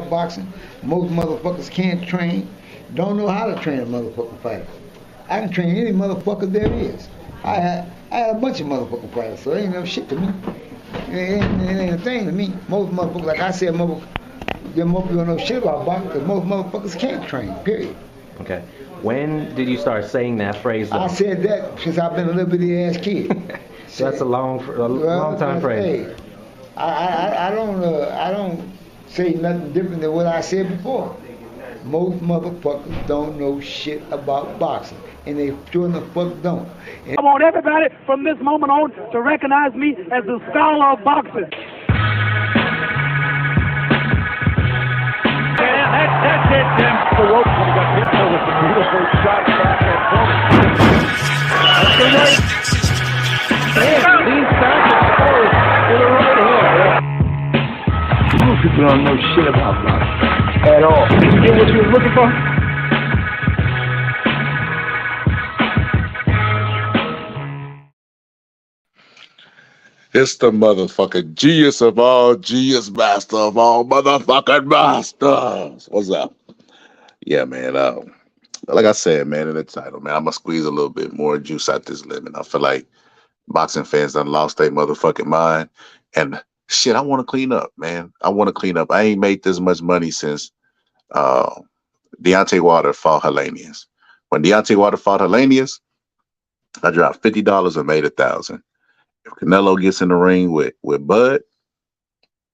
about boxing. Most motherfuckers can't train, don't know how to train a motherfucking fighter. I can train any motherfucker there is. I had a bunch of motherfucking fighters, so it ain't no shit to me. It ain't a thing to me. Most motherfuckers, like I said, most people don't know shit about boxing because most motherfuckers can't train, period. Okay. When did you start saying that phrase? I said that since I've been a little bitty ass kid. So that's a long time frame. Hey, I don't say nothing different than what I said before. Most motherfuckers don't know shit about boxing, and they sure in the fuck don't. And I want everybody from this moment on to recognize me as the scholar of boxing. That's it, Tim. The rope when he got hit with a beautiful shot back and forward. That's the right. Hey, leans back and forward with a right hand. most people don't know shit about boxing At all. Did you get what you were looking for? It's the motherfucking genius of all genius, master of all motherfucking masters. What's up? Yeah, man. Like I said, man, in the title, man, I'm gonna squeeze a little bit more juice out this lemon. I feel like boxing fans done lost their motherfucking mind. And shit, I want to clean up, man. I want to clean up. I ain't made this much money since Deontay Wilder fought Helenius. When Deontay Wilder fought Helenius, I dropped $50 and made $1,000. If Canelo gets in the ring with Bud,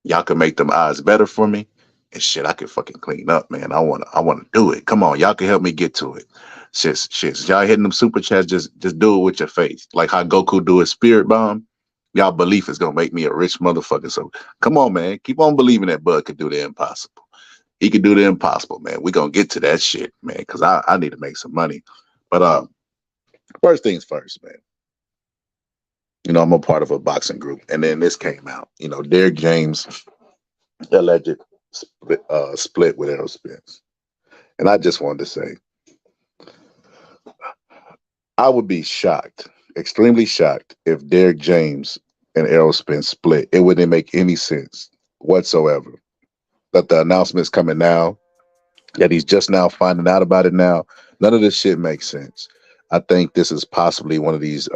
y'all can make them odds better for me. And shit, I can fucking clean up, man. I wanna do it. Come on, y'all can help me get to it. Shit. Y'all hitting them super chats, just do it with your face. Like how Goku do his spirit bomb. Y'all belief is gonna make me a rich motherfucker. So come on, man. Keep on believing that Bud could do the impossible. He could do the impossible, man. We gonna get to that shit, man, because I need to make some money. But first things first, man. You know, I'm a part of a boxing group, and then this came out. You know, Derrick James alleged split with Errol Spence, and I just wanted to say, I would be shocked, extremely shocked, if Derrick James and Errol Spence split. It wouldn't make any sense whatsoever. But the announcement's coming now, that he's just now finding out about it now. None of this shit makes sense. I think this is possibly one of these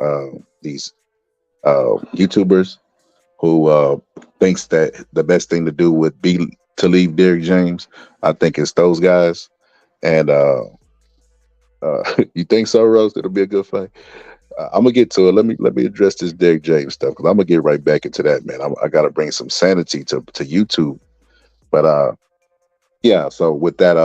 YouTubers who thinks that the best thing to do would be to leave Derrick James. I think it's those guys. And you think so, Rose? It'll be a good fight. I'm gonna get to it. Let me address this Derrick James stuff because I'm gonna get right back into that, man. I gotta bring some sanity to YouTube. But yeah. So with that,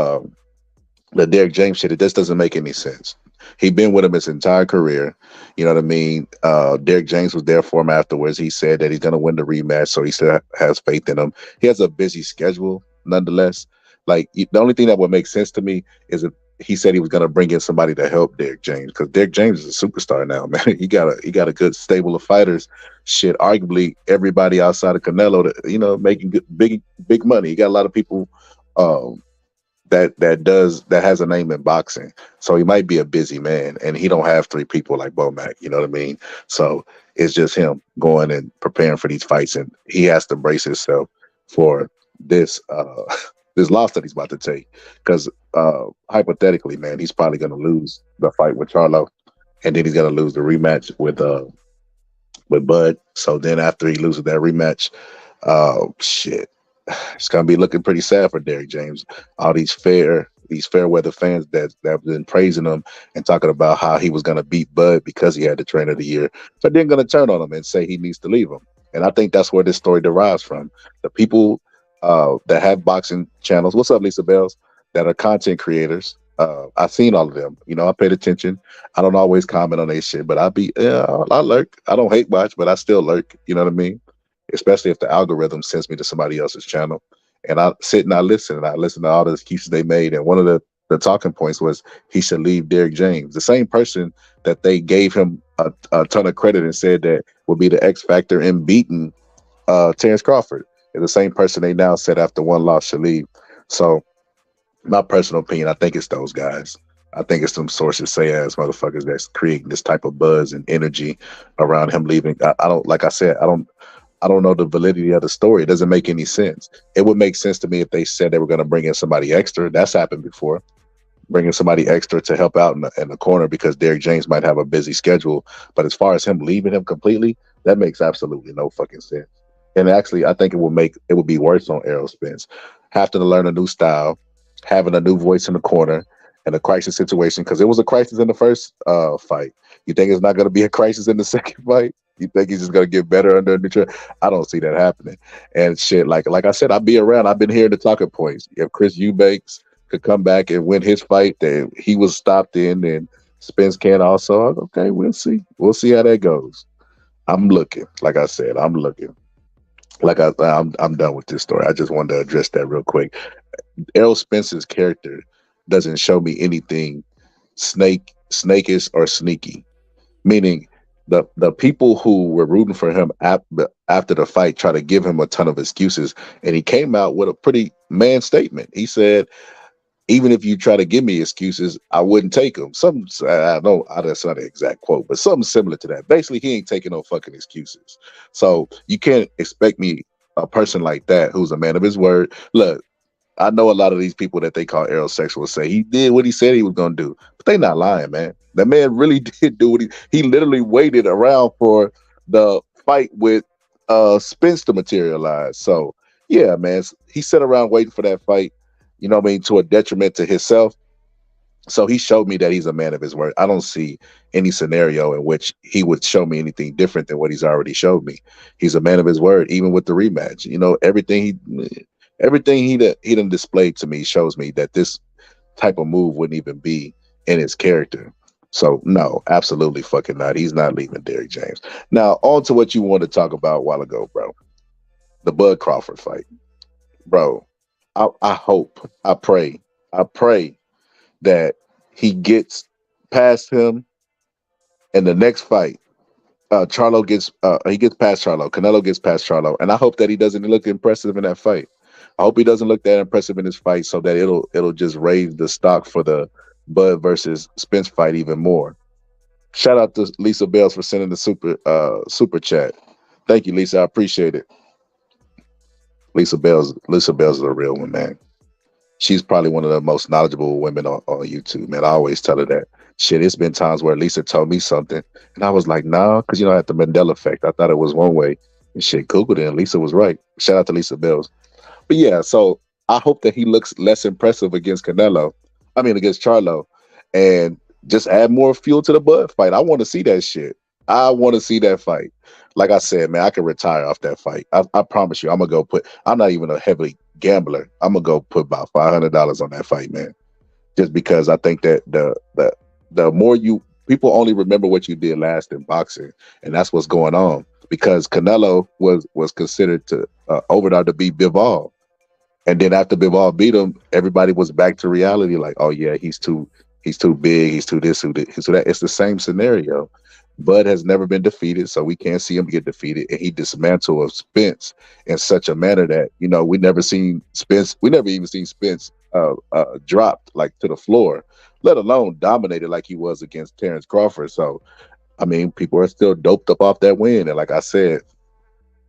the Derrick James shit, it just doesn't make any sense. He been with him his entire career. You know what I mean? Derrick James was there for him afterwards. He said that he's going to win the rematch, so he still has faith in him. He has a busy schedule, nonetheless. Like, the only thing that would make sense to me is if he said he was going to bring in somebody to help Derrick James, because Derrick James is a superstar now, man. He got a good stable of fighters. Shit, arguably everybody outside of Canelo, making big money. He got a lot of people that has a name in boxing. So he might be a busy man, and he don't have three people like Bomac, you know what I mean? So it's just him going and preparing for these fights, and he has to brace himself for this this loss that he's about to take. Because hypothetically, man, he's probably gonna lose the fight with Charlo, and then he's gonna lose the rematch with Bud. So then after he loses that rematch, shit. It's gonna be looking pretty sad for Derrick James. All these fair weather fans that have been praising him and talking about how he was gonna beat Bud because he had the trainer of the year. So they're gonna turn on him and say he needs to leave him. And I think that's where this story derives from. The people that have boxing channels, what's up, Lisa Bells, that are content creators. I've seen all of them. You know, I paid attention. I don't always comment on their shit, but I lurk. I don't hate watch, but I still lurk. You know what I mean? Especially if the algorithm sends me to somebody else's channel. And I sit and I listen to all the excuses they made. And one of the talking points was he should leave Derrick James. The same person that they gave him a ton of credit and said that would be the X factor in beating Terrence Crawford is the same person they now said after one loss should leave. So my personal opinion, I think it's those guys. I think it's some sources say ass motherfuckers that's creating this type of buzz and energy around him leaving. I don't I don't know the validity of the story. It doesn't make any sense. It would make sense to me if they said they were going to bring in somebody extra. That's happened before. Bringing somebody extra to help out in the corner because Derrick James might have a busy schedule. But as far as him leaving him completely, that makes absolutely no fucking sense. And actually, I think it would be worse on Errol Spence. Having to learn a new style, having a new voice in the corner, and a crisis situation, because it was a crisis in the first fight. You think it's not going to be a crisis in the second fight? You think he's just going to get better under a new trainer? I don't see that happening. And shit, like I said, I'll be around. I've been hearing the talking points. If Chris Eubanks could come back and win his fight, that he was stopped in, and Spence can also. Okay, we'll see. We'll see how that goes. I'm looking. Like I said, I'm looking. I'm done with this story. I just wanted to address that real quick. Errol Spence's character doesn't show me anything snakish or sneaky. Meaning the people who were rooting for him after the fight try to give him a ton of excuses, and he came out with a pretty man statement. He said, even if you try to give me excuses, I wouldn't take them. I know that's not an exact quote, but something similar to that. Basically, he ain't taking no fucking excuses. So you can't expect me, a person like that, who's a man of his word. Look, I know a lot of these people that they call aerosexuals say he did what he said he was going to do, but they not lying, man. That man really did do what he literally waited around for the fight with Spence to materialize. So yeah, man, he sat around waiting for that fight, you know what I mean, to a detriment to himself. So he showed me that he's a man of his word. I don't see any scenario in which he would show me anything different than what he's already showed me. He's a man of his word, even with the rematch. You know, everything he done displayed to me shows me that this type of move wouldn't even be in his character. So no, absolutely fucking not. He's not leaving Derrick James. Now on to what you wanted to talk about a while ago, bro. The Bud Crawford fight, bro. I hope, I pray that he gets past him in the next fight. Charlo gets past Charlo. Canelo gets past Charlo, and I hope that he doesn't look impressive in that fight. I hope he doesn't look that impressive in his fight, so that it'll just raise the stock for the Bud versus Spence fight even more. Shout out to Lisa Bells for sending the super chat. Thank you, Lisa. I appreciate it. Lisa Bells is a real one, man. She's probably one of the most knowledgeable women on YouTube, man. I always tell her that. Shit, it's been times where Lisa told me something, and I was like, nah, because, you know, at the Mandela effect, I thought it was one way. And shit, Googled it, and Lisa was right. Shout out to Lisa Bells. But yeah, so I hope that he looks less impressive against Charlo, and just add more fuel to the Bud fight. I want to see that shit. I want to see that fight. Like I said, man, I can retire off that fight. I promise you, I'm not even a heavy gambler. I'm going to go put about $500 on that fight, man. Just because I think that the more people only remember what you did last in boxing, and that's what's going on. Because Canelo was considered to overdog to beat Bivol. And then after Bivol beat him, everybody was back to reality. Like, oh yeah, he's too big, he's too this, too that. It's the same scenario. Bud has never been defeated, so we can't see him get defeated. And he dismantled Spence in such a manner that, you know, we never even seen Spence dropped like to the floor, let alone dominated like he was against Terrence Crawford. So, I mean, people are still doped up off that win. And like I said,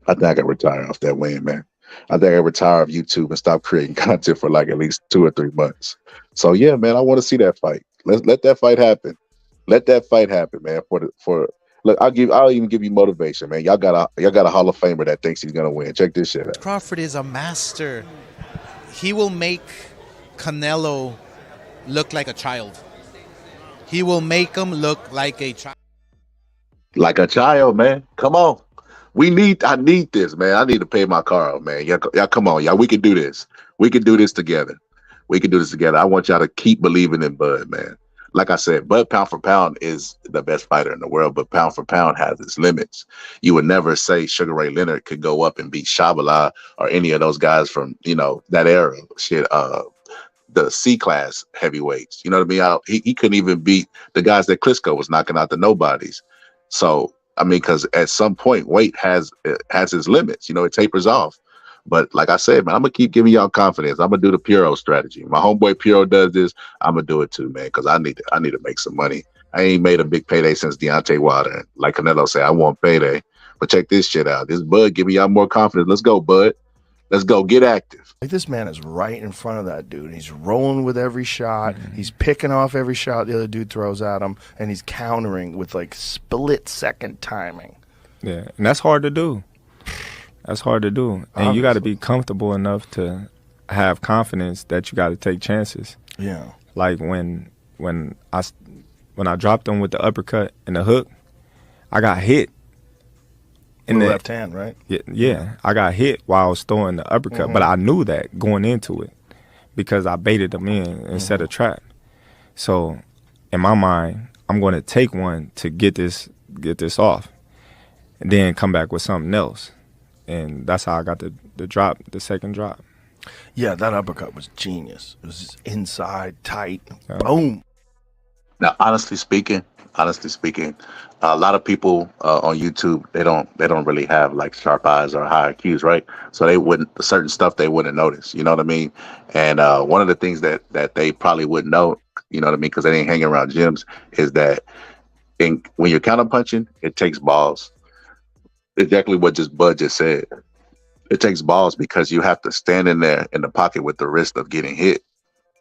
I think I can retire off that win, man. I think I retire off YouTube and stop creating content for like at least 2 or 3 months. So yeah, man, I want to see that fight. Let that fight happen. Let that fight happen, man. Look, I'll even give you motivation, man. Y'all got a Hall of Famer that thinks he's gonna win. Check this shit out. Crawford is a master. He will make Canelo look like a child. He will make him look like a child. Like a child, man. Come on. I need this, man. I need to pay my car off, man. Y'all come on, y'all. We can do this. We can do this together. I want y'all to keep believing in Bud, man. Like I said, Bud pound for pound is the best fighter in the world, but pound for pound has its limits. You would never say Sugar Ray Leonard could go up and beat Shabala or any of those guys from, you know, that era. Shit, the C-class heavyweights. You know what I mean? He couldn't even beat the guys that Klitschko was knocking out the nobodies. So, I mean, because at some point, weight has its limits. You know, it tapers off. But like I said, man, I'm going to keep giving y'all confidence. I'm going to do the Puro strategy. My homeboy Puro does this. I'm going to do it too, man, because I need to make some money. I ain't made a big payday since Deontay Wilder. Like Canelo said, I want payday. But check this shit out. This Bud giving y'all more confidence. Let's go, Bud. Let's go. Get active. Like, this man is right in front of that dude. He's rolling with every shot. He's picking off every shot the other dude throws at him, and he's countering with like split-second timing. Yeah, and that's hard to do. That's hard to do. And you got to be comfortable enough to have confidence that you got to take chances. Yeah. Like when I dropped him with the uppercut and the hook, I got hit. In the left hand, right? Yeah, I got hit while I was throwing the uppercut, but I knew that going into it because I baited him in and set a trap. So in my mind, I'm going to take one to get this off, and then come back with something else, and that's how I got the second drop. Yeah, that uppercut was genius. It was just inside, tight, boom. Now, honestly speaking, a lot of people on YouTube they don't really have like sharp eyes or high IQs, right? So they wouldn't certain stuff they wouldn't notice. You know what I mean? And one of the things that they probably wouldn't know, you know what I mean, because they ain't hanging around gyms, is that when you're counter punching, it takes balls. Exactly what Bud just said. It takes balls because you have to stand in there in the pocket with the risk of getting hit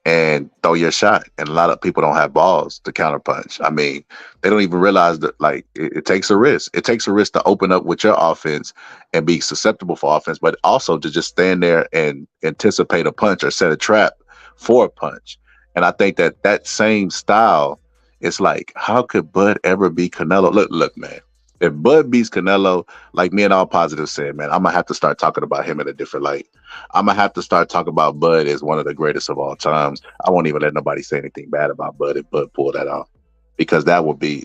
and throw your shot. And a lot of people don't have balls to counter punch. I mean, they don't even realize that like it takes a risk. It takes a risk to open up with your offense and be susceptible for offense, but also to just stand there and anticipate a punch or set a trap for a punch. And I think that same style is like, how could Bud ever be Canelo? Look, man. If Bud beats Canelo, like me and All Positive said, man, I'm going to have to start talking about him in a different light. I'm going to have to start talking about Bud as one of the greatest of all times. I won't even let nobody say anything bad about Bud if Bud pulled that off, because that would be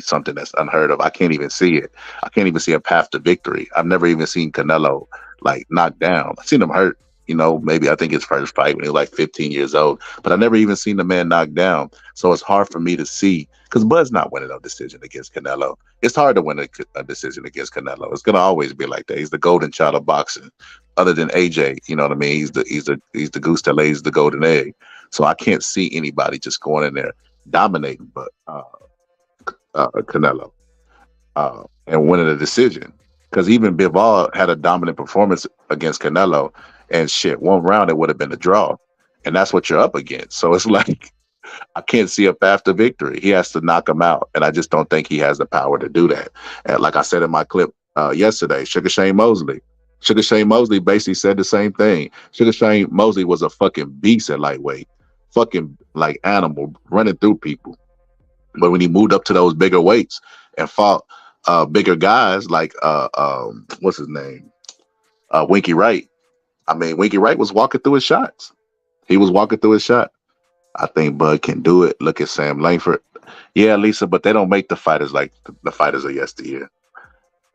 something that's unheard of. I can't even see it. I can't even see a path to victory. I've never even seen Canelo like knocked down. I've seen him hurt, you know, maybe I think his first fight when he was like 15 years old, but I never even seen the man knocked down. So it's hard for me to see, because Bud's not winning no decision against Canelo. It's hard to win a decision against Canelo. It's gonna always be like that. He's the golden child of boxing. Other than AJ, you know what I mean? He's the goose that lays the golden egg. So I can't see anybody just going in there dominating, but Canelo and winning a decision. Because even Bivol had a dominant performance against Canelo, and shit, one round it would have been a draw, and that's what you're up against. So it's like, I can't see a path to victory. He has to knock him out, and I just don't think he has the power to do that. And like I said in my clip yesterday, Sugar Shane Mosley basically said the same thing. Sugar Shane Mosley was a fucking beast at lightweight, fucking like animal running through people. But when he moved up to those bigger weights and fought bigger guys like what's his name, Winky Wright. I mean, Winky Wright was walking through his shots. He was walking through his shot. I think Bud can do it. Look at Sam Langford. Yeah, Lisa, but they don't make the fighters like the fighters of yesteryear.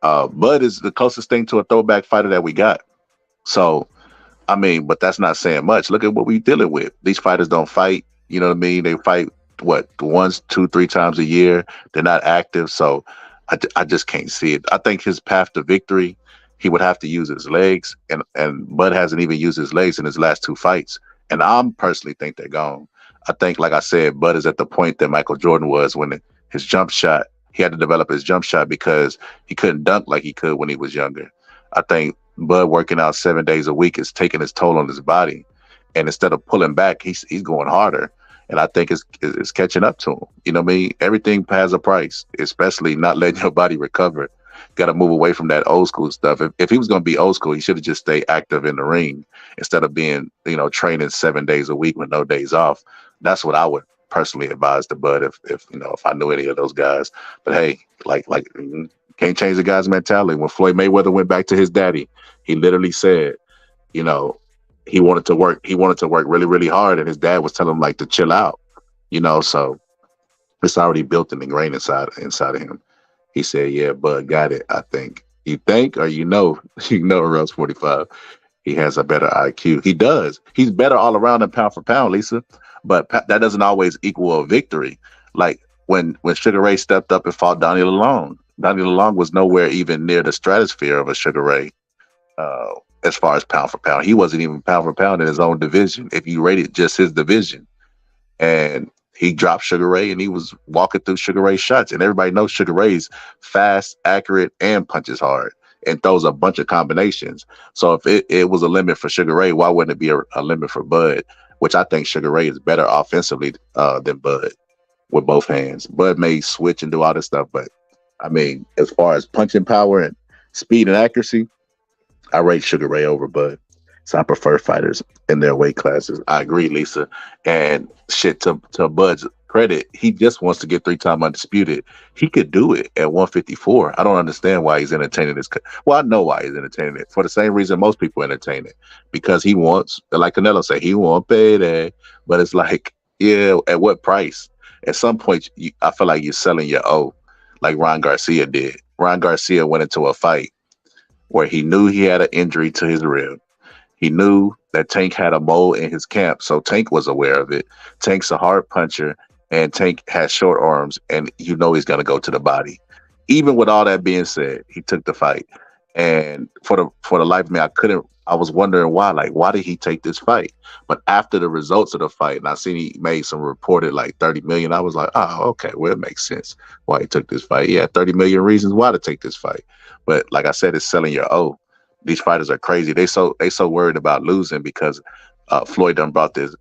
Bud is the closest thing to a throwback fighter that we got. So, I mean, but that's not saying much. Look at what we're dealing with. These fighters don't fight. You know what I mean? They fight, once, 2, 3 times a year. They're not active. So I just can't see it. I think his path to victory, he would have to use his legs. And Bud hasn't even used his legs in his last 2 fights. And I personally think they're gone. I think, like I said, Bud is at the point that Michael Jordan was when his jump shot, he had to develop his jump shot because he couldn't dunk like he could when he was younger. I think Bud working out 7 days a week is taking its toll on his body. And instead of pulling back, he's going harder. And I think it's catching up to him. You know what I mean? Everything has a price, especially not letting your body recover. Got to move away from that old school stuff. If he was going to be old school, he should have just stayed active in the ring instead of being, training 7 days a week with no days off. That's what I would personally advise to Bud if I knew any of those guys. But hey, like can't change the guy's mentality. When Floyd Mayweather went back to his daddy, he literally said, he wanted to work really, really hard, and his dad was telling him like to chill out. So it's already built and ingrained inside of him. He said, yeah, Bud got it, I think. You think, or Rose 45, he has a better IQ. He does. He's better all around than pound for pound, Lisa. But that doesn't always equal a victory. Like when Sugar Ray stepped up and fought Donnie Lalonde. Donnie Lalonde was nowhere even near the stratosphere of a Sugar Ray as far as pound for pound. He wasn't even pound for pound in his own division, if you rated just his division. And he dropped Sugar Ray and he was walking through Sugar Ray's shots. And everybody knows Sugar Ray's fast, accurate, and punches hard and throws a bunch of combinations. So if it was a limit for Sugar Ray, why wouldn't it be a limit for Bud? Which I think Sugar Ray is better offensively than Bud with both hands. Bud may switch and do all this stuff, but I mean, as far as punching power and speed and accuracy, I rate Sugar Ray over Bud. So I prefer fighters in their weight classes. I agree, Lisa. And shit, to Bud's credit, he just wants to get 3-time undisputed. He could do it at 154. I don't understand why he's entertaining this. Well, I know why he's entertaining it. For the same reason most people entertain it. Because he wants, like Canelo said, he wants payday. But it's like, yeah, at what price? At some point, I feel like you're selling your O, like Ron Garcia did. Ron Garcia went into a fight where he knew he had an injury to his rib. He knew that Tank had a mole in his camp, so Tank was aware of it. Tank's a hard puncher, and Tank has short arms, and you know he's going to go to the body. Even with all that being said, he took the fight. And for the life of me, I was wondering why. Like, why did he take this fight? But after the results of the fight, and I seen he made some reported like 30 million, I was like, oh, okay, well, it makes sense why he took this fight. He had 30 million reasons why to take this fight. But like I said, it's selling your O. These fighters are crazy. They so worried about losing because Floyd done brought this,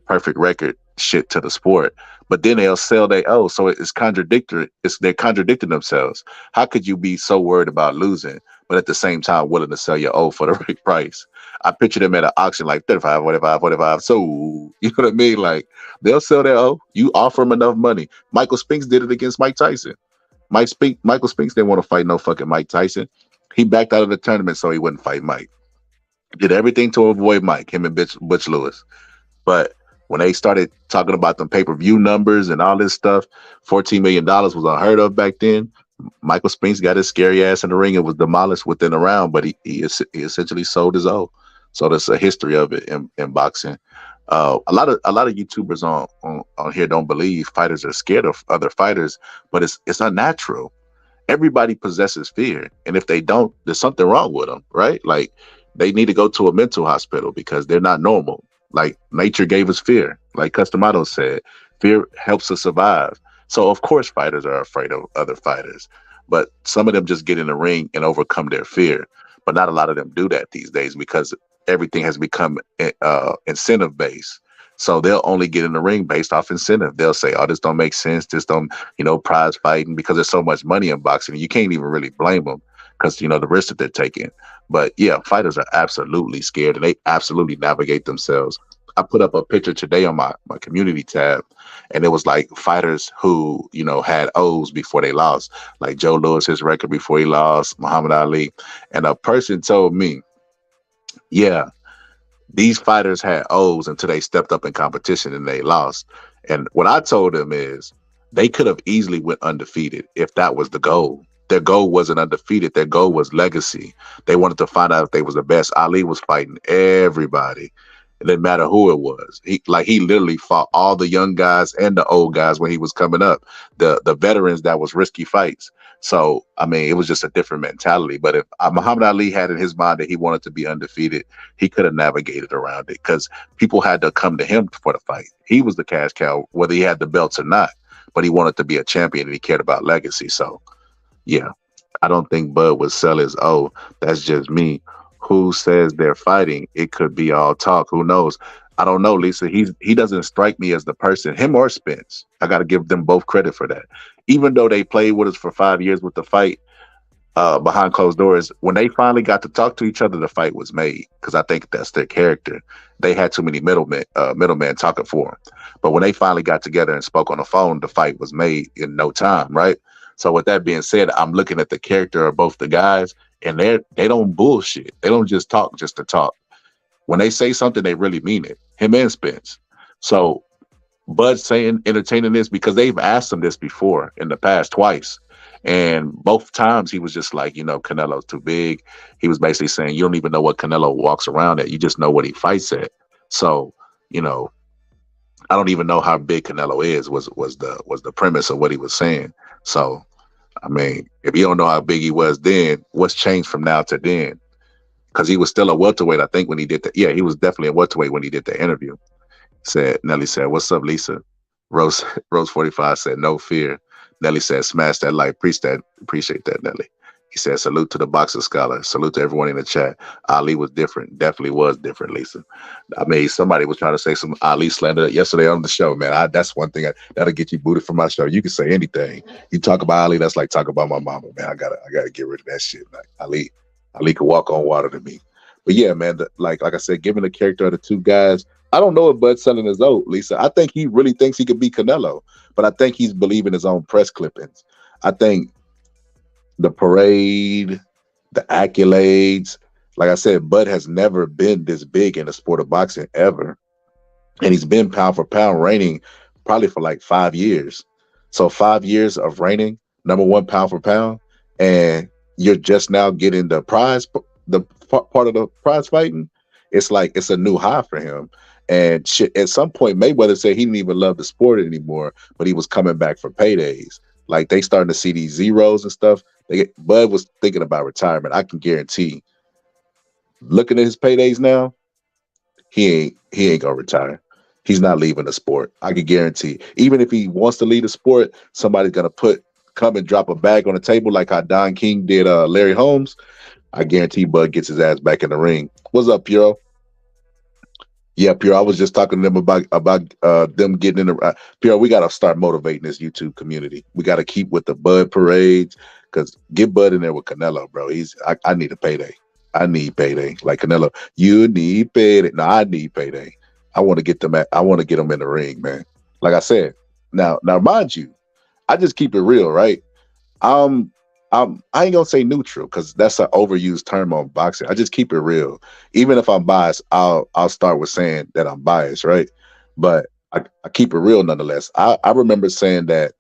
perfect record shit to the sport. But then they'll sell their O. So it's contradictory. They're contradicting themselves. How could you be so worried about losing, but at the same time willing to sell your O for the right price? I picture them at an auction like 35, 45. So you know what I mean? Like they'll sell their O. You offer them enough money. Michael Spinks did it against Mike Tyson. Michael Spinks didn't want to fight no fucking Mike Tyson. He backed out of the tournament so he wouldn't fight Mike. Did everything to avoid Mike, him and Butch Lewis. But when they started talking about them pay-per-view numbers and all this stuff, $14 million was unheard of back then. Michael Spinks got his scary ass in the ring and was demolished within a round, but he essentially sold his own. So there's a history of it in boxing. A lot of YouTubers on here don't believe fighters are scared of other fighters, but it's unnatural. Everybody possesses fear, and if they don't, there's something wrong with them, right? Like they need to go to a mental hospital because they're not normal. Like nature gave us fear, like Customato said, fear helps us survive. So of course fighters are afraid of other fighters, but some of them just get in the ring and overcome their fear. But not a lot of them do that these days because everything has become incentive based. So they'll only get in the ring based off incentive. They'll say, oh, this don't make sense. This don't, prize fighting, because there's so much money in boxing. You can't even really blame them because, the risk that they're taking. But yeah, fighters are absolutely scared and they absolutely navigate themselves. I put up a picture today on my community tab, and it was like fighters who, had O's before they lost, like Joe Louis, his record before he lost, Muhammad Ali. And a person told me, yeah, these fighters had O's until they stepped up in competition and they lost. And what I told them is they could have easily went undefeated if that was the goal. Their goal wasn't undefeated. Their goal was legacy. They wanted to find out if they was the best. Ali was fighting everybody. It didn't matter who it was. He literally fought all the young guys and the old guys when he was coming up. The veterans, that was risky fights. So, I mean, it was just a different mentality. But if Muhammad Ali had in his mind that he wanted to be undefeated, he could have navigated around it because people had to come to him for the fight. He was the cash cow, whether he had the belts or not. But he wanted to be a champion and he cared about legacy. So, yeah, I don't think Bud would sell his O. That's just me. Who says they're fighting? It could be all talk. Who knows? I don't know, Lisa. He doesn't strike me as the person, him or Spence. I got to give them both credit for that. Even though they played with us for 5 years with the fight behind closed doors, when they finally got to talk to each other, the fight was made because I think that's their character. They had too many middlemen talking for them. But when they finally got together and spoke on the phone, the fight was made in no time, right? So with that being said, I'm looking at the character of both the guys, and they don't bullshit. They don't just talk just to talk. When they say something, they really mean it. Him and Spence. So Bud's entertaining this because they've asked him this before in the past twice. And both times he was just like, Canelo's too big. He was basically saying, you don't even know what Canelo walks around at. You just know what he fights at. So, I don't even know how big Canelo is was the premise of what he was saying. So, I mean, if you don't know how big he was then, what's changed from now to then? Because he was still a welterweight, I think, when he did that. Yeah, he was definitely a welterweight when he did the interview. Nelly said, "What's up, Lisa? Rose Rose 45 said no fear. Nelly said smash that like. Appreciate that, Nelly. He said salute to the boxing scholar. Salute to everyone in the chat. Ali was different. Definitely was different, Lisa. I mean, somebody was trying to say some Ali slander yesterday on the show, man. That's one thing that'll get you booted from my show. You can say anything. You talk about Ali, that's like talking about my mama, man. I gotta get rid of that shit. Like Ali could walk on water to me. But yeah, man, like I said, given the character of the two guys, I don't know if Bud's selling his oat, Lisa. I think he really thinks he could beat Canelo, but I think he's believing his own press clippings. I think the parade, the accolades, like I said, Bud has never been this big in the sport of boxing ever. And he's been pound for pound reigning probably for like 5 years. So 5 years of reigning, number one pound for pound, and you're just now getting the prize, the part of the prize fighting. It's like it's a new high for him. And shit, at some point, Mayweather said he didn't even love the sport anymore, but he was coming back for paydays. Like they starting to see these zeros and stuff. Bud was thinking about retirement. I can guarantee. Looking at his paydays now, he ain't gonna retire. He's not leaving the sport. I can guarantee. Even if he wants to leave the sport, somebody's gonna come and drop a bag on the table like how Don King did Larry Holmes. I guarantee Bud gets his ass back in the ring. What's up, Puro? Yeah, Pure. I was just talking to them about them getting in the Pure. We got to start motivating this YouTube community. We got to keep with the Bud parades, because get Bud in there with Canelo, bro. I need a payday. I need payday. Like Canelo, you need payday. No, I need payday. I want to get them in the ring, man. Like I said, now mind you, I just keep it real, right? I ain't gonna say neutral because that's an overused term on boxing. I just keep it real. Even if I'm biased, I'll start with saying that I'm biased, right? But I keep it real nonetheless. I remember saying that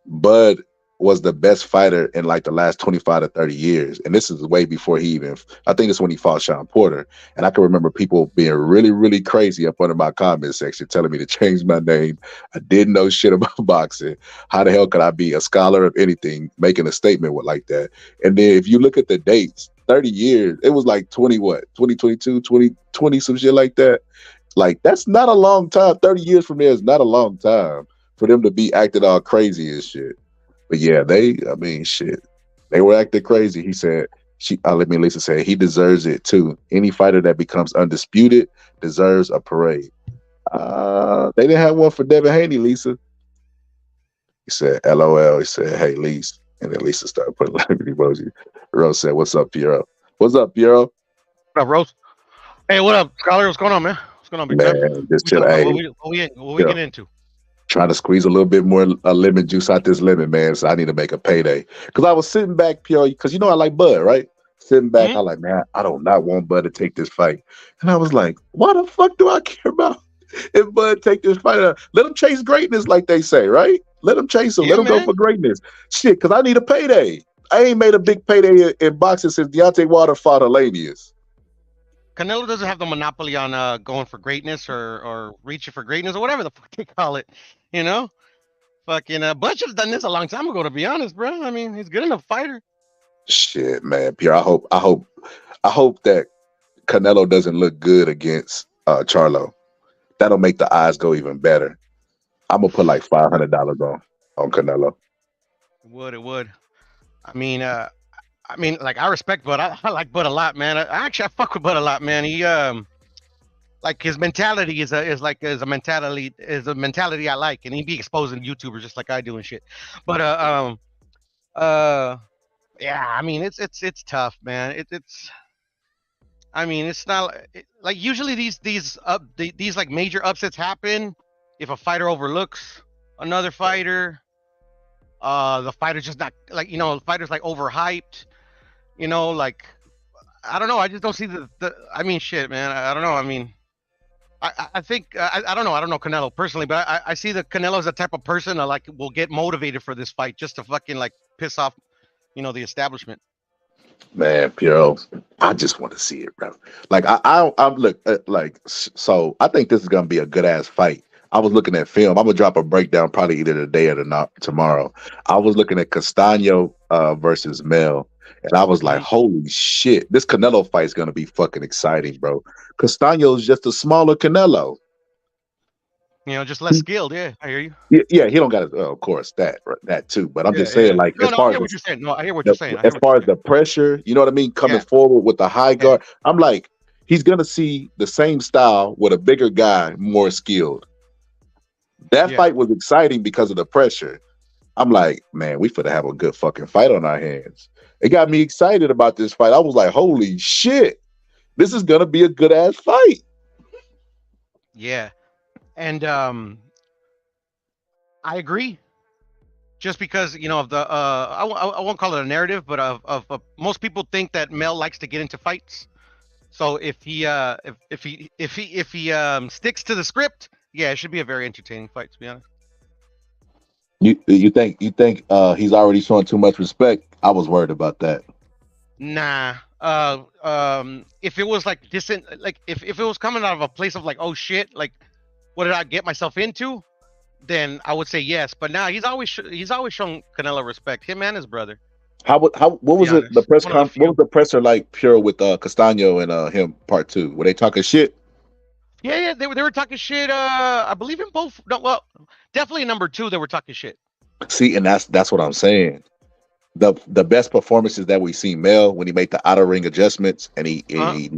Bud was the best fighter in like the last 25 to 30 years. And this is way before I think it's when he fought Sean Porter. And I can remember people being really, really crazy up under my comment section telling me to change my name. I didn't know shit about boxing. How the hell could I be a scholar of anything making a statement like that? And then if you look at the dates, 30 years, it was like 2022, 2020, some shit like that. Like, that's not a long time. 30 years from there is not a long time for them to be acting all crazy and shit. But yeah, they were acting crazy. He said, Lisa said, he deserves it too. Any fighter that becomes undisputed deserves a parade. They didn't have one for Devin Haney, Lisa. He said, LOL. He said, hey, Lisa. And then Lisa started putting laughing emoji. Rose said, what's up, Piero? What's up, Piero? What up, Rose? Hey, what up, Scholar? What's going on, man? What's going on, big man? Just chill. Hey, what we getting into? Trying to squeeze a little bit more lemon juice out this lemon, man. So I need to make a payday. Because I was sitting back, Pio, because I like Bud, right? Sitting back, I'm like, man, I do not want Bud to take this fight. And I was like, why the fuck do I care about if Bud take this fight? Let him chase greatness, like they say, right? Let him chase him. Let him go for greatness. Shit, because I need a payday. I ain't made a big payday in boxing since Deontay Wilder fought Alanius. Canelo doesn't have the monopoly on going for greatness or reaching for greatness or whatever the fuck they call it, you know? Fucking Bud should have done this a long time ago, to be honest, bro. I mean, he's good enough fighter. Shit, man, Pierre. I hope that Canelo doesn't look good against Charlo. That'll make the odds go even better. I'm gonna put like $500 on Canelo. It would. I mean, like, I respect Bud. I like Bud a lot, man. I fuck with Bud a lot, man. He like, his mentality is a mentality I like, and he be exposing YouTubers just like I do and shit. But yeah, I mean, it's tough, man. I mean, it's not like usually these like major upsets happen if a fighter overlooks another fighter. The fighter's just not like, the fighter's like overhyped. Like, I don't know. I just don't see I mean, shit, man. I don't know. I mean, I think I don't know. I don't know Canelo personally, but I see that Canelo's the type of person that like will get motivated for this fight just to fucking like piss off, the establishment. Man, Piero, I just want to see it, bro. Like I'm look like, so I think this is gonna be a good ass fight. I was looking at film. I'm gonna drop a breakdown probably either today or tomorrow. I was looking at Castano versus Mel, and I was like, holy shit, this Canelo fight is gonna be fucking exciting, bro. Castano is just a smaller Canelo. Just less skilled. Yeah, I hear you. Yeah, he don't got to, of course, that too. But I'm Yeah, just saying, yeah. like, No, no, I hear what you're saying. No, I hear what you're saying. I hear as what far you're as the saying. pressure, you know what I mean, coming Yeah, forward with the high yeah, guard, I'm like, he's gonna see the same style with a bigger guy, more skilled. That yeah. fight was exciting because of the pressure. I'm like, man, we finna have a good fucking fight on our hands. It got me excited about this fight. I was like, holy shit, this is gonna be a good ass fight. Yeah. And I agree. Just because of the I won't call it a narrative, but of most people think that Mel likes to get into fights. So if he sticks to the script, yeah, it should be a very entertaining fight. To be honest. You think he's already showing too much respect? I was worried about that. Nah. If it was like this, like if it was coming out of a place of like, oh shit, like what did I get myself into? Then I would say yes. But now he's always shown Canelo respect. Him and his brother. What To be was it? The honest, one of the what was few. the presser like? Pure with Castano and him part two. Were they talking shit? Yeah, yeah, they were talking shit. I believe in both. No, well, definitely number two. They were talking shit. See, and that's what I'm saying. The best performances that we seen Mel when he made the outer ring adjustments and Huh? he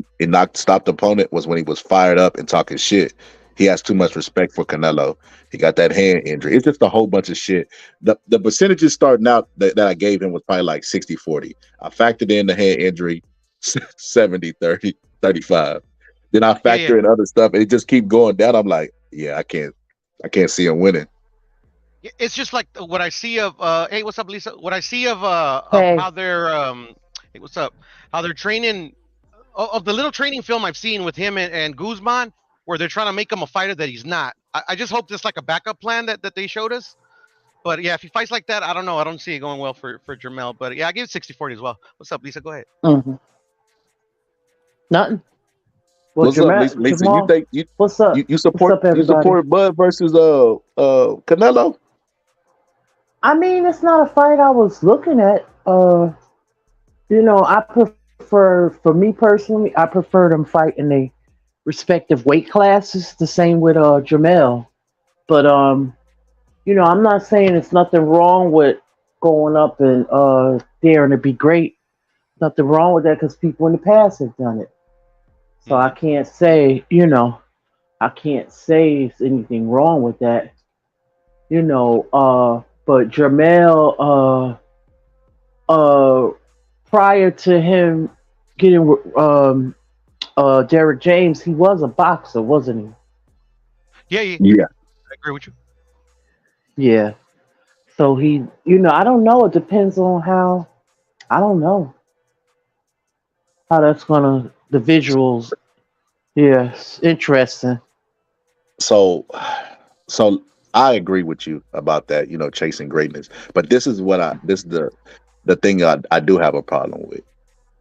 stopped the opponent was when he was fired up and talking shit. He has too much respect for Canelo. He got that hand injury. It's just a whole bunch of shit. The percentages starting out that I gave him was probably like 60-40. I factored in the hand injury 70-30, 35. Then I Yeah, yeah. factor in other stuff and it just keep going down. I'm like, yeah, I can't see him winning. It's just like what I see of hey, what's up, Lisa? What I see of Hey, how they're hey, what's up? How they're training of the little training film I've seen with him and Guzman, where they're trying to make him a fighter that he's not. I just hope this like a backup plan that they showed us. But yeah, if he fights like that, I don't know. I don't see it going well for Jermel. But yeah, I give it 60-40 as well. What's up, Lisa? Go ahead. hmm nothing. Well, What's up, Lisa? Lisa, you Jamal, think you what's up? you What's support up, everybody? Bud versus Canelo? I mean, it's not a fight I was looking at. I prefer, for me personally, I prefer them fight in their respective weight classes. The same with Jamel. But I'm not saying it's nothing wrong with going up and daring to be great. Nothing wrong with that because people in the past have done it. So I Hmm. can't say, I can't say it's anything wrong with that. But uh, prior to him getting Derek James, he was a boxer, wasn't Yeah, yeah, Yeah. I agree with you. he? Yeah. So I don't know. It depends on how. I don't know how that's the visuals. Yes, interesting. So so I agree with you about that, chasing greatness. But this is the thing I do have a problem with.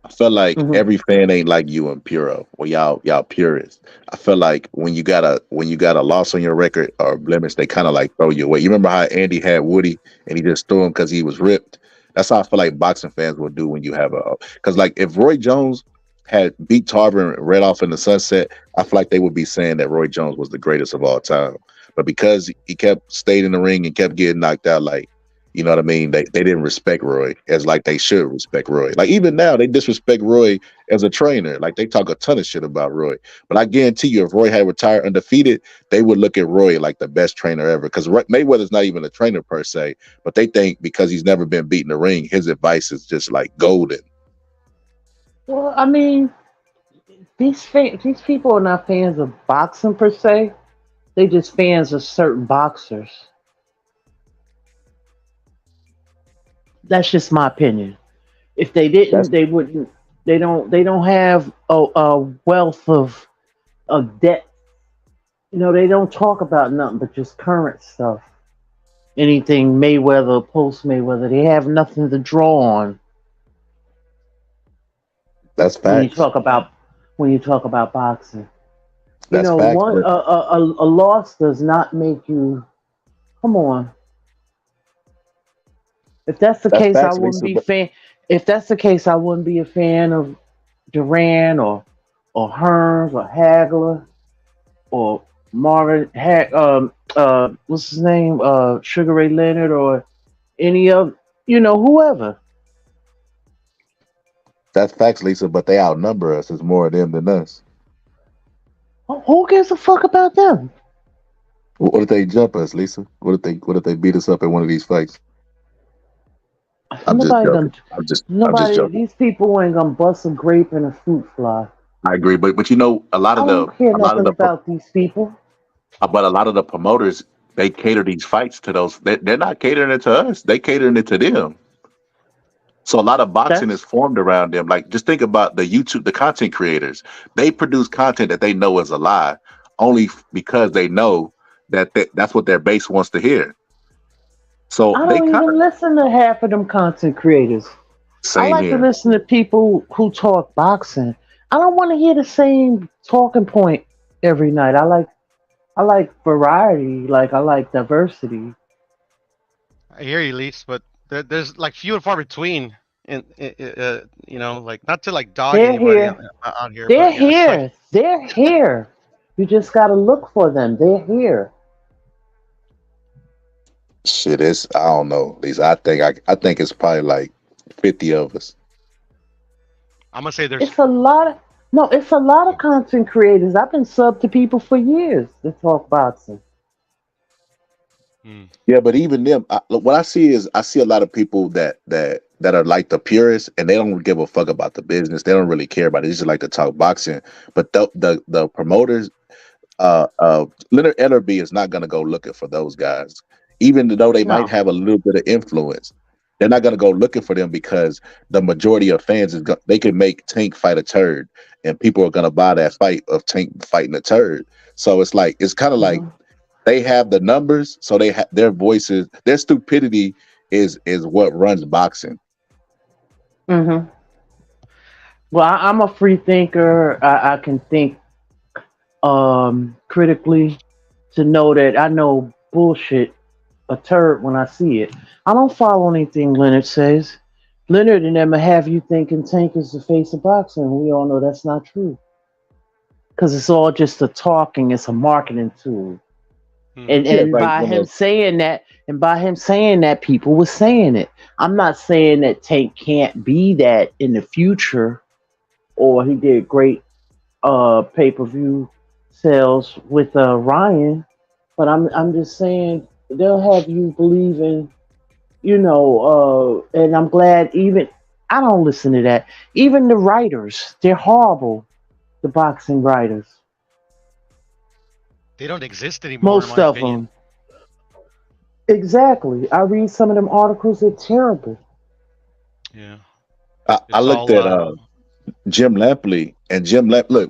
I feel like hmm every fan ain't like you and Puro or y'all purists. I feel like when you got a loss on your record or a blemish, they kind of like throw you away. You remember how Andy had Woody and he just threw him because he was ripped? That's how I feel like boxing fans will do when you have because like if Roy Jones had beat Tarver and read off in the sunset, I feel like they would be saying that Roy Jones was the greatest of all time. But because he kept stayed in the ring and kept getting knocked out, like you know what I mean? They didn't respect Roy as like they should respect Roy. Like even now they disrespect Roy as a trainer. Like they talk a ton of shit about Roy. But I guarantee you, if Roy had retired undefeated, they would look at Roy like the best trainer ever. Because Mayweather's not even a trainer per se, but they think because he's never been beat in the ring, his advice is just like golden. Well, I mean, these people are not fans of boxing per se. They just fans of certain boxers. That's just my opinion. If they didn't, That's they wouldn't. They don't have a wealth of depth. They don't talk about nothing but just current stuff. Anything Mayweather, post Mayweather, they have nothing to draw on that's when you facts. talk about when you talk about boxing. That's facts. One But a loss does not make you. Come on. If that's the that's case, I facts, wouldn't Lisa. be But fan. If that's the case, I wouldn't be a fan of Duran or Hearns or Hagler or Marvin had what's his name? Sugar Ray Leonard or any of whoever. That's facts, Lisa. But they outnumber us. It's more of them than us. Who gives a fuck about them? What if they jump us, Lisa? What if they beat us up in one of these fights? I'm just Nobody joking. gonna I'm just nobody. joking. These people ain't gonna bust a grape and a fruit fly. I agree, but you know, I don't care nothing about these people. but a lot of the promoters, they cater these fights to those. They're not catering it to us. They catering it to them. So a lot of boxing is That's formed around them. Like just think about the content creators. They produce content that they know is a lie, only because they know that that's what their base wants to hear. So I they don't kind of even listen to half of them content creators. I same like to here. listen to people who talk boxing. I don't want to hear the same talking point every night. I like variety. Like I like diversity. I hear you, Lease, but there's like few and far between. Like not to like dog They're anybody here. out here, They're but yeah, it's like here. They're here. You just gotta look for them. They're here. Shit is I don't know. At least I think it's probably like 50 of us. I'm gonna say there's. It's a lot of no. It's a lot of content creators. I've been sub to people for years that talk boxing. Hmm. Yeah, but even them, what I see is I see a lot of people that are like the purists, and they don't give a fuck about the business. They don't really care about it. They just like to talk boxing. But the promoters, Leonard Ellerby is not gonna go looking for those guys, even though they might No. have a little bit of influence. They're not gonna go looking for them because the majority of fans they can make Tank fight a turd, and people are gonna buy that fight of Tank fighting a turd. So it's kind of like Hmm. they have the numbers, so they have their voices. Their stupidity is what runs boxing. Hmm. Well, I'm a free thinker. I can think critically to know that I know bullshit a turd when I see it. I don't follow anything Leonard says. Leonard and them have you thinking Tank is the face of boxing. We all know that's not true. Because it's all just a talking, it's a marketing tool. Hmm. And Yeah, and like by when him the saying that, people were saying it. I'm not saying that Tank can't be that in the future, or he did great pay-per-view sales with Ryan, but I'm just saying they'll have you believing, and I'm glad even I don't listen to that. Even the writers, they're horrible. The boxing writers, They don't exist anymore, in most my of opinion. them. Exactly. I read some of them articles. They're terrible. Yeah, I it's looked all. at Jim Lampley, and Jim Lampley.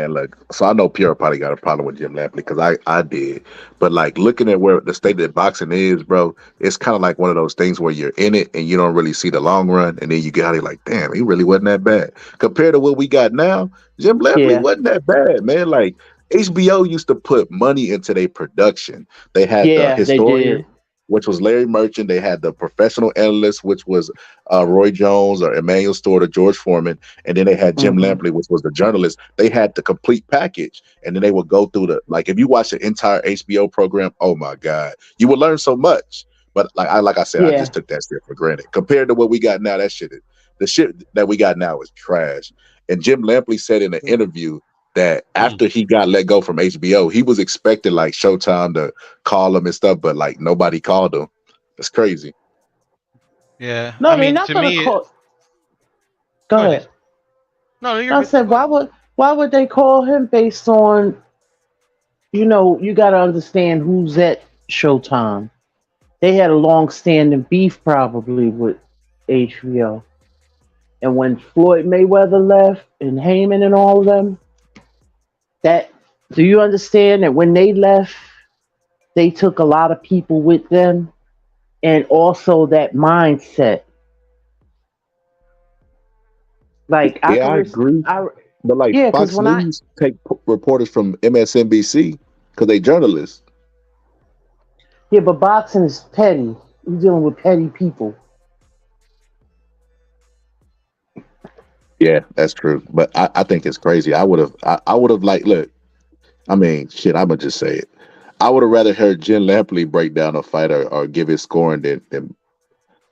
Look. So I know Pierre probably got a problem with Jim Lampley because I did. But like looking at where the state that boxing is, bro, it's kind of like one of those things where you're in it and you don't really see the long run, and then you get out here like, damn, he really wasn't that bad compared to what we got now. Jim Lampley Yeah. wasn't that bad, man. Like HBO used to put money into their production. They had the Yeah, they historian, did. which was Larry Merchant. They had the professional analyst, which was Roy Jones or Emmanuel Stewart or George Foreman. And then they had Jim Hmm. Lampley, which was the journalist. They had the complete package. And then they would go through like if you watch the entire HBO program, oh my God, you would learn so much. But like I said, I Yeah. just took that shit for granted. Compared to what we got now, the shit that we got now is trash. And Jim Lampley said in an interview that Hmm. after he got let go from HBO, he was expecting like Showtime to call him and stuff, but like nobody called him. It's crazy. Yeah, I No, they're mean, not to gonna me, call. Go go ahead, ahead. Lisa. No, you're I good. said, Go ahead. why would they call him based on, you got to understand who's at Showtime. They had a long-standing beef probably with HBO. And when Floyd Mayweather left and Heyman and all of them, that do you understand that when they left, they took a lot of people with them, and also that mindset. Like I Yeah, can, I agree. I But like yeah, because Fox when I News take reporters from MSNBC because they journalists. yeah, but boxing is petty. You're dealing with petty people. Yeah, that's true. But I think it's crazy. I would have like look. I mean, shit, I'ma just say it. I would have rather heard Jen Lampley break down a fight or give his scoring than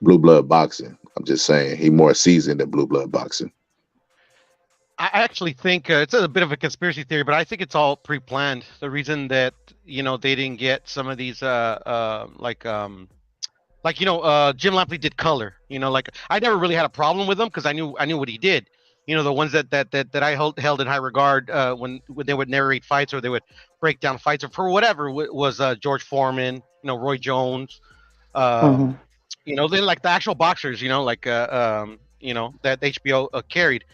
Blue Blood Boxing. I'm just saying he more seasoned than Blue Blood Boxing. I actually think it's a bit of a conspiracy theory, but I think it's all pre-planned. The reason that they didn't get some of these Jim Lampley did color. Like I never really had a problem with him because I knew what he did. The ones that I held in high regard when they would narrate fights or they would break down fights or for whatever was George Foreman, Roy Jones, Hmm. they like the actual boxers, that HBO carried.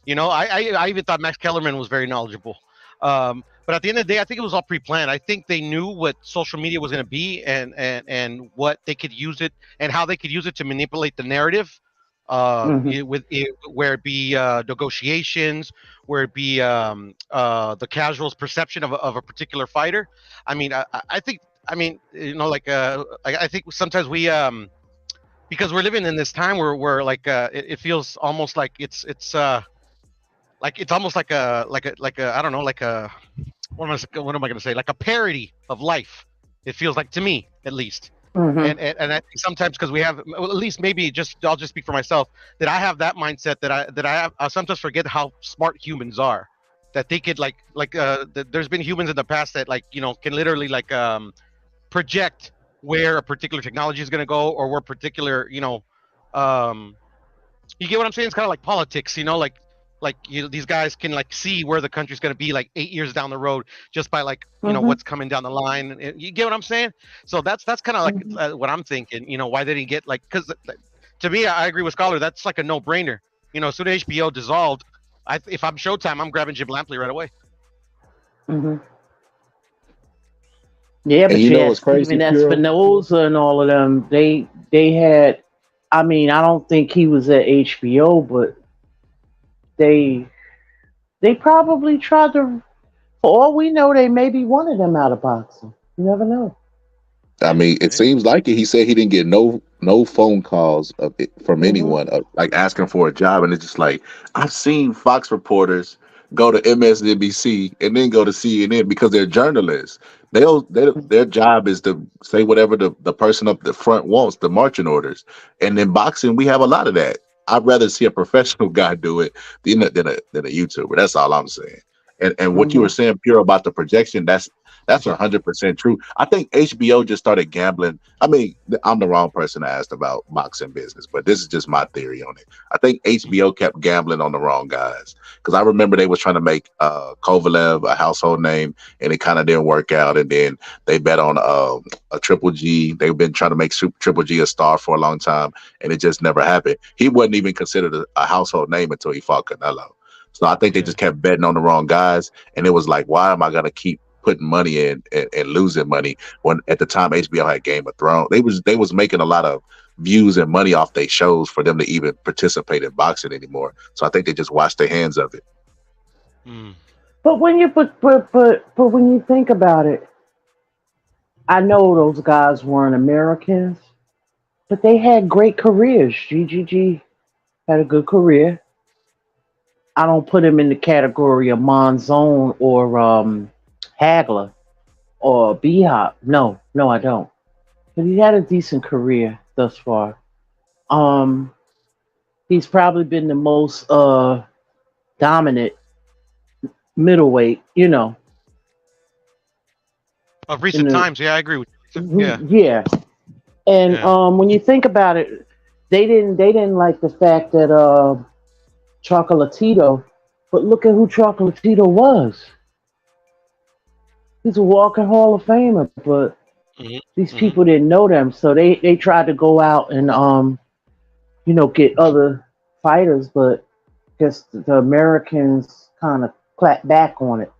I even thought Max Kellerman was very knowledgeable. But at the end of the day, I think it was all pre-planned. I think they knew what social media was going to be and what they could use it and how they could use it to manipulate the narrative. Hmm. Where it be negotiations, where it be the casual's perception of a particular fighter. I mean, I think. I mean, I think sometimes we because we're living in this time where it feels almost like it's almost like a I don't know, like a what am I going to say, like a parody of life. It feels like to me at least. Hmm. And I think sometimes because we have, well, at least maybe I'll just speak for myself, that I have that mindset that I have. I sometimes forget how smart humans are, that they could there's been humans in the past that can literally project where a particular technology is going to go or where particular you get what I'm saying? It's kind of like politics, these guys can see where the country's going to be 8 years down the road just by Hmm. what's coming down the line. You get what I'm saying? So that's kind of what I'm thinking. Why they didn't get because to me, I agree with Scholar. That's like a no-brainer. As soon as HBO dissolved, if I'm Showtime, I'm grabbing Jim Lampley right away. Hmm. Yeah, And but you you know had what's crazy, Steven Pure? Espinoza and all of them. They had. I mean, I don't think he was at HBO, but they they probably tried to. For all we know, they maybe wanted him out of boxing. You never know. I Yeah, mean, it maybe. seems like it. He said he didn't get no phone calls from Hmm. anyone like asking for a job, and it's just like I've seen Fox reporters go to MSNBC and then go to CNN because they're journalists. Their job is to say whatever the person up the front wants, the marching orders. And in boxing, we have a lot of that. I'd rather see a professional guy do it than a YouTuber. That's all I'm saying. And what you were Hmm. saying, Pure, about the projection, that's 100% true. I think HBO just started gambling. I mean, I'm the wrong person to ask about boxing business, but this is just my theory on it. I think HBO kept gambling on the wrong guys because I remember they was trying to make Kovalev a household name, and it kind of didn't work out. And then they bet on a Triple G. They've been trying to make Triple G a star for a long time, and it just never happened. He wasn't even considered a household name until he fought Canelo. So I think they Yeah. just kept betting on the wrong guys, and it was like, why am I gonna keep putting money in and losing money when at the time HBO had Game of Thrones? They was making a lot of views and money off their shows for them to even participate in boxing anymore. So I think they just washed their hands of it. Mm. But when you but when you think about it, I know those guys weren't Americans, but they had great careers. GGG had a good career. I don't put him in the category of Monzone or Hagler or B Hop. No, no, I don't. But he had a decent career thus far. Um, he's probably been the most dominant middleweight, Of in recent the times, yeah, I agree with you. Yeah, yeah. And yeah. when you think about it, they didn't like the fact that Chocolatito, but look at who Chocolatito was. He's a walking Hall of Famer, but Hmm. these Hmm. people didn't know them, so they tried to go out and get other fighters, but just the Americans kind of clapped back on it.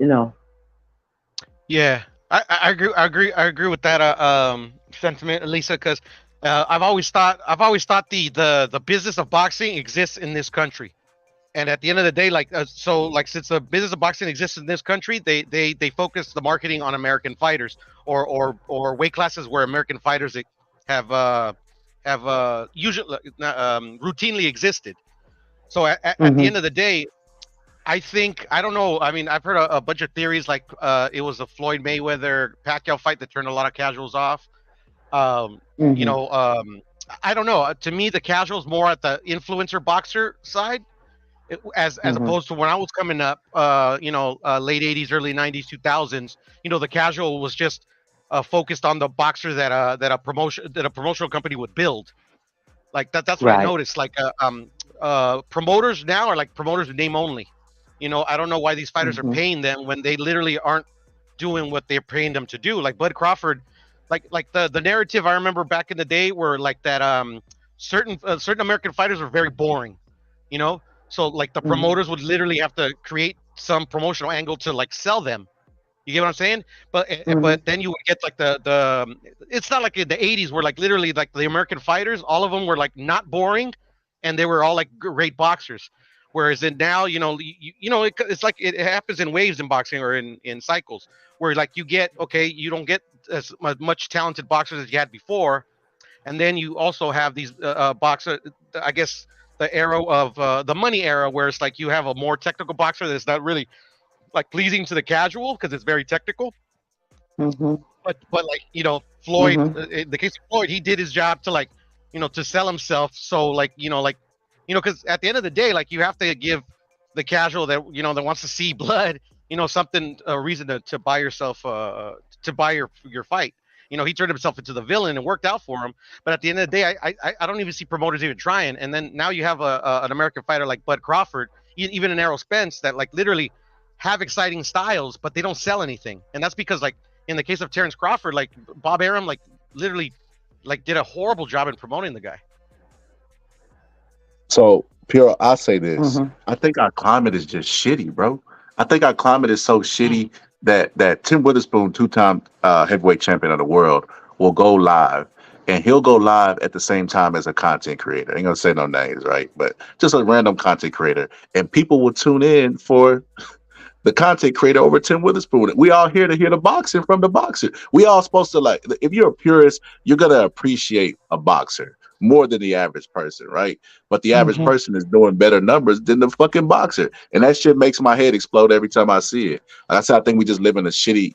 Yeah, I agree with that sentiment, Lisa, because I've always thought the business of boxing exists in this country. And at the end of the day, since the business of boxing exists in this country, they focus the marketing on American fighters or weight classes where American fighters have usually routinely existed. So at the Hmm. end of the day, I think I don't know. I mean, I've heard a bunch of theories like it was a Floyd Mayweather Pacquiao fight that turned a lot of casuals off. You Hmm. know, I don't know. To me, the casuals more at the influencer boxer side, as Hmm. opposed to when I was coming up. Late '80s, early '90s, 2000s. The casual was just focused on the boxer that a promotional company would build. Like that. That's what I Right. noticed. Like promoters now are like promoters in name only. I don't know why these fighters are Hmm. paying them when they literally aren't doing what they're paying them to do. Like Bud Crawford, like the narrative I remember back in the day were like that. Certain American fighters were very boring. You know, so like the Hmm. promoters would literally have to create some promotional angle to like sell them. You get what I'm saying? Hmm. But then you would get like the it's not like in the '80s where like literally like the American fighters, all of them were like not boring, and they were all like great boxers. Whereas in now, it's like it happens in waves in boxing or in cycles where like you don't get as much talented boxers as you had before, and then you also have these boxer. I guess the era of the money era where it's like you have a more technical boxer that's not really like pleasing to the casual because it's very technical. Hmm. But like Floyd, Hmm. in the case of Floyd, he did his job to like to sell himself. So because at the end of the day, like you have to give the casual that wants to see blood, something a reason to buy yourself to buy your fight. He turned himself into the villain and worked out for him. But at the end of the day, I don't even see promoters even trying. And then now you have an American fighter like Bud Crawford, even an Errol Spence that like literally have exciting styles, but they don't sell anything. And that's because like in the case of Terrence Crawford, like Bob Arum, like literally, like did a horrible job in promoting the guy. So, Pure, I'll say this. Hmm. I think our climate is just shitty, bro. I think our climate is so Mm. shitty that Tim Witherspoon, two-time heavyweight champion of the world, will go live. And he'll go live at the same time as a content creator. I ain't gonna say no names, right? But just a random content creator. And people will tune in for the content creator over Tim Witherspoon. We all here to hear the boxing from the boxer. We all supposed to like, if you're a purist, you're gonna appreciate a boxer more than the average person, right? But the average Hmm. person is doing better numbers than the fucking boxer, and that shit makes my head explode every time I see it. Like I said, I think we just live in a shitty,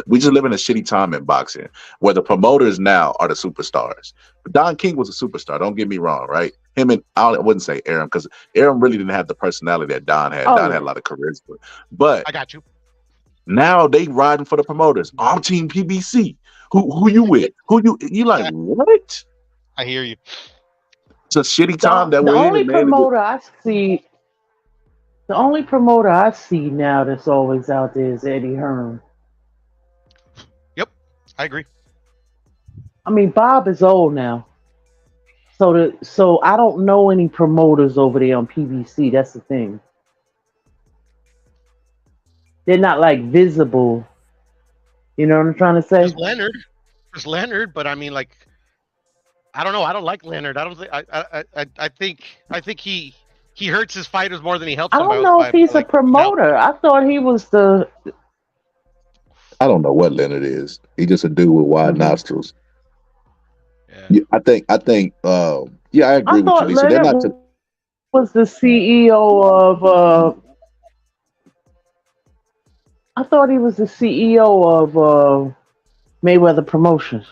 we just live in a shitty time in boxing where the promoters now are the superstars. Don King was a superstar. Don't get me wrong, right? Him and I wouldn't say Aaron because Aaron really didn't have the personality that Don had. Oh Don had a yeah. lot of charisma. But I got you. now they riding for the promoters. I'm Team PBC. Who you with? Who you like? What? I hear you. It's a shitty The time that the we're only in, man. promoter I see, the only promoter I see now that's always out there is Eddie Hearn. Yep, I agree. I mean, Bob is old now, so I don't know any promoters over there on PBC. That's the thing. They're not like visible. You know what I'm trying to There's say? Leonard. There's Leonard, but I mean, like, I don't know. I don't like Leonard. I don't think. I think he hurts his fighters more than he helps I them don't by know if by, he's a like putting them out there. promoter. I thought he was the. I don't know what Leonard is. He just a dude with wide Mhm. nostrils. Yeah. Yeah, yeah, I I agree with you, thought Lisa. They're not. Leonard was the CEO of. I thought he was the CEO of Mayweather Promotions.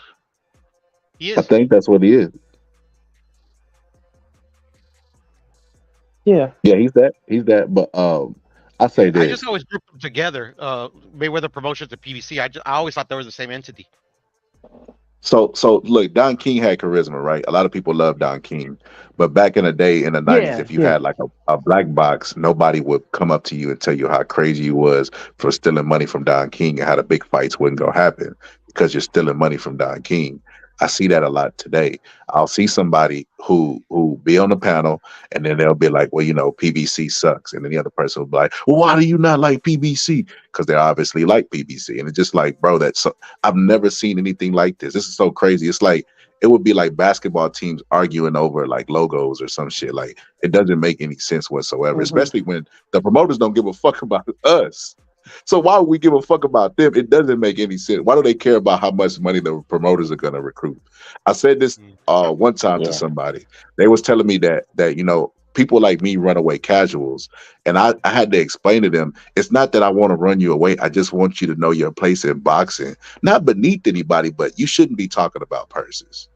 He I is. think that's what he is. Yeah. Yeah, he's that. He's that. But I say Yeah. I just this. always group them together. Mayweather Promotions and PBC. I always thought they were the same entity. So look, Don King had charisma, right? A lot of people love Don King, but back in the day, in the '90s, Yeah. if you Yeah. had like a black box, nobody would come up to you and tell you how crazy you was for stealing money from Don King and how the big fights wouldn't go happen because you're stealing money from Don King. I see that a lot today. I'll see somebody who be on the panel and then they'll be like, well, PBC sucks, and then the other person will be like, well, why do you not like PBC? Because they obviously like PBC, and it's just like, bro, I've never seen anything like this. This is so crazy. It's like it would be like basketball teams arguing over like logos or some shit. Like it doesn't make any sense whatsoever, Hmm. especially when the promoters don't give a fuck about us. So why would we give a fuck about them? It doesn't make any sense. Why do they care about how much money the promoters are going to recruit? I said this Mm. one time to Yeah. somebody. They was telling me that people like me runaway casuals, and I had to explain to them, it's not that I want to run you away. I just want you to know your place in boxing, not beneath anybody, but you shouldn't be talking about purses.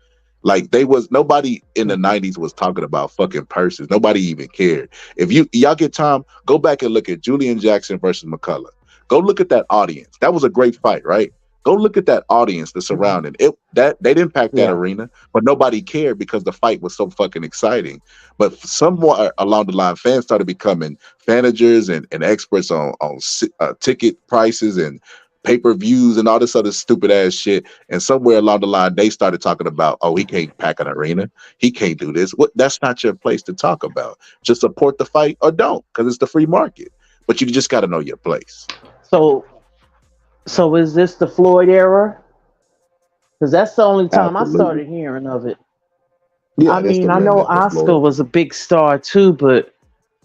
Like nobody in the 90s was talking about fucking purses. Nobody even cared. If y'all get time, go back and look at Julian Jackson versus McCullough. Go look at that audience. That was a great fight, right? Go look at that audience, the surrounding. They didn't pack that arena, but nobody cared because the fight was so fucking exciting. But somewhere along the line, fans started becoming managers and experts on ticket prices and pay-per-views and all this other stupid ass shit. And somewhere along the line, they started talking about, oh, he can't pack an arena. He can't do this. That's not your place to talk about. Just support the fight or don't, because it's the free market. But you just got to know your place. So is this the Floyd era? Because that's the only time Absolutely. I started hearing of it. Yeah, I mean, I know Oscar was a big star too, but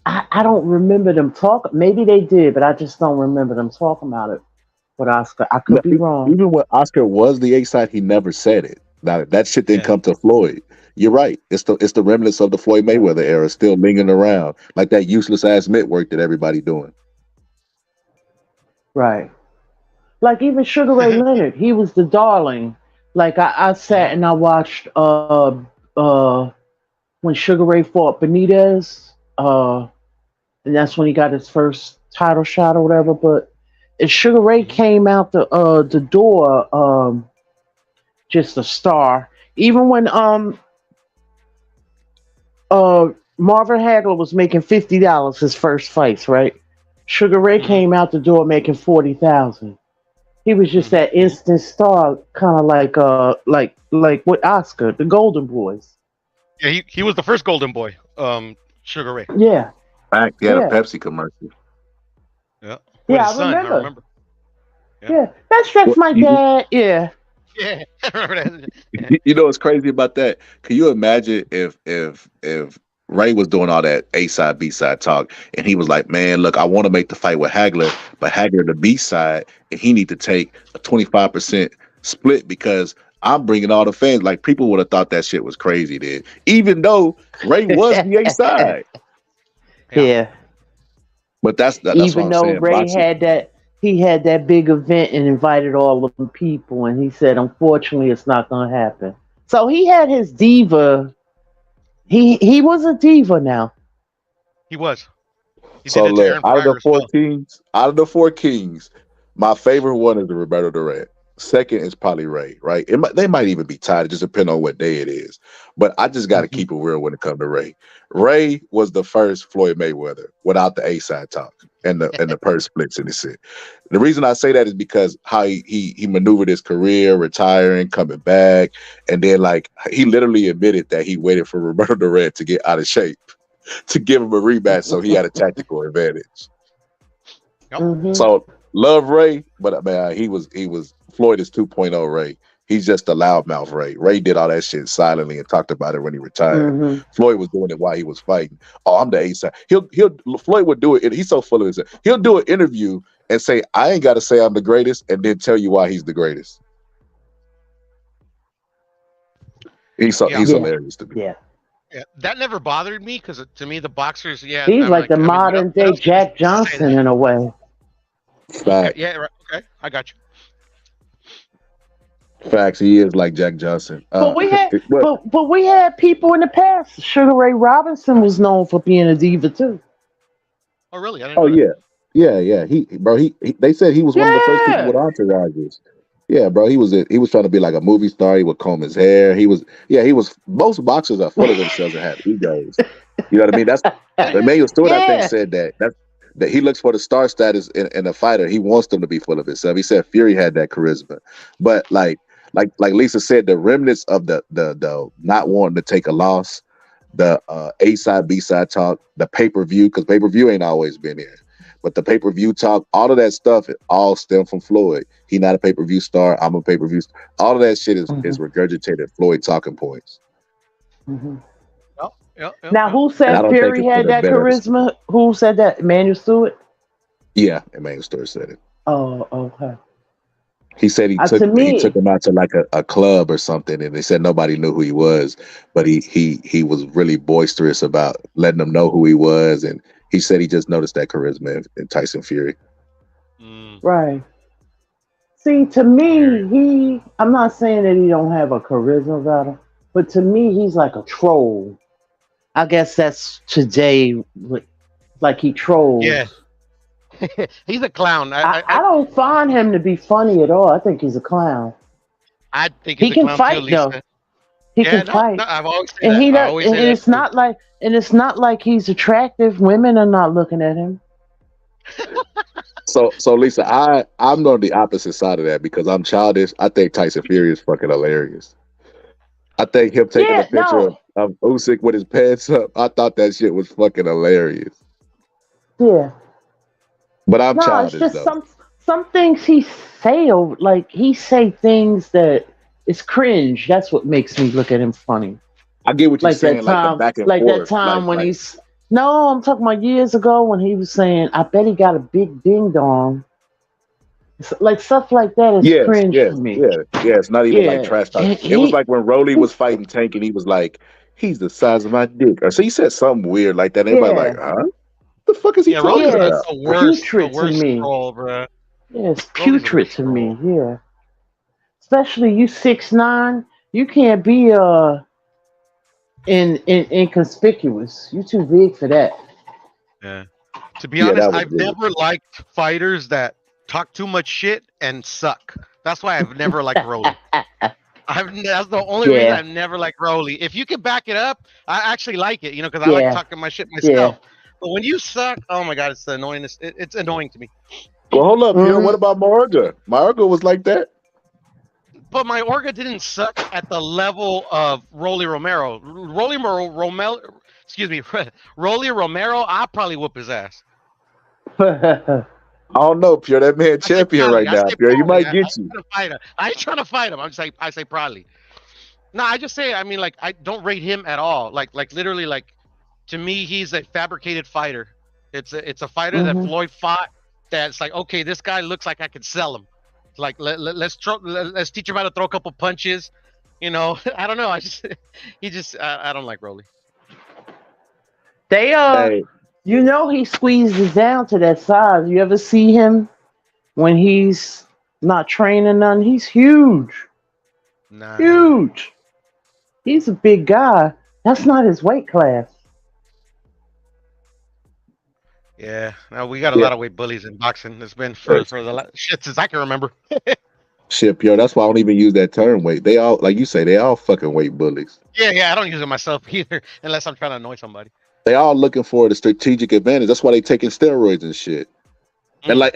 I don't remember them talking. Maybe they did, but I just don't remember them talking about it with Oscar. I could be wrong. Even when Oscar was the A side, he never said it. Now that shit didn't come to Floyd. You're right. It's the remnants of the Floyd Mayweather era still lingering around, like that useless ass mitt work that everybody doing. Right. Like even Sugar Ray Leonard, he was the darling. Like I sat and I watched when Sugar Ray fought Benitez, and that's when he got his first title shot or whatever. But if Sugar Ray came out the door, just a star. Even when Marvin Hagler was making $50 his first fights, right? Sugar Ray came out the door making $40,000. He was just that instant star, kind of like with Oscar, the Golden Boys. Yeah, he was the first Golden Boy, Sugar Ray. Yeah. Fact, he had a Pepsi commercial. Yeah. Yeah, I remember. Yeah, that's my dad. Yeah. Yeah, I remember that. You know what's crazy about that? Can you imagine if Ray was doing all that A side, B side talk, and he was like, "Man, look, I want to make the fight with Hagler, but Hagler the B side, and he need to take a 25% split because I'm bringing all the fans." Like people would have thought that shit was crazy then, even though Ray was the A side. Yeah. But that's even what I'm though saying. Ray Boxing- had that big event and invited all of the people, and he said, unfortunately, it's not going to happen. So he had his diva. He was a diva now. He was. He So did it to look, Aaron out of Pryor the as four well. kings, my favorite one is the Roberto Duran. Second is probably Ray, right? They might even be tied. It just depends on what day it is. But I just got to keep it real when it comes to Ray. Ray was the first Floyd Mayweather without the A side talk and the purse splits and shit. The reason I say that is because how he maneuvered his career, retiring, coming back, and then like he literally admitted that he waited for Roberto Duran to get out of shape to give him a rematch, so he had a tactical advantage. Mhm. So love Ray, but man, he was Floyd is 2.0 Ray. He's just a loudmouth Ray. Ray did all that shit silently and talked about it when he retired. Mhm. Floyd was doing it while he was fighting. Oh, I'm the A side. Floyd would do it. He's so full of himself. He'll do an interview and say, "I ain't got to say I'm the greatest," and then tell you why he's the greatest. He's hilarious to me. Yeah. Yeah, that never bothered me because to me the boxers, He's I'm like the I mean, modern what day else can Jack you say Johnson that? in a way. Fact. Yeah, right. Okay, I got you. Facts. He is like Jack Johnson. But we had people in the past. Sugar Ray Robinson was known for being a diva too. Oh, really? I didn't Oh know that. yeah. They said he was one of the first people with entourages. Yeah, bro. He was trying to be like a movie star. He would comb his hair. He was. Most boxers are full of themselves and have egos. You know what I mean? That's Emmanuel Stewart. I think said that he looks for the star status in a fighter. He wants them to be full of himself. He said Fury had that charisma, but like Lisa said, the remnants of the not wanting to take a loss, the A side B side talk, the pay-per-view, because pay-per-view ain't always been here. But the pay-per-view talk, all of that stuff, it all stemmed from Floyd. He not a pay-per-view star. I'm a pay-per-view star. All of that shit is regurgitated Floyd talking points. Mhm. Yep. Now, who said Fury had that charisma? Who said that? Emmanuel Stewart? Yeah, Emmanuel Stewart said it. Oh, okay. He said he To took me, him out to like a club or something, and they said nobody knew who he was, but he was really boisterous about letting them know who he was, and he said he just noticed that charisma in Tyson Fury. right. See, to me, I'm not saying that he don't have a charisma about him, but to me, he's like a troll. I guess that's today, like he trolls. Yeah. He's a clown. I don't find him to be funny at all. I think he's a clown. I think He he's a can clown fight too, Lisa. though. He Yeah, can no, fight. no, I've always said And that. he I does, always and say that it's too. not like he's attractive. Women are not looking at him. So Lisa, I'm on the opposite side of that because I'm childish. I think Tyson Fury is fucking hilarious. I think him taking a picture of Usyk with his pants up, I thought that shit was fucking hilarious. Yeah. But I'm No, childish it's just though. some things he say, like he say things that is cringe. That's what makes me look at him funny. I get what you're Like saying, that like the time, back and like forth. that time when like, he's no, I'm talking about years ago when he was saying, "I bet he got a big ding dong." Like stuff like that is cringe to me. It's not even like trash talk. It was like when Rolly was fighting Tank and he was like, he's the size of my dick. Or so he said something weird like that. Everybody like, huh? What the fuck is he talking Rolly's about? the worst to me. troll, bro. Yeah, it's putrid to me. Yeah, especially you 6'9", you can't be inconspicuous. You too big for that. Yeah. To be honest, I've never liked fighters that talk too much shit and suck. That's why I've never liked Rolly. That's the only reason I've never liked Rolly. If you can back it up, I actually like it, because I like talking my shit myself. But when you suck, oh my god, it's the annoyingness. It's annoying to me. Well, hold up, Pierre. What about Mayorga? Mayorga was like that. But Mayorga didn't suck at the level of Rolly Romero. Rolly Romero, I'll probably whoop his ass. I don't know, Pierre. That man champion right now, Pierre. He might get you. I ain't trying to fight him. I say probably. No, I just say, I mean, like, I don't rate him at all. Like literally, like, to me, he's a fabricated fighter. It's a fighter that Floyd fought. That's like, okay, this guy looks like I could sell him. Like, let's teach him how to throw a couple punches. I don't know. I don't like Rolly. He squeezes down to that size. You ever see him when he's not training none? He's huge. Nah. Huge. He's a big guy. That's not his weight class. Yeah. Now we got a lot of weight bullies in boxing. It's been for the shit since I can remember. Shit, Pierre. That's why I don't even use that term weight. They all, like you say, they all fucking weight bullies. Yeah. I don't use it myself either, unless I'm trying to annoy somebody. They all looking for the strategic advantage. That's why they taking steroids and shit. And like,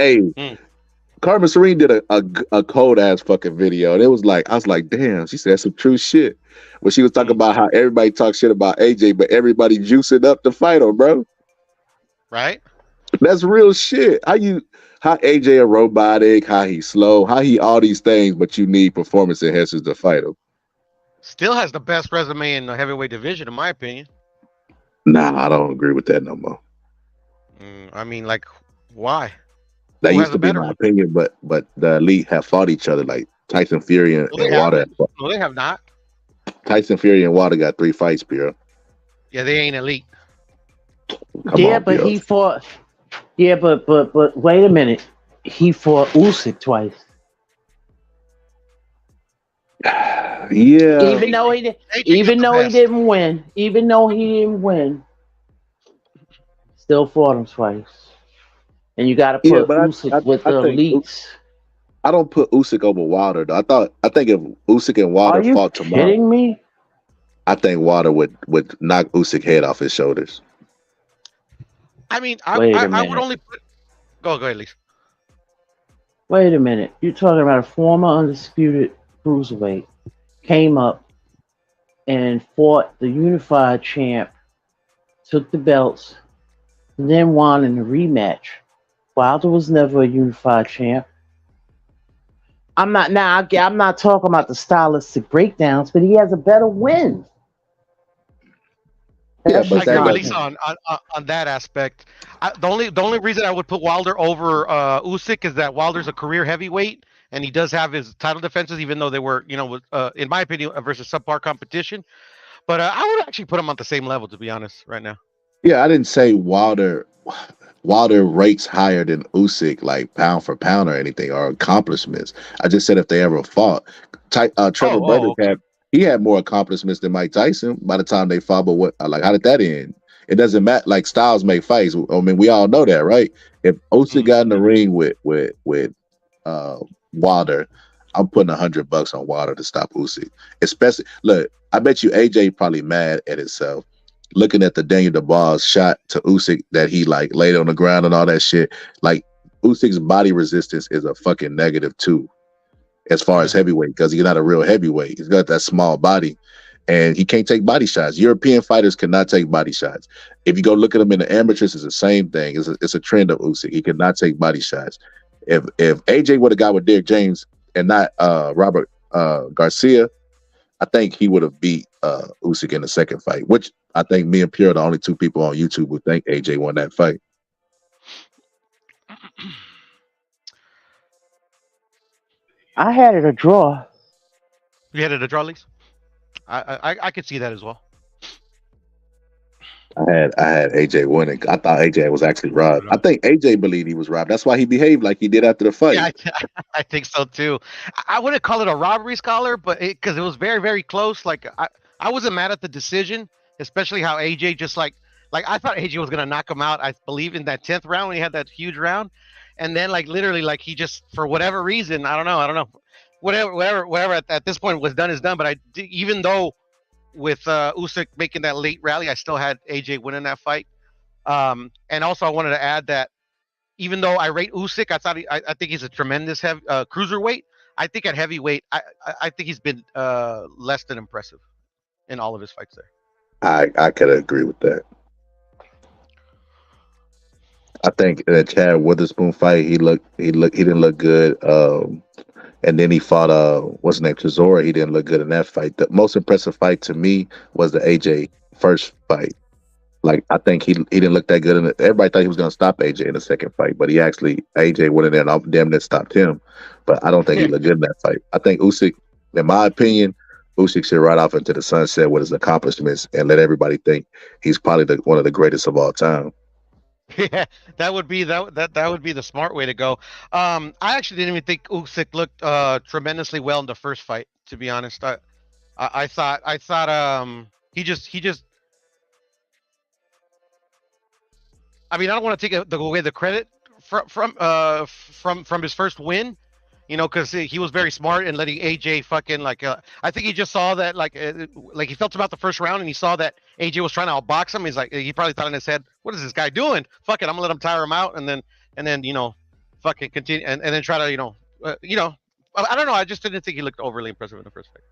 Carmen Serene did a cold ass fucking video, and it was like, I was like, damn, she said some true shit. When she was talking about how everybody talks shit about AJ, but everybody juicing up to fight him, bro. Right? That's real shit. How AJ a robotic, how he slow, how he all these things, but you need performance enhancers to fight him. Still has the best resume in the heavyweight division, in my opinion. Nah, I don't agree with that no more. I mean, like, why? That used to be my opinion, but the elite have fought each other, like Tyson Fury and Wilder. No, they have not. Tyson Fury and Wilder got 3 fights, Pierre. Yeah, they ain't elite. But he fought. Yeah, but wait a minute. He fought Usyk twice. Yeah. Even though he didn't win, still fought him twice. And you got to put Usyk with the elites. I don't put Usyk over Wilder though. I think if Usyk and Wilder fought tomorrow, kidding me? I think Wilder would knock Usyk head off his shoulders. I mean, I would only put. Go ahead, Lisa. Wait a minute. You're talking about a former undisputed cruiserweight came up and fought the unified champ, took the belts, and then won in the rematch. Wilder was never a unified champ. I'm not talking about the stylistic breakdowns, but he has a better win. Yeah, That's but I just agree that with my doesn't. Lisa opinion. on that aspect. The only reason I would put Wilder over Usyk is that Wilder's a career heavyweight and he does have his title defenses, even though they were, in my opinion, versus subpar competition. But I would actually put him on the same level, to be honest, right now. Yeah, I didn't say Wilder. Wilder rates higher than Usyk, like pound for pound or anything, or accomplishments. I just said if they ever fought. Trevor Okay. Buttercup, he had more accomplishments than Mike Tyson by the time they fought. But what, like, how did that end? It doesn't matter. Like styles make fights. I mean, we all know that, right? If Usyk got in the ring with uh, Wilder, I'm putting $100 on Wilder to stop Usyk. Especially, look, I bet you AJ probably mad at himself looking at the Daniel Dubois shot to Usyk that he like laid on the ground and all that shit. Like Usyk's body resistance is a fucking negative too, as far as Yeah. heavyweight, because he's not a real heavyweight. He's got that small body, and he can't take body shots. European fighters cannot take body shots. If you go look at him in the amateurs, it's the same thing. It's a trend of Usyk. He cannot take body shots. If AJ would have got with Derek James and not Robert Garcia, I think he would have beat Usyk in the second fight, which I think me and Pierre are the only two people on YouTube who think AJ won that fight. I had it a draw. You had it a draw, Lisa? I could see that as well. I had AJ winning. I thought AJ was actually robbed. I think AJ believed he was robbed. That's why he behaved like he did after the fight. Yeah, I think so too. I wouldn't call it a robbery, Scholar, but because it was very, very close. Like I wasn't mad at the decision, especially how AJ just like I thought AJ was gonna knock him out. I believe in that 10th round when he had that huge round, and then like literally like he just for whatever reason I don't know whatever at this point was done is done. But even though with Usyk making that late rally, I still had AJ winning that fight. And also I wanted to add that even though I rate Usyk, I think he's a tremendous cruiserweight. I think at heavyweight, I think he's been less than impressive in all of his fights there. I could agree with that. I think in the Chad Witherspoon fight, he didn't look good. And then he fought what's his name, Chisora. He didn't look good in that fight. The most impressive fight to me was the AJ first fight. Like I think he didn't look that good in it. Everybody thought he was gonna stop AJ in the second fight, but AJ went in there and damn near stopped him. But I don't think he looked good in that fight. I think Usyk, in my opinion, Usyk should ride off into the sunset with his accomplishments and let everybody think he's probably one of the greatest of all time. Yeah, that would be the smart way to go. I actually didn't even think Usyk looked tremendously well in the first fight. To be honest, I thought he just. I mean, I don't want to take away the credit from his first win, because he was very smart in letting AJ fucking I think he just saw that like he felt about the first round and he saw that AJ was trying to outbox him. He's like, he probably thought in his head, what is this guy doing? Fuck it, I'm gonna let him tire him out and then fucking continue and then try to I don't know. I just didn't think he looked overly impressive in the first fight.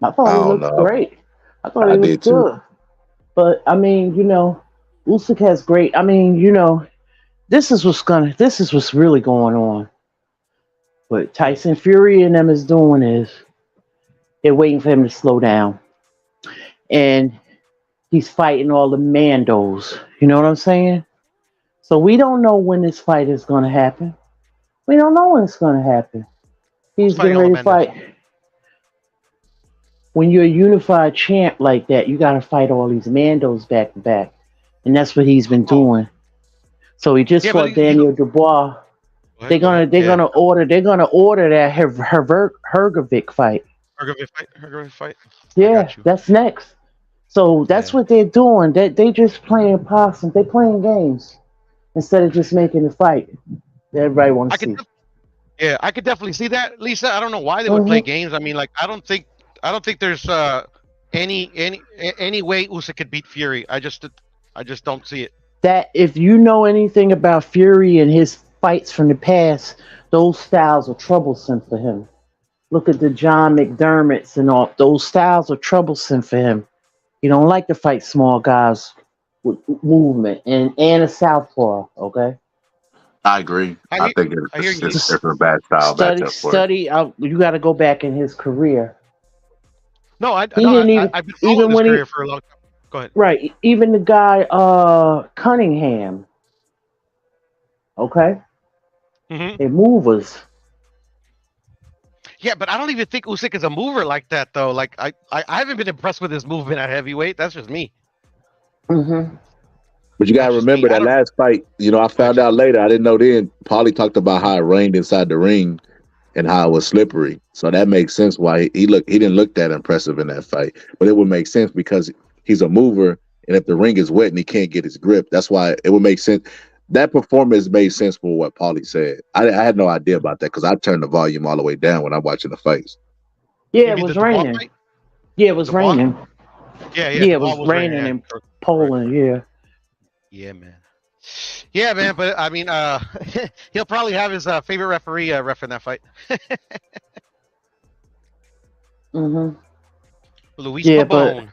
I thought he looked great. I thought he looked good. But I mean, Usyk has great. I mean, this is what's really going on. What Tyson Fury and them is doing is they're waiting for him to slow down. And he's fighting all the Mandos. You know what I'm saying? So we don't know when this fight is going to happen. We don't know when it's going to happen. He's getting ready to fight. When you're a unified champ like that, you got to fight all these Mandos back to back. And that's what he's been doing. So he just fought Daniel Dubois. They're gonna order that Hrgovic fight. Hrgovic fight. Yeah, that's next. So that's what they're doing. They just playing possum. They playing games instead of just making a fight that everybody wants to see. Yeah, I could definitely see that, Lisa. I don't know why they would play games. I mean, like I don't think there's any way Usyk could beat Fury. I just don't see it. That if you know anything about Fury and his fights from the past, those styles are troublesome for him. Look at the John McDermott's and all. Those styles are troublesome for him. He don't like to fight small guys with movement and a southpaw. Okay. I agree. I think it's a bad style study. You got to go back in his career. No, I've been following his career for a long time. Go ahead. Right. Even the guy Cunningham. Okay, Hmm. they movers. Yeah, but I don't even think Usyk is a mover like that though. Like I haven't been impressed with his movement at heavyweight. That's just me. Mm-hmm. But you gotta That's just me. remember I that don't. last fight. You know, I Go ahead, found Chief. out later. I didn't know then. Paulie talked about how it rained inside the ring and how it was slippery. So that makes sense why he didn't look that impressive in that fight. But it would make sense because he's a mover, and if the ring is wet and he can't get his grip, that's why it would make sense. That performance made sense for what Paulie said. I had no idea about that because I turned the volume all the way down when I'm watching the fights. Yeah, You it mean the was Dubois raining. fight? Yeah, it was Dubois? raining. Yeah, Yeah, it Dubois was was raining. raining Yeah, in correct. Poland. Yeah. Yeah, man. Yeah, man. But I mean, he'll probably have his favorite referee ref in that fight, Mm-hmm. Luis Yeah, but Pabon.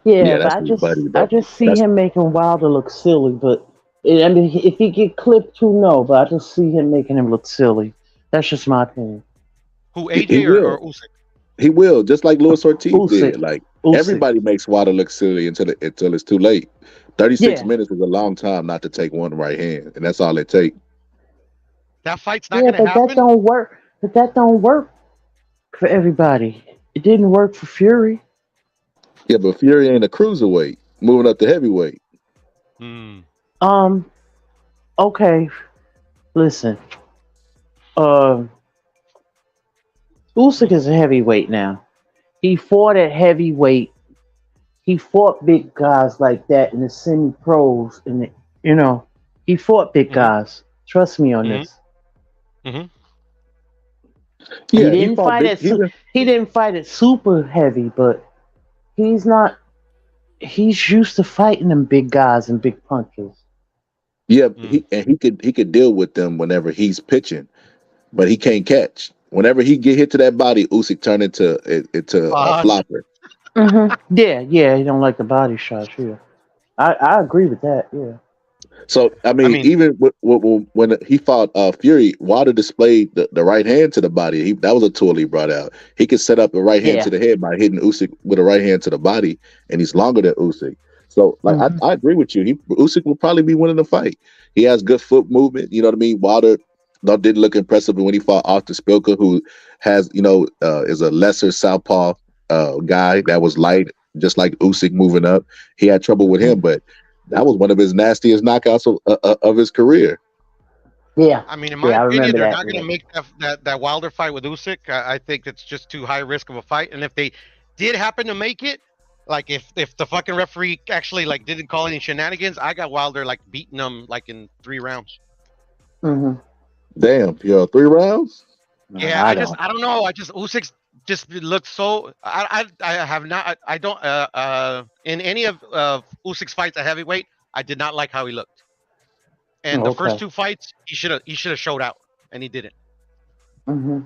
yeah, Yeah, but that's his buddy I though. just see That's him making Wilder look silly. But I mean, if he get clipped too, no. But I just see him making him look silly. That's just my opinion. Who, he AJ or will. Usyk? He will, just like Luis Ortiz Usyk. did. Like Usyk. everybody makes Wilder look silly until it's too late. 36 Yeah. minutes is a long time not to take one right hand, and that's all it takes. That fight's not Yeah, gonna but that happen. don't work. But that don't work for everybody. It didn't work for Fury. Yeah, but Fury ain't a cruiserweight, moving up to heavyweight. Hmm. Okay. Listen. Usyk is a heavyweight now. He fought at heavyweight. He fought big guys like that in the semi-pros, and he fought big Mhm. guys. Trust me on Mhm. this. Hmm. He Yeah, didn't fought fight big. at he didn't fight at super heavy, but he's not. He's used to fighting them big guys and big punches. Yeah, Mm. he could deal with them whenever he's pitching, but he can't catch. Whenever he get hit to that body, Usyk turn into a flopper. Yeah. He don't like the body shots. Yeah, I agree with that. Yeah. So I mean, even when he fought Fury, Wilder displayed the right hand to the body. That was a tool he brought out. He could set up a right hand Yeah. to the head by hitting Usyk with a right hand to the body, and he's longer than Usyk. So, like, I agree with you. Usyk will probably be winning the fight. He has good foot movement. You know what I mean? Wilder didn't look impressive when he fought Arthur Spilka, who has is a lesser southpaw guy that was light, just like Usyk moving up. He had trouble with him, but that was one of his nastiest knockouts of his career. Yeah. I mean, in my I opinion, remember they're that. not going to make that Wilder fight with Usyk. I think it's just too high risk of a fight. And if they did happen to make it, like if the fucking referee actually like didn't call any shenanigans, I got Wilder like beating him like in 3 rounds. Mm-hmm. Damn, 3 rounds? Yeah, I don't know. Usyk's just looks so. I have not. I don't. In any of Usyk's fights at heavyweight, I did not like how he looked. And the first 2 fights, he should have showed out, and he didn't. Mm-hmm.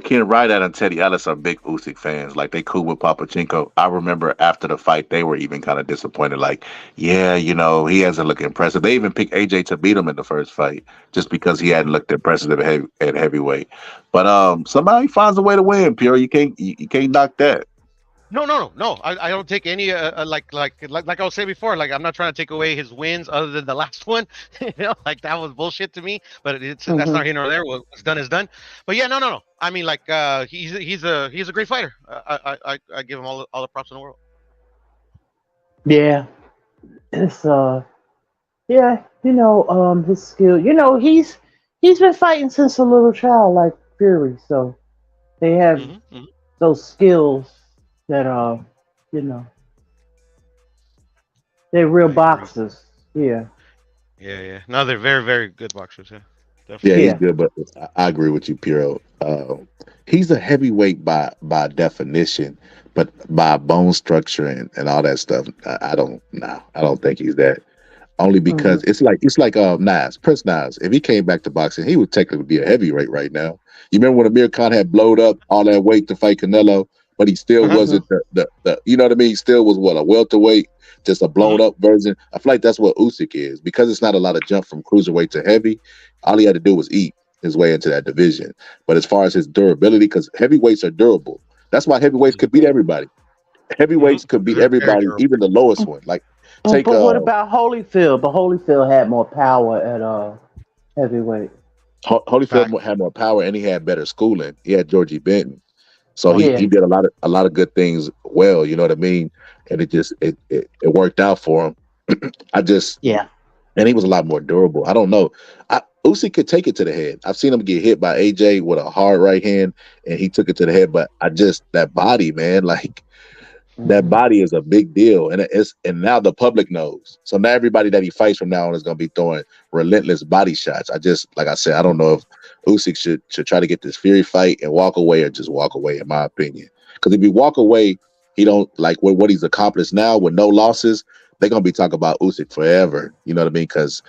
Ken Rydat and Teddy Ellis are big Usyk fans. Like, they cool with Papachenko. I remember after the fight, they were even kind of disappointed. Like, yeah, he hasn't looked impressive. They even picked AJ to beat him in the first fight just because he hadn't looked impressive at heavyweight. But somehow he finds a way to win. Pure, you can't knock that. No. I don't take any like I was saying before. Like, I'm not trying to take away his wins other than the last one. Like, that was bullshit to me. But that's not here nor there. What's done is done. But yeah, no. I mean, like, he's a great fighter. I give him all the props in the world. Yeah. It's his skill. He's been fighting since a little child, like Fury. So they have those skills that they're real boxers. Yeah. Yeah. No, they're very, very good boxers. Yeah. Definitely. Yeah, he's good, but I agree with you, Piro. He's a heavyweight by definition, but by bone structure and all that stuff, I don't think he's that. Only because it's like Prince Nas. If he came back to boxing, he would technically be a heavyweight right now. You remember when Amir Khan had blowed up all that weight to fight Canelo, but he still wasn't the you know what I mean? He still was a welterweight, just a blown up version. I feel like that's what Usyk is, because it's not a lot of jump from cruiserweight to heavy. All he had to do was eat his way into that division. But as far as his durability, because heavyweights are durable, That's why heavyweights could beat everybody. Heavyweights could beat everybody, even the lowest one. Like take But what about Holyfield? But Holyfield had more power at heavyweight. Holyfield had more power and he had better schooling. He had Georgie Benton. So he did a lot of good things well, you know what I mean? And it just it worked out for him. And he was a lot more durable. I don't know. Usyk could take it to the head. I've seen him get hit by AJ with a hard right hand, and he took it to the head. But that body, man, like that body is a big deal, and and now the public knows. So now everybody that he fights from now on is going to be throwing relentless body shots. Like I said, I don't know if Usyk should try to get this Fury fight and walk away, or just walk away, in my opinion. Because if you walk away, he don't like what he's accomplished now with no losses. They're gonna be talking about Usyk forever. You know what I mean? Because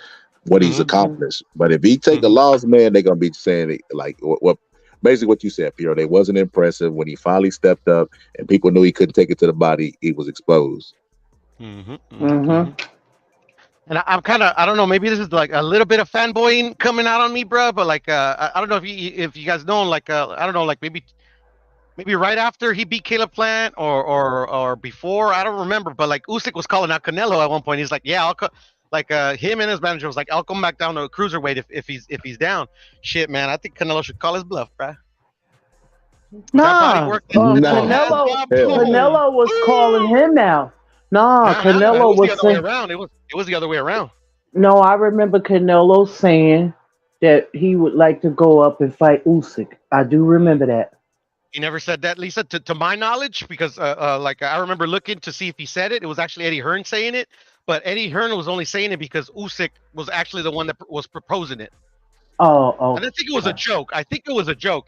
what he's accomplished. But if he take a loss, man, they're gonna be saying it, like what basically what you said, Pierre. They wasn't impressive when he finally stepped up, and people knew he couldn't take it to the body. He was exposed. And I'm kind of, I don't know, maybe this is like a little bit of fanboying coming out on me, bro. But like, I don't know if you guys know, like, I don't know, like maybe right after he beat Caleb Plant or before, I don't remember. But like Usyk was calling out Canelo at one point. He's like, yeah, him and his manager was like, I'll come back down to a cruiserweight if he's down. Shit, man, I think Canelo should call his bluff, bro. Canelo was calling him out. Canelo was the other way around. It was the other way around. No, I remember Canelo saying that he would like to go up and fight Usyk. I do remember that. He never said that, Lisa, to my knowledge, because like I remember looking to see if he said it. It was actually Eddie Hearn saying it, but Eddie Hearn was only saying it because Usyk was actually the one that was proposing it. Oh. And I think it was a joke.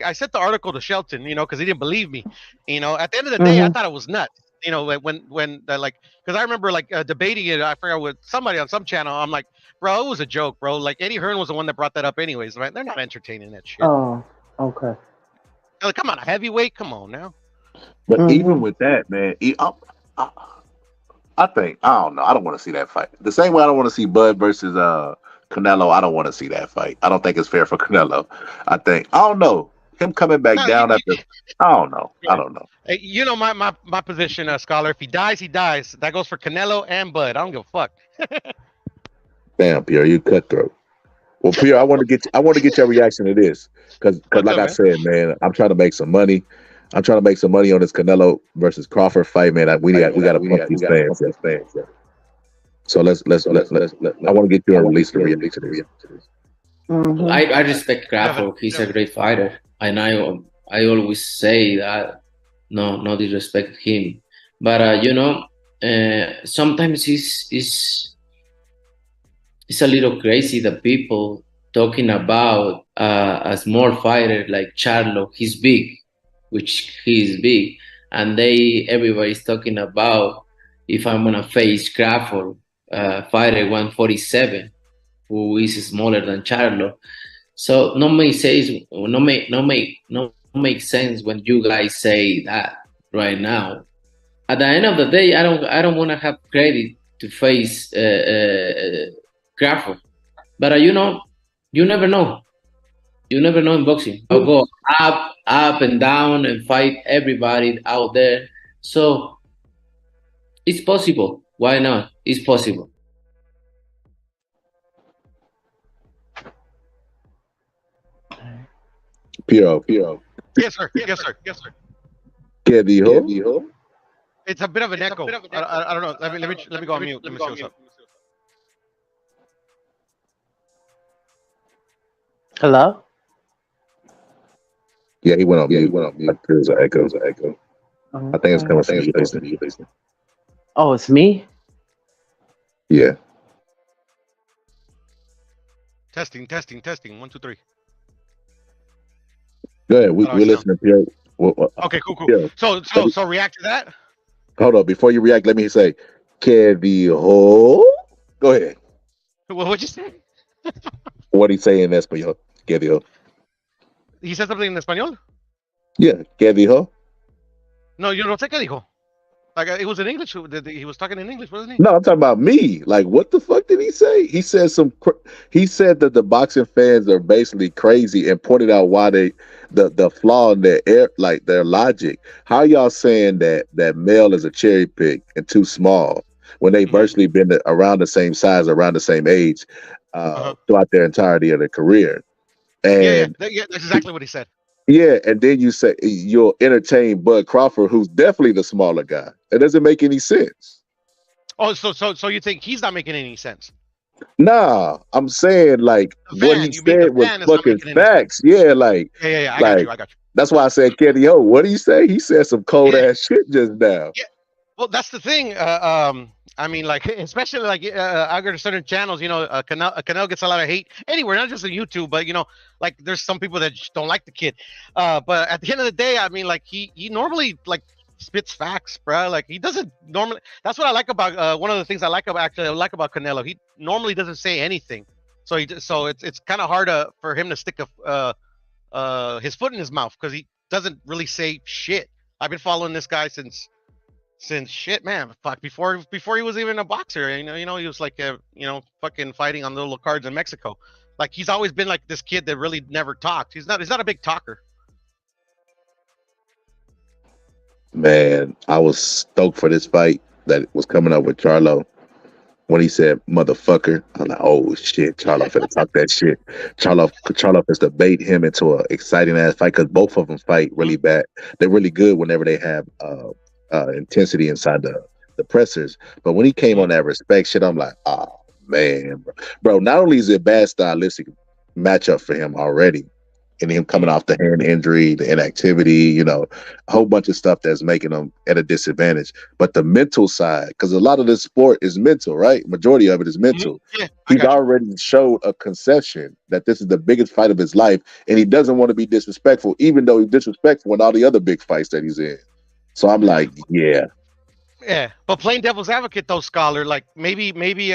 I sent the article to Shelton, because he didn't believe me. At the end of the day, I thought it was nuts. When because I remember debating it. I forgot with somebody on some channel. I'm like, bro, it was a joke, bro. Like Eddie Hearn was the one that brought that up, anyways, right? They're not entertaining that shit. Oh, okay. Like, come on, a heavyweight, come on now. But even with that, man, I think I don't know. I don't want to see that fight. The same way I don't want to see Bud versus Canelo. I don't want to see that fight. I don't think it's fair for Canelo. I don't know. Him coming back down after, I don't know. Hey, my position, Scholar. If he dies, he dies. That goes for Canelo and Bud. I don't give a fuck. Damn, Pierre, you cutthroat. Well, Pierre, I want to get your reaction to this, because like I said, man, I'm trying to make some money. I'm trying to make some money on this Canelo versus Crawford fight, man. We got to pump these fans. So let's. I want to get your release to reaction to this. I respect Crawford. He's a great fighter, and I always say that. No disrespect him, but sometimes it's a little crazy that people talking about a small fighter like Charlo. He's big, which he is big, and everybody's talking about if I'm gonna face Crawford, fighter 147, who is smaller than Charlo. So no make sense when you guys say that right now. At the end of the day, I don't want to have credit to face Crawford, but you never know. You never know in boxing. I'll go up and down and fight everybody out there. So it's possible. Why not? It's possible. Pio. Yes, sir. ¿Qué dijo? It's a bit of an echo. I don't know. Let me go on mute. Let me see what's up. Hello? Yeah, he went on mute. There's an echo. I think it's coming from you. Oh, it's me? Yeah. Testing. 1, 2, 3. Go ahead. We're listening, Pierre. Okay, cool. Yeah. So react to that. Hold on. Before you react, let me say, ¿Qué dijo? Go ahead. What'd you say? What did he say in español? ¿Qué dijo? He said something in español? Yeah. ¿Qué dijo? No, yo no sé qué dijo. Like it was in English. He was talking in English, wasn't he? No, I'm talking about me. Like, what the fuck did he say? He said he said that the boxing fans are basically crazy and pointed out why the flaw in like their logic. How y'all saying that Mel is a cherry pick and too small when they virtually been around the same size, around the same age throughout their entirety of their career? And yeah, that's exactly what he said. yeah, and then you say you'll entertain Bud Crawford, who's definitely the smaller guy. It doesn't make any sense. Oh, so you think he's not making any sense? Nah, I'm saying like what he said was fucking facts. Yeah, like yeah, I got you. That's why I said, Kenny, what did he say? He said some cold ass shit just now. Yeah. Well, that's the thing. I mean, like, especially like I go to certain channels, you know, Canelo gets a lot of hate anywhere, not just on YouTube, but you know, like there's some people that just don't like the kid. But at the end of the day, I mean, like he normally like spits facts, bro. Like he doesn't normally. That's what I like about one of the things I like about Canelo. He normally doesn't say anything, so it's kind of hard for him to stick his foot in his mouth because he doesn't really say shit. I've been following this guy since shit, man, fuck, before he was even a boxer, you know, he was like, fucking fighting on little cards in Mexico. Like he's always been like this kid that really never talked. He's not a big talker. Man, I was stoked for this fight that was coming up with Charlo. When he said motherfucker, I'm like, oh shit, Charlo finna talk that shit. Charlo is to bait him into an exciting ass fight because both of them fight really bad. They're really good whenever they have intensity inside the pressers. But when he came on that respect shit, I'm like, oh man, bro. Not only is it a bad stylistic matchup for him already, and him coming off the hand injury, the inactivity, you know, a whole bunch of stuff that's making him at a disadvantage. But the mental side, because a lot of this sport is mental, right? Majority of it is mental. Yeah, he's already showed a concession that this is the biggest fight of his life, and he doesn't want to be disrespectful, even though he's disrespectful in all the other big fights that he's in. So I'm like, yeah. Yeah, but playing devil's advocate though, Scholar, like maybe like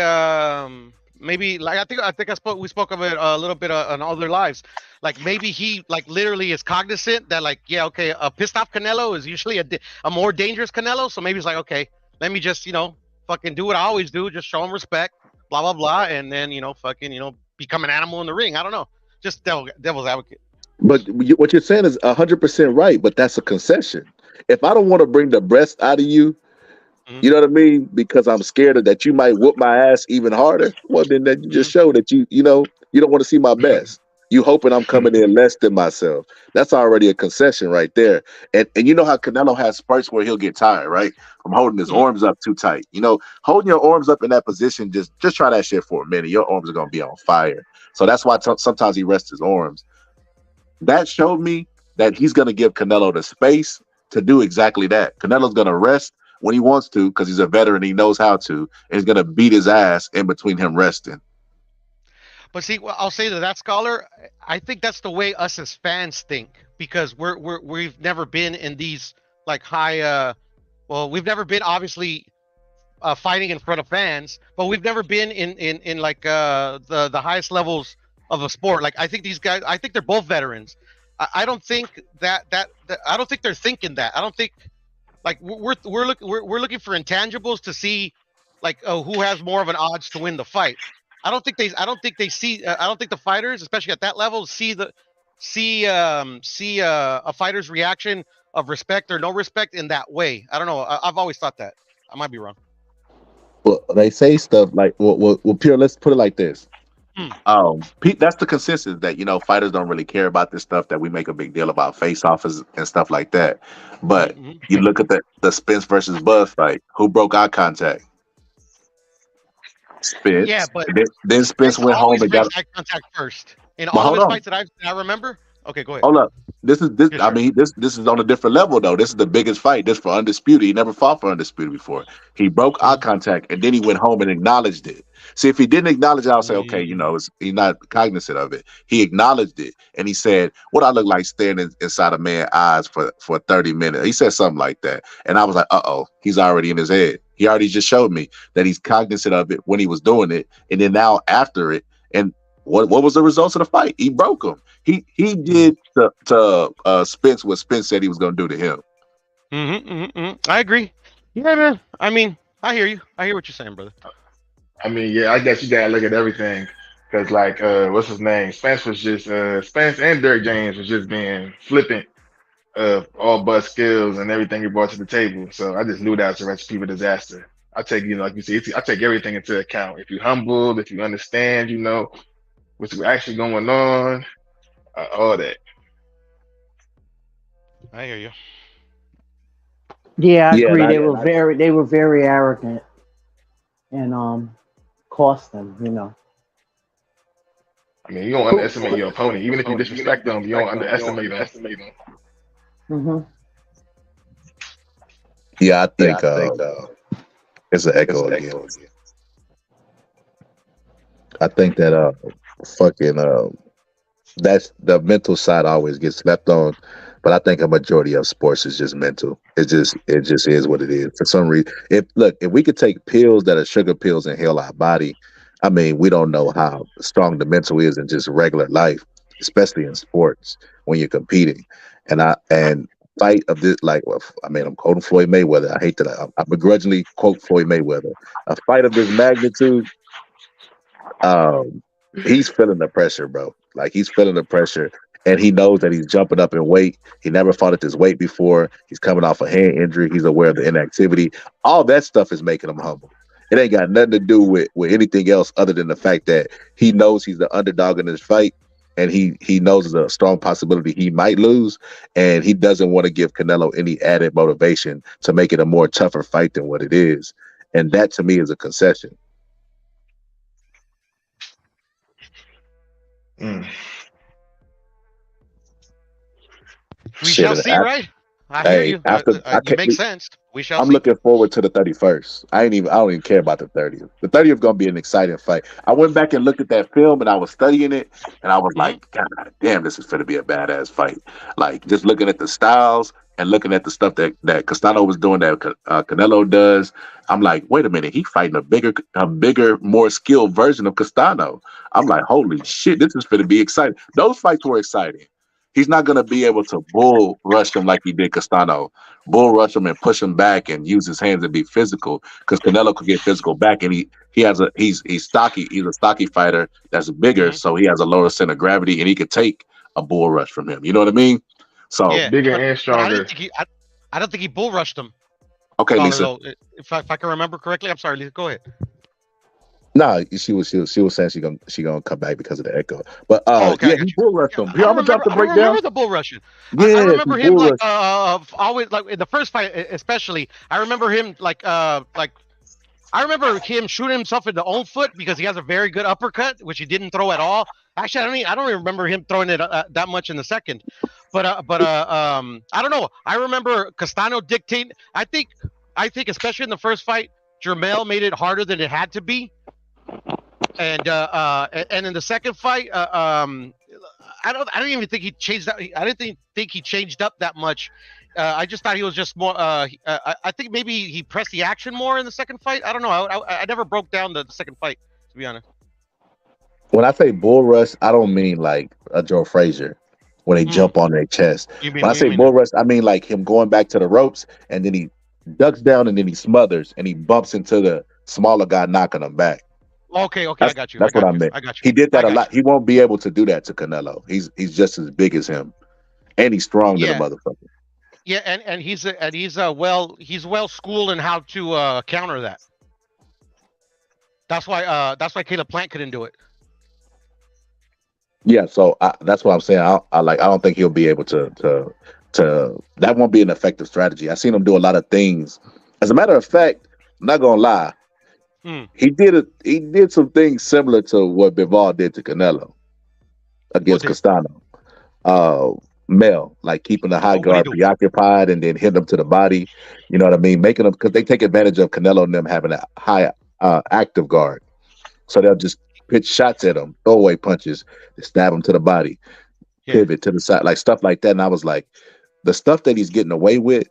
we spoke of it a little bit on other lives. Like maybe he like literally is cognizant that like, yeah, okay, a pissed off Canelo is usually a more dangerous Canelo. So maybe he's like, okay, let me just, fucking do what I always do, just show him respect, blah blah blah, and then fucking become an animal in the ring. I don't know, just devil's advocate. But what you're saying is 100% right, but that's a concession. If I don't want to bring the best out of you, you know what I mean? Because I'm scared that you might whoop my ass even harder. Well, then that you just show that you don't want to see my best. You hoping I'm coming in less than myself. That's already a concession right there. And you know how Canelo has spurts where he'll get tired, right? From holding his arms up too tight. Holding your arms up in that position, just try that shit for a minute. Your arms are going to be on fire. So that's why sometimes he rests his arms. That showed me that he's going to give Canelo the space to do exactly that. Canelo's going to rest when he wants to because he's a veteran. He knows how to. And he's going to beat his ass in between him resting. But see, I'll say that Scholar, I think that's the way us as fans think because we've never been in these like high. We've never been obviously fighting in front of fans, but we've never been in like the highest levels of a sport. Like I think these guys, I think they're both veterans. I don't think that I don't think they're thinking that. I don't think like we're looking for intangibles to see like who has more of an odds to win the fight. I don't think they see. I don't think the fighters, especially at that level, see a fighter's reaction of respect or no respect in that way. I don't know. I've always thought that. I might be wrong. Well, they say stuff like, well, Pierre, let's put it like this. That's the consensus that fighters don't really care about this stuff that we make a big deal about face-offs and stuff like that. But you look at the Spence versus Bud fight. Who broke eye contact? Spence. Yeah, but then Spence went home and got eye contact first in all of his fights that I remember. Okay, go ahead. Hold up. This is on a different level though. This is the biggest fight. This for Undisputed. He never fought for Undisputed before. He broke eye contact and then he went home and acknowledged it. See, if he didn't acknowledge it, I'll say, okay, he's not cognizant of it. He acknowledged it and he said, "What I look like standing inside a man's eyes for 30 minutes." He said something like that, and I was like, he's already in his head. He already just showed me that he's cognizant of it when he was doing it, and then now after it, and what was the results of the fight? He broke him. He did to Spence what Spence said he was going to do to him. I agree. Yeah, man. I mean, I hear you. I hear what you're saying, brother. I mean, yeah, I guess you gotta look at everything. Cause like, what's his name? Spence and Derrick James was just being flippant of all but skills and everything he brought to the table. So I just knew that was a recipe for disaster. I take, like you see, I take everything into account. If you humble, if you understand, what's actually going on, all that. I hear you. Yeah, I Yeah, agree. They were very arrogant and cost them. I mean, you don't underestimate your opponent. Even if you disrespect them, you don't underestimate them. Hmm. yeah. I think it's an echo again. I think that fucking that's the mental side always gets slept on, but I think a majority of sports is just mental. It just is what it is. For some reason, if we could take pills that are sugar pills and heal our body, I mean, we don't know how strong the mental is in just regular life, especially in sports when you're competing. And fight of this, like, well, I mean, I'm quoting Floyd Mayweather. I hate that I begrudgingly quote Floyd Mayweather. A fight of this magnitude, um, he's feeling the pressure, bro. Like he's feeling the pressure, and he knows that he's jumping up in weight. He never fought at this weight before. He's coming off a hand injury. He's aware of the inactivity. All that stuff is making him humble. It ain't got nothing to do with anything else other than the fact that he knows he's the underdog in this fight, and he knows there's a strong possibility he might lose, and he doesn't want to give Canelo any added motivation to make it a more tougher fight than what it is. And that to me is a concession. Mm. We Shit, shall and see, right? I hear hey, you. after I It can't, makes sense. We shall I'm see. looking forward to the 31st. I don't even care about the 30th. The 30th gonna be an exciting fight. I went back and looked at that film and I was studying it and I was Hmm. like, God damn, this is gonna be a badass fight. Like just looking at the styles and looking at the stuff that Castano was doing, that Canelo does. I'm like, wait a minute, he fighting a bigger, more skilled version of Castano. I'm like, holy shit, this is gonna be exciting. Those fights were exciting. He's not gonna be able to bull rush him like he did Castano, bull rush him and push him back and use his hands and be physical, because Canelo could get physical back, and he's stocky. He's a stocky fighter that's bigger, Hmm. so he has a lower center of gravity, and he could take a bull rush from him. You know what I mean? So Yeah, Bigger but and I didn't stronger. think I don't think he bull rushed him, okay, Father. Lisa. Though, if I can remember correctly, I'm sorry, Lisa. Go ahead. No, she was saying she gonna come back because of the echo. But Oh, okay, I yeah, he got you. bull rushed Yeah, him. Here, I'm gonna drop the I don't breakdown. remember the bull rushing. I Yeah, he remember him bull like rushed. always like in the first fight, especially. I remember him like I remember him shooting himself in the own foot because he has a very good uppercut, which he didn't throw at all. Actually, I don't even remember him throwing it that much in the second. I don't know. I remember Castano dictate. I think especially in the first fight, Jermell made it harder than it had to be, and in the second fight, I don't even think he changed that. I didn't think he changed up that much. I just thought he was just more. I think maybe he pressed the action more in the second fight. I don't know. I never broke down the second fight, to be honest. When I say bull rush, I don't mean like a Joe Frazier when they Hmm. jump on their chest. You mean When I what do you say mean bull then? rush, I mean like him going back to the ropes and then he ducks down and then he smothers and he bumps into the smaller guy, knocking him back. Okay, I That's got you. I that's what got I you. meant. I got you. He did I that a got you. lot. He won't be able to do that to Canelo. He's just as big as him, and he's strong than a Yeah, motherfucker. yeah, and he's well schooled in how to counter that. That's why Caleb Plant couldn't do it. Yeah, so that's what I'm saying. I don't think he'll be able to. That won't be an effective strategy. I've seen him do a lot of things. As a matter of fact, I'm not gonna lie. Hmm. He did some things similar to what Bivol did to Canelo What against did? Castano. Uh, Mel, like keeping the high What he guard do? preoccupied and then hitting them to the body. You know what I mean? Making them, because they take advantage of Canelo and them having a high active guard, so they'll just pitch shots at him, throwaway punches, to stab him to the body, Yeah. pivot to the side, like stuff like that. And I was like, the stuff that he's getting away with,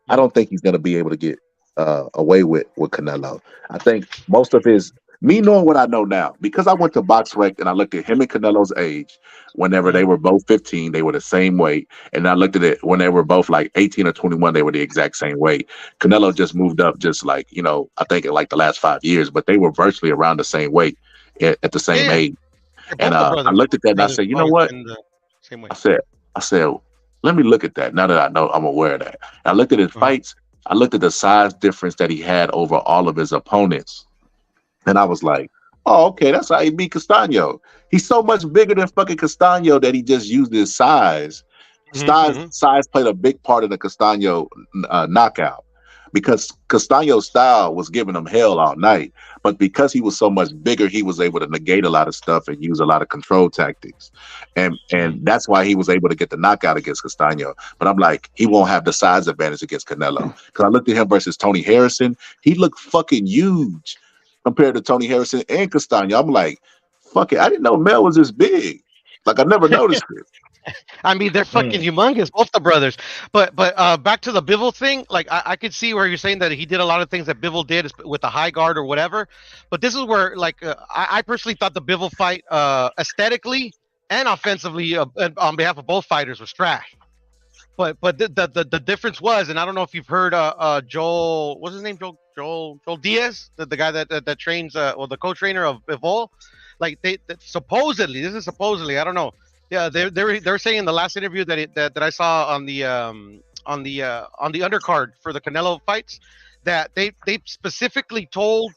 I Hmm. don't think he's going to be able to get away with Canelo. I think most of his Me knowing what I know now, because I went to BoxRec and I looked at him and Canelo's age. Whenever they were both 15, they were the same weight. And I looked at it when they were both like 18 or 21, they were the exact same weight. Canelo just moved up just like, I think in like the last 5 years, but they were virtually around the same weight at the same age. And I looked at that and I said, you know what? Same way. I said, let me look at that now that I know I'm aware of that. And I looked at his fights. I looked at the size difference that he had over all of his opponents. And I was like, oh, okay, that's how he beat Castano. He's so much bigger than fucking Castano that he just used his size. Size played a big part in the Castano knockout because Castano's style was giving him hell all night. But because he was so much bigger, he was able to negate a lot of stuff and use a lot of control tactics. And that's why he was able to get the knockout against Castano. But I'm like, he won't have the size advantage against Canelo. Because I looked at him versus Tony Harrison. He looked fucking huge compared to Tony Harrison and Castano. I'm like, fuck it. I didn't know Mel was this big. Like, I never noticed it. I mean, they're fucking humongous, both the brothers. But back to the Bivol thing, like I could see where you're saying that he did a lot of things that Bivol did with the high guard or whatever. But this is where, like, I personally thought the Bivol fight, aesthetically and offensively, on behalf of both fighters, was trash. But the difference was, and I don't know if you've heard Joel, what's his name, Joel Diaz, the guy that trains, or the co-trainer of Bivol. Like supposedly, this is supposedly, I don't know. Yeah, they're saying in the last interview that I saw on the undercard for the Canelo fights that they specifically told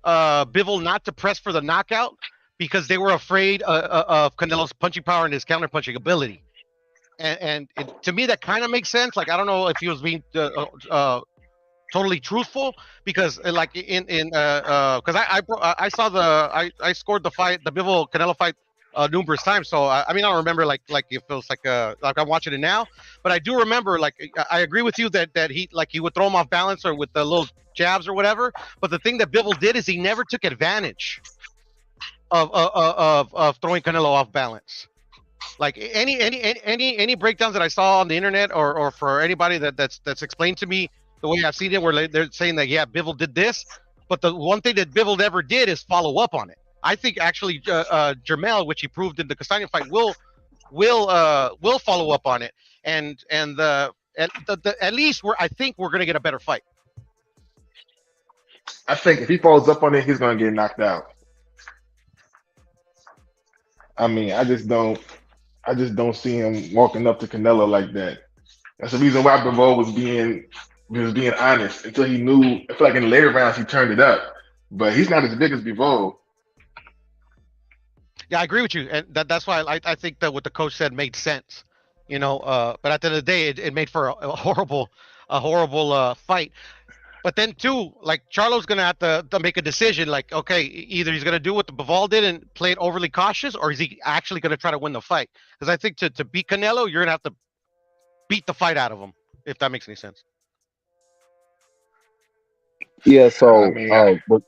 Bivol not to press for the knockout because they were afraid of Canelo's punching power and his counter punching ability. And to me that kind of makes sense. Like, I don't know if he was being totally truthful because like because I saw I scored the fight, the Bivol Canelo fight, numerous times. So I mean, I don't remember like it feels like I'm watching it now, but I do remember, like, I agree with you that he would throw him off balance or with the little jabs or whatever. But the thing that Bivol did is he never took advantage of throwing Canelo off balance. Like any breakdowns that I saw on the internet or for anybody that's explained to me the way I've seen it, where they're saying that Bivol did this, but the one thing that Bivol never did is follow up on it. I think actually Jermell, which he proved in the Castano fight, will follow up on it, and at least I think we're gonna get a better fight. I think if he follows up on it, he's gonna get knocked out. I mean, I just don't see him walking up to Canelo like that. That's the reason why Bivol was being honest until he knew. I feel like in the later rounds he turned it up, but he's not as big as Bivol. Yeah, I agree with you, and that's why I think that what the coach said made sense, But at the end of the day, it made for a horrible fight. But then too, like, Charlo's gonna have to make a decision. Like, okay, either he's gonna do what the Bivol did and play it overly cautious, or is he actually gonna try to win the fight? Because I think to beat Canelo, you're gonna have to beat the fight out of him, if that makes any sense. Yeah. So with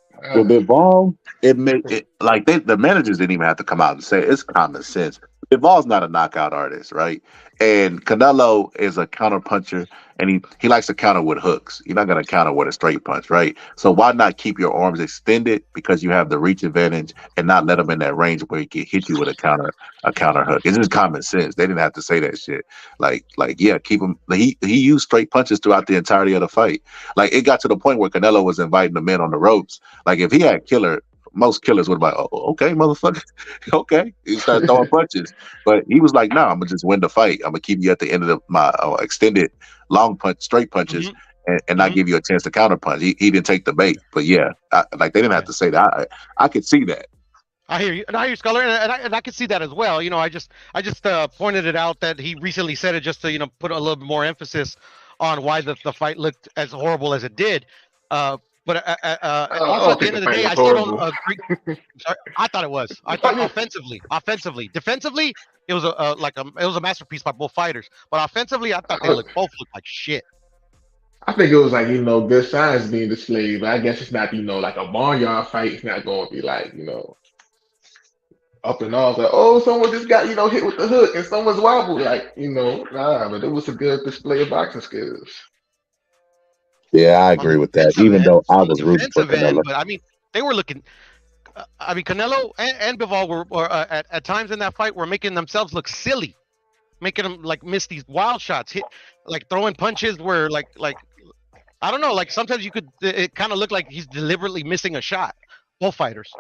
Bivol, it made it like the managers didn't even have to come out and say it. It's common sense. Bivol not a knockout artist, right? And Canelo is a counter puncher, and he likes to counter with hooks. You're not going to counter with a straight punch, right? So why not keep your arms extended because you have the reach advantage, and not let him in that range where he can hit you with a counter hook? It's just common sense. They didn't have to say that shit. Like yeah, keep him. He used straight punches throughout the entirety of the fight. Like, it got to the point where Canelo was inviting the men on the ropes. Like, if he had killer, most killers would have been like, oh, okay, motherfucker, okay. He started throwing punches, but he was like, "No, I'm gonna just win the fight. I'm gonna keep you at the end of my extended long punch, straight punches, and not give you a chance to counter punch." He didn't take the bait, but yeah, they didn't have to say that. I could see that. I hear you, Scholar, and I can see that as well. I just pointed it out that he recently said it just to put a little bit more emphasis on why the fight looked as horrible as it did. But also at the end of the day, I still don't agree. Sorry, I thought it was. I thought offensively, defensively, it was a masterpiece by both fighters. But offensively, I thought both looked like shit. I think it was like, good signs being displayed, but I guess it's not, like a barnyard fight. It's not going to be like, up and off. Like, oh, someone just got, hit with the hook and someone's wobbled. Like, nah, but it was a good display of boxing skills. Yeah, I agree with that. Even though I was rooting for Canelo, but I mean, they were looking. I mean, Canelo and Bivol were at times in that fight were making themselves look silly, making them like miss these wild shots, hit like throwing punches where like I don't know, like sometimes it kind of looked like he's deliberately missing a shot. Both fighters.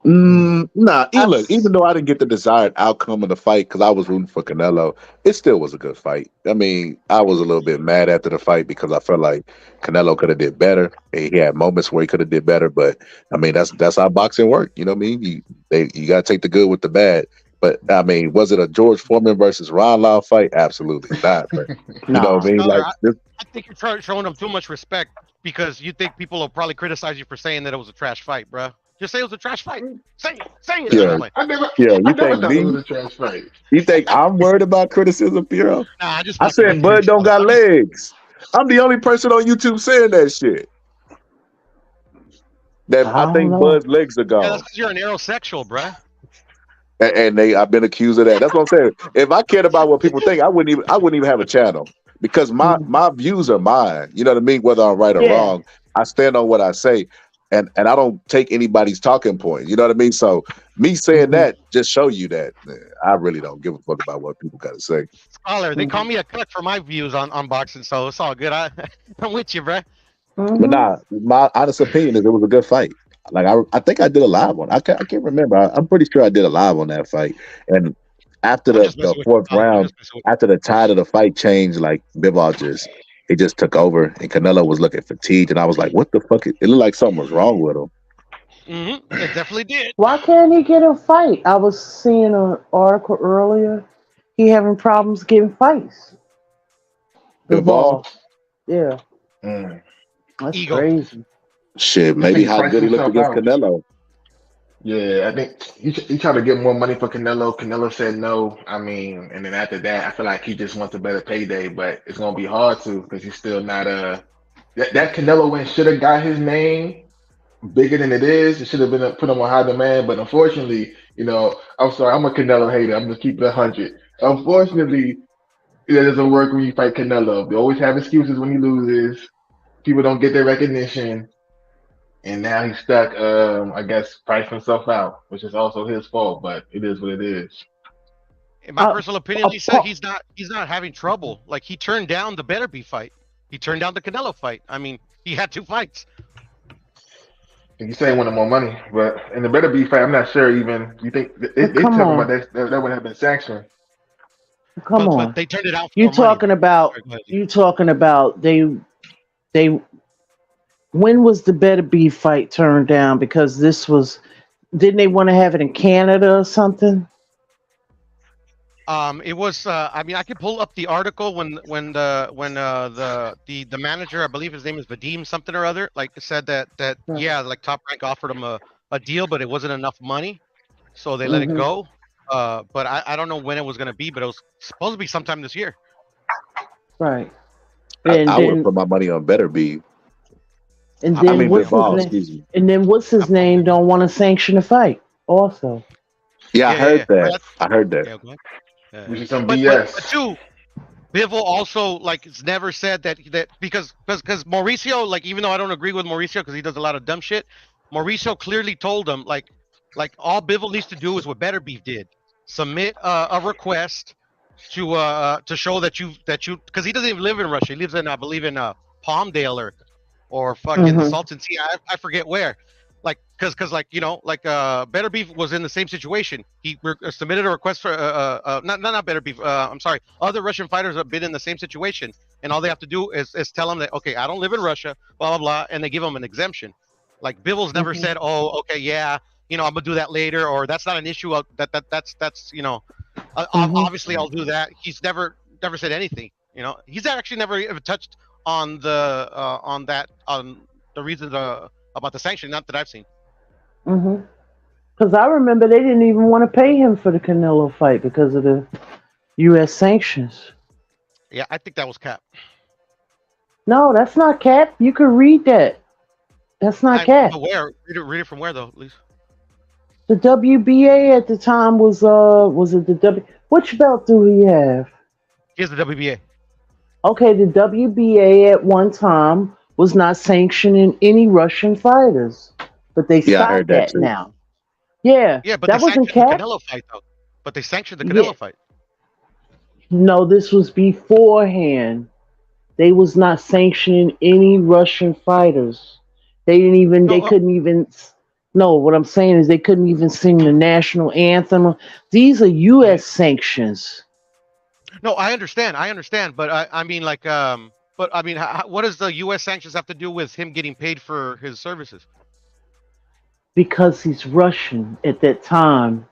Nah, look, even though I didn't get the desired outcome of the fight because I was rooting for Canelo, it still was a good fight. I mean, I was a little bit mad after the fight because I felt like Canelo could have did better. He had moments where he could have did better, but I mean, that's how boxing works. You know what I mean? You got to take the good with the bad. But I mean, was it a George Foreman versus Ron Lau fight? Absolutely not. But, you know what I mean? Skyler, Like, I think you're showing them too much respect because you think people will probably criticize you for saying that it was a trash fight, bro. Just say it was a trash fight. Say it. yeah, I never you thought think it was me? a trash fight. You think I'm worried about criticism, Piero? Nah, I said Bud don't got legs. I'm the only person on YouTube saying that shit. That I think Bud's legs are Yeah, gone. that's because you're an aerosexual, bruh. And I've been accused of that. That's what I'm saying. If I cared about what people think, I wouldn't even have a channel because my views are mine. You know what I mean? Whether I'm right or wrong, I stand on what I say, and I don't take anybody's talking point. You know what I mean? So me saying that just show you that I really don't give a fuck about what people got to say. Scholar, they call me a cuck for my views on boxing, so it's all good. I'm with you, bruh. But nah, my honest opinion is it was a good fight. Like I think I did a live one. I can't remember. I'm pretty sure I did a live on that fight. And after the fourth round, after the tide of the fight changed, like Bivol just took over, and Canelo was looking fatigued, and I was like, "What the fuck?" It looked like something was wrong with him. It definitely did. Why can't he get a fight? I was seeing an article earlier. He having problems getting fights. Bivol? Yeah. That's crazy. Shit, maybe how good he looked against Canelo. Yeah, I think he tried to get more money for Canelo. Canelo said no. I mean, and then after that, I feel like he just wants a better payday, but it's gonna be hard to because he's still not that Canelo win should have got his name bigger than it is. It should have been put him on high demand, but unfortunately, you know, I'm sorry, I'm a Canelo hater. I'm just keeping it 100. Unfortunately, it doesn't work when you fight Canelo. They always have excuses when he loses. People don't get their recognition. And now he's stuck, I guess, pricing himself out, which is also his fault, but it is what it is. In my personal opinion, Lisa, he's not having trouble. Like he turned down the Beterbiev fight. He turned down the Canelo fight. I mean, he had 2 fights. And you say he wanted more money, but in the Beterbiev fight, I'm not sure even. You think they talking about that wouldn't have been sanctioned? Come on. But they turned it out. You talking about they. When was the Beterbiev fight turned down? Because didn't they want to have it in Canada or something? It was. I mean, I could pull up the article when the manager, I believe his name is Vadim something or other, like said that yeah, like Top Rank offered him a deal, but it wasn't enough money, so they let it go. But I don't know when it was going to be, but it was supposed to be sometime this year. Right. I would have put my money on Beterbiev. And then what's his name? Don't want to sanction the fight. Also. Yeah, I heard that. I heard that. Which is some BS. But too, Bivol also like it's never said that because Mauricio, like even though I don't agree with Mauricio because he does a lot of dumb shit, Mauricio clearly told him like all Bivol needs to do is what Beterbiev did: submit a request to show that you because he doesn't even live in Russia. He lives in I believe in Palmdale or fucking the Salton Sea. I forget where. Like, cause like you know, like Beterbiev was in the same situation. He submitted a request for not Beterbiev. I'm sorry, other Russian fighters have been in the same situation, and all they have to do is tell them that okay, I don't live in Russia, blah blah blah, and they give them an exemption. Like Bivol's never said, oh okay, yeah, you know, I'm gonna do that later, or that's not an issue. That's you know, obviously I'll do that. He's never said anything. You know, he's actually never even touched on the reasons about the sanction, not that I've seen. Because I remember they didn't even want to pay him for the Canelo fight because of the U.S. sanctions. Yeah, I think that was cap. No, that's not cap. You could read that. That's not cap. Where? Read it from where though, please. The WBA at the time was it the W? Which belt do he have? He has the WBA. Okay, the WBA at one time was not sanctioning any Russian fighters. but they Yeah, I heard stopped that that too. now. Yeah, Yeah, but they that wasn't sanctioned the cap. Canelo fight though. But they sanctioned the Yeah, Canelo fight. no, this was beforehand. They was not sanctioning any Russian fighters. They didn't even. No, They couldn't even. No, what I'm saying is they couldn't even sing the national anthem. These are U.S. sanctions. no, I understand, but I mean, like, but I mean, what does the U.S. sanctions have to do with him getting paid for his services? Because he's Russian at that time.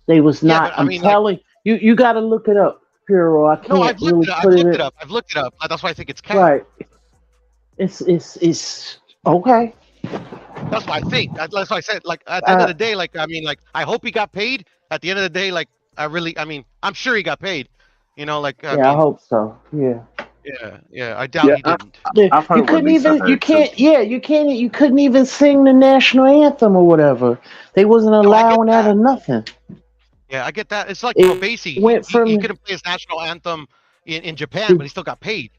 They was Yeah, not. but I I'm mean, like, telling you, you got to look it up, Piro. I no, can't really I've put it looked it in. up, I've looked it up. That's why I think it's cap. Right. It's okay. That's what I think. That's why I said, like, at the end of Uh, the day, like, I mean, like, I hope he got paid. At the end of the day, like, I mean, I'm sure he got paid. You know, like, I yeah, I mean, hope so. Yeah. yeah, I doubt Yeah, he didn't. I've You heard what couldn't Lisa even. You heard too. can't. Yeah, you can't. You couldn't even sing the national anthem or whatever. They wasn't No, I get allowing that or that. nothing. Yeah, I get that. It's like It Robesi. went He from couldn't play his national anthem in Japan, but the he still got paid.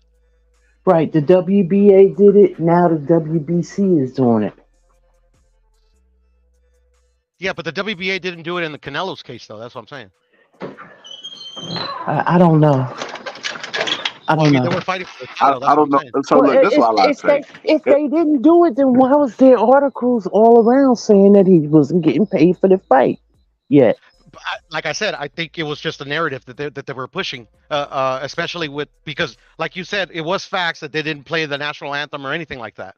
right. The WBA did it. Now the WBC is doing it. Yeah, but the WBA didn't do it in the Canelo's case, though. That's what I'm saying. I don't know. I Well, I don't mean, they know. were fighting for the title. I That's what don't I'm know. saying. So Well, look, this is all I say. if It, they didn't do it, then why was there articles all around saying that he wasn't getting paid for the fight yet? But like I said, I think it was just a narrative that they were pushing, especially with because, like you said, it was facts that they didn't play the national anthem or anything like that.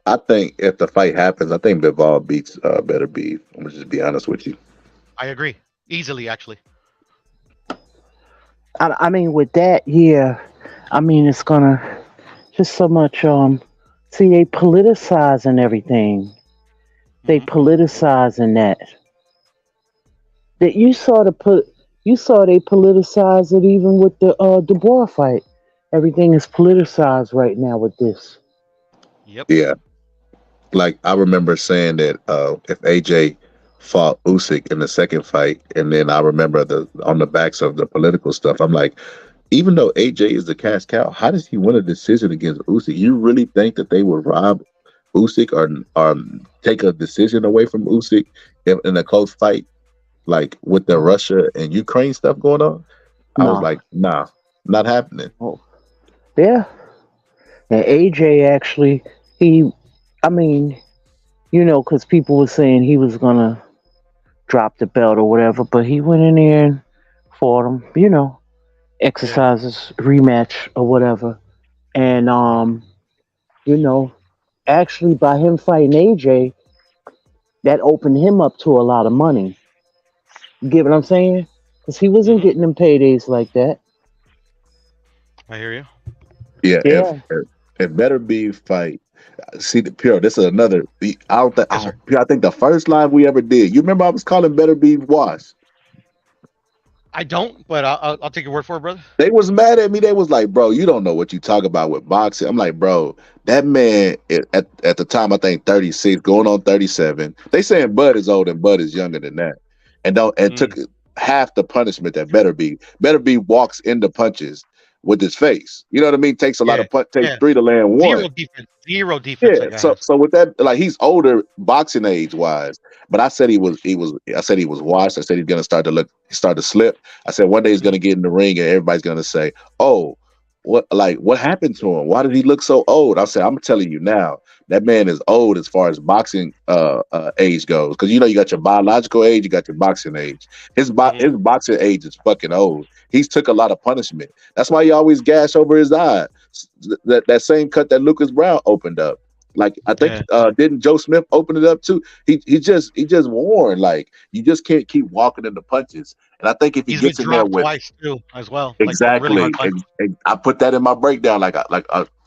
I think if the fight happens, I think Bivol beats Better Beef. I'm gonna just be honest with you. I agree easily, actually. I mean, with that, yeah. I mean, it's gonna just so much. See, they politicizing everything. They politicizing that. That you saw you saw they politicize it even with the Dubois fight. Everything is politicized right now with this. Yep. Yeah, like I remember saying that if AJ fought Usyk in the second fight, and then I remember on the backs of the political stuff, I'm like, even though AJ is the cash cow, how does he win a decision against Usyk? You really think that they would rob Usyk or take a decision away from Usyk in a close fight, like with the Russia and Ukraine stuff going on? I was No. like, nah, not happening. Oh, yeah. And AJ actually, I mean, because people were saying he was gonna drop the belt or whatever, but he went in there and fought him, exercises, rematch or whatever. And actually by him fighting AJ, that opened him up to a lot of money. You get what I'm saying? Because he wasn't getting them paydays like that. I hear you. Yeah, Yeah. if Better Be fight. See the Pure. This is another. I don't think. Yes, sir. I think the first live we ever did. You remember I was calling Better Be Wash. I don't, but I'll take your word for it, brother. They was mad at me. They was like, "Bro, you don't know what you talk about with boxing." I'm like, "Bro, that man at the time I think 36, going on 37. They saying Bud is old and Bud is younger than that, and took half the punishment that Better Be walks into punches with his face. You know what I mean? Takes a lot of takes 3 to land 1. Zero defense. Yeah, so with that, like he's older boxing age wise, but I said he was washed. I said he's gonna start to slip. I said one day he's gonna get in the ring and everybody's gonna say, "Oh, what happened to him? Why did he look so old?" I said, "I'm telling you now, that man is old as far as boxing age goes, because you got your biological age, you got your boxing age. His boxing age is fucking old. He's took a lot of punishment. That's why he always gash over his eye. That same cut that Lucas Brown opened up. Like I think didn't Joe Smith open it up too? He just warned, like you just can't keep walking into punches. And I think if he He's gets been in there dropped with twice too, as well. exactly, Like, really hard punches. I put that in my breakdown, like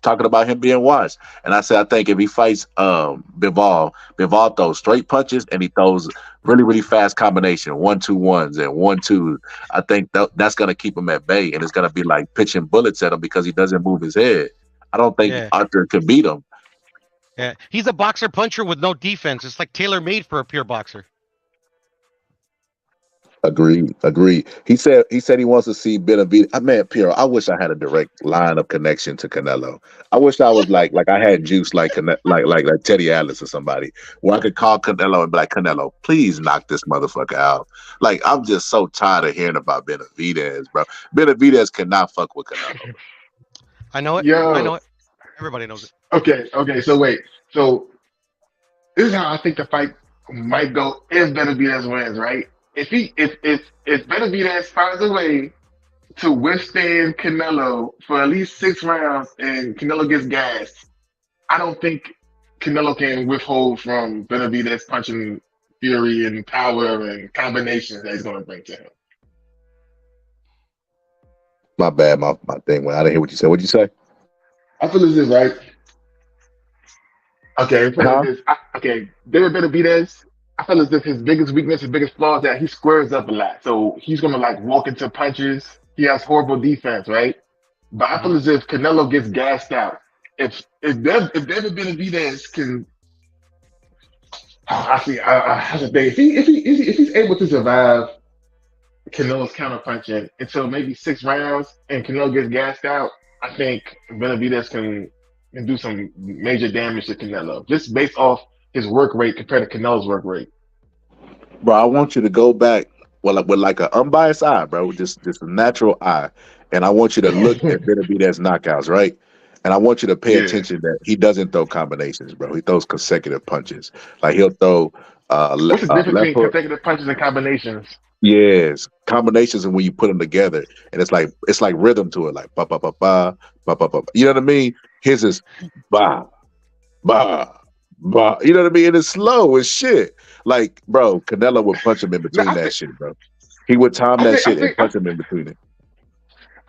talking about him being washed. And I said I think if he fights Bivol throws straight punches and he throws really really fast combination 1-2-1s and 1-2. I think that's gonna keep him at bay, and it's gonna be like pitching bullets at him because he doesn't move his head. I don't think Arthur could beat him. Yeah, he's a boxer puncher with no defense. It's like tailor made for a pure boxer. Agreed. He said he wants to see Benavidez. Man, Piero, I wish I had a direct line of connection to Canelo. I wish I was like I had juice like Teddy Atlas or somebody where I could call Canelo and be like, Canelo, please knock this motherfucker out. Like I'm just so tired of hearing about Benavidez, bro. Benavidez cannot fuck with Canelo. I know it. Yo. I know it. Everybody knows it. Okay. So wait. So this is how I think the fight might go if Benavidez wins, right? If Benavidez finds a way to withstand Canelo for at least 6 rounds and Canelo gets gassed, I don't think Canelo can withhold from Benavidez punching fury and power and combinations that he's going to bring to him. My bad, my thing went. I didn't hear what you said. What'd you say? I feel as if, right? Okay, David Benavidez, I feel as if his biggest weakness, his biggest flaw is that he squares up a lot. So he's gonna like walk into punches. He has horrible defense, right? But I feel as if Canelo gets gassed out. If David Benavidez can, I have to think. If he's able to survive Canelo's counter punching until maybe 6 rounds and Canelo gets gassed out, I think Benavidez can do some major damage to Canelo just based off his work rate compared to Canelo's work rate. Bro, I want you to go back with like an unbiased eye, bro, just a natural eye, and I want you to look at Benavidez knockouts, right? And I want you to pay attention that he doesn't throw combinations, bro. He throws consecutive punches. Like he'll throw. What's the difference between consecutive punches and combinations? Yes, combinations, and when you put them together, and it's like rhythm to it, like ba ba ba ba ba ba ba. You know what I mean? His is ba ba ba. You know what I mean? And it's slow as shit. Like, bro, Canelo would punch him in between shit, bro. He would time that shit and punch him in between it.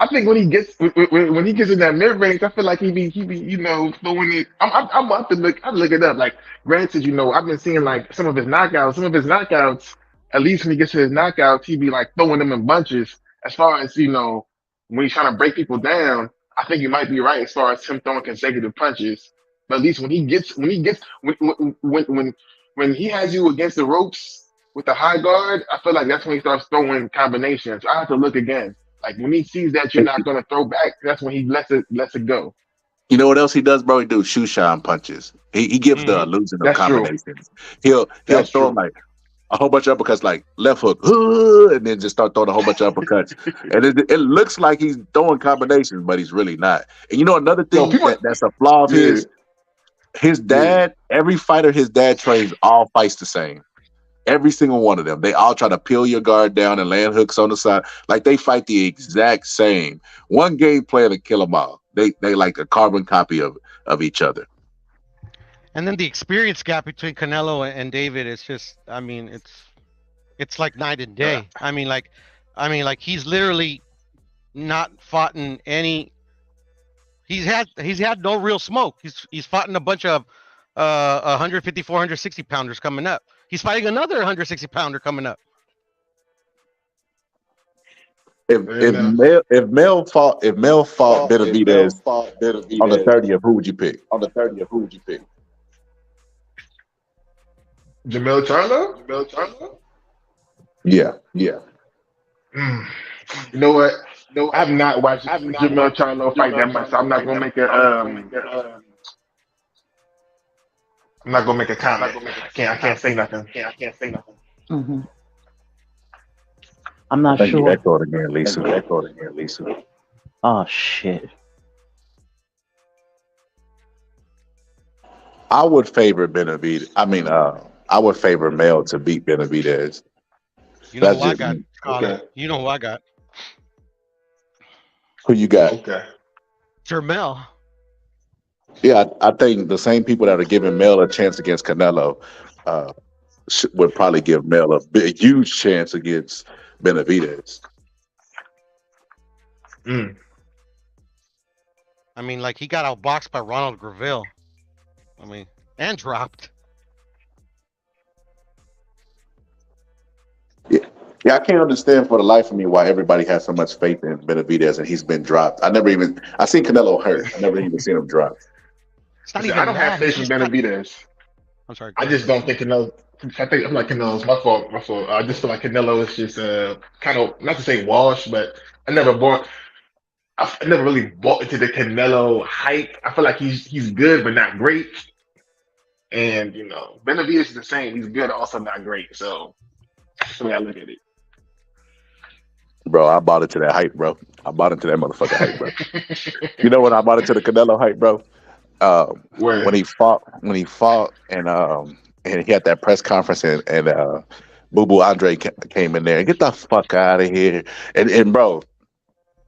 I think when he gets in that mid range, I feel like he be throwing it. I'm up to look it up. Like, granted, I've been seeing like some of his knockouts. At least when he gets to his knockouts, he be like throwing them in bunches. As far as when he's trying to break people down, I think you might be right as far as him throwing consecutive punches. But at least when he has you against the ropes with the high guard, I feel like that's when he starts throwing combinations. I have to look again. Like when he sees that you're not going to throw back, that's when he lets it go. You know what else he does, bro? He do shoe shine punches. He gives the illusion of combinations. He'll throw them like a whole bunch of uppercuts, like left hook, and then just start throwing a whole bunch of uppercuts. And it looks like he's throwing combinations, but he's really not. And another thing that's a flaw of his dad, every fighter his dad trains all fights the same. Every single one of them. They all try to peel your guard down and land hooks on the side. Like they fight the exact same. One game plan to kill them all. They like a carbon copy of each other. And then the experience gap between Canelo and David is just, it's like night and day. I mean, he's literally not fought in any. He's had no real smoke. He's fought in a bunch of 154, 160 pounders coming up. He's fighting another 160 pounder coming up. If Mel fought Benavidez on the 30th, who would you pick? Jamel Charlo? Yeah. You know what? No, I've not watched Jamel Charlo fight that much, so I'm not gonna make a comment. I can't say nothing. Mm-hmm. I'm not sure. You echoed again, Lisa. Oh shit. I would favor Benavidez. I would favor Mel to beat Benavidez. You know who I got? You know who I got? Who you got? Okay. Jermell. Yeah, I think the same people that are giving Mel a chance against Canelo would probably give Mel a huge chance against Benavidez. I mean, like he got outboxed by Ronald Graville. And dropped. Yeah, I can't understand for the life of me why everybody has so much faith in Benavidez and he's been dropped. I seen Canelo hurt. I never even seen him drop. I don't have faith in Benavidez. I'm sorry. I just don't think Canelo. I think I'm like Canelo's my fault. My fault. I just feel like Canelo is just kind of not to say washed, but I never bought. I never really bought into the Canelo hype. I feel like he's good but not great. And Benavidez is the same. He's good, also not great. So that's the way I look at it. Bro, I bought into that hype, bro. I bought into that motherfucking hype, bro. You know when I bought into the Canelo hype, bro? Where? When he fought, and he had that press conference, and Boo Boo Andre came in there and get the fuck out of here, and bro,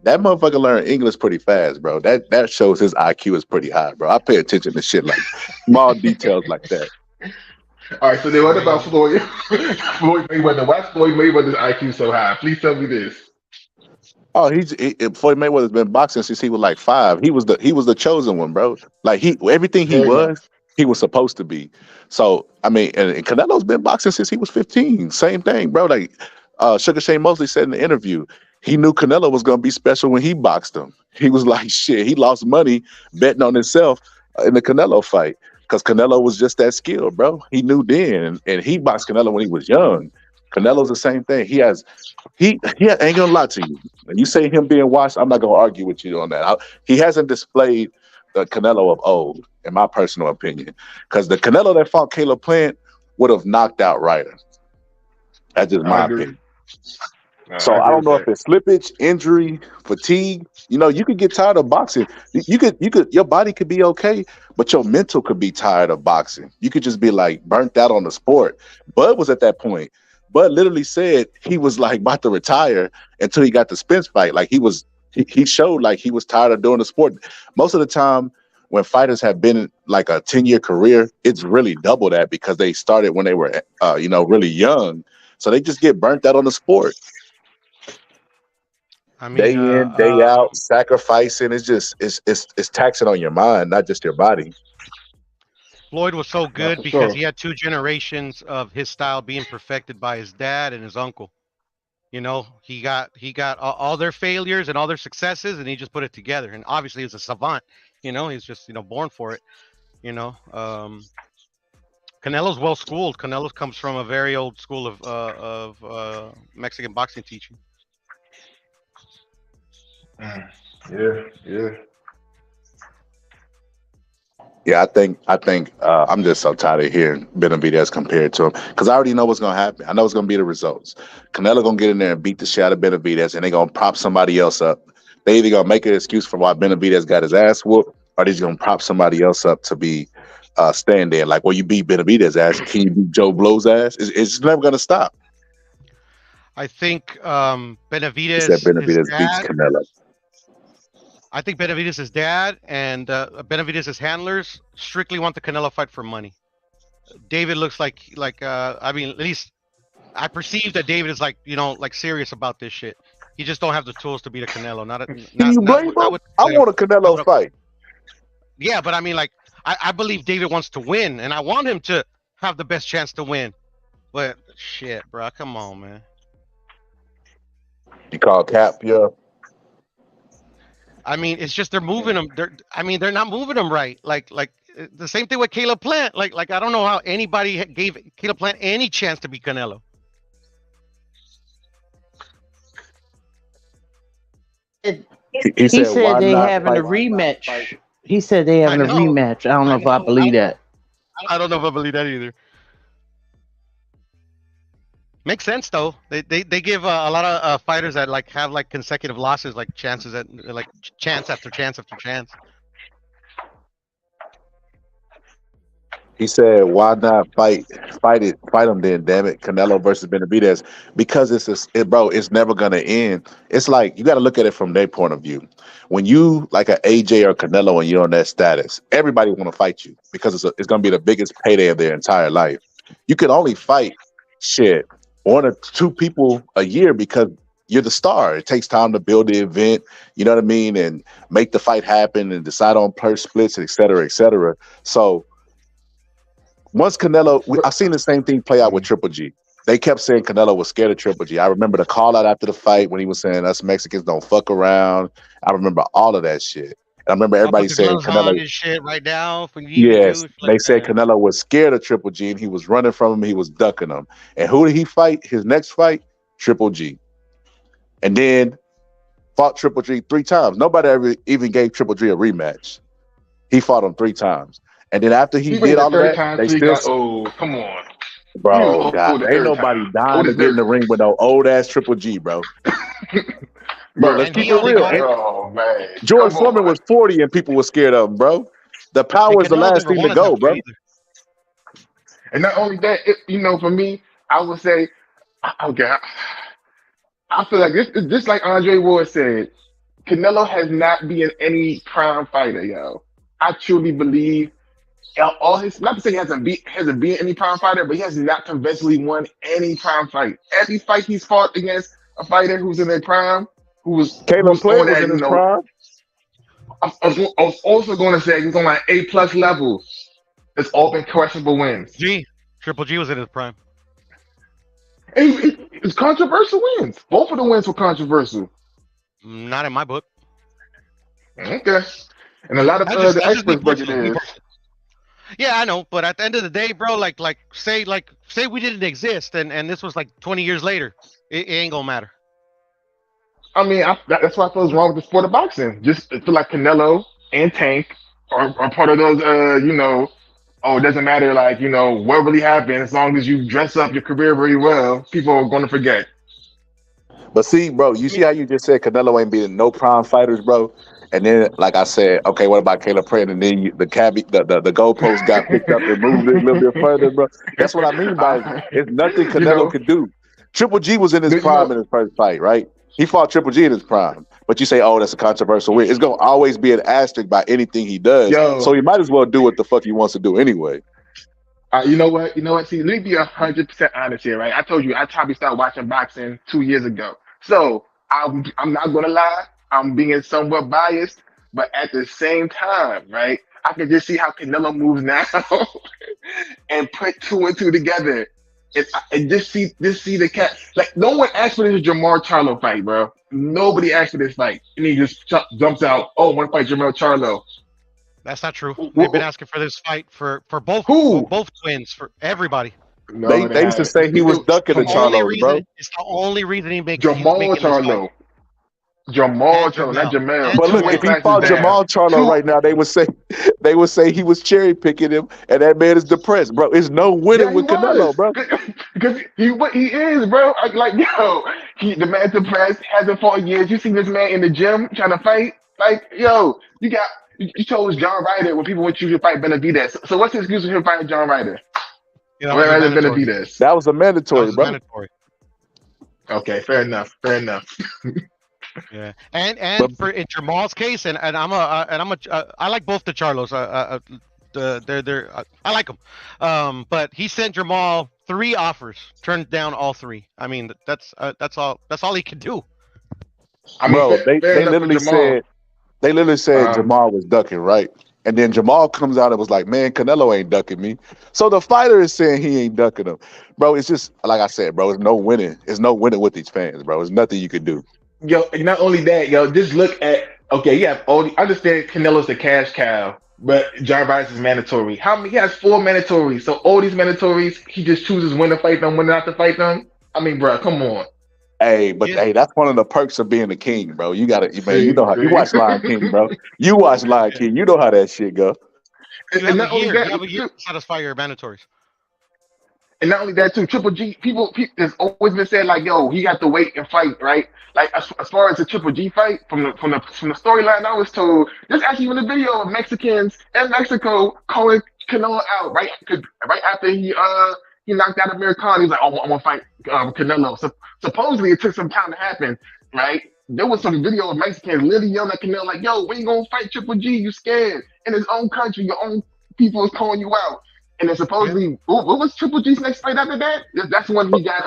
that motherfucker learned English pretty fast, bro. That shows his IQ is pretty high, bro. I pay attention to shit like small details like that. All right, so then what about Floyd? Floyd Mayweather. Why is Floyd Mayweather's IQ so high? Please tell me this. Oh, Floyd Mayweather's been boxing since he was like 5. He was the chosen one, bro. Like everything There you go. he was supposed to be. So I mean, and Canelo's been boxing since he was 15. Same thing, bro. Like Sugar Shane Mosley said in the interview, he knew Canelo was gonna be special when he boxed him. He was like, shit. He lost money betting on himself in the Canelo fight because Canelo was just that skilled, bro. He knew then, and he boxed Canelo when he was young. Canelo's the same thing. He ain't gonna lie to you. When you say him being washed, I'm not gonna argue with you on that. He hasn't displayed the Canelo of old, in my personal opinion. Because the Canelo that fought Caleb Plant would have knocked out Ryder. That's just my opinion. So I don't know if it's slippage, injury, fatigue. You could get tired of boxing. Your body could be okay, but your mental could be tired of boxing. You could just be like burnt out on the sport. Bud was at that point. Bud literally said he was like about to retire until he got the Spence fight. Like he showed like he was tired of doing the sport. Most of the time when fighters have been like a 10-year career, it's really double that because they started when they were, really young. So they just get burnt out on the sport. I mean, Day in, day out, sacrificing. It's just it's taxing on your mind, not just your body. Floyd was so good for because sure. he had 2 generations of his style being perfected by his dad and his uncle. He got all their failures and all their successes, and he just put it together. And obviously, he's a savant. He's just born for it. Canelo's well schooled. Canelo comes from a very old school of Mexican boxing teaching. Yeah. Yeah, I think I'm just so tired of hearing Benavidez compared to him because I already know what's gonna happen. I know it's gonna be the results. Canelo gonna get in there and beat the shit out of Benavidez, and they gonna prop somebody else up. They either gonna make an excuse for why Benavidez got his ass whooped, or they're gonna prop somebody else up to be staying there. Like, well, you beat Benavidez' ass, can you beat Joe Blow's ass? It's never gonna stop. I think He said Benavidez, his Benavidez beats dad. Canelo. I think Benavidez' dad and Benavidez' handlers strictly want the Canelo fight for money. David looks like I mean, at least I perceive that David is like serious about this shit. He just don't have the tools to beat a Canelo. Can you blame him? I want a Canelo fight. Yeah, but I mean, like I believe David wants to win, and I want him to have the best chance to win. But shit, bro, come on, man. You call Cap, yeah. I mean, it's just they're moving him. They're not moving him right. Like the same thing with Caleb Plant. Like I don't know how anybody gave Caleb Plant any chance to beat Canelo. He said why they not having a fight? rematch. He said they having a know. rematch. I don't know if I believe that. I don't know if I believe that either. Makes sense though. They give a lot of fighters that have consecutive losses chances at chance after chance after chance. He said, "Why not fight him then? Damn it, Canelo versus Benavidez, because it's never gonna end. It's like you got to look at it from their point of view. When you like an AJ or Canelo and you're on that status, everybody want to fight you because it's gonna be the biggest payday of their entire life. You can only fight 1 or 2 people a year because you're the star. It takes time to build the event, you know what I mean, and make the fight happen and decide on purse splits, et cetera, et cetera. So." Once Canelo, I've seen the same thing play out with Triple G. They kept saying Canelo was scared of Triple G. I remember the call out after the fight when he was saying us Mexicans don't fuck around. I remember all of that shit. I remember I'll everybody put the saying gloves on Canelo. and shit right now if we need me to. Yes, Shit like they said that. Canelo was scared of Triple G and he was running from him. He was ducking him. And who did he fight? His next fight, Triple G. And then fought Triple G 3 times. Nobody ever even gave Triple G a rematch. He fought him 3 times. And then after he He went did the all of third that, time they till he still, got old. Come on. He bro, was God, old the ain't third nobody time. dying Old to as get in dirt. the ring with no old ass Triple G, bro. Bro, let's And keep he it only real. got Oh man. George Come Foreman on. was 40 and people were scared of him, bro. The and power is the Canelo last never thing to wanted that go, fight bro. either. And not only that, for me, I would say, okay, I feel like this, just like Andre Ward said, Canelo has not been any prime fighter, yo. I truly believe all his, not to say he hasn't been any prime fighter, but he has not conventionally won any prime fight. Every fight he's fought against a fighter who's in their prime, Caleb who's Plant on was that, in his prime. I was also going to say he's on like A+ level. It's all been questionable wins. Triple G was in his prime. It's controversial wins. Both of the wins were controversial. Not in my book. Okay. And a lot of That's the just me experts break it personally. in. Yeah, I know, but at the end of the day, bro, say we didn't exist and this was like 20 years later, it ain't gonna matter. I mean, that's why I feel wrong with the sport of boxing. Just I feel like Canelo and Tank are part of those, oh, it doesn't matter, what really happened. As long as you dress up your career very well, people are going to forget. But see, bro, you see how you just said Canelo ain't beating no prime fighters, bro? And then, like I said, okay, what about Caleb Plant? And then the goalpost got picked up and moved it a little bit further, bro. That's what I mean by it's nothing Canelo could do. Triple G was in his prime in his first fight, right? He fought Triple G in his prime. But you say, oh, that's a controversial win. It's going to always be an asterisk by anything he does. So he might as well do what the fuck he wants to do anyway. You know what? See, let me be 100% honest here, right? I told you I probably started watching boxing 2 years ago. So I'm not gonna lie, I'm being somewhat biased, but at the same time, right? I can just see how Canelo moves now and put 2 and 2 together. And just see the cat. Like no one asked for this Jamar Charlo fight, bro. Nobody asked for this fight, and he just jumps out. Oh, want to fight Jamar Charlo? That's not true. They've been asking for this fight for both twins, for everybody. No, they used to say he was ducking the Charlo, bro. It's the only reason he's making Jamal this Charlo. fight. Jamal Charlo, not Jamel. But look, if he fought Jamal Charlo right now, they would say he was cherry picking him, and that man is depressed, bro. It's no winning with Canelo, bro. Because he is, bro. The man's depressed, hasn't fought in years. You see this man in the gym trying to fight, you chose John Ryder when people want you to fight Benavidez. So what's the excuse for him fighting John Ryder? That was a mandatory, bro. Okay, fair enough. Yeah, and in Jamal's case, and I like both the Charlos. I like them. But he sent Jamal 3 offers, turned down all 3. I mean, that's all he can do. I mean, bro, they literally said Jamal was ducking, right? And then Jamal comes out and was like, man, Canelo ain't ducking me. So the fighter is saying he ain't ducking him. Bro, it's just, like I said, bro, it's no winning. It's no winning with these fans, bro. There's nothing you can do. Yo, not only that, just look at, understand Canelo's the cash cow, but John Ryder is mandatory. He has 4 mandatories. So all these mandatories, he just chooses when to fight them, when not to fight them. I mean, bro, come on. Hey, that's one of the perks of being a king, bro. You gotta, man. You know how you watch Lion King, bro. You watch Lion King. You know how that shit go. You have a year to satisfy your mandatories. And not only that, too, Triple G, people there's always been said like, yo, he got to wait and fight, right? Like as far as the Triple G fight, from the storyline I was told, there's actually even a video of Mexicans in Mexico calling Canelo out, right after he knocked out Amir Khan. He's like, oh, I'm gonna fight Canelo. So supposedly it took some time to happen, right? There was some video of Mexicans literally yelling at Canelo like, yo, when you gonna fight Triple G? You scared? In his own country, your own people is calling you out. And then supposedly, what was Triple G's next fight after that? That's when he got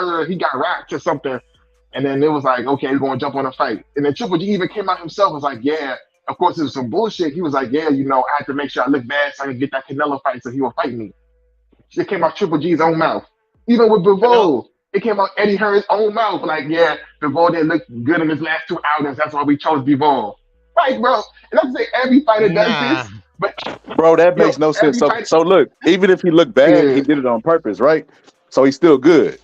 rocked or something. And then it was like, okay, we're gonna jump on a fight. And then Triple G even came out himself, was like, yeah, of course it was some bullshit. He was like, yeah, I have to make sure I look bad so I can get that Canelo fight so he will fight me. It came out Triple G's own mouth. Even with Bivol, it came out Eddie Hearn's own mouth. Like, yeah, Bivol didn't look good in his last 2 outings. That's why we chose Bivol. Right, bro. And I'm saying every fighter does Nah. this, but Bro, that yo, makes no sense. every So, fighter, so look, even if he looked bad, he yeah, did it on purpose, right? So he's still good.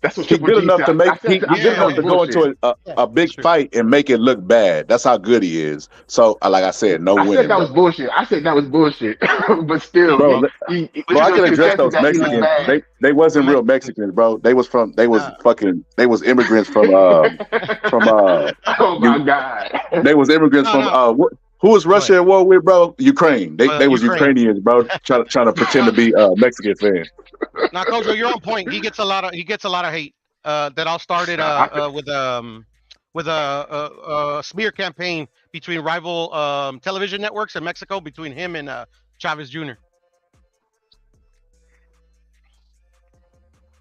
that's what He Triple good G enough said. to make he I good said that enough was Yeah. to go bullshit. into a Yeah. big That's true. fight and make it look bad. That's how good he is. So, like I said, no I said winning, that was bro. bullshit. I said that was bullshit. But still, Bro, Okay. he bro, I still can address contested those that he looked Mexicans. bad. They The wasn't real Mexicans. Mexicans, bro. They was Nah. immigrants from Oh you my God. they was immigrants No, from no. who was Go ahead. Russia at war with, bro? Ukraine. They was Ukraine. Ukrainians, bro, trying to pretend to be Mexican fans. Now, Kojo, you're on point. He gets a lot of hate. That all started with a smear campaign between rival television networks in Mexico between him and Chavez Jr.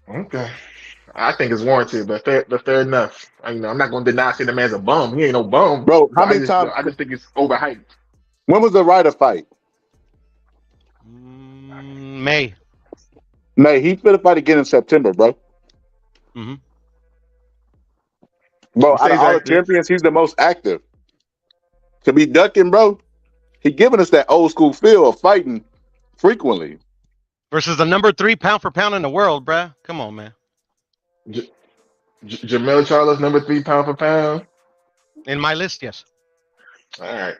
Okay. I think it's warranted, but fair enough. I'm not gonna deny saying the man's a bum. He ain't no bum. Bro, how But many times I just think it's overhyped. when was the Ryder fight? May. Nay, he fit a fight again in September, bro. Mm-hmm. Bro, out of Stays all the active. champions, he's the most active. To be ducking, bro, he giving us that old school feel of fighting frequently. Versus the number 3 pound for pound in the world, bruh. Come on, man. Jamel Charlo's number 3 pound for pound. In my list, yes. All right.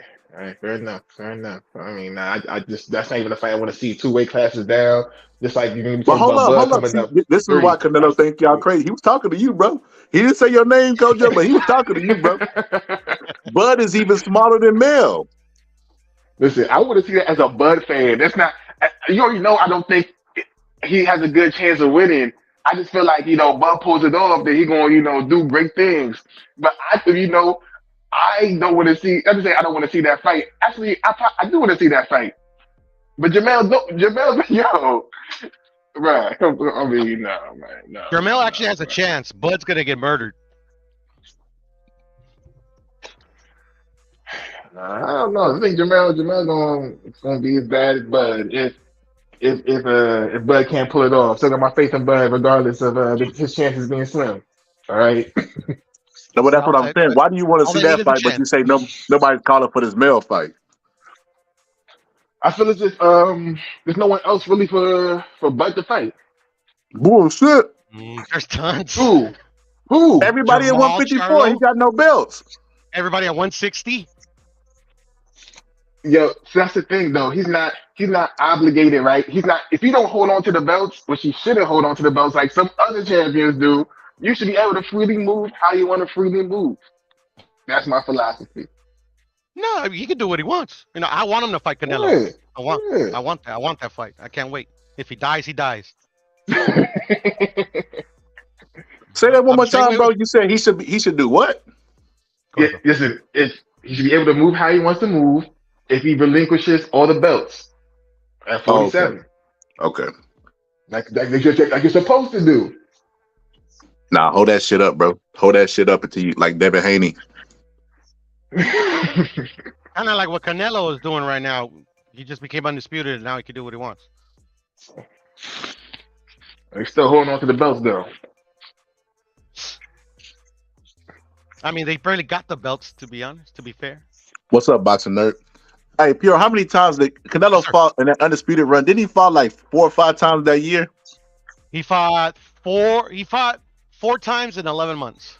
Fair enough. I mean, I just that's not even a fight I want to see. 2 weight classes down. Just like you're gonna be But talking about Bud hold up. coming See, up this is why 3. Canelo think y'all crazy. He was talking to you, bro. He didn't say your name, Kojo, but he was talking to you, bro. Bud is even smaller than Mel. Listen, I want to see that as a Bud fan. That's not. You already know. I don't think he has a good chance of winning. I just feel like Bud pulls it off, that he gonna do great things. But I don't want to see. I'm just saying I don't want to see that fight. Actually, I do want to see that fight. But Jamel, yo, right? I mean, no, man, no. Jermel actually has a chance. Bud's gonna get murdered. I don't know. I think Jamel gonna be as bad as Bud if Bud can't pull it off. Still got my faith in Bud, regardless of his chances being slim. All right. No, but that's what I'm saying. Why do you want to All see they need that is a fight, but you chance. say nobody's calling for this Mel fight? I feel as if there's no one else really for Bud to fight. Bullshit. There's tons. Who? Everybody at Jamal 154, he Charlo. got no belts. Everybody at 160. Yo, so that's the thing though. He's not obligated, right? He's not. If you don't hold on to the belts, which he shouldn't hold on to the belts like some other champions do, you should be able to freely move how you want to freely move. That's my philosophy. No, he can do what he wants. I want him to fight Canelo. Yeah, I want that. I want that fight. I can't wait. If he dies, he dies. Say that one I'm more the same time, way bro. with- You said he should do what? Yeah, listen, he should be able to move how he wants to move if he relinquishes all the belts at 47. Okay. Like you're supposed to do. Nah, hold that shit up, bro. Hold that shit up until you like Devin Haney. Kind of like what Canelo is doing right now. He just became undisputed, and now he can do what he wants. He's still holding on to the belts though. I mean, they barely got the belts, to be honest. To be fair. What's up, boxing nerd? Hey, Pure, how many times did Canelo fought in that undisputed run? Didn't he fought like 4 or 5 times that year? He fought 4 times in 11 months.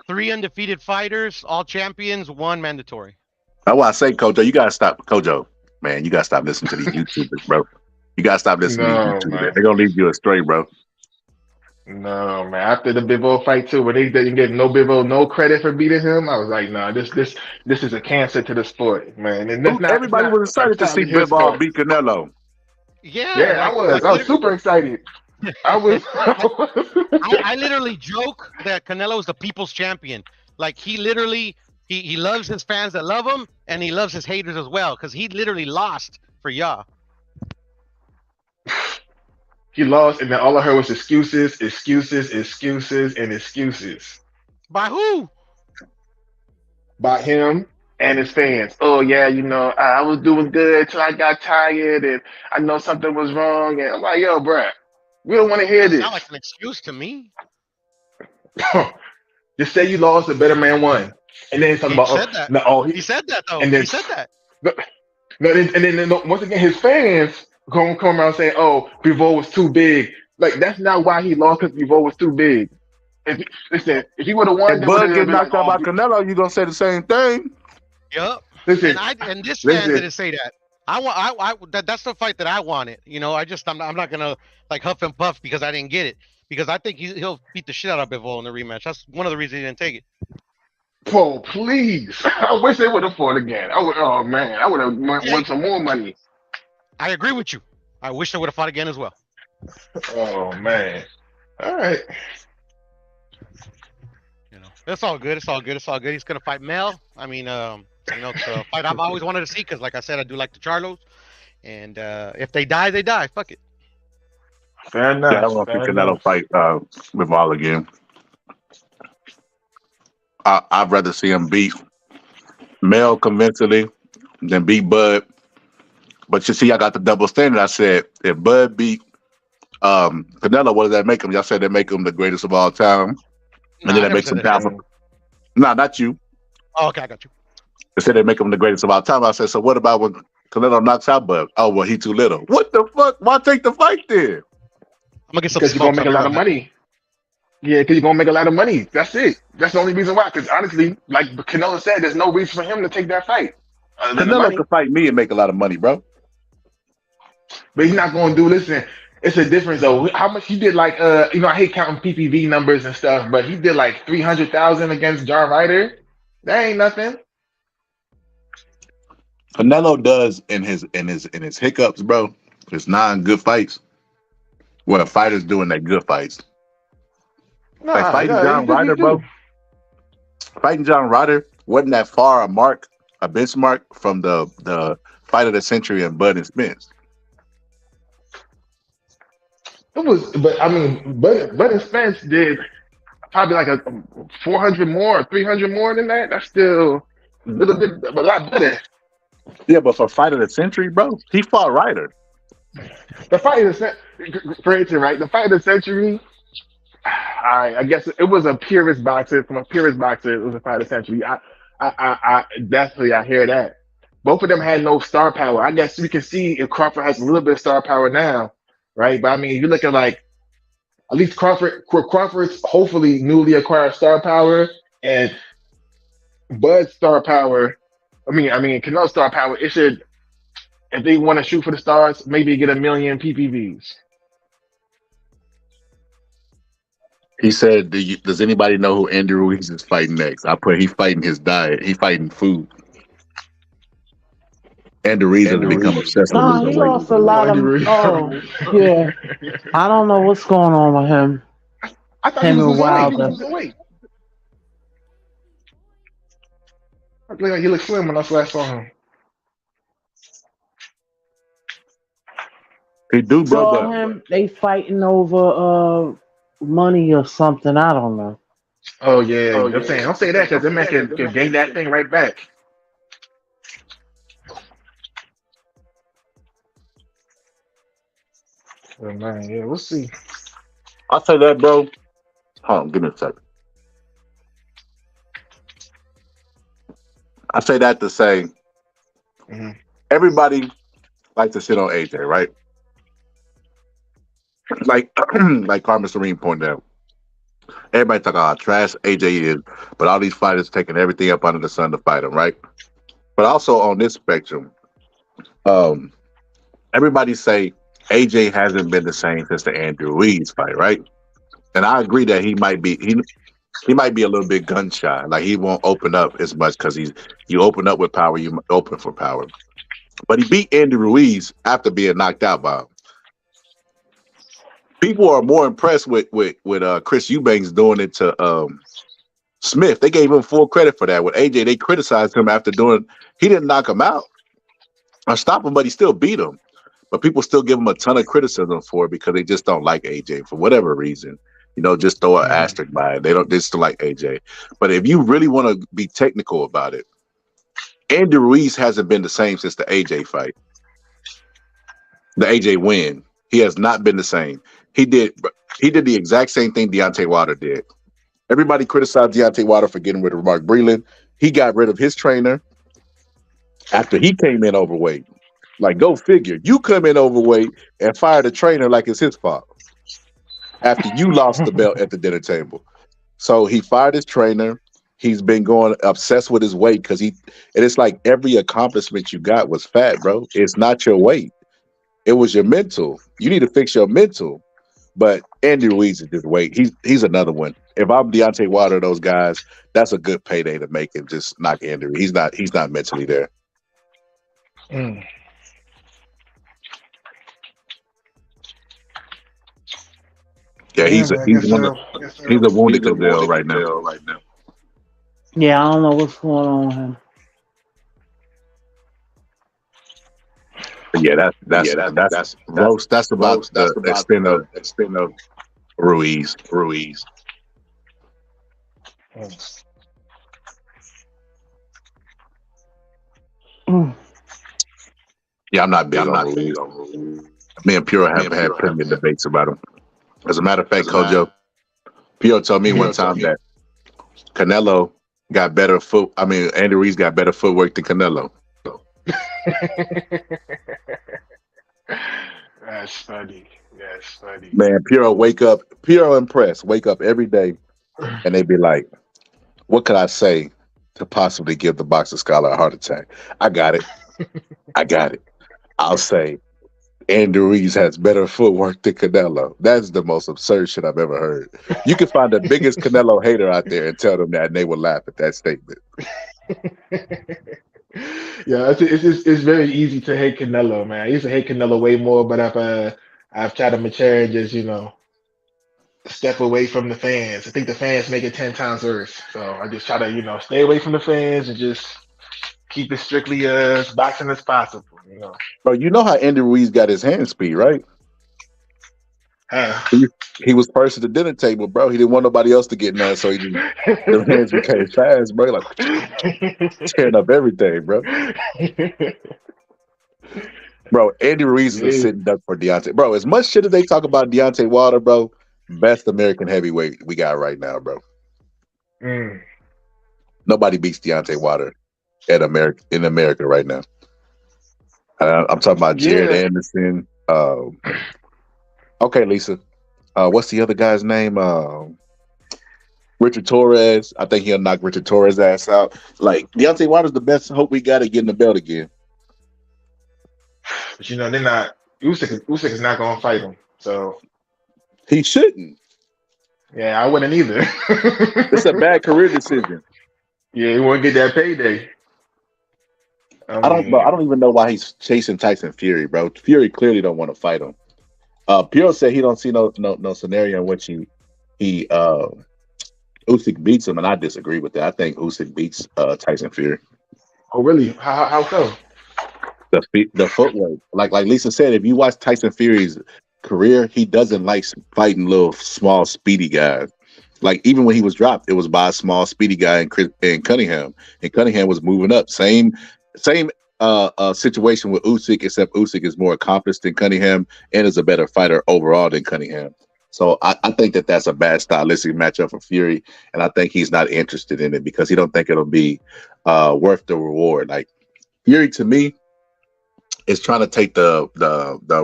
3 undefeated fighters, all champions, 1 mandatory. That's why I say, Kojo, you gotta stop. Kojo, man, you gotta stop listening to these YouTubers, bro. You gotta stop listening No, to these YouTubers. man. They're gonna lead you astray, bro. No, man. After the Bivol fight too, when they didn't give no Bivol no credit for beating him, I was like, nah, this is a cancer to the sport, man. And that's not, Everybody was excited to see Bivol beat Canelo. Yeah, Yeah, I was super excited. I literally joke that Canelo is the people's champion. Like he literally he loves his fans that love him, and he loves his haters as well, because he literally lost for y'all. He lost, and then all I heard was excuses. By who? By him and his fans. Oh yeah, I was doing good till I got tired, and I know something was wrong. And I'm like, yo, bruh, we don't want to hear this. Sound like an excuse to me. Just say you lost, a better man won. And then talk He about said that. no, He said that though. and then He said that. once again his fans gonna come around saying, "Oh, Bivol was too big." Like that's not why he lost because Bivol was too big. Listen, if he would have won, If they would Bud have get been knocked like, out by "Oh, Canelo, you gonna say the same thing? Yep. listen, And this fan listen." didn't say that. That's the fight that I wanted. You know, I'm not gonna like huff and puff because I didn't get it because I think he'll beat the shit out of Bivol in the rematch. That's one of the reasons he didn't take it. Bro, please. I wish they would have fought again. Oh man, I would have won some more money. I agree with you. I wish they would have fought again as well. Oh man. All right. You know, it's all good. It's all good. It's all good. He's gonna fight Mel. I mean, it's a fight I've always wanted to see because, like I said, I do like the Charlos. And if they die, they die. Fuck it. Fair enough. Yeah, I don't think Canelo fight Bivol again. I'd rather see him beat Mel convincingly than beat Bud. But you see, I got the double standard. I said if Bud beat Canelo, what does that make him? Y'all said they make him the greatest of all time, and then that makes him down. No, not you. Oh, okay, I got you. They said they make him the greatest of all time. I said, so what about when Canelo knocks out Bud? Oh, well, he too little. What the fuck? Why take the fight then? I'm gonna get some Because you're gonna make a lot of money. Yeah, because you're gonna make a lot of money. That's it. That's the only reason why. Because honestly, like Canelo said, there's no reason for him to take that fight. Canelo could fight me and make a lot of money, bro. But he's not gonna do. Listen, it's a difference though. How much he did? Like, I hate counting PPV numbers and stuff, but he did like 300,000 against John Ryder. That ain't nothing. Canelo does in his hiccups, bro. His 9 good fights. Well, fighters doing that good fights. Like fighting John Ryder, bro. Fighting John Ryder wasn't that far a benchmark from the fight of the century in Bud and Spence. It was, but I mean, Bud and Spence did probably like a 400 more, 300 more than that. That's still a lot better. Yeah, but for fight of the century, bro, he fought Ryder. The fight of the century, right? The fight of the century. I guess it was a purist boxer. From a purist boxer, it was a fight of the century. I definitely I hear that. Both of them had no star power. I guess we can see if Crawford has a little bit of star power now, right? But I mean, if you look at like at least Crawford's hopefully newly acquired star power and Bud's star power. I mean, Canelo's star power. It should, if they want to shoot for the stars, maybe get 1 million PPVs. He said, does anybody know who Andy Ruiz is fighting next? I put, he's fighting his diet. He's fighting food. Andy Ruiz has become obsessed with No, he lost a lot of. Oh, yeah. I don't know what's going on with him. I thought Him he was and Wilder. losing weight. I feel like he looked slim when I last saw him. He do, bro. Saw him. They fighting over money or something. I don't know. Oh yeah, I'm saying don't say that because them man can gain that thing right back. Oh man, yeah, we'll see. I'll say that, bro. Hold on, give me a second. I say that to say everybody likes to shit on AJ, right? Like Carmen Serene pointed out. Everybody talk about how trash AJ is, but all these fighters taking everything up under the sun to fight him, right? But also on this spectrum, everybody say AJ hasn't been the same since the Andrew Ruiz fight, right? And I agree that he might be a little bit gun shy. Like he won't open up as much because you open up with power, you open for power. But he beat Andy Ruiz after being knocked out by him. People are more impressed with Chris Eubanks doing it to Smith. They gave him full credit for that. With AJ, they criticized him after he didn't knock him out or stop him, but he still beat him. But people still give him a ton of criticism for it because they just don't like AJ for whatever reason. You know, just throw an asterisk by it. They still like AJ. But if you really want to be technical about it, Andy Ruiz hasn't been the same since the AJ fight. The AJ win. He has not been the same. He did the exact same thing Deontay Wilder did. Everybody criticized Deontay Wilder for getting rid of Mark Breland. He got rid of his trainer after he came in overweight. Like, go figure. You come in overweight and fire the trainer like it's his fault after you lost the belt at the dinner table. So he fired his trainer. He's been going obsessed with his weight and it's like every accomplishment you got was fat, bro. It's not your weight. It was your mental. You need to fix your mental. But Andy Ruiz is just weight. He's another one. If I'm Deontay Wilder, those guys, that's a good payday to make and just knock Andy Ruiz. He's not mentally there. Mm. Yeah, he's a wounded Gazelle right now. Yeah, I don't know what's going on with him. Yeah, that's roast. That's about the extent of Ruiz. Yeah, I'm not big on Ruiz. Me and Pure have had plenty of debates about him. As a matter of fact, Kojo, Pure told me one time that Canelo got better Andy Ruiz got better footwork than Canelo. That's funny. Man, Pure and Press wake up every day and they be like, what could I say to possibly give the boxing scholar a heart attack? I got it. I'll say Andy Ruiz has better footwork than Canelo. That's the most absurd shit I've ever heard. You can find the biggest Canelo hater out there and tell them that and they will laugh at that statement. Yeah, it's very easy to hate Canelo, man. I used to hate Canelo way more, but I've tried to mature and just step away from the fans. I think the fans make it 10 times worse. So I just try to stay away from the fans and just keep it strictly as boxing as possible. Bro, you know how Andy Ruiz got his hand speed, right? He was first at the dinner table, bro. He didn't want nobody else to get none, so the hands became fast, bro. Like tearing up everything, bro. Bro, Andy Ruiz is a sitting duck for Deontay. Bro, as much shit as they talk about Deontay Wilder, bro, best American heavyweight we got right now, bro. Nobody beats Deontay Wilder in America right now. I'm talking about Jared Anderson. Okay, Lisa. What's the other guy's name? Richard Torres. I think he'll knock Richard Torres' ass out. Like, Deontay Wilder's the best hope we got at getting the belt again. But they're not. Usyk is not going to fight him, so he shouldn't. Yeah, I wouldn't either. It's a bad career decision. Yeah, he won't get that payday. I don't even know why he's chasing Tyson Fury, bro. Fury clearly don't want to fight him. Pure said he don't see no scenario in which Usyk beats him, and I disagree with that. I think Usyk beats Tyson Fury. Oh, really? How so? The footwork, like Lisa said, if you watch Tyson Fury's career, he doesn't like fighting little small speedy guys. Like, even when he was dropped, it was by a small speedy guy in Cunningham, and Cunningham was moving up. Same situation with Usyk, except Usyk is more accomplished than Cunningham and is a better fighter overall than Cunningham. So I think that's a bad stylistic matchup for Fury, and I think he's not interested in it because he don't think it'll be worth the reward. Like, Fury, to me, is trying to take the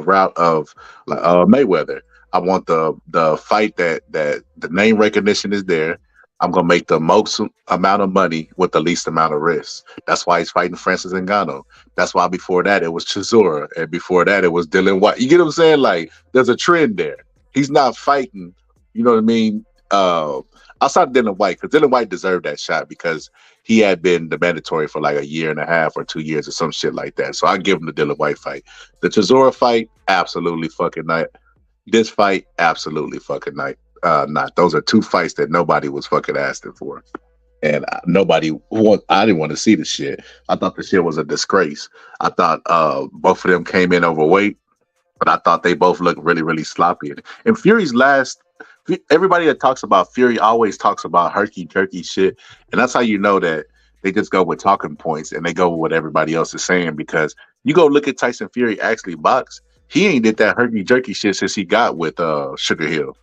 route of Mayweather. I want the fight that the name recognition is there. I'm gonna make the most amount of money with the least amount of risk. That's why he's fighting Francis Ngannou. That's why before that it was Chisora, and before that it was Dylan White. You get what I'm saying? Like, there's a trend there. He's not fighting, you know what I mean? Outside Dylan White, because Dylan White deserved that shot because he had been the mandatory for like a year and a half or 2 years or some shit like that. So I give him the Dylan White fight. The Chisora fight, absolutely fucking not. This fight, absolutely fucking not. Those are two fights that nobody was fucking asking for, and I didn't want to see the shit. I thought the shit was a disgrace. I thought both of them came in overweight, but I thought they both looked really, really sloppy. And Fury's everybody that talks about Fury always talks about herky-jerky shit, and that's how you know that they just go with talking points and they go with what everybody else is saying, because you go look at Tyson Fury actually box, he ain't did that herky-jerky shit since he got with Sugar Hill.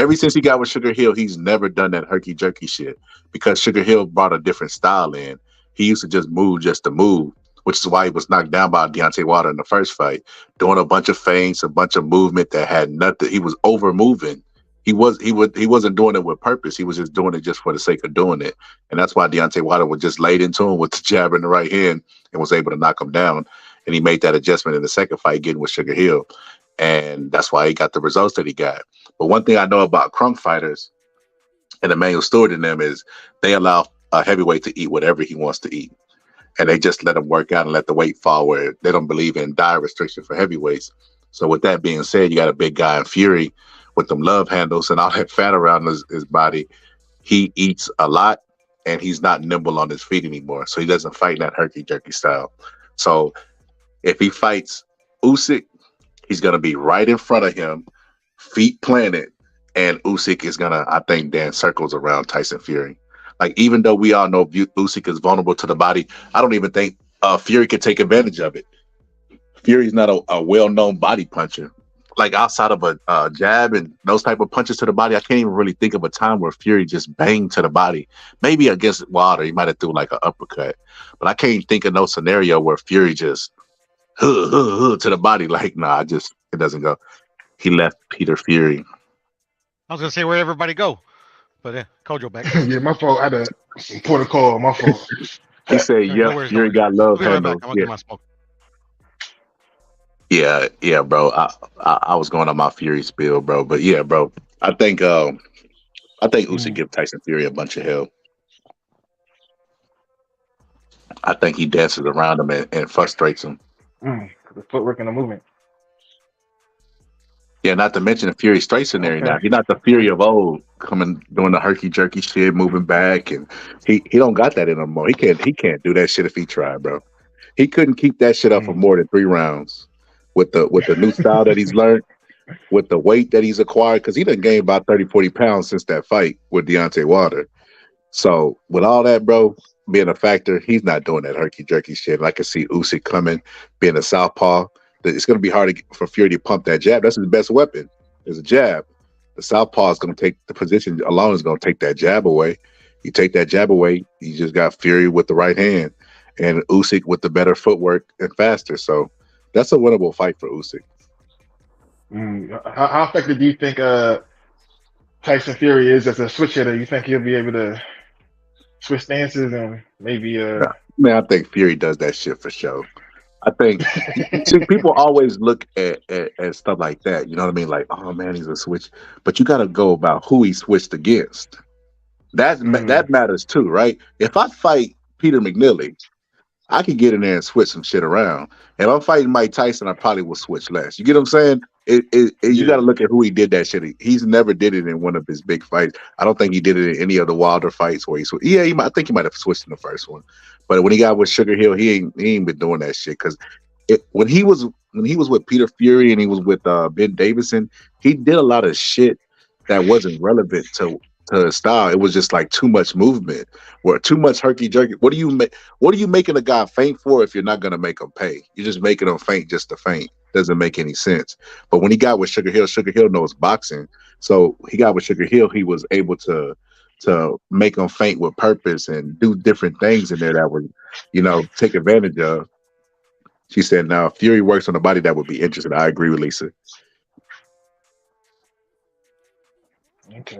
Ever since he got with Sugar Hill, he's never done that herky jerky shit because Sugar Hill brought a different style in. He used to just move just to move, which is why he was knocked down by Deontay Wilder in the first fight, doing a bunch of feints, a bunch of movement that had nothing. He was over moving. He wasn't doing it with purpose. He was just doing it just for the sake of doing it. And that's why Deontay Wilder was just laid into him with the jab in the right hand and was able to knock him down. And he made that adjustment in the second fight, getting with Sugar Hill. And that's why he got the results that he got. But one thing I know about Crunk fighters and Emmanuel Stewart and them is they allow a heavyweight to eat whatever he wants to eat. And they just let him work out and let the weight fall where they don't believe in diet restriction for heavyweights. So with that being said, you got a big guy in Fury with them love handles and all that fat around his body. He eats a lot and he's not nimble on his feet anymore. So he doesn't fight in that herky-jerky style. So if he fights Usyk, he's going to be right in front of him, feet planted, and Usyk is going to, I think, dance circles around Tyson Fury. Like, even though we all know Usyk is vulnerable to the body, I don't even think Fury can take advantage of it. Fury's not a well-known body puncher. Like, outside of a jab and those type of punches to the body, I can't even really think of a time where Fury just banged to the body. Maybe against Wilder, he might have threw like an uppercut. But I can't think of no scenario where Fury just to the body. Like, nah, it doesn't go. He left Peter Fury. I was gonna say where everybody go, but Kojo back. Yeah, my fault. I had to put a call. My fault. He said, "Yeah, Fury got love handles." Yeah, bro. I was going on my Fury spiel, bro. But yeah, bro. I think Usyk give Tyson Fury a bunch of hell. I think he dances around him and frustrates him. The footwork and the movement. Yeah, not to mention the Fury straight scenario now. He's not the Fury of old, coming doing the herky jerky shit, moving back, and he don't got that in him more. He can't do that shit if he tried, bro. He couldn't keep that shit up for more than 3 rounds with the new style that he's learned, with the weight that he's acquired, because he done gained about 30, 40 pounds since that fight with Deontay Wilder. So with all that, bro, being a factor, he's not doing that herky jerky shit. And I can see Usyk coming, being a southpaw. It's going to be hard for Fury to pump that jab. That's his best weapon, is a jab. The southpaw is going to take the position alone, is going to take that jab away. You take that jab away, you just got Fury with the right hand and Usyk with the better footwork and faster. So that's a winnable fight for Usyk. How effective do you think Tyson Fury is as a switch hitter? You think he'll be able to switch stances and maybe Man, I think Fury does that shit for sure. I think see, people always look at stuff like that. You know what I mean? Like, oh man, he's a switch. But you got to go about who he switched against. That matters too, right? If I fight Peter McNeely, I can get in there and switch some shit around. If I'm fighting Mike Tyson, I probably will switch less. You get what I'm saying? You got to look at who he did that shit. He's never did it in one of his big fights. I don't think he did it in any of the Wilder fights where he switched. Yeah, I think he might have switched in the first one. But when he got with Sugar Hill, he ain't been doing that shit. Because when he was with Peter Fury and he was with Ben Davison, he did a lot of shit that wasn't relevant to his style. It was just like too much movement or too much herky jerky. What are you making a guy faint for if you're not gonna make him pay? You're just making him faint just to faint. Doesn't make any sense. But when he got with Sugar Hill knows boxing. So he got with Sugar Hill, he was able to make him faint with purpose and do different things in there that would, take advantage of. She said, now if Fury works on a body that would be interesting. I agree with Lisa. Okay.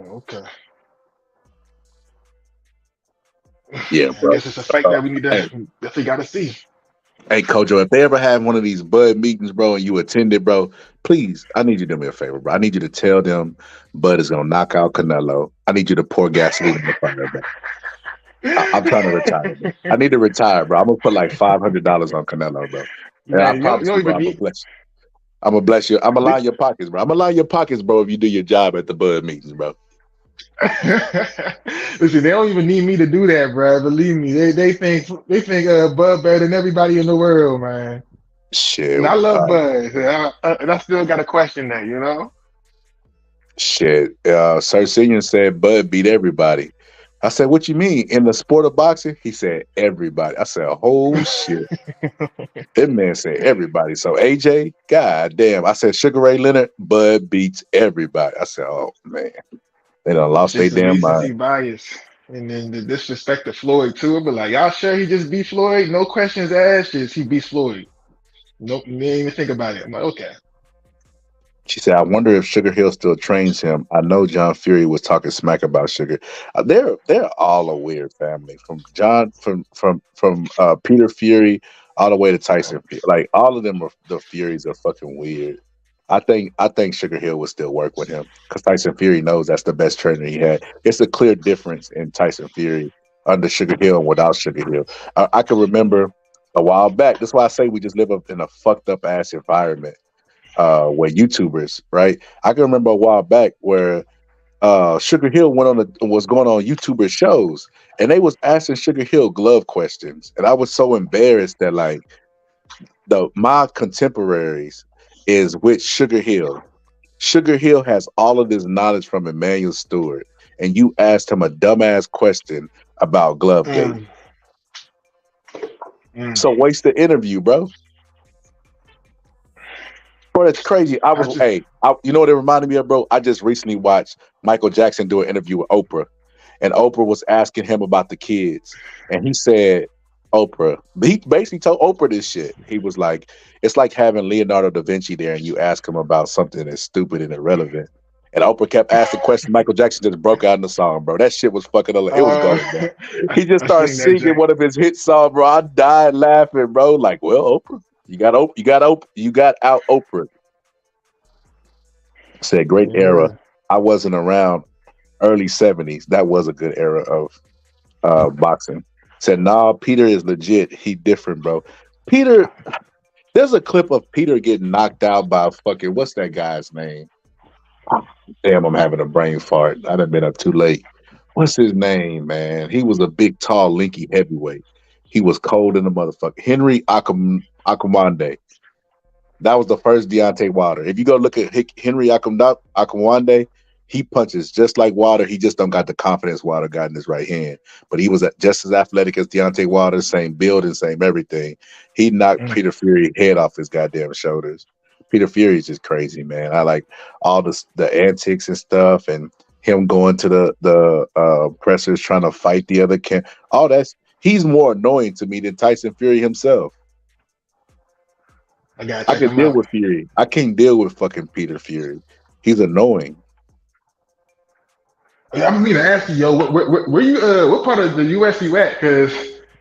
Yeah, bro. I guess it's a fight that we need to definitely got to see. Hey, Kojo, if they ever have one of these Bud meetings, bro, and you attended, bro, please, I need you to do me a favor, bro. I need you to tell them Bud is going to knock out Canelo. I need you to pour gasoline in the fire, bro. I'm trying to retire, bro. I need to retire, bro. I'm going to put like $500 on Canelo, bro. And I promise you, bro, I'm going to bless you. I'm going to line your pockets, bro. I'm going to line your pockets, bro, if you do your job at the Bud meetings, bro. Listen, they don't even need me to do that, bro. Believe me, they think Bud better than everybody in the world, man. Shit, and I love Bud, and I still got a question there, Shit, Sir Senior said Bud beat everybody. I said, what you mean? In the sport of boxing? He said, everybody. I said, oh shit. That man said everybody. So AJ, god damn. I said Sugar Ray Leonard, Bud beats everybody. I said, oh man. They done lost their Just the damn recency mind. bias. And then the disrespect to Floyd too. But like, y'all sure he just beat Floyd? No questions asked. Just he beats Floyd. Nope, didn't even think about it. I'm like, okay. She said, I wonder if Sugar Hill still trains him. I know John Fury was talking smack about Sugar. They're all a weird family. From Peter Fury all the way to Tyson Fury. Like all of them are the Furies are fucking weird. I think Sugar Hill would still work with him because Tyson Fury knows that's the best trainer he had. It's a clear difference in Tyson Fury under Sugar Hill and without Sugar Hill. I can remember a while back. That's why I say we just live up in a fucked up ass environment where YouTubers, right? I can remember a while back where Sugar Hill was going on YouTuber shows and they was asking Sugar Hill glove questions, and I was so embarrassed that like my contemporaries is with Sugar Hill. Sugar Hill has all of this knowledge from Emmanuel Stewart, and you asked him a dumbass question about Glovegate. So waste the interview, bro. Bro, that's crazy. You know what it reminded me of, bro? I just recently watched Michael Jackson do an interview with Oprah, and Oprah was asking him about the kids, and he said, he basically told Oprah this shit. He was like, it's like having Leonardo da Vinci there and you ask him about something that's stupid and irrelevant. And Oprah kept asking questions. Michael Jackson just broke out in the song, bro. That shit was fucking hilarious. It was going, bro. He just started singing one of his hit songs, bro. I died laughing, bro. Like, well, Oprah, you got out Oprah. Said great era. I wasn't around early 70s. That was a good era of boxing. Said, nah, Peter is legit. He different, bro. Peter, there's a clip of Peter getting knocked out by fucking, what's that guy's name? Damn, I'm having a brain fart. I done been up too late. What's his name, man? He was a big, tall, linky heavyweight. He was cold in the motherfucker. Henry Akamwande. That was the first Deontay Wilder. If you go look at Henry Akamwande, he punches just like Wilder. He just don't got the confidence Wilder got in his right hand. But he was just as athletic as Deontay Wilder, same build and same everything. He knocked Peter Fury head off his goddamn shoulders. Peter Fury is just crazy, man. I like all the antics and stuff, and him going to the pressers trying to fight the other all that's he's more annoying to me than Tyson Fury himself. I can deal with Fury. I can't deal with fucking Peter Fury. He's annoying. Yeah, I'm gonna ask you, yo, where you what part of the US you at? Cause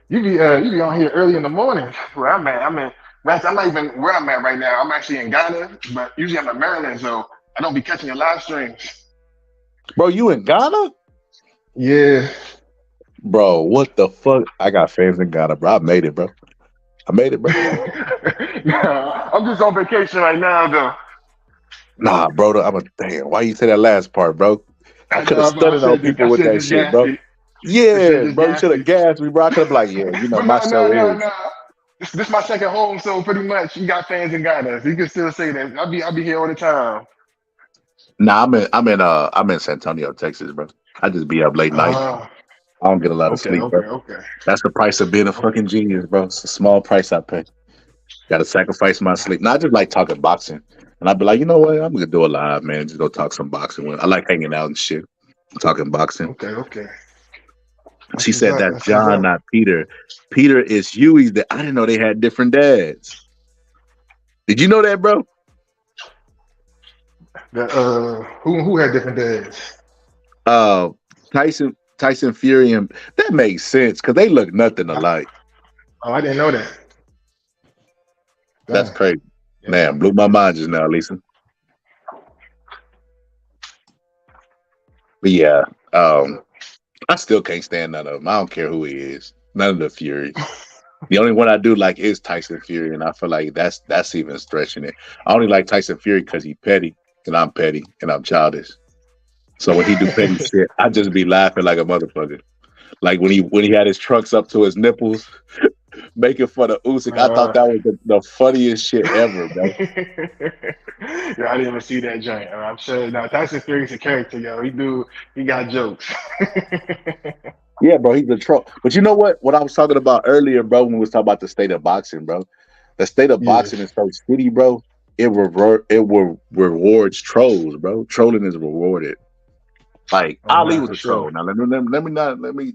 you be on here early in the morning where I'm at. I'm not even where I'm at right now. I'm actually in Ghana, but usually I'm in Maryland, so I don't be catching your live streams. Bro, you in Ghana? Yeah. Bro, what the fuck? I got fans in Ghana, bro. I made it, bro. Nah, I'm just on vacation right now, though. Nah, bro. Damn. Why you say that last part, bro? I could have studied on people with that shit, bro. Yeah, bro. You should have gassed me, bro. I could have like, yeah, you know, my show is. This is my second home, so pretty much you got fans in Ghana. So you can still say that. I'll be here all the time. Nah, I'm in San Antonio, Texas, bro. I just be up late night. I don't get a lot of sleep, bro. Okay. That's the price of being a fucking genius, bro. It's a small price I pay. Got to sacrifice my sleep. Now I just like talking boxing, and I'd be like, you know what? I'm gonna do a live, man. Just go talk some boxing. I like hanging out and shit, talking boxing. Okay. She said that's John, not Peter. Peter is Huey's dad. I didn't know they had different dads. Did you know that, bro? Who had different dads? Tyson Fury, and that makes sense because they look nothing alike. Oh, I didn't know that. That's crazy. Yeah. Man, blew my mind just now, Lisa. But yeah, I still can't stand none of them. I don't care who he is. None of the Furies. The only one I do like is Tyson Fury, and I feel like that's even stretching it. I only like Tyson Fury because he's petty, and I'm petty, and I'm childish. So when he do petty shit, I just be laughing like a motherfucker. Like when he had his trunks up to his nipples, making fun of Usyk. I thought that was the funniest shit ever, bro. Yeah, I didn't even see that joint. I'm sure now Tyson Fury's a character, yo. He got jokes. Yeah, bro, he's a troll. But you know what? What I was talking about earlier, bro, when we was talking about the state of boxing, bro. The state of boxing is so shitty, bro. It rewards trolls, bro. Trolling is rewarded. Like Ali was a troll. Now let me.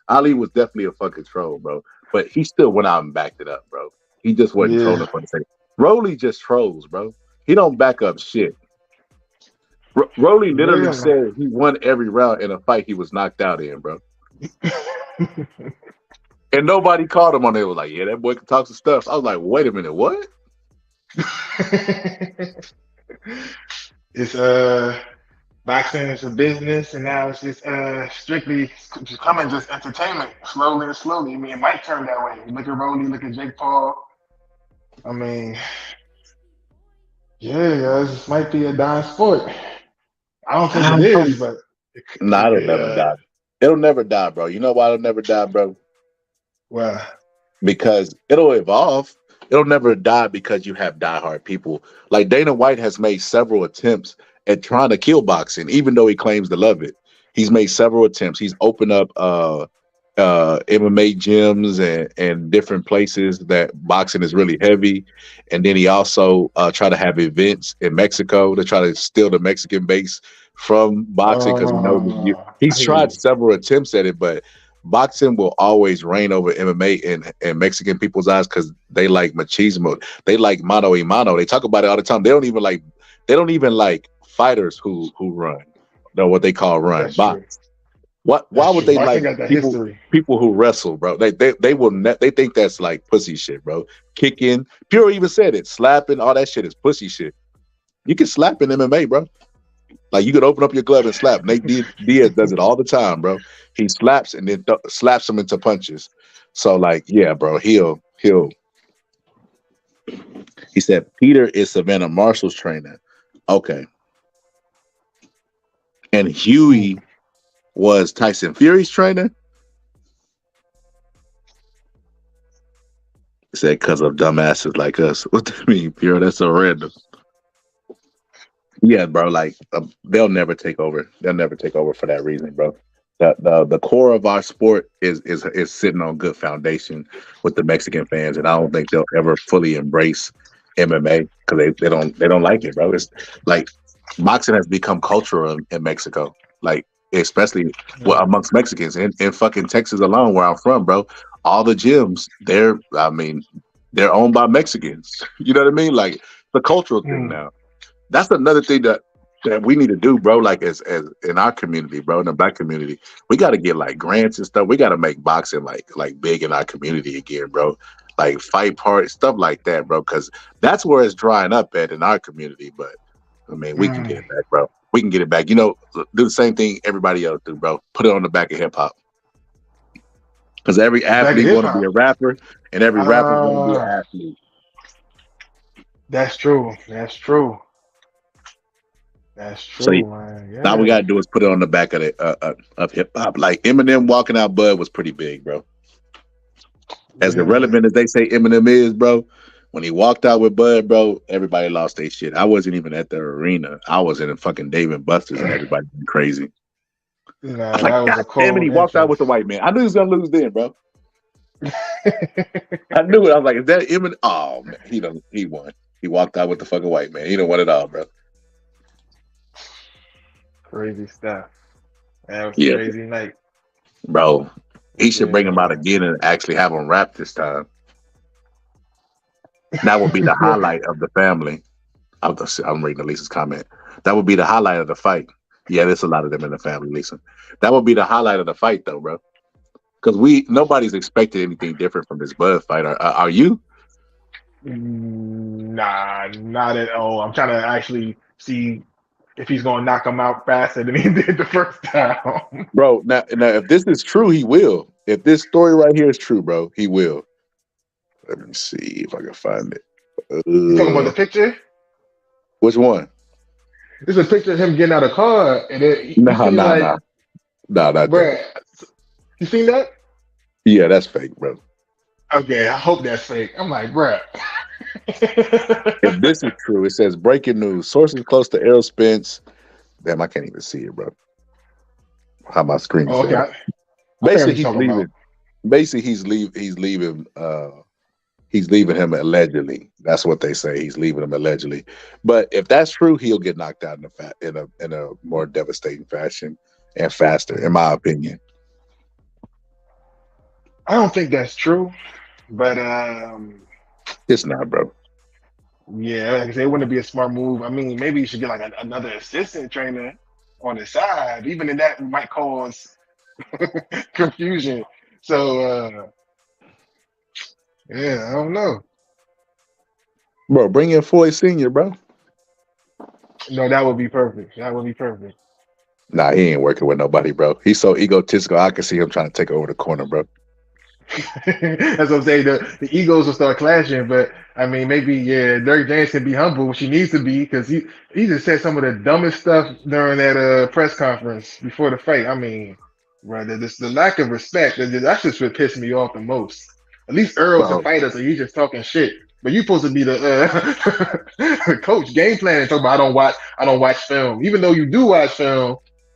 Ali was definitely a fucking troll, bro. But he still went out and backed it up, bro. He just wasn't trolling for the sake. Rolly just trolls, bro. He don't back up shit. Rolly literally said he won every round in a fight he was knocked out in, bro. And nobody called him on it. It was like, yeah, that boy can talk some stuff. I was like, wait a minute, what? It's boxing is a business, and now it's just strictly becoming just entertainment, slowly and slowly. I mean, it might turn that way. Look at Rolly, look at Jake Paul. I mean, yeah, this might be a dying sport. I don't think it is, but nah, it'll never die. It'll never die, bro. You know why it'll never die, bro? Why? Because it'll evolve. It'll never die because you have diehard people. Like Dana White has made several attempts at trying to kill boxing, even though he claims to love it. He's made several attempts. He's opened up MMA gyms and different places that boxing is really heavy. And then he also tried to have events in Mexico to try to steal the Mexican base from boxing because he's tried several attempts at it, but boxing will always reign over MMA in Mexican people's eyes because they like machismo. They like mano a mano. They talk about it all the time. They don't even like fighters who run. No, what they call run. Box. Why would they like people who wrestle, bro? They think that's like pussy shit, bro. Kicking. Puro even said it. Slapping, all that shit is pussy shit. You can slap in MMA, bro. Like you could open up your glove and slap. Nate Diaz does it all the time, bro. He slaps and then slaps them into punches. So like, yeah, bro, he'll. He said Peter is Savannah Marshall's trainer. Okay. And Huey was Tyson Fury's trainer. He said because of dumbasses like us. What do you mean, Pure? That's so random. Yeah, bro. Like they'll never take over. They'll never take over for that reason, bro. The core of our sport is sitting on good foundation with the Mexican fans, and I don't think they'll ever fully embrace MMA because they don't like it, bro. It's like boxing has become cultural in Mexico, like especially amongst Mexicans in fucking Texas alone, where I'm from, bro. All the gyms, they're owned by Mexicans. You know what I mean? Like the cultural thing now. That's another thing that we need to do, bro. Like as in our community, bro, in the Black community, we got to get like grants and stuff. We got to make boxing like big in our community again, bro. Like fight parties, stuff like that, bro. Because that's where it's drying up at in our community. But I mean, we can get it back, bro. We can get it back. You know, do the same thing everybody else do, bro. Put it on the back of hip hop. Because every athlete want to be a rapper, and every rapper want to be an athlete. That's true. That's true. That's true, So man. Yeah. now we gotta do is put it on the back of hip hop. Like Eminem walking out Bud was pretty big, bro. As irrelevant as they say Eminem is, bro, when he walked out with Bud, bro, everybody lost their shit. I wasn't even at the arena. I was in a fucking Dave and Buster's, and everybody went crazy. Nah, I was like, God damn it, he walked out with the white man. I knew he was gonna lose then, bro. I knew it. I was like, is that Eminem? Oh man, he won. He walked out with the fucking white man. He done won it all, bro. Crazy stuff. That was a crazy night. Bro, he should bring him out again and actually have him rap this time. That would be the highlight of the family. I'm reading Lisa's comment. That would be the highlight of the fight. Yeah, there's a lot of them in the family, Lisa. That would be the highlight of the fight, though, bro. Because nobody's expected anything different from this Bud fight. Are you? Nah, not at all. I'm trying to actually see if he's going to knock him out faster than he did the first time. Bro, now if this is true, he will. If this story right here is true, bro, he will. Let me see if I can find it. You talking about the picture? Which one? There's a picture of him getting out of the car. And Nah, not bruh, You seen that? Yeah, that's fake, bro. Okay, I hope that's fake. I'm like, bruh. If this is true, it says breaking news. Sources close to Errol Spence. Damn, I can't even see it, bro. How my screen Oh, okay, said. I think I know what Basically, you're he's talking about. leaving. Basically, he's leaving. He's leaving him allegedly. That's what they say. He's leaving him allegedly. But if that's true, he'll get knocked out in a more devastating fashion and faster, in my opinion. I don't think that's true, but It's not, bro. yeah, like I said, it wouldn't be a smart move. I mean, maybe you should get like another assistant trainer on the side. Even in that might cause confusion. So yeah, I don't know. Bro, bring in Floyd Senior, bro. No, that would be perfect. That would be perfect. Nah, he ain't working with nobody, bro. He's so egotistical. I can see him trying to take over the corner, bro. That's what I'm saying. The egos will start clashing, but I mean, maybe yeah, Derrick James can be humble, which he needs to be, because he just said some of the dumbest stuff during that press conference before the fight. I mean, brother, this the lack of respect. That's just what pissed me off the most. At least Earl's a Bro, fighter, so he's just talking shit. But you're supposed to be the coach, game plan, and talk about I don't watch film, even though you do watch film,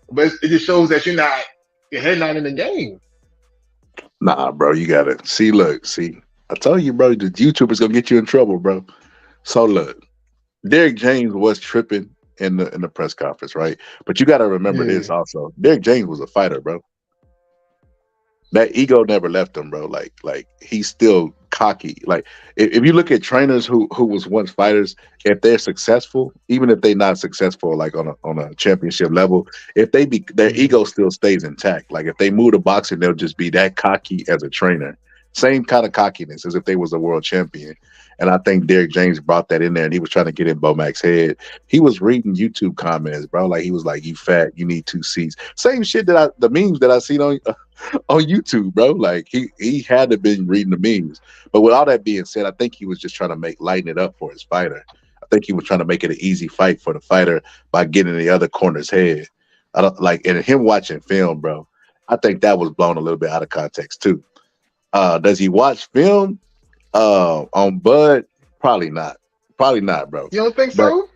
but it just shows that your head not in the game. nah, bro, you gotta see. Look, see, I told you, bro, the YouTuber's gonna get you in trouble, bro. So look, Derrick James was tripping in the press conference, right? But you gotta remember Yeah. this also. Derrick James was a fighter, bro. That ego never left him, bro. Like he's still cocky. Like if you look at trainers who was once fighters, if they're successful, even if they're not successful like on a championship level, if they be their ego still stays intact. Like if they move to boxing, they'll just be that cocky as a trainer. Same kind of cockiness as if they was a world champion. And I think Derrick James brought that in there and he was trying to get in Bomac's head. He was reading YouTube comments, bro. Like he was like, "You fat, you need 2 seats." Same shit the memes that I seen on YouTube, bro. Like he had to been reading the memes. But with all that being said, I think he was just trying to lighten it up for his fighter. I think he was trying to make it an easy fight for the fighter by getting in the other corner's head. I don't like and him watching film, bro. I think that was blown a little bit out of context too. Does he watch film on Bud? Probably not. Probably not, bro. You don't think But so?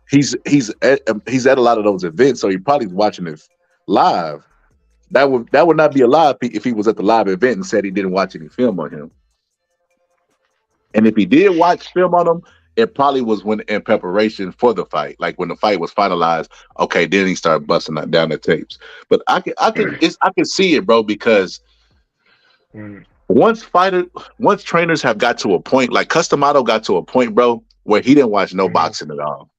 he's at a lot of those events, so he probably watching it live. That would not be a lie if he was at the live event and said he didn't watch any film on him. And if he did watch film on him, it probably was when in preparation for the fight, like when the fight was finalized. Okay, then he started busting down the tapes. But I can see it, bro, because Mm. once trainers have got to a point, like Customato got to a point, bro, where he didn't watch no boxing at all.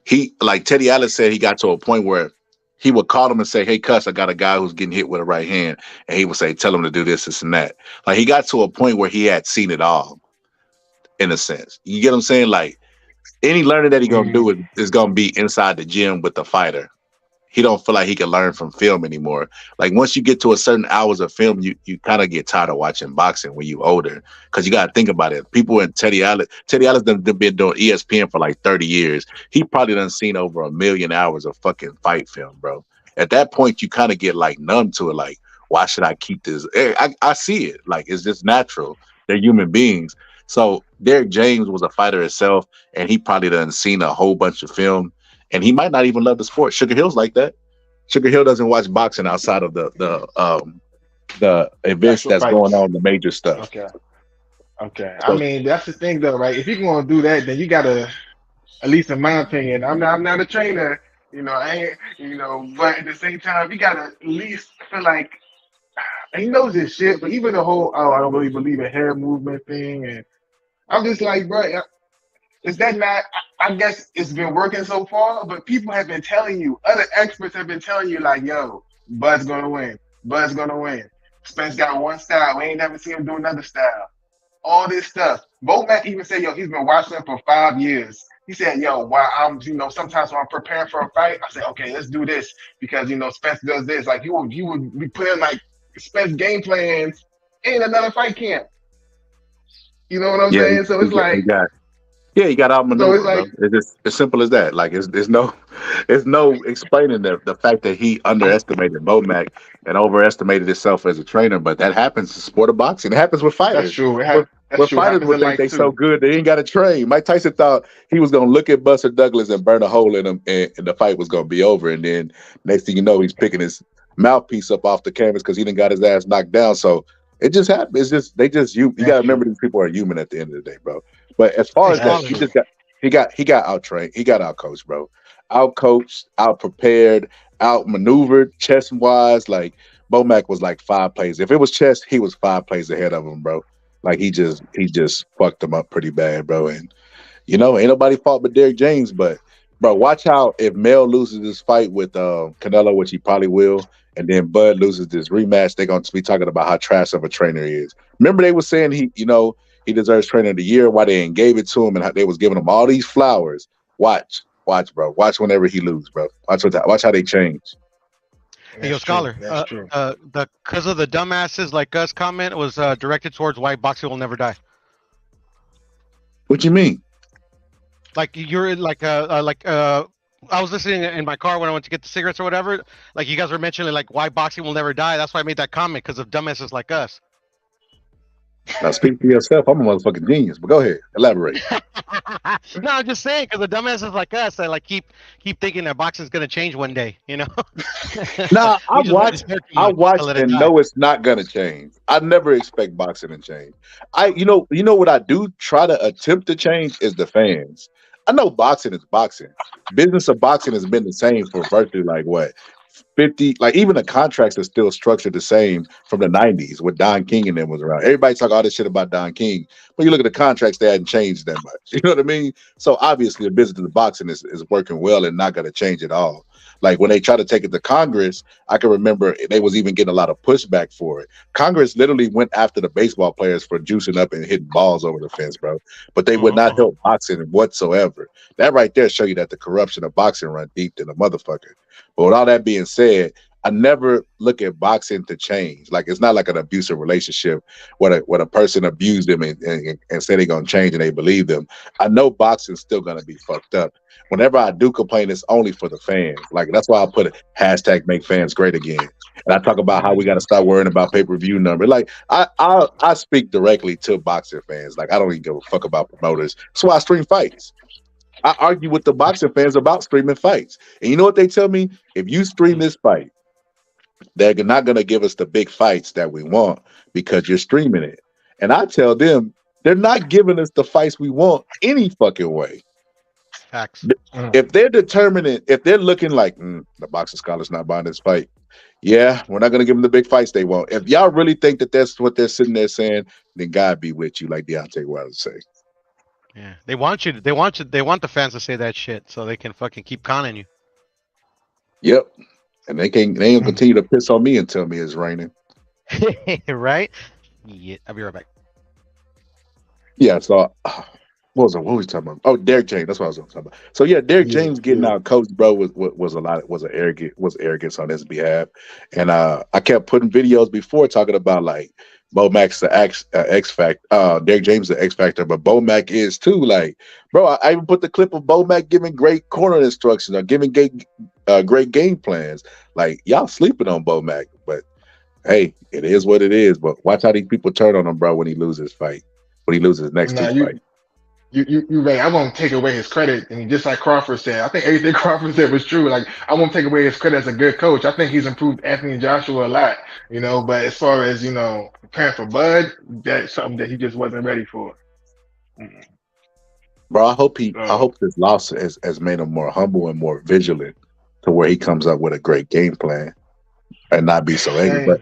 He, like Teddy Atlas said, he got to a point where he would call him and say, "Hey, Cuss, I got a guy who's getting hit with a right hand," and he would say, "Tell him to do this, and that." Like he got to a point where he had seen it all, in a sense. You get what I'm saying? Like any learning that he gonna do is gonna be inside the gym with the fighter. He don't feel like he can learn from film anymore. Like once you get to a certain hours of film, you kind of get tired of watching boxing when you older. Because you got to think about it. People in Teddy Atlas done been doing ESPN for like 30 years. He probably done seen over 1 million hours of fucking fight film, bro. At that point, you kind of get like numb to it. Like, why should I keep this? I see it. Like, it's just natural. They're human beings. So Derrick James was a fighter himself, and he probably done seen a whole bunch of film. And he might not even love the sport. Sugar Hill's like that. Sugar Hill doesn't watch boxing outside of the events Actual that's fights. going on, the major stuff. Okay. So- I mean, that's the thing though, right? If you're gonna do that, then you gotta, at least in my opinion, I'm not a trainer, but at the same time, you gotta at least feel like he knows his shit. But even the whole, I don't really believe in hair movement thing, and I'm just like, bro, is that not? I guess it's been working so far, but people have been telling you, other experts have been telling you, like, yo, Bud's gonna win. Bud's gonna win. Spence got one style. We ain't never seen him do another style. All this stuff. Bomac even said, yo, he's been watching him for 5 years. He said, yo, while I'm, sometimes when I'm preparing for a fight, I say, okay, let's do this because, Spence does this. Like, you would be putting, like, Spence game plans in another fight camp. You know what I'm saying? So it's like, Yeah, he got So outmaneuvered, it's bro. like, It's just as simple as that. Like it's no, it's no explaining the fact that he underestimated Bomac and overestimated himself as a trainer. But that happens in the sport of boxing. It happens with that's fighters. true. That's When true. It fighters happens would in think life they so too. good they ain't got to train. Mike Tyson thought he was gonna look at Buster Douglas and burn a hole in him, and the fight was gonna be over. And then next thing you know, he's picking his mouthpiece up off the canvas because he didn't got his ass knocked down. So it just happened. It's just you That's gotta remember true. these people are human at the end of the day, bro. But as far Hey, as that, That's Scholar. he true. just got he got out trained, he got out coached, bro. Out coached, out prepared, out maneuvered, chess wise. Like Bomac was like 5 plays. If it was chess, he was 5 plays ahead of him, bro. Like he just fucked him up pretty bad, bro. And ain't nobody fault but Derrick James. But bro, watch how if Mel loses this fight with Canelo, which he probably will, and then Bud loses this rematch, they're gonna be talking about how trash of a trainer he is. Remember they were saying he deserves trainer of the year, why they ain't gave it to him, and how they was giving him all these flowers. Watch, bro. Watch whenever he lose, bro. Watch how they change. Hey, yo, That's true. Scholar. That's true. The because of the dumbasses like us comment was directed towards why boxing will never die. What you mean? Like you're like I was listening in my car when I went to get the cigarettes or whatever. Like you guys were mentioning like why boxing will never die. That's why I made that comment because of dumbasses like us. Now speak for yourself. I'm a motherfucking genius. But go ahead, elaborate. No, I'm just saying because the dumbasses like us that like keep thinking that boxing's gonna change one day. You know. Nah, I We just let it watch, start too I much watch to let it and die. know it's not gonna change. I never expect boxing to change. You know what I do try to attempt to change is the fans. I know boxing is boxing. Business of boxing has been the same for virtually like what 50, like even the contracts are still structured the same from the 90s when Don King and them was around. Everybody talk all this shit about Don King, but you look at the contracts, they hadn't changed that much. You know what I mean? So obviously the business of boxing is working well and not gonna change at all. Like when they try to take it to Congress, I can remember they was even getting a lot of pushback for it. Congress literally went after the baseball players for juicing up and hitting balls over the fence, bro. But they would not help boxing whatsoever. That right there show you that the corruption of boxing run deep in the motherfucker. But with all that being said, I never look at boxing to change. Like it's not like an abusive relationship where a person abused them and say they're gonna change and they believe them. I know boxing's still gonna be fucked up. Whenever I do complain, it's only for the fans. Like that's why I put a hashtag make fans great again. And I talk about how we gotta stop worrying about pay-per-view number. Like I speak directly to boxing fans. Like I don't even give a fuck about promoters. That's why I stream fights. I argue with the boxing fans about streaming fights. And you know what they tell me? If you stream this fight, they're not going to give us the big fights that we want because you're streaming it. And I tell them, they're not giving us the fights we want any fucking way. Facts. If they're determining, if they're looking like, the boxing scholar's not buying this fight, yeah, we're not going to give them the big fights they want. If y'all really think that that's what they're sitting there saying, then God be with you, like Deontay Wilder say. Yeah, they want you. They want the fans to say that shit so they can fucking keep conning you. Yep. And they ain't gonna continue to piss on me and tell me it's raining. Right? Yeah, I'll be right back. Yeah, so what was we talking about? Oh, Derrick James. That's what I was talking about. So yeah, Derrick James getting out coached, bro, was arrogance on his behalf. And I kept putting videos before talking about like Bo Mac's the X Factor, Derrick James the X Factor, but Bo Mac is too. Like, bro, I even put the clip of Bo Mac giving great corner instructions or giving great game plans. Like, y'all sleeping on Bo Mac, but hey, it is what it is. But watch how these people turn on him, bro, when he loses fight. When he loses his next two fights. You right. I won't take away his credit. And just like Crawford said, I think everything Crawford said was true. Like, I won't take away his credit as a good coach. I think he's improved Anthony Joshua a lot, but as far as, preparing for Bud, that's something that he just wasn't ready for. Bro, I hope this loss has made him more humble and more vigilant to where he comes up with a great game plan and not be so angry. But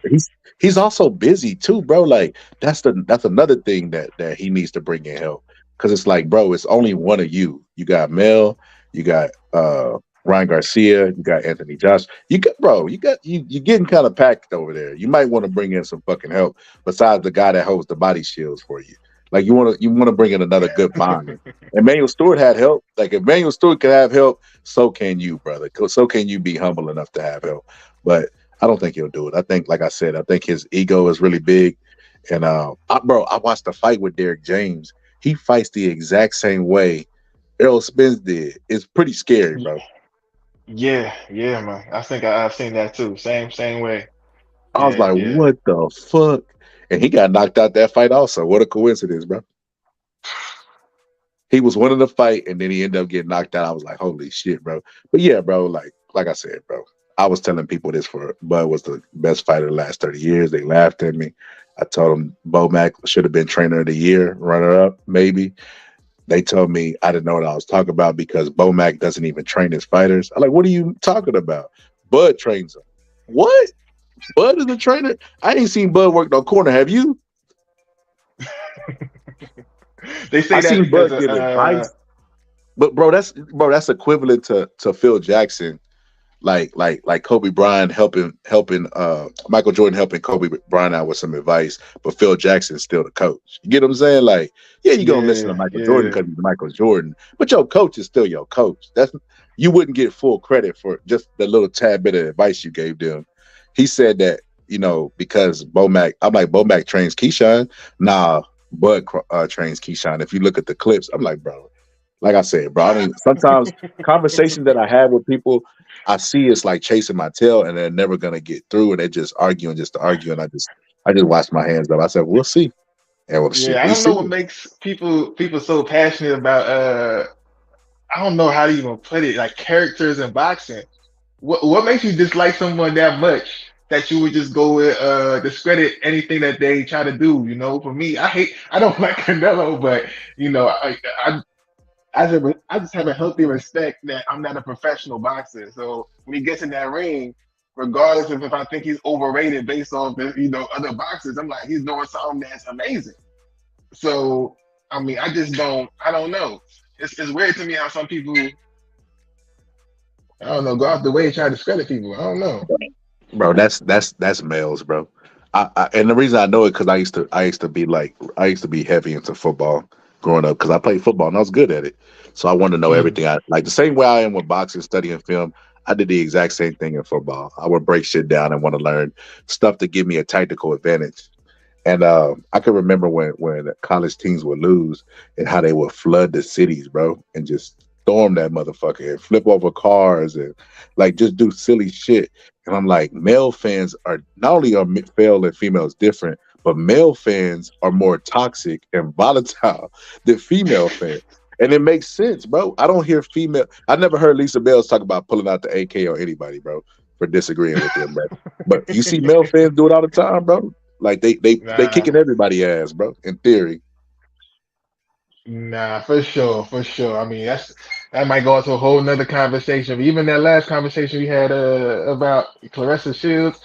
he's also busy too, bro. Like that's another thing that he needs to bring in help. Cause it's like, bro, it's only one of you. You got Mel, you got Ryan Garcia, you got Anthony Josh. You're getting kind of packed over there. You might want to bring in some fucking help besides the guy that holds the body shields for you. Like you want to bring in another good mind. Emmanuel Stewart had help. Like if Emmanuel Stewart can have help, so can you, brother. So can you be humble enough to have help. But I don't think he'll do it. I think, like I said, his ego is really big. And I watched the fight with Derrick James. he fights the exact same way Errol Spence did. It's pretty scary, bro. Yeah, yeah, man. I think I've seen that too. Same way. I was Yeah, like, yeah. what the fuck? And he got knocked out that fight also. What a coincidence, bro. He was winning the fight and then he ended up getting knocked out. I was like, holy shit, bro. But yeah, bro, like I said, bro, I was telling people this for Bud was the best fighter the last 30 years. They laughed at me. I told them Bo Mack should have been trainer of the year, runner up, maybe. They told me I didn't know what I was talking about because Bo Mack doesn't even train his fighters. I'm like, what are you talking about? Bud trains them. What? Bud is a trainer? I ain't seen Bud work no corner. Have you? They say I that seen because Bud give advice, but that's equivalent to Phil Jackson, like Kobe Bryant helping Michael Jordan helping Kobe Bryant out with some advice, but Phil Jackson's still the coach. You get what I'm saying? Like, yeah, you're gonna listen to Michael Jordan because he's Michael Jordan, but your coach is still your coach. You wouldn't get full credit for just the little tad bit of advice you gave them. He said that, because Bo Mack, I'm like, Bo Mack trains Keyshawn. Nah, Bud trains Keyshawn. If you look at the clips, I'm like, bro, like I said, bro, I mean, sometimes conversations that I have with people, I see it's like chasing my tail and they're never going to get through and they're just arguing just to argue. And I just wash my hands up. I said, we'll see. And I don't know what makes people so passionate about, I don't know how to even put it, like characters in boxing. What makes you dislike someone that much that you would just go with discredit anything that they try to do? For me, I don't like Canelo, but I just have a healthy respect that I'm not a professional boxer. So when he gets in that ring, regardless of if I think he's overrated based off other boxers, I'm like, he's doing something that's amazing. So I mean, I don't know. It's weird to me how some people, I don't know, go out the way and try to discredit people. I don't know. Bro, that's males, bro. And the reason I know it because I used to be heavy into football growing up because I played football and I was good at it. So I wanted to know everything. I like the same way I am with boxing, studying film. I did the exact same thing in football. I would break shit down and want to learn stuff to give me a tactical advantage. And I can remember when college teams would lose and how they would flood the cities, bro, and just storm that motherfucker and flip over cars and like just do silly shit. And I'm like, male fans are not only are male and females different, but male fans are more toxic and volatile than female fans. And it makes sense, bro. I don't hear I never heard Lisa Bells talk about pulling out the AK or anybody, bro, for disagreeing with them, bro. But you see male fans do it all the time, bro. Like they kicking everybody ass, bro, in theory. Nah, for sure. I mean, that might go into a whole nother conversation. But even that last conversation we had about Clarissa Shields,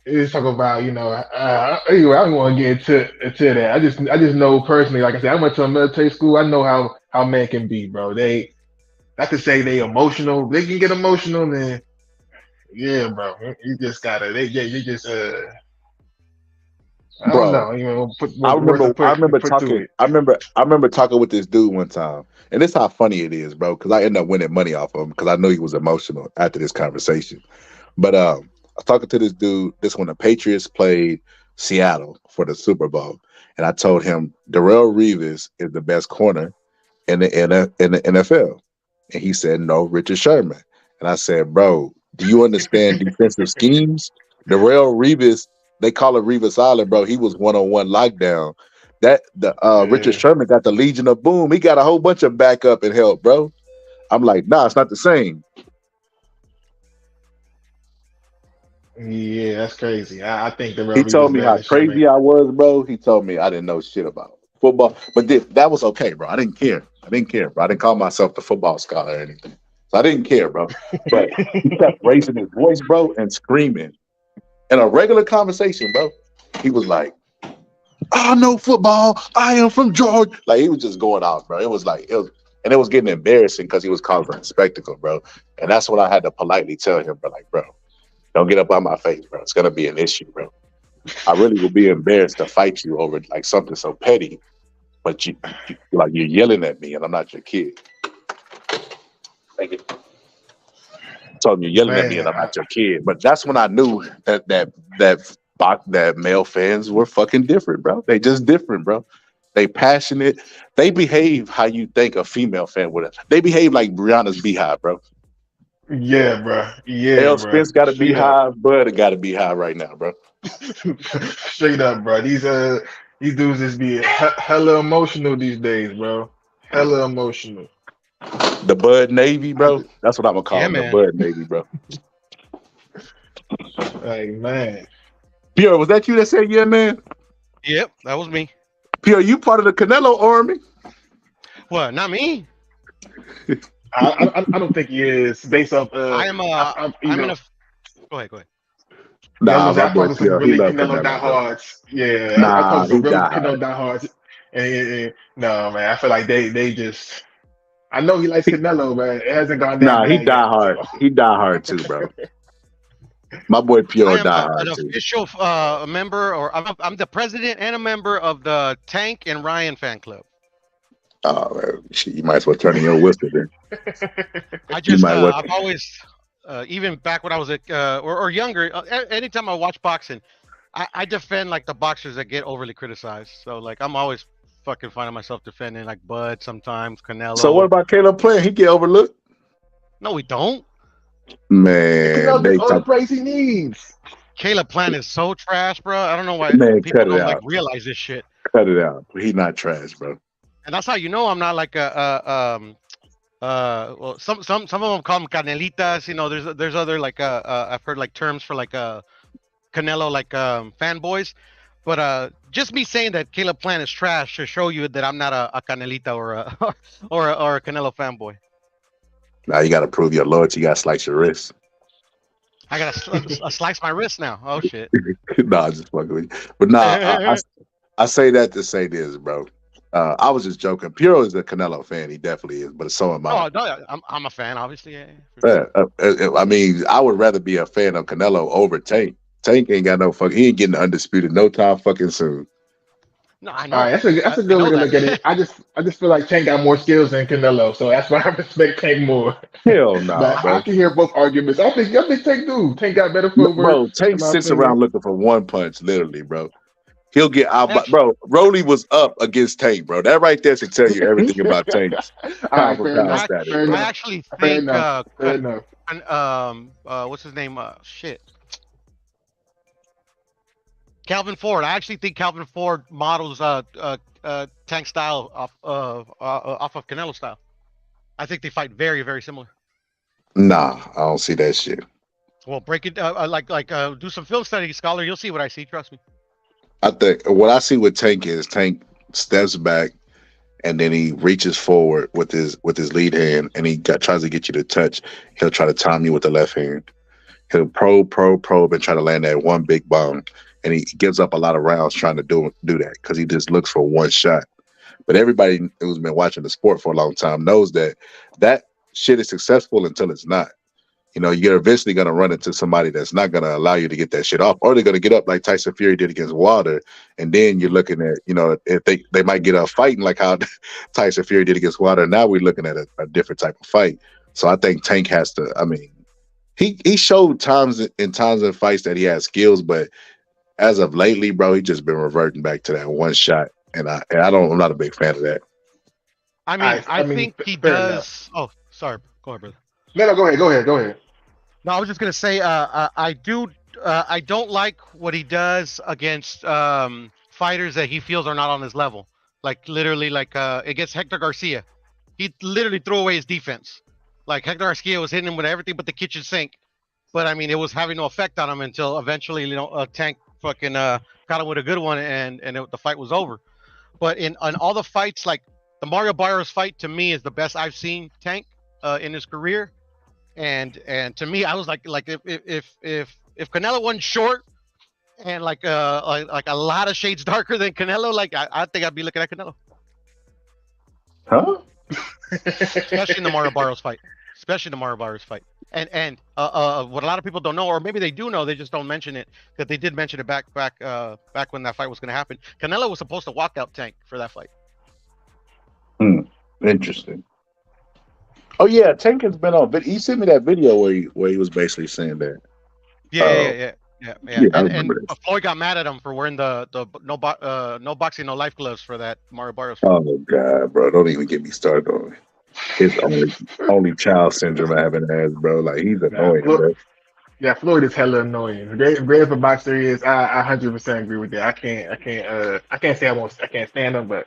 it was talking about anyway, I don't want to get into that. I just know personally, like I said, I went to a military school. I know how men can be, bro. I could say they emotional. They can get emotional, then yeah, bro. You just gotta. They just I don't know. I remember talking with this dude one time, and this is how funny it is, bro. Because I ended up winning money off of him because I knew he was emotional after this conversation. But I was talking to this dude. This when the Patriots played Seattle for the Super Bowl, and I told him Darrelle Revis is the best corner in the NFL, and he said no, Richard Sherman. And I said, bro, do you understand defensive schemes? Darrelle Revis. They call it Revis Island, bro. He was one-on-one lockdown. Richard Sherman got the Legion of Boom. He got a whole bunch of backup and help, bro. I'm like, nah, it's not the same. Yeah, that's crazy. I think he told me how crazy I was, bro. He told me I didn't know shit about football, but that was okay, bro. I didn't care, bro. I didn't call myself the football scholar or anything, so I didn't care, bro. But he kept raising his voice, bro, and screaming. In a regular conversation, bro, he was like, I know football. I am from Georgia. Like, he was just going out, bro. It was getting embarrassing because he was causing a spectacle, bro. And that's what I had to politely tell him, bro. Like, bro, don't get up on my face, bro. It's going to be an issue, bro. I really would be embarrassed to fight you over like something so petty, but you're yelling at me and I'm not your kid. Thank you. Told me you're yelling at me and I'm not your kid. But that's when I knew that male fans were fucking different, bro. They just different, bro. They passionate. They behave how you think a female fan would. They behave like Brianna's Beehive, bro. Yeah, bro. Yeah, L. bro. Spence got a Straight up. beehive. Bud got a beehive right now, bro. Straight up, bro. These dudes just be hella emotional these days, bro. Hella emotional. The Bud Navy, bro. That's what I'm gonna call Yeah, them. The man. Bud Navy, bro. Like, man. Pierre, was that you that said yeah, man? Yep, that was me. Pierre, you part of the Canelo army? What? Not me. I don't think he is based off. I am. I'm in a. Go ahead. Go ahead. Nah, I my boy fuck with some Pierre, he really love Canelo Canelo, bro. diehards. Yeah, I Nah, fuck with some he really diehard. Canelo diehards. And no, man, I feel like they just. I know he likes Canelo, but it hasn't gone that Nah, he bad die yet. hard. So. He die hard too, bro. My boy Pierre I am die an hard too. official member, or I'm the president and a member of the Tank and Ryan fan club. Oh, man, shit, you might as well turn in your whistle then. I You just, might well. I've always, even back when I was or younger, anytime I watch boxing, I defend like the boxers that get overly criticized. So like I'm always fucking finding myself defending like Bud sometimes, Canelo. So what about Caleb Plant? He get overlooked? No, we don't. Man, Canelo's they the only talk, praise he needs. Caleb Plant is so trash, bro. I don't know why man, people cut it don't like out. realize this shit. Cut it out. He not trash, bro. And that's how you know I'm not like well, some of them call them canelitas. You know, there's other like I've heard like terms for like Canelo like fanboys, but just me saying that Caleb Plant is trash should show you that I'm not a canelita or a or a Canelo fanboy. Now you got to prove your loyalty. You got to slice your wrist. I gotta slice my wrist now. Oh shit. Nah, I'm just fucking with you. But nah, I say that to say this, bro. I was just joking. Puro is a Canelo fan. He definitely is, but so am I. Oh no, I'm a fan, obviously. Yeah. I mean, I would rather be a fan of Canelo over Tank. Tank ain't got no fucking. He ain't getting undisputed no time fucking soon. No, I know. All right, that's a good way to look at it. I just feel like Tank got more skills than Canelo, so that's why I respect Tank more. Hell no, But bro. I can hear both arguments. I think Tank do. Tank got better footwork. Bro, Tank in my sits opinion. around looking for one punch, literally, bro. He'll get out, bro. Rolly was up against Tank, bro. That right there should tell you everything about Tank's All right, pound for fair pound enough. status, Fair bro. I enough. actually Fair think enough. Fair enough. what's his name? Shit. Calvin Ford. I actually think Calvin Ford models Tank style off of Canelo style. I think they fight very, very similar. Nah, I don't see that shit. Well, break it do some film study, scholar. You'll see what I see. Trust me. I think what I see with Tank is Tank steps back and then he reaches forward with his lead hand and he tries to get you to touch. He'll try to time you with the left hand. He'll probe and try to land that one big bomb. And he gives up a lot of rounds trying to do that because he just looks for one shot. But everybody who's been watching the sport for a long time knows that shit is successful until it's not. You know, you're eventually going to run into somebody that's not going to allow you to get that shit off, or they're going to get up like Tyson Fury did against Wilder. And then you're looking at, you know, if they might get up fighting like how Tyson Fury did against Wilder. Now we're looking at a different type of fight. So I think Tank has to, I mean, he showed times in fights that he has skills, but as of lately, bro, he just been reverting back to that one shot. And I'm not a big fan of that. I mean, I think he fair does. enough. Oh, sorry. Go ahead, brother. No, go ahead. No, I was just gonna say, I don't like what he does against fighters that he feels are not on his level. Like literally, like against Hector Garcia, he literally threw away his defense. Like Hector Garcia was hitting him with everything but the kitchen sink, but I mean, it was having no effect on him until eventually, you know, Tank fucking got him with a good one, and the fight was over. But in all the fights, like the Mario Barrios fight, to me is the best I've seen Tank in his career. And to me, I was like if Canelo wasn't short and like a lot of shades darker than Canelo, like I think I'd be looking at Canelo. Huh? Especially in the Mario Barrios fight. And what a lot of people don't know, or maybe they do know, they just don't mention it, because they did mention it back when that fight was going to happen. Canelo was supposed to walk out Tank for that fight. Interesting. Oh yeah, Tank has been on. But he sent me that video where he was basically saying that. Yeah. Yeah, Yeah, I and remember that. Floyd got mad at him for wearing the no boxing, no life gloves for that Mario Barrios fight. Oh God, bro, don't even get me started on it. His only child syndrome having ass, bro. Like he's Yeah, annoying, bro. Floyd is hella annoying. Great of a boxer he is. I 100% agree with that. I can't say I can't stand him, but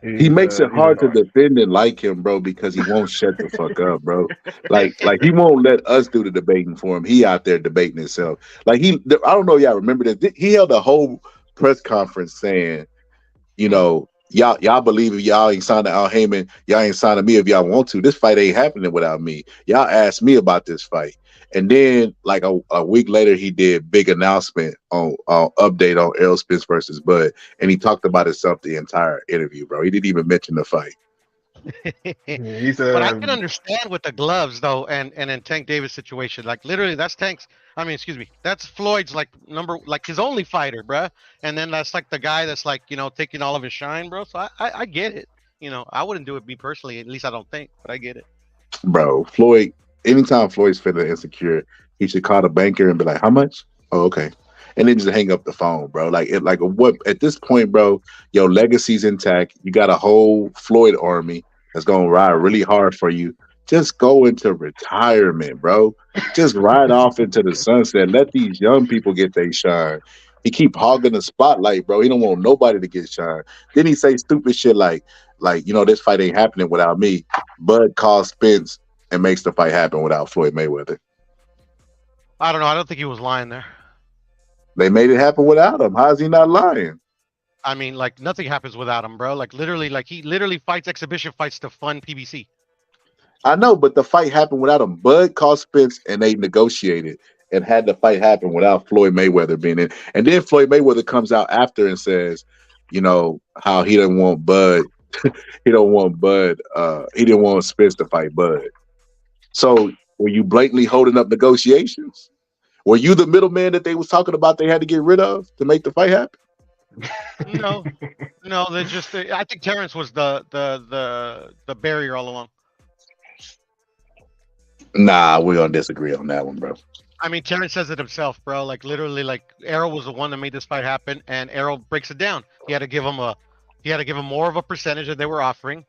He makes it he's hard to annoying. defend and like him, bro, because he won't shut the fuck up, bro. Like he won't let us do the debating for him. He out there debating himself. Like I don't know if y'all remember this. He held a whole press conference saying, you know, y'all believe if y'all ain't signed to Al Heyman, y'all ain't signed to me if y'all want to. This fight ain't happening without me. Y'all asked me about this fight. And then like a week later, he did big announcement on update on Errol Spence versus Bud. And he talked about himself the entire interview, bro. He didn't even mention the fight. He's But I can understand with the gloves though, and in Tank Davis situation, like literally that's Tank's. I mean, excuse me, that's Floyd's like his only fighter, bruh. And then that's like the guy that's like taking all of his shine, bro. So I get it. I wouldn't do it me personally. At least I don't think, but I get it. Bro, Floyd, anytime Floyd's feeling insecure, he should call the banker and be like, how much? Oh, okay. And then just hang up the phone, bro. Like what at this point, bro, your legacy's intact. You got a whole Floyd army that's gonna ride really hard for you. Just go into retirement, bro. Just ride off into the sunset. Let these young people get their shine. He keep hogging the spotlight, bro. He don't want nobody to get shine. Then he say stupid shit like, this fight ain't happening without me. Bud calls Spence and makes the fight happen without Floyd Mayweather. I don't know. I don't think he was lying there. They made it happen without him. How is he not lying? I mean, like nothing happens without him, bro. Like literally, he literally fights exhibition fights to fund PBC. I know, but the fight happened without him. Bud called Spence and they negotiated and had the fight happen without Floyd Mayweather being in. And then Floyd Mayweather comes out after and says, how he didn't want Bud. He don't want Bud. He didn't want Spence to fight Bud. So were you blatantly holding up negotiations? Were you the middleman that they was talking about they had to get rid of to make the fight happen? No, they just. I think Terrence was the barrier all along. Nah, we're gonna disagree on that one, bro. I mean, Terrence says it himself, bro. Like literally, Errol was the one that made this fight happen, and Errol breaks it down. He had to give him more of a percentage that they were offering.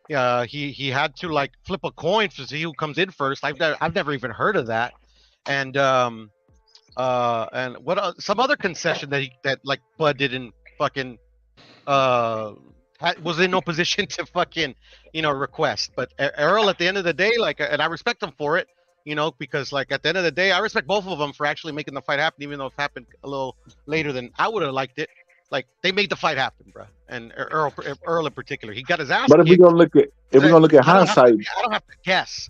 He had to flip a coin to see who comes in first. I've never even heard of that. And what some other concession that Bud didn't fucking was in no position to fucking request. But Errol, at the end of the day, and I respect him for it, because at the end of the day, I respect both of them for actually making the fight happen, even though it happened a little later than I would have liked it. They made the fight happen, bro. And Earl in particular, he got his ass. But if we're gonna look at hindsight, I don't have to guess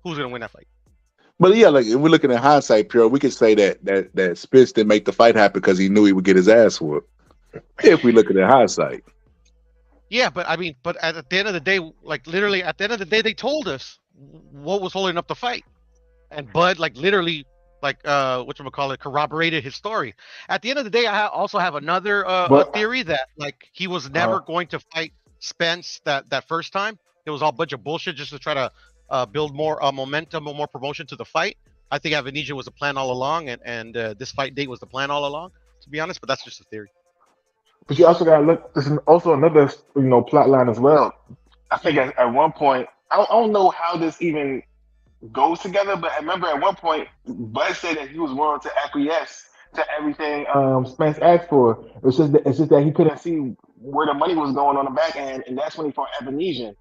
who's gonna win that fight. But yeah, if we're looking at hindsight, pure, we could say that Spence didn't make the fight happen because he knew he would get his ass whooped. If we look at hindsight. Yeah, but I mean, at the end of the day, literally at the end of the day, they told us what was holding up the fight, and Bud literally whatchamacallit, corroborated his story. At the end of the day, I also have another theory that he was never going to fight Spence that first time. It was all a bunch of bullshit just to try to build more momentum or more promotion to the fight. I think Avenesia was the plan all along, and this fight date was the plan all along, to be honest. But that's just a theory. But you also got to look. There's also another plot line as well. I think at one point, I don't know how this even goes together, but I remember at one point Bud said that he was willing to acquiesce to everything Spence asked for. It's just that he couldn't see where the money was going on the back end, and that's when he fought Avenesian.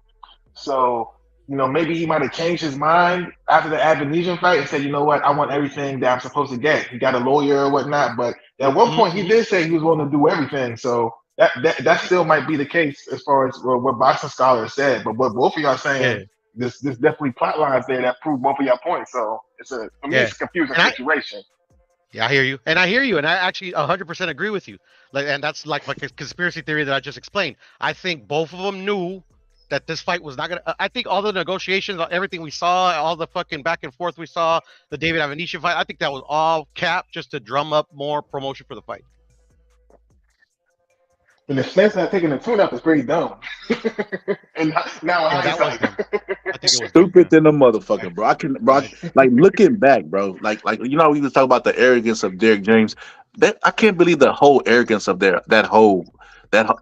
So maybe he might have changed his mind after the Avenesian fight and said, you know what, I want everything that I'm supposed to get. He got a lawyer or whatnot, but at one point he did say he was willing to do everything. So that still might be the case as far as what boxing scholars said. But what both of y'all saying, there's definitely plot lines there that prove both of y'all points. So it's a confusing situation. Yeah, I hear you, and I actually 100% agree with you. And that's like a conspiracy theory that I just explained. I think both of them knew that this fight was not gonna. I think all the negotiations, everything we saw, all the fucking back and forth we saw, the David Avenesha fight, I think that was all capped just to drum up more promotion for the fight. And if Spence had taken the tune up, it's pretty dumb. And now Yeah, that was hindsight, dumb. I think it was dumb. Stupid than a motherfucker, bro. Like looking back, bro. Like we was talking about the arrogance of Derrick James. I can't believe the whole arrogance of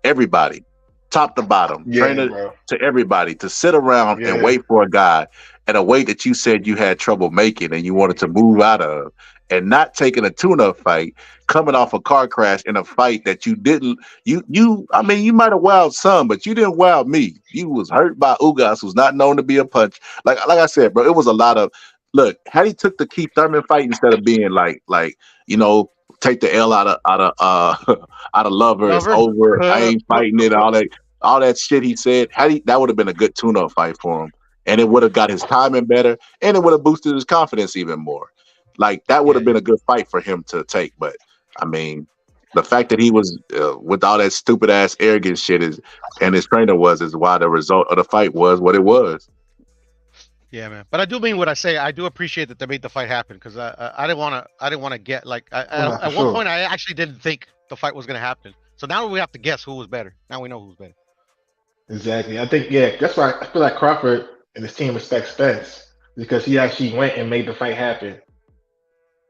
everybody, top to bottom, trainer bro. to everybody, to sit around and wait for a guy at a weight that you said you had trouble making and you wanted to move out of, and not taking a tune-up fight, coming off a car crash in a fight that you didn't. I mean, you might have wowed some, but you didn't wow me. You was hurt by Ugas, who's not known to be a punch. Like I said, bro, it was a lot of. Look, had he took the Keith Thurman fight instead of being like take the L out of lovers over, I ain't fighting it, all that shit he said. That would have been a good tune-up fight for him, and it would have got his timing better, and it would have boosted his confidence even more. Like that would have been a good fight for him to take. But I mean, the fact that he was with all that stupid ass arrogant shit is his trainer is why the result of the fight was what it was. Yeah, man. But I do mean what I say. I do appreciate that they made the fight happen, because I didn't want to get like at one point I actually didn't think the fight was gonna happen. So now we have to guess who was better. Now we know who's better. Exactly. I think that's why I feel like Crawford and his team respects Spence, because he actually went and made the fight happen.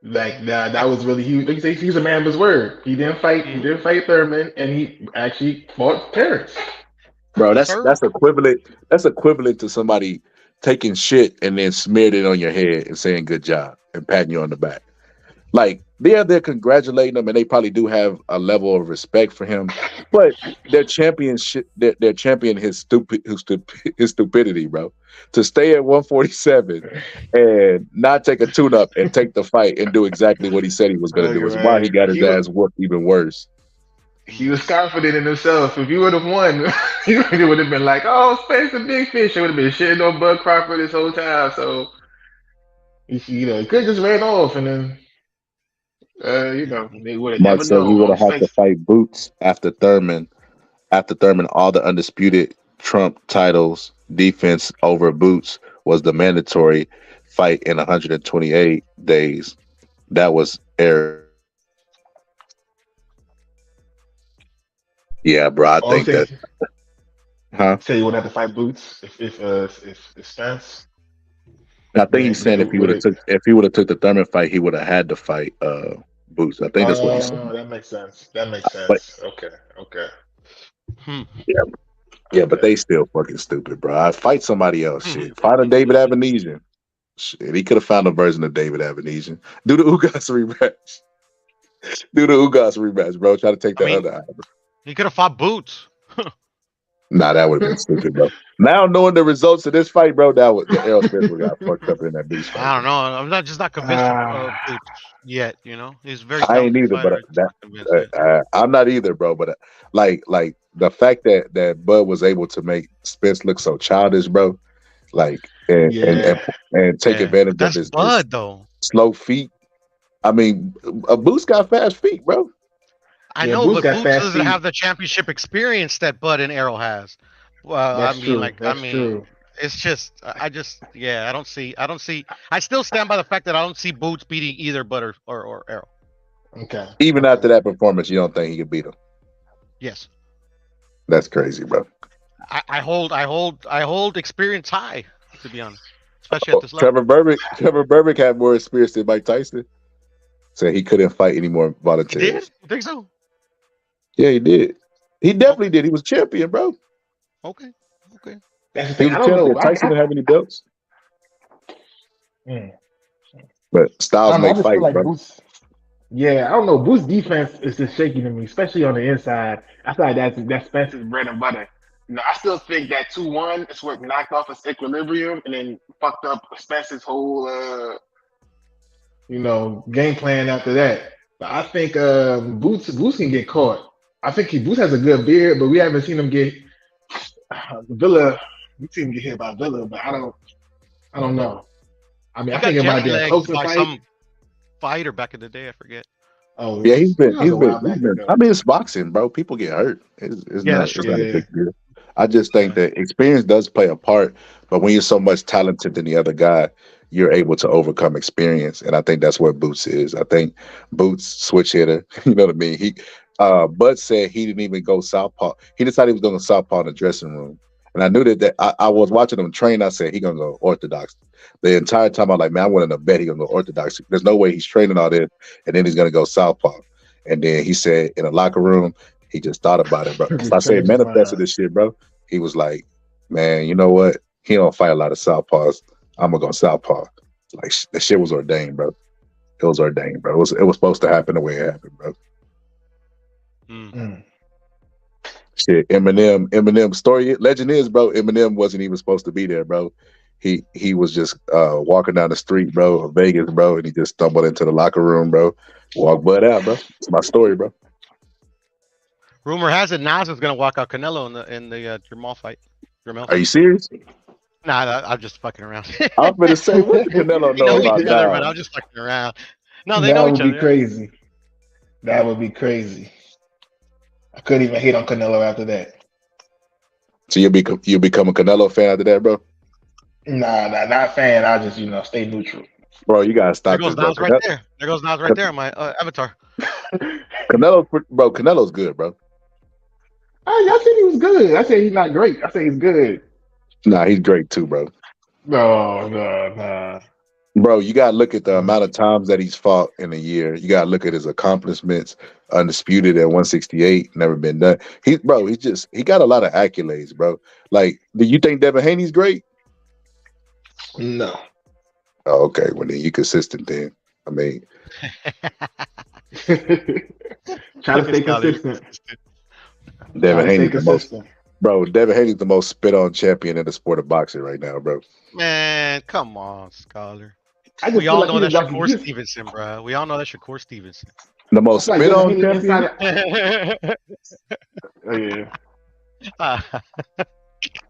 Like that was really huge. He's a man of his word. He didn't fight. He didn't fight Thurman, and he actually fought Terrence. Bro, that's equivalent. That's equivalent to somebody taking shit and then smeared it on your head and saying good job and patting you on the back. Like they're congratulating him, and they probably do have a level of respect for him, but they're championing his stupidity, bro. To stay at 147 and not take a tune-up and take the fight and do exactly what he said he was going to do is why he got his ass whooped even worse. He was confident in himself. If he would have won, he would have been like, "Oh, Spence a big fish." He would have been shitting on Bud Crawford this whole time. So, he could have just ran off, and then, they would have never known. He would have had to fight Boots after Thurman. After Thurman, all the undisputed Trump titles, defense over Boots was the mandatory fight in 128 days. That was error. Yeah, bro. I think that. Huh? Say you would have to fight Boots if Spence. I think he's saying if he would have took the Thurman fight, he would have had to fight Boots. I think that's what he's saying. That makes sense. But, okay. Yeah, but they still fucking stupid, bro. I fight somebody else. Shit, fight a David Avenesian. Shit, he could have found a version of David Avenesian. Do the Ugas rematch. Bro. Try to take the other eye. He could have fought Boots. Nah, that would have been stupid, bro. Now knowing the results of this fight, bro, that was the Errol Spence would got fucked up in that beast fight. I don't know. I'm not convinced of Boots yet. He's very. I ain't either, but I'm not either, bro. But like the fact that Bud was able to make Spence look so childish, bro, and take advantage of his Bud though slow feet. I mean, Boots got fast feet, bro. I know, but Boots doesn't have the championship experience that Bud and Errol has. True. It's just, I don't see. I still stand by the fact that I don't see Boots beating either Bud or Errol. Okay. Even after that performance, you don't think he could beat him? Yes. That's crazy, bro. I hold experience high, to be honest, especially at this level. Trevor Berbick had more experience than Mike Tyson. So he couldn't fight anymore voluntarily. He did? You think so? Yeah, he did. He definitely did. He was champion, bro. Okay. That's the thing. He was champion. Tyson didn't have any belts. But Styles make fight, like bro. Boots, I don't know. Boots' defense is just shaky to me, especially on the inside. I feel like that's Spence's bread and butter. I still think that 2-1 is what knocked off his equilibrium and then fucked up Spence's whole game plan after that. But I think Boots can get caught. I think Boots has a good beard, but we haven't seen him get Villa. We've seen him get hit by Villa, but I don't know. I mean, I think it might be a closer fight. Some fighter back in the day, I forget. Oh yeah, he's been. I mean, it's boxing, bro. People get hurt. It's not a big deal. I just think that experience does play a part, but when you're so much talented than the other guy, you're able to overcome experience, and I think that's what Boots is. I think Boots switch hitter. You know what I mean? Bud said he didn't even go southpaw. He decided he was going to southpaw in the dressing room. And I knew that I was watching him train. I said, he going to go orthodox. The entire time I'm like, man, I wanted to bet he going to go orthodox. There's no way he's training all this, and then he's going to go southpaw. And then he said in the locker room, he just thought about it, bro. So I said, manifested this shit, bro. He was like, man, you know what? He don't fight a lot of southpaws. I'm going to go southpaw. Like, the shit was ordained, bro. It was ordained, bro. It was supposed to happen the way it happened, bro. Shit, Eminem story. Legend is, bro, Eminem wasn't even supposed to be there, bro. He was just walking down the street, bro, of Vegas, bro, and he just stumbled into the locker room, bro. Walked Bud out, bro. It's my story, bro. Rumor has it Nas is gonna walk out Canelo in the Jamal fight. Jamal. Are you serious? Nah, I'm just fucking around. I was gonna say, what did Canelo know about each other, that? but I'm just fucking around. No, they know each other. That would be crazy. That would be crazy. I couldn't even hate on Canelo after that. So you become a Canelo fan after that, bro? Nah, not fan. I just stay neutral. Bro, you gotta stop. There goes Nas right there. There goes Nas right there on my avatar. Canelo's good, bro. I said he was good. I said he's not great. I said he's good. Nah, he's great too, bro. No. Bro, you gotta look at the amount of times that he's fought in a year. You gotta look at his accomplishments. Undisputed at 168, never been done. He got a lot of accolades, bro. Like, do you think Devin Haney's great? No. Oh, okay. Well, then you consistent then. I mean, try to stay consistent. Devin Haney's the most, bro. Devin Haney's the most spit on champion in the sport of boxing right now, bro. Man, come on, Scholar. We all know that's Shakur Stevenson, bro. We all know that's Shakur Stevenson. The most spit on champion. Oh yeah.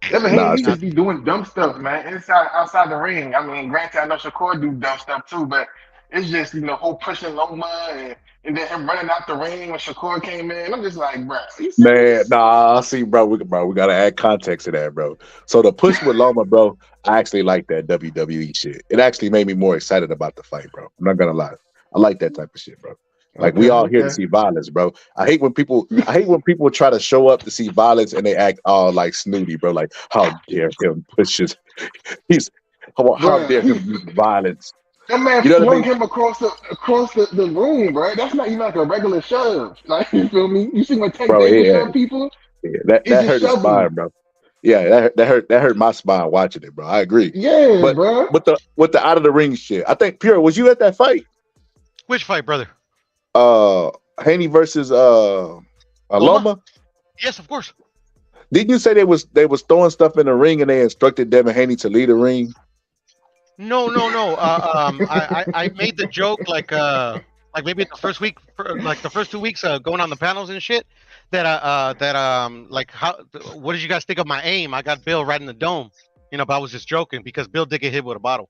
Devin Haney just be doing dumb stuff, man. Outside the ring. I mean, granted, I know Shakur do dumb stuff too, but it's just whole pushing Loma and then him running out the ring when Shakur came in. I'm just like, bro. Man, nah. See, bro, we gotta add context to that, bro. So the push with Loma, bro, I actually like that WWE shit. It actually made me more excited about the fight, bro. I'm not gonna lie. I like that type of shit, bro. Like, we all here to see violence, bro. I hate when people try to show up to see violence and they act all like snooty, bro. Like, how dare him push his how dare him use violence. That man flung him across the room, bro. That's not even like a regular shove. Like, you feel me? You see when Tank Davis shove people? Yeah, that hurt his spine, bro. Yeah, that hurt my spine watching it, bro. I agree. Yeah, but, bro. With the out of the ring shit, I think Pure, was you at that fight? Which fight, brother? Haney versus Loma? Yes, of course. Didn't you say they was throwing stuff in the ring and they instructed Devin Haney to lead the ring? No. I made the joke like maybe the first week, like the first 2 weeks going on the panels and shit. What did you guys think of my aim? I got Bill right in the dome, but I was just joking because Bill did get hit with a bottle.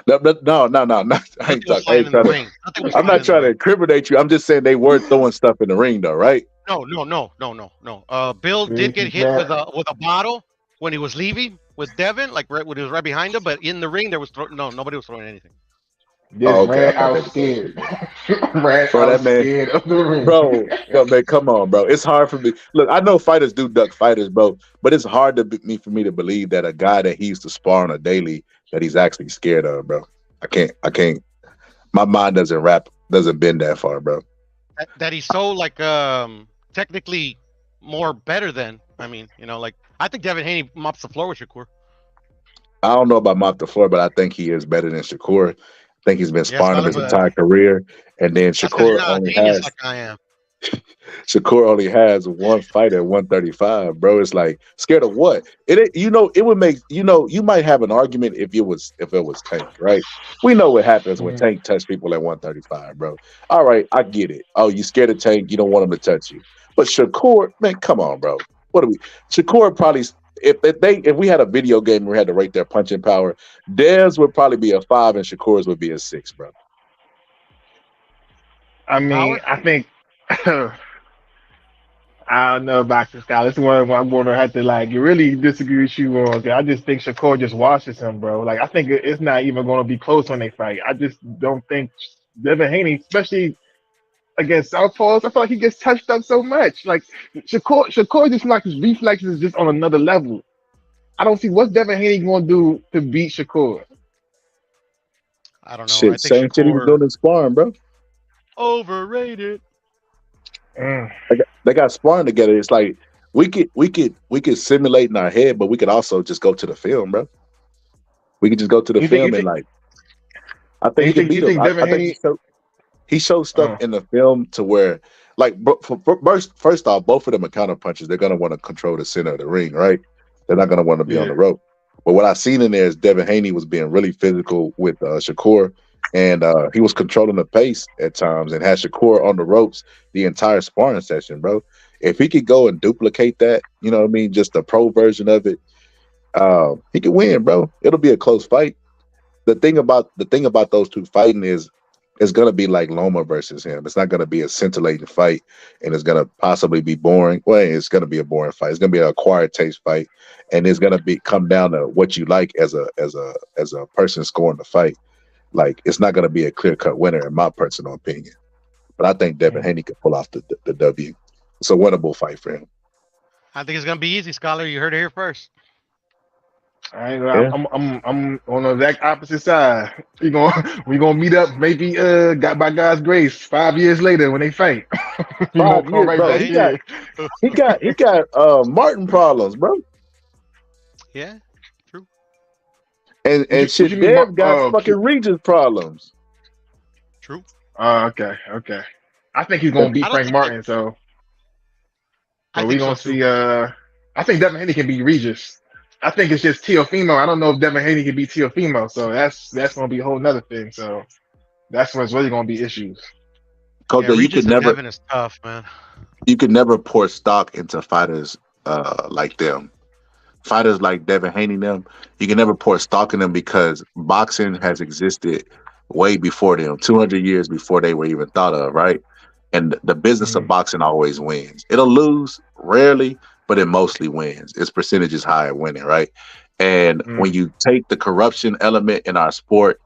No. I'm not trying to incriminate you. I'm just saying they were throwing stuff in the ring, though, right? No. Bill did get hit with a bottle when he was leaving with Devin, like when he was right behind him. But in the ring, there was nobody was throwing anything. Ran out scared. Scared of the ring. Bro, man, come on, bro. It's hard for me. Look, I know fighters do duck fighters, bro, but it's hard for me to believe that a guy that he used to spar on a daily that he's actually scared of, bro. I can't. My mind doesn't bend that far, bro. That he's so technically more better than. I mean, I think Devin Haney mops the floor with Shakur. I don't know about mop the floor, but I think he is better than Shakur. I think he's been sparring his entire career, and then Shakur only has. Like I am. Shakur only has one fight at 135, bro. It's like, scared of what? It would make you might have an argument if it was Tank, right? We know what happens when Tank touch people at 135, bro. All right, I get it. Oh, you scared of Tank? You don't want him to touch you. But Shakur, man, come on, bro. Shakur probably. If we had a video game and we had to rate their punching power, Dez would probably be a 5 and Shakur's would be a 6, bro. I mean, I think I don't know about this guy. This is one I'm going to have to really disagree with you on. I just think Shakur just washes him, bro. Like, I think it's not even going to be close when they fight. I just don't think Devin Haney, especially against southpaws. I feel like he gets touched up so much. Like Shakur just like his reflexes is just on another level. I don't see what's Devin Haney going to do to beat Shakur. I don't know. Shit, I think same shit he was doing in sparring, bro. overrated. They got sparring together. It's like we could simulate in our head, but we could also just go to the film, bro. We could just go to the film and like. I think he can beat him. I think he showed stuff in the film to where, like, first off, both of them are counter punches. They're gonna want to control the center of the ring, right? They're not gonna want to be on the rope. But what I seen in there is Devin Haney was being really physical with Shakur, and he was controlling the pace at times and had Shakur on the ropes the entire sparring session, bro. If he could go and duplicate that, you know what I mean, just the pro version of it, he could win, bro. It'll be a close fight. The thing about those two fighting is it's gonna be like Loma versus him. It's not gonna be a scintillating fight, and it's gonna possibly be boring. Well, it's gonna be a boring fight. It's gonna be an acquired taste fight, and it's gonna come down to what you like as a person scoring the fight. Like, it's not gonna be a clear cut winner in my personal opinion. But I think Devin Haney could pull off the W. It's a winnable fight for him. I think it's gonna be easy, Scholar. You heard it here first. I'm on the exact opposite side. We gonna meet up maybe got by God's grace 5 years later when they fight. 5 years, bro. He got Martin problems, bro. Yeah, true. And shit, Dev got fucking Regis problems. True. Okay. I think he's gonna beat Frank Martin, so we're gonna see. I think Devin Haney can beat Regis. I think it's just Teofimo. I don't know if Devin Haney can beat Teofimo, so that's gonna be a whole nother thing. So that's what's really gonna be issues. Coach, Yeah, you could never. Devin is tough, man. You could never pour stock into fighters like them. Fighters like Devin Haney, them. You can never pour stock in them because boxing has existed way before them, 200 years before they were even thought of, right? And the business of boxing always wins. It'll lose rarely, but it mostly wins. Its percentage is high at winning, right? And when you take the corruption element in our sport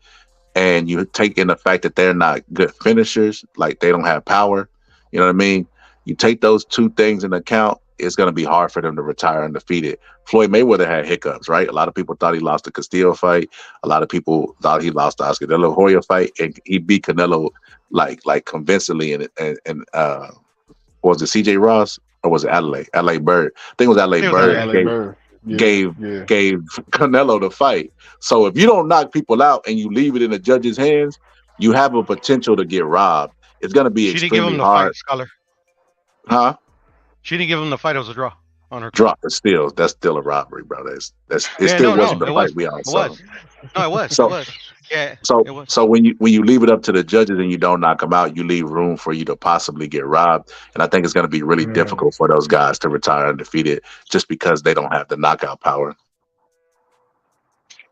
and you take in the fact that they're not good finishers, like they don't have power, you know what I mean? You take those two things into account, it's going to be hard for them to retire undefeated. Floyd Mayweather had hiccups, right? A lot of people thought he lost the Castillo fight. A lot of people thought he lost the Oscar De La Hoya fight, and he beat Canelo like convincingly. And was it C.J. Ross or was it Adelaide? Adelaide Bird. I think it was Adelaide Bird. Gave Canelo the fight. So if you don't knock people out and you leave it in the judge's hands, you have a potential to get robbed. It's going to be extremely hard. Fight, Scholar. Huh? She didn't give him the fight. It was a draw on her. Draw, but that's still a robbery, bro. It wasn't the fight we all saw. No, it was. So, it was. Yeah. So when you leave it up to the judges and you don't knock them out, you leave room for you to possibly get robbed. And I think it's going to be really difficult for those guys to retire undefeated just because they don't have the knockout power.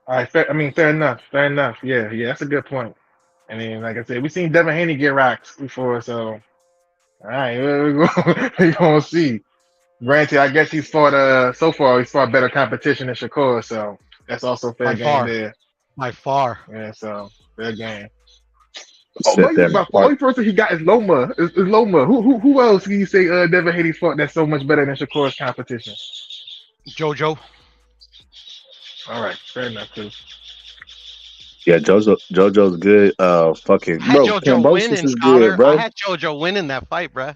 All right, fair enough. Yeah, that's a good point. I mean, like I said, we've seen Devin Haney get rocked before, so all right, we're gonna see. Granted, I guess he's fought better competition than Shakur, so that's also fair game there. By far. Yeah, so fair game. The only person he got is Loma. Is Loma. Who else can you say Devin Haney fought that's so much better than Shakur's competition? JoJo. All right, fair enough too. Yeah, JoJo's good. Fucking bro, Kambosos is good, bro. I had JoJo winning that fight, bro.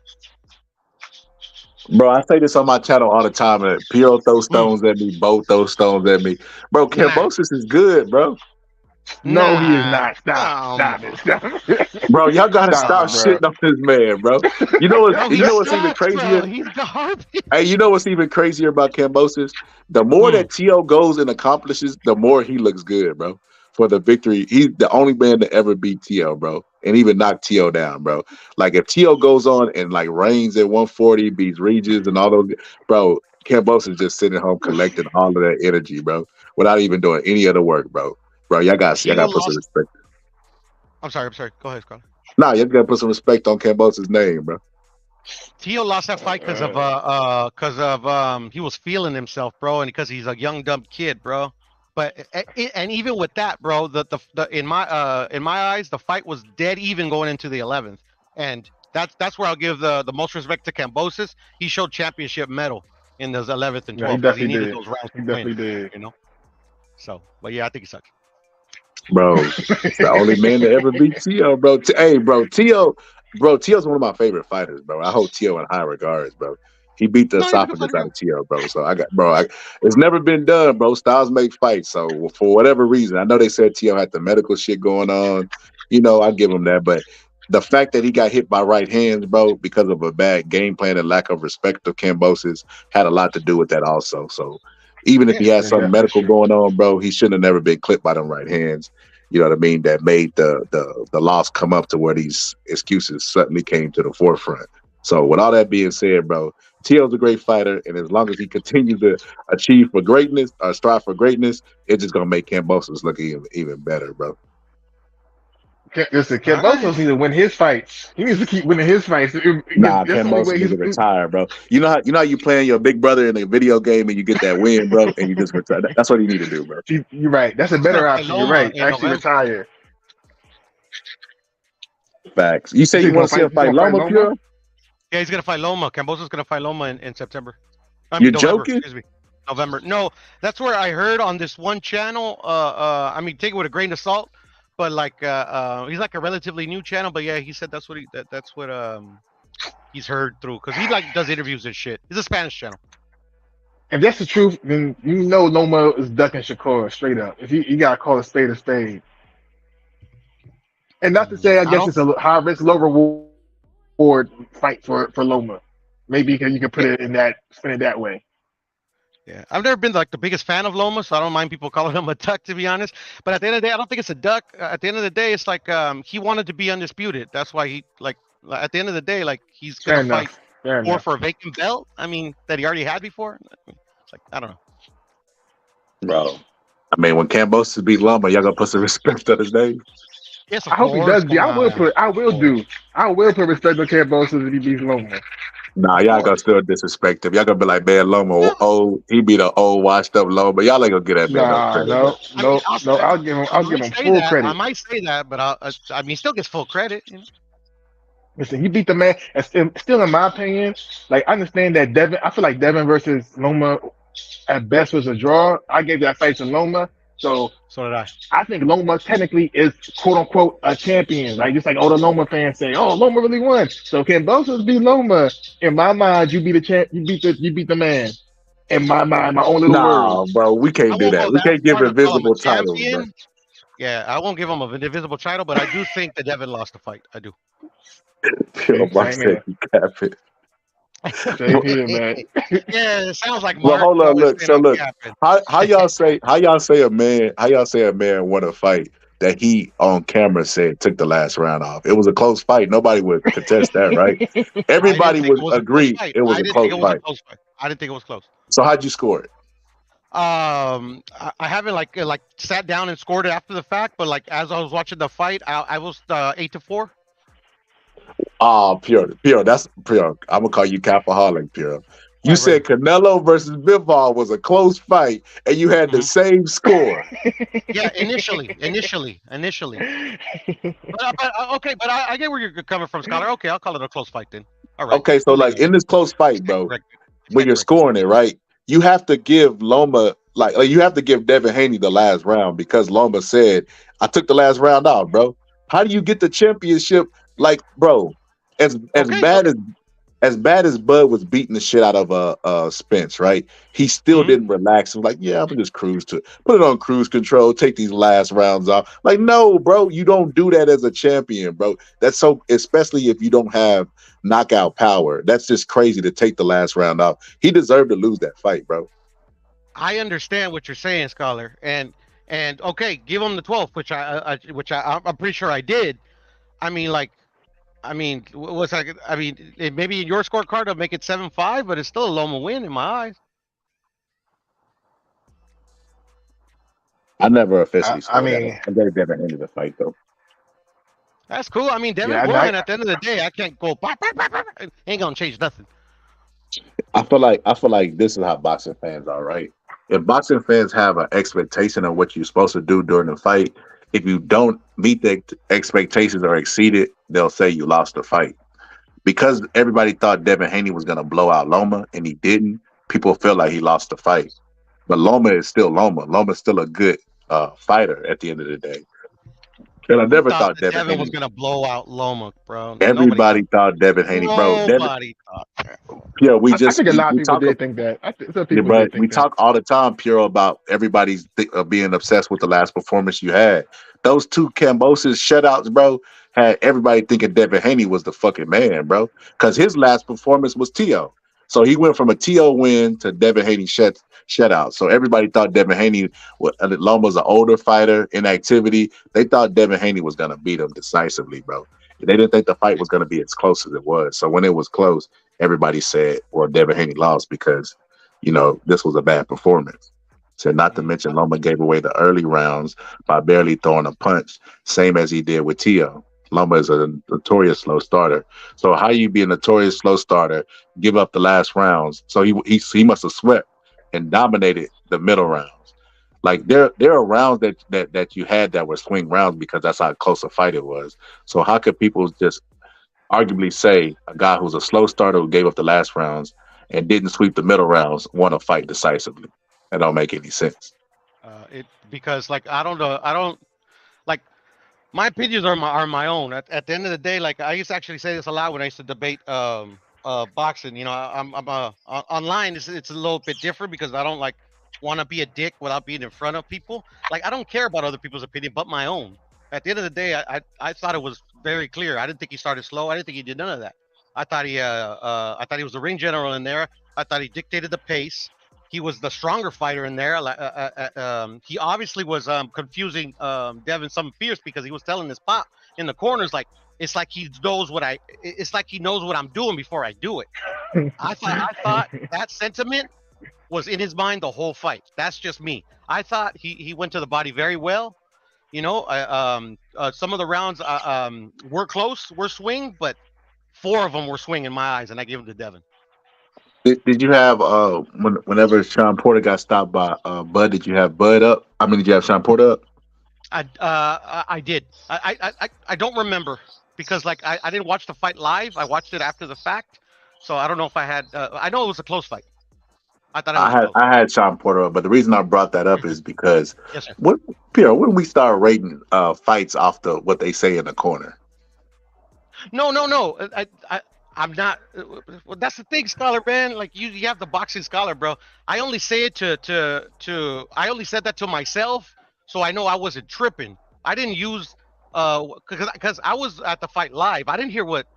Bro, I say this on my channel all the time. And Pio throws stones at me, Bo throws stones at me. Bro, Kambosos is good, bro. No, he is not. Stop it. Bro, y'all gotta stop shitting on this man, bro. You know what's even crazier? He's garbage. Hey, you know what's even crazier about Kambosos? The more that Tio goes and accomplishes, the more he looks good, bro. For the victory, he's the only man to ever beat Tio, bro, and even knock Tio down, bro. Like if Tio goes on and like reigns at 140, beats Regis and all those, bro, Kambosos just sitting home collecting all of that energy, bro, without even doing any other work, bro. Bro, y'all got to put some respect. I'm sorry. Go ahead, Scott. Nah, you got to put some respect on Kambosos' name, bro. Tio lost that fight because of he was feeling himself, bro, and because he's a young dumb kid, bro. But and even with that, bro, the in my eyes, the fight was dead even going into the 11th, and that's where I'll give the most respect to Kambosos. He showed championship mettle in those 11th and Yeah, he 12th. definitely needed did. those rounds He to definitely win, did. you know. So, but yeah, I think he sucks. Bro, it's the only man to ever beat Tio, bro. Hey, bro, Tio's one of my favorite fighters, bro. I hold Tio in high regards, bro. He beat the No, he's a good esophagus fighter. out of Tio, bro. So it's never been done, bro. Styles make fights. So for whatever reason, I know they said Tio had the medical shit going on. You know, I give him that, but the fact that he got hit by right hands, bro, because of a bad game plan and lack of respect of Kambosos had a lot to do with that also. So even if he had Yeah, something that's medical true. going on, bro, he shouldn't have never been clipped by them right hands. You know what I mean? That made the loss come up to where these excuses suddenly came to the forefront. So with all that being said, bro, Tio's a great fighter, and as long as he continues to achieve for greatness or strive for greatness, it's just gonna make Kambosos look even better, bro. Listen, All Kambosos right. needs to win his fights. He needs to keep winning his fights. Nah, That's the only way Kambosos he's. need to retire, bro. You know how you playing your big brother in a video game and you get that win, bro, and you just retire. That's what you need to do, bro. You're right. That's a He's gonna better fight option. You're Loma right. in Actually November. retire. Facts. You say You you think want to see him he's gonna fight fight Loma, Loma? Pure? Yeah, he's gonna fight Loma. Kambosos gonna fight Loma in September. You're November. joking? Excuse me. November. No, that's where I heard on this one channel. I mean, take it with a grain of salt, but like, he's like a relatively new channel. But yeah, he said that's what he's heard through because he like does interviews and shit. It's a Spanish channel. If that's the truth, then you know Loma is ducking Shakur straight up. If you gotta call a spade a spade. And not to say, I guess it's a high risk, low reward fight for Loma. Maybe you can put it in that, spin it that way. Yeah, I've never been like the biggest fan of Loma, so I don't mind people calling him a duck, to be honest. But at the end of the day, I don't think it's a duck. At the end of the day, it's like he wanted to be undisputed. That's why he like at the end of the day, like he's Fair gonna enough. fight Fair more enough. for a vacant belt. I mean, that he already had before. It's like I don't know. Bro. I mean, when Kambosos beat Loma, y'all gonna put some respect on his name? Yes, I hope he does. I will put respect on Kambosos if he beats Loma. Nah, y'all gonna still disrespect him. Y'all gonna be like, man, Loma, he be the old washed up Loma. Y'all ain't gonna get that man no Nah, credit. no. I'll give him full I credit. might say that, but I mean, he still gets full credit. You know? Listen, he beat the man. And still, in my opinion, like I understand that Devin. I feel like Devin versus Loma at best was a draw. I gave that fight to Loma, so did I. I think Loma technically is quote unquote a champion. Like just like all the Loma fans say, "Oh, Loma really won." So Kambosos beat Loma. In my mind, you beat the champ. You beat the man. In my mind, my own little Nah, words. bro, we can't do that. We can't give invisible titles, bro. Yeah, I won't give him an invisible title, but I do think that Devin lost the fight. I do. Pure Mark said you cap it. Same here, man. Yeah, it sounds like Well, Mark. hold on, always look. saying So I'm look, capping. how y'all say a man won a fight that he on camera said took the last round off? It was a close fight. Nobody would contest that, right? Everybody would agree it was a close fight. I didn't think it was close. So how'd you score it? I haven't like sat down and scored it after the fact, but like as I was watching the fight, I was 8-4. Pure. That's Pure. I'm gonna call you Capaholic, Pure. You said Canelo versus Bivol was a close fight, and you had the same score. Yeah, initially. But I get where you're coming from, Scholar. Okay, I'll call it a close fight then. All right. Okay, so like in this close fight, bro, when you're scoring it, right, you have to give Loma like you have to give Devin Haney the last round because Loma said, "I took the last round out, bro." How do you get the championship? Like, bro, as bad as Bud was beating the shit out of Spence, right? He still didn't relax. He was like, yeah, I'm gonna just put it on cruise control, take these last rounds off. Like, no, bro, you don't do that as a champion, bro. That's so, especially if you don't have knockout power. That's just crazy to take the last round off. He deserved to lose that fight, bro. I understand what you're saying, Scholar, and okay, give him the 12th, which I'm pretty sure I did. I mean, what's like? I mean, maybe in your scorecard it'll make it 7-5, but it's still a Loma win in my eyes. I never officially I mean, I gave Devin Haney the fight though. That's cool. I mean, Devin won. At the end of the day, I can't go. Ain't gonna change nothing. I feel like this is how boxing fans are, right? If boxing fans have an expectation of what you're supposed to do during the fight, if you don't meet the expectations or exceed it, they'll say you lost the fight. because everybody thought Devin Haney was gonna blow out Loma and he didn't. People feel like he lost the fight, but Loma is still Loma. Loma's still a good fighter at the end of the day. And I never thought that Devin Devin was Haney. gonna blow out Loma, bro. Everybody thought Devin Haney, bro. Devin, Nobody thought that. yeah, we I just think a lot of we people talk. did think that. Some Yeah, people but did we think that. talk all the time, Puro, about everybody's being obsessed with the last performance you had. Those two Cambosis shutouts, bro, had everybody thinking Devin Haney was the fucking man, bro. Because his last performance was T.O. So he went from a T.O. win to Devin Haney shutout. So everybody thought Devin Haney, Loma's an older fighter in activity. They thought Devin Haney was going to beat him decisively, bro. They didn't think the fight was going to be as close as it was. So when it was close, everybody said, well, Devin Haney lost because, this was a bad performance. So not to mention Loma gave away the early rounds by barely throwing a punch, same as he did with T.O. Loma is a notorious slow starter. So how you be a notorious slow starter, give up the last rounds? So he must have swept and dominated the middle rounds. Like there are rounds that you had that were swing rounds because that's how close a fight it was. So how could people just arguably say a guy who's a slow starter who gave up the last rounds and didn't sweep the middle rounds won a fight decisively? That don't make any sense. Because I don't like my opinions are my own. At the end of the day, like I used to actually say this a lot when I used to debate boxing. I'm online. It's a little bit different because I don't want to be a dick without being in front of people. Like I don't care about other people's opinion but my own. At the end of the day, I thought it was very clear. I didn't think he started slow. I didn't think he did none of that. I thought he was the ring general in there. I thought he dictated the pace. He was the stronger fighter in there. He obviously was confusing Devin some fierce because he was telling his pop in the corners it's like he knows what I'm doing before I do it. I thought that sentiment was in his mind the whole fight. That's just me. I thought he went to the body very well. Some of the rounds were close, were swing, but 4 of them were swing in my eyes, and I gave them to Devin. Did you have whenever Sean Porter got stopped by Bud? Did you have Bud up? Did you have Sean Porter up? I did. I don't remember because I didn't watch the fight live. I watched it after the fact, so I don't know if I had. I know it was a close fight. I thought I had Sean Porter up, but the reason I brought that up is because yes, sir. when we start rating fights off what they say in the corner. No. I'm not. Well, that's the thing, Scholar, man. Like you have the boxing scholar, bro. I only say it I only said that to myself, so I know I wasn't tripping. I didn't use because I was at the fight live. I didn't hear what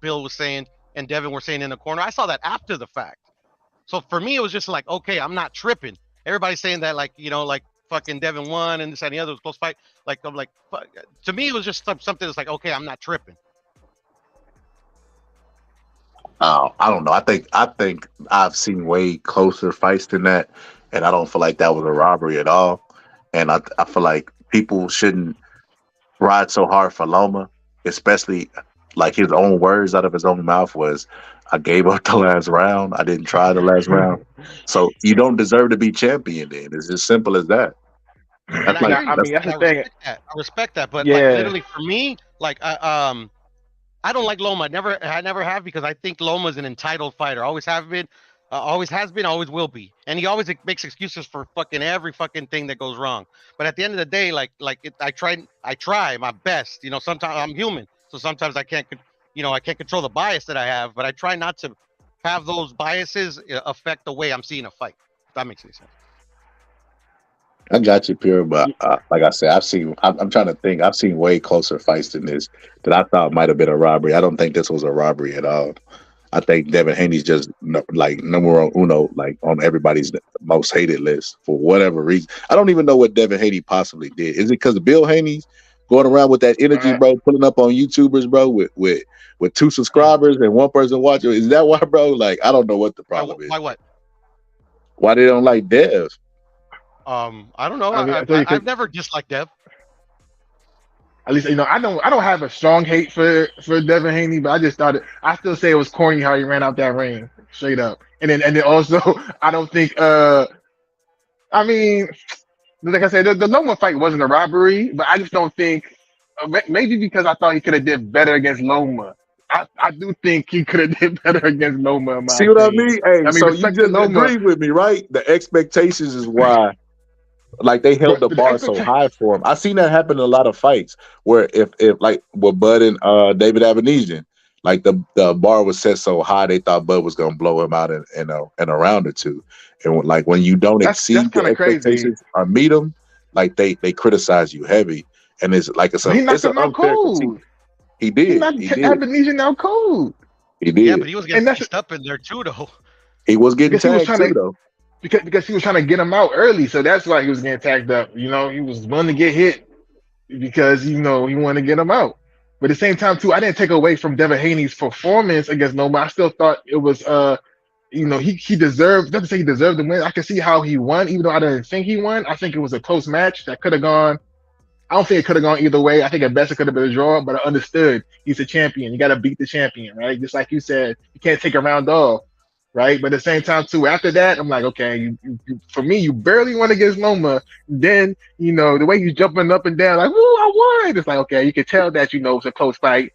Bill was saying and Devin were saying in the corner. I saw that after the fact. So for me, it was just like, okay, I'm not tripping. Everybody's saying that like fucking Devin won and this and the other was close fight. Like I'm like, to me, it was just something that's like, okay, I'm not tripping. I don't know. I think I've seen way closer fights than that, and I don't feel like that was a robbery at all. And I feel like people shouldn't ride so hard for Loma, especially like his own words out of his own mouth was, "I gave up the last round. I didn't try the last round." So you don't deserve to be champion. Then it's as simple as that. That's the thing. I respect that, but Yeah. like literally for me, like I don't like Loma. I never have because I think Loma is an entitled fighter. Always have been, always has been, always will be. And he always makes excuses for fucking every fucking thing that goes wrong. But at the end of the day, I try my best. Sometimes I'm human, so sometimes I can't control the bias that I have. But I try not to have those biases affect the way I'm seeing a fight. If that makes any sense. I got you, Pure, but like I said, I'm trying to think. I've seen way closer fights than this that I thought might have been a robbery. I don't think this was a robbery at all. I think Devin Haney's just like numero uno, like on everybody's most hated list for whatever reason. I don't even know what Devin Haney possibly did. Is it because Bill Haney's going around with that energy, bro, pulling up on YouTubers, bro, with 2 subscribers and 1 person watching? Is that why, bro? Like, I don't know what the problem is. Why what? Why they don't like Dev? I don't know. I've never disliked Dev. At least I don't have a strong hate for Devin Haney, but I just thought I still say it was corny how he ran out that ring straight up. And then also I don't think like I said, the Loma fight wasn't a robbery, but I just don't think maybe because I thought he could have did better against Loma I do think he could have did better against Loma, in my See what I opinion. mean? Hey, I mean, so you respect to just Loma, agree with me, right? The expectations is why, like, they held the but the bar so expectation. high for him. I seen that happen in a lot of fights where if like with Bud and David Avenesian, like the bar was set so high they thought Bud was gonna blow him out in a round or two, and like when you don't That's exceed the kind of crazy. expectations or meet them, like they criticize you heavy, and it's like But he knocked it's an him out unfair critique. cold. He He did, knocked he did, Abenesian out cold. he Yeah, but did. he was getting And that's pieced up in there too, though. He was getting because he was tagged trying too, to though. because he was trying to get him out early, so that's why he was getting tagged up. You know, he was willing to get hit because he wanted to get him out. But at the same time too, I didn't take away from Devin Haney's performance against Noma. I still thought it was he deserved, not to say he deserved to win. I can see how he won, even though I didn't think he won. I think it was a close match that could have gone. I don't think it could have gone either way. I think at best it could have been a draw, but I understood he's a champion. You got to beat the champion, right? Just like you said, you can't take a round off, right? But at the same time, too, after that, I'm like, okay, for me, you barely won against Loma. Then, the way he's jumping up and down, like, woo, I won. It's like, okay, you can tell that, it's a close fight.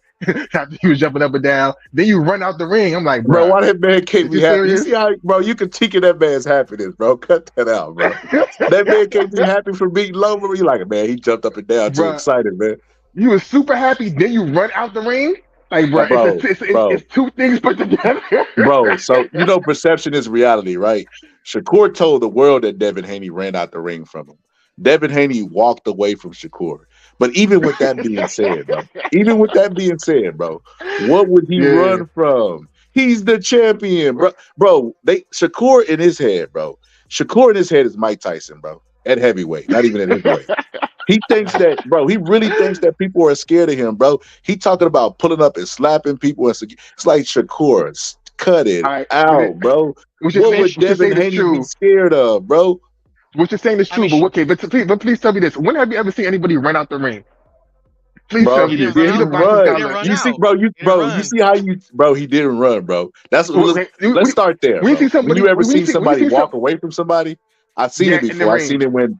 After he was jumping up and down, then you run out the ring. I'm like, Bro, bro, why that man can't be you happy? You serious? see how, bro, you critiquing that man's happiness, bro. Cut that out, bro. That man can't be happy for beating Loma. You like, man, he jumped up and down too Bro, excited, man. you was super happy, then you run out the ring? Like, bro, Bro, it's two things put together. bro. So, perception is reality, right? Shakur told the world that Devin Haney ran out the ring from him. Devin Haney walked away from Shakur. But even with that being said, bro, what would he run from? He's the champion, bro. Shakur in his head, bro. Shakur in his head is Mike Tyson, bro. At heavyweight, not even at heavyweight. He thinks that, bro. He really thinks that people are scared of him, bro. He talking about pulling up and slapping people. It's like Shakur, cut it out, bro. What would Devin Haney be scared of, bro? What you're saying is true, but please tell me this. When have you ever seen anybody run out the ring? Please Bro, tell me this. he didn't run. You see, bro, you see how he didn't run, bro. Let's start there. Bro. When you ever seen somebody walk away from somebody? I've seen it before. I've seen it when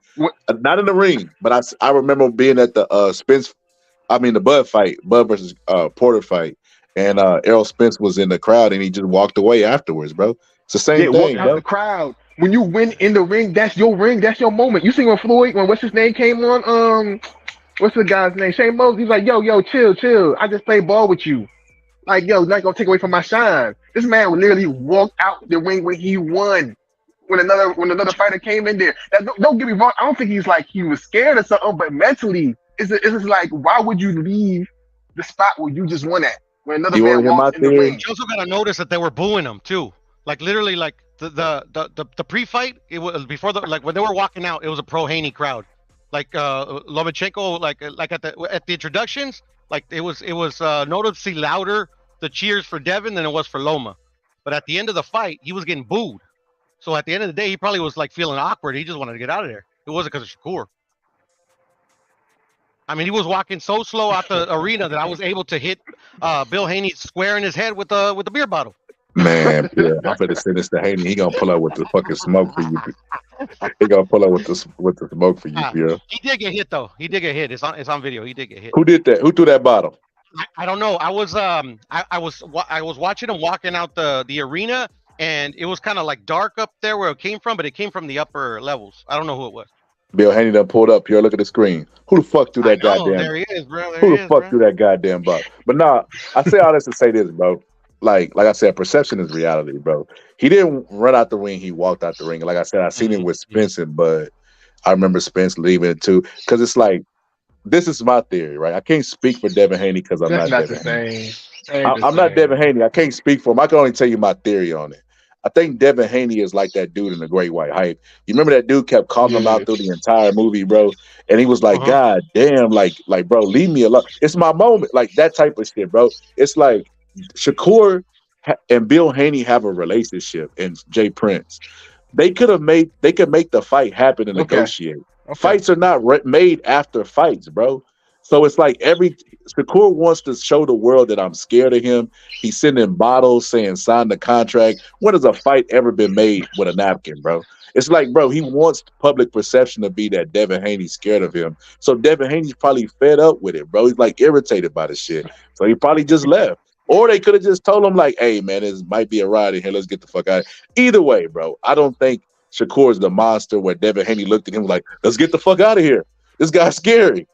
not in the ring, but I remember being at the the Bud fight, Bud versus Porter fight, and Errol Spence was in the crowd and he just walked away afterwards, bro. It's the same thing, out bro. the crowd. When you win in the ring, that's your ring, that's your moment. You see when what's his name came on, what's the guy's name? Shane Mosley. He's like, yo, chill. I just play ball with you. Like, yo, not gonna take away from my shine. This man would literally walk out the ring when he won. When another fighter came in there. Now, don't get me wrong. I don't think he's like he was scared or something, but mentally, it's just like, why would you leave the spot where you just won at? When another man walks in the ring. You also gotta notice that they were booing him too. Like literally, like the pre-fight, it was before when they were walking out, it was a pro Haney crowd. Like Lomachenko, like at the introductions, like it was noticeably louder the cheers for Devin than it was for Loma. But at the end of the fight, he was getting booed. So at the end of the day, he probably was like feeling awkward. He just wanted to get out of there. It wasn't because of Shakur. I mean, he was walking so slow out the arena that I was able to hit Bill Haney square in his head with the beer bottle. Man, yeah, I'm finna send this to Haney. He gonna pull up with the fucking smoke for you. He gonna pull up with the smoke for you, Pierre. He did get hit though. He did get hit. It's on video. He did get hit. Who did that? Who threw that bottle? I don't know. I was watching him walking out the arena, and it was kind of like dark up there where it came from, but it came from the upper levels. I don't know who it was. Bill Haney done pulled up, Pierre. Look at the screen. Who the fuck threw that goddamn? There he is, bro. Who the fuck threw that goddamn bottle? But nah, I say all this to say this, bro. Like I said, perception is reality, bro. He didn't run out the ring; he walked out the ring. Like I said, I seen it with Spence and Bud. I remember Spence leaving it too, because it's like this is my theory, right? I can't speak for Devin Haney because I'm not Devin Haney. I'm not Devin Haney. I can't speak for him. I can only tell you my theory on it. I think Devin Haney is like that dude in The Great White Hype. You remember that dude kept calling him out through the entire movie, bro? And he was like, God damn, like, bro, leave me alone. It's my moment. Like that type of shit, bro. It's like Shakur and Bill Haney have a relationship, and Jay Prince. They could make the fight happen and negotiate. Fights are not made after fights, bro. So it's like Shakur wants to show the world that I'm scared of him. He's sending bottles saying sign the contract. When has a fight ever been made with a napkin, bro? It's like, bro, he wants public perception to be that Devin Haney's scared of him. So Devin Haney's probably fed up with it, bro. He's like irritated by the shit. So he probably just left. Or they could have just told him like, "Hey, man, this might be a ride in here. Let's get the fuck out." Either way, bro, I don't think Shakur's the monster where Devin Haney looked at him like, "Let's get the fuck out of here. This guy's scary."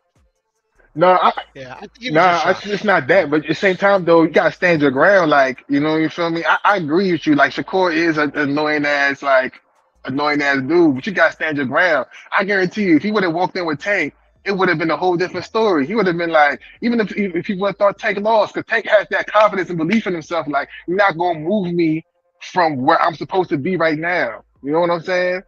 No, Yeah, I think it was a shot. it's not that. But at the same time, though, you gotta stand your ground. Like, you feel me? I agree with you. Like, Shakur is an annoying ass dude, but you gotta stand your ground. I guarantee you, if he would have walked in with Tank, it would have been a whole different story. He would have been like, even if he would have thought Tank lost, because Tank has that confidence and belief in himself. Like, you're not gonna move me from where I'm supposed to be right now. You know what I'm saying?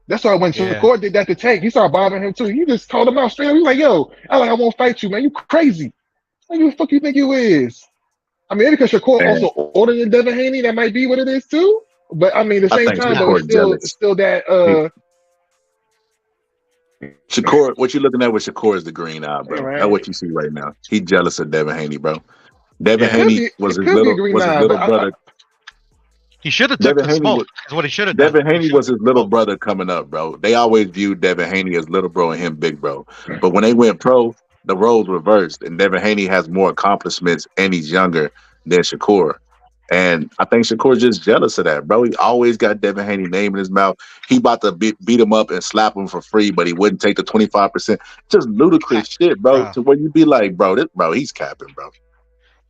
That's why when Yeah. Shakur did that to Tank, he started bothering him too. He just called him out straight up. He was like, "Yo, I won't fight you, man. You crazy. Like, who the fuck you think you is?" I mean, because Shakur Man, also older than Devin Haney, that might be what it is too. But I mean, at the I same think time, though, Shakur's jealous. it's still that Shakur, what you looking at with Shakur is the green eye, bro. right. That's what you see right now. He jealous of Devin Haney, bro. Devin Yeah. Haney was It his could be a green eye, little but brother. He should have took Devin the Haney smoke. was Is what he should have done. Devin He Haney should was have his little brother coming up, bro. They always viewed Devin Haney as little bro and him big bro. But when they went pro, the roles reversed, and Devin Haney has more accomplishments and he's younger than Shakur. And I think Shakur's just jealous of that, bro. He always got Devin Haney name in his mouth. He about to beat him up and slap him for free, but he wouldn't take the 25%. Just ludicrous shit, bro. Bruh. To where you be like, bro, he's capping, bro.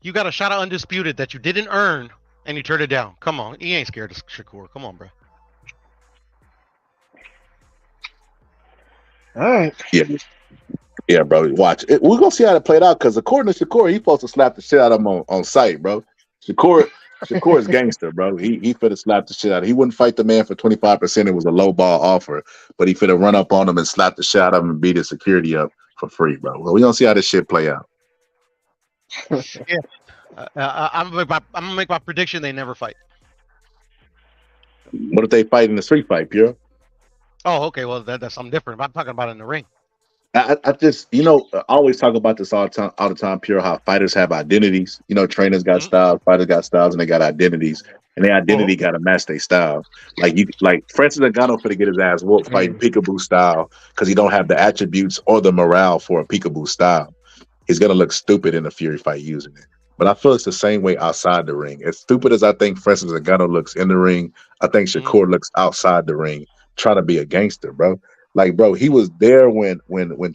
You got a shot at undisputed that you didn't earn, and you turned it down. Come on, he ain't scared of Shakur. Come on, bro. all right. Yeah, bro. Watch it. We're gonna see how it played out because according to Shakur, he's supposed to slap the shit out of him on sight, bro. Shakur is gangster, bro. He finna slap the shit out of him. He wouldn't fight the man for 25%. It was a low ball offer, but he finna run up on him and slap the shit out of him and beat his security up for free, bro. Well, we gonna see how this shit play out. Yeah. I'm gonna make my prediction. They never fight. What if they fight in the street fight, Pure? Oh, okay. Well, that's something different. I'm talking about in the ring. I just, I always talk about this all the time, Pure, how fighters have identities. Trainers got styles, fighters got styles, and they got identities. And their identity got to match their style. Like Francis Ngannou finna get his ass whooped fighting peekaboo style because he don't have the attributes or the morale for a peekaboo style. He's gonna look stupid in a Fury fight using it. But I feel it's the same way outside the ring. As stupid as I think Francis Ngannou looks in the ring, I think Shakur looks outside the ring trying to be a gangster, bro. Like, bro, he was there when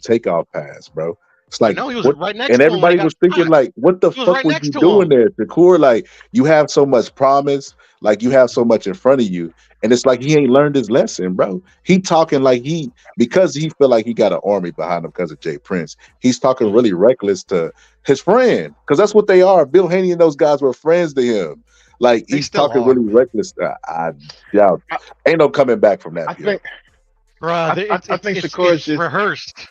Takeoff passed, bro. It's like, No, he was what, right next and to him when everybody he was got thinking, shot. like, what the He was fuck right was next you to doing him. there, Shakur? Like, you have so much promise, like you have so much in front of you, and it's like he ain't learned his lesson, bro. He talking like because he feel like he got an army behind him because of Jay Prince. He's talking really reckless to his friend because that's what they are. Bill Haney and those guys were friends to him. Like They he's still talking are, really man. reckless. I doubt ain't no coming back from that. I Pure. think Bruh, I think it's Shakur's just rehearsed.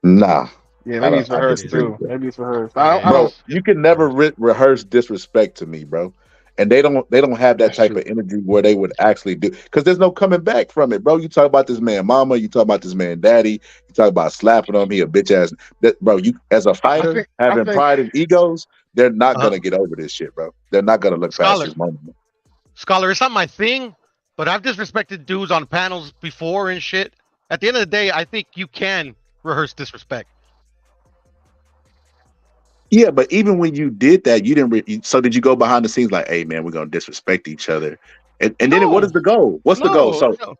Nah. yeah, I maybe don't- it's I rehearsed disagree too. with that. Maybe it's rehearsed. Yeah. I Bro, don't. you can never rehearse disrespect to me, bro. And they don't have that That's type true. of energy where they would actually do because there's no coming back from it, bro. You talk about this man mama, you talk about this man daddy, you talk about slapping him, he a bitch ass. That, bro, you as a fighter I having think pride and egos, they're not Uh-huh. gonna get over this shit, bro. They're not gonna look past Scholar. this moment. Scholar, it's not my thing, but I've disrespected dudes on panels before and shit. At the end of the day, I think you can rehearse disrespect. Yeah, but even when you did that, you didn't. So did you go behind the scenes like, "Hey, man, we're gonna disrespect each other," and then what is the goal? What's the goal?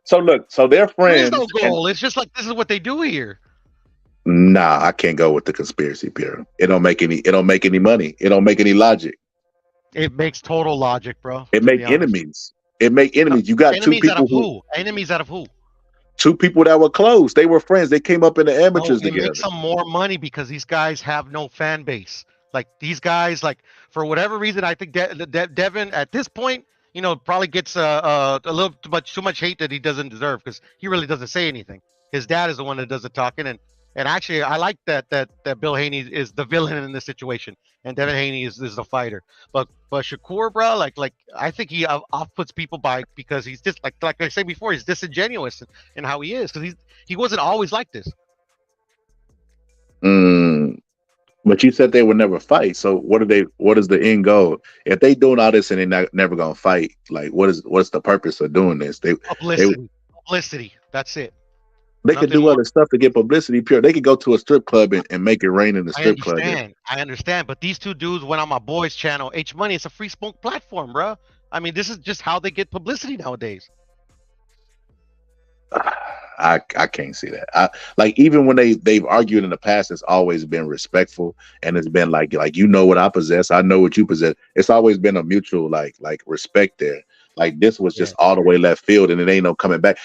So look, so they're There is friends. no and- goal. It's just like this is what they do here. Nah, I can't go with the conspiracy theory. It don't make any money. It don't make any logic. It makes total logic, bro. It to make be honest. enemies. It make enemies. You got Enemies two out of people who? Enemies out of who? two people that were close. They were friends. They came up in the No, amateurs it together. makes them more money because these guys have no fan base. Like these guys, like for whatever reason, I think Devin at this point, probably gets a little too much hate that he doesn't deserve because he really doesn't say anything. His dad is the one that does the talking, and actually, I like that Bill Haney is the villain in this situation, and Devin Haney is the fighter. But Shakur, bro, like I think he off puts people because he's just like I said before, he's disingenuous in how he is because he wasn't always like this. But you said they would never fight. So what is the end goal? If they doing all this and they're never gonna fight, like what's the purpose of doing this? Publicity. That's it. They could Nothing do more. other stuff to get publicity. Pure, they could go to a strip club and make it rain in the I strip club. understand. But these two dudes went on my boy's channel, H Money. It's a free smoke platform, bro. I mean, this is just how they get publicity nowadays. I can't see that. Like even when they've argued in the past, it's always been respectful, and it's been like you know what I possess, I know what you possess. It's always been a mutual like respect there. Like this was just all the way left field, and it ain't no coming back.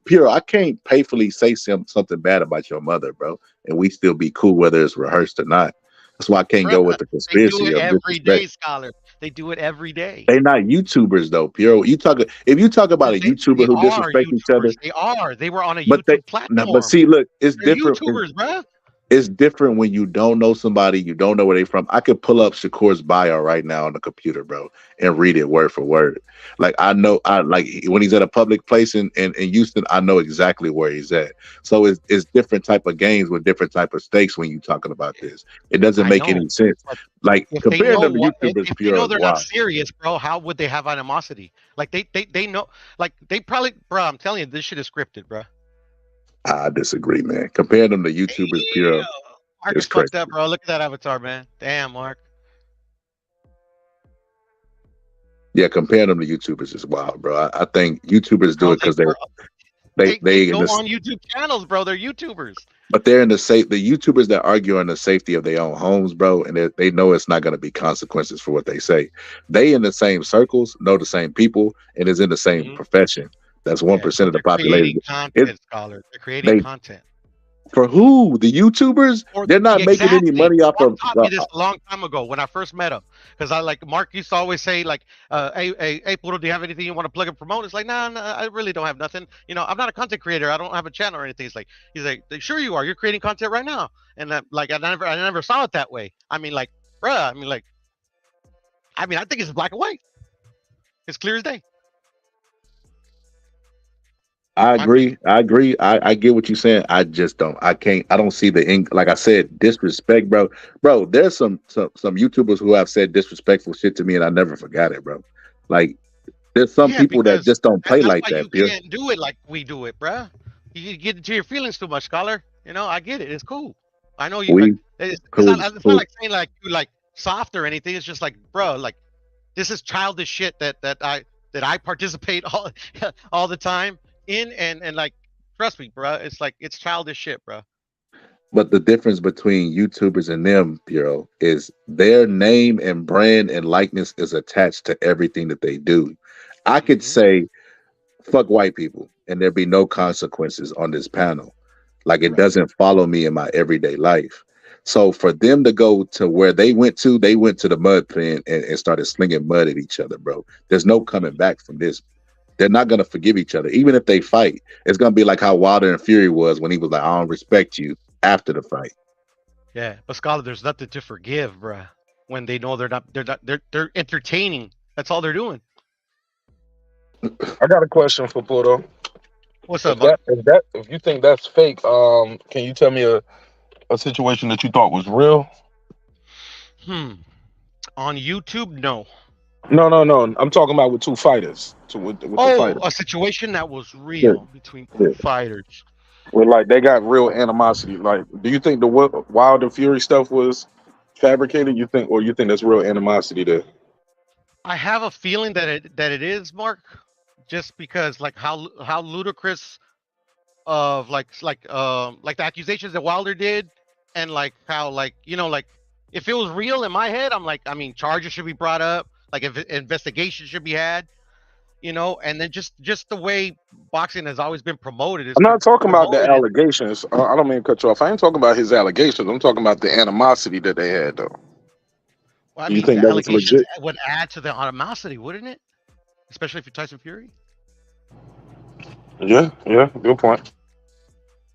Pure, I can't payfully say something bad about your mother, bro, and we still be cool whether it's rehearsed or not. That's why I can't go with the conspiracy. They do it of every disrespect. day, Scholar. They do it every day. They're not YouTubers though, Pure. If you talk about a YouTuber who disrespect each other, They are. They were on a but YouTube platform. but see, look, it's They're different. YouTubers, bro. It's different when you don't know somebody, you don't know where they from. I could pull up Shakur's bio right now on the computer, bro, and read it word for word. Like I know, like when he's at a public place in Houston, I know exactly where he's at. So it's different type of games with different type of stakes when you're talking about this. It doesn't make any sense. Like comparing them to YouTubers, if Pure. they know they're Wow. not serious, bro, how would they have animosity? Like they know, like they probably, bro. I'm telling you, this shit is scripted, bro. I disagree, man. Comparing them to YouTubers, Pure. Mark is fucked up, bro. Look at that avatar, man. Damn, Mark. Yeah, comparing them to YouTubers is wild, bro. I think YouTubers do it because they go on YouTube channels, bro. They're YouTubers. But they're in the YouTubers that argue in the safety of their own homes, bro, and they know it's not going to be consequences for what they say. They in the same circles, know the same people, and is in the same profession. That's 1% of the population. Content, Scholar. They're creating content. For who? The YouTubers? They're not making any money off of. Taught me this a long time ago when I first met him, because I like Mark used to always say like, "Hey, Puro, do you have anything you want to plug and promote?" It's like, nah, I really don't have nothing. You know, I'm not a content creator. I don't have a channel or anything. He's like, sure you are. You're creating content right now, and I never saw it that way. I mean, like, bruh. I think it's black and white. It's clear as day. I agree. I get what you're saying. I just don't. I don't see like I said, disrespect, bro. Bro, there's some YouTubers who have said disrespectful shit to me, and I never forgot it, bro. Like, there's some people that just don't play like that. You can't do it like we do it, bruh. You get into your feelings too much, Scholar. You know, I get it. It's cool. I know you. It's not like saying like you like soft or anything. It's just like, bro, like this is childish shit that I participate all the time in, and like, trust me, bro, it's like, it's childish shit, bro. But the difference between YouTubers and them, Puro, is their name and brand and likeness is attached to everything that they do. I could say fuck white people and there'd be no consequences on this panel. Like, it doesn't follow me in my everyday life. So for them to go to where they went to the mud pit and started slinging mud at each other, bro. There's no coming back from this. They're not going to forgive each other. Even if they fight, it's going to be like how Wilder and Fury was when he was like, I don't respect you after the fight. Yeah, but Scholar, there's nothing to forgive, bruh. When they know they're entertaining. That's all they're doing. I got a question for Pluto. What's up, if you think that's fake, can you tell me a situation that you thought was real? On YouTube, no. No. I'm talking about with two fighters. With the fighters. A situation that was real between two fighters. Well, like, they got real animosity. Like, do you think the Wilder Fury stuff was fabricated? You think that's real animosity there? I have a feeling that it is, Mark, just because like how ludicrous of like the accusations that Wilder did, and like how, like, you know, like if it was real in my head, I'm like, I mean, charges should be brought up, like if investigation should be had, you know, and then just the way boxing has always been promoted. I'm not talking about the allegations. I don't mean to cut you off. I ain't talking about his allegations. I'm talking about the animosity that they had, though. Well, I mean, the allegations would add to the animosity, wouldn't it? Especially if you're Tyson Fury. Yeah, good point.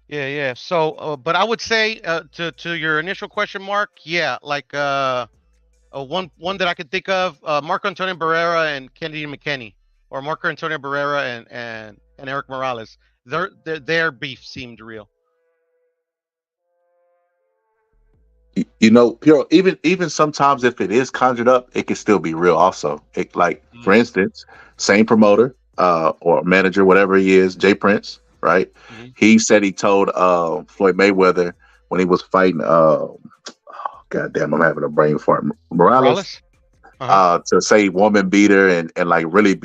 Yeah. So, but I would say to your initial question, Mark, yeah, like one that I could think of, Marco Antonio Barrera and Kennedy McKinney, or Marco Antonio Barrera and Eric Morales. Their beef seemed real. You know, Puro, even sometimes if it is conjured up, it can still be real also. For instance, same promoter or manager, whatever he is, Jay Prince, right? Mhm. He said he told Floyd Mayweather when he was fighting goddamn, I'm having a brain fart. Morales, Morales. Uh-huh. to say woman beater and like really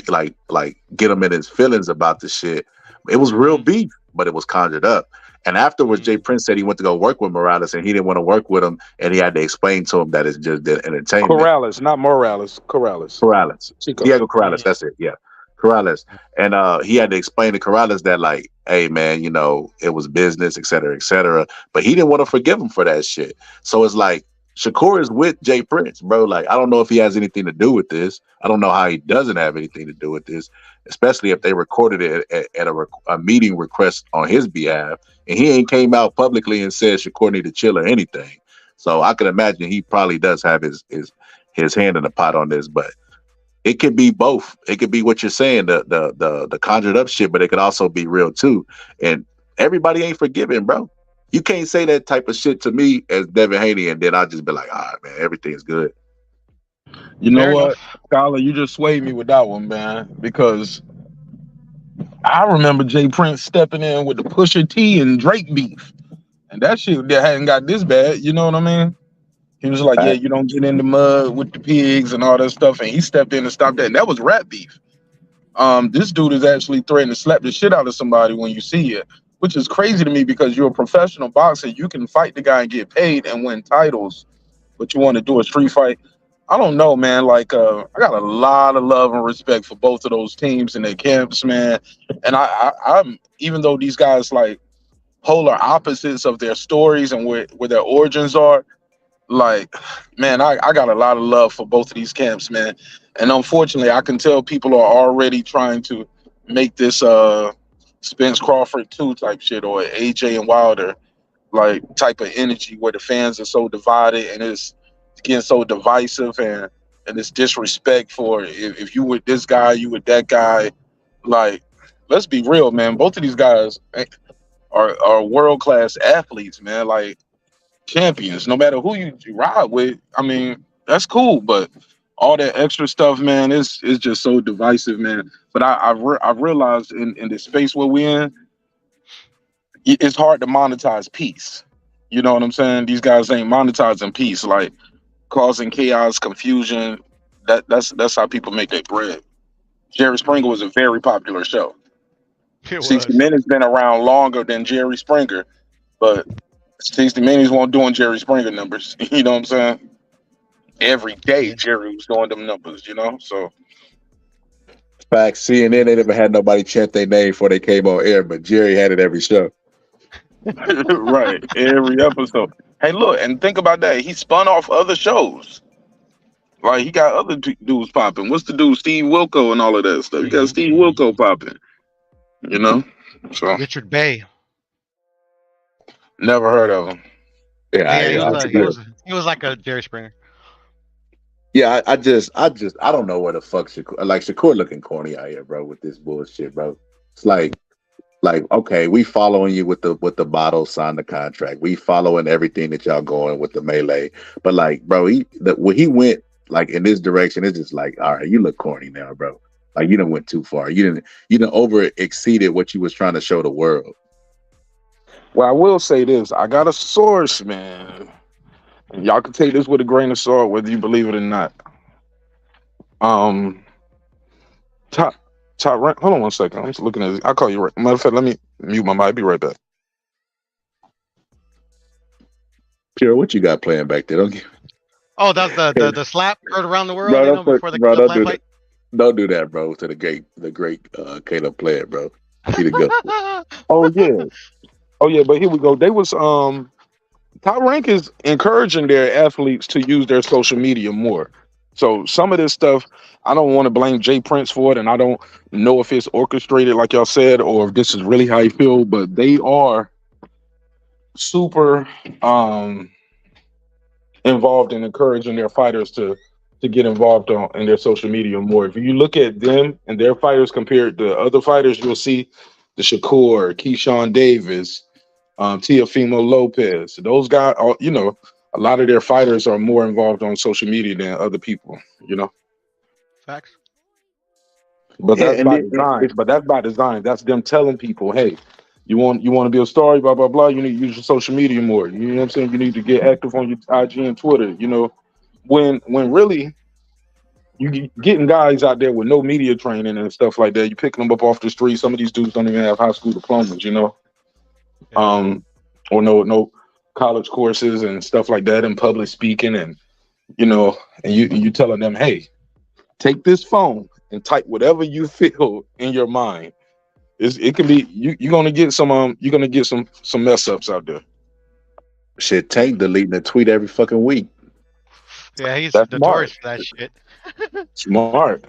like get him in his feelings about the shit. It was real Mhm. beef, but it was conjured up. And afterwards, Jay Mhm. Prince said he went to go work with Morales, and he didn't want to work with him, and he had to explain to him that it's just the entertainment. Corrales, not Morales. Corrales. Corrales, Chico. Diego Corrales, Mhm. that's it, yeah, Corrales. And he had to explain to Corrales that like, hey man, you know, it was business, et cetera, et cetera. But he didn't want to forgive him for that shit. So it's like Shakur is with Jay Prince, bro. Like, I don't know if he has anything to do with this. I don't know how he doesn't have anything to do with this, especially if they recorded it at a meeting request on his behalf, and he ain't came out publicly and said Shakur need to chill or anything. So I can imagine he probably does have his hand in the pot on this, but it could be both. It could be what you're saying, the conjured up shit, but it could also be real too. And everybody ain't forgiving, bro. You can't say that type of shit to me as Devin Haney, and then I'll just be like, all right, man, everything's good. You know Fair what, enough. Scholar, you just swayed me with that one, man. Because I remember Jay Prince stepping in with the Pusha T and Drake beef, and that shit that hadn't got this bad. You know what I mean? He was like, "Yeah, Fact. you don't get in the mud with the pigs and all that stuff," and he stepped in and stopped that. And that was rap beef. This dude is actually threatening to slap the shit out of somebody when you see it, which is crazy to me because you're a professional boxer. You can fight the guy and get paid and win titles, but you want to do a street fight. I don't know, man. Like, I got a lot of love and respect for both of those teams and their camps, man. And I'm even though these guys like polar opposites of their stories and where their origins are, like, man, I got a lot of love for both of these camps, man. And unfortunately, I can tell people are already trying to make this Spence Crawford 2 type shit or AJ and Wilder like type of energy where the fans are so divided and it's getting so divisive and it's disrespect for if you with this guy, you with that guy. Like, let's be real, man. Both of these guys are world class athletes, man. Like champions, no matter who you ride with. I mean, that's cool, but all that extra stuff, man, is just so divisive, man. But I've realized in the space where we're in, it's hard to monetize peace. You know what I'm saying? These guys ain't monetizing peace, like causing chaos, confusion. That's how people make their bread. Jerry Springer was a very popular show. It 60 was. Minutes been around longer than Jerry Springer, but 60 Minutes won't doing Jerry Springer numbers. You know what I'm saying? Every day Yeah. Jerry was doing them numbers, you know? So Fact, CNN, they never had nobody chant their name before they came on air, but Jerry had it every show. right, every episode. Hey, look, and think about that. He spun off other shows. Like he got other dudes popping. What's the dude, Steve Wilco and all of that stuff? You got Mhm. Steve Mhm. Wilco popping, you know? So Richard Bay. never heard of him. Yeah, Yeah, I, he was like a Jerry Springer. yeah. I don't know where the fuck Shakur, like Shakur looking corny out here, bro, with this bullshit, bro. It's like okay, we following you with the bottle, sign the contract. We following everything that y'all going with the melee, but like, bro, when he went like in this direction, it's just like, all right, you look corny now, bro. Like you done went too far. You didn't over exceeded what you was trying to show the world. Well, I will say this. I got a source, man. And y'all can take this with a grain of salt, whether you believe it or not. Um, top rank. Hold on one second. I'm just looking at it. I'll call you right. Matter of fact, let me mute my mic. Be right back. Pure, what you got playing back there? Don't give, Oh, that's the slap heard around the world, bro, you know, before the don't plant do fight. that. Don't do that, bro. To the great Caleb Player, bro. He the go. Oh yeah. Oh yeah. But here we go. They was Top Rank is encouraging their athletes to use their social media more. So some of this stuff, I don't want to blame Jay Prince for it, and I don't know if it's orchestrated, like y'all said, or if this is really how you feel. But they are super involved in encouraging their fighters to get involved in their social media more. If you look at them and their fighters compared to other fighters, you'll see the Shakur, Keyshawn Davis, Teofimo Lopez. Those guys, you know, a lot of their fighters are more involved on social media than other people, you know. Facts. But Yeah, that's and by then, design. But that's by design. That's them telling people, hey, you want to be a star, blah blah blah. You need to use your social media more. You know what I'm saying? You need to get active on your IG and Twitter. You know, when really getting guys out there with no media training and stuff like that. You picking them up off the street. Some of these dudes don't even have high school diplomas. You know, or no college courses and stuff like that, and public speaking, and and you telling them, hey, take this phone and type whatever you feel in your mind. It can be you're gonna get some mess ups out there. Shit, Tank deleting a tweet every fucking week. Yeah, he's That's notorious for that shit. Smart.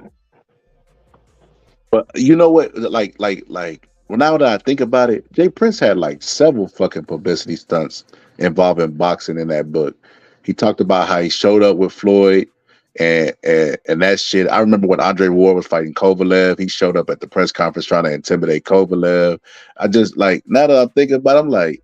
But you know what? Like, well, now that I think about it, Jay Prince had like several fucking publicity stunts involving boxing in that book. He talked about how he showed up with Floyd and that shit. I remember when Andre Ward was fighting Kovalev, he showed up at the press conference trying to intimidate Kovalev. I just like, now that I'm thinking about it, I'm like,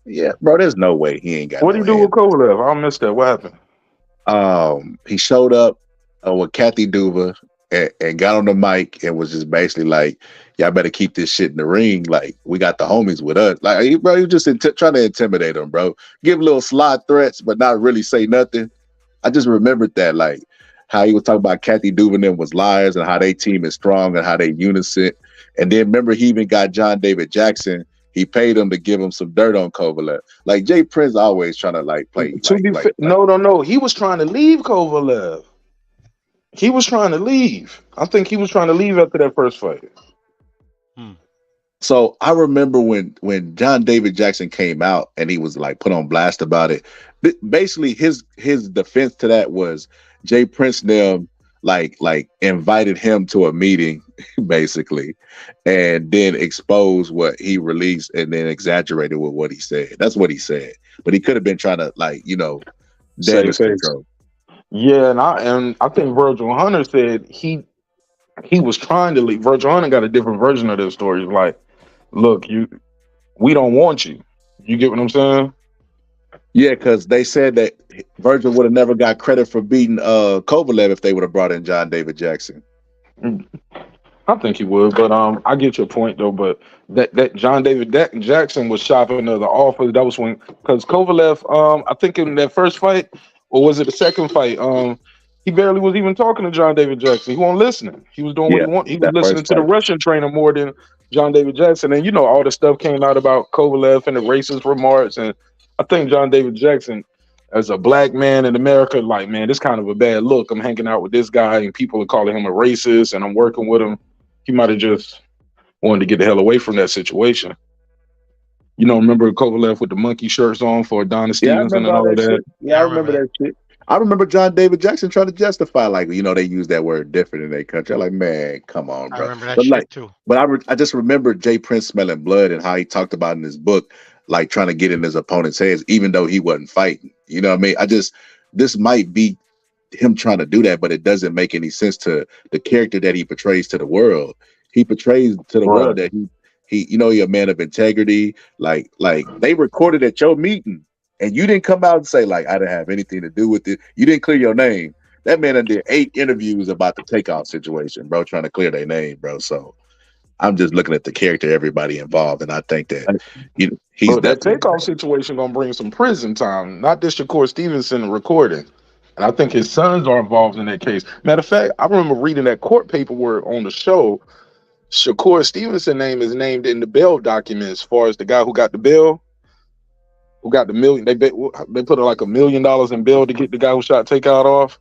yeah, bro, there's no way he ain't got What do you do with Kovalev? I missed that. What happened? He showed up with Kathy Duva and got on the mic and was just basically like, y'all better keep this shit in the ring. Like, we got the homies with us. Like, bro, you just trying to intimidate him, bro. Give little slide threats, but not really say nothing. I just remembered that, like, how he was talking about Kathy Duva and them was liars and how they team is strong and how they unison. And then remember, he even got John David Jackson. He paid him to give him some dirt on Kovalev. Like, Jay Prince always trying to like play. No. He was trying to leave Kovalev. He was trying to leave. I think he was trying to leave after that first fight. So I remember when John David Jackson came out and he was like put on blast about it. Basically, his defense to that was Jay Prince them like invited him to a meeting, basically, and then exposed what he released and then exaggerated with what he said. That's what he said. But he could have been trying to damage control. Yeah, and I think Virgil Hunter said he was trying to leave. Virgil Hunter got a different version of this story. He's like, look, we don't want you. You get what I'm saying? Yeah, because they said that Virgil would have never got credit for beating Kovalev if they would have brought in John David Jackson. I think he would, but I get your point though. But that John David Jackson was shopping the offer. That was when, because Kovalev, I think in that first fight, or was it the second fight? He barely was even talking to John David Jackson. He wasn't listening. He was doing what he wanted. He was listening to the Russian trainer more than John David Jackson. And all the stuff came out about Kovalev and the racist remarks. And I think John David Jackson, as a black man in America, like, man, this kind of a bad look. I'm hanging out with this guy and people are calling him a racist and I'm working with him. He might have just wanted to get the hell away from that situation. Remember Kovalev with the monkey shirts on for Adonis Stevenson and all of that? Yeah, I remember that shit. I remember John David Jackson trying to justify, like, they use that word different in their country. I'm like, man, come on, bro. I remember that shit too. But I just remember Jay Prince smelling blood and how he talked about in his book, like trying to get in his opponent's heads, even though he wasn't fighting. You know what I mean? This might be him trying to do that, but it doesn't make any sense to the character that he portrays to the world. He portrays to the world that he a man of integrity. Like they recorded at your meeting and you didn't come out and say, like, I didn't have anything to do with it. You didn't clear your name. That man did 8 interviews about the takeoff situation, bro, trying to clear their name, bro. So I'm just looking at the character, everybody involved, and I think that he's that takeoff situation gonna bring some prison time. Not this Shakur Stevenson recording, and I think his sons are involved in that case. Matter of fact, I remember reading that court paperwork on the show. Shakur Stevenson name is named in the bail document as far as the guy who got the bail, who got the million. They put like $1 million in bail to get the guy who shot Takeout off.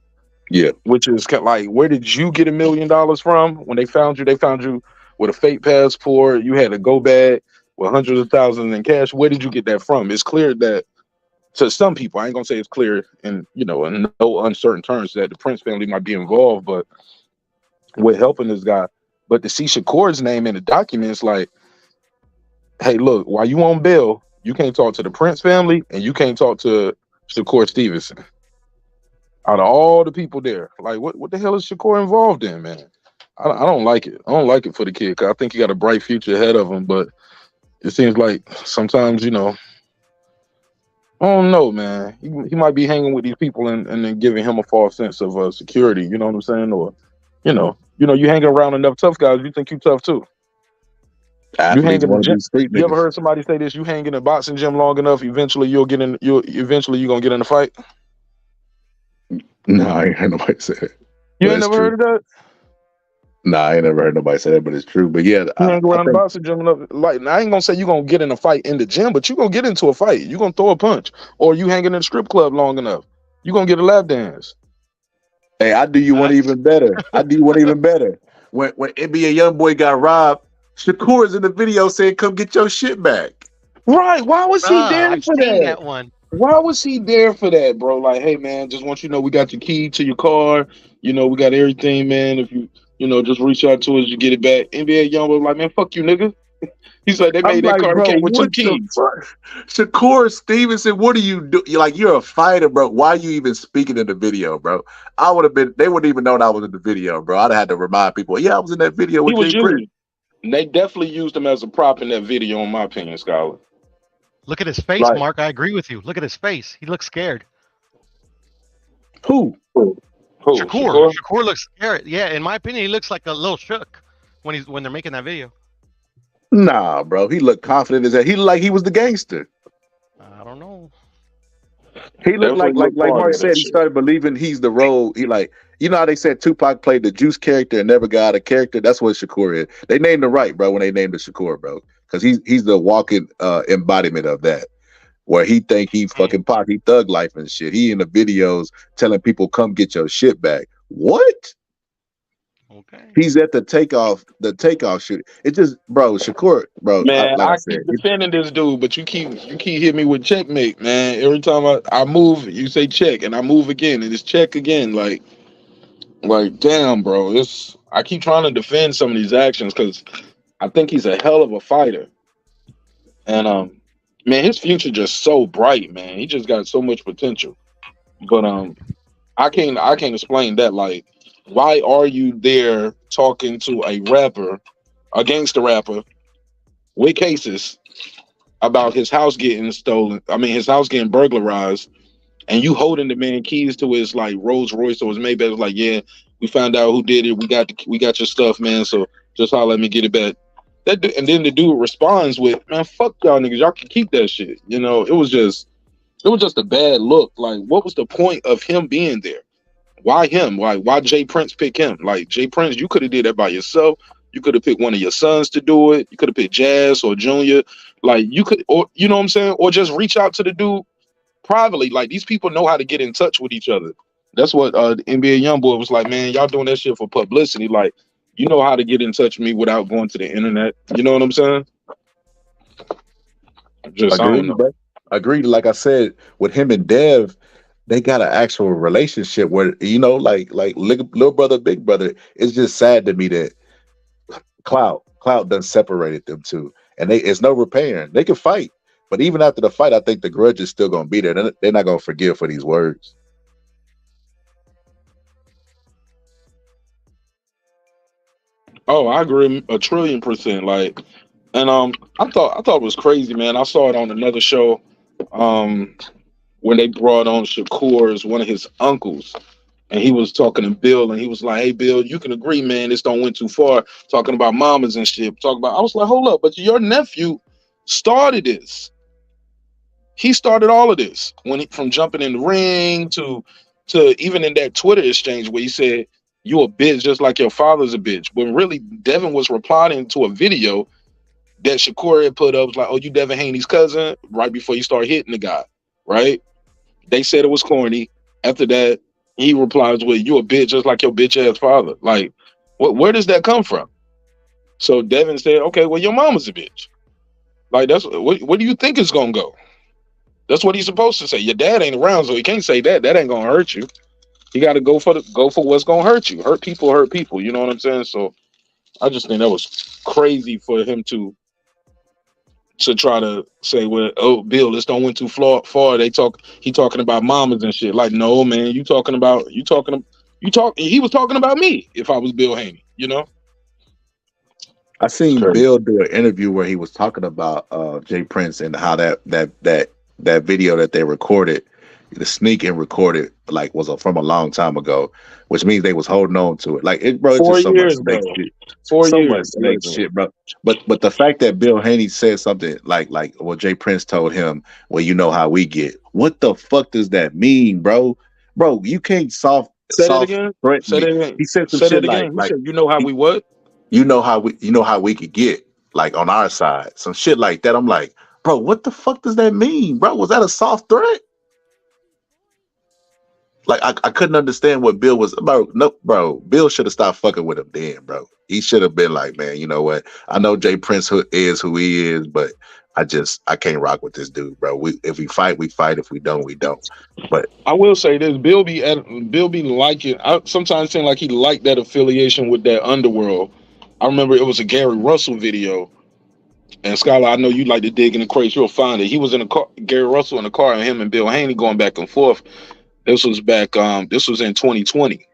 Yeah, which is kind of like, where did you get $1 million from? When they found you with a fake passport. You had a go bag with hundreds of thousands in cash. Where did you get that from? It's clear that to some people, I ain't gonna say it's clear in in no uncertain terms that the Prince family might be involved, but with helping this guy. But to see Shakur's name in the documents, like, hey, look, while you on bail, you can't talk to the Prince family and you can't talk to Shakur Stevenson. Out of all the people there, like, what the hell is Shakur involved in, man? I don't like it. I don't like it for the kid, because I think he got a bright future ahead of him. But it seems like sometimes, I don't know, man. He might be hanging with these people and then giving him a false sense of security. You know what I'm saying? Or, you know, you hanging around enough tough guys, you think you tough too. You hang Athletes in the want to gym. be street You ever niggas. heard somebody say this? You hang in a boxing gym long enough, eventually you'll get in. Eventually you're gonna get in a fight. No, I ain't heard nobody say that. You But ain't it's never true. heard of that? Nah, I ain't never heard nobody say that, but it's true. But yeah, You I hang around the think boxing gym enough. Like, I ain't gonna say you're gonna get in a fight in the gym, but you're gonna get into a fight. You're gonna throw a punch, or you hanging in a strip club long enough, you're gonna get a lap dance. hey, I do you one even better. I do you one even better. When NBA YoungBoy got robbed, Shakur is in the video saying, "Come get your shit back." Right? Why was he there I've for seen that? that one. Why was he there for that, bro? Like, hey man, just want you to know we got your key to your car. You know, we got everything, man. If you know, just reach out to us, you get it back. NBA Young was like, man, fuck you, nigga. He's like, they I'm made that like, car, bro, came with two what the keys. fuck? Shakur Stevenson, what do you do? You're like, you're a fighter, bro. Why are you even speaking in the video, bro? I would have been, they wouldn't even know I was in the video, bro. I'd have had to remind people, yeah, I was in that video He with was Jay Prince. used. They definitely used him as a prop in that video, in my opinion, Scholar. Look at his face, Right. Mark. I agree with you. Look at his face. He looks scared. Who? Shakur. Shakur looks scared. Yeah, in my opinion, he looks like a little shook when they're making that video. Nah, bro. He looked confident as that. He looked like he was the gangster. I don't know. He looked Definitely like looked part Mark of said, that he shit. started believing he's the role. He like, you know how they said Tupac played the Juice character and never got a character? That's what Shakur is. They named him right, bro, when they named the Shakur, bro. Because he's the walking embodiment of that. Where he think he fucking Pac, he thug life and shit. He in the videos telling people, come get your shit back. What? Okay. He's at the takeoff shoot. It just, bro, Shakur, bro, Man, like I I said, keep defending this dude, but you keep hitting me with checkmate, man. Every time I move, you say check, and I move again, and it's check again. Like damn, bro. I keep trying to defend some of these actions because I think he's a hell of a fighter. And man, his future just so bright, man. He just got so much potential. But I can't explain that. Like, why are you there talking to a rapper, a gangster rapper, with cases about his house getting stolen? I mean, his house getting burglarized, and you holding the man keys to his like Rolls Royce or his Maybach? It's like, yeah, we found out who did it. We got your stuff, man. So just holler at me, get it back. And then the dude responds with, man, fuck y'all niggas. Y'all can keep that shit. You know, it was just a bad look. Like, what was the point of him being there? Why him? Why Jay Prince pick him? Like, Jay Prince, you could have did that by yourself. You could have picked one of your sons to do it. You could have picked Jazz or Junior. Like, you could, or you know what I'm saying? Or just reach out to the dude privately. Like, these people know how to get in touch with each other. That's what the NBA YoungBoy was like, man, y'all doing that shit for publicity. Like, you know how to get in touch with me without going to the internet. You know what I'm saying? Just I don't agreed, know. bro. Agreed. Like I said, with him and Dev, they got an actual relationship where, you know, like little brother, big brother. It's just sad to me that Clout done separated them two, and it's no repairing. They can fight, but even after the fight, I think the grudge is still gonna be there. They're not gonna forgive for these words. Oh, I agree 1,000,000,000%. Like, and I thought it was crazy, man. I saw it on another show, when they brought on Shakur as one of his uncles, and he was talking to Bill, and he was like, "Hey, Bill, you can agree, man. This don't went too far. Talking about mamas and shit. I was like, hold up, but your nephew started this. He started all of this from jumping in the ring to even in that Twitter exchange where he said, you a bitch just like your father's a bitch. When really Devin was replying to a video that Shakur had put up, was like, oh, you Devin Haney's cousin, right before you start hitting the guy, right? They said it was corny. After that, he replies with, you a bitch just like your bitch ass father. Like, where does that come from? So Devin said, okay, well, your mama's a bitch. Like, that's what do you think is gonna go? That's what he's supposed to say. Your dad ain't around, so he can't say that. That ain't gonna hurt you. You got to go for what's gonna hurt you. Hurt people. You know what I'm saying? So I just think that was crazy for him to try to say, well, oh, Bill, this don't went too far. He talking about mamas and shit. Like, no, man, he was talking about me if I was Bill Haney, you know? I seen Bill do an interview where he was talking about Jay Prince and how that video that they recorded, the sneak and record it like was from a long time ago, which means they was holding on to it. Like it, bro, it's 4 just so much years, snake bro. shit. 4 So years. much snake shit, bro. But the fact that Bill Haney said something like what Jay Prince told him, well, you know how we get. What the fuck does that mean, bro? Bro, you can't Say that again. threaten Say that me. again. He said some Say shit that again. He like said, "You know how we what?" you know how we could get like on our side, some shit like that. I'm like, bro, what the fuck does that mean, bro? Was that a soft threat? Like I couldn't understand what Bill was about. No, bro, Bill should have stopped fucking with him then, bro. He should have been like, man, you know what? I know Jay Prince is who he is, but I can't rock with this dude, bro. If we fight, we fight. If we don't, we don't. But I will say this: Bill be liking. I sometimes seem like he liked that affiliation with that underworld. I remember it was a Gary Russell video, and Skylar, I know you like to dig in the crates. You'll find it. He was in a car, Gary Russell in the car, and him and Bill Haney going back and forth. This was back. This was in 2020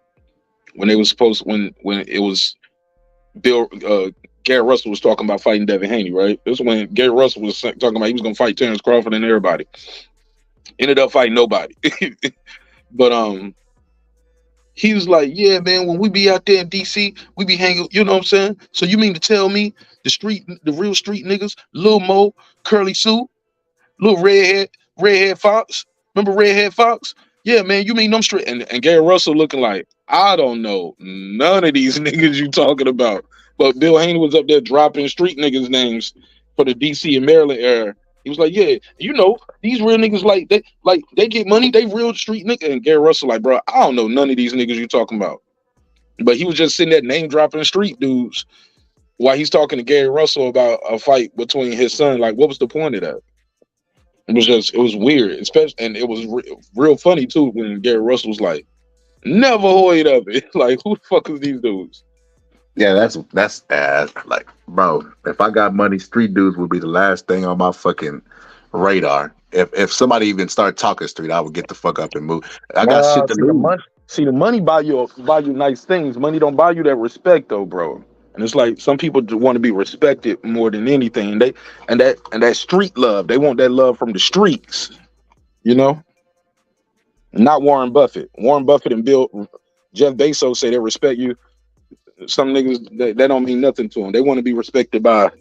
when they was supposed when it was Bill. Gary Russell was talking about fighting Devin Haney, right? This is when Gary Russell was talking about he was gonna fight Terrence Crawford and everybody. Ended up fighting nobody. But he was like, yeah, man, when we be out there in DC, we be hanging, you know what I'm saying? So you mean to tell me the real street niggas, Lil Mo, Curly Sue, little redhead Fox, remember Redhead Fox? Yeah, man, you mean them straight? And Gary Russell looking like, I don't know none of these niggas you talking about. But Bill Haney was up there dropping street niggas names for the DC and Maryland era. He was like, yeah, you know, these real niggas they get money, they real street niggas. And Gary Russell like, bro, I don't know none of these niggas you talking about. But he was just sitting there name dropping street dudes while he's talking to Gary Russell about a fight between his son. Like, what was the point of that? It was weird, especially, and it was real funny too when Gary Russell was like, never heard of it. Like, who the fuck is these dudes? yeah, that's like, bro, if I got money, street dudes would be the last thing on my fucking radar. If somebody even start talking street, I would get the fuck up and move. I got shit to lose. The money buy you nice things. Money don't buy you that respect though, bro. And it's like some people want to be respected more than anything. And that street love. They want that love from the streets, you know. Not Warren Buffett. Warren Buffett and Jeff Bezos say they respect you. Some niggas that don't mean nothing to them. They want to be respected by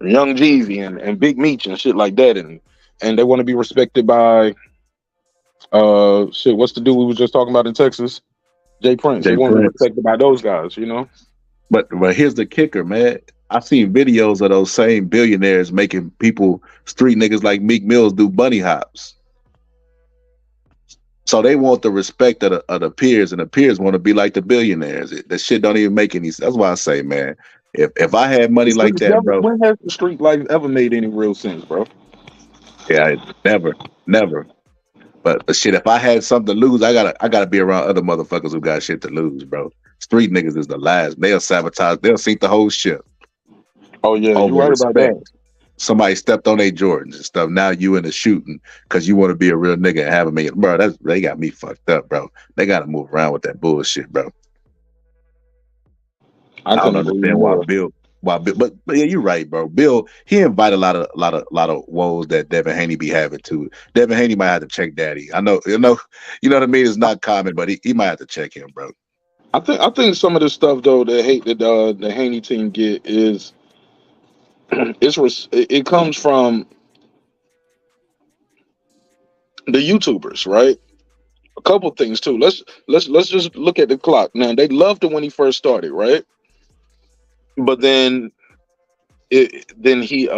Young Jeezy and Big Meech and shit like that, and they want to be respected by what's the dude we was just talking about in Texas? Jay Prince. They want to be respected by those guys, you know. But here's the kicker, man. I've seen videos of those same billionaires making people, street niggas like Meek Mills, do bunny hops. So they want the respect of the peers, and the peers want to be like the billionaires. That shit don't even make any sense. That's why I say, man, if I had money like that, bro. When has the street life ever made any real sense, bro? Yeah, never. But shit, if I had something to lose, I gotta be around other motherfuckers who got shit to lose, bro. Street niggas is the last. They'll sabotage. They'll sink the whole ship. Oh yeah, you're right about that. Somebody stepped on their Jordans and stuff. Now you in the shooting because you want to be a real nigga and have a million. Bro, they got me fucked up, bro. They got to move around with that bullshit, bro. I don't understand why Bill. But yeah, you're right, bro. Bill, he invited a lot of woes that Devin Haney be having too. Devin Haney might have to check daddy. I know, you know what I mean. It's not common, but he might have to check him, bro. I think some of the stuff though that the Haney team get is it comes from the YouTubers, right? A couple things too. Let's just look at the clock. Now they loved it when he first started, right? But then he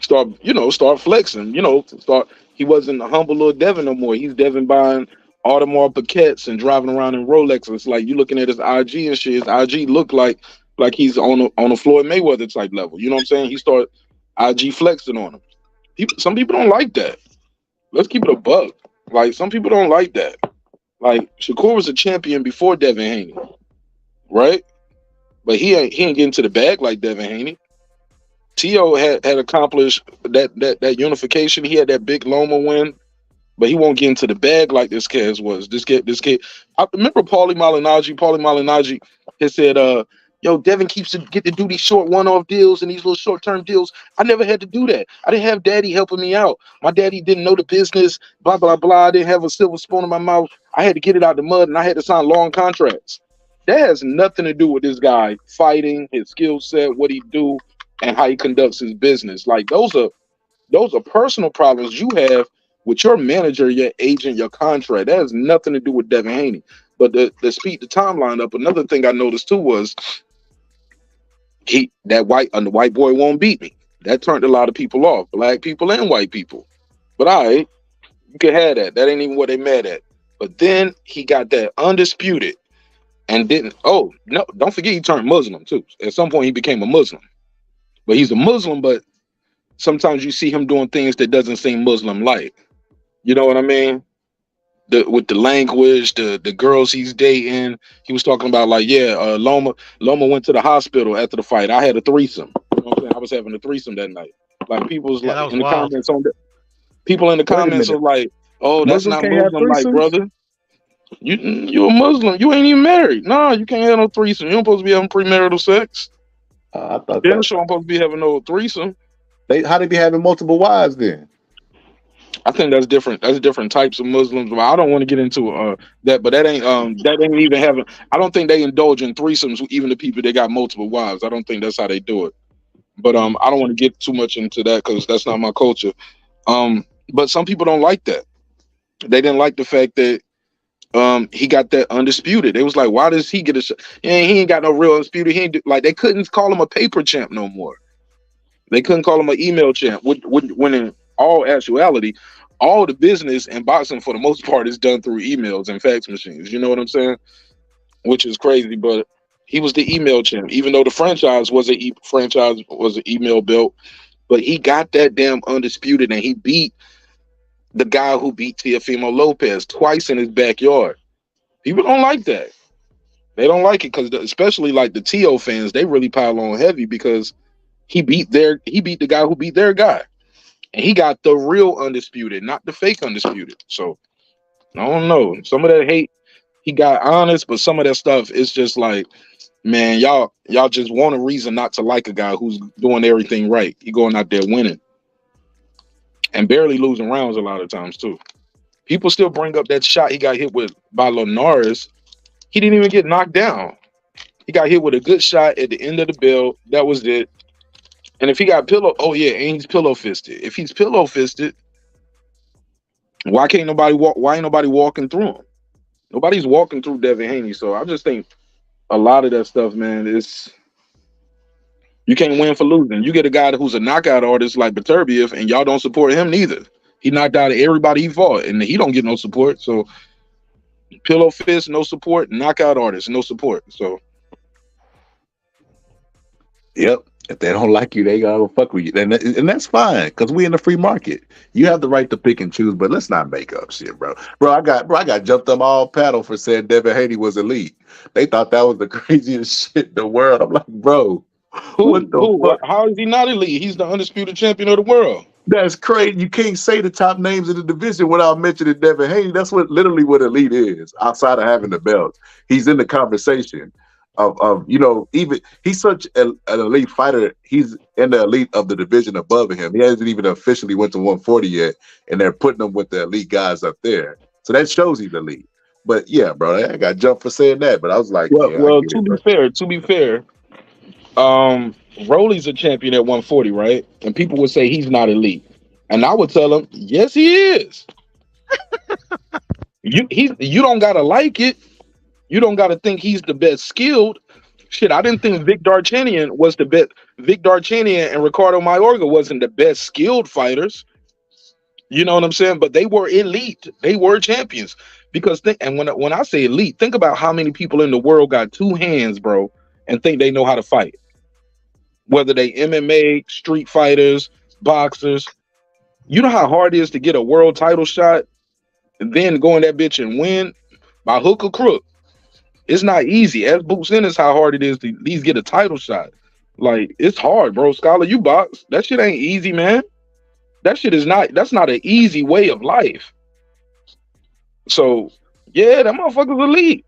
start flexing, he wasn't a humble little Devin no more. He's Devin buying Audemars Piguets and driving around in Rolexes. Like you looking at his IG and shit, his IG look like he's on a Floyd Mayweather type level. You know what I'm saying? He started IG flexing on him. Some people don't like that. Let's keep it a buck. Like some people don't like that. Like Shakur was a champion before Devin Haney, right? But he ain't getting to the bag like Devin Haney. T.O. had accomplished that unification. He had that big Loma win, but he won't get into the bag like this kid was. This kid. I remember Paulie Malignaggi. Paulie Malignaggi had said, Yo, Devin keeps to get to do these short one-off deals and these little short-term deals. I never had to do that. I didn't have daddy helping me out. My daddy didn't know the business, blah, blah, blah. I didn't have a silver spoon in my mouth. I had to get it out the mud, and I had to sign long contracts. That has nothing to do with this guy fighting, his skill set, what he do, and how he conducts his business. Like, those are personal problems you have with your manager, your agent, your contract. That has nothing to do with Devin Haney. But to speed the timeline up, another thing I noticed too was the white boy won't beat me. That turned a lot of people off, black people and white people. But all right, you can have that. That ain't even what they mad at. But then he got that undisputed and didn't. Oh no! Don't forget he turned Muslim too. At some point he became a Muslim. But he's a Muslim. But sometimes you see him doing things that doesn't seem Muslim-like. You know what I mean? With the language, the girls he's dating, he was talking about like, Loma went to the hospital after the fight. I had a threesome. You know what I'm saying? I was having a threesome that night. Like people's Yeah, that like was in the wild. comments on the people in the comments are like, oh, that's Muslims not can't have Muslim like, threesomes? brother. You a Muslim. You ain't even married. Nah, you can't have no threesome. You don't supposed to be having premarital sex. I thought Damn that. sure I'm supposed to be having no threesome. How they be having multiple wives then? I think that's different. That's different types of Muslims. But I don't want to get into that. But that ain't even having. I don't think they indulge in threesomes. Even the people that got multiple wives. I don't think that's how they do it. But I don't want to get too much into that because that's not my culture. But some people don't like that. They didn't like the fact that he got that undisputed. It was like, why does he get a shot? He ain't got no real undisputed. He ain't like they couldn't call him a paper champ no more. They couldn't call him an email champ. When in all actuality, all the business in boxing for the most part is done through emails and fax machines. You know what I'm saying? Which is crazy, but he was the email champ, even though the franchise was an email belt. But he got that damn undisputed, and he beat the guy who beat Teofimo Lopez twice in his backyard. People don't like that. They don't like it because especially like the Teo fans, they really pile on heavy because he beat the guy who beat their guy. And he got the real undisputed, not the fake undisputed. So I don't know. Some of that hate, he got honest, but some of that stuff is just like, man, y'all just want a reason not to like a guy who's doing everything right. He going out there winning. And barely losing rounds a lot of times too. People still bring up that shot he got hit with by Linares. He didn't even get knocked down. He got hit with a good shot at the end of the bell. That was it. And if he got and he's pillow fisted. If he's pillow fisted, why ain't nobody walking through him? Nobody's walking through Devin Haney. So I just think a lot of that stuff, man, you can't win for losing. You get a guy who's a knockout artist like Beterbiev, and y'all don't support him neither. He knocked out everybody he fought, and he don't get no support. So pillow fist, no support. Knockout artist, no support. So Yep. If they don't like you, they gotta fuck with you, and that's fine because we in the free market. You have the right to pick and choose, but let's not make up shit, bro. I got jumped on all paddle for saying Devin Haney was elite. They thought that was the craziest shit in the world. I'm like, bro, what the fuck? How is he not elite? He's the undisputed champion of the world. That's crazy. You can't say the top names in the division without mentioning Devin Haney. That's literally what elite is. Outside of having the belts, he's in the conversation. Of even he's such an elite fighter. He's in the elite of the division above him. He hasn't even officially went to 140 yet, and they're putting him with the elite guys up there. So that shows he's elite. But yeah, bro, I got jumped for saying that. But I was like, to be fair, Rolly's a champion at 140, right? And people would say he's not elite, and I would tell them, yes, he is. You don't gotta like it. You don't got to think he's the best skilled. Shit, I didn't think Vic Darchinyan was the best. Vic Darchinyan and Ricardo Mayorga wasn't the best skilled fighters. You know what I'm saying? But they were elite. They were champions. Because when I say elite, think about how many people in the world got two hands, bro, and think they know how to fight. Whether they MMA, street fighters, boxers. You know how hard it is to get a world title shot and then go in that bitch and win by hook or crook. It's not easy. As Boots in is how hard it is to at least get a title shot. Like, it's hard, bro. Scholar, you box. That shit ain't easy, man. That's not an easy way of life. So, yeah, that motherfucker's elite.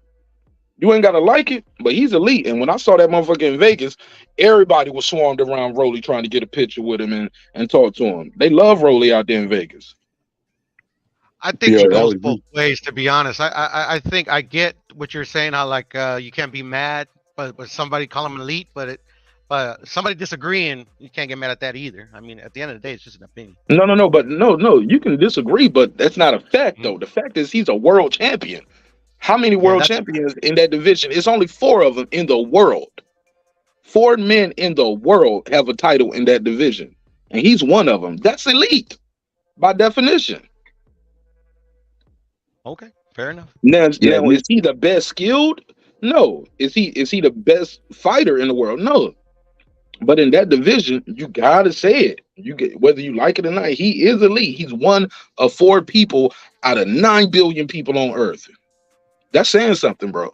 You ain't gotta like it, but he's elite. And when I saw that motherfucker in Vegas, everybody was swarmed around Rolly trying to get a picture with him and talk to him. They love Rolly out there in Vegas. I think Yeah, it that goes was both ways. To be honest, I think I get what you're saying. How like you can't be mad, but somebody call him elite, but somebody disagreeing, you can't get mad at that either. I mean, at the end of the day, it's just an opinion. No, you can disagree, but that's not a fact though. The fact is he's a world champion. How many world champions in that division? It's only 4 of them in the world. 4 men in the world have a title in that division, and he's one of them. That's elite by definition. Okay, fair enough. Now is he the best skilled? No. Is he the best fighter in the world? No. But in that division, you gotta say it. You get whether you like it or not. He is elite. He's one of 4 people out of 9 billion people on Earth. That's saying something, bro.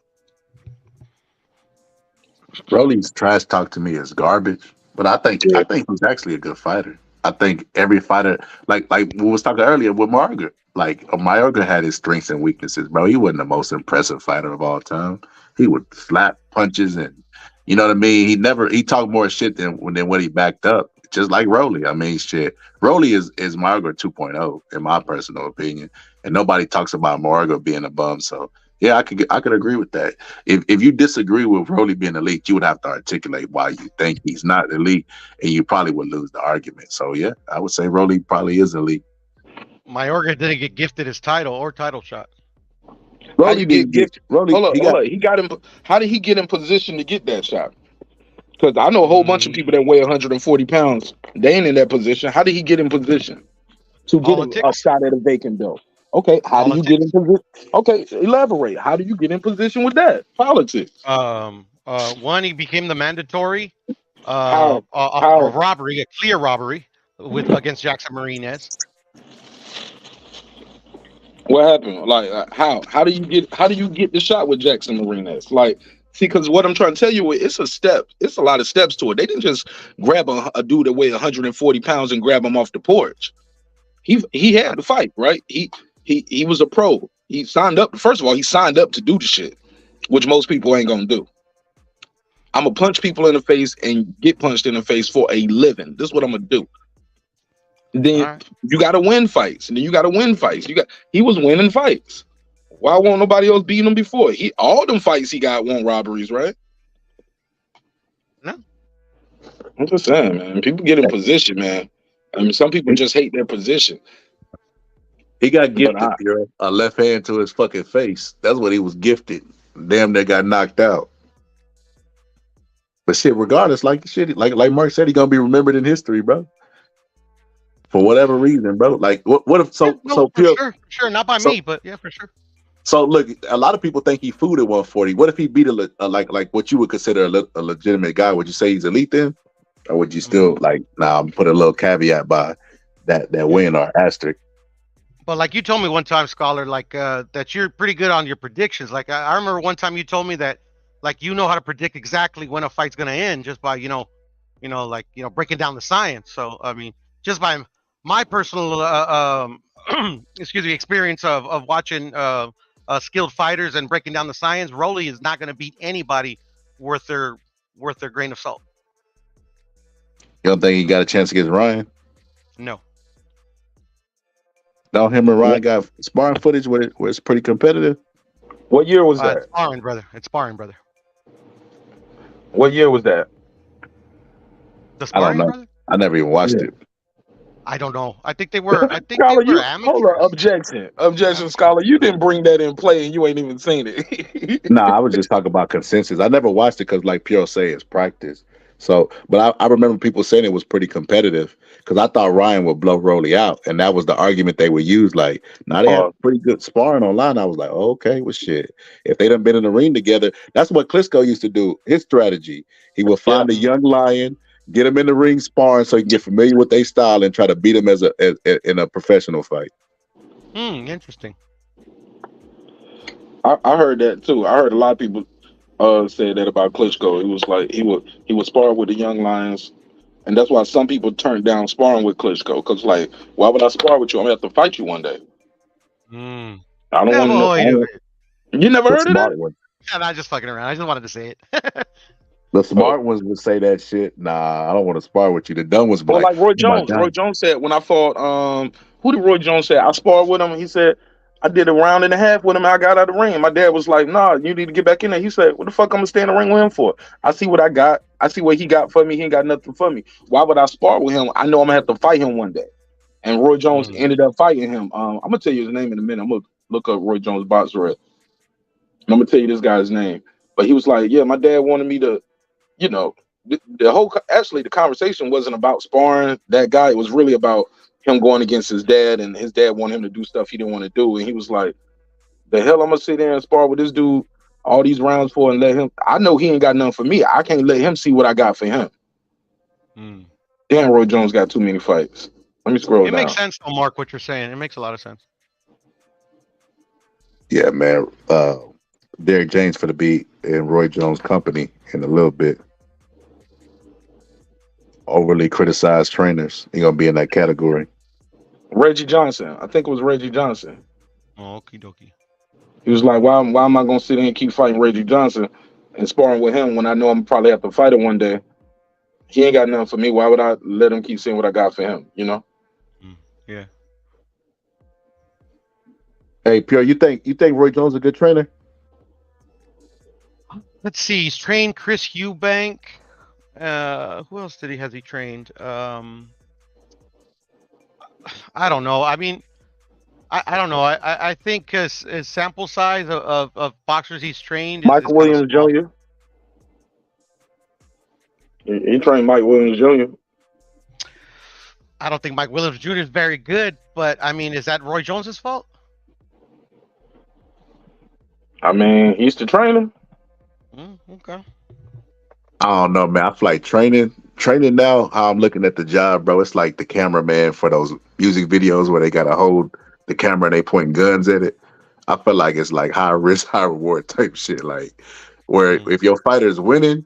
Rolly's trash talk to me is garbage, but I think he's actually a good fighter. I think every fighter, like we was talking earlier with Margaret, like Mayorga had his strengths and weaknesses, bro. He wasn't the most impressive fighter of all time. He would slap punches and you know what I mean. He talked more shit than what he backed up. Just like Rolly. I mean, shit. Rolly is Margaret 2.0 in my personal opinion, and nobody talks about Margaret being a bum. So. Yeah, I could agree with that. If you disagree with Rolly being elite, you would have to articulate why you think he's not elite, and you probably would lose the argument. So yeah, I would say Rolly probably is elite. Mayorga didn't get gifted his title or title shot. How you get gifted? Rolly, he got him. How did he get in position to get that shot? Because I know a whole bunch of people that weigh 140 pounds. They ain't in that position. How did he get in position to get a shot at a vacant belt? Okay, how do you get in position? Okay, elaborate. How do you get in position with that? Politics. One, he became the mandatory robbery, a clear robbery against Jackson Marinez. What happened? Like how do you get the shot with Jackson Marinez? Like, see, because what I'm trying to tell you is it's a step. It's a lot of steps to it. They didn't just grab a dude that weighed 140 pounds and grab him off the porch. He had to fight, right? He was a pro. He signed up. First of all, he signed up to do the shit, which most people ain't gonna do. I'm gonna punch people in the face and get punched in the face for a living. This is what I'm gonna do. Then you gotta win fights, and then you gotta win fights. He was winning fights. Why won't nobody else beat him before? All them fights he got won robberies, right? No. I'm just saying, man. People get in position, man. I mean, some people just hate their position. He got gifted a left hand to his fucking face. That's what he was gifted. Damn, that got knocked out. But shit, regardless, like Mark said, he gonna be remembered in history, bro. For whatever reason, bro. Like, what if for sure, not by me, but yeah, for sure. So look, a lot of people think he fooled at 140. What if he beat like what you would consider a legitimate guy? Would you say he's elite then, or would you still I'm put a little caveat by that win or asterisk? But like you told me one time, Scholar, like that you're pretty good on your predictions. Like I remember one time you told me that like you know how to predict exactly when a fight's gonna end just by breaking down the science. So I mean, just by my personal experience of watching skilled fighters and breaking down the science, Rolly is not gonna beat anybody worth their grain of salt. You don't think he got a chance against Ryan? No. Now him and Ryan got sparring footage where it's pretty competitive. What year was that? It's sparring, brother. What year was that? The sparring, I don't know. brother? I never even watched it. I don't know. I think they were. Scholar, they were amateurs. Hold on, objection, Scholar. You didn't bring that in play, and you ain't even seen it. Nah, I was just talking about consensus. I never watched it because, like Pierre say, it's practice. So, but I remember people saying it was pretty competitive because I thought Ryan would blow Rolly out, and that was the argument they would use. Like, now they have pretty good sparring online. I was like, oh, okay, well, shit. If they done been in the ring together, that's what Klitschko used to do. His strategy, he would find a young lion, get him in the ring sparring so he can get familiar with their style and try to beat him in a professional fight. Interesting. I heard that too. I heard a lot of people say that about Klitschko. It was like he would spar with the young lions, and that's why some people turned down sparring with Klitschko because like, why would I spar with you? I'm gonna have to fight you one day. I don't want to. You never heard of that? I'm not just fucking around. I just wanted to say it. The smart ones would say that shit. Nah, I don't want to spar with you. The dumb ones be Or like, like Roy "Oh my Jones. Roy god." Jones said when I fought who did Roy Jones say? I sparred with him. He said I did a round and a half with him. And I got out of the ring. My dad was like, "Nah, you need to get back in there." He said, "What the fuck I'm gonna stay in the ring with him for? I see what I got. I see what he got for me. He ain't got nothing for me. Why would I spar with him? I know I'm gonna have to fight him one day." And Roy Jones ended up fighting him. I'm gonna tell you his name in a minute. I'm gonna look up Roy Jones box red. And I'm gonna tell you this guy's name. But he was like, "Yeah, my dad wanted me to, you know." The whole actually the conversation wasn't about sparring that guy. It was really about him going against his dad, and his dad wanted him to do stuff he didn't want to do. And he was like, "The hell I'm gonna sit there and spar with this dude all these rounds for and let him? I know he ain't got nothing for me. I can't let him see what I got for him." Damn, Roy Jones got too many fights. Let me scroll It down. makes sense, though, Mark, what you're saying. It makes a lot of sense. Yeah, man. Derek James for the beat and Roy Jones company in a little bit. Overly criticized trainers. He gonna be in that category. Reggie Johnson. I think it was Reggie Johnson. Oh, okie dokie. He was like, why am I gonna sit there and keep fighting Reggie Johnson and sparring with him when I know I'm probably have to fight him one day? He ain't got nothing for me. Why would I let him keep seeing what I got for him? You know? Yeah. Hey, Pierre, you think Roy Jones a good trainer? Let's see. He's trained Chris Eubank. Who else has he trained? I don't know. I mean, I don't know. I think his sample size of boxers he's trained is Michael kind of Williams small. Jr. He trained Mike Williams Jr. I don't think Mike Williams Jr. is very good, but I mean, is that Roy Jones's fault? I mean, he's the trainer. Okay. I don't know, man. I feel like training now, how I'm looking at the job, bro, it's like the cameraman for those music videos where they gotta hold the camera and they pointing guns at it. I feel like it's like high risk, high reward type shit. Like where if your fighter's winning,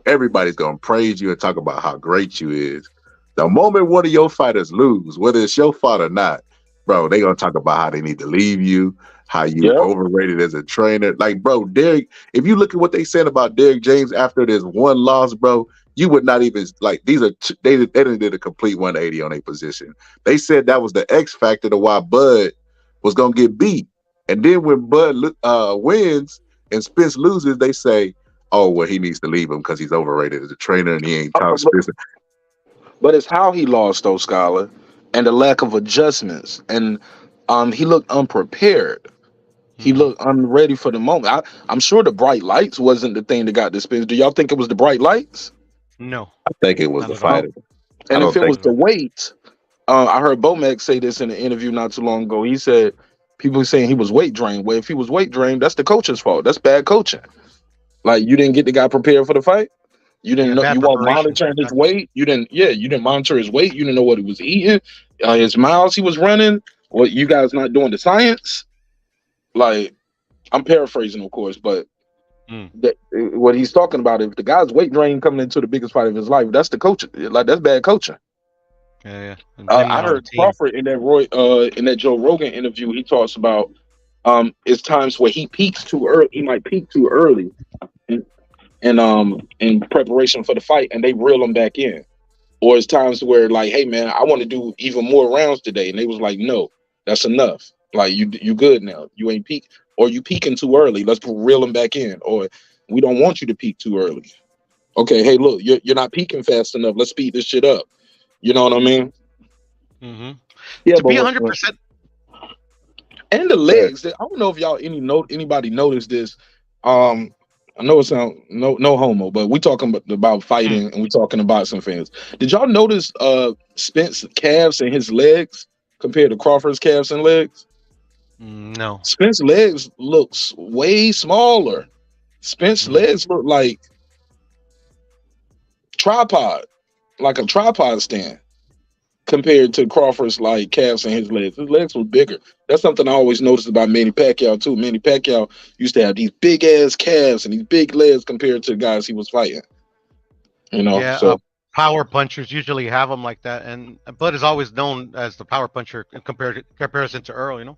everybody's gonna praise you and talk about how great you is. The moment one of your fighters lose, whether it's your fault or not, bro, they gonna talk about how they need to leave you, how you overrated as a trainer. Like, bro, Derek, if you look at what they said about Derek James after this one loss, bro, you would not even like they did a complete 180 on their position. They said that was the X factor to why Bud was gonna get beat. And then when Bud wins and Spence loses, they say, "Oh, well, he needs to leave him because he's overrated as a trainer and he ain't Tom Spence." But it's how he lost though, Scholar, and the lack of adjustments. And he looked unprepared. He looked unready for the moment. I'm sure the bright lights wasn't the thing that got the Spence. Do y'all think it was the bright lights? No. I think it was the fighter. And if it was the weight, I heard Bomac say this in an interview not too long ago. He said people were saying he was weight drained. Well, if he was weight drained, that's the coach's fault. That's bad coaching. Like you didn't get the guy prepared for the fight. You didn't know you weren't monitoring his weight. You didn't monitor his weight. You didn't know what he was eating, his miles he was running. What you guys not doing the science? Like I'm paraphrasing, of course, but what he's talking about, if the guy's weight drain coming into the biggest fight of his life, that's the coaching. Like that's bad coaching. Yeah. I heard Crawford in that Joe Rogan interview. He talks about it's times where he peaks too early. He might peak too early, in preparation for the fight, and they reel him back in. Or it's times where like, hey man, I want to do even more rounds today, and they was like, no, that's enough. Like you good now. You ain't peak, or you peaking too early. Let's reel him back in. Or we don't want you to peak too early. Okay, hey look, you're not peaking fast enough. Let's speed this shit up. You know what I mean? Yeah, to be 100%. And the legs. I don't know if anybody noticed this. I know it sounds no homo, but we talking about fighting and we talking about some fans. Did y'all notice Spence's calves and his legs compared to Crawford's calves and legs? No. Spence's legs looks way smaller. Spence's legs look like like a tripod stand compared to Crawford's like calves and his legs. His legs were bigger. That's something I always noticed about Manny Pacquiao too. Manny Pacquiao used to have these big ass calves and these big legs compared to the guys he was fighting. You know, yeah, so power punchers usually have them like that, and Bud is always known as the power puncher in comparison to Earl. You know.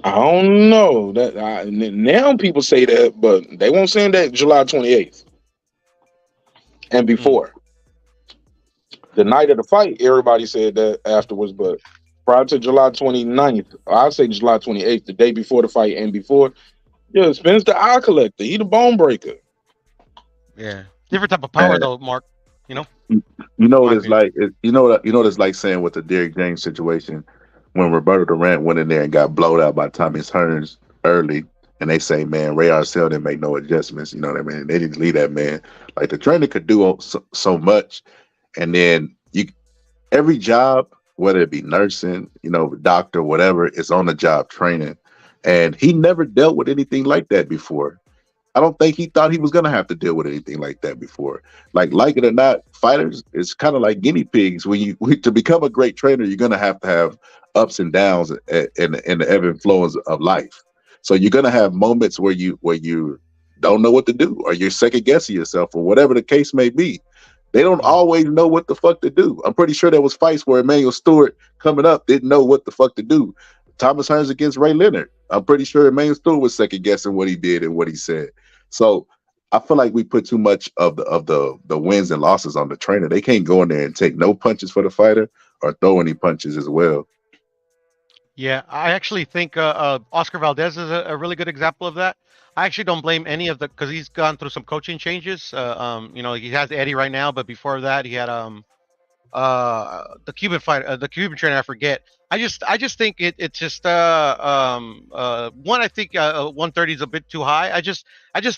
I don't know that now people say that, but they won't say that July 28th and before the night of the fight. Everybody said that afterwards, but prior to July 29th, I'd say July 28th, the day before the fight and before. Yeah, Spence the eye collector. He the bone breaker. Yeah, different type of power Man, though, Mark. You know. you know what My it's opinion. like. You know what it's like saying with the Derrick James situation when Roberto Durant went in there and got blowed out by Thomas Hearns early, and they say, man, Ray Arcel didn't make no adjustments. You know what I mean? They didn't leave that man. Like the trainer could do so much, and then every job, whether it be nursing, doctor, whatever, is on the job training. And he never dealt with anything like that before. I don't think he thought he was gonna have to deal with anything like that before. Like it or not, fighters it's kind of like guinea pigs. To become a great trainer, you're gonna have to have ups and downs and the ebb and flows of life. So you're gonna have moments where you don't know what to do, or you're second guessing yourself, or whatever the case may be. They don't always know what the fuck to do. I'm pretty sure there was fights where Emmanuel Stewart coming up didn't know what the fuck to do. Thomas Hearns against Ray Leonard. I'm pretty sure Emmanuel Stewart was second guessing what he did and what he said. So I feel like we put too much of the wins and losses on the trainer. They can't go in there and take no punches for the fighter or throw any punches as well. Yeah, I actually think Oscar Valdez is a really good example of that. I actually don't blame any of the because he's gone through some coaching changes. He has Eddie right now, but before that he had the Cuban fight, the Cuban trainer. I forget. I just think it's just one. I think 130 is a bit too high. I just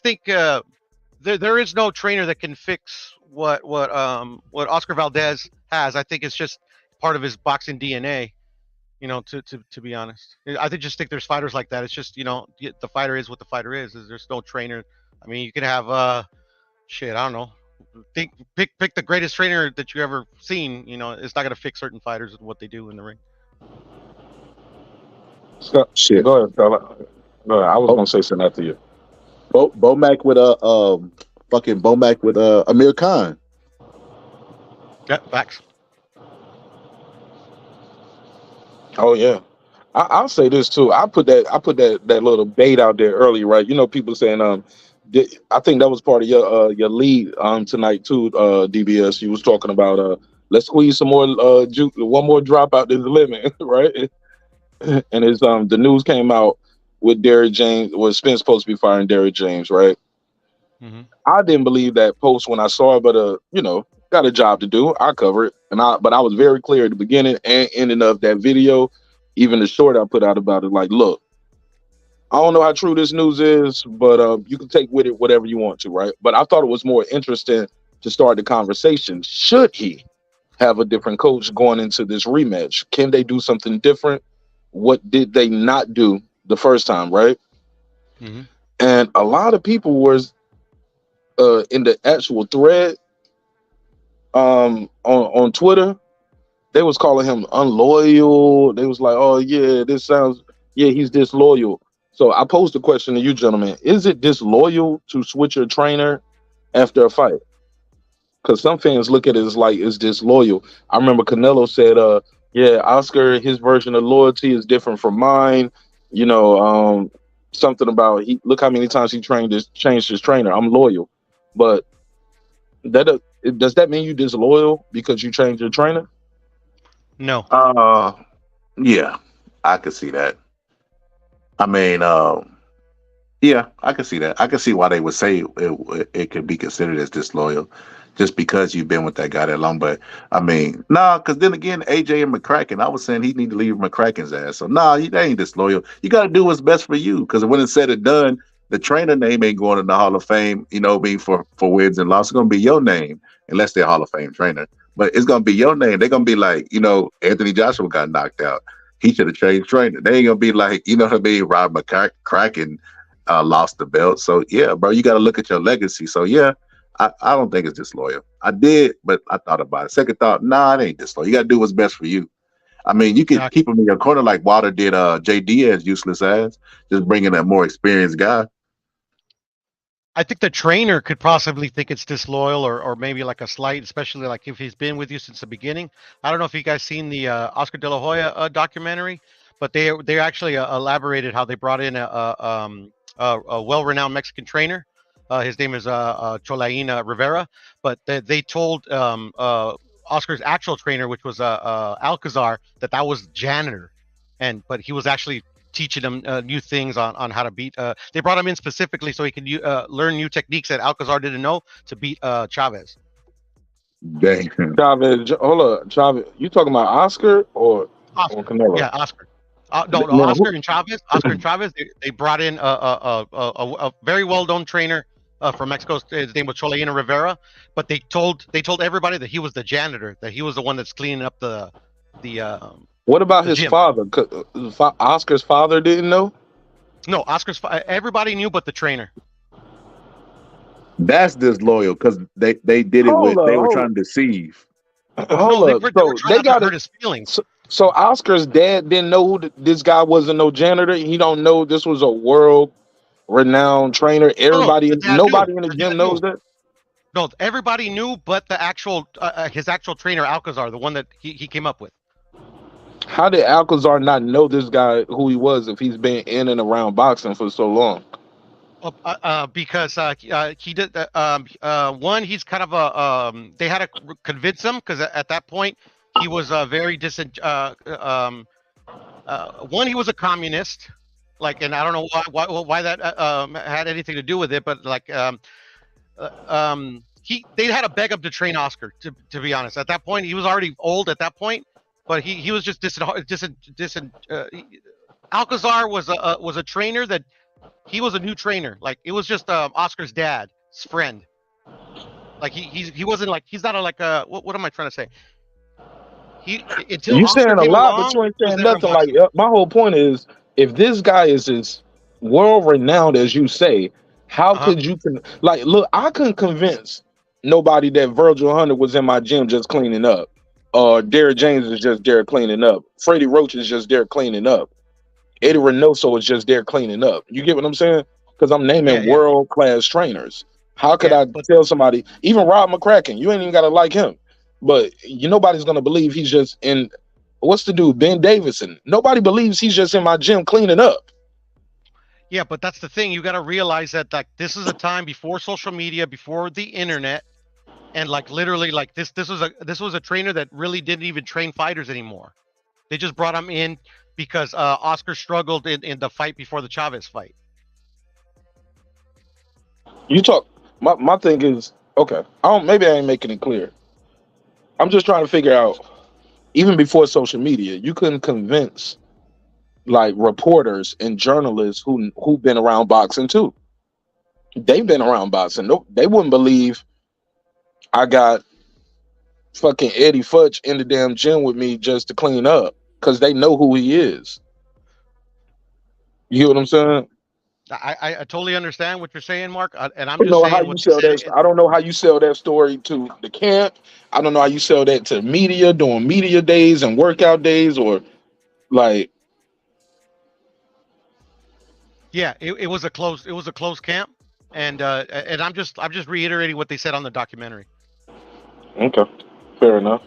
think there is no trainer that can fix what Oscar Valdez has. I think it's just part of his boxing DNA. To be honest, I think there's fighters like that. It's just the fighter is what the fighter is. There's no trainer. I mean, you can have shit. I don't know. Pick the greatest trainer that you ever seen. It's not gonna fix certain fighters and what they do in the ring. So, Shit. go ahead, fella. Go ahead. I was Oh, gonna say something after you. Bomac with fucking Bomac with Amir Khan. Yeah, facts. Oh yeah. I'll say this too. I put that little bait out there earlier, right? People saying I think that was part of your lead tonight too, DBS. You was talking about let's squeeze some more one more drop out this limit, right? And it's the news came out with Derrick James was Spence supposed to be firing Derrick James, right? Hmm. I didn't believe that post when I saw it, but got a job to do. I cover it, but I was very clear at the beginning and ending of that video, even the short I put out about it. Like, look, I don't know how true this news is, but you can take with it whatever you want to, right? But I thought it was more interesting to start the conversation. Should he have a different coach going into this rematch? Can they do something different? What did they not do the first time, right? Hmm. And a lot of people was in the actual thread on Twitter, they was calling him unloyal. They was like, oh yeah, he's disloyal. So I posed the question to you gentlemen: is it disloyal to switch your trainer after a fight? Because some fans look at it as like it's disloyal. I remember Canelo said, yeah, Oscar, his version of loyalty is different from mine. Something about look how many times he changed his trainer. I'm loyal. But does that mean you disloyal because you changed your trainer? No. Yeah, I could see that. I mean, yeah, I can see that. I can see why they would say it could be considered as disloyal, just because you've been with that guy that long. But I mean, nah, because then again, AJ and McCracken, I was saying he need to leave McCracken's ass. So nah, they ain't disloyal. You got to do what's best for you. Because when it's said and done, the trainer name ain't going in the Hall of Fame. Being for wins and losses, it's gonna be your name, unless they're Hall of Fame trainer. But it's gonna be your name. They're gonna be like, Anthony Joshua got knocked out. He should have changed trainer. They ain't gonna be like, you know what I mean? Rob McCracken lost the belt. So yeah, bro, you got to look at your legacy. So yeah, I don't think it's disloyal. I did, but I thought about it. Second thought, nah, it ain't disloyal. You got to do what's best for you. I mean, you can keep him in your corner like Wilder did Jay Diaz, useless ass, just bringing a more experienced guy. I think the trainer could possibly think it's disloyal or maybe like a slight, especially like if he's been with you since the beginning. I don't know if you guys seen the Oscar De La Hoya documentary, but they actually elaborated how they brought in a well-renowned Mexican trainer. His name is Cholain Rivera, but they told Oscar's actual trainer, which was Alcazar, that was janitor, but he was actually teaching him new things on how to beat. They brought him in specifically so he could learn new techniques that Alcazar didn't know to beat Chavez. Dang. Chavez, hold up, Chavez. You talking about Oscar or Canelo? Yeah, Oscar. No, Oscar and Chavez. Oscar and Chavez. They brought in a very well-known trainer from Mexico. His name was Cholain Rivera. But they told everybody that he was the janitor, that he was the one that's cleaning up the. What about his gym. father? Oscar's father didn't know? No, everybody knew, but the trainer. That's disloyal because they did it they were trying to deceive. Hold up. They were trying to hurt his feelings. So Oscar's dad didn't know who this guy wasn't no janitor. He don't know this was a world-renowned trainer. Nobody in the gym knows that. No, everybody knew, but the actual his actual trainer Alcazar, the one that he came up with. How did Alcazar not know this guy who he was if he's been in and around boxing for so long? Because he did. One, he's kind of a. They had to convince him because at that point he was very one, he was a communist, and I don't know why that had anything to do with it, but they had to beg him to train Oscar. To be honest, at that point he was already old at that point, but he was just Alcazar was a trainer that. He was a new trainer. It was just Oscar's dad's friend. He wasn't he's not what am I trying to say? You saying a lot, but you ain't saying nothing. My whole point is, if this guy is as world renowned as you say, how could you look? I couldn't convince nobody that Virgil Hunter was in my gym just cleaning up, or Derrick James is just there cleaning up. Freddie Roach is just there cleaning up. Eddie Reynoso is just there cleaning up. You get what I'm saying? Because I'm naming world-class trainers. How could I tell somebody, even Rob McCracken, you ain't even got to like him, but nobody's going to believe he's just in, what's the dude, Ben Davison? Nobody believes he's just in my gym cleaning up. Yeah, but that's the thing. You got to realize that this is a time before social media, before the internet, and literally this was a trainer that really didn't even train fighters anymore. They just brought him in because Oscar struggled in the fight before the Chavez fight. My thing is, okay, maybe I ain't making it clear. I'm just trying to figure out, even before social media, you couldn't convince reporters and journalists who've been around boxing too. They've been around boxing. They wouldn't believe I got fucking Eddie Futch in the damn gym with me just to clean up. Because they know who he is. You hear what I'm saying? I totally understand what you're saying, Mark. And I'm I don't know how you sell that story to the camp. I don't know how you sell that to media during media days and workout days, or Yeah, it was a close camp, and I'm just reiterating what they said on the documentary. Okay, fair enough.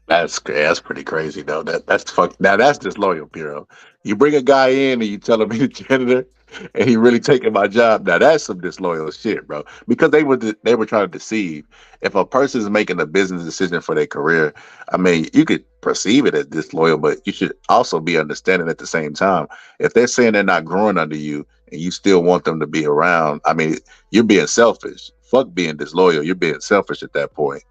That's pretty crazy though. That's fuck. Now that's disloyal, Piro. You bring a guy in and you tell him he's a janitor, and he really taking my job. Now that's some disloyal shit, bro. Because they were trying to deceive. If a person is making a business decision for their career, I mean, you could perceive it as disloyal, but you should also be understanding at the same time. If they're saying they're not growing under you and you still want them to be around, I mean, you're being selfish. Fuck being disloyal. You're being selfish at that point.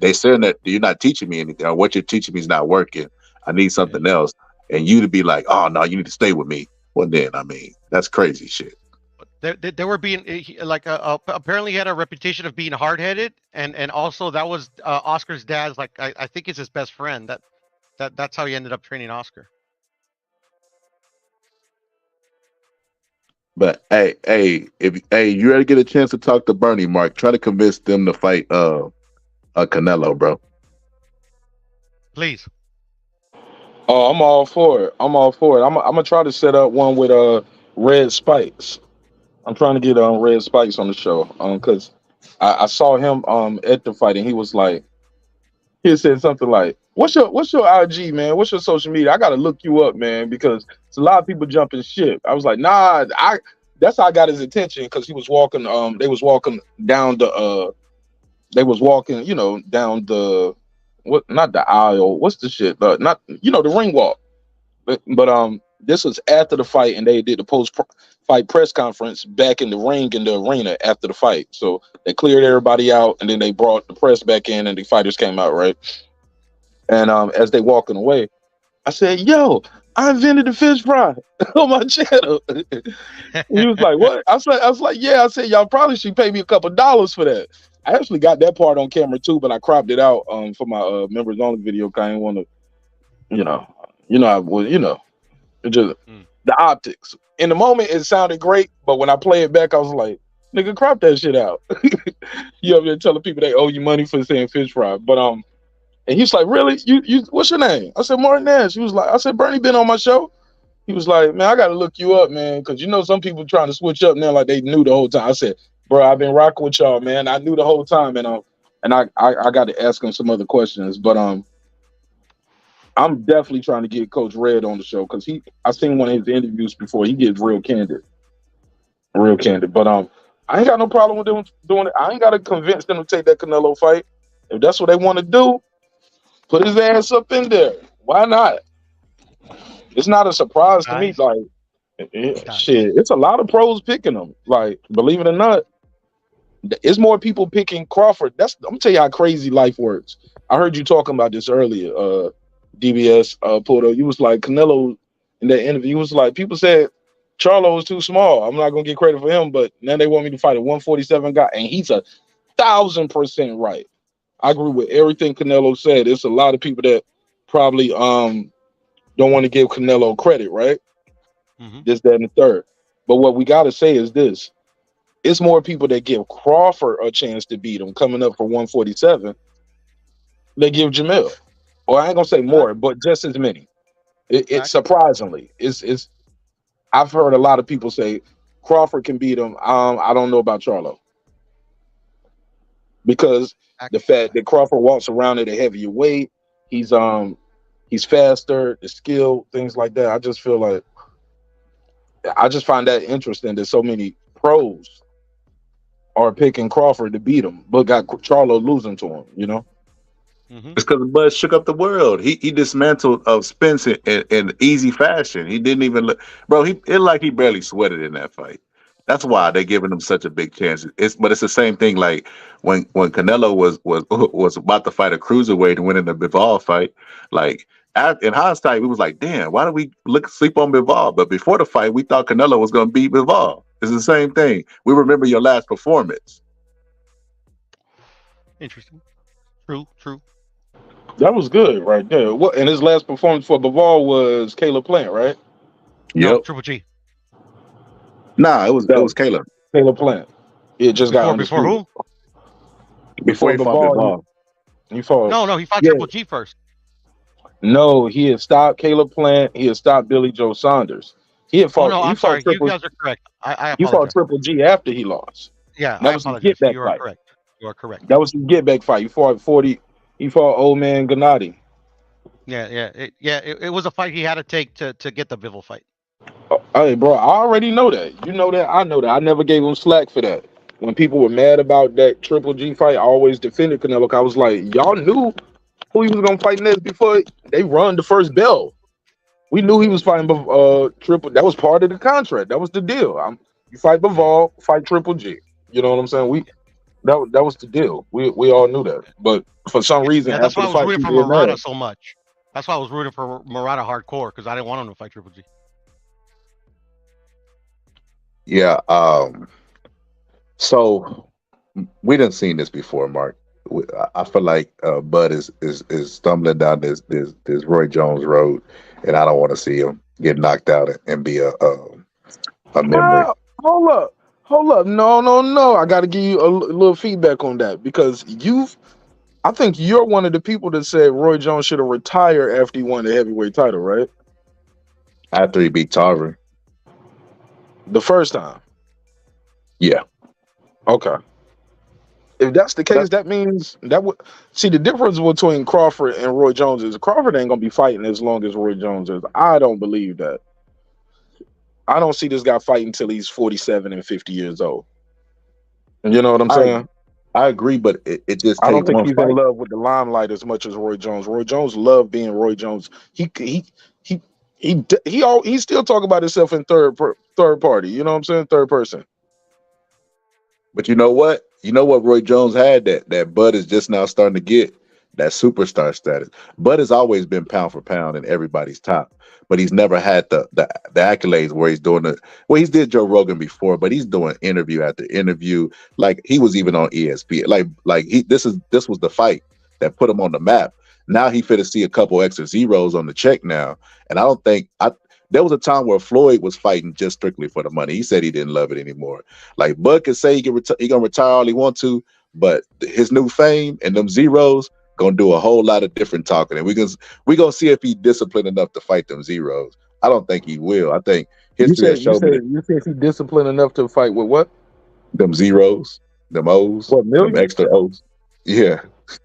They saying that you're not teaching me anything, or what you're teaching me is not working. I need something else, and you to be like, "Oh no, you need to stay with me." Well, then I mean, that's crazy shit. They were being apparently he had a reputation of being hard-headed, and also that was Oscar's dad's I think it's his best friend. That's how he ended up training Oscar. But if you ever get a chance to talk to Bernie, Mark, try to convince them to fight Canelo, bro. Please. Oh, I'm all for it. I'm gonna try to set up one with Red Spikes. I'm trying to get Red Spikes on the show because I saw him at the fight and he was he said something like, what's your IG, man? What's your social media? I gotta look you up, man, because it's a lot of people jumping ship. I was like, nah, that's how I got his attention, because he was walking, they was walking down the down the not the aisle, what's the shit? Not the ring walk. But this was after the fight, and they did the post-fight press conference back in the ring in the arena after the fight. So they cleared everybody out, and then they brought the press back in, and the fighters came out, right? And as they walking away, I said, "Yo, I invented the fish fry on my channel." He was like, "What?" I was like, "Yeah." I said, "Y'all probably should pay me a couple dollars for that." I actually got that part on camera too, but I cropped it out for my members only video. Cause I didn't want to, it just the optics. In the moment, it sounded great, but when I play it back, I was like, "Nigga, crop that shit out." You over there telling people they owe you money for saying fish fry, but and he's like, "Really? You? What's your name?" I said, "Martin Nash." He was like, "I said, Bernie been on my show." He was like, "Man, I got to look you up, man, because some people trying to switch up now like they knew the whole time." I said, "Bro, I've been rocking with y'all, man. I knew the whole time, and I got to ask him some other questions, but I'm definitely trying to get Coach Red on the show, because I seen one of his interviews before. He gets real candid. But I ain't got no problem with them doing it. I ain't got to convince them to take that Canelo fight. If that's what they want to do, put his ass up in there. Why not? It's not a surprise to me. Like, shit, it's a lot of pros picking him. Like, believe it or not, it's more people picking Crawford. I'm gonna tell you how crazy life works. I heard you talking about this earlier, DBS Porto. You was like, Canelo in that interview, you was like, people said Charlo was too small. I'm not gonna get credit for him, but now they want me to fight a 147 guy, and he's 1,000% right. I agree with everything Canelo said. It's a lot of people that probably don't want to give Canelo credit, right? This, that, and the third. But what we got to say is this. It's more people that give Crawford a chance to beat him coming up for 147 they give Jamil. Or I ain't going to say more, but just as many. It's surprisingly. I've heard a lot of people say Crawford can beat him. I don't know about Charlo. Because the fact that Crawford walks around at a heavier weight, he's faster, the skill, things like that. I just feel like I just find that interesting that so many pros are picking Crawford to beat him, but got Charlo losing to him, It's because Bud shook up the world. He dismantled Spence in easy fashion. He didn't even look, bro. It like he barely sweated in that fight. That's why they're giving him such a big chance. But it's the same thing like when Canelo was about to fight a cruiserweight and went in the Bivol fight. Like in hindsight, we was like, damn, why did we sleep on Bivol? But before the fight, we thought Canelo was going to beat Bivol. It's the same thing. We remember your last performance. Interesting. True. That was good right there. And his last performance for Bivol was Caleb Plant, right? No, Triple G. Nah, it was Caleb. Caleb Plant. It just got before who? Before Bivol. He fought. No, he fought Triple G first. No, he had stopped Caleb Plant. He had stopped Billy Joe Saunders. He had fought. I'm sorry. You guys are correct. I apologize. He fought Triple G after he lost. Yeah, that was the get back fight. Correct. You are correct. That was the get back fight. He fought old man Gennady. Yeah. It was a fight he had to take to get the Bivol fight. Hey, bro, I already know that. You know that. I know that. I never gave him slack for that. When people were mad about that Triple G fight, I always defended Canelo. I was like, y'all knew who he was gonna fight next before they run the first bell. We knew he was fighting Triple. That was part of the contract. That was the deal. You fight Bivol, fight Triple G. You know what I'm saying? That was the deal. We all knew that. But for some reason, that's why I was rooting for Murata mad. so much. That's why I was rooting for Murata hardcore, because I didn't want him to fight Triple G. Yeah. So we done seen this before, Mark. I feel like Bud is stumbling down this Roy Jones road, and I don't want to see him get knocked out and be a memory. Hold up. No. I got to give you a little feedback on that, because I think you're one of the people that said Roy Jones should have retired after he won the heavyweight title, right? After he beat Tarver. The first time. Yeah. Okay. If that's the case, that means that would see the difference between Crawford and Roy Jones is Crawford ain't gonna be fighting as long as Roy Jones is. I don't believe that. I don't see this guy fighting until he's 47 and 50 years old. You know what I'm saying? I agree, but it just I don't takes think one he's fight. in love with the limelight as much as Roy Jones. Roy Jones loved being Roy Jones. He still talk about himself in third party. You know what I'm saying? Third person. But you know what? You know what Roy Jones had that Bud is just now starting to get that superstar status. Bud has always been pound for pound in everybody's top, but he's never had the accolades where he's doing he did Joe Rogan before, but he's doing interview after interview. Like he was even on ESPN. This was the fight that put him on the map. Now he fit to see a couple extra zeros on the check now, and I don't think there was a time where Floyd was fighting just strictly for the money. He said he didn't love it anymore. Like Bud could say he gonna retire all he want to, but his new fame and them zeros gonna do a whole lot of different talking, and we gonna see if he's disciplined enough to fight them zeros. I don't think he will. I think history has shown me. You said he's disciplined enough to fight with what? Them zeros, them O's, what millions? Them extra O's. Yeah,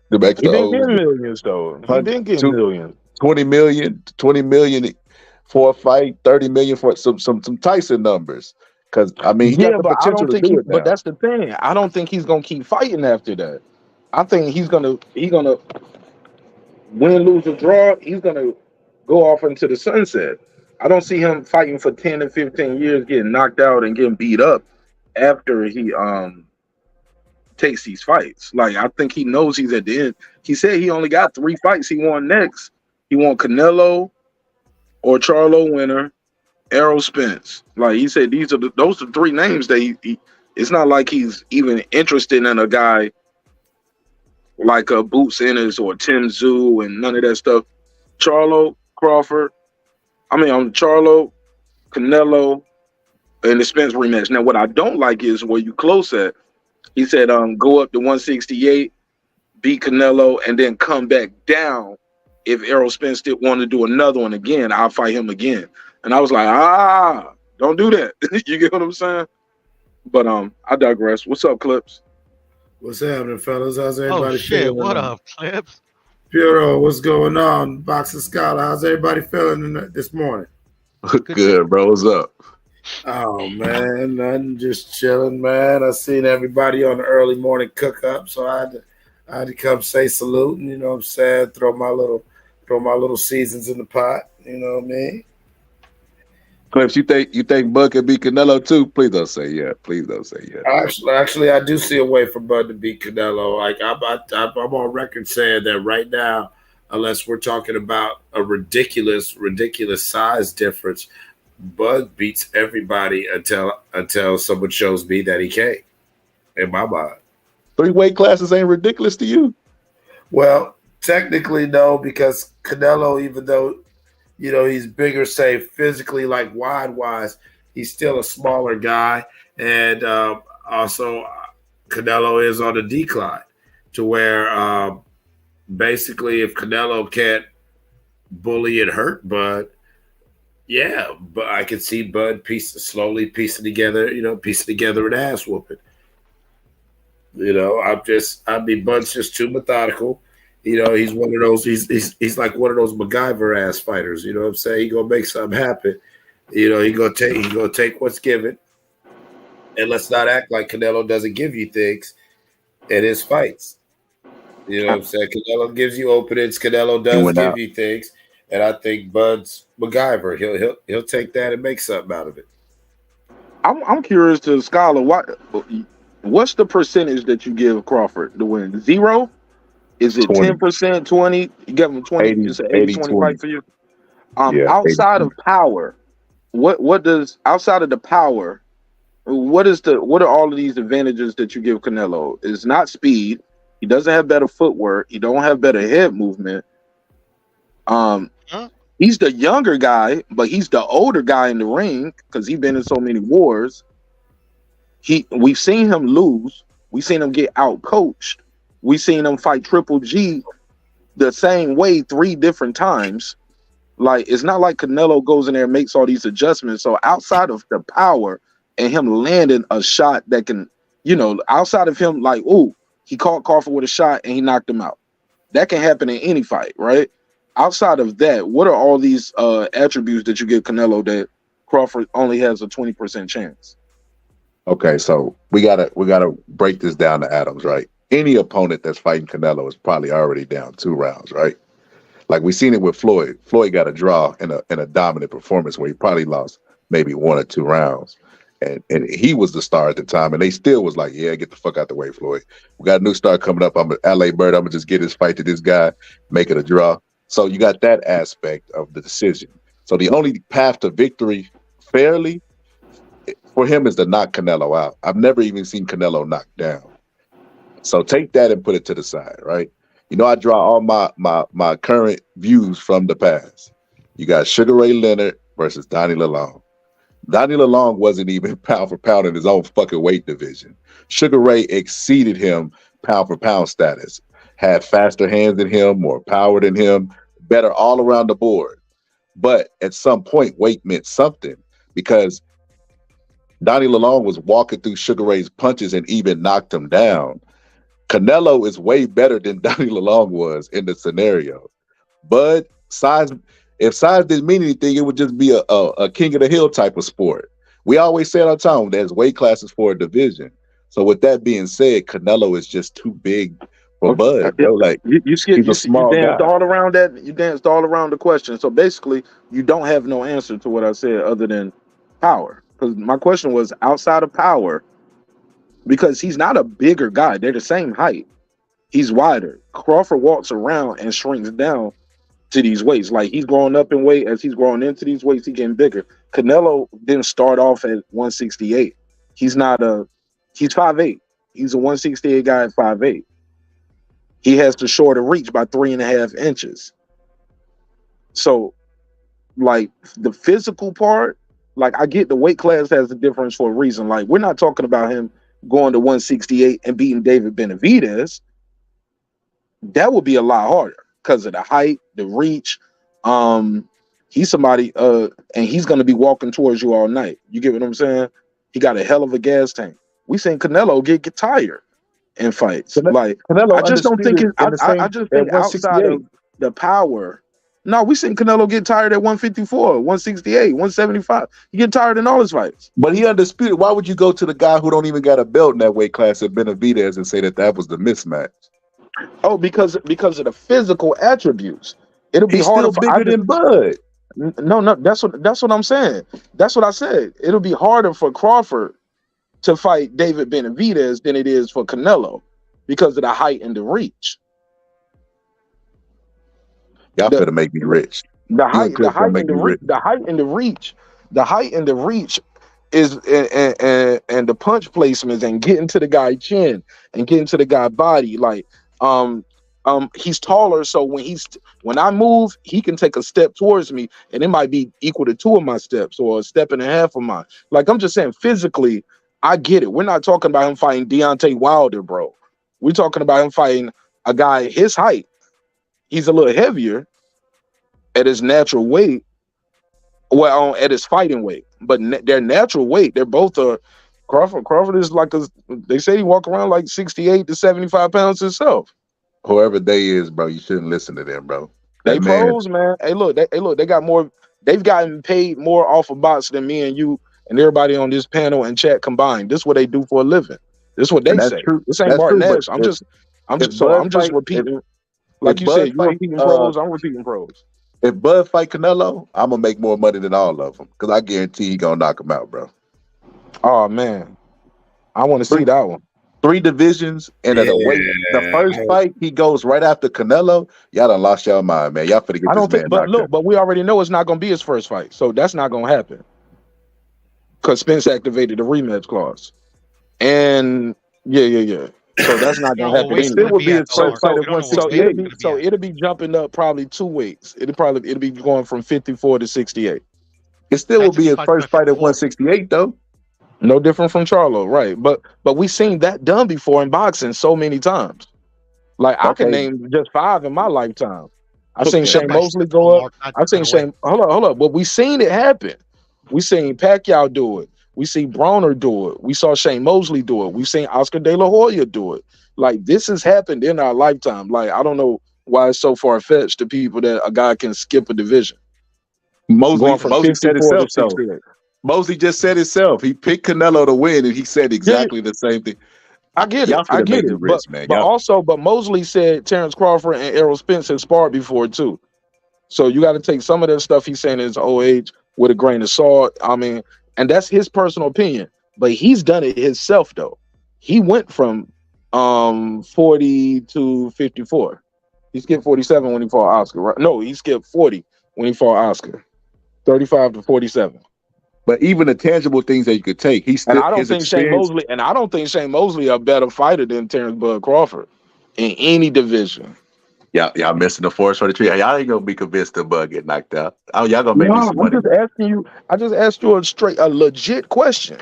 them extra He O's. didn't get millions though. He didn't get millions. 20 million for a fight, 30 million for some Tyson numbers. Because I mean, he got the potential to do it now. But that's the thing. I don't think he's gonna keep fighting after that. I think he's gonna win, lose, or draw. He's gonna go off into the sunset. I don't see him fighting for 10 and 15 years, getting knocked out and getting beat up after he takes these fights. Like I think he knows he's at the end. He said he only got 3 fights he won next. He won Canelo or Charlo winner, Errol Spence. Like he said, those are 3 names that he it's not like he's even interested in a guy like Boots Ennis or Tim Tszyu and none of that stuff. Charlo, Canelo, and the Spence rematch. Now, what I don't like is where you close at. He said, go up to 168, beat Canelo, and then come back down. If Errol Spence still wanted to do another one again, I'll fight him again. And I was like, don't do that. You get what I'm saying? But I digress. What's up, Clips? What's happening, fellas? How's everybody feeling? What up, Clips? Piero, what's going on? Boxing Scholar, how's everybody feeling this morning? Good, bro. What's up? Oh, man, nothing, just chilling, man. I seen everybody on the early morning cook-up, so I had to come say salute, and, you know what I'm saying, throw my little seasons in the pot, you know what I mean? Clips, you think Bud could beat Canelo too? Please don't say yeah. Please don't say yeah. Actually, I do see a way for Bud to beat Canelo. Like I'm on record saying that right now, unless we're talking about a ridiculous size difference, Bud beats everybody until someone shows me that he can't. In my mind, 3 weight classes ain't ridiculous to you? Well, technically no, because Canelo, even though you know he's bigger, say physically, like wide-wise, he's still a smaller guy, and also Canelo is on a decline to where basically if Canelo can't bully and hurt Bud, yeah, but I can see Bud slowly piecing together an ass whooping. You know, Bud's just too methodical. You know, he's one of those. He's like one of those MacGyver ass fighters. You know what I'm saying? He gonna make something happen. You know, he gonna take what's given, and let's not act like Canelo doesn't give you things in his fights. You know what I'm saying? Canelo gives you openings. Canelo does give you things, and I think Bud's MacGyver. He'll take that and make something out of it. I'm curious to Scholar. What's the percentage that you give Crawford to win? 0? Is it 10%, 20? You give him 20. 80, it's an 80-20 fight for you. Outside 80. of power, what does outside of the power? What are all of these advantages that you give Canelo? It's not speed. He doesn't have better footwork. He don't have better head movement. He's the younger guy, but he's the older guy in the ring because he's been in so many wars. We've seen him lose. We've seen him get out coached. We've seen him fight Triple G the same way 3 different times. Like, it's not like Canelo goes in there and makes all these adjustments. So outside of the power and him landing a shot that can, you know, outside of him like, ooh, he caught Crawford with a shot and he knocked him out. That can happen in any fight, right? Outside of that, what are all these attributes that you give Canelo that Crawford only has a 20% chance? Okay, so we gotta break this down to atoms, right? Any opponent that's fighting Canelo is probably already down 2 rounds, right? Like we seen it with Floyd. Floyd got a draw in a dominant performance where he probably lost maybe 1 or 2 rounds. And he was the star at the time, and they still was like, yeah, get the fuck out the way, Floyd. We got a new star coming up. I'm an LA Bird. I'm gonna just get his fight to this guy, make it a draw. So you got that aspect of the decision. So the only path to victory fairly for him is to knock Canelo out. I've never even seen Canelo knocked down. So take that and put it to the side, right? You know, I draw all my current views from the past. You got Sugar Ray Leonard versus Donnie Lalonde. Donnie Lalonde wasn't even pound for pound in his own fucking weight division. Sugar Ray exceeded him pound for pound status, had faster hands than him, more power than him, better all around the board. But at some point, weight meant something because Donnie Lalonde was walking through Sugar Ray's punches and even knocked him down. Canelo is way better than Donnie Lalonde was in the scenario. But if size didn't mean anything, it would just be a king of the hill type of sport. We always say it all the time, there's weight classes for a division. So with that being said, Canelo is just too big for Bud. Bro. Like you danced guy. all around that. You danced all around the question. So basically, you don't have no answer to what I said other than power. Because my question was outside of power, because he's not a bigger guy. They're the same height. He's wider. Crawford walks around and shrinks down to these weights. Like he's growing up in weight. As he's growing into these weights, he's getting bigger. Canelo didn't start off at 168. He's 5'8". He's a 168 guy at 5'8". He has the shorter reach by 3.5 inches. So, like the physical part, like I get the weight class has a difference for a reason. Like we're not talking about him going to 168 and beating David Benavidez. That would be a lot harder because of the height, the reach. He's somebody, and he's going to be walking towards you all night. You get what I'm saying? He got a hell of a gas tank. We seen Canelo get tired in fights. Like Canelo I just don't think I just think outside of the power. No, we seen Canelo get tired at 154, 168, 175. He get tired in all his fights. But he undisputed. Why would you go to the guy who don't even got a belt in that weight class at Benavidez and say that was the mismatch? Oh, because of the physical attributes. It'll be He's harder still bigger than Bud. No, that's what I'm saying. That's what I said. It'll be harder for Crawford to fight David Benavidez than it is for Canelo because of the height and the reach. Y'all better make me rich. The height and the reach is and the punch placements and getting to the guy chin and getting to the guy body. Like he's taller, so when I move, he can take a step towards me, and it might be equal to 2 of my steps or a step and a half of mine. Like I'm just saying, physically, I get it. We're not talking about him fighting Deontay Wilder, bro. We're talking about him fighting a guy his height. He's a little heavier at his natural weight, at his fighting weight, but their natural weight, they're both Crawford is like they say he walk around like 68 to 75 pounds himself. Whoever they is, bro, you shouldn't listen to them, bro. They pros, man. Hey, look, they got more. They've gotten paid more off of bots than me and you and everybody on this panel and chat combined. This is what they do for a living. This is what they say. True. This ain't Martin Nash. I'm just repeating. Like you said, you're repeating pros. I'm repeating pros. If Bud fight Canelo, I'm gonna make more money than all of them because I guarantee he gonna knock him out, bro. Oh man, I want to see that one. 3 divisions and at the weight. The first fight he goes right after Canelo. Y'all done lost y'all mind, man. Y'all finna get this man. But we already know it's not gonna be his first fight, so that's not gonna happen. Because Spence activated the rematch clause, and yeah. So that's not gonna happen. It still would be his first fight at 168. So it'll be jumping up probably 2 weights. It'll be going from 54 to 68. It still will be his first fight at 168 though. No different from Charlo, right? But we've seen that done before in boxing so many times. Like I can name just 5 in my lifetime. I've seen Shane Mosley go up. I've seen Shane. Hold up. But we've seen it happen. We've seen Pacquiao do it. We see Broner do it. We saw Shane Mosley do it. We've seen Oscar De La Hoya do it. Like, this has happened in our lifetime. Like, I don't know why it's so far-fetched to people that a guy can skip a division. Mosley said 54 to himself, though. 68. Mosley just said himself. He picked Canelo to win, and he said exactly the same thing. I get Y'all it. I finna get make it. it rich, man. But Mosley said Terrence Crawford and Errol Spence had sparred before too. So you got to take some of that stuff he's saying in his old age with a grain of salt. I mean, and that's his personal opinion. But he's done it himself though. He went from 40 to 54. He skipped 47 when he fought Oscar. Right? No, he skipped 40 when he fought Oscar. 35 to 47. But even the tangible things that you could take, he's still. And I don't think Shane Mosley a better fighter than Terrence Bud Crawford in any division. Y'all missing the forest for the tree. Y'all ain't gonna be convinced the Bud get knocked out. Oh, y'all gonna make me some money. I just asked you a legit question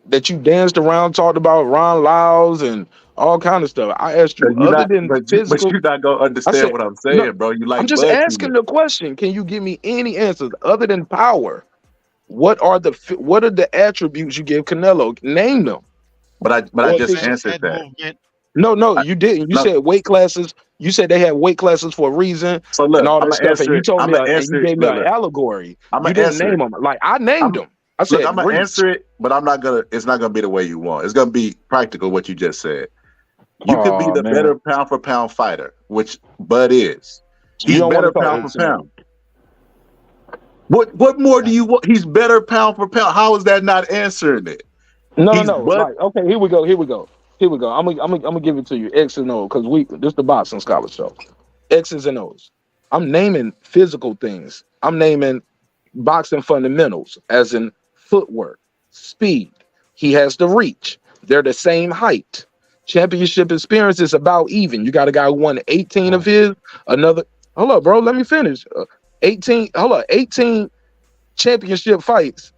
that you danced around, talked about Ron Lyles and all kind of stuff. I asked you, but you're not gonna understand what I'm saying, bro. You like I'm just Bud asking the question. Can you give me any answers other than power? What are the attributes you give Canelo? Name them. But I just answered that. No, you didn't. You said weight classes. You said they had weight classes for a reason and all that stuff. And you told me, and you gave me an allegory. You didn't name them. Like, I named them. I said, I'm gonna answer it, but it's not gonna be the way you want. It's gonna be practical what you just said. You could be the better pound for pound fighter, which Bud is. He's better pound for pound. What more do you want? He's better pound for pound. How is that not answering it? No. Like, okay, here we go. I'm gonna give it to you. X and O, because this is the boxing scholar show. X's and O's. I'm naming physical things. I'm naming boxing fundamentals, as in footwork, speed. He has the reach. They're the same height. Championship experience is about even. You got a guy who won 18 of his. Hold up, bro. Let me finish. 18 championship fights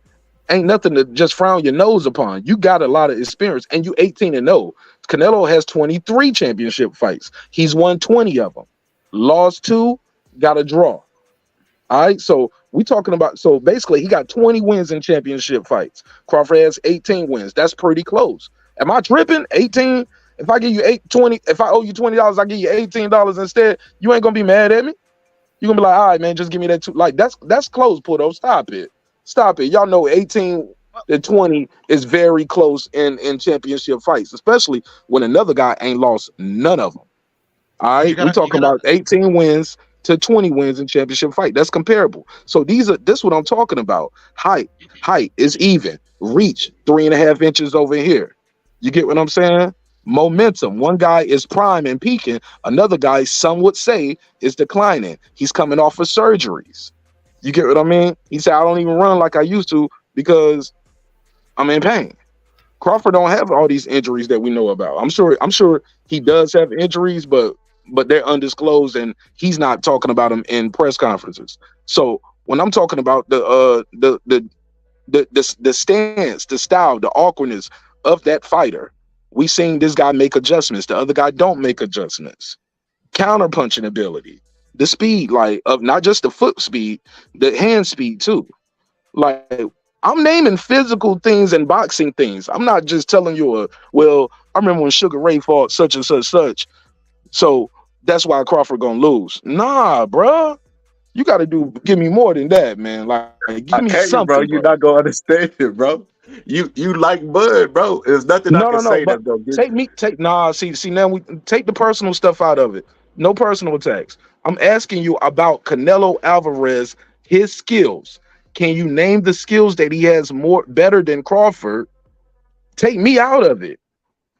ain't nothing to just frown your nose upon. You got a lot of experience, and you 18-0. Canelo has 23 championship fights. He's won 20 of them. Lost 2, got a draw. All right, so we talking about, so basically he got 20 wins in championship fights. Crawford has 18 wins. That's pretty close. Am I tripping? 18? If I give you if I owe you $20, I give you $18 instead, you ain't gonna be mad at me? You're gonna be like, all right, man, just give me that like that's close, Puto. Stop it. Y'all know 18 to 20 is very close in championship fights, especially when another guy ain't lost none of them. All right, we're talking about 18 wins to 20 wins in championship fight. That's comparable. So this is what I'm talking about. Height is even. Reach 3.5 inches over here. You get what I'm saying? Momentum. One guy is prime and peaking. Another guy, some would say, is declining. He's coming off of surgeries. You get what I mean? He said, I don't even run like I used to because I'm in pain. Crawford don't have all these injuries that we know about. I'm sure he does have injuries, but they're undisclosed, and he's not talking about them in press conferences. So when I'm talking about the stance, the style, the awkwardness of that fighter, we seen this guy make adjustments. The other guy don't make adjustments. Counter punching ability, the speed, like of not just the foot speed, the hand speed too. Like, I'm naming physical things and boxing things. I'm not just telling you I remember when Sugar Ray fought such and such. So that's why Crawford gonna lose. Nah, bro. You gotta give me more than that, man. Like, give me something, bro. You're not gonna understand it, bro. You like Bud, bro. There's nothing I can say that's gonna get see now we take the personal stuff out of it. No personal attacks. I'm asking you about Canelo Alvarez, his skills. Can you name the skills that he has better than Crawford? Take me out of it.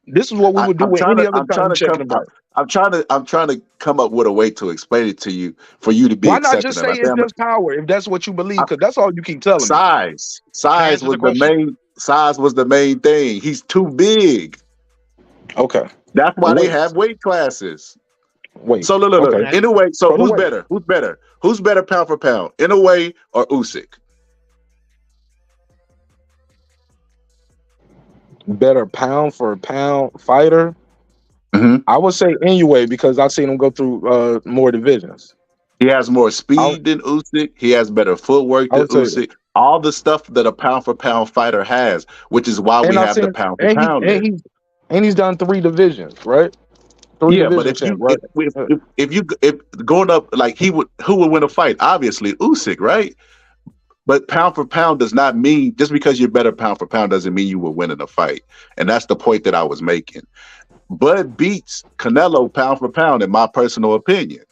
This is what we would do with any other time checking about. I'm trying to come up with a way to explain it to you for you to be. Why not just say it's just power if that's what you believe? Because that's all you keep telling me. Size was the main thing. He's too big. Okay, that's why they have weight classes. Wait. So look. Okay. In a way, so who's better? Who's better pound for pound? In a way, or Usyk? Better pound for pound fighter. Mm-hmm. I would say anyway because I've seen him go through more divisions. He has more speed than Usyk. He has better footwork than Usyk. all the stuff that a pound for pound fighter has, which is why we And I have the seen pound for and pound list. he's done 3 divisions, right? 3 Yeah, but division champ, right? if going up like who would win a fight? Obviously Usyk, right? But pound for pound does not mean just because you're better pound for pound doesn't mean you will win in a fight, and that's the point that I was making. Bud beats Canelo pound for pound, in my personal opinion.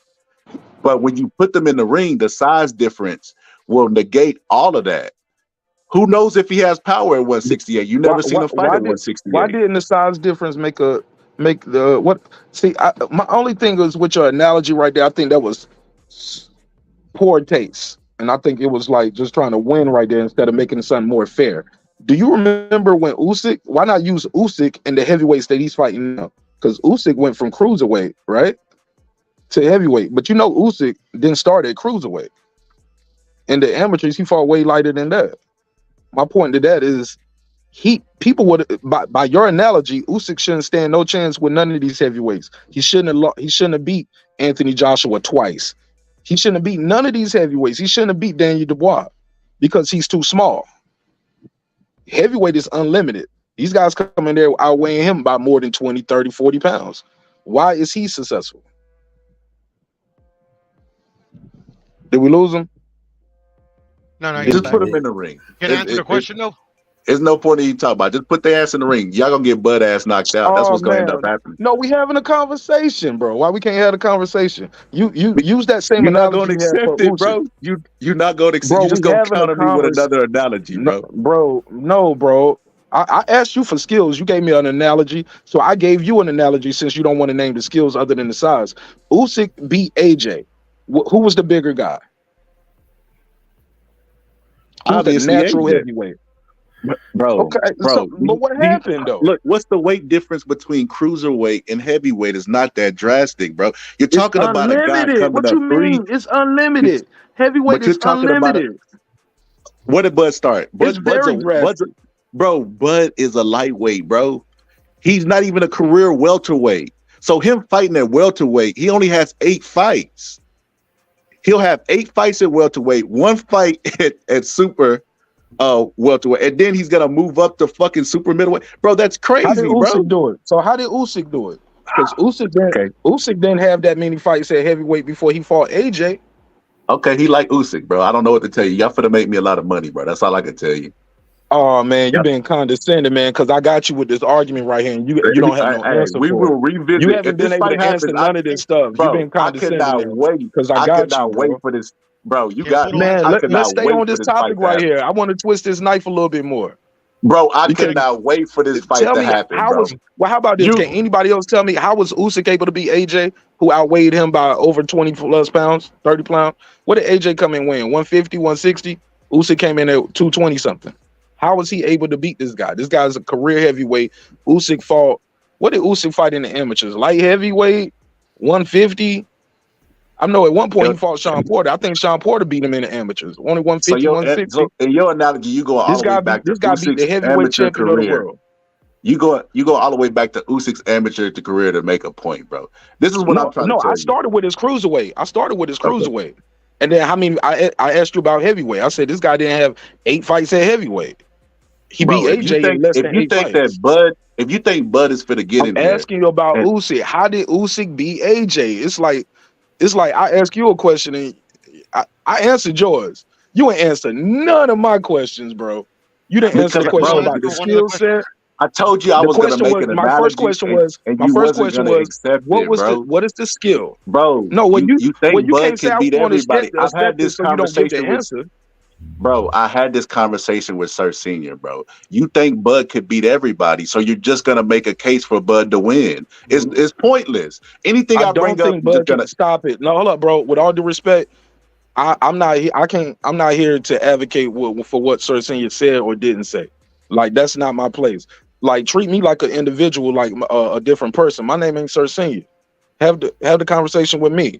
But when you put them in the ring, the size difference will negate all of that. Who knows if he has power at 168? You never seen a fight at 168. Why didn't the size difference make the what? See, my only thing was with your analogy right there. I think that was poor taste, and I think it was like just trying to win right there instead of making something more fair. Do you remember when Usyk? Why not use Usyk in the heavyweights that he's fighting now? Because Usyk went from cruiserweight, right, to heavyweight. But you know Usyk didn't start at cruiserweight. In the amateurs, he fought way lighter than that. My point to that is, people would by your analogy, Usyk shouldn't stand no chance with none of these heavyweights. He shouldn't have beat Anthony Joshua twice. He shouldn't have beat none of these heavyweights. He shouldn't have beat Daniel Dubois because he's too small. Heavyweight is unlimited. These guys come in there outweighing him by more than 20, 30, 40 pounds. Why is he successful? Did we lose him? No, just put him in the ring. Can I answer the question though? There's no point in you talking about. Just put their ass in the ring. Y'all gonna get Bud ass knocked out. That's what's gonna end up happening. No, we having a conversation, bro. Why we can't have a conversation? You use that same You're not analogy. gonna accept it, bro. You're not gonna accept. You just gonna counter me with another analogy, bro. No, bro. I asked you for skills. You gave me an analogy, so I gave you an analogy since you don't want to name the skills other than the size. Usyk beat AJ. Who was the bigger guy? Who's the natural heavyweight? Bro, but what happened though? Look, what's the weight difference between cruiserweight and heavyweight? Is not that drastic, bro. You're talking about a guy coming what up you mean? It's unlimited. Heavyweight is unlimited. What did Bud start? It's very drastic. Bud is a lightweight, bro. He's not even a career welterweight. So him fighting at welterweight, he only has 8 fights. He'll have 8 fights at welterweight, 1 fight at super welterweight, and then he's gonna move up to fucking super middleweight. Bro, that's crazy, how did Usyk bro. do it? So how did Usyk do it? Because Usyk didn't have that many fights at heavyweight before he fought AJ. Okay, he like Usyk, bro. I don't know what to tell you. Y'all finna make me a lot of money, bro. That's all I can tell you. Oh man, you been condescending, man. Because I got you with this argument right here, and you don't have no answer. We will revisit. You haven't been able to answer none of this stuff. You've been condescending. I cannot wait because I got cannot you, wait for this, bro. You got man. Let's stay on this topic right here. I want to twist this knife a little bit more, bro. I cannot wait for this fight to happen, bro. How about this? Can anybody else tell me how was Usyk able to beat AJ, who outweighed him by over 20 plus pounds, 30 pounds? What did AJ come in weighing? 150, 160. Usyk came in at 220 something. How was he able to beat this guy? This guy's a career heavyweight. Usyk fought. What did Usyk fight in the amateurs? Light heavyweight, 150. I know at one point he fought Sean Porter. I think Sean Porter beat him in the amateurs. Only 150, 160. So in your analogy, you go all the way back to Usyk's amateur career. You go all the way back to Usyk's amateur career to make a point, bro. This is what I'm trying to tell you. No, I started with his cruiserweight. And then, I mean, I asked you about heavyweight. I said this guy didn't have 8 fights at heavyweight. He beat AJ in less than 8 fights. If you think Bud is fit to get in there, I'm asking you about Usyk. How did Usyk beat AJ? It's like I ask you a question and I answered yours. You ain't answered none of my questions, bro. You didn't answer the question about the skill set. I told you I was going to make an analogy. My first question was, what is the skill? Bro, no, when you think Bud can't say can beat everybody, I've had this conversation Bro, I had this conversation with Sir Senior, bro. You think Bud could beat everybody, so you're just gonna make a case for Bud to win. It's pointless. Anything I bring up, Bud can stop it. No, hold up, bro. With all due respect, I'm not here to advocate for what Sir Senior said or didn't say. Like that's not my place. Like treat me like an individual, like a different person. My name ain't Sir Senior. Have the conversation with me.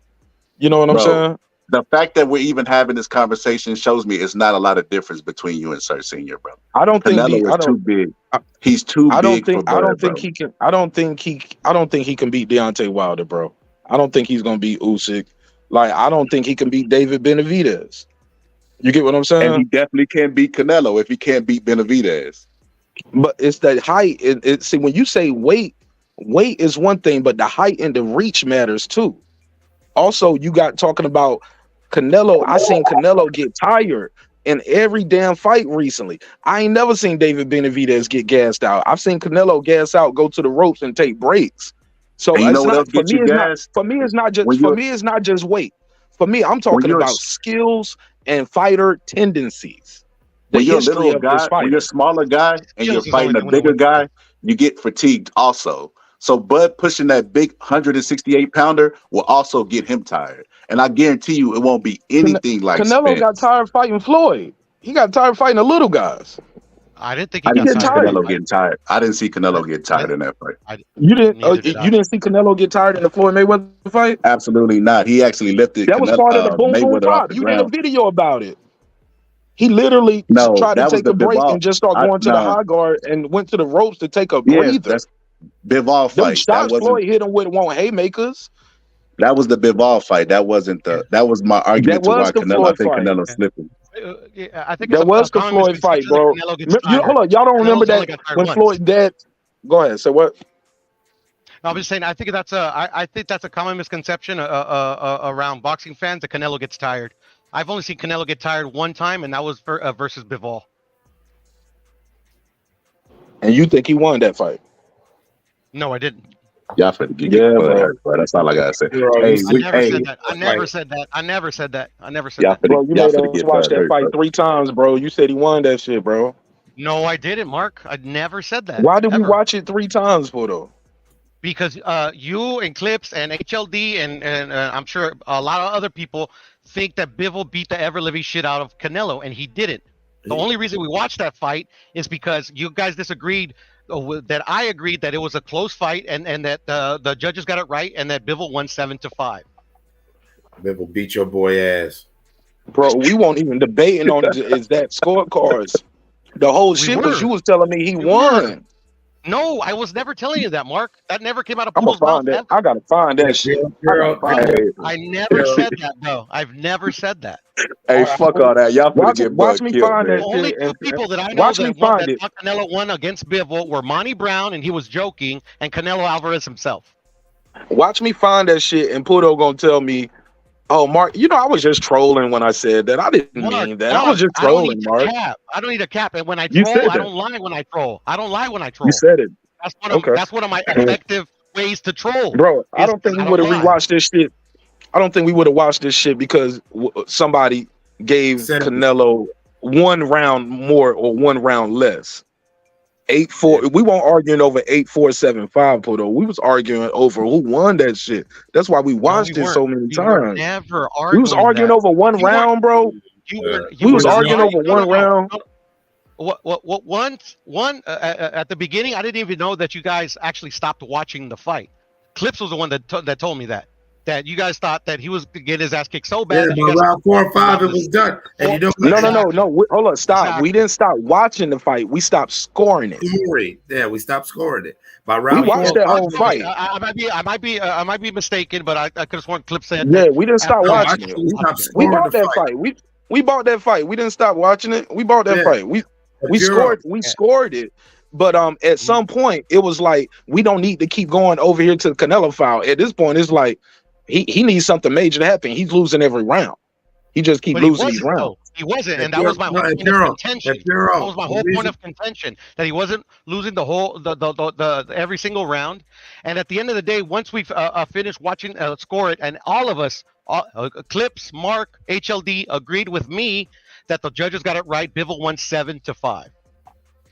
You know what I'm saying? The fact that we're even having this conversation shows me it's not a lot of difference between you and Sir Senior, bro. I don't think Canelo is too big. He's too big. I don't think he can. I don't think he can beat Deontay Wilder, bro. I don't think he's gonna beat Usyk. Like I don't think he can beat David Benavidez. You get what I'm saying? And he definitely can beat Canelo if he can't beat Benavidez. But it's the height. See, when you say weight is one thing, but the height and the reach matters too. Also, you got talking about Canelo. I seen Canelo get tired in every damn fight recently. I ain't never seen David Benavidez get gassed out. I've seen Canelo gas out, go to the ropes, and take breaks. So And you know it's what not else for gets me. you It's not gassed? for me. It's not just When for you're me. It's not just weight. For me, I'm when talking you're about skills and fighter tendencies. The when you're a history little of this guy, when fighter. you're a smaller guy and you're Skills is the only fighting a thing we know bigger with. guy, you get fatigued also. So Bud pushing that big 168 pounder will also get him tired. And I guarantee you it won't be anything like Canelo got Spence. tired fighting Floyd. He got tired fighting the little guys. I didn't think I he didn't got Get see tired. tired. Canelo getting tired. I didn't see Canelo get I, tired in that fight. I, You didn't. neither did You I. didn't see Canelo get tired in the Floyd Mayweather fight. Absolutely not. He actually lifted That was part of the boom boom Mayweather off pop. the You did a ground. video about it. He literally No, tried to that was take the a break Bivol. and just start going to the No, high guard and went to the ropes to take a yes, breather. that's Bivol Them fight. That shots wasn't. Floyd hit him with won't haymakers. That was the Bivol fight. That wasn't the. That was my That argument to was why the Canelo. I Floyd think fight. Canelo slipping. Yeah, I think it's That a was the common Floyd fight, misconception that bro. Canelo gets Hold tired. on, y'all don't remember Canelo's only that got tired when once. Floyd dad. Go ahead. Say what? No, I'm just saying. I think that's a common misconception around boxing fans that Canelo gets tired. I've only seen Canelo get tired one time, and that was versus Bivol. And you think he won that fight? No, I didn't. Y'all finna get Yeah, your butt bro. hurt, bro. That's all I gotta say. Bro, Hey, I we, never hey, said that. I never said that. I never said that. I never said y'all that. Bro, finna, you y'all made finna us get watch butt that hurt, fight bro. 3 times, bro. You said he won that shit, bro. No, I didn't, Mark. I never said that. Why did we Ever. watch it 3 times for though? Because you and Clips and HLD and I'm sure a lot of other people think that Bivol beat the ever living shit out of Canelo, and he didn't. The only reason we watched that fight is because you guys disagreed that I agreed that it was a close fight and that the judges got it right and that Bivol won 7-5. Bivol beat your boy ass. Bro, we won't even debating on is that scorecards. The whole shit was you was telling me he won. No, I was never telling you that, Mark. That never came out of I'm gonna Poodle's mouth find that. ever. I gotta find that shit. I never said that, though. I've never said that. Hey, fuck all that. Y'all finna get Watch butt me killed, find man. that The only shit. two And, people that I know watch me that won, find that it. thought Canelo won against Bivol were Monty Brown, and he was joking, and Canelo Alvarez himself. Watch me find that shit, and Pudo gonna tell me, "Oh, Mark, you know I was just trolling when I said that. I didn't mean that. I was just I don't trolling, need to Mark." cap. I don't need a cap. And when I You troll, said I that. don't lie when I troll. I don't lie when I troll. You said it. Okay. That's one of my effective ways to troll. Bro, I is don't think we I don't would have lie. rewatched this shit. I don't think we would have watched this shit because somebody gave Canelo 1 round more or 1 round less. 8-4. We weren't arguing over 8-4-7-5, Pudo. We was arguing over who won that shit. That's why we watched it so many We were times. never We was arguing that. over 1 round, bro. We was arguing over 1 round. What one at the beginning, I didn't even know that you guys actually stopped watching the fight. Clips was the one that told me that you guys thought that he was getting his ass kicked so bad. Yeah, that you by guys round 4 or 5, it was done. And you don't No. Hold up, stop. We didn't stop watching the fight. We stopped scoring it. Yeah, we stopped scoring it. By round We watched 4 that whole fight. I might be mistaken, but I could have sworn Clips said. Yeah, we didn't stop watching it. We scoring bought the that fight. We bought that fight. We didn't stop watching it. We bought that Yeah. fight. We scored it. But at some point it was like we don't need to keep going over here to the Canelo foul. At this point, it's like he needs something major to happen. He's losing every round. He just keep But he losing these wasn't, rounds. though. He wasn't, and If that was my you're- whole if point you're- of contention. if you're- That was my whole the point reason- of contention, that he wasn't losing the every single round. And at the end of the day, once we finished watching score it, and all of us, Clips, Mark, HLD agreed with me that the judges got it right. Bivol won 7-5.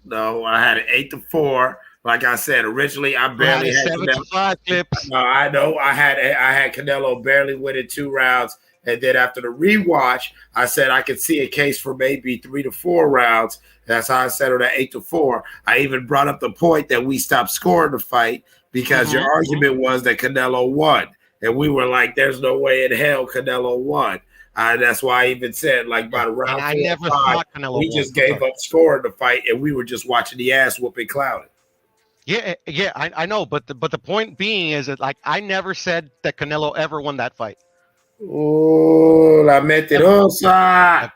No, I had it 8-4. Like I said, originally I barely had 7-5 Clips. No, I know I had Canelo barely winning 2 rounds, and then after the rewatch, I said I could see a case for maybe 3 to 4 rounds. That's how I settled at 8-4. I even brought up the point that we stopped scoring the fight because your argument was that Canelo won, and we were like, "There's no way in hell Canelo won." That's why I even said, like, by the round 4 I never or 5, thought Canelo we won. just gave up scoring the fight, and we were just watching the ass whooping clouded. Yeah, I know, but the point being is that like I never said that Canelo ever won that fight. Oh, la mentirosa.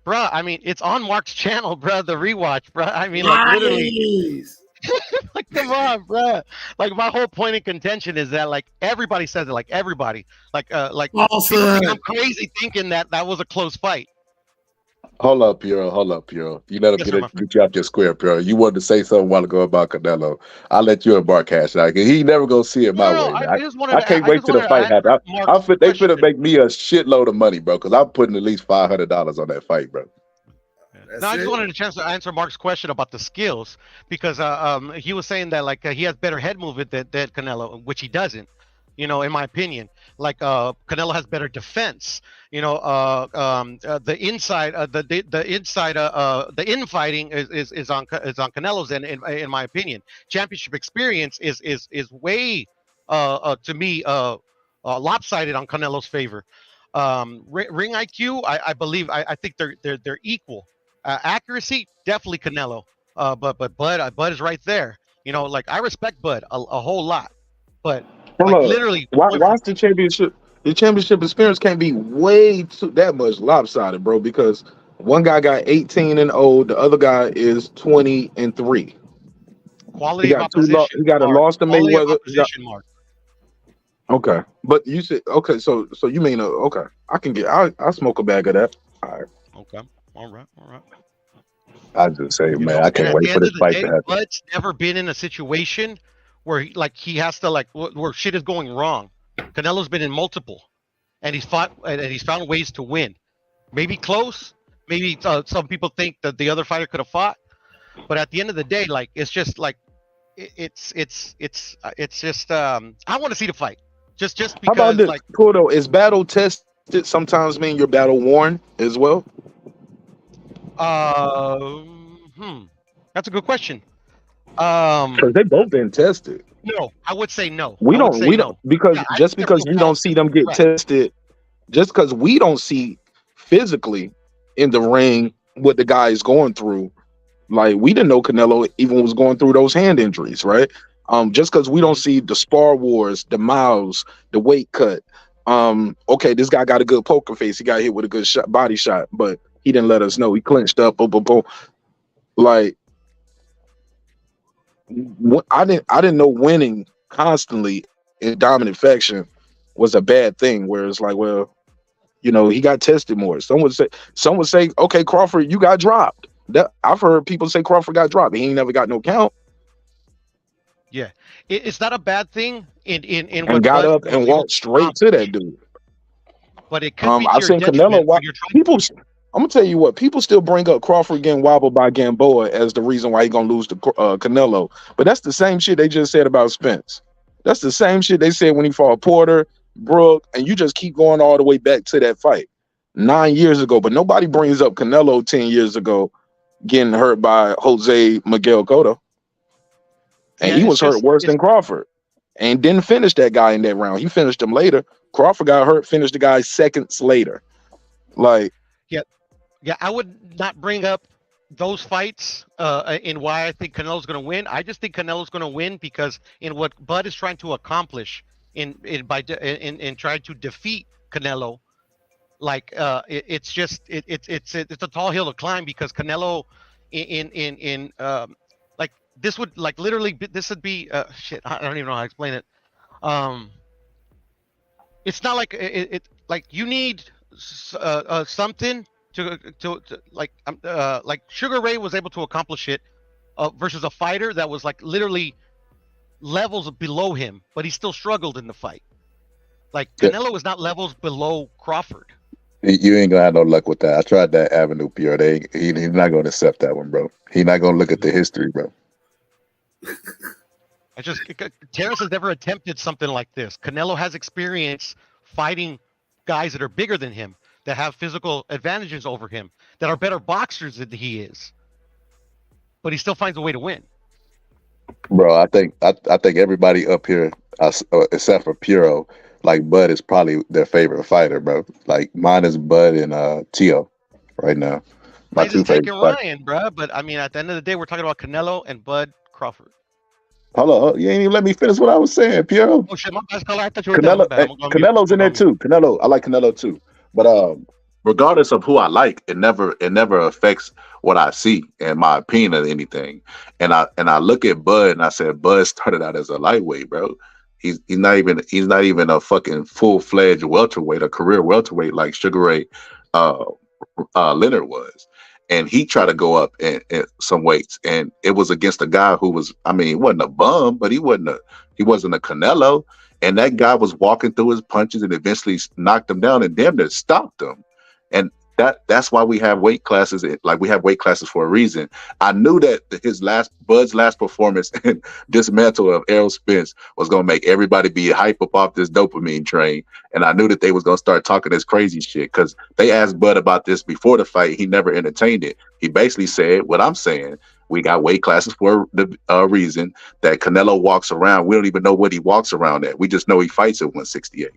bruh, I mean, it's on Mark's channel, bruh. The rewatch, bruh. I mean, like literally, Nice. like come on, bruh. Like my whole point of contention is that like everybody says it, like everybody, like people Falsehood. think I'm crazy thinking that that was a close fight. Hold up, Puro. Hold up, Puro. You let him Yes, sir, my get you out your square, Puro. You wanted to say something a while ago about Canelo. I'll let you and Mark cash it out. He never gonna see it my No, way, man. I just wanted I to, can't I wait just till the wanted to fight answer happens. Mark's They question. finna make me a shitload of money, bro, because I'm putting at least $500 on that fight, bro. No, I just wanted a chance to answer Mark's question about the skills because he was saying that like he has better head movement than Canelo, which he doesn't. You know, in my opinion, like Canelo has better defense. You know, the inside, the infighting is on Canelo's end, in my opinion. Championship experience is way to me lopsided on Canelo's favor. Ring IQ, I believe, I think they're equal. Accuracy, definitely Canelo. But Bud is right there. You know, like I respect Bud a whole lot, but Hold like up. literally, Why's the championship? The championship experience can't be way too that much lopsided, bro. Because one guy got 18-0, the other guy is 20-3. quality He of got opposition. He got a Mark. loss to Quality of Mayweather. opposition, Mark. Okay, but you said okay. So you mean okay? I can get. I smoke a bag of that. All right. Okay. All right. I just say, You man, know, I and can't at wait the for end this of the fight day, to happen. Bud's never been in a situation where he has to where shit is going wrong. Canelo's been in multiple, and he's found ways to win. Maybe close. Maybe some people think that the other fighter could have fought, but at the end of the day, like it's just like it's just I want to see the fight just How about because this, like Porto? Is battle tested sometimes mean you're battle worn as well? that's a good question. Because they both been tested. No, I would say no. We I would don't. say We no. don't because Yeah, I just think they're because both you don't see them get correct. tested, just because we don't see physically in the ring what the guy is going through. Like we didn't know Canelo even was going through those hand injuries, right? Just because we don't see the spar wars, the miles, the weight cut. Okay, this guy got a good poker face. He got hit with a good shot, body shot, but he didn't let us know. He clinched up. Boom, boom, boom. Like I didn't know winning constantly in dominant faction was a bad thing. Where it's like, well, you know, he got tested more. Some would say, okay, Crawford, you got dropped. That I've heard people say Crawford got dropped. He ain't never got no count. Yeah, it's not a bad thing in And what got Bud up was and able walked to straight to that dude. but it could be to I've your seen Canelo. detriment when you're trying. People, I'm gonna tell you what. People still bring up Crawford getting wobbled by Gamboa as the reason why he gonna lose to Canelo. But that's the same shit they just said about Spence. That's the same shit they said when he fought Porter, Brook, and you just keep going all the way back to that fight 9 years ago. But nobody brings up Canelo 10 years ago getting hurt by Jose Miguel Cotto, and Yeah, he it's was hurt just worse than Crawford, and didn't finish that guy in that round. He finished him later. Crawford got hurt, finished the guy seconds later. Like, yeah. I would not bring up those fights in why I think Canelo's going to win. I just think Canelo's going to win because in what Bud is trying to accomplish in trying to defeat Canelo, like it's a tall hill to climb because Canelo in like this would like literally this would be shit. I don't even know how to explain it. It's not like it like you need something to like Sugar Ray was able to accomplish it versus a fighter that was like literally levels below him, but he still struggled in the fight. Like Canelo was not levels below Crawford. You ain't gonna have no luck with that. I tried that avenue, Pierre. He's not gonna accept that one, bro. He's not gonna look at the history, bro. Terrence has never attempted something like this. Canelo has experience fighting guys that are bigger than him, that have physical advantages over him, that are better boxers than he is. But he still finds a way to win. Bro, I think everybody up here, except for Puro, like Bud is probably their favorite fighter, bro. Like mine is Bud and Tio right now. My I two just taking favorite fighters. Ryan, bro. But I mean, at the end of the day, we're talking about Canelo and Bud Crawford. Hold on, you ain't even let me finish what I was saying, Puro. Oh shit, my bad, caller. I thought you were done. My bad. Canelo's in there too. I like Canelo too. But regardless of who I like, it never affects what I see and my opinion of anything. And I look at Bud and I said, Bud started out as a lightweight, bro. He's not even a fucking full-fledged welterweight, a career welterweight like Sugar Ray Leonard was. And he tried to go up in some weights, and it was against a guy who was, I mean, he wasn't a bum, but he wasn't a Canelo. And that guy was walking through his punches and eventually knocked him down and damn near stopped him. And that's why we have weight classes. Like, we have weight classes for a reason. I knew that Bud's last performance and dismantle of Errol Spence was going to make everybody be hype up off this dopamine train. And I knew that they was going to start talking this crazy shit, because they asked Bud about this before the fight. He never entertained it. He basically said what I'm saying. We got weight classes for the reason that Canelo walks around. We don't even know what he walks around at. We just know he fights at 168.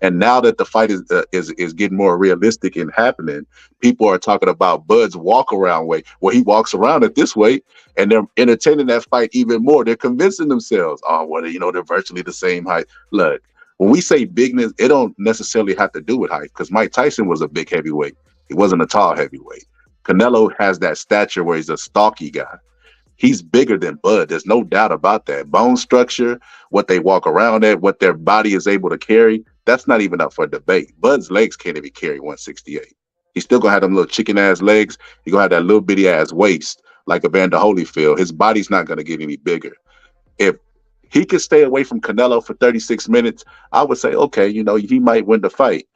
And now that the fight is getting more realistic and happening, people are talking about Bud's walk around weight. Well, he walks around at this weight, and they're entertaining that fight even more. They're convincing themselves, oh, well, they're virtually the same height. Look, when we say bigness, it don't necessarily have to do with height, because Mike Tyson was a big heavyweight. He wasn't a tall heavyweight. Canelo has that stature where he's a stocky guy. He's bigger than Bud. There's no doubt about that. Bone structure, what they walk around at, what their body is able to carry, that's not even up for debate. Bud's legs can't even carry 168. He's still going to have them little chicken-ass legs. He's going to have that little bitty-ass waist like Evander Holyfield. His body's not going to get any bigger. If he could stay away from Canelo for 36 minutes, I would say, okay, he might win the fight.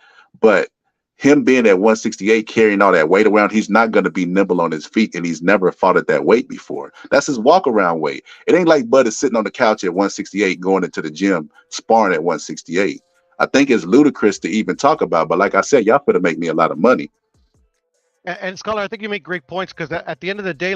But him being at 168, carrying all that weight around, he's not going to be nimble on his feet, and he's never fought at that weight before. That's his walk-around weight. It ain't like Bud is sitting on the couch at 168, going into the gym, sparring at 168. I think it's ludicrous to even talk about, but like I said, y'all finna make me a lot of money. And Scholar, I think you make great points, because at the end of the day,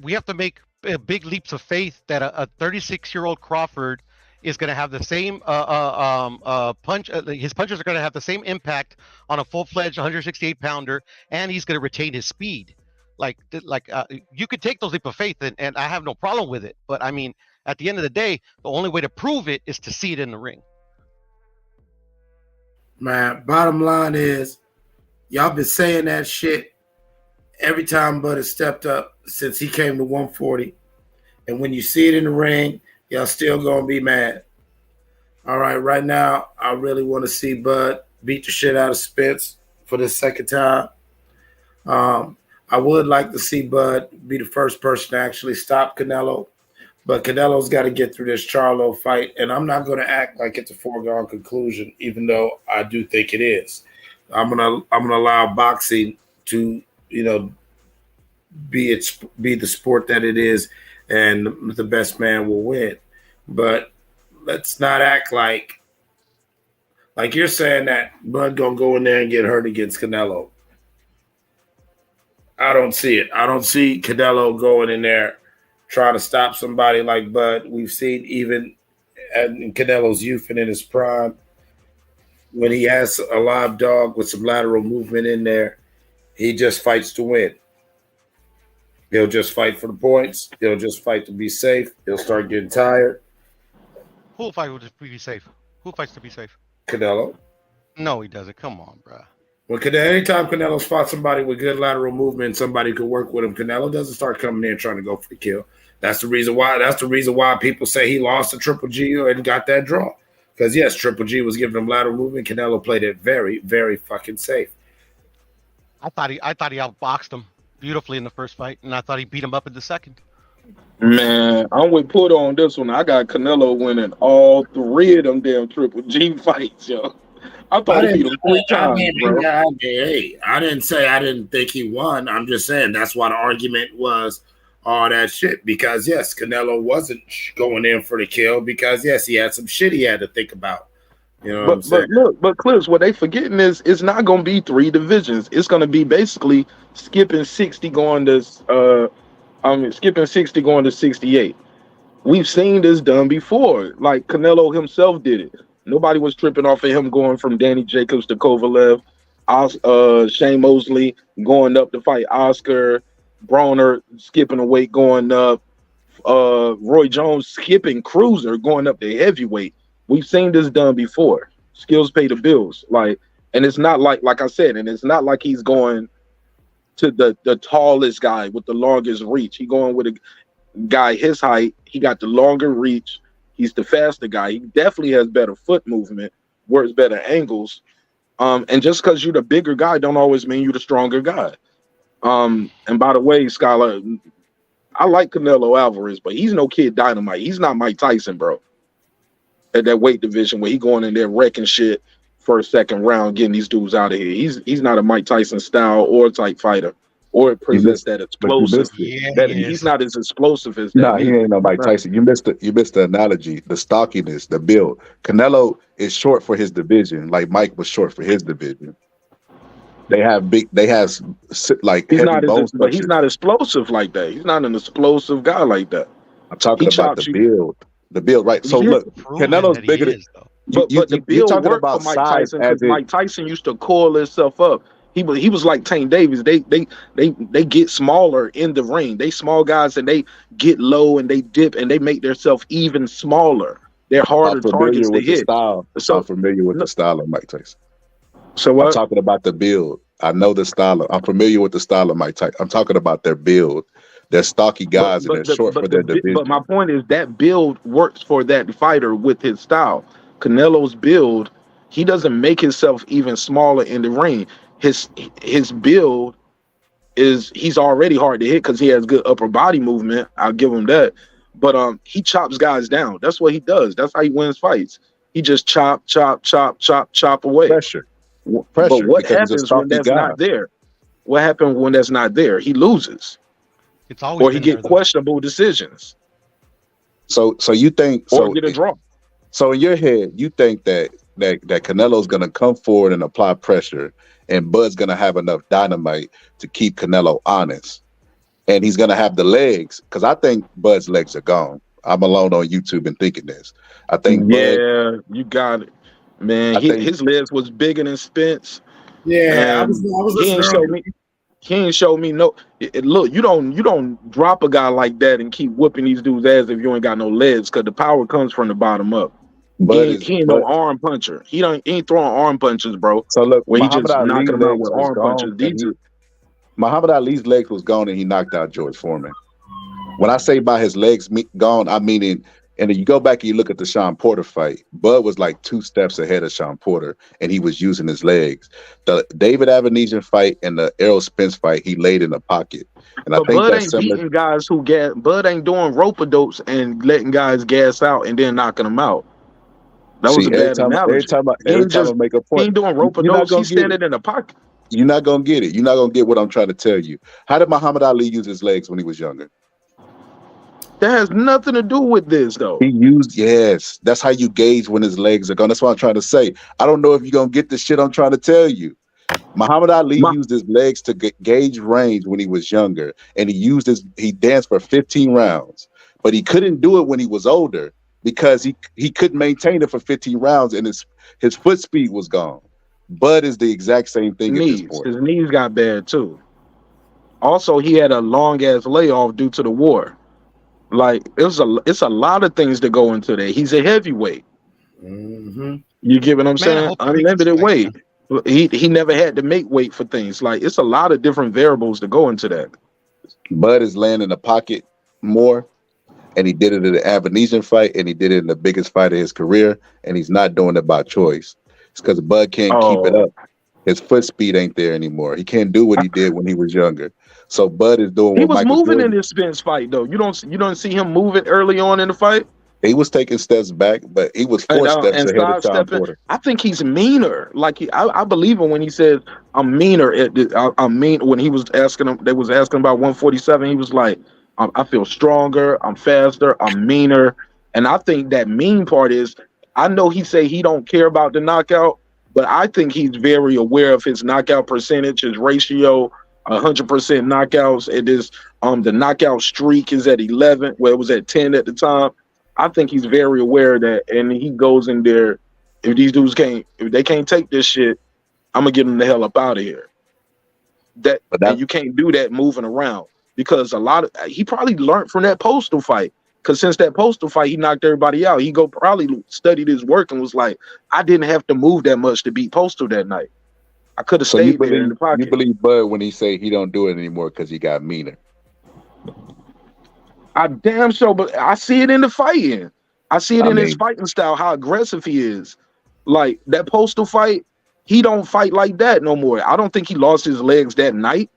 we have to make big leaps of faith that a 36-year-old Crawford is going to have the same punch. His punches are going to have the same impact on a full-fledged 168-pounder, and he's going to retain his speed. You could take those leap of faith, and I have no problem with it. But I mean, at the end of the day, the only way to prove it is to see it in the ring. Man, bottom line is, y'all been saying that shit every time Bud has stepped up since he came to 140. And when you see it in the ring, y'all still gonna be mad. All right, right now, I really want to see Bud beat the shit out of Spence for the second time. I would like to see Bud be the first person to actually stop Canelo. But Canelo's got to get through this Charlo fight, and I'm not going to act like it's a foregone conclusion, even though I do think it is. I'm gonna allow boxing to, be the sport that it is, and the best man will win. But let's not act like you're saying that Bud gonna go in there and get hurt against Canelo. I don't see it. I don't see Canelo going in there trying to stop somebody like Bud. We've seen even in Canelo's youth and in his prime, when he has a live dog with some lateral movement in there, he just fights to win. He'll just fight for the points. He'll just fight to be safe. He'll start getting tired. Who'll fight to be safe? Who fights to be safe? Canelo. No, he doesn't. Come on, bro. Well, anytime Canelo's fought somebody with good lateral movement, somebody could work with him, Canelo doesn't start coming in trying to go for the kill. That's the reason why people say he lost to Triple G and got that draw. Because, yes, Triple G was giving him lateral movement. Canelo played it very, very fucking safe. I thought he outboxed him beautifully in the first fight, and I thought he beat him up in the second. Man, I'm with Puerto on this one. I got Canelo winning all three of them damn Triple G fights, yo. I thought he beat him 3 times, bro. I didn't say I didn't think he won. I'm just saying that's why the argument was all that shit. Because, yes, Canelo wasn't going in for the kill because, yes, he had some shit he had to think about. You know what I'm saying? But Clips, what they forgetting is it's not going to be 3 divisions. It's going to be basically skipping 60 going to 68. We've seen this done before. Like Canelo himself did it. Nobody was tripping off of him going from Danny Jacobs to Kovalev. Shane Mosley going up to fight Oscar. Broner skipping a weight going up. Roy Jones skipping Cruiser going up to heavyweight. We've seen this done before. Skills pay the bills. Like, And it's not like I said, and it's not like he's going to the tallest guy with the longest reach. He going with a guy his height. He got the longer reach. He's the faster guy. He definitely has better foot movement, works better angles. And just because you're the bigger guy don't always mean you're the stronger guy. And by the way, Scholar, I like Canelo Alvarez, but he's no Kid Dynamite. He's not Mike Tyson, bro. At that weight division where he going in there wrecking shit first, second round, getting these dudes out of here. He's not a Mike Tyson style or type fighter, or it presents that explosive. He's not as explosive as that. Nah, he ain't no Mike Tyson. You missed the analogy, the stockiness, the build. Canelo is short for his division, like Mike was short for his division. They have like he's heavy not bones, but he's not explosive like that. He's not an explosive guy like that. I'm talking about the build. The build, right? So He look, has proven Canelo's that he bigger than. is, But the You're build talking worked about for Mike size Tyson because as in. Mike Tyson used to coil himself up. He was like Tank Davis. They get smaller in the ring. They small guys and they get low and they dip and they make themselves even smaller. They're harder targets to With the hit. style. I'm familiar with the style of Mike Tyson. So what? I'm talking about the build. I know the style. I'm familiar with the style of Mike Tyson. I'm talking about their build. They're stocky guys and they're short for their division. But my point is that build works for that fighter with his style. Canelo's build, he doesn't make himself even smaller in the ring. His build is he's already hard to hit because he has good upper body movement. I'll give him that. But he chops guys down. That's what he does. That's how he wins fights. He just chop away. Pressure. But what happens when that's not there? What happens when that's not there? He loses. It's always or he get questionable decisions. So you think or get a draw. So in your head, you think that Canelo's gonna come forward and apply pressure, and Bud's gonna have enough dynamite to keep Canelo honest, and he's gonna have the legs. Because I think Bud's legs are gone. I'm alone on YouTube and thinking this. I think Bud, you got it, man. His legs was bigger than Spence. Yeah, I was he ain't show me. He ain't show me no. Look, you don't drop a guy like that and keep whooping these dudes' ass if you ain't got no legs, because the power comes from the bottom up. He ain't no arm puncher. He ain't throwing arm punches, bro. So look, where he Muhammad just Ali's knocking them out legs with was arm gone, punches. and Muhammad Ali's legs was gone, and he knocked out George Foreman. When I say by his legs gone, I mean and if you go back and you look at the Sean Porter fight, Bud was like 2 steps ahead of Sean Porter, and he was using his legs. The David Avenesian fight and the Errol Spence fight, he laid in the pocket. And I But think Bud that's ain't similar. beating guys who gas. Bud ain't doing rope-a-dopes and letting guys gas out and then knocking them out. That was a bad analogy. Every time I make a point, He ain't doing rope-a-dopes. He's standing in the pocket. You're not gonna get it. You're not gonna get what I'm trying to tell you. How did Muhammad Ali use his legs when he was younger? That has nothing to do with this, though. He used, yes. That's how you gauge when his legs are gone. That's what I'm trying to say. I don't know if you're gonna get the shit I'm trying to tell you. Muhammad Ali used his legs to gauge range when he was younger, and he danced for 15 rounds, but he couldn't do it when he was older because he couldn't maintain it for 15 rounds, and his foot speed was gone. Bud is the exact same thing. His knees got bad too. Also, he had a long ass layoff due to the war. Like it's a lot of things that go into that. He's a heavyweight. Mm-hmm. You get what I'm saying? Unlimited weight. He never had to make weight for things. Like it's a lot of different variables that go into that. Bud is laying in the pocket more, and he did it in the Avenesian fight, and he did it in the biggest fight of his career, and he's not doing it by choice. It's because Bud can't keep it up. His foot speed ain't there anymore. He can't do what he did when he was younger. So Bud is doing what He was Michael moving Jordan. in this Spence fight though. You don't see him moving early on in the fight. He was taking steps back, but he was 4 steps ahead of Sean sidestepping. Porter. I think he's meaner. Like I believe him when he says I'm meaner. I'm mean when he was asking him. They was asking about 147. He was like, I feel stronger. I'm faster. I'm meaner. And I think that mean part is, I know he say he don't care about the knockout, but I think he's very aware of his knockout percentage, his ratio. 100% knockouts. It is the knockout streak is at 11, where it was at 10 at the time. I think he's very aware of that, and he goes in there. If these dudes can't take this shit, I'm gonna get them the hell up out of here. And you can't do that moving around, because he probably learned from that Postal fight. Because since that Postal fight, he knocked everybody out. He probably studied his work and was like, I didn't have to move that much to beat Postal that night. I could have So stayed there in the you pocket. believe Bud when he say he don't do it anymore because he got meaner. I damn sure, but I see it in the fighting. I see it I in his mean, fighting style, how aggressive he is. Like that postal fight, he don't fight like that no more. I don't think he lost his legs that night.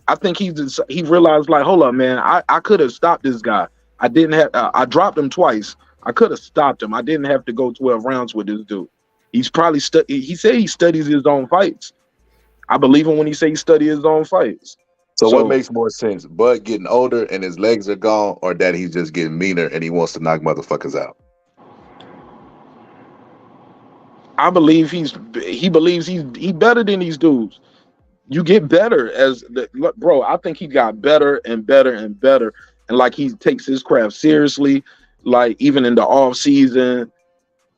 I think he realized like, hold up, man, I could have stopped this guy. I didn't have. I dropped him twice. I could have stopped him. I didn't have to go 12 rounds with this dude. He's probably he said he studies his own fights. I believe him when he say he studies his own fights. so what makes more sense? Bud getting older and his legs are gone, or that he's just getting meaner and he wants to knock motherfuckers out? I believe he believes he better than these dudes. You get better bro. I think he got better and better and better, and like he takes his craft seriously. Like even in the off season,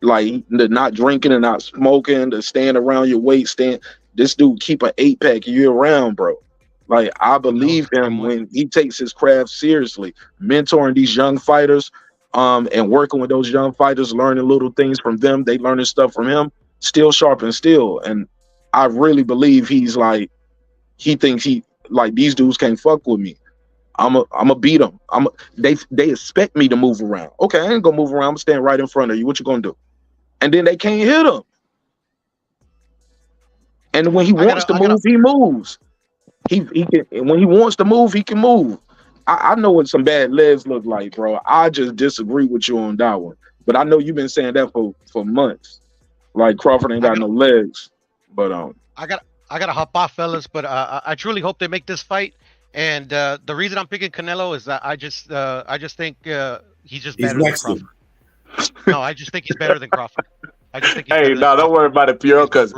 like the not drinking and not smoking, the staying around your weight, this dude keep an 8-pack year round, bro. Like I believe him when he takes his craft seriously, mentoring these young fighters, and working with those young fighters, learning little things from them. They learning stuff from him, still sharp and still. And I really believe he's like, he thinks these dudes can't fuck with me. I'm a beat them. They expect me to move around. Okay, I ain't gonna move around. I'm gonna stand right in front of you. What you gonna do? And then they can't hit him. And when he wants to move, he moves. He can, and when he wants to move, he can move. I know what some bad legs look like, bro. I just disagree with you on that one. But I know you've been saying that for months. Like Crawford ain't got no legs. But I gotta hop off, fellas. But I truly hope they make this fight. And the reason I'm picking Canelo is that I just think he's just better than Crawford. No, I just think he's better than Crawford. I just think. Hey, no, don't worry about it, Piero. Because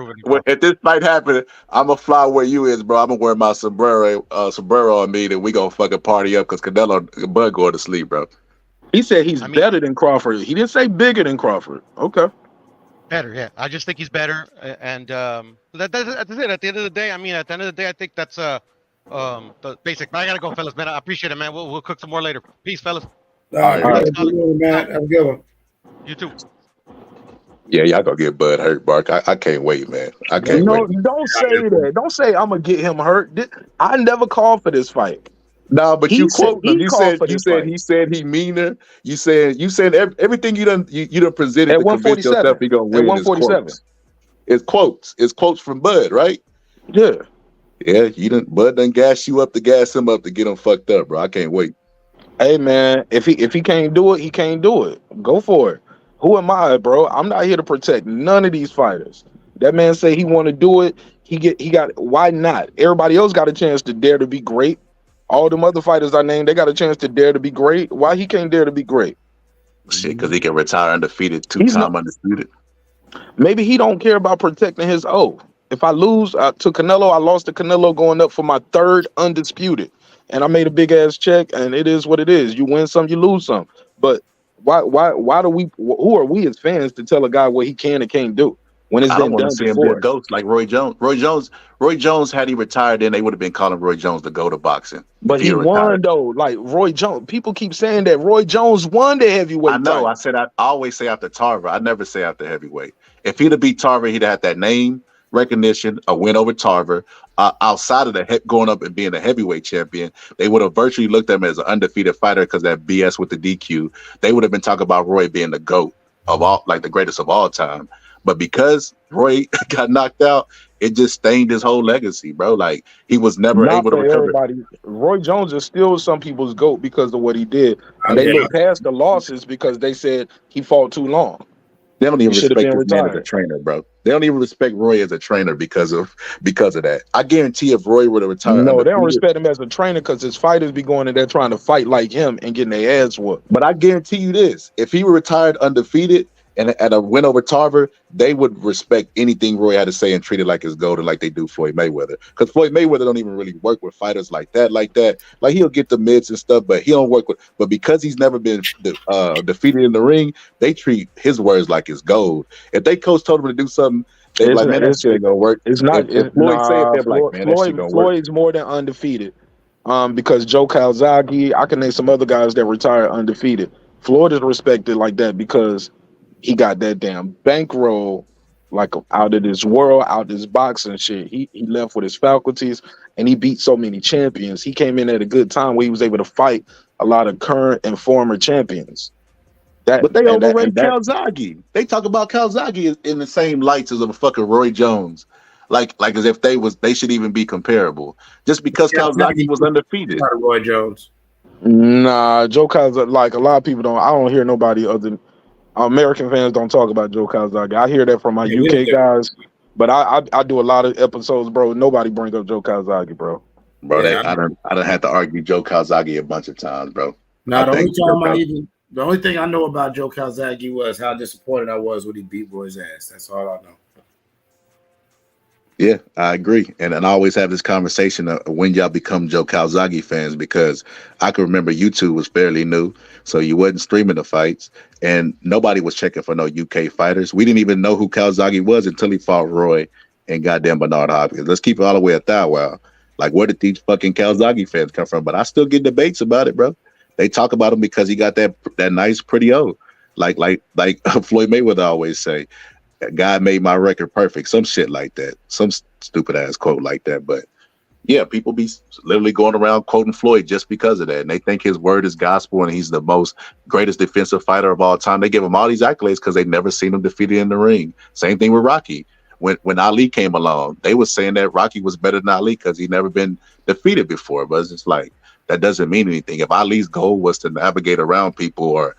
if this fight happen, I'm gonna fly where you is, bro. I'm gonna wear my sombrero on me, and we gonna fucking party up because Canelo Bud going to sleep, bro. He said he's better than Crawford. He didn't say bigger than Crawford. Okay. Better, yeah. I just think he's better, and that's it. At the end of the day, I think that's the basic. But I gotta go, fellas, man. I appreciate it, man. We'll cook some more later. Peace, fellas. All right, man. Have a good one. You too. Yeah, y'all gonna get Bud hurt, Bark. I can't wait, man. I can't wait. Don't say that. Don't say I'm gonna get him hurt. I never called for this fight. No, but you quote him. You said fight. he said he meaner. You said everything you done presented at to convince yourself he gonna win. At 147. It's quotes from Bud, right? Yeah. Yeah, Bud done gas you up to gas him up to get him fucked up, bro. I can't wait. Hey man, if he can't do it, he can't do it. Go for it. Who am I, bro? I'm not here to protect none of these fighters. That man say he want to do it. He got. Why not? Everybody else got a chance to dare to be great. All them other fighters I named, they got a chance to dare to be great. Why he can't dare to be great? Shit, because he can retire undefeated, two-time undisputed. Maybe he don't care about protecting his oath. If I lose to Canelo, I lost to Canelo going up for my third undisputed, and I made a big ass check. And it is what it is. You win some, you lose some. But why do we? Who are we as fans to tell a guy what he can and can't do when it's been done see him be a ghost like Roy Jones. Roy Jones, had he retired, then they would have been calling Roy Jones the GOAT of boxing. But he won though. Like Roy Jones, people keep saying that Roy Jones won the heavyweight. I know. Title. I always say after Tarver. I never say after heavyweight. If he'd have beat Tarver, he'd have had that name recognition, a win over Tarver. Outside of the going up and being a heavyweight champion, they would have virtually looked at him as an undefeated fighter because that BS with the DQ. They would have been talking about Roy being the GOAT of all, like the greatest of all time. But because Roy got knocked out, it just stained his whole legacy, bro. Like he was never able to recover. Roy Jones is still some people's GOAT because of what he did. And they look past the losses because they said he fought too long. They don't even respect this man as a trainer, bro. They don't even respect Roy as a trainer because of that. I guarantee if Roy were to retire, no, they don't respect him as a trainer because his fighters be going in there trying to fight like him and getting their ass whooped. But I guarantee you this: if he were retired undefeated and at a win over Tarver, they would respect anything Roy had to say and treat it like his GOAT, like they do Floyd Mayweather. Because Floyd Mayweather don't even really work with fighters like that. Like he'll get the mids and stuff, but he don't work with. But because he's never been defeated in the ring, they treat his words like his gold. If they coach told him to do something, they're like, man, that shit ain't gonna work. It's not. If Floyd say it, they're like, man, that shit gonna work. Floyd's more than undefeated. Because Joe Calzaghe, I can name some other guys that retired undefeated. Floyd is respected like that because he got that damn bankroll like out of this world, out this boxing shit. He left with his faculties, and he beat so many champions. He came in at a good time where he was able to fight a lot of current and former champions. But they overrate Calzaghe. They talk about Calzaghe in the same lights as a fucking Roy Jones, like as if they should even be comparable. Just because Calzaghe was undefeated. Roy Jones. Nah, Joe Calzaghe. Like a lot of people don't. I don't hear nobody other than American fans don't talk about Joe Calzaghe. I hear that from my UK guys, but I do a lot of episodes, bro. Nobody bring up Joe Calzaghe, bro. Bro, I done had to argue Joe Calzaghe a bunch of times, bro. Now the only thing I know about Joe Calzaghe was how disappointed I was when he beat Roy's ass. That's all I know. Yeah, I agree. And I always have this conversation of when y'all become Joe Calzaghe fans, because I can remember YouTube was fairly new. So you wasn't streaming the fights and nobody was checking for no UK fighters. We didn't even know who Calzaghe was until he fought Roy and goddamn Bernard Hopkins. Let's keep it all the way at that. Wow. Like, where did these fucking Calzaghe fans come from? But I still get debates about it, bro. They talk about him because he got that nice, pretty O. Like Floyd Mayweather always say, God made my record perfect. Some shit like that. Some stupid ass quote like that. But yeah, people be literally going around quoting Floyd just because of that. And they think his word is gospel and he's the greatest defensive fighter of all time. They give him all these accolades because they never seen him defeated in the ring. Same thing with Rocky. When Ali came along, they were saying that Rocky was better than Ali because he'd never been defeated before. But it's just like, that doesn't mean anything. If Ali's goal was to navigate around people or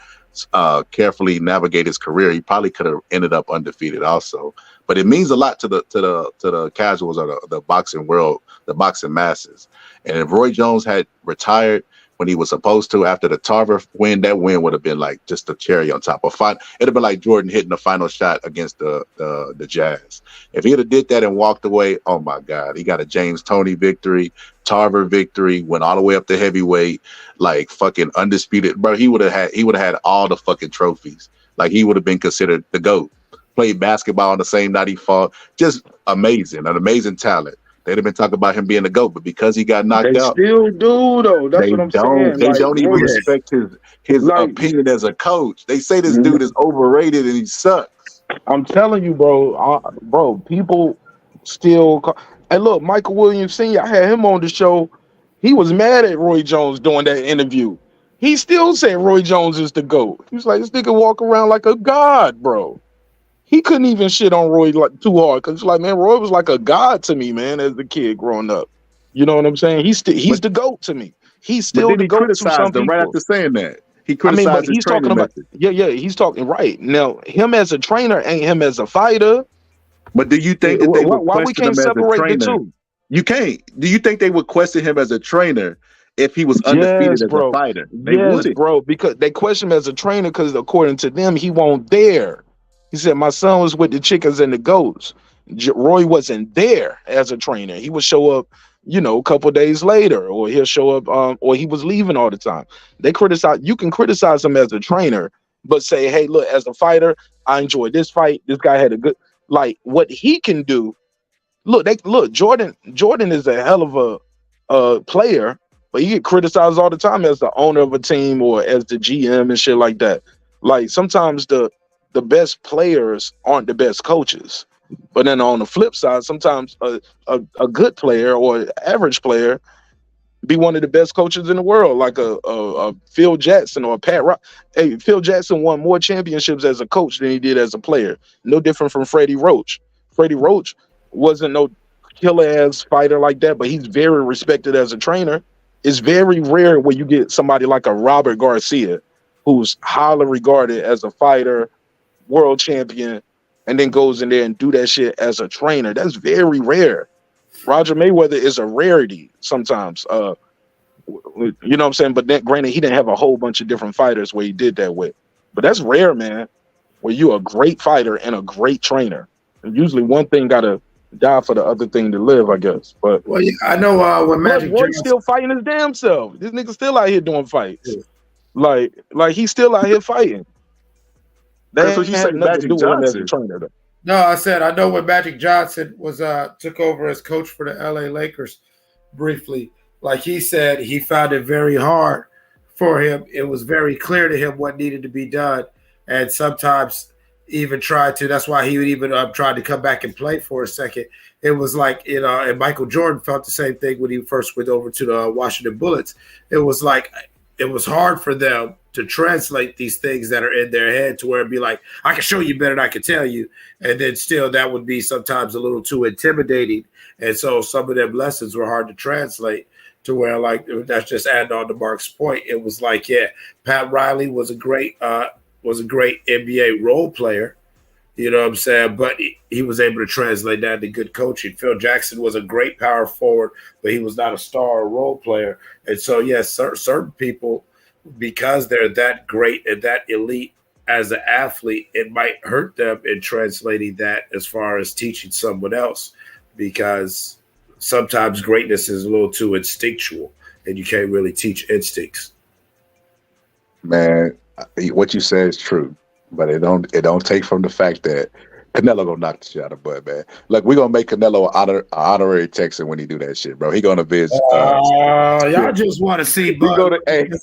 carefully navigate his career, he probably could have ended up undefeated also. But it means a lot to the casuals or the boxing world, the boxing masses. And if Roy Jones had retired when he was supposed to after the Tarver win, that win would have been like just a cherry on top of fun. It'd have been like Jordan hitting the final shot against the Jazz. If he had did that and walked away, oh my God, he got a James Toney victory, Tarver victory, went all the way up to heavyweight, like fucking undisputed. Bro, he would have had all the fucking trophies. Like, he would have been considered the GOAT. Played basketball on the same night he fought. Just amazing, an amazing talent. They'd have been talking about him being the GOAT, but because he got knocked out, they still do though. That's what I'm saying. They don't even respect his opinion as a coach. They say this dude is overrated and he sucks. I'm telling you, bro. People still. And look, Michael Williams Sr., I had him on the show. He was mad at Roy Jones doing that interview. He still said Roy Jones is the GOAT. He was like, this nigga walk around like a god, bro. He couldn't even shit on Roy like too hard because like, man, Roy was like a god to me, man, as a kid growing up. You know what I'm saying? He's the GOAT to me. He's still the GOAT to some people. Right after saying that, he criticized he's talking about method. Yeah, he's talking right now. Him as a trainer ain't him as a fighter. But do you think that they would why we can't separate the two? You can't. Do you think they would question him as a trainer if he was undefeated as a fighter? They wouldn't, bro, because they question him as a trainer because according to them, he won't there. He said, my son was with the chickens and the goats. Roy wasn't there as a trainer. He would show up, a couple days later, or he'll show up, or he was leaving all the time. You can criticize him as a trainer, but say, hey, look, as a fighter, I enjoyed this fight. This guy had a good, like what he can do. Look, Jordan is a hell of a player, but he get criticized all the time as the owner of a team or as the GM and shit like that. Like sometimes the best players aren't the best coaches. But then on the flip side, sometimes a good player or average player be one of the best coaches in the world, like a Phil Jackson or a Pat Rock. Hey, Phil Jackson won more championships as a coach than he did as a player. No different from Freddie Roach. Freddie Roach wasn't no killer-ass fighter like that, but he's very respected as a trainer. It's very rare where you get somebody like a Robert Garcia, who's highly regarded as a fighter, world champion, and then goes in there and do that shit as a trainer. That's very rare. Roger Mayweather is a rarity sometimes. You know what I'm saying? But then, granted, he didn't have a whole bunch of different fighters where he did that with. But that's rare, man, where you're a great fighter and a great trainer. And usually one thing got to die for the other thing to live, I guess. But well, yeah, I know when Magic Johnson still fighting his damn self. This nigga still out here doing fights. Yeah. Like he's still out here fighting. That's what you said, Magic Johnson. No, I said I know when Magic Johnson was took over as coach for the LA Lakers briefly. Like he said, he found it very hard for him. It was very clear to him what needed to be done, and sometimes even tried to. That's why he would even tried to come back and play for a second. It was like, and Michael Jordan felt the same thing when he first went over to the Washington Bullets. It was like it was hard for them to translate these things that are in their head to where it'd be like, I can show you better than I can tell you. And then still that would be sometimes a little too intimidating. And so some of them lessons were hard to translate to where, like, that's just adding on to Mark's point. It was like, yeah, Pat Riley was a great NBA role player. You know what I'm saying? But he was able to translate that into good coaching. Phil Jackson was a great power forward, but he was not a star or role player. And so, yes, certain people, because they're that great and that elite as an athlete, it might hurt them in translating that as far as teaching someone else, because sometimes greatness is a little too instinctual and you can't really teach instincts. Man, what you say is true, but it don't take from the fact that Canelo gonna knock the shit out of Bud, man. Look, we gonna make Canelo an honorary Texan when he do that shit, bro. He gonna visit. Y'all just want to see Bud.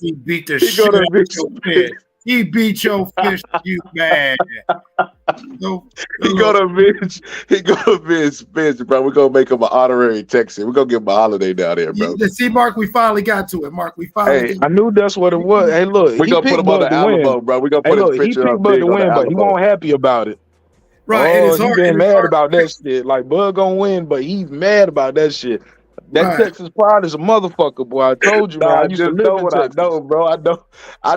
He beat the shit out of your fish. He beat your fish, you man. He gonna avenge Spence, bro. We're gonna make him an honorary Texan. We're gonna give him a holiday down there, bro. See, Mark, we finally got to it. Mark, we finally. Hey, I knew that's what it was. Hey, look, we gonna put him on the Alamo, bro. We gonna put his picture up. He picked Bud to win, but he won't happy about it. Right, oh, he's been mad about that shit. Like, Bud gonna win, but he's mad about that shit. That Texas pride is a motherfucker, boy. I told you, man. I used to live in Texas. I know, bro. I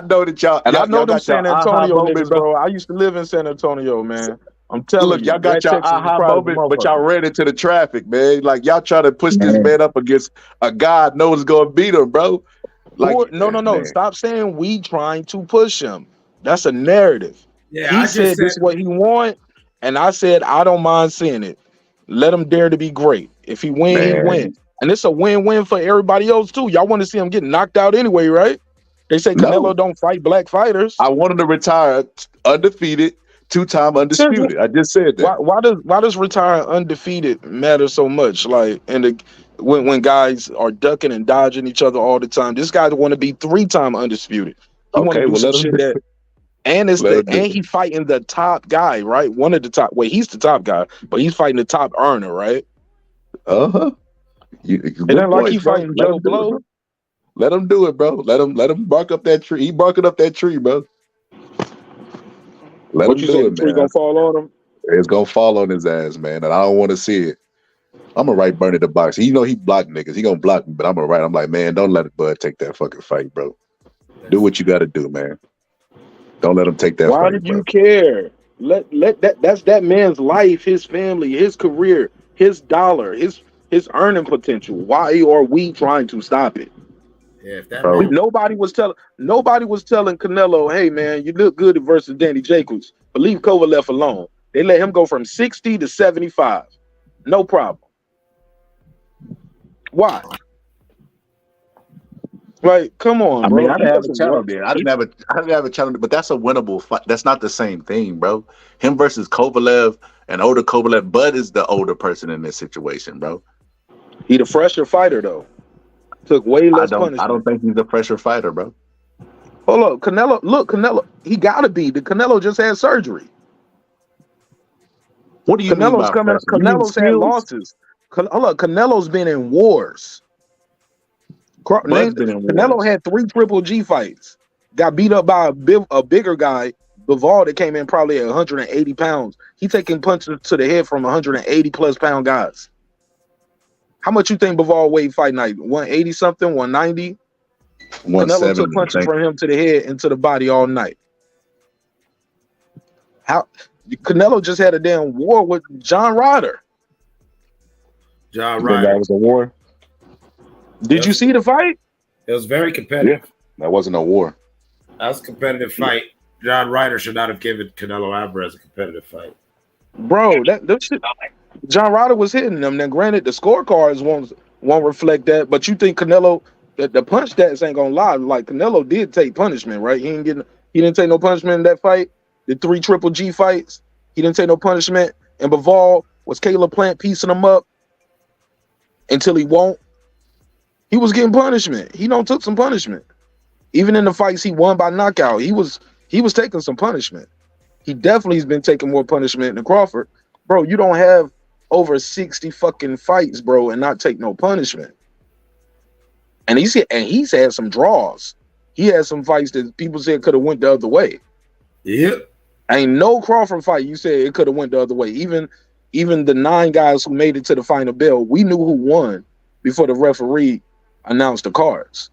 know that y'all. And I know them got San Antonio niggas, bro. I used to live in San Antonio, man. I'm telling you, y'all got your aha moment, but y'all ran into the traffic, man. Like, y'all try to push this man up against a God knows gonna beat him, bro. Like, no. Man. Stop saying we trying to push him. That's a narrative. Yeah, he said this is what he want, and I said I don't mind seeing it. Let him dare to be great. If he win, he wins. And it's a win-win for everybody else, too. Y'all want to see him get knocked out anyway, right? They say Canelo don't fight black fighters. I want him to retire undefeated, 2-time undisputed. I just said that. Why does retire undefeated matter so much? Like, when guys are ducking and dodging each other all the time, this guy want to be 3-time undisputed. He want to do some shit that. And he fighting the top guy, right? One of the top. Wait, he's the top guy, but he's fighting the top earner, right? And then like he fighting Joe Blow. Let him do it, bro. Let him bark up that tree. He barking up that tree, bro. Let him do it, man. The tree gonna fall on him? It's gonna fall on his ass, man. And I don't want to see it. I'm gonna write Bernie the box. You know he blocked niggas. He gonna block me, but I'm gonna write. I'm like, man, don't let Bud take that fucking fight, bro. Do what you gotta do, man. Don't let him take that. Why did you care? Let that's that man's life, his family, his career, his dollar, his earning potential. Why are we trying to stop it? Yeah, if that nobody was telling Canelo, hey man, you look good versus Danny Jacobs, but leave Kovalev alone. They let him go from 60 to 75. No problem. Why? Like, come on, bro. I mean, I didn't have a channel there. I didn't have a channel, but that's a winnable fight. That's not the same thing, bro. Him versus Kovalev, and older Kovalev. Bud is the older person in this situation, bro. He the fresher fighter, though. Took way less punishment. I don't think he's the fresher fighter, bro. Hold up, Canelo. Look, Canelo. He gotta be. The Canelo just had surgery. What do you mean by coming? Canelo's had losses. Hold up, Canelo's been in wars. Canelo had 3 Triple G fights. Got beat up by a bigger guy, Bivol, that came in probably at 180 pounds. He taking punches to the head from 180 plus pound guys. How much you think Bivol weighed fight night? 180 something, 190? Canelo took punches from him to the head and to the body all night. Canelo just had a damn war with John Ryder. John Ryder. That was a war. Did you see the fight? It was very competitive. Yeah, that wasn't a war. That was a competitive fight. John Ryder should not have given Canelo Alvarez a competitive fight. Bro, that shit. John Ryder was hitting them. Now, granted, the scorecards won't reflect that, but you think Canelo, that the punch stats ain't gonna lie. Like, Canelo did take punishment, right? He didn't take no punishment in that fight. The 3 Triple G fights, he didn't take no punishment. And Bivol was Caleb Plant piecing him up until he won't. He was getting punishment. He took some punishment. Even in the fights he won by knockout, he was taking some punishment. He definitely has been taking more punishment than Crawford. Bro, you don't have over 60 fucking fights, bro, and not take no punishment. And he's had some draws. He had some fights that people said could have went the other way. Yep. Ain't no Crawford fight you said it could have went the other way. Even the 9 guys who made it to the final bell, we knew who won before the referee announced the cards.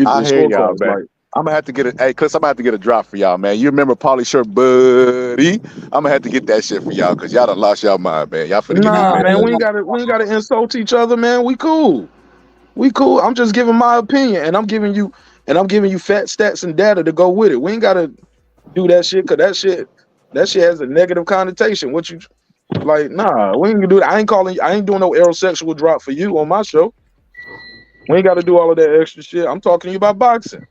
I hear y'all, man. I'm gonna have to get it. Hey, Chris, I'm gonna have to get a drop for y'all, man. You remember Pauly Shirt, buddy? I'm gonna have to get that shit for y'all because y'all done lost y'all mind, man. Y'all finna Nah, get man, we ain't gotta insult each other, man. We cool. I'm just giving my opinion, and I'm giving you fat stats and data to go with it. We ain't gotta do that shit because that shit has a negative connotation. What you like? Nah, we ain't gonna do that. I ain't doing no aerosexual drop for you on my show. We ain't got to do all of that extra shit. I'm talking to you about boxing.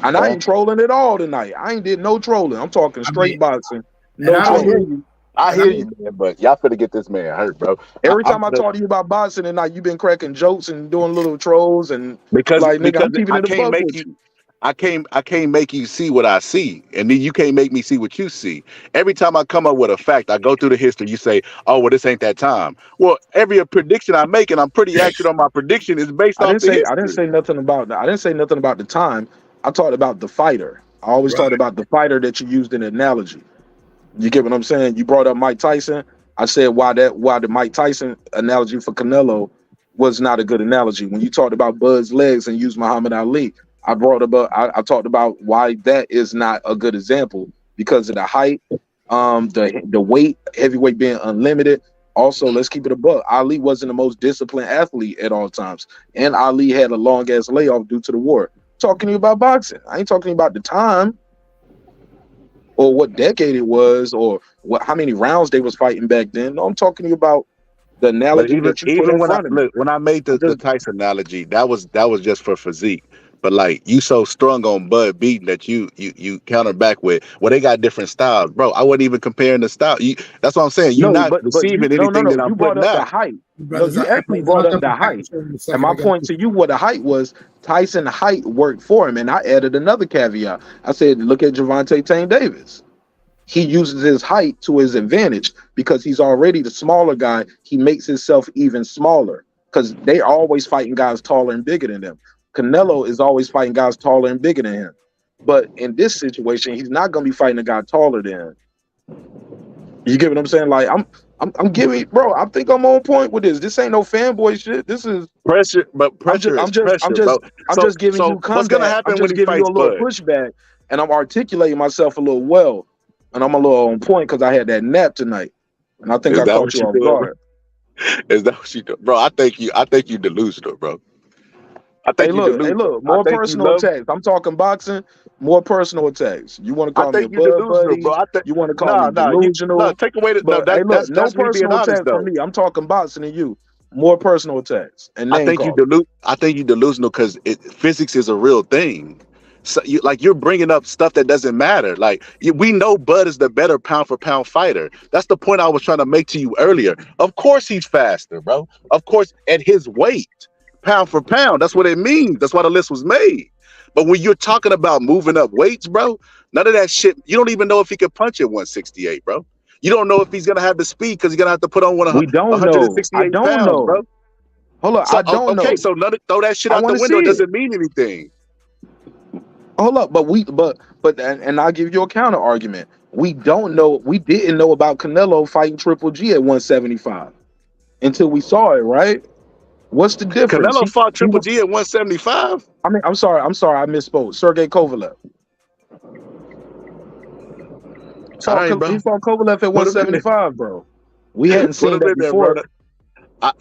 And I ain't trolling at all tonight. I ain't did no trolling. I'm talking straight boxing. No trolling. I hear you, man, but y'all finna get this man hurt, bro. Every time I talk to you about boxing tonight, you've been cracking jokes and doing little trolls and because like, nigga, I'm keeping I it a can't buck make with you. I can't make you see what I see, and then you can't make me see what you see. Every time I come up with a fact, I go through the history. You say, "Oh, well, this ain't that time." Well, every prediction I make, and I'm pretty accurate on my prediction, is based off the history. I didn't say nothing about that. I didn't say nothing about the time. I talked about the fighter. I always talked about the fighter that you used in the analogy. You get what I'm saying? You brought up Mike Tyson. I said why the Mike Tyson analogy for Canelo was not a good analogy. When you talked about Bud's legs and used Muhammad Ali, I talked about why that is not a good example because of the height, the weight, heavyweight being unlimited. Also, let's keep it a buck. Ali wasn't the most disciplined athlete at all times, and Ali had a long ass layoff due to the war. Talking to you about boxing. I ain't talking about the time or what decade it was or how many rounds they was fighting back then. No, I'm talking to you about the analogy that you put in front of me. When I made the Tyson analogy, that was just for physique. But like you so strung on Bud beating that you counter back with, well, they got different styles, bro. I wasn't even comparing the style. That's what I'm saying. You're not receiving anything that I'm you brought putting up out. the height. No, you actually brought up the height. And my point to you, what the height was, Tyson height worked for him, and I added another caveat. I said, look at Gervonta Tank Davis. He uses his height to his advantage because he's already the smaller guy. He makes himself even smaller because they always fighting guys taller and bigger than them. Canelo is always fighting guys taller and bigger than him. But in this situation, he's not going to be fighting a guy taller than him. You get what I'm saying? Like, I'm giving, bro, I think I'm on point with this. This ain't no fanboy shit. This is pressure, but pressure I'm just giving you comeback. What's going to happen when he fights you a little Bud? pushback, and I'm articulating myself a little well, and I'm a little on point because I had that nap tonight, and I think I caught you off guard. Is that what you do, bro? I think you delusional, bro. Hey, look, more personal attacks. I'm talking boxing, more personal attacks. You want to call me a bud buddy? Bro. You want to call me delusional? Take away the that's no me being personal honest, attacks from me. I'm talking boxing and you. More personal attacks. And I think you delusional because physics is a real thing. So you're bringing up stuff that doesn't matter. Like we know Bud is the better pound for pound fighter. That's the point I was trying to make to you earlier. Of course he's faster, bro. Of course at his weight. Pound for pound, that's what it means. That's why the list was made. But when you're talking about moving up weights, bro, none of that shit. You don't even know if he could punch at 168, bro. You don't know if he's gonna have the speed because he's gonna have to put on 168 pounds, bro. Hold on, I don't know. Okay, so throw that shit out the window. It doesn't mean anything. Hold up, but I'll give you a counter argument. We didn't know about Canelo fighting Triple G at 175 until we saw it, right? What's the difference? Canelo fought Triple G at 175? I mean, I'm sorry, I misspoke. Sergey Kovalev. He fought Kovalev at 175, bro. We hadn't seen that before.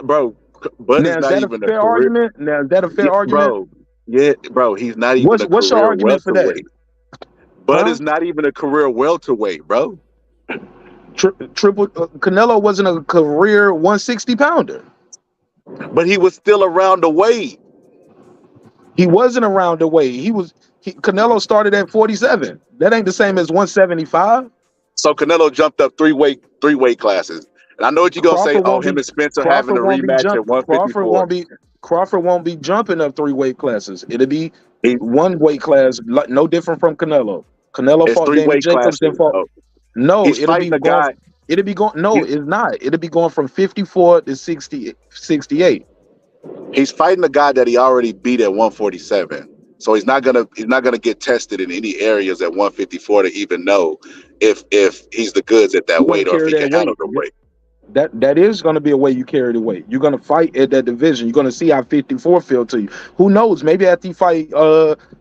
Bro, but now, is that a fair argument? Now, is that a fair argument? Bro, yeah, bro, he's not even what's your argument for that? Bud is not even a career welterweight, bro. Canelo wasn't a career 160 pounder. But he was still around the weight. He wasn't around the weight. Canelo started at 47. That ain't the same as 175. So Canelo jumped up three weight classes. And I know what you're gonna say. Oh, him and Spencer having a rematch at 154. Crawford won't be jumping up 3 weight classes. It'll be one weight class, no different from Canelo. Canelo It's fought 3 Damon weight Jacobs, then classes. fought. So No, he's fighting a guy. it'll be going. No, He, it's not. It'll be going from 54 to 60, 68. he's fighting a guy that he already beat at 147. So he's not gonna get tested in any areas at 154 to even know if he's the goods at that You're gonna weight or if carry he can that handle weight. the weight. That is going to be a way you carry the weight. You're going to fight at that division. You're going to see how 54 feel to you. Who knows? Maybe after you fight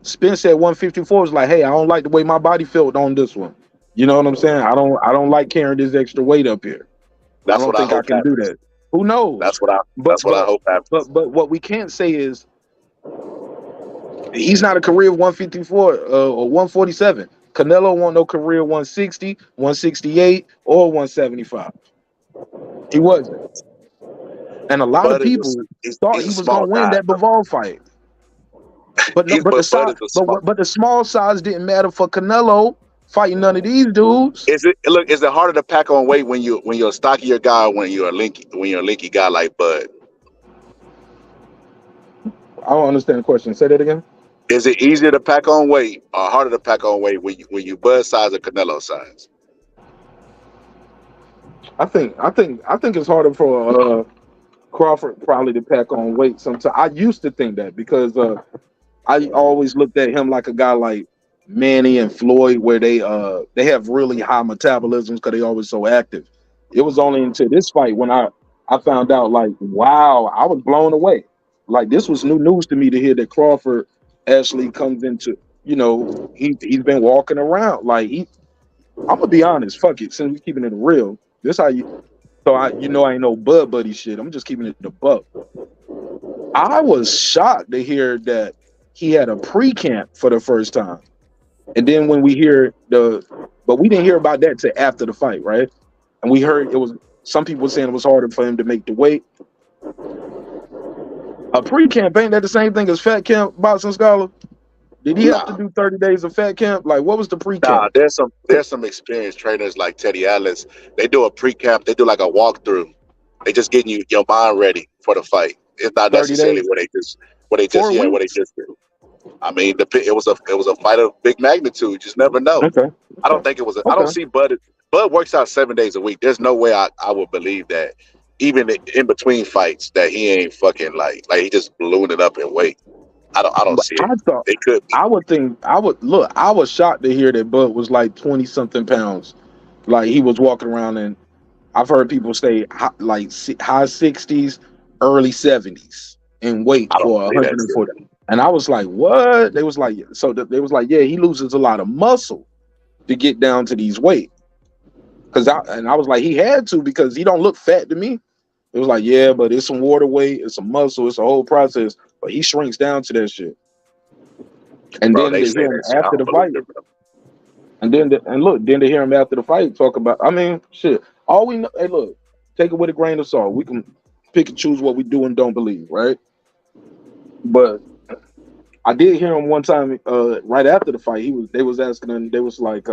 Spence at 154, it's like, hey, I don't like the way my body felt on this one. You know what I'm saying? I don't like carrying this extra weight up here. That's I what don't I think I hope can do happens. that. Who knows? That's what I hope happens. But what we can't say is he's not a career 154 or 147. Canelo won't no career 160, 168, or 175. He wasn't. And a lot of Bud is people he's thought a he was small going to win guy. that Bivol fight. But no, but the Bud size, is a small. but the small size didn't matter for Canelo fighting none of these dudes. Is it harder to pack on weight when you're a stockier guy or when you're a linky guy like Bud? I don't understand the question. Say that again. Is it easier to pack on weight or harder to pack on weight when you Bud size or Canelo size? I think it's harder for Crawford probably to pack on weight sometimes. I used to think that because I always looked at him like a guy like Manny and Floyd, where they have really high metabolisms because they always so active. It was only until this fight when I found out, like, wow, I was blown away. Like, this was new news to me to hear that Crawford actually comes into, he's been walking around like I'm gonna be honest, fuck it, since we're keeping it real. This how you. So I ain't no Bud Buddy shit. I'm just keeping it the buck. I was shocked to hear that he had a pre-camp for the first time. And then when we hear but we didn't hear about that till after the fight, right? And we heard some people saying it was harder for him to make the weight. A pre-camp, ain't that the same thing as fat camp, Boxing Scholar? Did he have to do 30 days of fat camp? Like, what was the pre-camp? Nah, there's some experienced trainers like Teddy Atlas. They do a pre-camp. They do like a walkthrough. They just getting your mind ready for the fight. It's not necessarily what they just do. I mean, it was a fight of big magnitude. You just never know. Okay. I don't think it was. I don't see Bud. Bud works out 7 days a week. There's no way I would believe that even in between fights that he ain't fucking like he just ballooned it up in weight. I don't see it. I thought it could be. I was shocked to hear that Bud was like 20 something pounds. Like, he was walking around, and I've heard people say high 60s, early 70s in weight for 140. And I was like, what? They was like, yeah, he loses a lot of muscle to get down to these weight. I was like, he had to, because he don't look fat to me. It was like, yeah, but it's some water weight, it's some muscle, it's a whole process. But he shrinks down to that shit. And then to hear him after the fight, and then to hear him after the fight talk about, I mean, shit. All we know, hey, look, take it with a grain of salt. We can pick and choose what we do and don't believe, right? But I did hear him one time, right after the fight. They was asking him, they was like,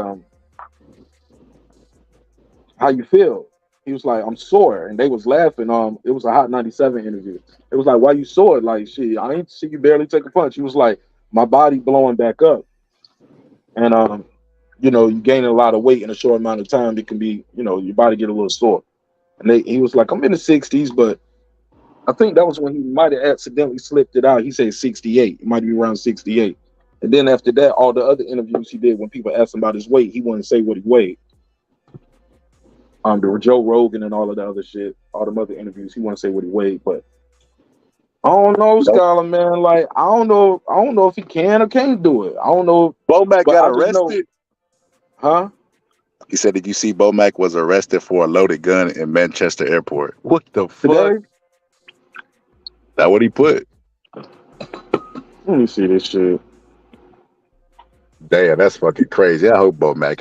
how you feel? He was like, I'm sore. And they was laughing. It was a Hot 97 interview. It was like, why you sore? Like, shit, I ain't see you barely take a punch. He was like, my body blowing back up. And you gain a lot of weight in a short amount of time. It can be, your body get a little sore. And he was like, I'm in the 60s, but I think that was when he might have accidentally slipped it out. He said 68. It might be around 68. And then after that, all the other interviews he did, when people asked him about his weight, he wouldn't say what he weighed. There were Joe Rogan and all of the other shit, all the other interviews, he wouldn't say what he weighed. But I don't know, Scholar, man. Like, I don't know if he can or can't do it. I don't know. Bomac got arrested. Huh? He said, did you see Bomac was arrested for a loaded gun in Manchester Airport? What the fuck? That's what he put. Let me see this shit. Damn, that's fucking crazy. I hope Bomac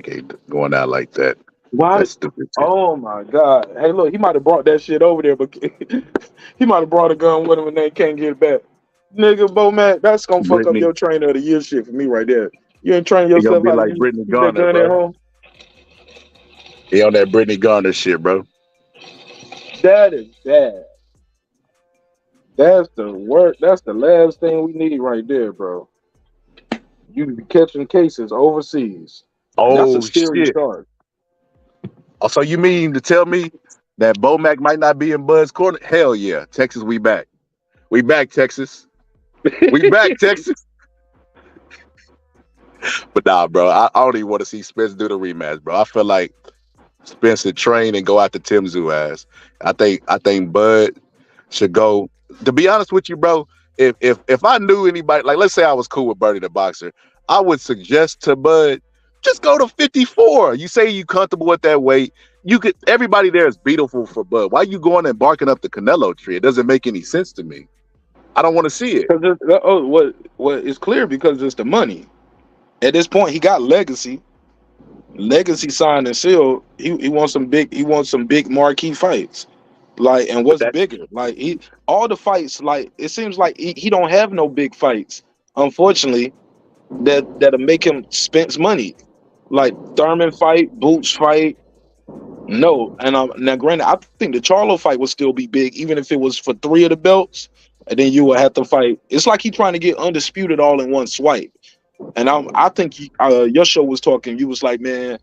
ain't going out like that. Why? That's stupid. Oh my God. Hey, look, he might have brought that shit over there, but he might have brought a gun with him and they can't get it back. Nigga, Bomac, that's gonna fuck up your trainer of the year shit for me right there. You ain't training yourself be out like to Brittany keep that gun Garner, at bro. home. He on that Brittany Garner shit, bro. That is bad. That's the worst. That's the last thing we need right there, bro. You be catching cases overseas. That's a Oh scary shit! charge. Oh, so you mean to tell me that Bomac might not be in Bud's corner? Hell yeah, Texas, we back. We back, Texas. We back, Texas. But nah, bro, I don't even want to see Spence do the rematch, bro. I feel like Spence should train and go after Tim Tszyu ass. I think Bud should go. To be honest with you, bro, if I knew anybody, like let's say I was cool with Bernie the boxer, I would suggest to Bud just go to 54. You say you comfortable with that weight. You could. Everybody there is beautiful for Bud. Why you going and barking up the Canelo tree? It doesn't make any sense to me. I don't want to see it. What is clear because it's the money. At this point, he got legacy signed and sealed. He wants some big marquee fights. Like, and what's bigger? Like all the fights, like it seems like he don't have no big fights, unfortunately, that'll make him spend money. Like Thurman fight, Boots fight. No. And now granted, I think the Charlo fight would still be big, even if it was for 3 of the belts, and then you would have to fight. It's like he trying to get undisputed all in one swipe. And I think your show was talking. You was like, man,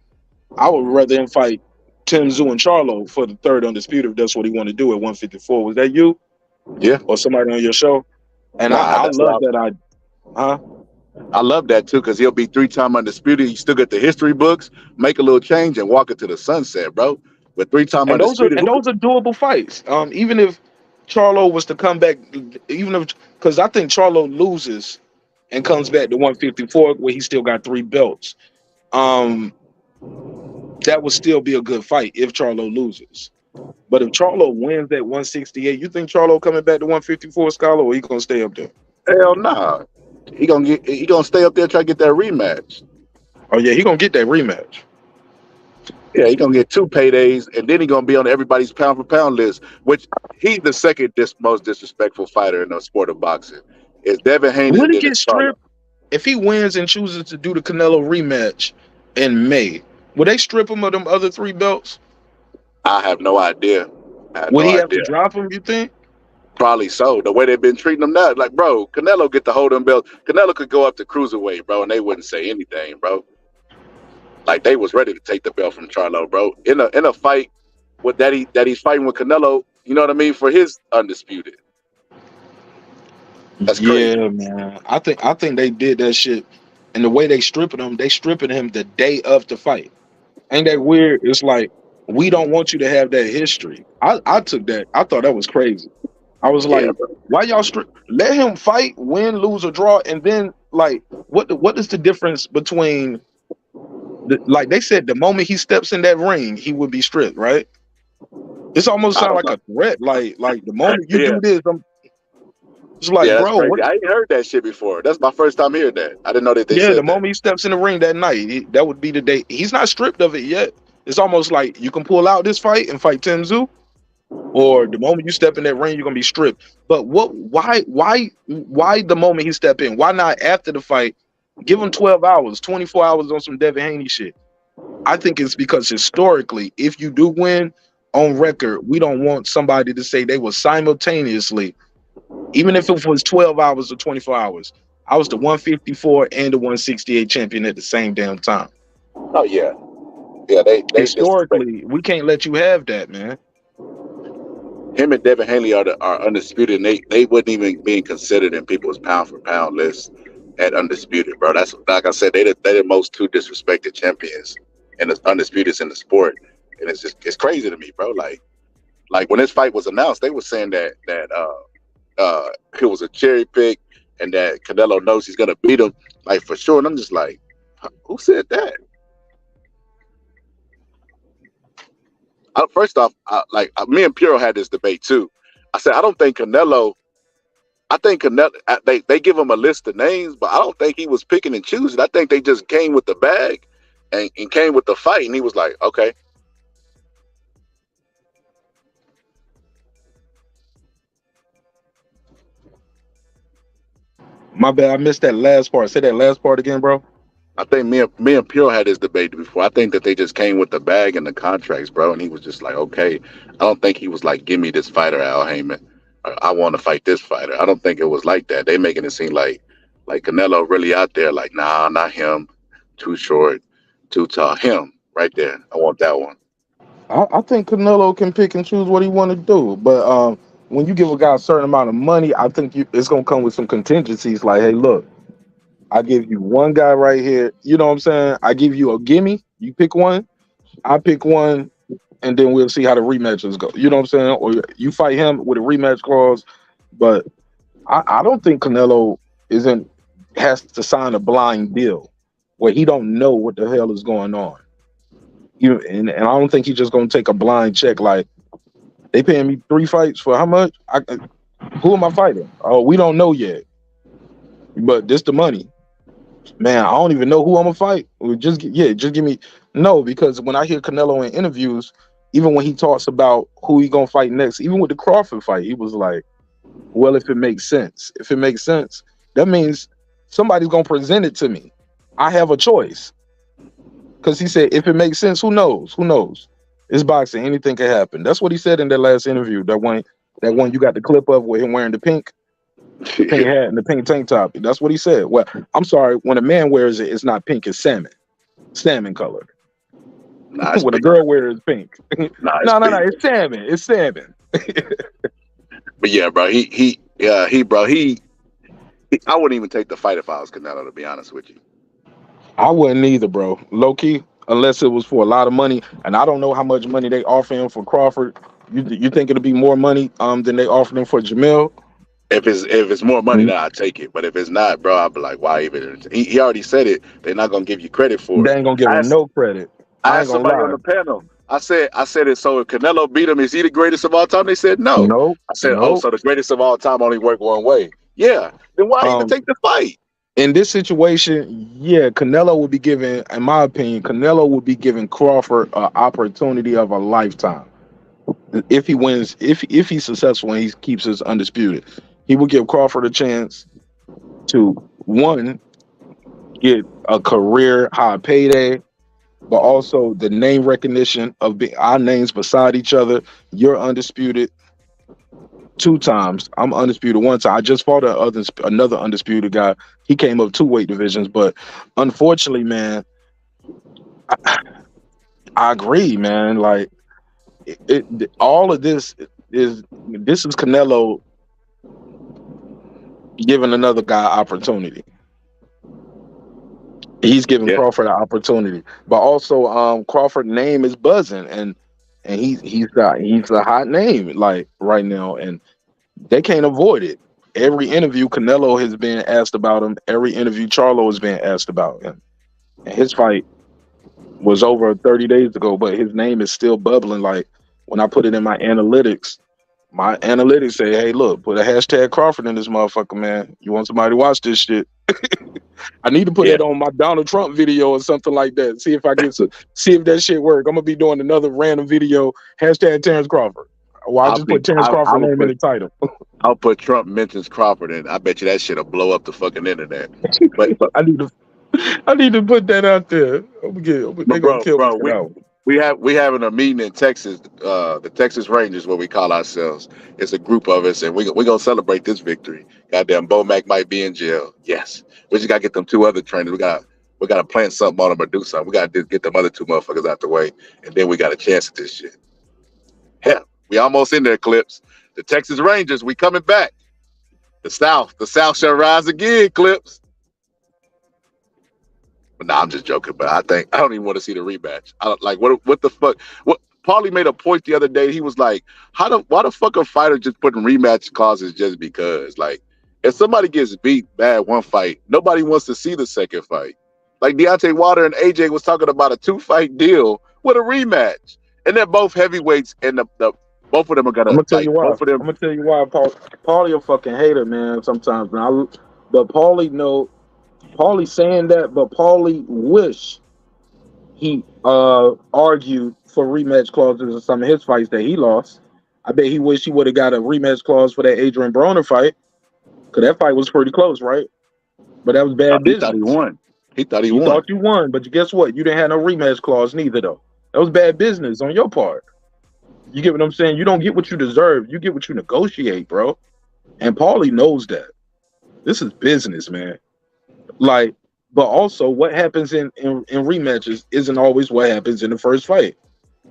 I would rather him fight Tim Tszyu and Charlo for the 3rd undisputed if that's what he want to do at 154. Was that you? Yeah. Or somebody on your show? And I love that. I love that too because he'll be 3-time undisputed. You still get the history books, make a little change, and walk into the sunset, bro. With 3-time undisputed, those are doable fights. Even if Charlo was to come back, because I think Charlo loses and comes back to 154 where he still got 3 belts. That would still be a good fight if Charlo loses. But if Charlo wins at 168, you think Charlo coming back to 154, Scholar, or he gonna stay up there? Hell nah. He gonna stay up there and try to get that rematch. Oh yeah, he gonna get that rematch. Yeah, he gonna get 2 paydays, and then he gonna be on everybody's pound for pound list, which he's the second most disrespectful fighter in the sport of boxing. Is Devin Haney? Would he get stripped if he wins and chooses to do the Canelo rematch in May? Would they strip him of them other 3 belts? I have no idea. Would he have to drop him, you think? Probably so. The way they've been treating him now, like, bro, Canelo get to hold them belts. Canelo could go up to cruiserweight, bro, and they wouldn't say anything, bro. Like they was ready to take the belt from Charlo, bro. In a fight with that he's fighting with Canelo, you know what I mean, for his undisputed. That's crazy. Yeah, man. I think they did that shit, and the way they stripping him the day of the fight. Ain't that weird? It's like we don't want you to have that history. I took that. I thought that was crazy. I was like, why y'all let him fight, win, lose, or draw, and then like what is the difference between like they said the moment he steps in that ring, he would be stripped, right? It's almost sound like a threat. Like the moment you do this, it's like, bro, I ain't heard that shit before. That's my first time hearing that. I didn't know that they said the that. moment he steps in the ring that night, that would be the day. He's not stripped of it yet. It's almost like you can pull out this fight and fight Tim Tszyu, or the moment you step in that ring, you're gonna be stripped. But why the moment he step in? Why not after the fight? Give him 12 hours, 24 hours on some Devin Haney shit. I think it's because historically, if you do win on record, we don't want somebody to say they were simultaneously, even if it was 12 hours or 24 hours. I was the 154 and the 168 champion at the same damn time. Oh yeah. Yeah, they historically, we can't let you have that, man. Him and Devin Haney are undisputed, and they wouldn't even be considered in people's pound for pound list at undisputed, bro. That's like I said, they're the most 2 disrespected champions and the undisputeds in the sport, and it's crazy to me, bro. Like when this fight was announced, they were saying that it was a cherry pick and that Canelo knows he's gonna beat him, like for sure. And I'm just like, who said that? First off, me and Puro had this debate too. I said, I think Canelo, they give him a list of names, but I don't think he was picking and choosing. I think they just came with the bag and came with the fight, and he was like, okay. My bad, I missed that last part. Say that last part again, bro. I think me and Pure had this debate before. I think that they just came with the bag and the contracts, bro. And he was just like, okay. I don't think he was like, give me this fighter, Al Heyman. I want to fight this fighter. I don't think it was like that. They making it seem like Like Canelo really out there, like, nah, not him. Too short, too tall. Him right there. I want that one. I think Canelo can pick and choose what he want to do, but when you give a guy a certain amount of money, I think it's gonna come with some contingencies. Like, hey, look, I give you one guy right here. You know what I'm saying? I give you a gimme. You pick one. I pick one, and then we'll see how the rematches go. You know what I'm saying? Or you fight him with a rematch clause. But I don't think Canelo has to sign a blind deal where he don't know what the hell is going on. And I don't think he's just gonna take a blind check. Like, they paying me 3 fights for how much? Who am I fighting? Oh, we don't know yet. But this the money. Man, I don't even know who I'm gonna fight. Just give me no, because when I hear Canelo in interviews, even when he talks about who he gonna fight next, even with the Crawford fight, he was like, well, if it makes sense. If it makes sense, that means somebody's gonna present it to me. I have a choice. Because he said, if it makes sense, who knows? Who knows? It's boxing. Anything can happen. That's what he said in that last interview. That one you got the clip of with him wearing the pink hat and the pink tank top. That's what he said. Well, I'm sorry. When a man wears it, it's not pink. It's salmon color. Nah, when a girl wears pink. No, it's salmon. It's salmon. But yeah, bro, he I wouldn't even take the fight if I was Canelo, to be honest with you. I wouldn't either, bro. Low key, unless it was for a lot of money, and I don't know how much money they offer him for Crawford. You think it'll be more money than they offered him for Jamil? If it's more money, then I'd take it. But if it's not, bro, I'd be like, why even? He already said it. They're not gonna give you credit for it. They ain't gonna give him no credit. I asked somebody on the panel. I said it. So if Canelo beat him, is he the greatest of all time? They said no. Nope. I said, oh, so the greatest of all time only work one way. Yeah. Then why even take the fight? In this situation, yeah, Canelo would be given, in my opinion, Canelo would be giving Crawford an opportunity of a lifetime. If he wins, if he's successful and he keeps his undisputed, he would give Crawford a chance to, one, get a career high payday, but also the name recognition of our names beside each other. You're undisputed 2 times. I'm undisputed 1 time. I just fought another undisputed guy. He came up 2 weight divisions, but unfortunately, man, I agree, man. Like, all of this is Canelo giving another guy opportunity. He's giving Crawford an opportunity, but also Crawford's name is buzzing, and he's a hot name like right now, and they can't avoid it. Every interview Canelo has been asked about him. Every interview Charlo has been asked about him. And his fight was over 30 days ago, but his name is still bubbling. Like, when I put it in my analytics say, hey, look, put a hashtag Crawford in this motherfucker, man. You want somebody to watch this shit? I need to put it on my Donald Trump video or something like that. See if that shit work. I'm gonna be doing another random video, hashtag Terrence Crawford. Well, I'll just put Terrence Crawford name in the title. I'll put Trump mentions Crawford, and I bet you that shit'll blow up the fucking internet. But I need to put that out there. They're gonna kill me out. We having a meeting in Texas, the Texas Rangers, what we call ourselves. It's a group of us, and we gonna celebrate this victory. Goddamn, Bo Mac might be in jail. Yes, we just gotta get them 2 other trainers. We gotta plant something on them or do something. We gotta get them other 2 motherfuckers out the way, and then we got a chance at this shit. Hell, we almost in there, Clips. The Texas Rangers, we coming back. The South shall rise again, Clips. But nah, I'm just joking. But I don't even want to see the rematch. I don't like what the fuck. What Paulie made a point the other day. He was like, why the fuck a fighter just putting rematch clauses just because? Like, if somebody gets beat bad 1 fight, nobody wants to see the second fight. Like Deontay Wilder and AJ was talking about a 2-fight deal with a rematch, and they're both heavyweights, and the both of them are gonna. I'm gonna tell you why. I'm gonna tell you why. Paulie a fucking hater, man. Sometimes, man. But Paulie saying that, but Paulie wish he argued for rematch clauses in some of his fights that he lost. I bet he wish he would have got a rematch clause for that Adrian Broner fight, because that fight was pretty close, right? But that was bad business. He thought he won. He thought you won, but guess what? You didn't have no rematch clause neither, though. That was bad business on your part. You get what I'm saying? You don't get what you deserve. You get what you negotiate, bro. And Paulie knows that. This is business, man. Like, but also what happens in rematches isn't always what happens in the first fight.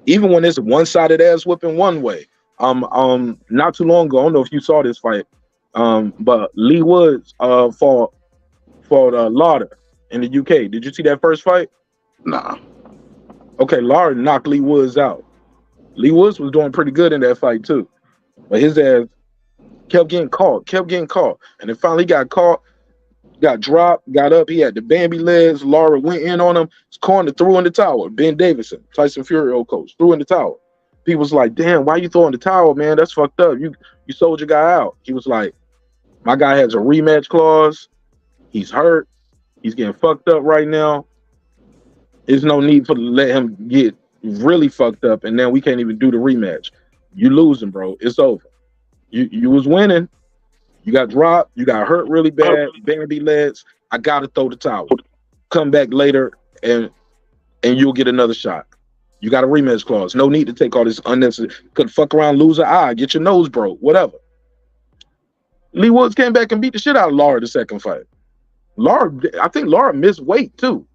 Even when it's one-sided ass whipping one way. Not too long ago, I don't know if you saw this fight, but Lee Woods fought Lauder in the UK. Did you see that first fight? Nah. Okay, Lauder knocked Lee Woods out. Lee Woods was doing pretty good in that fight too, but his ass kept getting caught, and then finally got caught, got dropped, got up. He had the Bambi legs. Lauder went in on him. His corner threw in the towel. Ben Davison, Tyson Fury old coach, threw in the towel. People was like, "Damn, why you throwing the towel, man? That's fucked up. You sold your guy out." He was like, "My guy has a rematch clause. He's hurt. He's getting fucked up right now. There's no need for to let him get really fucked up, and then we can't even do the rematch. You losing, bro. It's over. You was winning. You got dropped. You got hurt really bad. Bambi legs. I gotta throw the towel. Come back later, and you'll get another shot. You got a rematch clause. No need to take all this unnecessary. Could fuck around, lose an eye, get your nose broke, whatever." Lee Woods came back and beat the shit out of Lauder the second fight. I think Lauder missed weight too.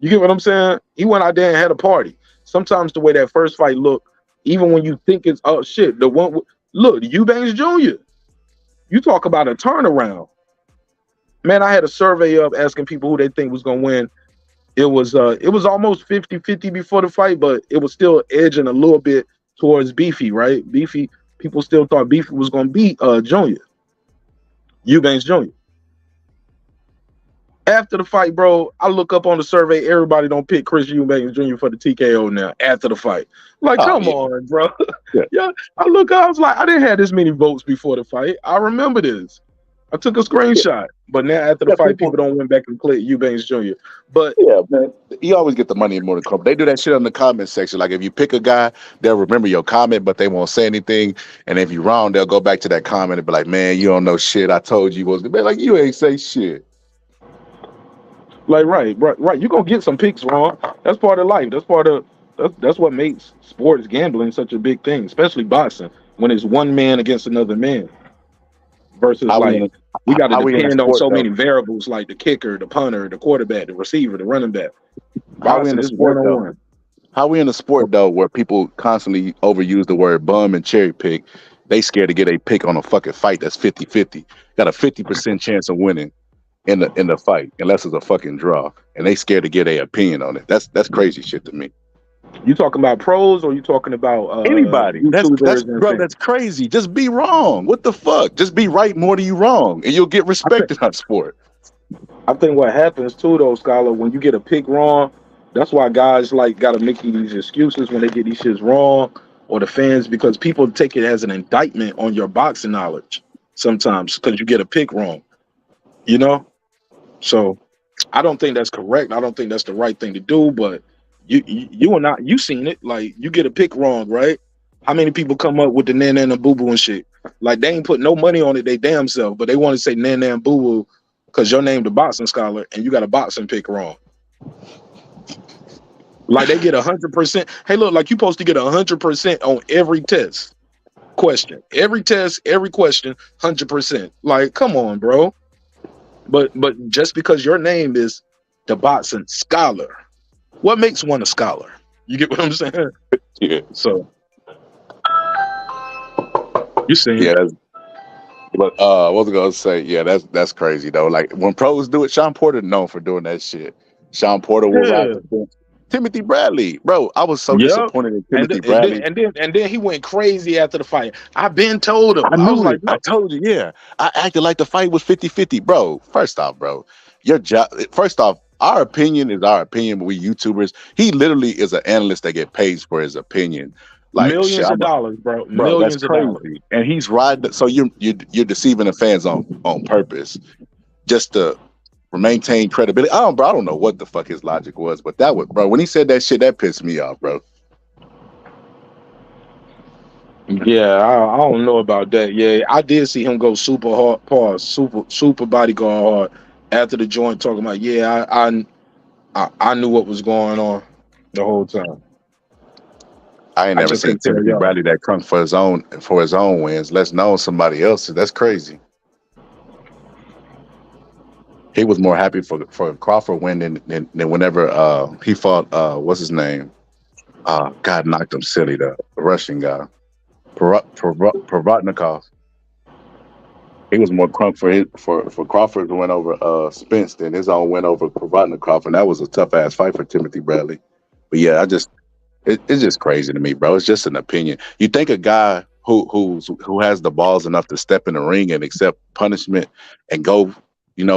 You get what I'm saying? He went out there and had a party. Sometimes the way that first fight looked, even when you think it's the one look, Eubanks Jr. You talk about a turnaround. Man, I had a survey up asking people who they think was gonna win. It was almost 50-50 before the fight, but it was still edging a little bit towards Beefy, right? Beefy, people still thought Beefy was gonna beat Junior. Eubanks Jr. After the fight, bro, I look up on the survey, everybody don't pick Chris Eubanks Jr. for the TKO now after the fight. Like, come on, bro. Yeah. I look up, I was like, I didn't have this many votes before the fight. I remember this. I took a screenshot. But now after the fight, people don't went back and click Eubanks Jr. But yeah, man, you always get the money in Mortal Kombat. They do that shit in the comment section. Like if you pick a guy, they'll remember your comment, but they won't say anything. And if you're wrong, they'll go back to that comment and be like, "Man, you don't know shit. I told you was like you ain't say shit." Like right. You're gonna get some picks wrong. That's part of life. That's what makes sports gambling such a big thing, especially boxing, when it's one man against another man. Versus we got to depend on so many variables like the kicker, the punter, the quarterback, the receiver, the running back. How we in the sport though, where people constantly overuse the word bum and cherry pick? They scared to get a pick on a fucking fight that's 50-50. Got a 50% chance of winning in the fight unless it's a fucking draw, and they scared to get a opinion on it. That's crazy shit to me. You talking about pros or you talking about anybody? That's crazy. Just be wrong. What the fuck? Just be right more than you wrong, and you'll get respect in our sport. I think what happens too, though, Scholar, when you get a pick wrong, that's why guys like got to make these excuses when they get these shits wrong, or the fans, because people take it as an indictment on your boxing knowledge sometimes because you get a pick wrong. You know, so I don't think that's correct. I don't think that's the right thing to do, but. You are not. You seen it? Like you get a pick wrong, right? How many people come up with the nan and boo boo and shit? Like they ain't put no money on it. They damn self, but they want to say nan and boo boo because your name the boxing scholar and you got a boxing pick wrong. Like they get 100%. Hey, look, like you supposed to get 100% on every test question, every test, every question, 100%. Like, come on, bro. But just because your name is the boxing scholar. What makes one a scholar? You get what I'm saying? Yeah. So you saying but what was I gonna say? Yeah, that's crazy though. Like when pros do it, Sean Porter known for doing that shit. Sean Porter will ride the fence. Timothy Bradley, bro. I was so disappointed in Timothy Bradley. And then he went crazy after the fight. I've been told him. I told you, yeah. I acted like the fight was 50-50. Bro, first off, your job our opinion is our opinion, but we YouTubers, he literally is an analyst that get paid for his opinion. Like millions of dollars, bro. Millions that's crazy. Of dollars. And he's riding. So you're deceiving the fans on purpose, just to maintain credibility. I don't know what the fuck his logic was, but that was, bro. When he said that shit, that pissed me off, bro. Yeah, I don't know about that. Yeah, I did see him go super hard, pause, super bodyguard hard after the joint, talking about I knew what was going on the whole time. I ain't never seen Timothy Bradley that crunk for his own wins. Let's know somebody else's. That's crazy. He was more happy for Crawford win than whenever he fought what's his name? God knocked him silly, the Russian guy. Provodnikov. He was more crunk for Crawford to win over Spence than his own win over Provodnikov, and that was a tough ass fight for Timothy Bradley. But yeah, it's just crazy to me, bro. It's just an opinion. You think a guy who has the balls enough to step in the ring and accept punishment and go,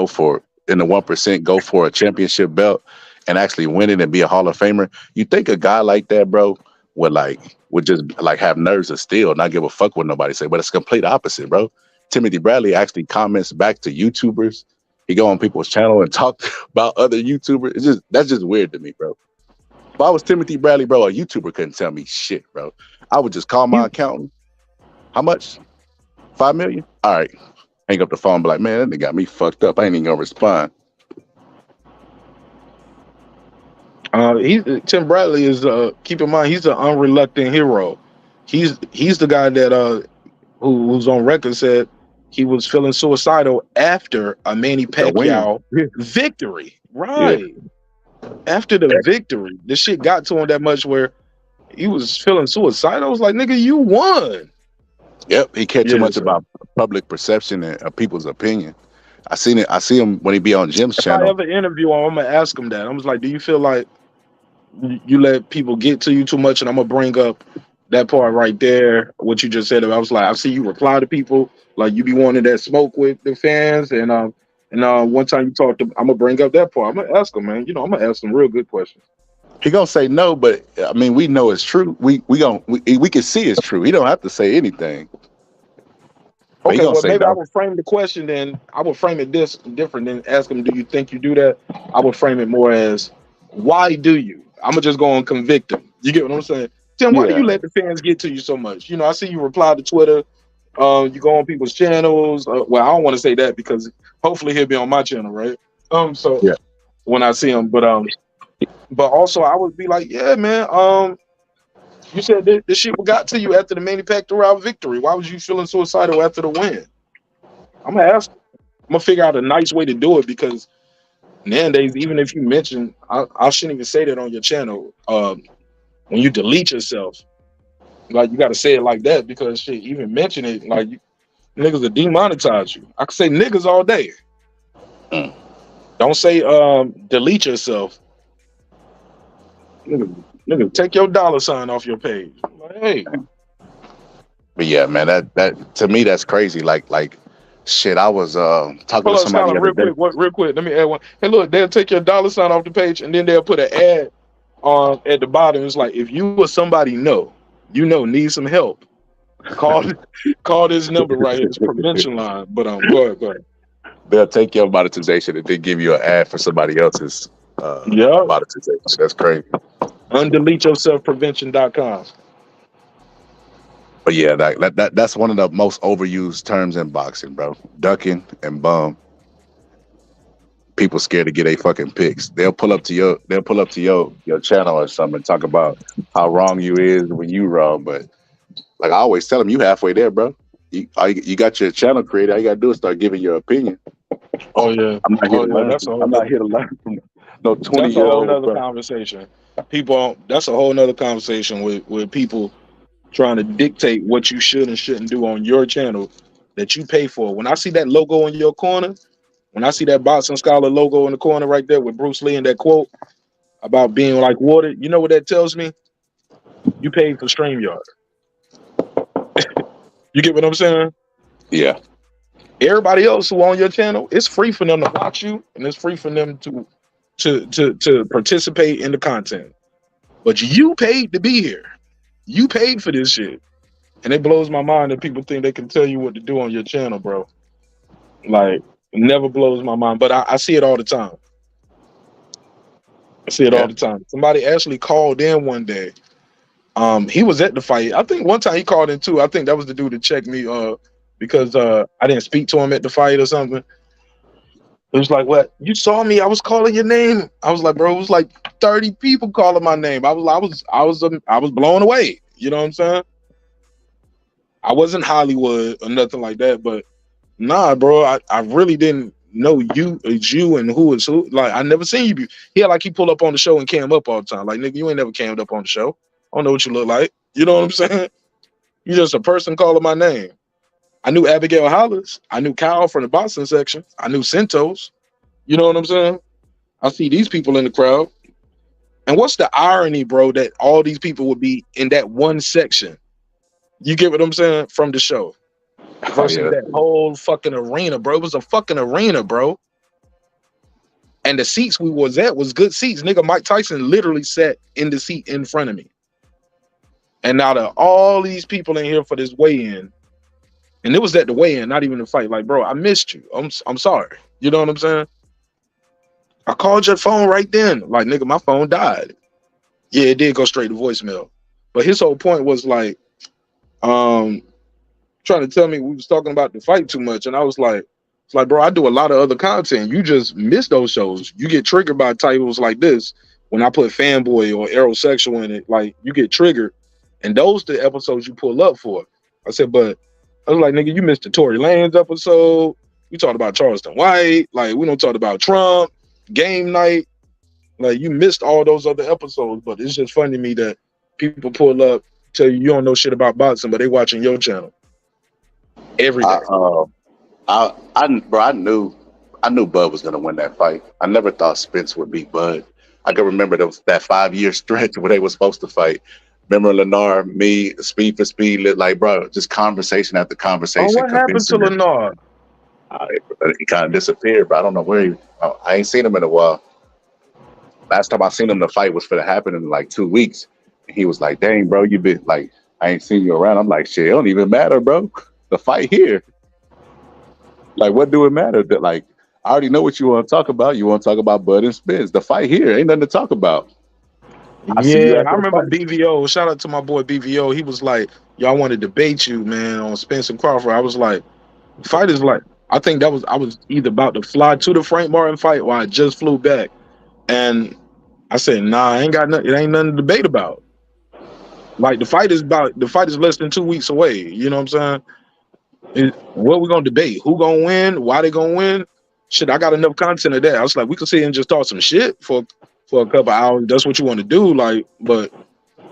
for in the 1%, go for a championship belt and actually win it and be a Hall of Famer? You think a guy like that, bro, would just have nerves of steel, not give a fuck what nobody say? But it's complete opposite, bro. Timothy Bradley actually comments back to YouTubers. He go on people's channel and talk about other YouTubers. That's just weird to me, bro. If I was Timothy Bradley, bro, a YouTuber couldn't tell me shit, bro. I would just call my accountant. How much? $5 million? All right. Hang up the phone and be like, man, that nigga got me fucked up. I ain't even gonna respond. Tim Bradley is keep in mind he's an unreluctant hero. He's the guy that who's on record said he was feeling suicidal after a Manny Pacquiao victory. Right. Yeah. After the victory, the shit got to him that much where he was feeling suicidal. I was like, nigga, you won. Yep, he cared too much about public perception and people's opinion. I see him when he be on Jim's channel. If I ever interview him, I'm gonna ask him that. I was like, do you feel like you let people get to you too much? And I'm gonna bring up that part right there, what you just said. I was like, I see you reply to people like you be wanting that smoke with the fans, and one time you talked to, I'm gonna bring up that part. I'm gonna ask him, man. I'm gonna ask some real good questions. He gonna say no, but I mean, we know it's true. We can see it's true. He don't have to say anything. Okay, well, maybe no. I would frame the question then. I would frame it different than ask him, do you think you do that? I would frame it more as, why do you? I'm gonna just go and convict him. You get what I'm saying? Tim, why do you let the fans get to you so much? I see you reply to Twitter. You go on people's channels. Well, I don't want to say that because hopefully he'll be on my channel, right? So yeah. When I see him, but also I would be like, yeah, man. You said this shit got to you after the Manny Pacquiao victory. Why was you feeling suicidal after the win? I'm gonna ask. I'm gonna figure out a nice way to do it because nowadays, even if you mention, I shouldn't even say that on your channel. When you delete yourself, like you got to say it like that because shit, even mention it, like niggas will demonetize you. I can say niggas all day. Don't say delete yourself. Nigga, take your $sign off your page. Like, hey. But yeah, man, that to me that's crazy. Like shit, I was talking to somebody real quick. Let me add one. Hey, look, they'll take your $sign off the page and then they'll put an ad on at the bottom. It's like, if you or somebody need some help, call this number right here. It's prevention line. But go ahead. They'll take your monetization and then give you an ad for somebody else's monetization. That's crazy. UndeleteYourselfPrevention.com. But yeah, that's one of the most overused terms in boxing, bro. Ducking and bum. People scared to get a fucking picks. They'll pull up to your channel or something and talk about how wrong you is when you wrong. But like I always tell them, you halfway there, bro. You got your channel created. All you gotta do is start giving your opinion. Oh yeah, I'm not here to learn from no 20-year-old. That's a whole nother conversation. That's a whole nother conversation with people trying to dictate what you should and shouldn't do on your channel that you pay for. When I see that logo in your corner, when I see that Boxing Scholar logo in the corner right there with Bruce Lee and that quote about being like water, you know what that tells me? You paid for StreamYard. You get what I'm saying? Yeah. Everybody else who on your channel, it's free for them to watch you and it's free for them to participate in the content. But you paid to be here. You paid for this shit. And it blows my mind that people think they can tell you what to do on your channel, bro. Like, it never blows my mind. But I see it all the time. I see it all the time. Somebody actually called in one day. He was at the fight. I think one time he called in too. I think that was the dude that checked me because I didn't speak to him at the fight or something. It was like, what? You saw me? I was calling your name. I was like, bro, it was like 30 people calling my name. I was blown away. You know what I'm saying? I wasn't Hollywood or nothing like that, but nah, bro, I really didn't know you is you and who is who. Like, I never seen you be. He pull up on the show and cam up all the time. Like, nigga, you ain't never cammed up on the show. I don't know what you look like. You know what I'm saying? You just a person calling my name. I knew Abigail Hollers. I knew Kyle from the boxing section. I knew Centos. You know what I'm saying? I see these people in the crowd. And what's the irony, bro, that all these people would be in that one section? You get what I'm saying? From the show. Versus that whole fucking arena, bro. It was a fucking arena, bro. And the seats we was at was good seats. Nigga, Mike Tyson literally sat in the seat in front of me. And now that all these people in here for this weigh-in, and it was at the weigh-in, not even the fight. Like, bro, I missed you. I'm sorry. You know what I'm saying? I called your phone right then. Like, nigga, my phone died. Yeah, it did go straight to voicemail. But his whole point was like, trying to tell me we was talking about the fight too much. And I was like, it's like, bro, I do a lot of other content. You just miss those shows. You get triggered by titles like this. When I put Fanboy or Aerosexual in it, like, you get triggered. And those the episodes you pull up for. I said, but I was like, nigga, you missed the Tory Lanez episode. We talked about Charleston White. Like, we don't talk about Trump, game night. Like, you missed all those other episodes. But it's just funny to me that people pull up, tell you don't know shit about boxing, but they watching your channel every day. I knew Bud was gonna win that fight. I never thought Spence would beat Bud. I can remember that 5-year stretch where they were supposed to fight. Remember Lennar, me, Speed for Speed, like, bro, just conversation after conversation. Oh, what happened to Lennar? He kind of disappeared, but I don't know where I ain't seen him in a while. Last time I seen him, the fight was for to happen in like 2 weeks. He was like, dang, bro, you been like, I ain't seen you around. I'm like, shit, it don't even matter, bro. The fight here. Like, what do it matter? That, like, I already know what you want to talk about. You want to talk about Bud and Spence. The fight here ain't nothing to talk about. I remember BVO. Shout out to my boy BVO. He was like, y'all want to debate you, man, on Spence and Crawford. I was like, fight is like, I think I was either about to fly to the Frank Martin fight or I just flew back. And I said, nah, it ain't nothing to debate about. Like, the fight is less than 2 weeks away. You know what I'm saying? What we gonna debate? Who gonna win? Why they gonna win? Shit, I got enough content of that. I was like, we could sit and just talk some shit for a couple hours. That's what you want to do, like, but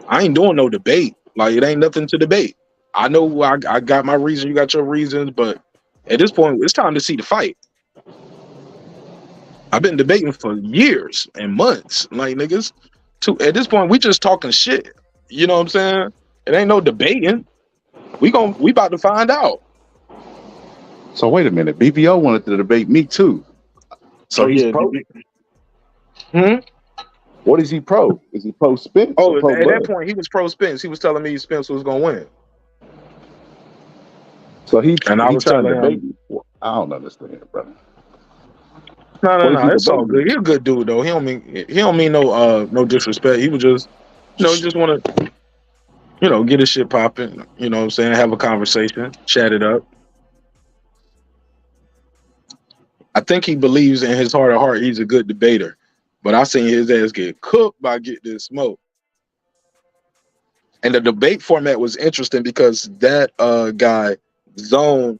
I ain't doing no debate. Like, it ain't nothing to debate. I know I got my reason, you got your reasons, but at this point, it's time to see the fight. I've been debating for years and months. Like, niggas, at this point, we just talking shit. You know what I'm saying? It ain't no debating. We about to find out. So wait a minute, BVO wanted to debate me too. So he's pro. What is he pro? Is he pro Spence? Oh, pro at Bud? that point, he was pro Spence. He was telling me Spence was gonna win. So I was telling debate him, me. I don't understand, brother. No, it's all good. He's a good dude though. He don't mean no disrespect. He was just, he just want to, get his shit popping. You know what I'm saying? Have a conversation, chat it up. I think he believes in his heart of heart he's a good debater, but I seen his ass get cooked by Get This Smoke. And the debate format was interesting because that guy, Zone,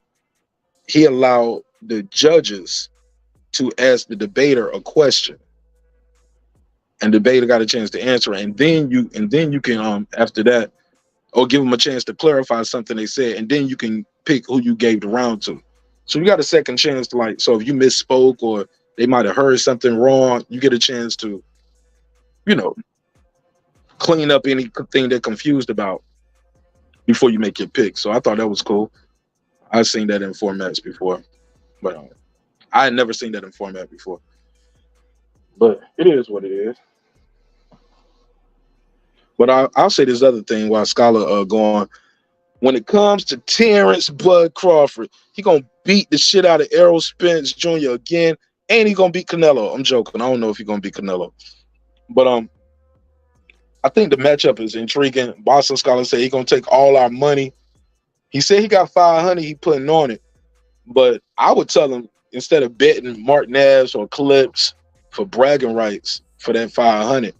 he allowed the judges to ask the debater a question, and the debater got a chance to answer, and then you can after that, or give them a chance to clarify something they said, and then you can pick who you gave the round to. So you got a second chance to, like, so if you misspoke or they might have heard something wrong, you get a chance to, clean up anything they're confused about before you make your pick. So I thought that was cool. I've seen that in formats before, but I had never seen that in format before. But it is what it is. But I'll say this other thing while Scholar going. When it comes to Terrence Bud Crawford, he gonna beat the shit out of Errol Spence Jr. again, and he gonna beat Canelo. I'm joking. I don't know if he's gonna beat Canelo, but I think the matchup is intriguing. Boston Scholar said he gonna take all our money. He said he got 500 he putting on it, but I would tell him instead of betting Mark Nash or Clips for bragging rights for that 500.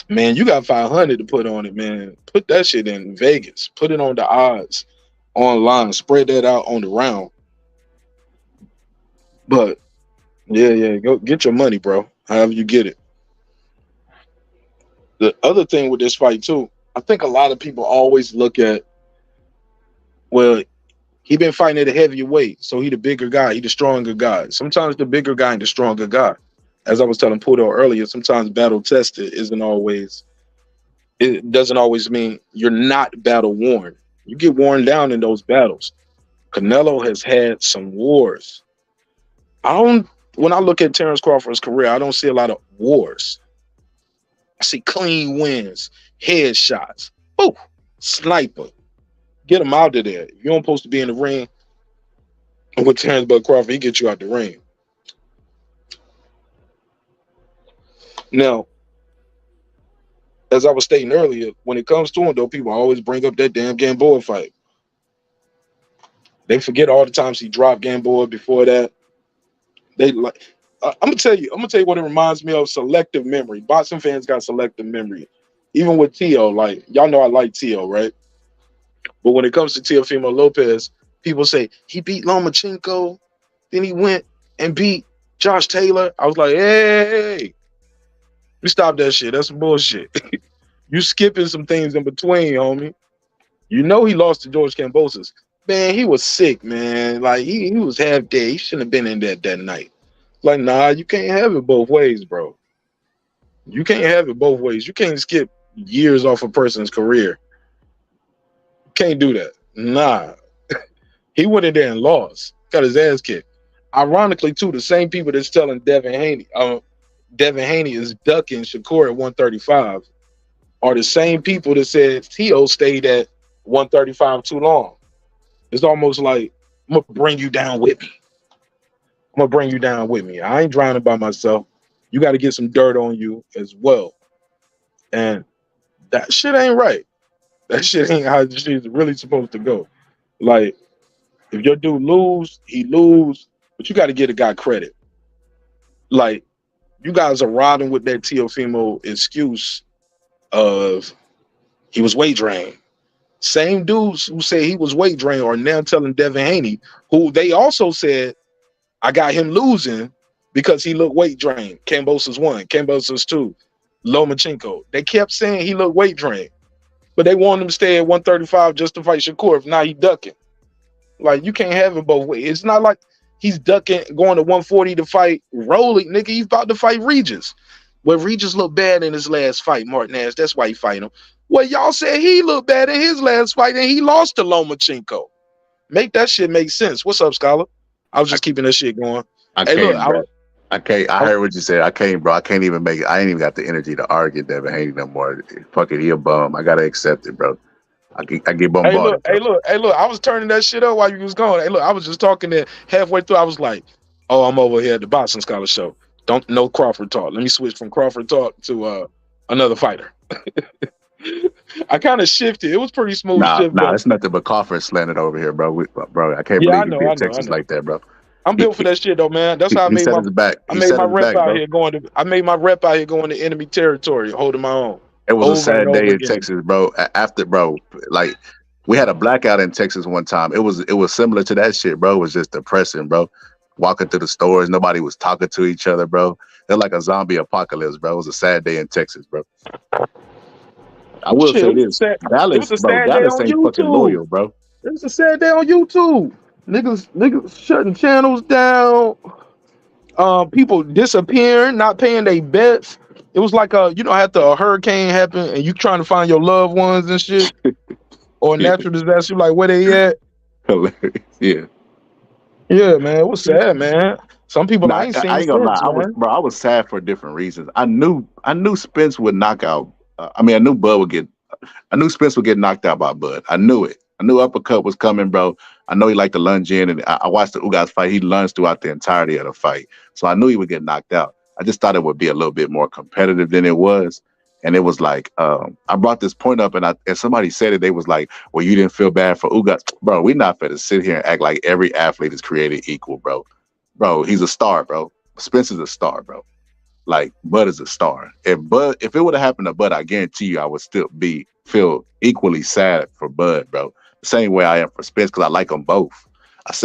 Man, you got 500 to put on it, man. Put that shit in Vegas. Put it on the odds online. Spread that out on the round. But yeah, go get your money, bro. However you get it. The other thing with this fight too, I think a lot of people always look at, well, he been fighting at a heavier weight, so he the bigger guy, he the stronger guy. Sometimes the bigger guy and the stronger guy. As I was telling Pudo earlier, sometimes battle tested it doesn't always mean you're not battle worn. You get worn down in those battles. Canelo has had some wars. When I look at Terence Crawford's career, I don't see a lot of wars. I see clean wins, headshots, sniper. Get him out of there. You don't supposed to be in the ring. And with Terence Bud Crawford, he gets you out the ring. Now, as I was stating earlier, when it comes to him, though, people always bring up that damn Gamboa fight. They forget all the times he dropped Gamboa before that. I'm gonna tell you what it reminds me of: selective memory. Boxing fans got selective memory. Even with Tio, like y'all know I like Tio, right? But when it comes to Teofimo Lopez, people say he beat Lomachenko, then he went and beat Josh Taylor. I was like, hey, you stop that shit. That's some bullshit. You skipping some things in between, homie. You know he lost to George Kambosos. Man, he was sick, man. Like he was half dead. He shouldn't have been in that night. Like, nah, you can't have it both ways, bro. You can't have it both ways. You can't skip years off a person's career. You can't do that. Nah. He went in there and lost. Got his ass kicked. Ironically, too, the same people that's telling Devin Haney is ducking Shakur at 135 are the same people that said Tio stayed at 135 too long. It's almost like, I'm going to bring you down with me. I ain't drowning by myself. You got to get some dirt on you as well. And that shit ain't right. That shit ain't how this shit's really supposed to go. Like, if your dude lose, he lose, but you got to get a guy credit. Like, you guys are riding with that Teofimo excuse of he was weight drained. Same dudes who say he was weight drained are now telling Devin Haney, who they also said, I got him losing because he looked weight drained. Kambosos 1, Kambosos 2, Lomachenko. They kept saying he looked weight drained, but they wanted him to stay at 135 just to fight Shakur. If not, he ducking. Like, you can't have it both ways. It's not like he's ducking, going to 140 to fight Rolling. Nigga, he's about to fight Regis. Well, Regis looked bad in his last fight, Martinez. That's why he fighting him. Well, y'all said he looked bad in his last fight and he lost to Lomachenko. Make that shit make sense. What's up, Scholar? I was just keeping that shit going. I heard what you said. I can't, bro. I can't even make it. I ain't even got the energy to argue Devin Haney no more. Fuck it, he a bum. I gotta accept it, bro. I get bombarded. Hey, look. I was turning that shit up while you was going. Hey, look, I was just talking there halfway through. I was like, oh, I'm over here at the Boxing Scholar show. No Crawford talk. Let me switch from Crawford talk to another fighter. I kind of shifted. It was pretty smooth. It's nothing but Crawford slanted over here, bro. Bro, I can't believe you beat Texas like that, bro. I'm built for that shit though, man. That's how I made my rep out here going to enemy territory, holding my own. It was a sad day in Texas, bro. Like we had a blackout in Texas one time. It was similar to that shit, bro. It was just depressing, bro. Walking through the stores, nobody was talking to each other, bro. They're like a zombie apocalypse, bro. It was a sad day in Texas, bro. I will say this: Dallas ain't fucking loyal, bro. It was a sad day on YouTube. Niggas shutting channels down. People disappearing, not paying their bets. It was like after a hurricane happened and you trying to find your loved ones and shit, or a natural disaster, like where they at? Hilarious, yeah. Yeah, man, it was sad, man. Some people I ain't gonna lie. I was sad for different reasons. I knew Spence would knock out. I knew Spence would get knocked out by Bud. I knew it. I knew uppercut was coming, bro. I know he liked to lunge in, and I watched the Ugas fight. He lunged throughout the entirety of the fight, so I knew he would get knocked out. I just thought it would be a little bit more competitive than it was, and it was like I brought this point up, and somebody said it. They was like, "Well, you didn't feel bad for Ugas, bro. We not finna sit here and act like every athlete is created equal, bro. Bro, he's a star, bro. Spence is a star, bro. Like Bud is a star. If it would have happened to Bud, I guarantee you, I would still feel equally sad for Bud, bro. The same way I am for Spence, because I like them both.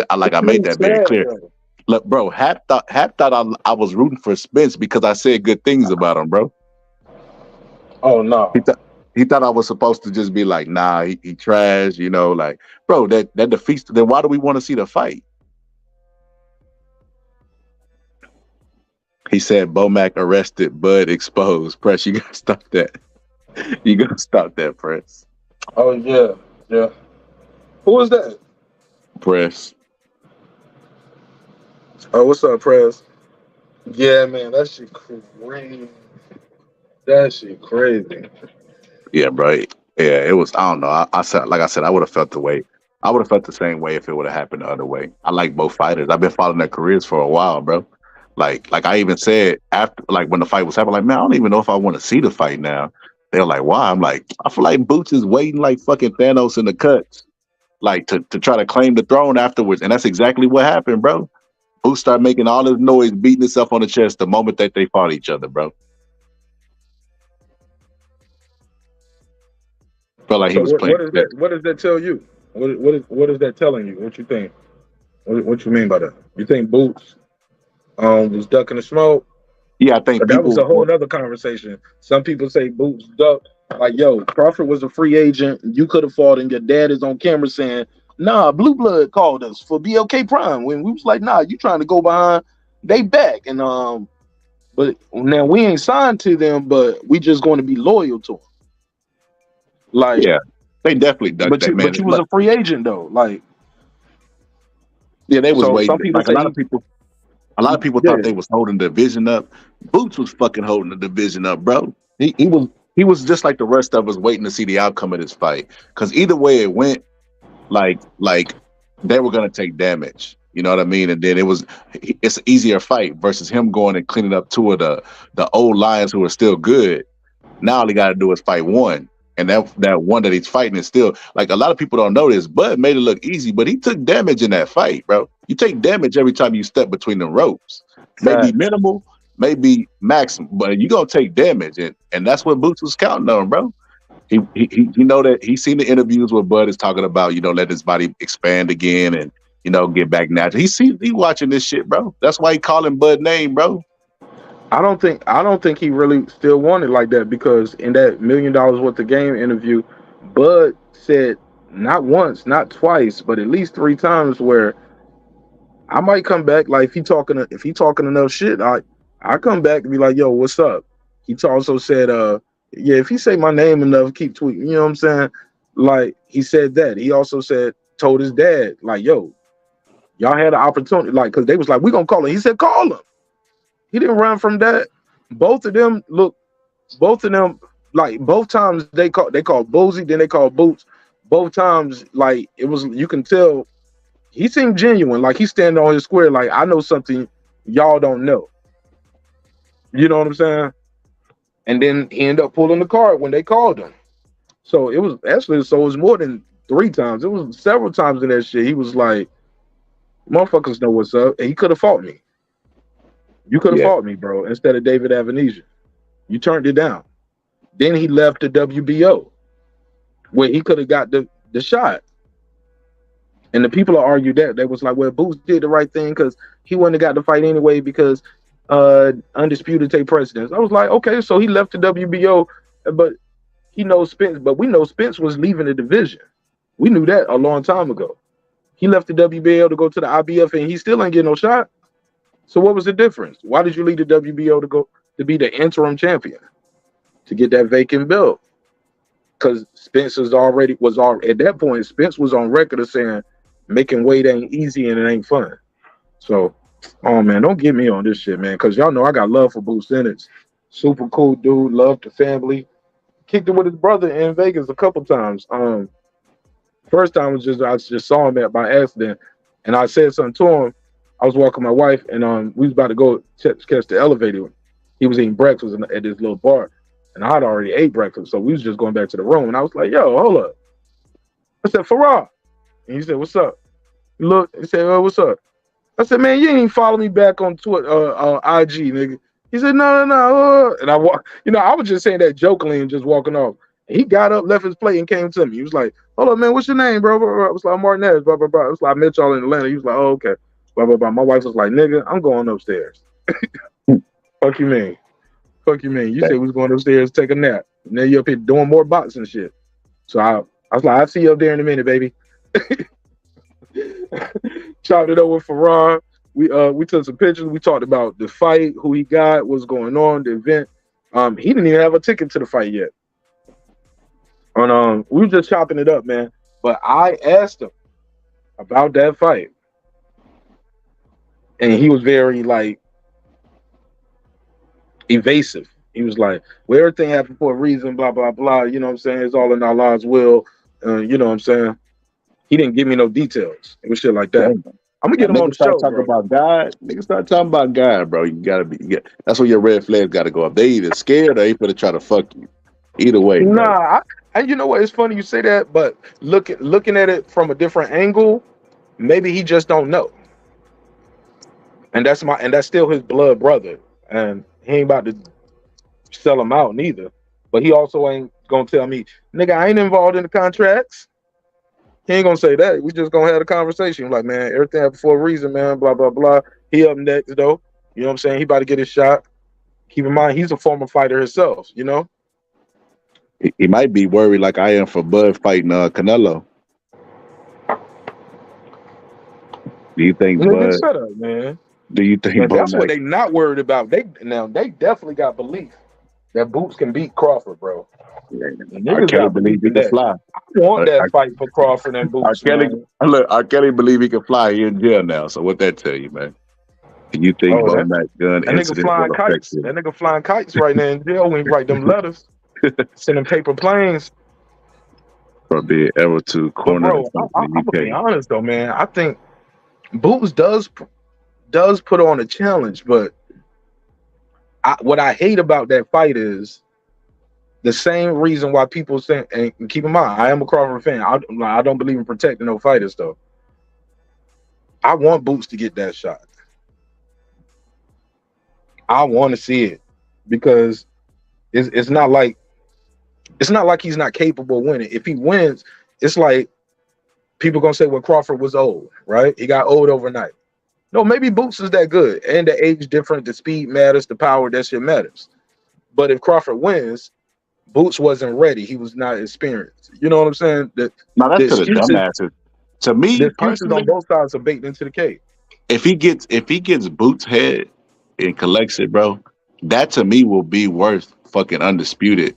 I made that very clear. Look, bro, Hap thought I was rooting for Spence because I said good things about him, bro. Oh no. He thought I was supposed to just be like, nah, he trash, you know, like, bro, that defeats. Then why do we want to see the fight? He said Bomac arrested, Bud exposed. Press, you gotta stop that. You gotta stop that, Press. Oh yeah, yeah. Who is that? Press. Oh, what's up, Press? Yeah, man, that shit crazy. That shit crazy. Yeah, bro. Yeah, it was. I don't know. I said, like I said, I would have felt the way. I would have felt the same way if it would have happened the other way. I like both fighters. I've been following their careers for a while, bro. Like I even said after, like when the fight was happening, like, man, I don't even know if I want to see the fight now. They're like, why? I'm like, I feel like Boots is waiting like fucking Thanos in the cuts, like to try to claim the throne afterwards, and that's exactly what happened, bro. Boots started making all this noise, beating himself on the chest the moment that they fought each other, bro. Felt like he was playing. What does that tell you? What is that telling you? What you think? What you mean by that? You think Boots was ducking the smoke? Yeah, I think that was a whole other conversation. Some people say Boots ducked. Like, yo, Crawford was a free agent. You could have fought, and your dad is on camera saying, nah, Blue Blood called us for BLK Prime. When we was like, nah, you trying to go behind they back. And but now we ain't signed to them, but we just going to be loyal to them. Like, yeah, they definitely ducked that, man. But you was a free agent though. Like, yeah, they was so waiting. Some people like a lot of people thought they was holding the division up. Boots was fucking holding the division up, bro. He was just like the rest of us waiting to see the outcome of this fight. Because either way it went, like they were gonna take damage. You know what I mean? And then it's an easier fight versus him going and cleaning up two of the old lions who are still good. Now all he got to do is fight one. And that one that he's fighting is still, like, a lot of people don't know this. Bud made it look easy, but he took damage in that fight, bro. You take damage every time you step between the ropes. Maybe minimal, maybe maximum, but you're going to take damage. And that's what Boots was counting on, bro. He know that he's seen the interviews where Bud is talking about, you know, let his body expand again and, you know, get back natural. He watching this shit, bro. That's why he calling Bud name, bro. I don't think he really still wanted like that, because in that $1 million worth of game interview, Bud said not once, not twice, but at least 3 times where I might come back. Like if he talking enough shit, I come back and be like, yo, what's up? He also said, yeah, if he say my name enough, keep tweeting. You know what I'm saying? Like he said that. He also told his dad, like, yo, y'all had an opportunity, like, because they was like, we gonna call him. He said, call him. He didn't run from that. Both of them, like both times they called Boozy, then they called Boots. Both times, like it was, you can tell he seemed genuine. Like he's standing on his square, like I know something y'all don't know. You know what I'm saying? And then he ended up pulling the card when they called him. So it was more than 3 times. It was several times in that shit. He was like, motherfuckers know what's up. And he could have fought me. You could have fought me, bro, instead of David Avanesian. You turned it down. Then he left the WBO, where he could have got the shot. And the people argued that. They was like, well, Boots did the right thing because he wouldn't have got the fight anyway because Undisputed take precedence. I was like, okay, so he left the WBO, but he knows Spence. But we know Spence was leaving the division. We knew that a long time ago. He left the WBO to go to the IBF, and he still ain't getting no shot. So what was the difference? Why did you leave the WBO to be the interim champion, to get that vacant belt? Because Spence was already at that point. Spence was on record of saying making weight ain't easy and it ain't fun. So, oh man, don't get me on this shit, man. Because y'all know I got love for Boots Ennis. Super cool dude, love the family. Kicked it with his brother in Vegas a couple times. First time I just saw him by accident, and I said something to him. I was walking my wife, and we was about to go catch the elevator. He was eating breakfast at this little bar, and I had already ate breakfast, so we was just going back to the room. And I was like, "Yo, hold up!" I said, "Farah," and he said, "What's up?" He said, "Oh, what's up?" I said, "Man, you ain't even follow me back on Twitter, IG, nigga." He said, "No." And I was just saying that jokingly and just walking off. And he got up, left his plate, and came to me. He was like, "Hold up, man, what's your name, bro?" I was like, "Martinez, blah blah blah." I was like, "I met y'all in Atlanta." He was like, "Oh, okay." Blah blah blah. My wife was like, "Nigga, I'm going upstairs." Fuck you mean? Fuck you mean? You said we was going upstairs to take a nap, and then you up here doing more boxing shit. So I was like, "I'll see you up there in a minute, baby." Chopped it over for Ron. We took some pictures. We talked about the fight, who he got, what's going on, the event. He didn't even have a ticket to the fight yet. And we were just chopping it up, man. But I asked him about that fight, and he was very like evasive. He was like, "Well, everything happened for a reason, blah blah blah." You know what I'm saying? It's all in Allah's will. You know what I'm saying? He didn't give me no details. It was shit like that. I'm gonna get him on the show. Talking about God, niggas start talking about God, bro. You gotta be. That's where your red flags gotta go up. They either scared or they finna try to fuck you. Either way. Nah, and you know what? It's funny you say that, but looking at it from a different angle, maybe he just don't know. And that's still his blood brother, and he ain't about to sell him out neither. But he also ain't gonna tell me, nigga, I ain't involved in the contracts. He ain't gonna say that. We just gonna have a conversation. Like, man, everything happened for a reason, man. Blah blah blah. He up next though. You know what I'm saying? He about to get his shot. Keep in mind, he's a former fighter himself. You know. He might be worried like I am for Bud fighting Canelo. Do you think Bud? Shut up, man. Do you think that's what they not worried about? They definitely got belief that Boots can beat Crawford, bro. R. Kelly believe he can fly. I want that fight for Crawford and Boots. R. Kelly believe he can fly. He in jail now. So what that tell you, man? Do you think that gun incident flying kites? That nigga flying kites right now in jail when he write them letters, sending paper planes. For being ever to corner. Bro, I'm gonna be honest though, man. I think Boots does put on a challenge, but what I hate about that fight is the same reason why people say, and keep in mind, I am a Crawford fan. I don't believe in protecting no fighters, though. I want Boots to get that shot. I want to see it because it's not like he's not capable of winning. If he wins, it's like people gonna say, well, Crawford was old, right? He got old overnight. No, maybe Boots is that good, and the age different, the speed matters, the power, that shit matters. But if Crawford wins, Boots wasn't ready. He was not experienced. You know what I'm saying? That's to the dumbasses. To me, the excuses on both sides are baked into the cake. If he gets Boots' head and collects it, bro, that to me will be worth fucking undisputed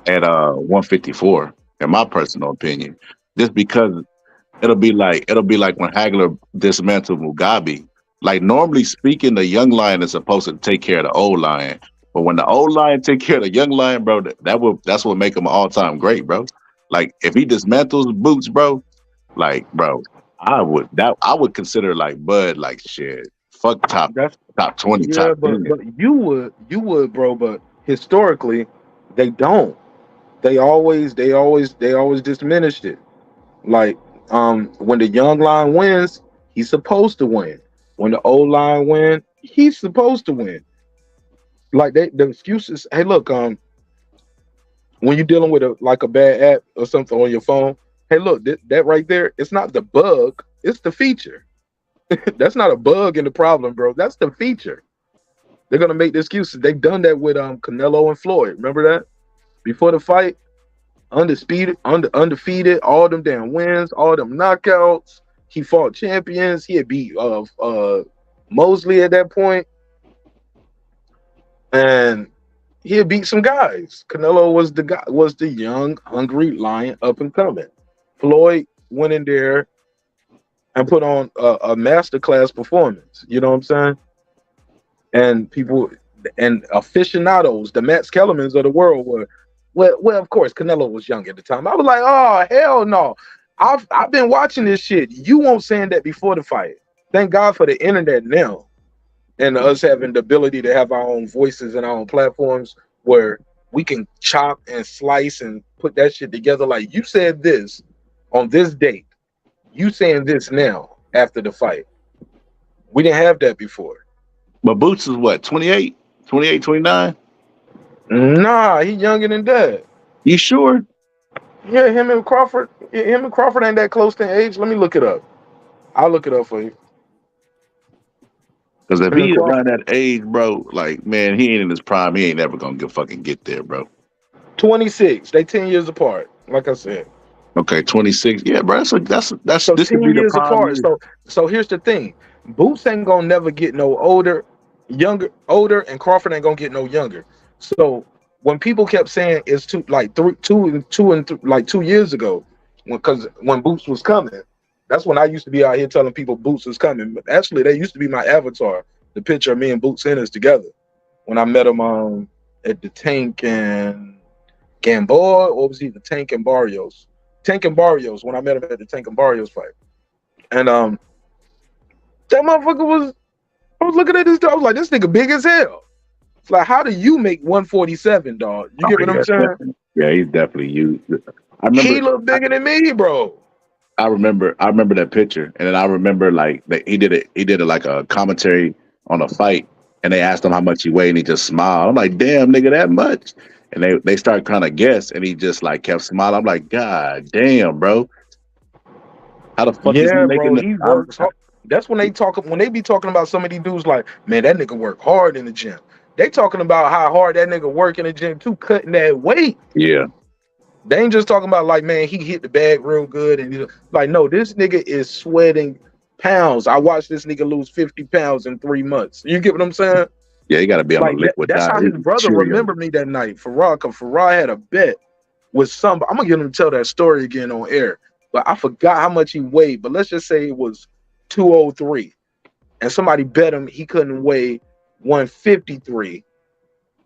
at 154, in my personal opinion. Just because it'll be like when Hagler dismantled Mugabe. Like, normally speaking, the young lion is supposed to take care of the old lion. But when the old lion take care of the young lion, bro, that's what make him an all-time great, bro. Like, if he dismantles Boots, bro, like, bro, I would consider like Bud like shit. Fuck top 20, yeah, top but 10. you would, bro. But historically, they don't. They always diminished it. Like, when the young lion wins, he's supposed to win. When the old lion win, he's supposed to win. Like, the excuses. Hey, look, when you're dealing with a bad app or something on your phone, hey, look, that right there, it's not the bug, it's the feature. That's not a bug in the problem, bro. That's the feature. They're gonna make the excuses. They've done that with Canelo and Floyd. Remember that? Before the fight, undefeated, all them damn wins, all them knockouts. He fought champions. He had beat Mosley at that point. And he had beat some guys. Canelo was the young, hungry lion up and coming. Floyd went in there and put on a masterclass performance. You know what I'm saying? And people and aficionados, the Max Kellermans of the world were, well, of course, Canelo was young at the time. I was like, oh, hell no. I've been watching this shit. You weren't saying that before the fight. Thank God for the internet now. And us having the ability to have our own voices and our own platforms where we can chop and slice and put that shit together. Like, you said this on this date. You saying this now after the fight. We didn't have that before. But Boots is what, 28, 29? Nah, he younger than that. You sure? Yeah, him and Crawford ain't that close to age. Let me look it up. I'll look it up for you. Because if And then he Crawford, around that age, bro, like man, he ain't in his prime. He ain't never gonna fucking get there, bro. 26. They 10 years apart. Like I said. Okay, 26. Yeah, bro. That's So this could 10 be the years prime apart. year. So here's the thing. Boots ain't gonna never get no older, and Crawford ain't gonna get no younger. So when people kept saying it's like 2 years ago, when Boots was coming, that's when I used to be out here telling people Boots was coming. But actually, that used to be my avatar, the picture of me and Boots Ennis together when I met him at the Tank and Gamboa, or was he the Tank and Barrios? Tank and Barrios, when I met him at the Tank and Barrios fight. And that motherfucker was, I was looking at this dude, I was like, this nigga big as hell. It's like, how do you make 147, dog? You get what I'm saying? Yeah, he's definitely used. He look bigger than me, bro. I remember that picture, and then I remember like he did it like a commentary on a fight, and they asked him how much he weighed, and he just smiled. I'm like, damn, nigga, that much? And they started trying to guess, and he just like kept smiling. I'm like, God damn, bro, how the fuck is he Yeah, bro, making he it? works hard. That's when they be talking about some of these dudes like, man, that nigga work hard in the gym. They talking about how hard that nigga work in the gym too, cutting that weight. Yeah. They ain't just talking about like, man, he hit the bag real good, and like, no, this nigga is sweating pounds. I watched this nigga lose 50 pounds in 3 months. You get what I'm saying? Yeah, you got to be on Like the liquid that's diet. how his brother Cheerios. remembered me that night. Farrah, because Farrah had a bet with somebody. I'm gonna get him to tell that story again on air, but I forgot how much he weighed. But let's just say it was 203, and somebody bet him he couldn't weigh 153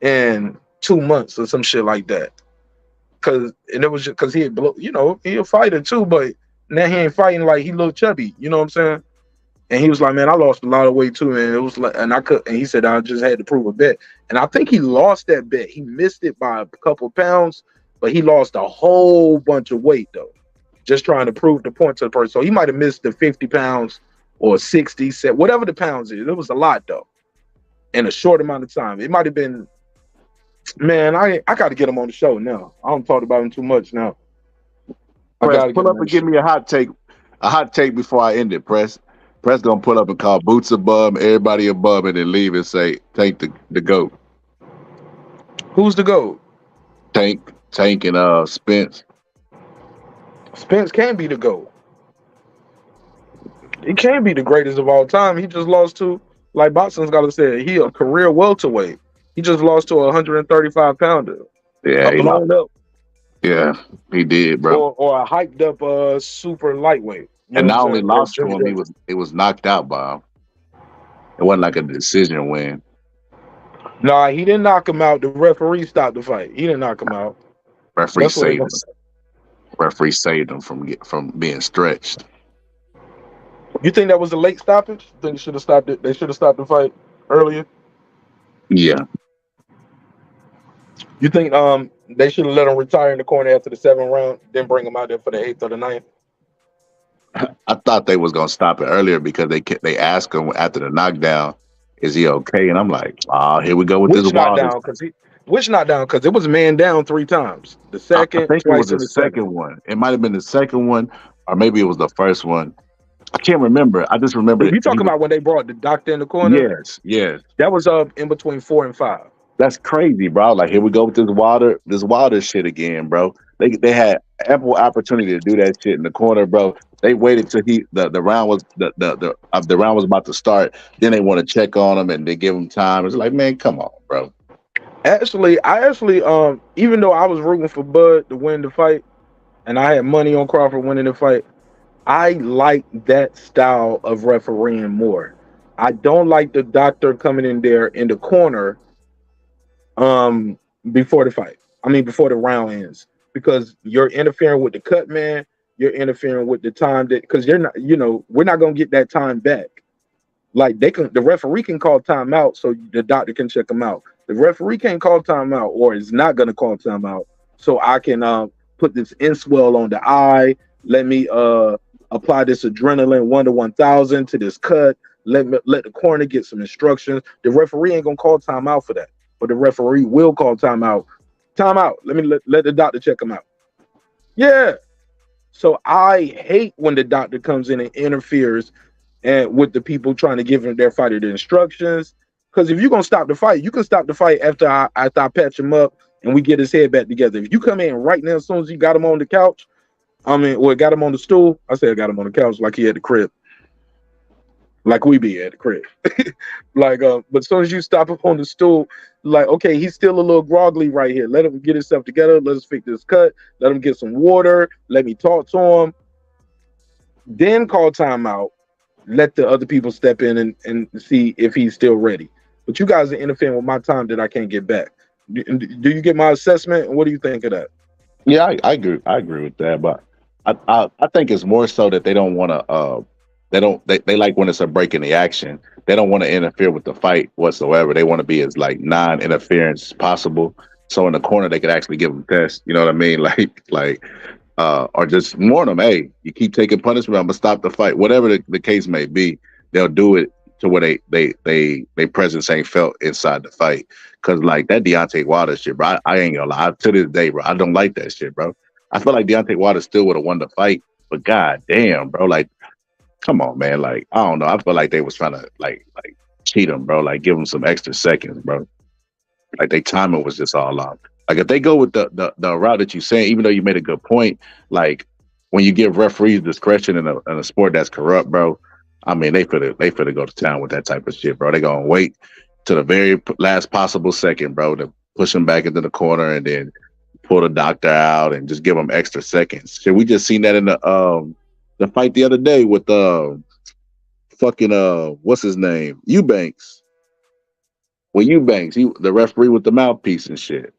in 2 months or some shit like that. And it was just because he had he a fighter too, but now he ain't fighting like he little chubby. You know what I'm saying? And he was like, man, I lost a lot of weight too, man. It was like, and he said I just had to prove a bet. And I think he lost that bet. He missed it by a couple of pounds, but he lost a whole bunch of weight though, just trying to prove the point to the person. So he might have missed the 50 pounds or 60, whatever the pounds is. It was a lot though, in a short amount of time. It might have been, man, I got to get him on the show now. I don't talk about him too much now. Press, pull up and give me a hot take before I end it, Press. Press gonna pull up and call Boots a bum, everybody a bum, and then leave and say, Tank the GOAT. Who's the GOAT? Tank and Spence. Spence can't be the GOAT. He can't be the greatest of all time. He just lost to, like Boxing's got to say, he a career welterweight. He just lost to a 135 pounder. Yeah, a blown up. Yeah, he did, bro. Or a hyped up super lightweight. And not only lost to him, it was knocked out by him. It wasn't like a decision win. Nah, he didn't knock him out. The referee stopped the fight. He didn't knock him out. Referee saved him. Referee saved him from being stretched. You think that was a late stoppage? You think they should have stopped it? They should have stopped the fight earlier? Yeah. You think they should have let him retire in the corner after the 7th round, then bring him out there for the 8th or the 9th? I thought they was gonna stop it earlier because they asked him after the knockdown, "Is he okay?" And I'm like, "Oh, here we go with this knockdown." Which knockdown? Because it was man down 3 times. The second, I think it was the second one. It might have been the second one, or maybe it was the first one. I can't remember. I just remember. You talking about when they brought the doctor in the corner? Yes. That was in between 4 and 5. That's crazy, bro. Like, here we go with this Wilder shit again, bro. They had ample opportunity to do that shit in the corner, bro. They waited till the round was the round was about to start. Then they want to check on him and they give him time. It's like, man, come on, bro. Actually, even though I was rooting for Bud to win the fight, and I had money on Crawford winning the fight, I like that style of refereeing more. I don't like the doctor coming in there in the corner before the fight. I mean, before the round ends, because you're interfering with the cut man. You're interfering with the time because you're not, we're not gonna get that time back. Like the referee can call timeout so the doctor can check him out. The referee can't call timeout or is not gonna call timeout, so I can put this Inswell on the eye. Let me apply this adrenaline 1 to 1,000 to this cut. Let the corner get some instructions. The referee ain't gonna call timeout for that, but the referee will call timeout. Timeout. Let me let the doctor check him out. Yeah. So I hate when the doctor comes in and interferes and with the people trying to give their fighter the instructions. Because if you're gonna stop the fight, you can stop the fight after I patch him up and we get his head back together. If you come in right now, as soon as you got him on the couch, got him on the stool. I said I got him on the couch like he at the crib, like we be at the crib. But as soon as you stop him on the stool, like, okay, he's still a little groggly right here. Let him get himself together. Let us fix this cut. Let him get some water. Let me talk to him. Then call timeout. Let the other people step in and see if he's still ready. But you guys are interfering with my time that I can't get back. Do you get my assessment? And what do you think of that? Yeah, I agree. I agree with that, but I think it's more so that they don't want to. They like when it's a break in the action. They don't want to interfere with the fight whatsoever. They want to be as like non-interference as possible. So in the corner, they could actually give them tests. You know what I mean? Or just warn them, hey, you keep taking punishment, I'm gonna stop the fight. Whatever the case may be, they'll do it to where they presence ain't felt inside the fight. Cause like that Deontay Wilder shit, bro, I ain't gonna lie. To this day, bro, I don't like that shit, bro. I feel like Deontay Wilder still would have won the fight, but god damn, bro, like, come on, man. Like, I don't know. I feel like they was trying to like cheat him, bro. Like give him some extra seconds, bro. Like their timing was just all off. Like if they go with the route that you're saying, even though you made a good point, like when you give referees discretion in a sport that's corrupt, bro, I mean they finna go to town with that type of shit, bro. They gonna wait to the very last possible second, bro, to push him back into the corner and then pull the doctor out and just give him extra seconds. Shit, we just seen that in the fight the other day with what's his name, Eubanks. Well, Eubanks, the referee with the mouthpiece and shit,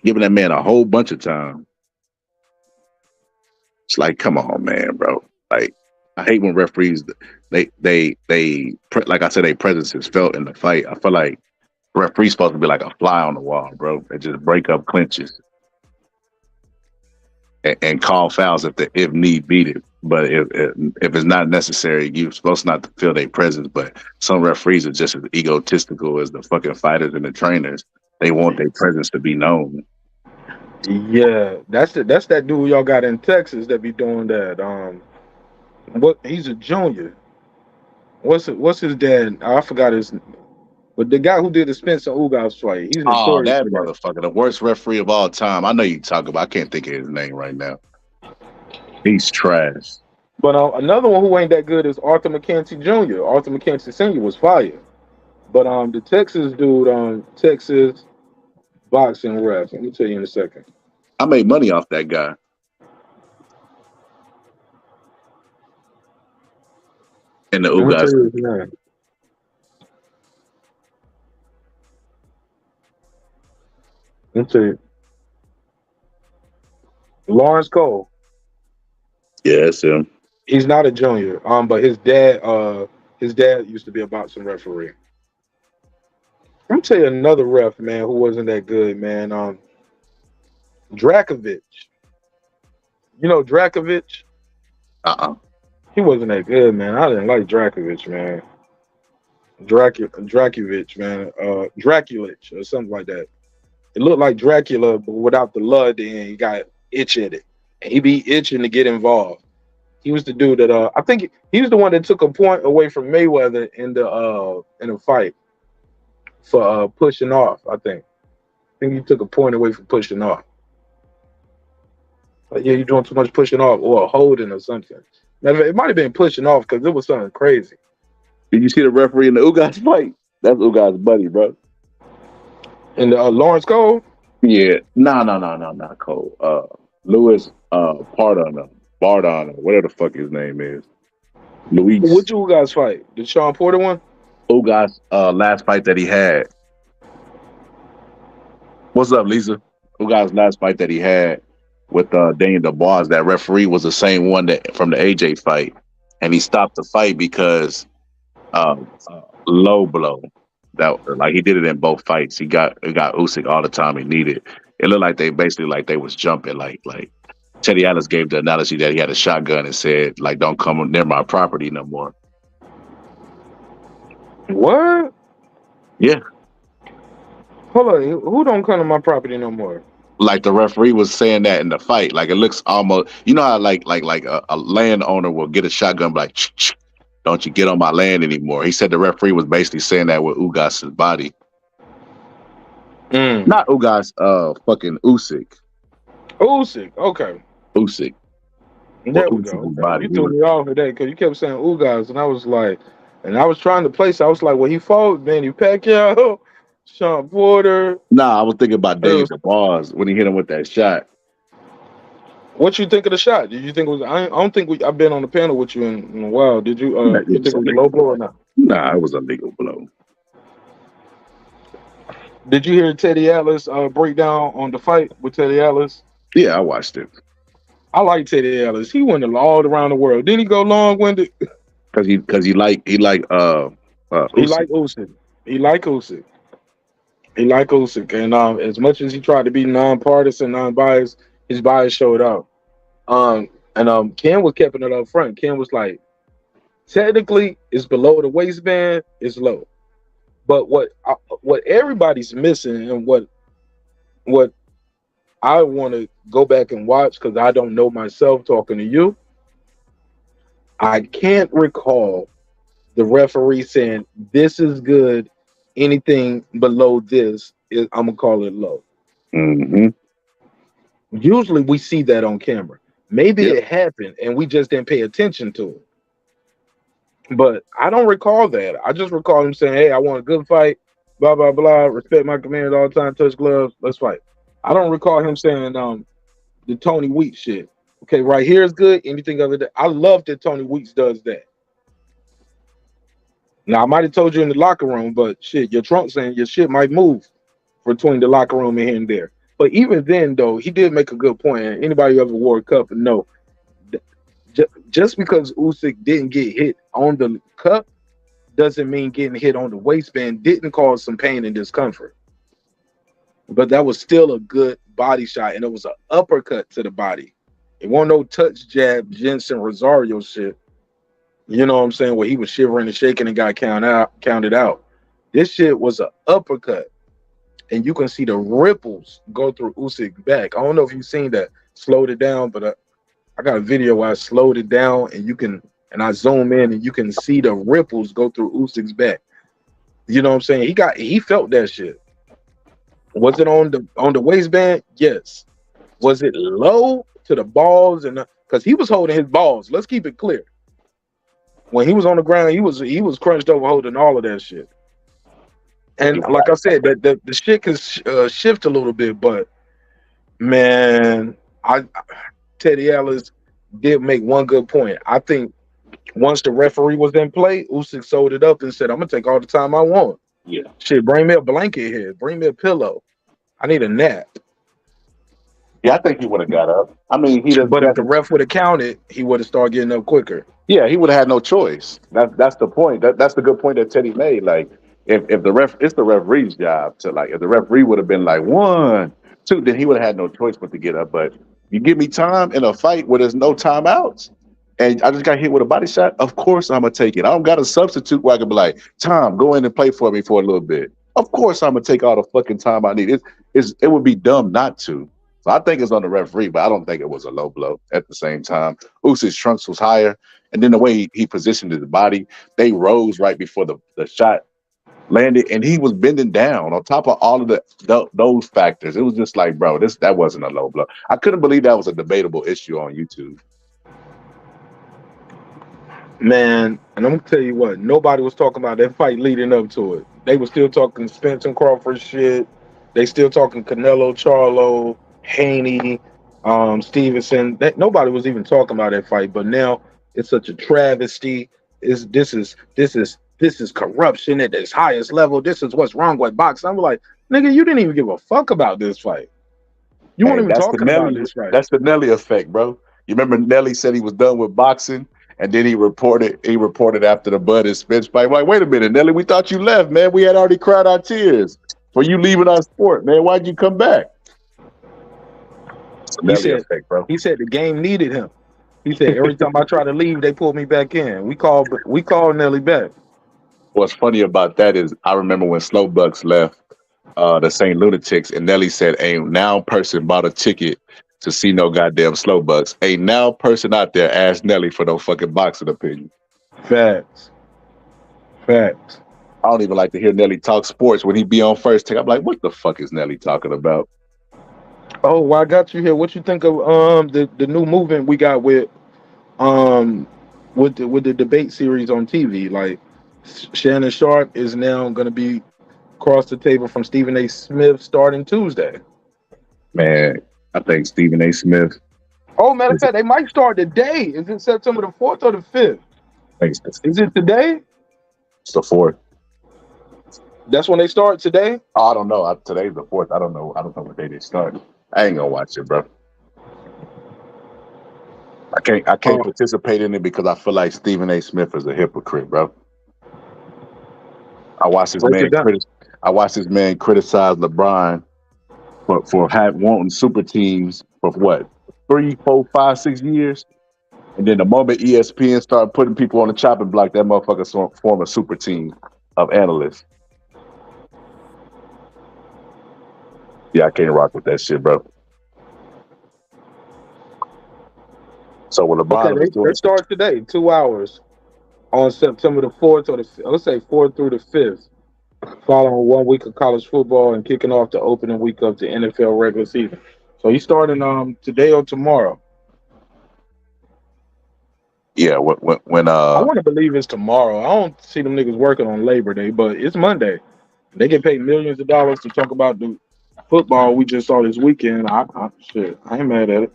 giving that man a whole bunch of time. It's like, come on, man, bro. Like, I hate when referees like I said, their presence is felt in the fight. I feel like referee's supposed to be like a fly on the wall, bro. They just break up clinches and call fouls if need be. But if it's not necessary, you're supposed not to feel their presence. But some referees are just as egotistical as the fucking fighters and the trainers. They want their presence to be known. Yeah, that's that dude y'all got in Texas that be doing that. He's a junior. What's his dad? I forgot his. But the guy who did the Spencer Ugas fight, he's notorious. That motherfucker, the worst referee of all time. I know you talk about. I can't think of his name right now. He's trash. But another one who ain't that good is Arthur McKenzie Jr. Arthur McKenzie Sr. was fired. But the Texas dude, Texas boxing ref. Let me tell you in a second. I made money off that guy. And the Ugas. Let me tell you. Lawrence Cole. Yeah, that's him. He's not a junior. But his dad used to be a boxing referee. Let me tell you another ref, man, who wasn't that good, man. Dracovic. You know Dracovic? He wasn't that good, man. I didn't like Dracovic, man. Dracovic, man. Draculich or something like that. It looked like Dracula, but without the lud, and he got itch in it. And he be itching to get involved. He was the dude that I think he was the one that took a point away from Mayweather in the fight for pushing off. I think he took a point away from pushing off. Like, yeah, you're doing too much pushing off or holding or something. It might have been pushing off because it was something crazy. Did you see the referee in the Ugas fight? That's Ugas' buddy, bro. And Lawrence Cole? Yeah. No, not Cole. Louis Bardon, whatever the fuck his name is. Luis. Which Ugas fight? The Sean Porter one? Ugas last fight that he had. What's up, Lisa? Ugas last fight that he had with Daniel Dubois. That referee was the same one that from the AJ fight, and he stopped the fight because low blow. That like he did it in both fights. He got Usyk all the time he needed. It looked like they was jumping. Like Teddy Atlas gave the analogy that he had a shotgun and said like, "Don't come near my property no more." What? Yeah. Hold on. Who don't come to my property no more? Like the referee was saying that in the fight. Like it looks almost, you know how like a landowner will get a shotgun, like don't you get on my land anymore. He said the referee was basically saying that with Ugas's body. Not Ugas, fucking Usyk. Usyk, okay. Usyk. There Well, we go. Usyk's Okay. body. You threw me off today because you kept saying Ugas, and I was like, and I was trying to place. I was like, well, he fought Manny Pacquiao, Sean Porter. Nah, I was thinking about It Dave was- DeBarge when he hit him with that shot. What you think of the shot? Did you think it was? I don't think I've been on the panel with you in a while. Did you? You think it was a low blow or not? Nah, it was a legal blow. Did you hear Teddy Atlas breakdown on the fight with Teddy Atlas? Yeah, I watched it. I like Teddy Atlas. He went all around the world. Didn't he go long-winded? Cause he like He like Usyk. He like Usyk. He like Usyk. And as much as he tried to be nonpartisan, non-biased, his bias showed up. Ken was keeping it up front. Ken was like, technically, it's below the waistband, it's low. But what everybody's missing, and what I want to go back and watch, because I don't know myself talking to you, I can't recall the referee saying this is good. Anything below this is, I'm gonna call it low. Mm-hmm. Usually we see that on camera. Maybe it happened and we just didn't pay attention to it. But I don't recall that. I just recall him saying, hey, I want a good fight, blah, blah, blah, respect my command all the time, touch gloves, let's fight. I don't recall him saying the Tony Weeks shit. Okay, right here is good, anything other than I love that Tony Weeks does that. Now, I might have told you in the locker room, but shit, your trunk saying your shit might move between the locker room and here and there. But even then, though, he did make a good point. And anybody who ever wore a cup and know, just because Usyk didn't get hit on the cup doesn't mean getting hit on the waistband didn't cause some pain and discomfort. But that was still a good body shot, and it was an uppercut to the body. It wasn't no touch jab, Jensen Rosario shit. You know what I'm saying? Where he was shivering and shaking and got counted out. This shit was an uppercut. And you can see the ripples go through Usyk's back. I don't know if you've seen that. Slowed it down, but I got a video where I slowed it down and I zoom in and you can see the ripples go through Usyk's back. You know what I'm saying? He felt that shit. Was it on the waistband? Yes. Was it low to the balls? And because he was holding his balls. Let's keep it clear. When he was on the ground, he was crunched over holding all of that shit. And like I said, the shit can shift a little bit, but man, Teddy Atlas did make one good point. I think once the referee was in play, Usyk sold it up and said, I'm gonna take all the time I want. Yeah. Shit, bring me a blanket here. Bring me a pillow. I need a nap. Yeah, I think he would have got up. I mean, but if the ref would have counted, he would have started getting up quicker. Yeah, he would have had no choice. That's the point. That's the good point that Teddy made. Like, if the ref, it's the referee's job to, like, if the referee would have been like 1, 2, then he would have had no choice but to get up. But you give me time in a fight where there's no timeouts, and I just got hit with a body shot, of course I'm gonna take it. I don't got a substitute where I can be like, Tom, go in and play for me for a little bit. Of course I'm gonna take all the fucking time I need. It would be dumb not to. So I think it's on the referee, but I don't think it was a low blow at the same time. Usyk's trunks was higher, and then the way he positioned his body, they rose right before the shot landed, and he was bending down on top of all of those factors. It was just like, bro, that wasn't a low blow. I couldn't believe that was a debatable issue on YouTube. Man, and I'm gonna tell you what, nobody was talking about that fight leading up to it. They were still talking Spence and Crawford shit. They still talking Canelo, Charlo, Haney, Stevenson. Nobody was even talking about that fight, but now it's such a travesty. This is corruption at its highest level. This is what's wrong with boxing. I'm like, nigga, you didn't even give a fuck about this fight. You weren't even talking about this fight. That's the Nelly effect, bro. You remember Nelly said he was done with boxing, and then he reported after the Bud and Spence fight. Like, wait a minute, Nelly, we thought you left, man. We had already cried our tears for you leaving our sport, man. Why'd you come back? He said the game needed him. He said every time I try to leave, they pull me back in. We called Nelly back. What's funny about that is I remember when Slow Bucks left the St. Lunatics, and Nelly said, "Ain't now person bought a ticket to see no goddamn Slow Bucks. Ain't now person out there asked Nelly for no fucking boxing opinion." Facts. Facts. I don't even like to hear Nelly talk sports when he be on First Take. I'm like, what the fuck is Nelly talking about? Oh, well, I got you here. What you think of the new movement we got with the debate series on TV? Like Shannon Sharp is now going to be across the table from Stephen A. Smith starting Tuesday. Man, I think Stephen A. Smith. Oh, matter of fact, they might start today. Is it September the 4th or the 5th? Is it today? It's the 4th. That's when they start today? Oh, I don't know. Today's the 4th. I don't know what day they start. I ain't gonna watch it, bro. I can't participate in it because I feel like Stephen A. Smith is a hypocrite, bro. I watched this man criticize LeBron for wanting super teams for what 3, 4, 5, 6 years, and then the moment ESPN started putting people on the chopping block, that motherfucker form a super team of analysts. Yeah, I can't rock with that shit, bro. So when LeBron they start today, 2 hours on September the 4th or let's say 4th through the 5th, following 1 week of college football and kicking off the opening week of the NFL regular season. So he's starting today or tomorrow. Yeah, when I want to believe it's tomorrow. I don't see them niggas working on Labor Day, but it's Monday. They get paid millions of dollars to talk about the football we just saw this weekend. I ain't mad at it.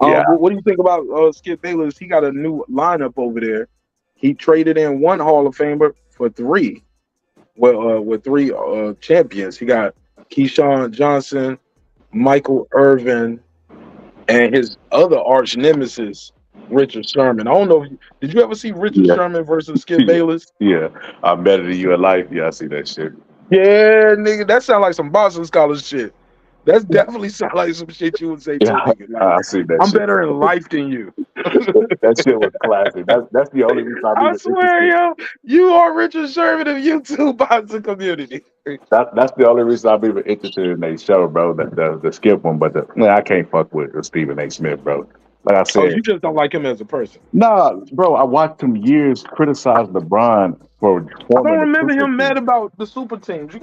Yeah. What do you think about Skip Bayless? He got a new lineup over there. He traded in 1 Hall of Famer for 3. Well, with 3 champions. He got Keyshawn Johnson, Michael Irvin, and his other arch nemesis, Richard Sherman. I don't know. Did you ever see Richard Sherman versus Skip Bayless? Yeah, I'm better than you in life. Yeah, I see that shit. Yeah, nigga, that sound like some Boston Scholars shit. That's definitely sound like some shit you would say to a nigga. Like, I see that. I'm shit. better in life than you. That shit was classic. That's the only reason I swear, yo, you are Richard Sherman of YouTube Boston community. That's the only reason I'm even interested in that show, bro. The Skip one, but I can't fuck with Stephen A. Smith, bro. Like I said, you just don't like him as a person. Nah, bro. I watched him years criticize LeBron for. I don't remember him mad about the super teams.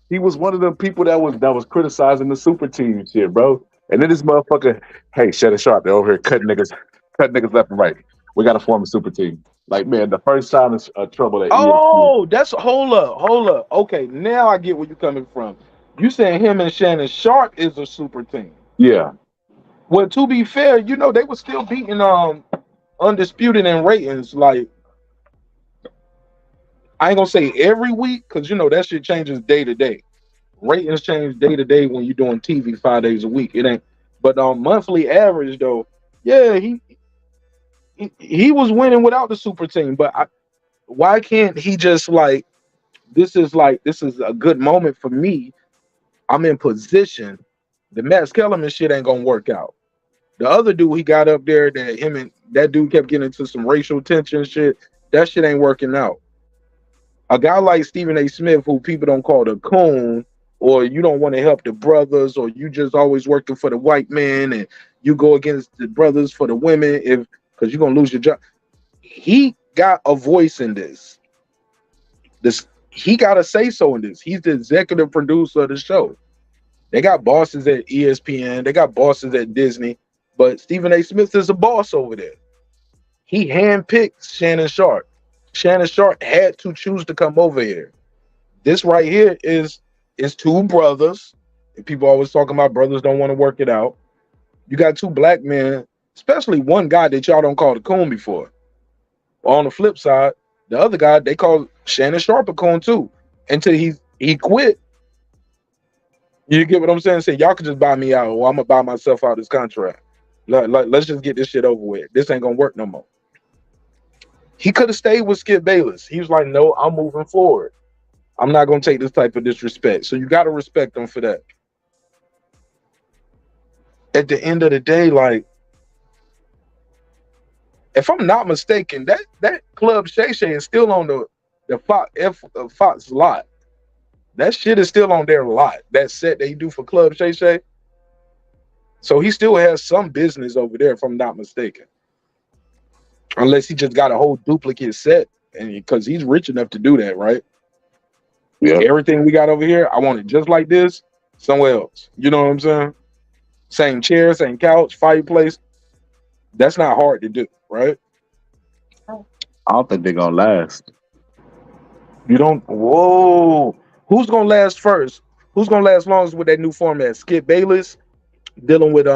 He was one of the people that was criticizing the super team shit, bro. And then this motherfucker, hey, Shannon Sharp, they're over here cutting niggas left and right. We got to form a super team. Like, man, the first sign of trouble. That's hold up. Okay, now I get where you're coming from. You saying him and Shannon Sharp is a super team? Yeah. Well, to be fair, they were still beating Undisputed in ratings. Like, I ain't gonna say every week because that shit changes day to day. Ratings change day to day when you're doing TV 5 days a week. It ain't, but on monthly average though, yeah, he was winning without the super team. But why can't he just this is a good moment for me. I'm in position. The Max Kellerman shit ain't gonna work out. The other dude he got up there that him and that dude kept getting into some racial tension shit. That shit ain't working out. A guy like Stephen A. Smith, who people don't call the coon, or you don't want to help the brothers, or you just always working for the white man and you go against the brothers for the women because you're gonna lose your job. He got a voice in this. He got a say so in this. He's the executive producer of the show. They got bosses at ESPN, they got bosses at Disney, but Stephen A. Smith is a boss over there. He handpicked Shannon Sharp. Shannon Sharp had to choose to come over here. This right here is 2 brothers. And people always talking about brothers don't want to work it out. You got 2 black men, especially one guy that y'all don't call the coon before. On the flip side, the other guy, they call Shannon Sharp a coon too. Until he quit. You get what I'm saying? Say, y'all can just buy me out, or I'm gonna buy myself out of this contract. Let's just get this shit over with. This ain't gonna work no more. He could have stayed with Skip Bayless. He was like, no, I'm moving forward. I'm not going to take this type of disrespect. So you got to respect him for that. At the end of the day, like, if I'm not mistaken, that Club Shay Shay is still on the Fox lot. That shit is still on their lot. That set they do for Club Shay Shay. So he still has some business over there, if I'm not mistaken. unless he just got a whole duplicate set, and because he's rich enough to do that, right? Yeah. Everything we got over here, I want it just like this somewhere else. You know what I'm saying? Same chair, same couch, fireplace. That's not hard to do, right? I don't think they're gonna last. You don't. Whoa. Who's gonna last first? Who's gonna last longest with that new format? Skip Bayless dealing with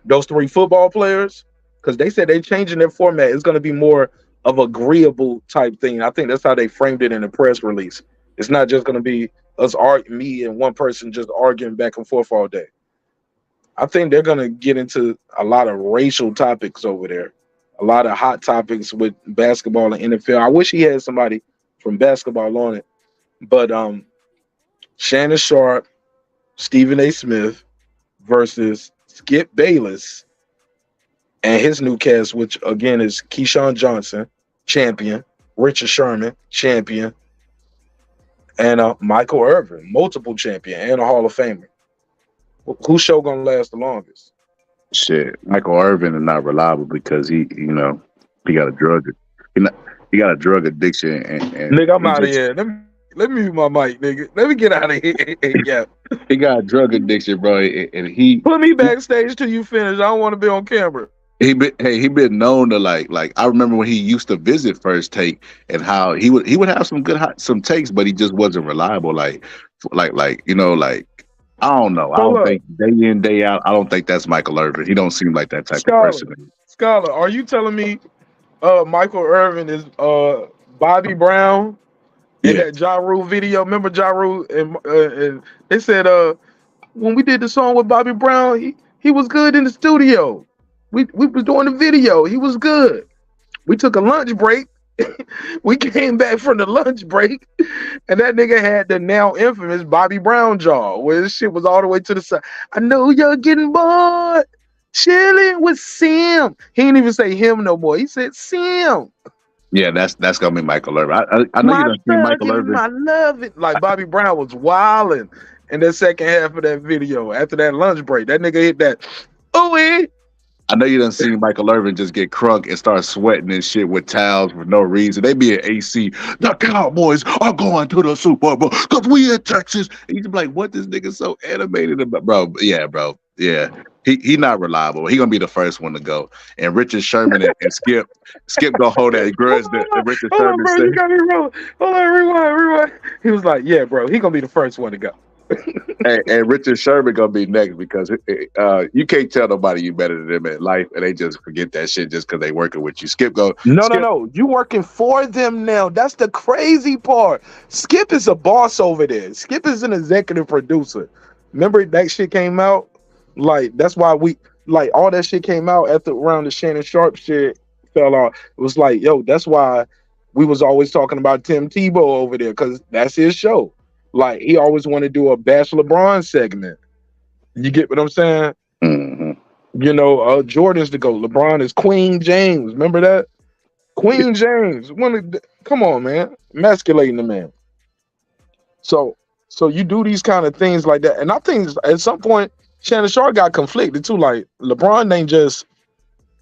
those three football players, because they said they're changing their format. It's gonna be more of agreeable type thing. I think that's how they framed it in the press release. It's not just gonna be us me and one person just arguing back and forth all day. I think they're gonna get into a lot of racial topics over there, a lot of hot topics with basketball and NFL. I wish he had somebody from basketball on it, but Shannon Sharp, Stephen A. Smith versus Skip Bayless and his new cast, which again is Keyshawn Johnson, champion, Richard Sherman, champion, and Michael Irvin, multiple champion and a Hall of Famer. Whose show gonna last the longest? Shit, Michael Irvin is not reliable because he got a drug addiction and nigga, I'm out of here. Let me mute my mic, nigga. Let me get out of here. Yeah, he got a drug addiction, bro, and he put me backstage till you finish. I don't want to be on camera. He been known to like I remember when he used to visit First Take and how he would have some takes, but he just wasn't reliable. Like I don't know. I don't think day in, day out, I don't think that's Michael Irvin. He don't seem like that type of person. Scholar, are you telling me Michael Irvin is Bobby Brown in that Ja Rule video? Remember Ja Rule? And they said when we did the song with Bobby Brown, he was good in the studio. We was doing the video. He was good. We took a lunch break. We came back from the lunch break, and that nigga had the now infamous Bobby Brown jaw, where this shit was all the way to the side. I know you're getting bored, chilling with Sam. He didn't even say him no more. He said Sam. Yeah, that's gonna be Michael Irvin. I know you don't see Michael Irvin. I love it. Like Bobby Brown was wilding in the second half of that video. After that lunch break, that nigga hit that. Ooh. I know you done seen Michael Irvin just get crunk and start sweating and shit with towels for no reason. They be at AC. The Cowboys are going to the Super Bowl because we in Texas. And you just be like, what this nigga so animated about? Bro. Yeah. He not reliable. He gonna be the first one to go. And Richard Sherman and Skip gonna hold that grudge that Richard Sherman said. You got me wrong. Hold on, rewind. He was like, yeah, bro, he gonna be the first one to go. and Richard Sherman gonna be next because you can't tell nobody you better than them in life, and they just forget that shit just because they working with you. No. You working for them now. That's the crazy part. Skip is a boss over there. Skip is an executive producer. Remember that shit came out? Like that's why all that shit came out around the Shannon Sharp shit fell off. It was like, yo, that's why we was always talking about Tim Tebow over there because that's his show. Like he always wanted to do a Bash LeBron segment. You get what I'm saying? Mm-hmm. You know, Jordan's the GOAT. LeBron is Queen James. Remember that? Queen James. Come on, man. Emasculating the man. So you do these kind of things like that. And I think at some point, Shannon Sharp got conflicted too. Like LeBron ain't just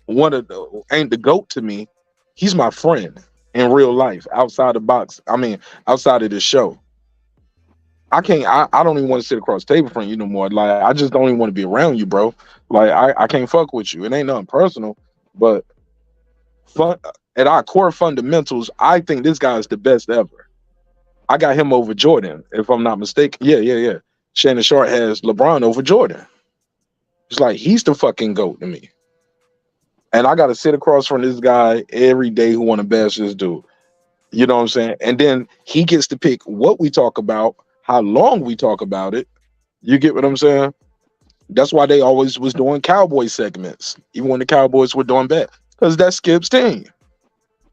ain't the GOAT to me. He's my friend in real life, outside the box. I mean, outside of the show. I don't even want to sit across the table from you no more. Like, I just don't even want to be around you, bro. Like, I can't fuck with you. It ain't nothing personal, but at our core fundamentals, I think this guy is the best ever. I got him over Jordan, if I'm not mistaken. Yeah. Shannon Sharp has LeBron over Jordan. It's like, he's the fucking GOAT to me. And I got to sit across from this guy every day who want to bash this dude. You know what I'm saying? And then he gets to pick what we talk about, how long we talk about it. You get what I'm saying? That's why they always was doing Cowboy segments, even when the Cowboys were doing bad, because that's Skip's team.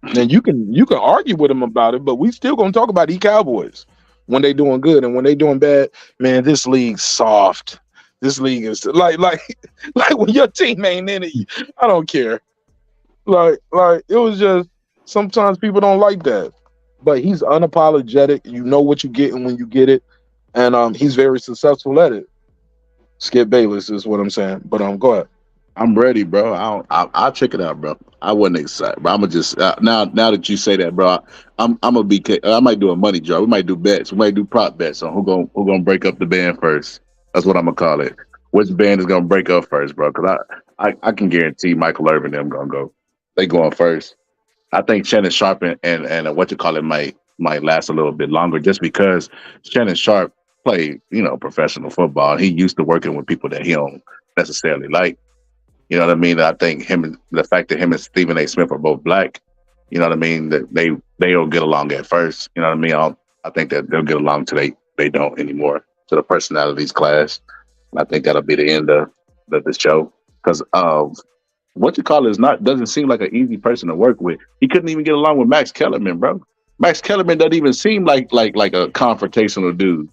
And you can argue with him about it, but we still gonna talk about the Cowboys when they doing good, and when they doing bad, man, this league's soft. This league is like when your team ain't in it, I don't care. Like it was just sometimes people don't like that. But he's unapologetic. You know what you're getting when you get it. And he's very successful at it. Skip Bayless is what I'm saying. But go ahead. I'm ready, bro. I'll check it out, bro. I wasn't excited, but I'm gonna just now that you say that, bro, I'm gonna be. I might do a money draw. We might do bets. We might do prop bets on who gonna break up the band first. That's what I'm gonna call it. Which band is gonna break up first, bro? Because I can guarantee Michael Irvin them gonna go. They going first. I think Shannon Sharp and what you call it might last a little bit longer, just because Shannon Sharp played professional football. He used to working with people that he don't necessarily like. You know what I mean? I think the fact that him and Stephen A. Smith are both black, you know what I mean, that they'll get along at first. You know what I mean? I think that they'll get along till they don't anymore. To the personalities clash. And I think that'll be the end of the show. Because what you call it doesn't seem like an easy person to work with. He couldn't even get along with Max Kellerman, bro. Max Kellerman doesn't even seem like a confrontational dude.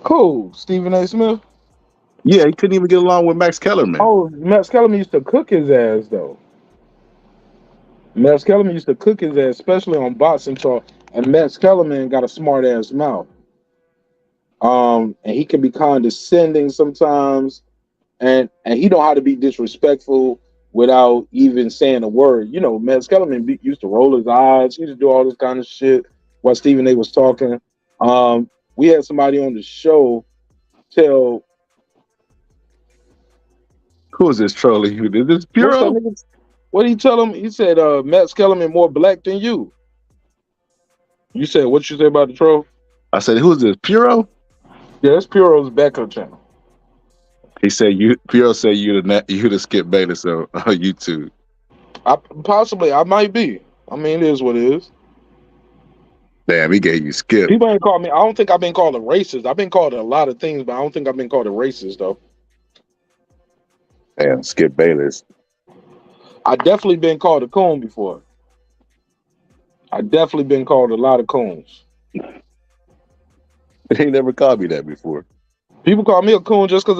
Cool. Stephen A. Smith? Yeah, he couldn't even get along with Max Kellerman. Oh, Max Kellerman used to cook his ass, though. Max Kellerman used to cook his ass, especially on boxing talk. And Max Kellerman got a smart ass mouth. And he can be condescending sometimes, and he know how to be disrespectful without even saying a word. You know, Max Kellerman used to roll his eyes. He used to do all this kind of shit while Stephen A. was talking. We had somebody on the show tell. Who is this trolling you? Is this Puro? What did he tell him? He said, Max Kellerman more black than you. You said, what you say about the troll? I said, who's this, Puro? Yeah, it's Puro's backup channel. He said, Puro said you the Skip Bayless on YouTube. Possibly, I might be. I mean, it is what it is. Damn, he gave you Skip. People ain't called me. I don't think I've been called a racist. I've been called a lot of things, but I don't think I've been called a racist, though. Damn, Skip Bayless. I definitely been called a coon before. I definitely been called a lot of coons. He never called me that before. People call me a coon just because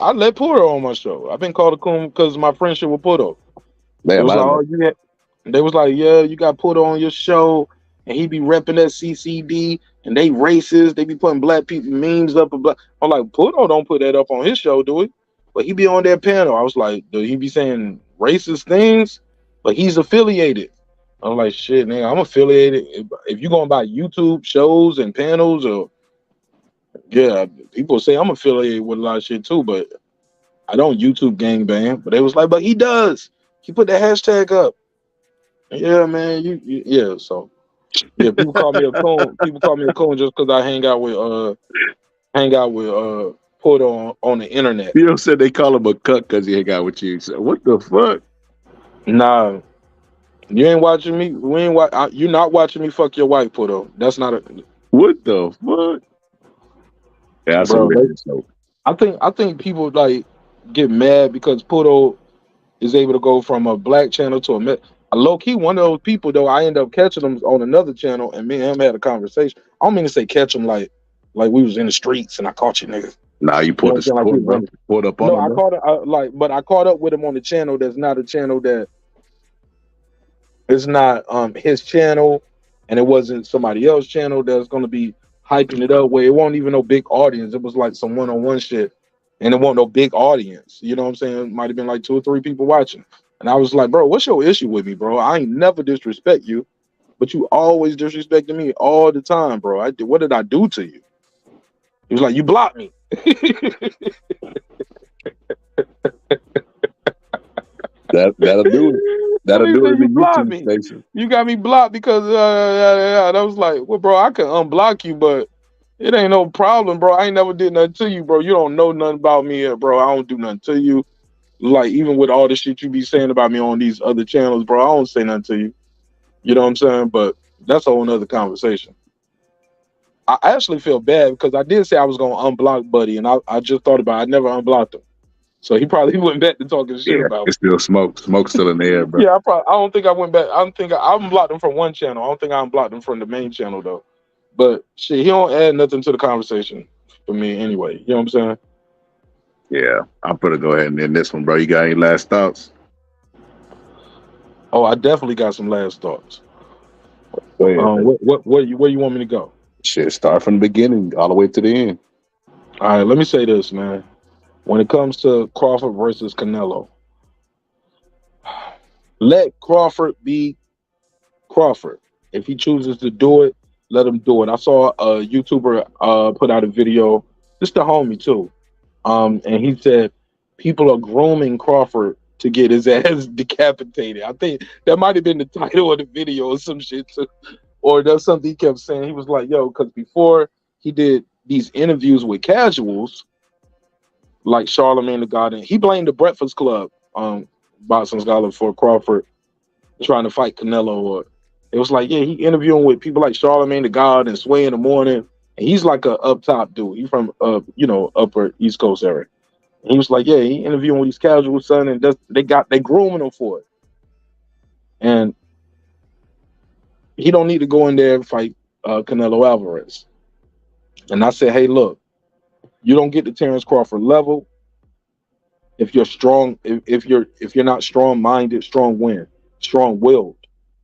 I let Puto on my show. I've been called a coon because of my friendship with Puto. They was like, yeah, you got Puto on your show, and he be repping that CCD, and they racist. They be putting black people memes up. I'm like, Puto don't put that up on his show, do he? But he be on that panel. I was like, do he be saying racist things? But he's affiliated. I'm like, shit, nigga, I'm affiliated. If you're going by YouTube shows and panels, or yeah, people say I'm affiliated with a lot of shit too, but I don't YouTube gangbang. But they was like, but he does. He put the hashtag up. Yeah, man, yeah. So yeah, people call me a coon. People call me a coon just because I hang out with put on the internet. You said they call him a cuck because he hang out with you. So what the fuck? Nah, you ain't watching me. You're not watching me fuck your wife, Puto. That's not a. What the fuck? Yeah, bro, I think people like get mad because Puto is able to go from a black channel to a low key one of those people though. I end up catching them on another channel, and me and him had a conversation. I don't mean to say catch him like we was in the streets and I caught you, nigga. Nah, you pulled up on him. I caught it but I caught up with him on the channel that's not a channel that it's not his channel, and it wasn't somebody else's channel that's gonna be hyping it up where it won't even no big audience. It was like some one-on-one shit, and it won't no big audience. You know what I'm saying? It might have been like 2 or 3 people watching. And I was like, bro, what's your issue with me, bro? I ain't never disrespect you, but you always disrespecting me all the time, bro. What did I do to you? He was like, you blocked me. That'll do it. That'll do it. You blocked me. You got me blocked because and I was like, well, bro, I can unblock you, but it ain't no problem, bro. I ain't never did nothing to you, bro. You don't know nothing about me, bro. I don't do nothing to you. Like, even with all the shit you be saying about me on these other channels, bro, I don't say nothing to you. You know what I'm saying? But that's a whole nother conversation. I actually feel bad because I did say I was going to unblock Buddy, and I just thought about it. I never unblocked him. So he probably went back to talking shit about me. It's still smoke. Smoke's still in the air, bro. Yeah, I don't think I went back. I unblocked him from one channel. I don't think I unblocked him from the main channel, though. But shit, he don't add nothing to the conversation for me anyway. You know what I'm saying? Yeah, I'm gonna go ahead and end this one, bro. You got any last thoughts? Oh, I definitely got some last thoughts. Where you want me to go? Shit, start from the beginning all the way to the end. All right, let me say this, man. when it comes to Crawford versus Canelo, let Crawford be Crawford. If he chooses to do it, let him do it. I saw a YouTuber put out a video, just a homie too, and he said people are grooming Crawford to get his ass decapitated. I think that might have been the title of the video or some shit too. Or that's something he kept saying. He was like, yo, because before he did these interviews with casuals like Charlamagne the God, and he blamed the Breakfast Club boxing scholar for Crawford trying to fight Canelo. Or it was like, yeah, he interviewing with people like Charlamagne the God and Sway in the Morning, and he's like a up top dude. He's from upper East Coast area. And he was like, yeah, he interviewing with these casuals, son, and they grooming him for it. And he don't need to go in there and fight Canelo Alvarez. And I said, hey, look, you don't get to Terrence Crawford level if you're strong. If you're not strong-minded, strong-willed.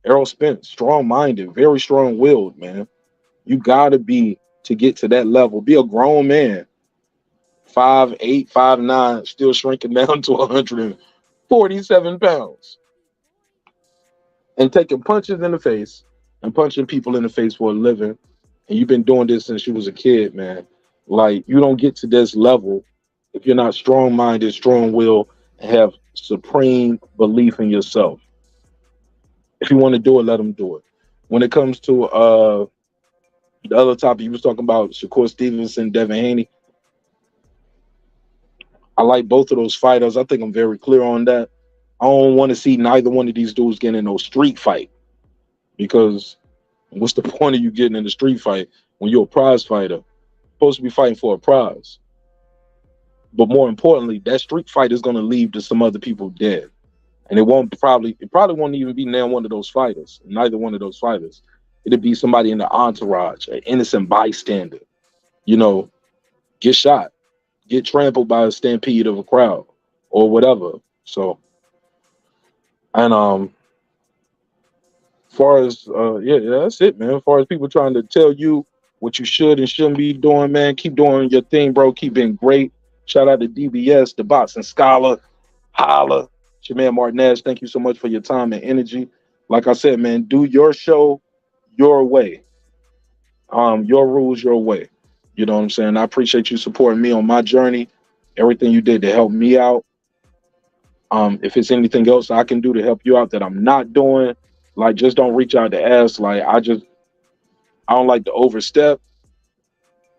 Errol Spence, strong-minded, very strong-willed, man. You gotta be to get to that level. Be a grown man, 5'8", 5'9", still shrinking down to 147 pounds, and taking punches in the face and punching people in the face for a living. And you've been doing this since you was a kid, man. Like, you don't get to this level if you're not strong-minded, strong-willed, and have supreme belief in yourself. If you want to do it, let them do it. When it comes to the other topic, you was talking about Shakur Stevenson, Devin Haney. I like both of those fighters. I think I'm very clear on that. I don't want to see neither one of these dudes getting in no street fight, because what's the point of you getting in a street fight when you're a prize fighter? You're supposed to be fighting for a prize. But more importantly, that street fight is going to leave to some other people dead. And it probably won't even be now one of those fighters, neither one of those fighters. It'd be somebody in the entourage, an innocent bystander, get shot, get trampled by a stampede of a crowd or whatever. So, and far as that's it, man. As far as people trying to tell you what you should and shouldn't be doing, man, keep doing your thing, bro. Keep being great. Shout out to DBS, the Boxing Scholar. Holla. It's your man Martinez. Thank you so much for your time and energy. Like I said, man, do your show your way. Your rules, your way. You know what I'm saying? I appreciate you supporting me on my journey. Everything you did to help me out. If it's anything else I can do to help you out that I'm not doing, like, just don't reach out to ask. Like, I don't like to overstep.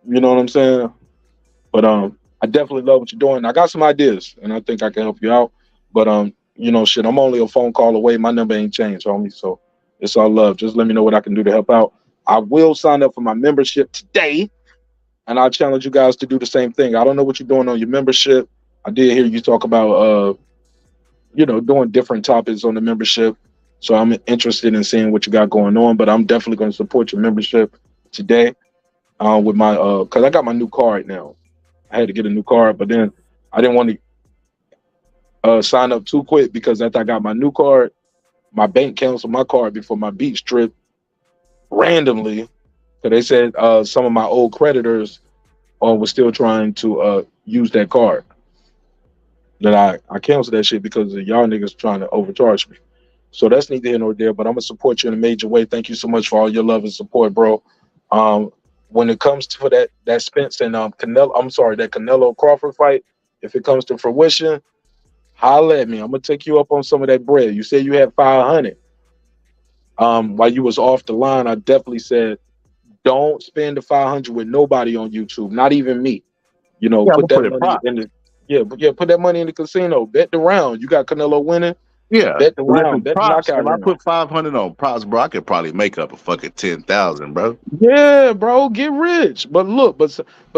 You know what I'm saying? But I definitely love what you're doing. I got some ideas, and I think I can help you out. But shit, I'm only a phone call away. My number ain't changed, homie. So it's all love. Just let me know what I can do to help out. I will sign up for my membership today, and I challenge you guys to do the same thing. I don't know what you're doing on your membership. I did hear you talk about doing different topics on the membership. So I'm interested in seeing what you got going on, but I'm definitely going to support your membership today with my because I got my new card now. I had to get a new card, but then I didn't want to sign up too quick, because after I got my new card, my bank canceled my card before my beach trip randomly. So they said some of my old creditors were still trying to use that card. Then I canceled that shit because of y'all niggas trying to overcharge me. So that's neither here nor there, but I'm going to support you in a major way. Thank you so much for all your love and support, bro. When it comes to that Spence and that Canelo Crawford fight, if it comes to fruition, holla at me. I'm going to take you up on some of that bread. You said you had 500. While you was off the line, I definitely said, don't spend the 500 with nobody on YouTube, not even me. Put that money in put that money in the casino. Bet the round. You got Canelo winning. Yeah, bet the round. Bet the knockout if round. I put 500 on props, bro, I could probably make up a fucking 10,000, bro. Yeah, bro, get rich. But look, but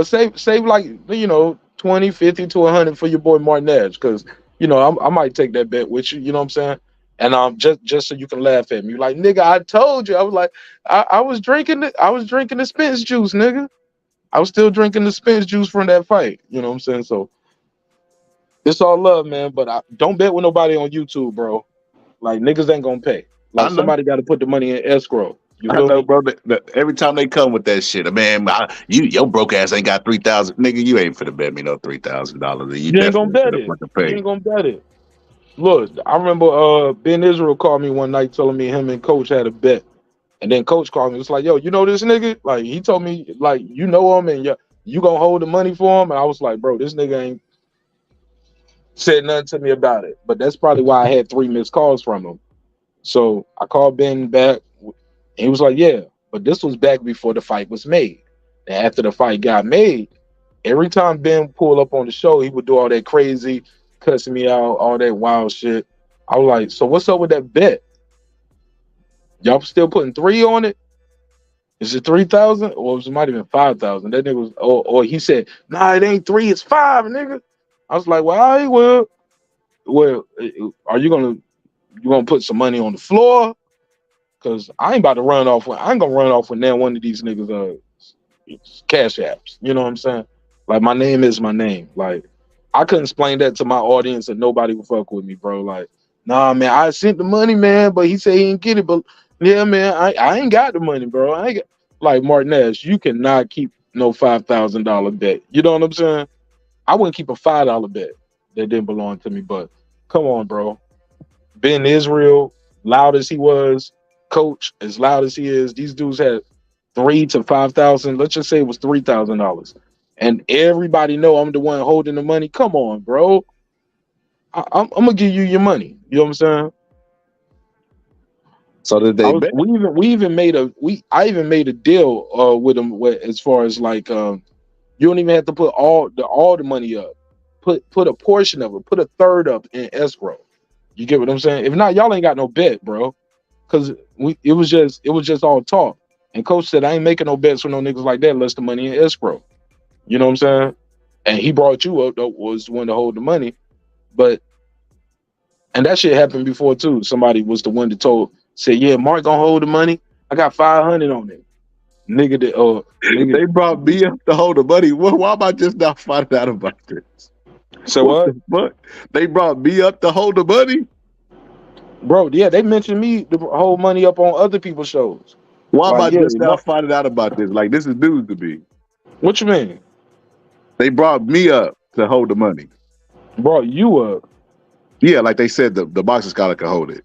save like 20, 50 to 100 for your boy Martinez, because I might take that bet with you. You know what I'm saying? And just so you can laugh at me, like, nigga, I told you. I was like, I was drinking the Spence juice, nigga. I was still drinking the Spence juice from that fight. You know what I'm saying? So it's all love, man. But don't bet with nobody on YouTube, bro. Like, niggas ain't gonna pay. Like, somebody got to put the money in escrow. You I feel know, me? bro. Every time they come with that shit, man, your broke ass ain't got 3,000, nigga. You ain't finna bet me no $3,000. You You ain't gonna definitely bet finna it. fucking You pay. ain't gonna bet it. Look, I remember Ben Israel called me one night telling me him and Coach had a bet. And then Coach called me. It's like, yo, you know this nigga? Like, he told me, like, you know him and you gonna hold the money for him? And I was like, bro, this nigga ain't said nothing to me about it. But that's probably why I had 3 missed calls from him. So I called Ben back. And he was like, yeah. But this was back before the fight was made. And after the fight got made, every time Ben pulled up on the show, he would do all that crazy, cussing me out, all that wild shit. I was like, so what's up with that bet? Y'all still putting 3 on it? Is it 3,000? Or it might have been 5,000. That nigga was, or he said, nah, it ain't 3, it's 5, nigga. I was like, well, all right, well, are you gonna put some money on the floor? Cause I ain't about to run off with, I ain't gonna run off with now one of these niggas cash apps. You know what I'm saying? Like, my name is my name. Like, I couldn't explain that to my audience and nobody would fuck with me, bro. Like, nah, man, I sent the money, man, but he said he didn't get it. But yeah, man, I ain't got the money, bro. I ain't got, like, Martinez, you cannot keep no $5,000 bet. You know what I'm saying? I wouldn't keep a $5 bet that didn't belong to me. But come on, bro. Ben Israel, loud as he was, Coach, as loud as he is, these dudes had 3 to 5,000. Let's just say it was $3,000, and everybody know I'm the one holding the money. Come on, bro. I'm gonna give you your money. You know what I'm saying? So did they bet? I even made a deal with them as far as like you don't even have to put all the money up. Put a portion of it, put a third up in escrow. You get what I'm saying? If not, y'all ain't got no bet, bro. Cause it was just all talk. And Coach said, I ain't making no bets with no niggas like that unless the money in escrow. You know what I'm saying? And he brought you up, though, was the one to hold the money. And that shit happened before too. Somebody was the one that said, yeah, Mark gonna hold the money. I got 500 on it. They brought me up to hold the money. Why am I just not finding out about this? So what? The fuck? They brought me up to hold the money? Bro, yeah, they mentioned me to hold money up on other people's shows. Why am I just now finding out about this? Like, this is news to me. What you mean? They brought me up to hold the money. Brought you up? Yeah, like they said the boxing scholar could hold it.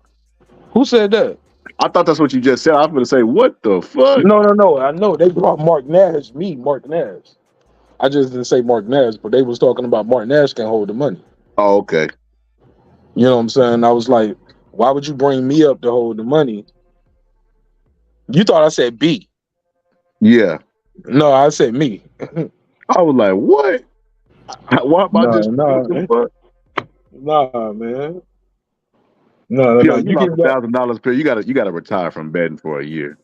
Who said that? I thought that's what you just said. I was going to say, what the fuck? No. I know they brought Mark Nash. I just didn't say Mark Nash, but they was talking about Mark Nash can hold the money. Oh, okay. You know what I'm saying? I was like, why would you bring me up to hold the money? You thought I said B. Yeah. No, I said me. I was like, what? Why am I just Nah, man. No. You lost $1,000 per. You gotta retire from betting for a year.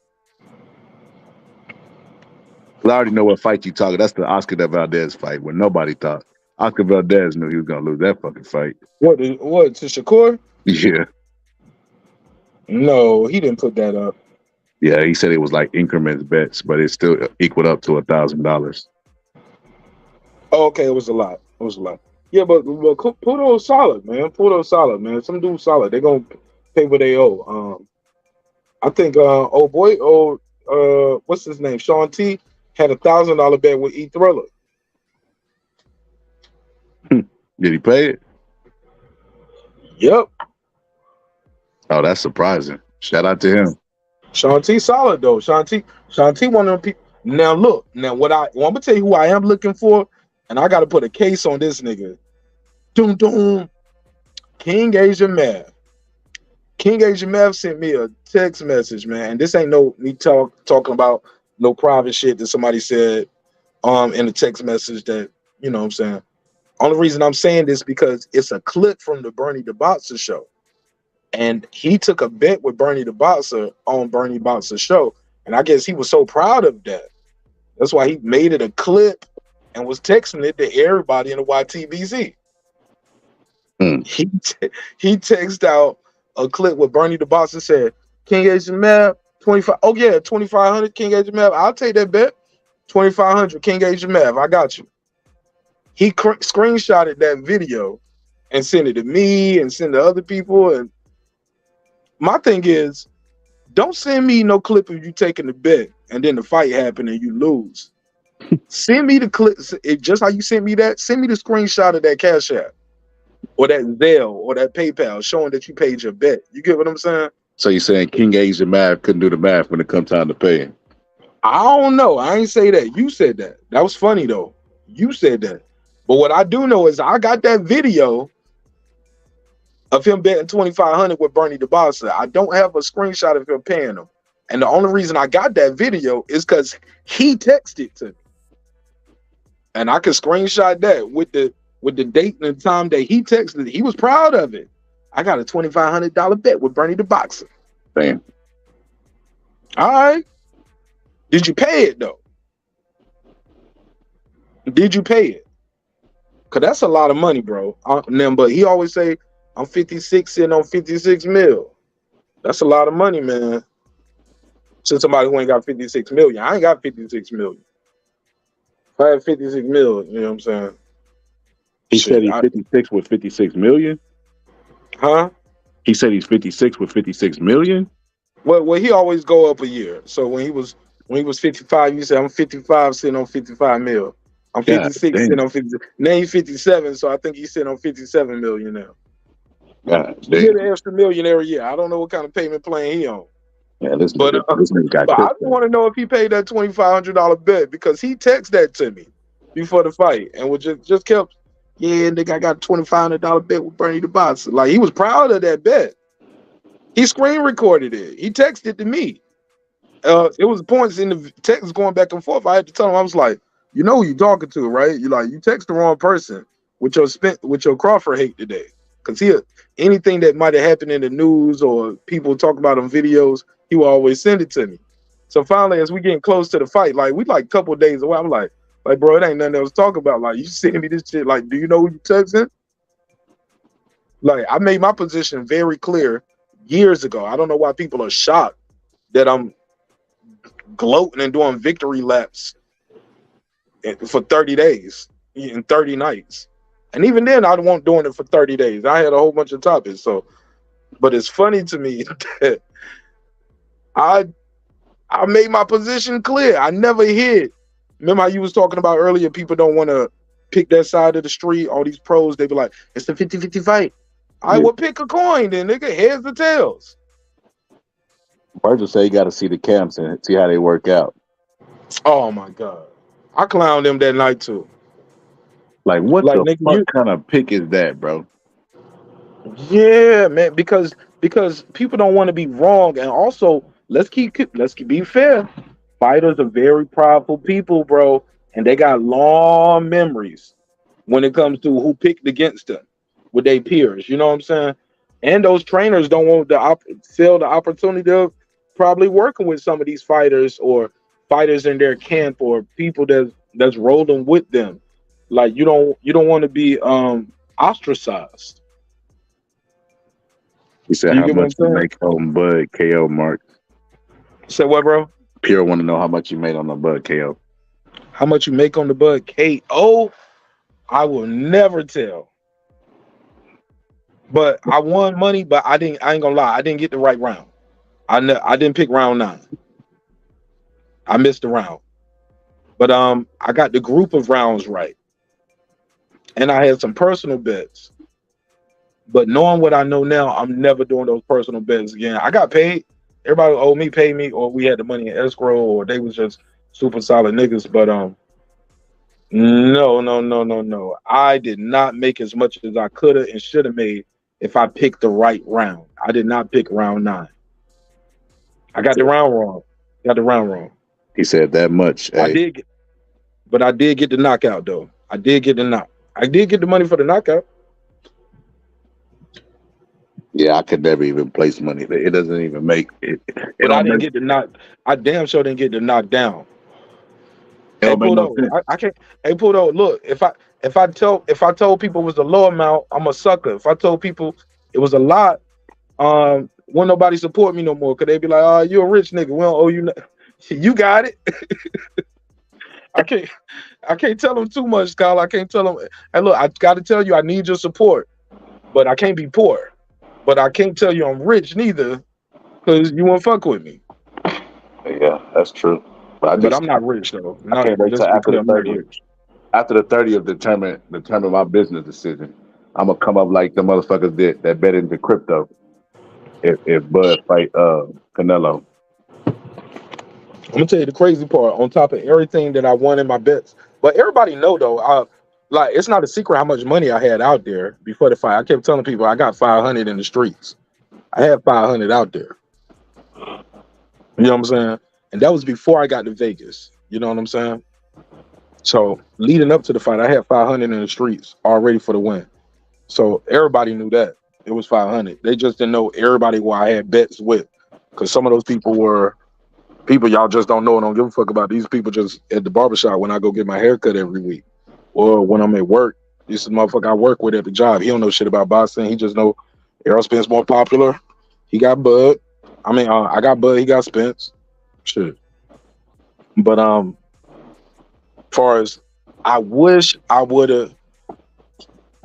I already know what fight you talking. That's the Oscar de Valdez fight when nobody thought. Oscar Valdez knew he was gonna lose that fucking fight. What to Shakur? Yeah. No, he didn't put that up. Yeah, he said it was like increments bets, but it still equaled up to $1,000. Oh, okay, it was a lot. Yeah, but Puto's solid, man. Some dude's solid. They gonna pay what they owe. I think what's his name? Sean T had $1,000 bet with E Thriller. Did he pay it? Yep. Oh, that's surprising. Shout out to him. Sean T solid though. Sean T one of them people. Now look, I'm gonna tell you who I am looking for, and I gotta put a case on this nigga. Doom. King Asia Mav. King Asia Mav sent me a text message, man. And this ain't no me talking about no private shit that somebody said in a text message that, you know what I'm saying. Only reason I'm saying this because it's a clip from the Bernie the Boxer show. And he took a bet with Bernie the Boxer on Bernie Boxer's show. And I guess he was so proud of that. That's why he made it a clip and was texting it to everybody in the YTBC. He texted out a clip with Bernie the Boxer said, King Asia Mav, 25. Oh yeah, 2,500 King Asia Mav. I'll take that bet. 2,500 King Asia Mav. I got you. He screenshotted that video and sent it to me and sent it to other people. And my thing is, don't send me no clip of you taking the bet and then the fight happened and you lose. Send me the clip, just how you sent me that. Send me the screenshot of that Cash App or that Zelle or that PayPal showing that you paid your bet. You get what I'm saying? So you're saying King Asia math couldn't do the math when it come time to pay him? I don't know. I ain't say that. You said that. That was funny though. You said that. But what I do know is I got that video of him betting 2,500 with Bernie the Boxer. I don't have a screenshot of him paying him. And the only reason I got that video is because he texted to me. And I could screenshot that with the date and the time that he texted. He was proud of it. I got a $2,500 bet with Bernie the Boxer. Damn. All right. Did you pay it though? Did you pay it? Cause that's a lot of money, bro. But he always say, I'm 56 sitting on 56 mil. That's a lot of money, man. To somebody who ain't got 56 million. I ain't got 56 million. If I had 56 million, you know what I'm saying? He said he's 56 with 56 million? Huh? He said he's 56 with 56 million? Well, he always go up a year. So when he was 55, you said I'm 55 sitting on 55 mil. I'm 56 sitting on 50. Now he's 57, so I think he's sitting on 57 million now. You get an extra million every year. I don't know what kind of payment plan he on. Yeah, this but nigga got I just want to know if he paid that $2,500 bet because he texted that to me before the fight and was just kept, yeah, nigga, I got a $2,500 bet with Bernie the Boxer. Like he was proud of that bet. He screen recorded it. He texted to me. It was points in the text going back and forth. I had to tell him, I was like, you know who you talking to, right? You text the wrong person with your Crawford hate today. Cause anything that might have happened in the news or people talk about on videos, he will always send it to me. So finally, as we getting close to the fight, like we like a couple of days away, I'm like, bro, it ain't nothing else to talk about. Like you sending me this shit. Like, do you know who you texting? Like I made my position very clear years ago. I don't know why people are shocked that I'm gloating and doing victory laps for 30 days and 30 nights. And even then, I wasn't doing it for 30 days. I had a whole bunch of topics. So, but it's funny to me that I made my position clear. I never hid. Remember how you was talking about earlier, people don't want to pick that side of the street. All these pros, they be like, it's the 50-50 fight. I will pick a coin then, nigga. Heads or tails. Virgil say you got to see the camps and see how they work out. Oh, my God. I clowned them that night, too. Like, what the nigga, fuck kind of pick is that, bro? Yeah, man, because people don't want to be wrong. And also, let's be fair. Fighters are very prideful people, bro. And they got long memories when it comes to who picked against them with their peers. You know what I'm saying? And those trainers don't want to sell the opportunity of probably working with some of these fighters or fighters in their camp or people that's rolling with them. Like you don't want to be ostracized. He said, how much you make on Bud KO, Mark? Say what, bro? Pure want to know how much you made on the Bud KO. How much you make on the Bud KO? I will never tell. But I won money, but I ain't gonna lie, I didn't get the right round. I didn't pick round 9. I missed the round. But I got the group of rounds right. And I had some personal bets. But knowing what I know now, I'm never doing those personal bets again. I got paid. Everybody who owed me paid me, or we had the money in escrow, or they was just super solid niggas. But no. I did not make as much as I could have and should have made if I picked the right round. I did not pick round 9. I got the round wrong. He said that much. I did get the knockout though. I did get the money for the knockout. Yeah, I could never even place money. It doesn't even make it. But I didn't get the knock. I damn sure didn't get the knockdown. Hey, Pudo, I can't. Hey, Pudo, look. If I told people it was a low amount, I'm a sucker. If I told people it was a lot, won't nobody support me no more. Cause they'd be like, "Oh, you a rich nigga. We don't owe you. You got it." I can't tell them too much, Kyle. I can't tell them. Hey, look, I got to tell you, I need your support, but I can't be poor. But I can't tell you I'm rich neither. because you won't fuck with me. Yeah, that's true. But I'm not rich though. I can't wait Just till to be after clear, the I'm not 30th. rich. After the 30th, determine my business decision. I'm gonna come up like the motherfuckers did that bet into crypto. If Bud fight Canelo. I'm gonna tell you the crazy part. On top of everything that I won in my bets, but everybody know though, like it's not a secret how much money I had out there before the fight. I kept telling people I got 500 in the streets. I had 500 out there. You know what I'm saying? And that was before I got to Vegas. You know what I'm saying? So leading up to the fight, I had 500 in the streets already for the win. So everybody knew that it was 500. They just didn't know everybody who I had bets with, because some of those people were people y'all just don't know and don't give a fuck about. These people just at the barbershop when I go get my haircut every week, or when I'm at work. This is the motherfucker I work with at the job. He don't know shit about boxing. He just know Errol Spence more popular. He got Bud. I mean, I got Bud. He got Spence. Shit. But far as I wish I would have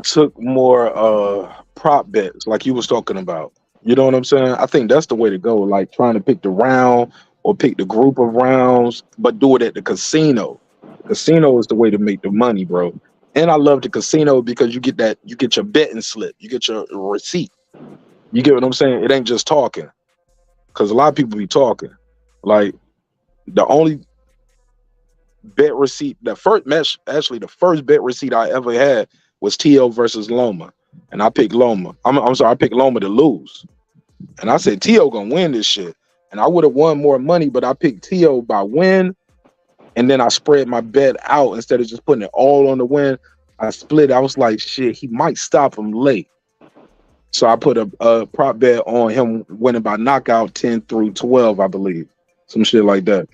took more prop bets like you was talking about. You know what I'm saying? I think that's the way to go. Like trying to pick the round or pick the group of rounds, but do it at the casino. Casino is the way to make the money, bro. And I love the casino because you get your betting slip, you get your receipt. You get what I'm saying? It ain't just talking. Because a lot of people be talking. Like the only bet receipt, the first bet receipt I ever had was T.O. versus Loma. And I picked Loma. I'm sorry, I picked Loma to lose. And I said T.O. gonna win this shit. And I would have won more money, but I picked T.O. by win. And then I spread my bet out instead of just putting it all on the win. I split. I was like, shit, he might stop him late. So I put a prop bet on him winning by knockout 10-12, I believe. Some shit like that.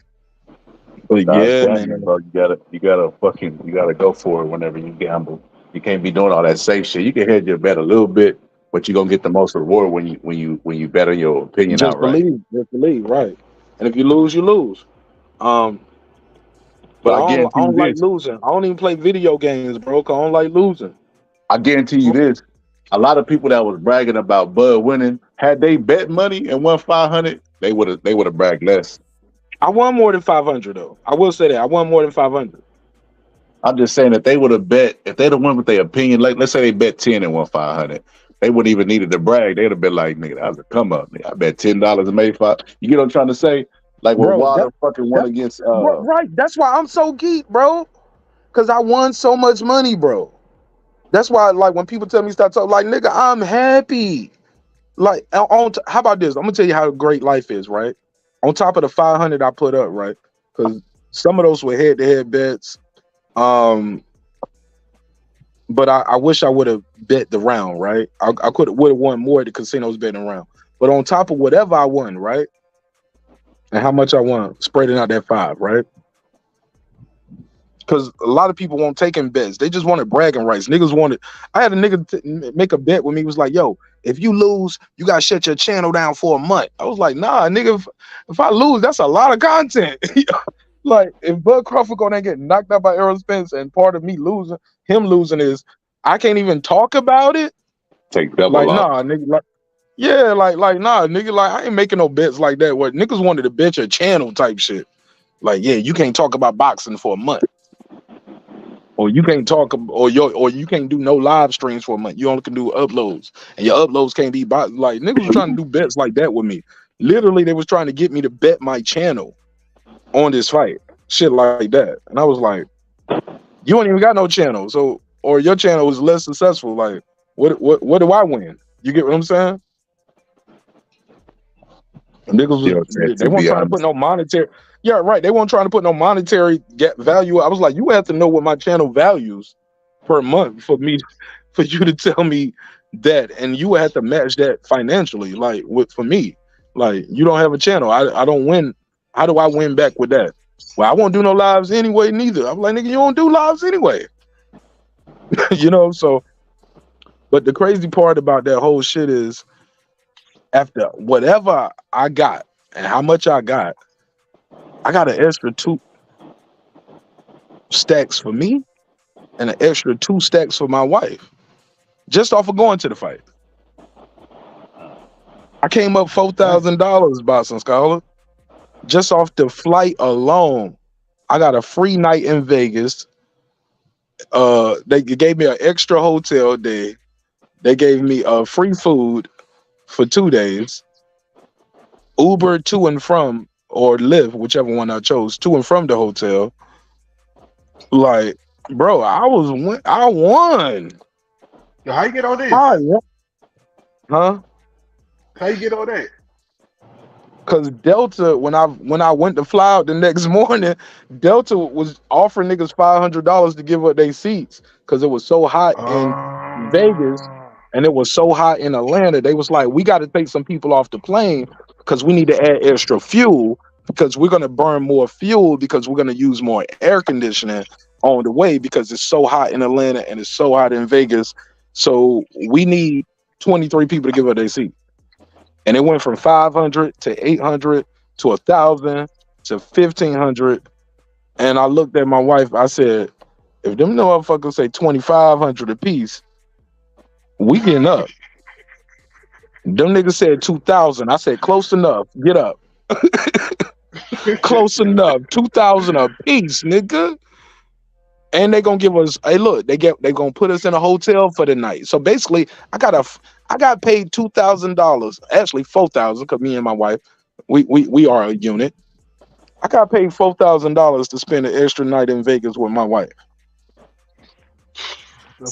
But yeah, man. Bro, you gotta go for it whenever you gamble. You can't be doing all that safe shit. You can hedge your bet a little bit, but you're gonna get the most reward when you bet on your opinion Just outright. believe, right. And if you lose, you lose. But I don't like losing. I don't even play video games, bro, 'cause I don't like losing. I guarantee you this. A lot of people that was bragging about Bud winning, had they bet money and won 500, they would have bragged less. I won more than 500 though. I will say that I won more than 500. I'm just saying if they would have bet, if they'd have won with their opinion, like let's say they bet 10 and won 500, they wouldn't even needed to brag. They'd have been like, nigga, that was a come up. Nigga, I bet $10 and made 5. You get what I'm trying to say? Like when Wilder fucking won against right. That's why I'm so geek, bro. Cause I won so much money, bro. That's why, like, when people tell me stop talking, like, nigga, I'm happy. Like, how about this? I'm gonna tell you how great life is, right? On top of the 500 I put up, right? Because some of those were head-to-head bets. But I wish I would have bet the round, right? I would have won more at the casinos betting around. But on top of whatever I won, right? And how much I won, spreading out that 5, right? Because a lot of people won't take in bets. They just wanted bragging rights. Niggas wanted. I had a nigga make a bet with me. He was like, yo, if you lose, you got to shut your channel down for a month. I was like, nah, nigga, if I lose, that's a lot of content. Like, if Bud Crawford gonna get knocked out by Errol Spence and part of me losing, him losing is, I can't even talk about it. Take double like, off. nah, nigga, like, yeah, like, nah, nigga, like, I ain't making no bets like that. What niggas wanted to bet your channel type shit. Like, yeah, you can't talk about boxing for a month. Or you can't talk, or you can't do no live streams for a month. You only can do uploads, and your uploads can't be like niggas was trying to do bets like that with me. Literally, they was trying to get me to bet my channel on this fight, shit like that. And I was like, you don't even got no channel, so or your channel was less successful. Like, what do I win? You get what I'm saying? And niggas, they weren't trying to put no monetary. Yeah, right. They weren't trying to put no monetary value. I was like, you have to know what my channel values per month for you to tell me that, and you would have to match that financially. Like for me, like you don't have a channel, I don't win. How do I win back with that? Well, I won't do no lives anyway. Neither. I'm like, nigga, you don't do lives anyway. You know. So, but the crazy part about that whole shit is, after whatever I got and how much I got an extra 2 stacks for me and an extra 2 stacks for my wife, just off of going to the fight. I came up $4,000, Boston Scholar, just off the flight alone. I got a free night in Vegas. They gave me an extra hotel day. They gave me free food for 2 days. Uber to and from, or Lyft, whichever one I chose, to and from the hotel. Like, bro, I won. Yo, how you get all this? I won. Huh? How you get all that? Cause Delta, when I went to fly out the next morning, Delta was offering niggas $500 to give up their seats because it was so hot in Vegas and it was so hot in Atlanta. They was like, we got to take some people off the plane because we need to add extra fuel because we're gonna burn more fuel because we're gonna use more air conditioning on the way because it's so hot in Atlanta and it's so hot in Vegas. So we need 23 people to give up their seat. And it went from 500 to 800 to 1,000 to 1,500. And I looked at my wife. I said, if them motherfuckers say 2,500 a piece, we getting up. Them niggas said 2,000. I said, close enough. Get up. Close enough. 2,000 a piece, nigga. And they gonna give us, hey, look, they gonna put us in a hotel for the night. So basically, I got paid $2,000, actually $4,000, because me and my wife, we are a unit. I got paid $4,000 to spend an extra night in Vegas with my wife.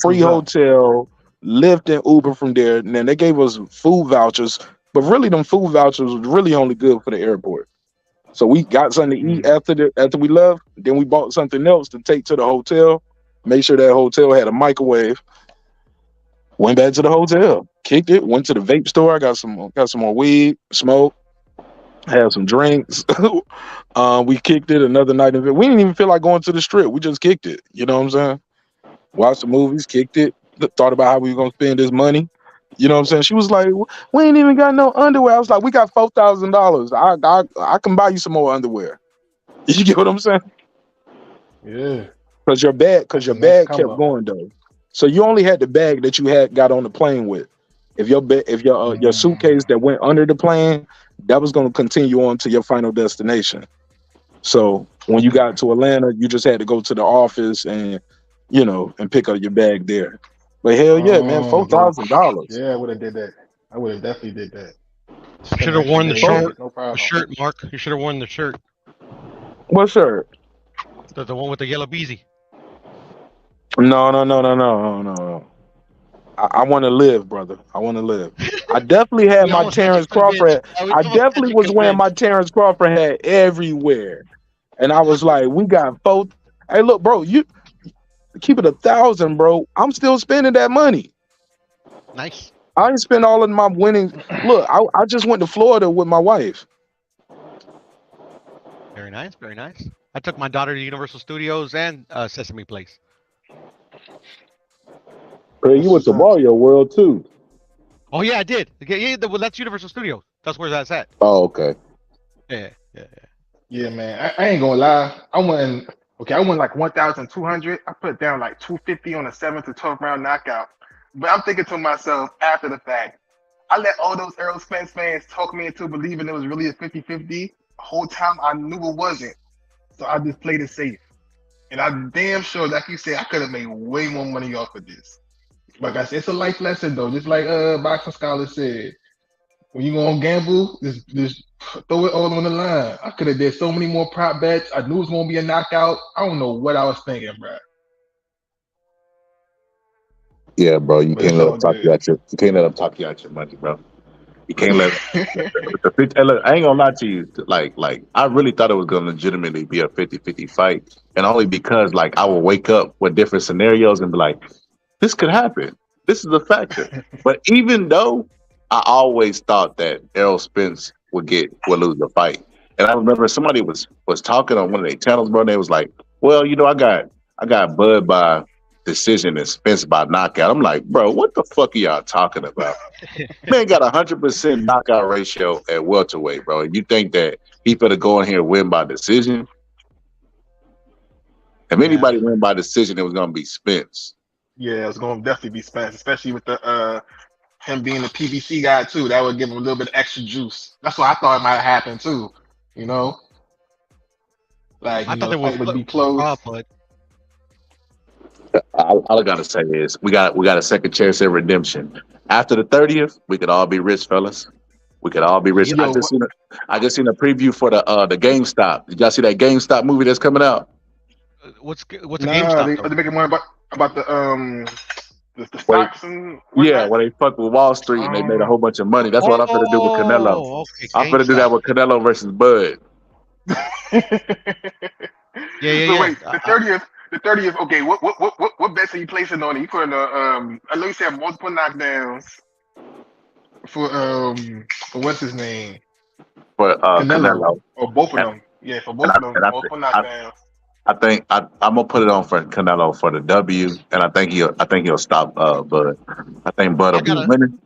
Free hotel, Lyft and Uber from there, and then they gave us food vouchers. But really, them food vouchers was really only good for the airport. So we got something to eat after we left. Then we bought something else to take to the hotel. Made sure that hotel had a microwave. Went back to the hotel, kicked it. Went to the vape store. I got some more weed, smoke, had some drinks. We kicked it another night. We didn't even feel like going to the strip. We just kicked it. You know what I'm saying? Watched the movies, kicked it. Thought about how we were gonna spend this money. You know what I'm saying? She was like, we ain't even got no underwear. I was like, we got $4,000. I can buy you some more underwear. You get what I'm saying? Yeah. Because your bag kept going though. So you only had the bag that you had got on the plane with. If your suitcase that went under the plane, that was gonna continue on to your final destination. So when you got to Atlanta, you just had to go to the office and pick up your bag there. But hell yeah, man, $4,000. Yeah, I would have did that. I would have definitely did that. Should have worn the shirt. No problem. The shirt, Mark. You should have worn the shirt. What shirt? The one with the yellow beezy. No. I want to live, brother. I want to live. I definitely had my Terrence Crawford. I definitely was wearing my Terrence Crawford hat everywhere. And I was like, we got both. Hey, look, bro, you keep it 1,000, bro. I'm still spending that money. Nice. I ain't spend all of my winnings. Look, I just went to Florida with my wife. Very nice, very nice. I took my daughter to Universal Studios and Sesame Place. Hey, you went to Mario World too. Oh yeah, I did. Yeah, well, that's Universal Studios. That's where that's at. Oh, okay. Yeah. Yeah, man. I ain't gonna lie. I won like 1,200. I put down like 250 on a 7th to 12th round knockout. But I'm thinking to myself after the fact, I let all those Errol Spence fans talk me into believing it was really a 50-50. The whole time I knew it wasn't. So I just played it safe. And I'm damn sure, like you said, I could have made way more money off of this. Like I said, it's a life lesson though. Just like Boxing Scholar said, when you gonna gamble, just throw it all on the line. I could have did so many more prop bets. I knew it was gonna be a knockout. I don't know what I was thinking, bro. Yeah, bro, you can't let them talk you out your money, bro. You can't let. Hey, look, I ain't gonna lie to you. Like, I really thought it was gonna legitimately be a 50-50 fight, and only because I would wake up with different scenarios and be like, this could happen. This is a factor. But even though I always thought that Errol Spence would lose the fight, and I remember somebody was talking on one of their channels, bro. And they was like, well, I got Bud by decision and Spence by knockout. I'm like, bro, what the fuck are y'all talking about? Man got 100% knockout ratio at welterweight, bro. And you think that he better go in here and win by decision? If anybody win by decision, it was gonna be Spence. Yeah, it was gonna definitely be Spence, especially with the him being a PBC guy too, that would give him a little bit of extra juice. That's what I thought might happen too. You know, like I you thought know, they the fight would would be close. but All I gotta say is we got a second chance at redemption. After the 30th, we could all be rich, fellas. We could all be rich. Yo, I just seen a preview for the GameStop. Did y'all see that GameStop movie that's coming out? what's a nah, GameStop? they making more about the Wait, stocks and yeah, whatnot. where they fucked with Wall Street and they made a whole bunch of money. That's what I'm gonna do with Canelo. Oh, okay, I'm gonna do that GameStop. with Canelo versus Bud. So wait, the 30th. Okay, what bets are you placing on it? You putting I know you said multiple knockdowns for what's his name? For Canelo. Canelo. Or both of them. Yeah, for both of them, multiple knockdowns. I think I'm gonna put it on for Canelo for the W, and I think he'll stop Bud. I think Bud will be winning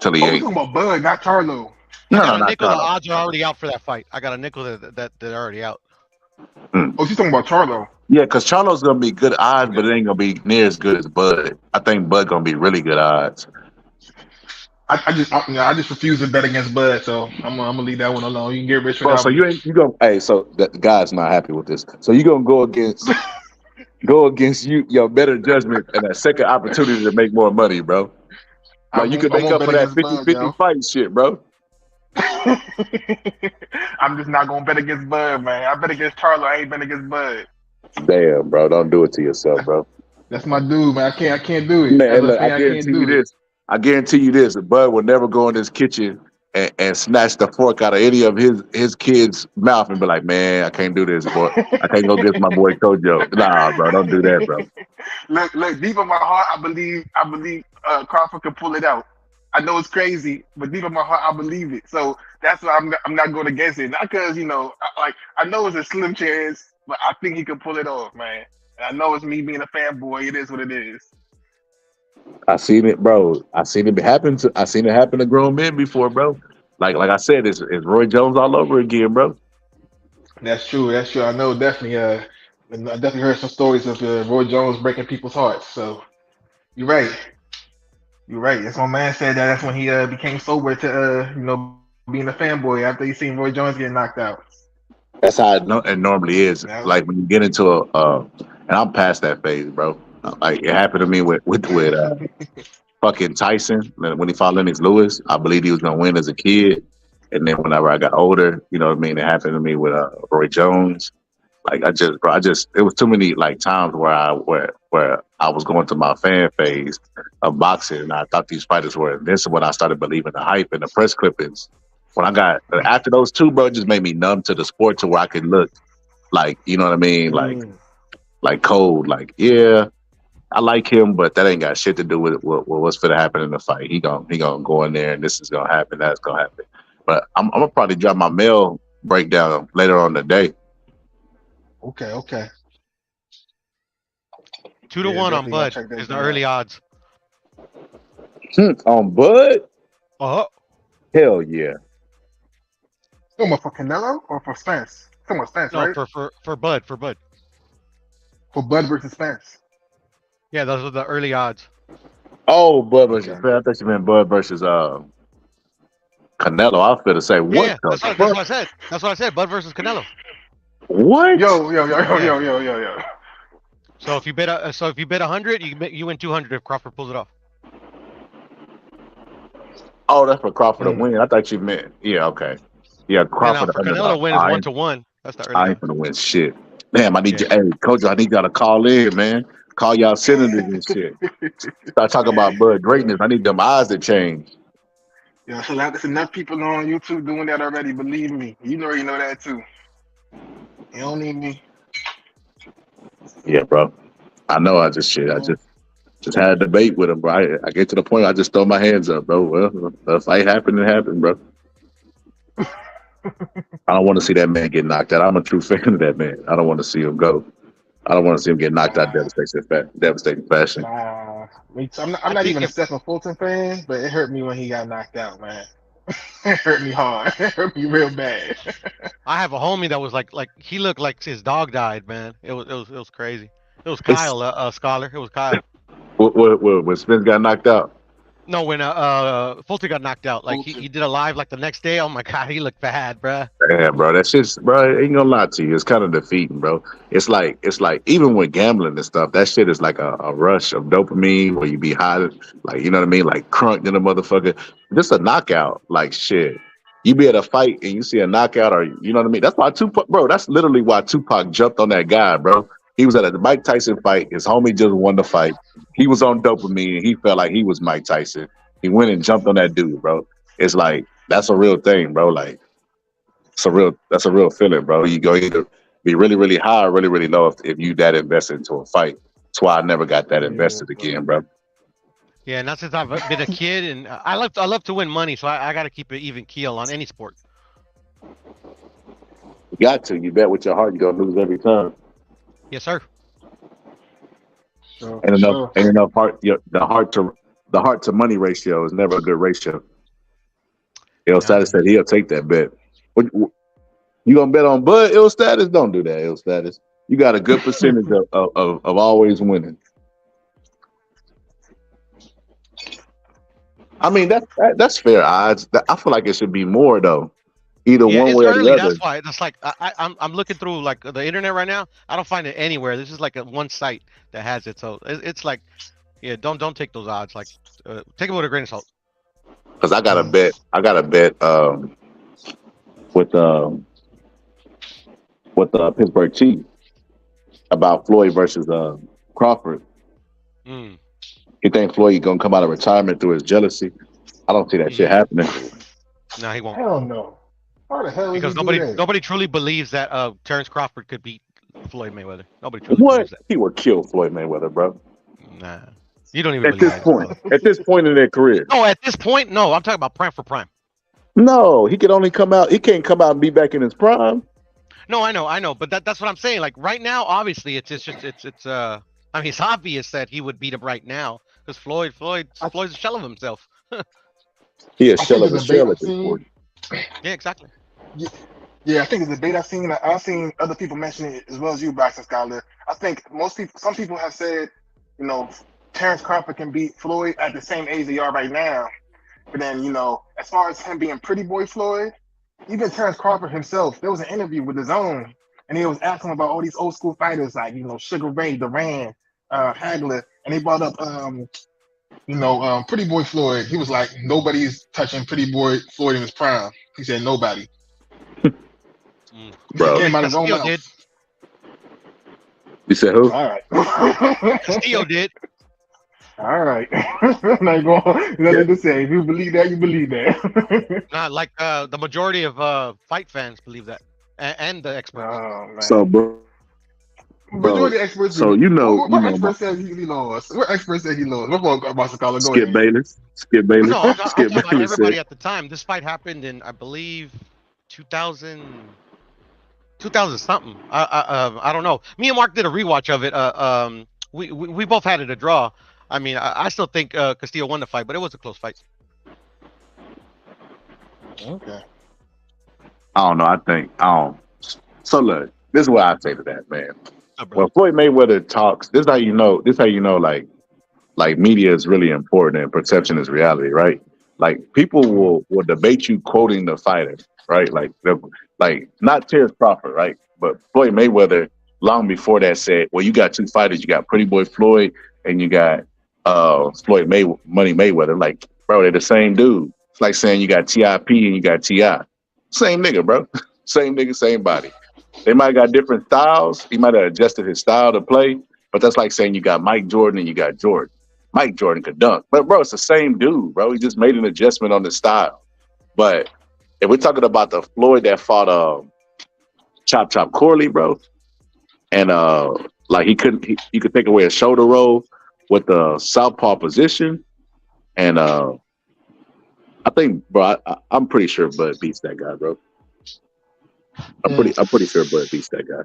till he Oh, we're ain't. talking about Bud, not Charlo. No, I got a not nickel. The Charlo. odds are already out for that fight. I got a nickel that are already out. Oh, she's talking about Charlo. Yeah, because Charlo's gonna be good odds, but it ain't gonna be near as good as Bud. I think Bud gonna be really good odds. I just refuse to bet against Bud, so I'm gonna leave that one alone. You can get rich Bro, without so me. you go. Hey, so the guy's not happy with this. So you gonna go against your better judgment and a second opportunity to make more money, bro. Like you could make up for that 50-50 fight shit, bro. I'm just not gonna bet against Bud, man. I bet against Charlo. I ain't bet against Bud. Damn, bro, don't do it to yourself, bro. That's my dude, man. I can't do it. Man, look, I I guarantee you this. Bud will never go in his kitchen and snatch the fork out of any of his kids' mouth and be like, man, I can't do this, boy. I can't go get my boy Kojo. Nah, bro, don't do that, bro. Look, deep in my heart, I believe Crawford can pull it out. I know it's crazy, but deep in my heart, I believe it. So that's why I'm not going against it. Not because I know it's a slim chance, but I think he can pull it off, man. And I know it's me being a fanboy. It is what it is. I seen it, bro. I seen it happen to grown men before, bro. Like I said, it's Roy Jones all over again, bro. That's true. I know definitely. I definitely heard some stories of Roy Jones breaking people's hearts. So you're right. That's my man said that. That's when he became sober to being a fanboy after he seen Roy Jones get knocked out. That's how it normally is. Like when you get into and I'm past that phase, bro. Like it happened to me with fucking Tyson when he fought Lennox Lewis. I believed he was gonna win as a kid, and then whenever I got older, you know what I mean. It happened to me with Roy Jones. Like it was too many like times where I was going through my fan phase of boxing, and I thought these fighters were invincible. When I started believing the hype and the press clippings. When I got after those two, bro, it just made me numb to the sport to where I could look like, you know what I mean, like cold. Like, yeah, I like him, but that ain't got shit to do with what's gonna happen in the fight. He gonna go in there, and this is gonna happen. That's gonna happen. But I'm gonna probably drop my mail breakdown later on today. Okay. 2-1 on Bud is the early odds. On Bud? Hell yeah. Come on, for Canelo or for Spence? Come on, Spence, No, right? for Bud. For Bud versus Spence. Yeah, those are the early odds. Oh, Bud versus I thought you meant Bud versus Canelo. I was gonna say what? Yeah, that's what I said. That's what I said. Bud versus Canelo. What? Yo. So if you bet 100, you win 200 if Crawford pulls it off. Oh, that's for Crawford to win. I thought you meant okay. Yeah, Crawford. For Canelo to win is 1-1. That's the early. I ain't gonna win shit. Damn, I need you. Hey, Coach, I need y'all to call in, man. Call y'all senators and shit. Start talking about Bud greatness. I need them eyes to change. Yeah, so there's enough people on YouTube doing that already. Believe me, you already know that too. You don't need me. Yeah, bro. I know. I just had a debate with him, bro. I get to the point. I just throw my hands up, bro. Well, the fight happened. It happened, bro. I don't want to see that man get knocked out. I'm a true fan of that man. I don't want to see him go. I don't want to see him get knocked out devastating fashion. I'm not even a Stephen Fulton fan, but it hurt me when he got knocked out, man. It hurt me hard. It hurt me real bad. I have a homie that was like he looked like his dog died, man. It was crazy. It was Kyle, Scholar. It was Kyle. When Spence got knocked out. No, when Fulton got knocked out, like he did a live like the next day. Oh my god, he looked bad, bruh. Yeah, bro, that's just, bro. Ain't gonna lie to you, it's kind of defeating, bro. It's like even with gambling and stuff, that shit is like a rush of dopamine where you be high, like you know what I mean, like crunk in a motherfucker. Just a knockout, like shit. You be at a fight and you see a knockout, or you know what I mean. That's why Tupac, bro. That's literally why Tupac jumped on that guy, bro. He was at a Mike Tyson fight. His homie just won the fight. He was on dopamine. And he felt like he was Mike Tyson. He went and jumped on that dude, bro. It's like that's a real thing, bro. Like. That's a real feeling, bro. You go either be really, really high or really, really low if you that invested into a fight. That's why I never got that invested again, bro. Yeah, not since I've been a kid, and I love to win money, so I got to keep it even keel on any sport. You got to. You bet with your heart, you're gonna lose every time. Yes, sir. Ain't enough heart. The heart to money ratio is never a good ratio. El Status said he'll take that bet. You gonna bet on Bud? Ill Status? Don't do that, Ill Status. You got a good percentage of always winning. I mean that's fair odds. I feel like it should be more though. Either one way or the other. That's why it's like I'm looking through like the internet right now. I don't find it anywhere. This is like one site that has it. So it's like, yeah, don't take those odds. Like take it with a grain of salt. Because I got a bet. With the Pittsburgh Chiefs about Floyd versus Crawford. You think Floyd gonna come out of retirement through his jealousy? I don't see that shit happening. No, he won't. Hell no. How the hell? Because nobody truly believes that Terrence Crawford could beat Floyd Mayweather. Nobody truly What? believes that. He would kill Floyd Mayweather, bro. Nah, you don't even At this point. At this point in their career. No, at this point, no. I'm talking about prime for prime. No, he could only come out. He can't come out and be back in his prime. No, I know, but that's what I'm saying. Like right now, obviously, it's I mean, it's obvious that he would beat him right now because Floyd's a shell of himself. He a shell of a shell at this point. Yeah, exactly. Yeah, I think the debate I've seen other people mention it as well as you, Boxing Scholar. I think some people have said, you know, Terrence Crawford can beat Floyd at the same age they are right now. But then, you know, as far as him being Pretty Boy Floyd, even Terrence Crawford himself, there was an interview with his own, and he was asking about all these old school fighters like, you know, Sugar Ray, Duran, Hagler, and they brought up, Pretty Boy Floyd. He was like, nobody's touching Pretty Boy Floyd in his prime. He said nobody. Bro. Castillo did. You said who? All right. Castillo did. All right. Not going nothing to say. If you believe that, you believe that. Like the majority of fight fans believe that, and the experts. Oh, man. So, bro. Majority experts. So what expert said he lost? What expert said he lost? Go Skip ahead. Bayless. Skip Bayless. No, I'm Skip talking about Bayless everybody said, at the time. This fight happened in, I believe, 2000 something. I don't know. Me and Mark did a rewatch of it. We both had it a draw. I mean, I still think Castillo won the fight, but it was a close fight. Okay. I don't know. So look, this is what I say to that, man. When Floyd Mayweather talks, this is how you know. Like media is really important and perception is reality, right? Like people will debate you quoting the fighter, right? Like not Terrence Crawford, right? But Floyd Mayweather, long before that, said, "Well, you got two fighters. You got Pretty Boy Floyd and you got Floyd Money Mayweather. Like, bro, they're the same dude. It's like saying you got TIP and you got TI. Same nigga, bro. Same nigga, same body. They might have got different styles. He might have adjusted his style to play, but that's like saying you got Mike Jordan and you got Jordan. Mike Jordan could dunk, but bro, it's the same dude, bro. He just made an adjustment on the style. But if we're talking about the Floyd that fought Chop Corley, bro, and like he could take away a shoulder roll with the southpaw position, and I think, bro, I'm pretty sure Bud beats that guy, bro. I'm pretty sure Bud beats that guy.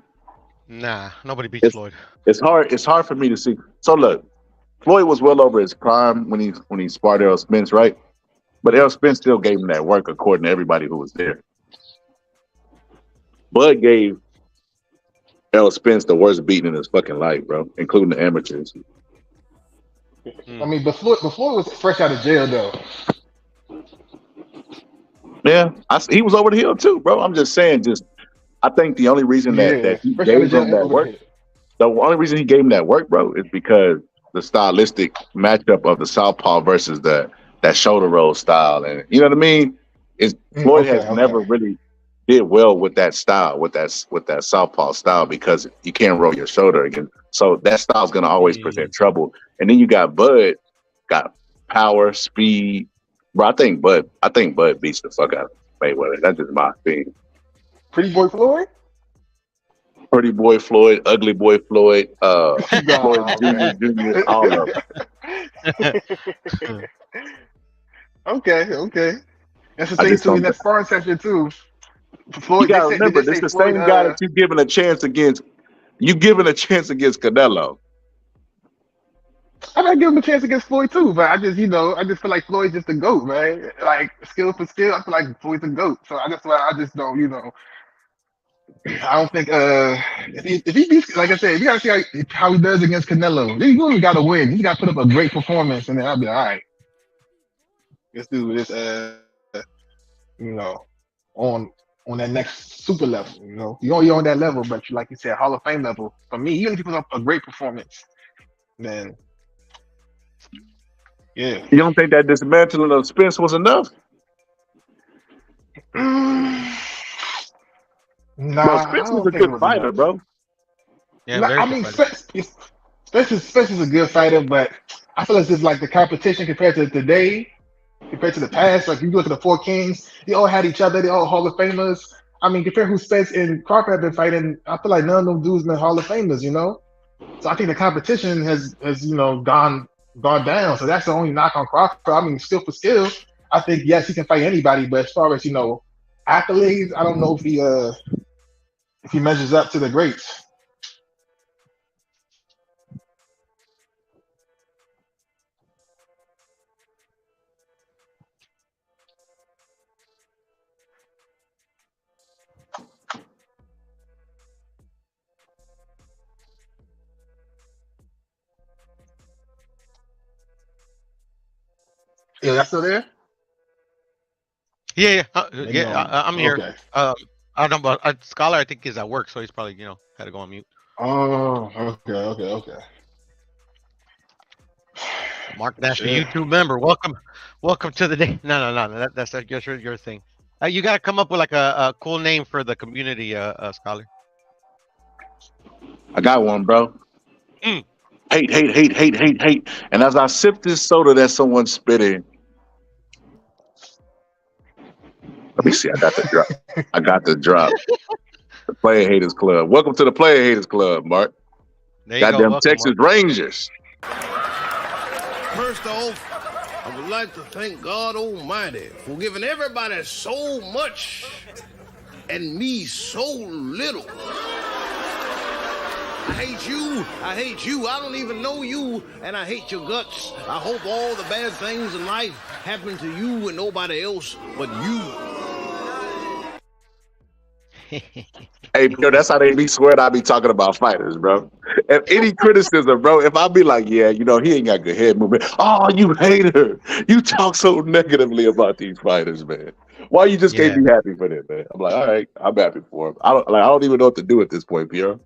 Nah, nobody beats Floyd. It's hard for me to see. So look, Floyd was well over his prime when he sparred Errol Spence, right? But Errol Spence still gave him that work according to everybody who was there. Bud gave Errol Spence the worst beating in his fucking life, bro, including the amateurs. I mean, before was fresh out of jail though. Yeah, he was over the hill too, bro. I'm just saying, I think the only reason Yeah, that he fresh out of gave jail him and that over the work, hill. the only reason he gave him that work, bro, is because the stylistic matchup of the southpaw versus that shoulder roll style, and you know what I mean. Floyd has never Okay. really did well with that style, with that southpaw style, because you can't roll your shoulder again. So that style's gonna always present trouble. And then you got Bud, got power, speed. Bro, I think Bud beats the fuck out of Mayweather. That's just my opinion. Pretty boy Floyd. Pretty boy Floyd, ugly boy Floyd, Floyd Nah, Jr., all of man. Okay. That's the I thing just too in don't. that sparring session too. You Floyd, gotta did remember, they this say the Floyd? same guy that you giving a chance against. You giving a chance against Canelo. I might give him a chance against Floyd too, but I just feel like Floyd's just a goat, man. Like skill for skill, I feel like Floyd's a goat. So I just don't, I don't think if he beats, like I said, you gotta see how he does against Canelo. Then you really gotta win. He's gotta put up a great performance, and then I'll be all right. Let's do this. You know, on that next super level. You're on that level, but like you said, Hall of Fame level. For me, even if he puts up a great performance, then yeah. You don't think that dismantling of Spence was enough? Nah, Bro, Spence I was don't a think it good was fighter, enough. bro. Yeah, I mean, Spence is a good fighter, but I feel as if like the competition compared to today, compared to the past, like you look at the Four Kings, they all had each other, they all Hall of Famers. I mean, compare who Spence and Crawford have been fighting, I feel like none of them dudes been Hall of Famers, So I think the competition has gone down. So that's the only knock on Crawford. I mean, skill for skill, I think yes, he can fight anybody, but as far as accolades, I don't know if he measures up to the greats. Yeah, that's still there. Yeah, Maybe I'm here. Okay. I don't know, but Scholar I think is at work, so he's probably had to go on mute. Oh, okay. Mark Nash, Yeah. YouTube member, welcome to the day. No, that's your thing. You got to come up with like a cool name for the community, Scholar. I got one, bro. Hate. And as I sip this soda that someone's spitting, let me see. I got the drop. The Player Haters Club. Welcome to the Player Haters Club, Mark. There you go. Goddamn Welcome, Texas Mark. Rangers. First off, I would like to thank God Almighty for giving everybody so much and me so little. I hate you, I don't even know you, and I hate your guts. I hope all the bad things in life happen to you and nobody else but you. Hey, bro, that's how they be swearing I be talking about fighters, bro. If any criticism, bro, if I be like, yeah, he ain't got good head movement. Oh, you hater. You talk so negatively about these fighters, man. Why you just can't be happy for them, man? I'm like, all right, I'm happy for him. I don't even know what to do at this point, Pierre.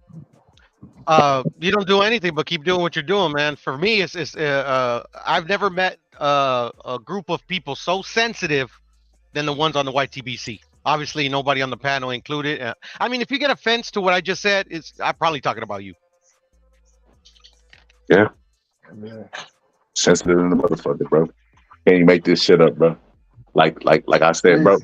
You don't do anything but keep doing what you're doing, man. For me, I've never met a group of people so sensitive than the ones on the YTBC. Obviously, nobody on the panel included. I mean, if you get offense to what I just said, I'm probably talking about you. Yeah. Sensitive in the motherfucker, bro. Can't you make this shit up, bro? Like I said, bro.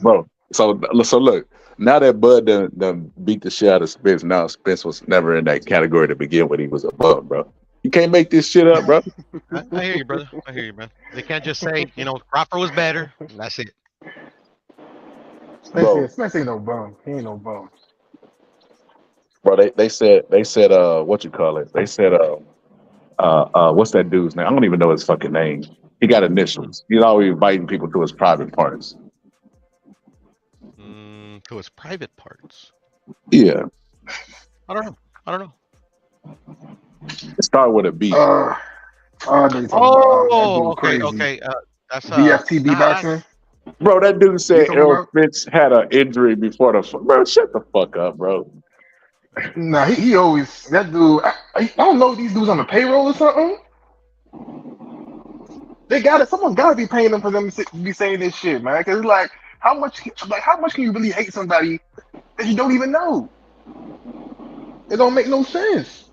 So look, now that Bud done beat the shit out of Spence, now Spence was never in that category to begin with. He was above, bro. You can't make this shit up, bro. I hear you, brother. I hear you, man. They can't just say, Crawford was better. And that's it. Spence ain't no bum. He ain't no bum. Bro, they said what you call it? They said what's that dude's name? I don't even know his fucking name. He got initials. He's always inviting people to his private parts. To his private parts. Yeah. I don't know. It started with a B. Oh, I know you're talking about that Oh, dude okay, crazy. okay. That's BFTB I- boxing. Bro, that dude You said talking Errol about? Spence had an injury before the bro. Shut the fuck up, bro. Nah, he always that dude. I don't know if these dudes on the payroll or something. They got it. Someone got to be paying them for them to be saying this shit, man. Because like, how much can you really hate somebody that you don't even know? It don't make no sense.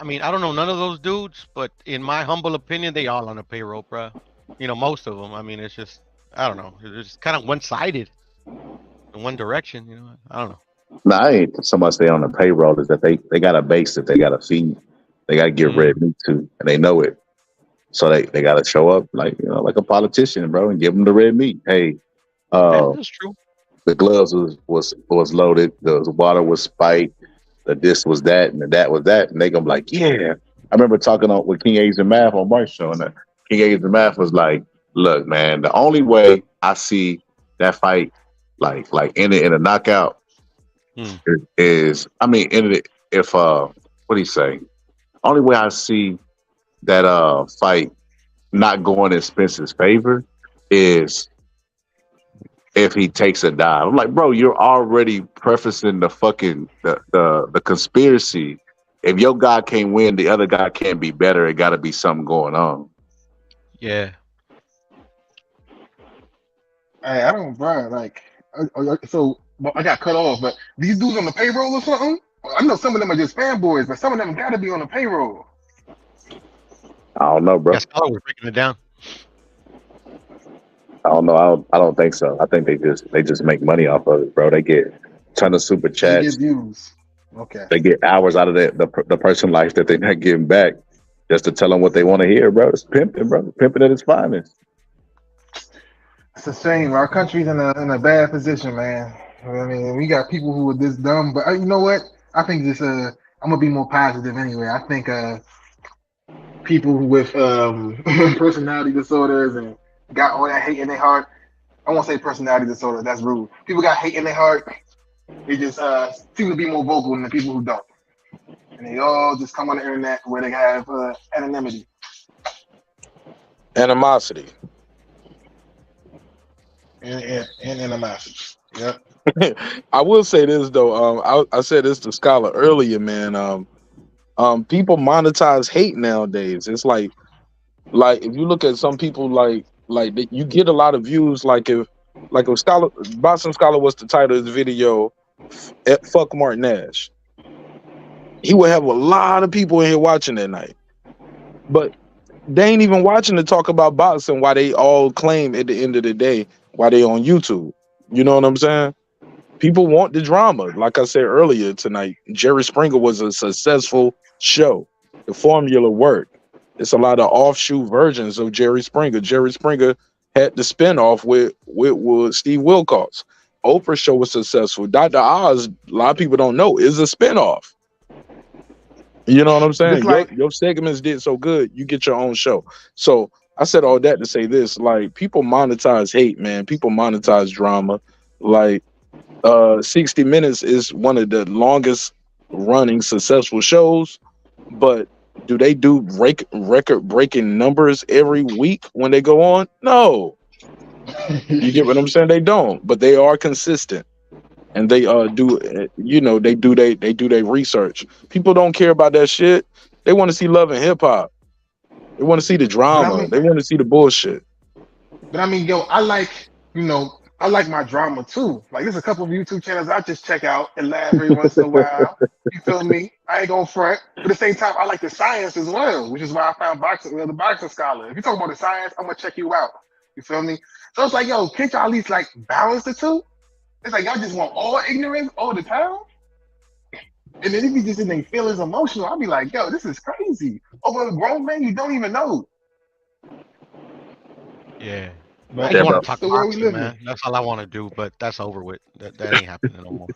I mean, I don't know none of those dudes, but in my humble opinion, they all on the payroll, bro. You know, most of them. I mean, it's just I don't know. It's just kind of one-sided in one direction. You know, I don't know. No, I ain't so much they on the payroll is that they got a base that they got to feed. They got to give red meat to, and they know it. So they got to show up like like a politician, bro, and give them the red meat. Hey, That's true. the gloves was loaded. The water was spiked. The this was that, and the that was that, and they gonna be like, yeah. I remember talking with King A's and Math on Mark's show, and King A's and Math was like, look, man, the only way I see that fight like ended in a knockout is, I mean, ended if what do you say? Only way I see that fight not going in Spence's favor is if he takes a dive. I'm like, bro, you're already prefacing the fucking the conspiracy. If your guy can't win, the other guy can't be better. It got to be something going on. Yeah. Hey, I don't, bro. Like, so I got cut off. But these dudes on the payroll or something? I know some of them are just fanboys, but some of them got to be on the payroll. I don't know, bro. Yeah, Scholar was breaking it down. I don't know. I don't think so. I think they just make money off of it, bro. They get a ton of super They chats. get views. Okay. They get hours out of the person life that they're not getting back just to tell them what they want to hear, bro. It's pimping, bro. Pimping at its finest. It's a shame. Our country's in a bad position, man. I mean, we got people who are this dumb, but you know what? I think this. I'm gonna be more positive anyway. I think people with personality disorders and got all that hate in their heart. I won't say personality disorder. That's rude. People got hate in their heart. They just seem to be more vocal than the people who don't. And they all just come on the internet where they have anonymity. Animosity. And animosity. Yep. I will say this though. I said this to Scholar earlier, man. People monetize hate nowadays. It's like if you look at some people you get a lot of views. Like if Boxing Scholar was the title of the video, fuck Mark Nash, he would have a lot of people in here watching that night. But they ain't even watching to talk about boxing. Why they all claim at the end of the day why they on YouTube. You know what I'm saying? People want the drama. Like I said earlier tonight, Jerry Springer was a successful show. The formula worked. It's a lot of offshoot versions of Jerry Springer. Jerry Springer had the spinoff with Steve Wilcox. Oprah's show was successful. Dr. Oz, a lot of people don't know, is a spinoff. You know what I'm saying? Your segments did so good, you get your own show. So I said all that to say this, like, people monetize hate, man. People monetize drama. Like, 60 Minutes is one of the longest running successful shows, but do they do record-breaking numbers every week when they go on? No. You get what I'm saying? They don't, but they are consistent. And they do their research. People don't care about that shit. They want to see Love and Hip Hop. They want to see the drama. They want to see the bullshit. But I mean, yo, I like my drama too. Like, there's a couple of YouTube channels I just check out and laugh every once in a while. You feel me? I ain't gonna front. But at the same time, I like the science as well, which is why I found the Boxing Scholar. If you talk about the science, I'm gonna check you out. You feel me? So it's like, yo, can't y'all at least like balance the two? It's like y'all just want all ignorance all the time. And then if you just in their feelings emotional, I'll be like, yo, this is crazy. Over a grown man you don't even know. Yeah. But I just want to talk the world we boxing, live man. That's all I want to do, but that's over with. That ain't happening no more.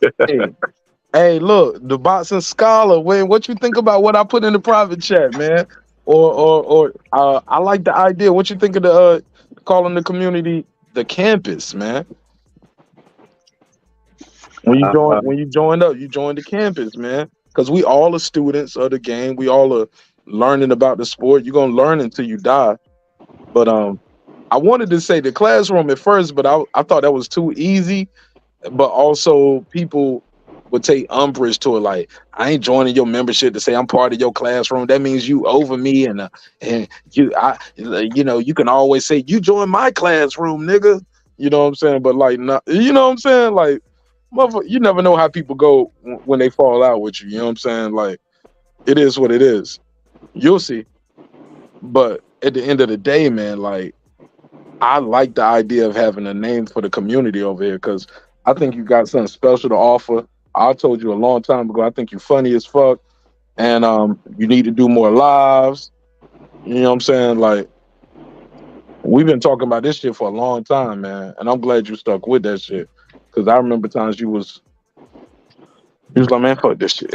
Hey, look, the Boxing Scholar. What you think about what I put in the private chat, man? Or I like the idea. What you think of the calling the community the campus, man? When you join up, you join the campus, man. Because we all are students of the game. We all are, learning about the sport. You're gonna learn until you die. But I wanted to say the classroom at first, but I thought that was too easy. But also people would take umbrage to it, like, I ain't joining your membership to say I'm part of your classroom. That means you over me, and you can always say you join my classroom, nigga. You know what I'm saying? But like, not, you know what I'm saying? Like, you never know how people go when they fall out with you. You know what I'm saying? Like, it is what it is. You'll see. But at the end of the day, man, like, I like the idea of having a name for the community over here, because I think you got something special to offer. I told you a long time ago, I think you're funny as fuck, and you need to do more lives. You know what I'm saying? Like, we've been talking about this shit for a long time, man, and I'm glad you stuck with that shit, because I remember times you was like, man, fuck this shit.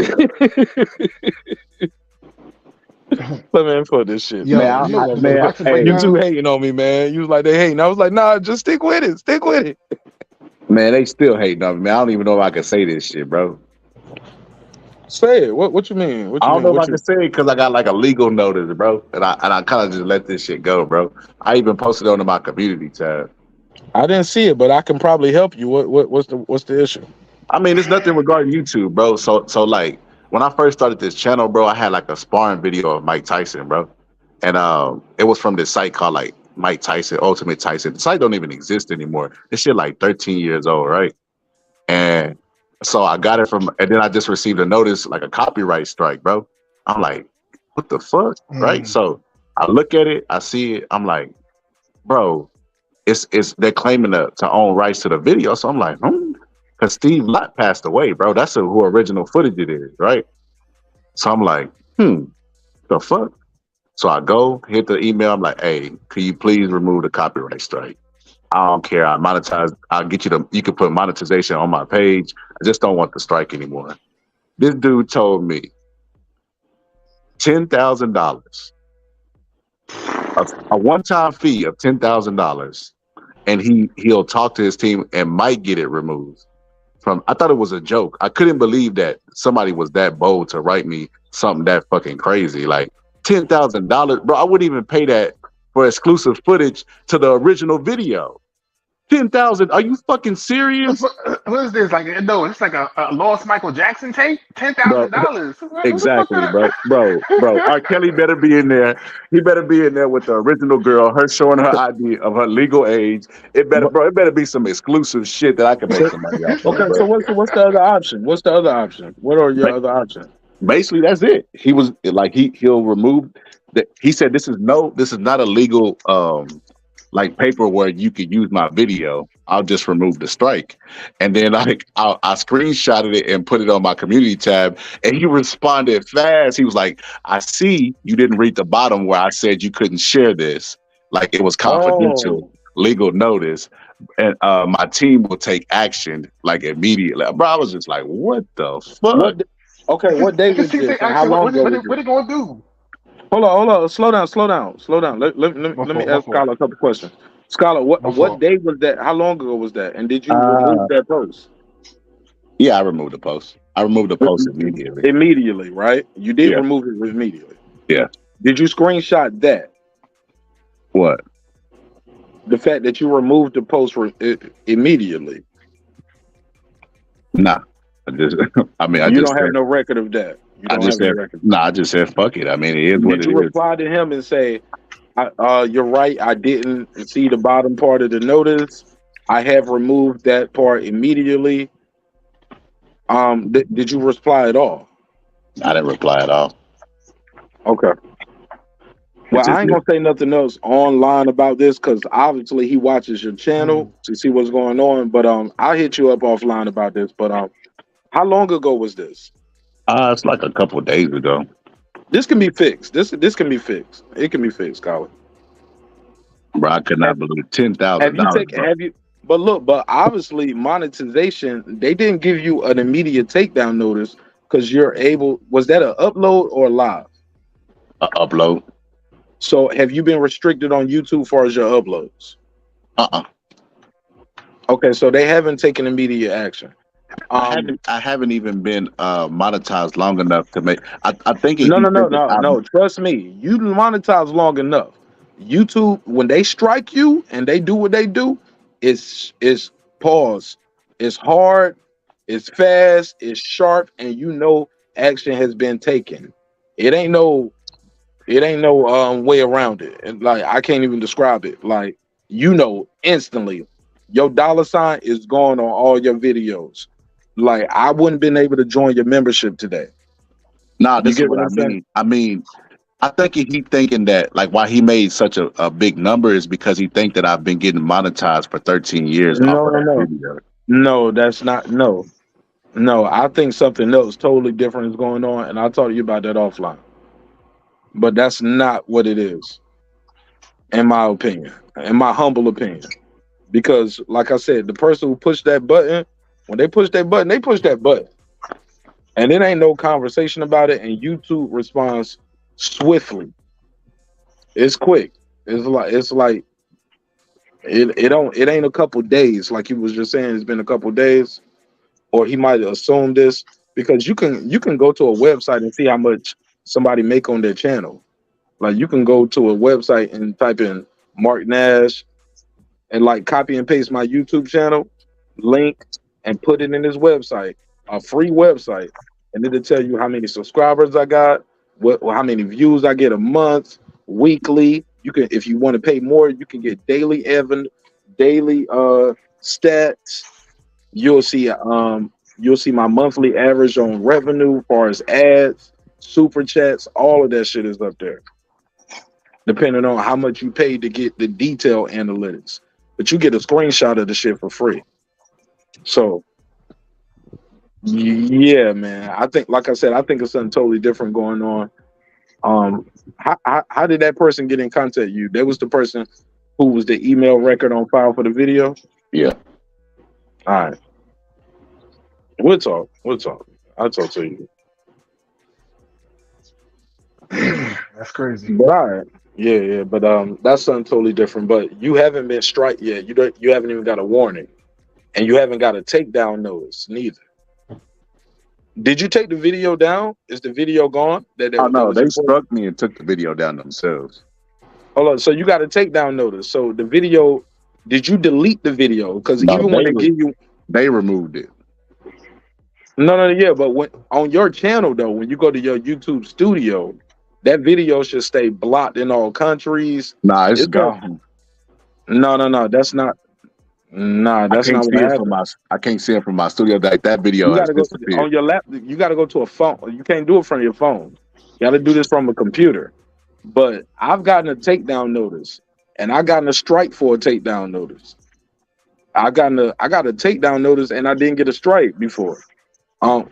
Man, fuck this shit. Yo, Man, you too hating on me, man. You was like, they hating. I was like, nah, just stick with it. Stick with it. Man, they still hating on me, man. I don't even know if I can say this shit, bro. Say it. What you mean? I don't know if I can say it because I got like a legal notice, bro. And I kind of just let this shit go, bro. I even posted it on my community tab. I didn't see it, but I can probably help you. What's the issue? I mean, it's nothing regarding YouTube, bro. So like, when I first started this channel, bro, I had like a sparring video of Mike Tyson, bro. And it was from this site called like Mike Tyson, Ultimate Tyson. The site don't even exist anymore. This shit like 13 years old, right? And so I got it from, and then I just received a notice, like a copyright strike, bro. I'm like, what the fuck, right? So I look at it, I see it, I'm like, bro, they're claiming to own rights to the video. So I'm like, because Steve Lott passed away, bro. That's who original footage it is, right? So I'm like, the fuck? So I go hit the email. I'm like, hey, can you please remove the copyright strike? I don't care. I monetize. I'll get you can put monetization on my page. I just don't want the strike anymore. This dude told me $10,000, a one-time fee of $10,000, and he'll talk to his team and might get it removed. I thought it was a joke. I couldn't believe that somebody was that bold to write me something that fucking crazy. Like $10,000, bro. I wouldn't even pay that for exclusive footage to the original video. 10,000? Are you fucking serious? What is this? Like, no, it's like a lost Michael Jackson tape. $10,000. Exactly, bro. R. Kelly better be in there. He better be in there with the original girl. Her showing her ID of her legal age. It better be some exclusive shit that I can make some money off. Okay, so what's the other option? What's the other option? What are your other options? Basically, that's it. He was like, he'll remove that. He said this is not a legal like paper where you could use my video. I'll just remove the strike. And then like I screenshotted it and put it on my community tab, and he responded fast. He was like, I see you didn't read the bottom where I said you couldn't share this. Like it was confidential, legal notice. And my team will take action like immediately. Bro, I was just like, what the fuck? What day was this? How long ago? What it gonna do? Hold on. Slow down. Let me ask Scholar a couple questions. Scholar, what day was that? How long ago was that? And did you remove that post? Yeah, I removed the post. I removed the post immediately. Immediately, right? You did remove it immediately. Yeah. Did you screenshot that? What? The fact that you removed the post immediately. Nah. I don't have no record of that. I just said fuck it. I mean, it is what it is. Did you reply to him and say, you're right, I didn't see the bottom part of the notice. I have removed that part immediately. Did you reply at all? I didn't reply at all. Okay. Well, I ain't gonna say nothing else online about this because obviously he watches your channel to see what's going on. But I'll hit you up offline about this. But how long ago was this? It's like a couple of days ago. This can be fixed. This can be fixed. It can be fixed, Colin. Bro, I could not believe $10,000. But obviously monetization, they didn't give you an immediate takedown notice because you're able. Was that an upload or live? Upload. So have you been restricted on YouTube as far as your uploads? Uh-uh. Okay, so they haven't taken immediate action. I haven't even been monetized long enough to make. I think if No, you no, no, think no, I'm no. Trust me. You monetize long enough. YouTube, when they strike you and they do what they do, it's pause. It's hard, it's fast, it's sharp, and you know action has been taken. It ain't no way around it. And like I can't even describe it. Like you know instantly your dollar sign is gone on all your videos. Like I wouldn't been able to join your membership today. Nah, You this is get what what I I'm saying? mean. I think he thinking that like why he made such a big number is because he think that I've been getting monetized for 13 years off No, of no, that no. video. No, that's not no. No, I think something else totally different is going on, and I'll talk to you about that offline. But that's not what it is, in my opinion, in my humble opinion. Because, like I said, the person who pushed that button, when they push that button, they push that button. And it ain't no conversation about it, and YouTube responds swiftly. It's quick. It's like it ain't a couple days, like you was just saying, it's been a couple days, or he might assume this, because you can go to a website and see how much somebody make on their channel. Like you can go to a website and type in Mark Nash and like copy and paste my YouTube channel link and put it in his website, a free website, and it'll tell you how many subscribers I got, how many views I get a month, weekly. You can, if you want to pay more, you can get daily stats. You'll see my monthly average on revenue as far as ads, super chats, all of that shit is up there. Depending on how much you pay to get the detail analytics. But you get a screenshot of the shit for free. So yeah, man. I think, like I said, I think it's something totally different going on. How did that person get in contact with you? That was the person who was the email record on file for the video? Yeah. All right. We'll talk. I'll talk to you. That's crazy. But all right. Yeah, but that's something totally different. But you haven't been strike yet. You haven't even got a warning. And you haven't got a takedown notice neither. Did you take the video down? Is the video gone? Oh no, they struck me and took the video down themselves. Hold on. So you got a takedown notice. So the video, did you delete the video? Because No, even when they give you, they removed it. no, yeah, but when on your channel though, when you go to your YouTube studio, that video should stay blocked in all countries. Nah, it's gone. No, that's not. Nah, that's not what happened. I can't see it from my studio. That video You has gotta go disappeared. on your laptop. You gotta go to a phone. You can't do it from your phone. You gotta do this from a computer. But I've gotten a takedown notice, and I gotten a strike for a takedown notice. I got a takedown notice, and I didn't get a strike before.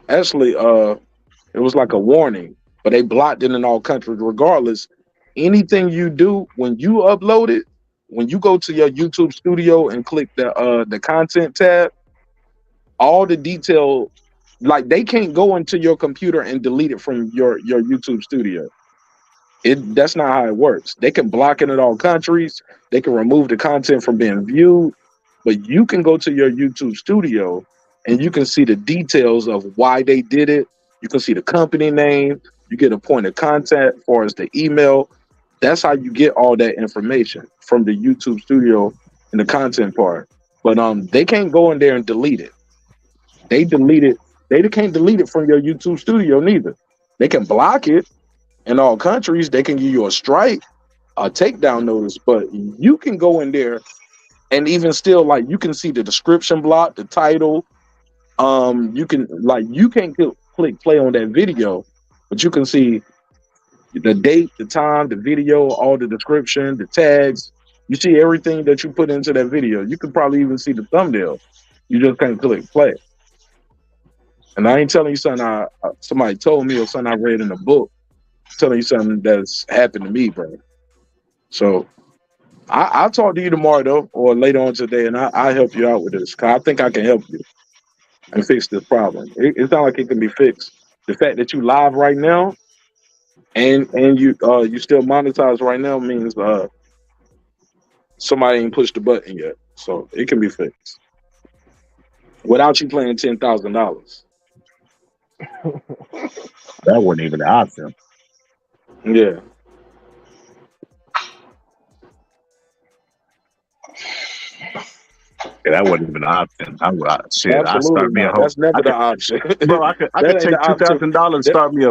Actually, it was like a warning, but they blocked it in all countries. Regardless, anything you do when you upload it, when you go to your YouTube studio and click the content tab, all the detail, like they can't go into your computer and delete it from your YouTube studio. That's not how it works. They can block it in all countries. They can remove the content from being viewed, but you can go to your YouTube studio and you can see the details of why they did it. You can see the company name. You get a point of contact as far as the email. That's how you get all that information from the YouTube studio and the content part. But they can't go in there and delete it. They delete it. They can't delete it from your YouTube studio neither. They can block it in all countries. They can give you a strike, a takedown notice, but you can go in there and even still, like, you can see the description block, the title. You can't click play on that video, but you can see the date, the time, the video, all the description, the tags. You see everything that you put into that video. You can probably even see the thumbnail. You just can't click play. And I ain't telling you something somebody told me or something I read in a book. I'm telling you something that's happened to me, bro. So I'll talk to you tomorrow though, or later on today, and I'll help you out with this. Cause I think I can help you and fix this problem. It's not like it can be fixed. The fact that you live right now and you still monetize right now means somebody ain't pushed the button yet. So it can be fixed. without you playing $10,000. That wasn't even an option. Yeah. Yeah, that wasn't even an option. I start Absolutely me a not. whole. That's never the option. Bro, I could That ain't take the option. $2,000 and start me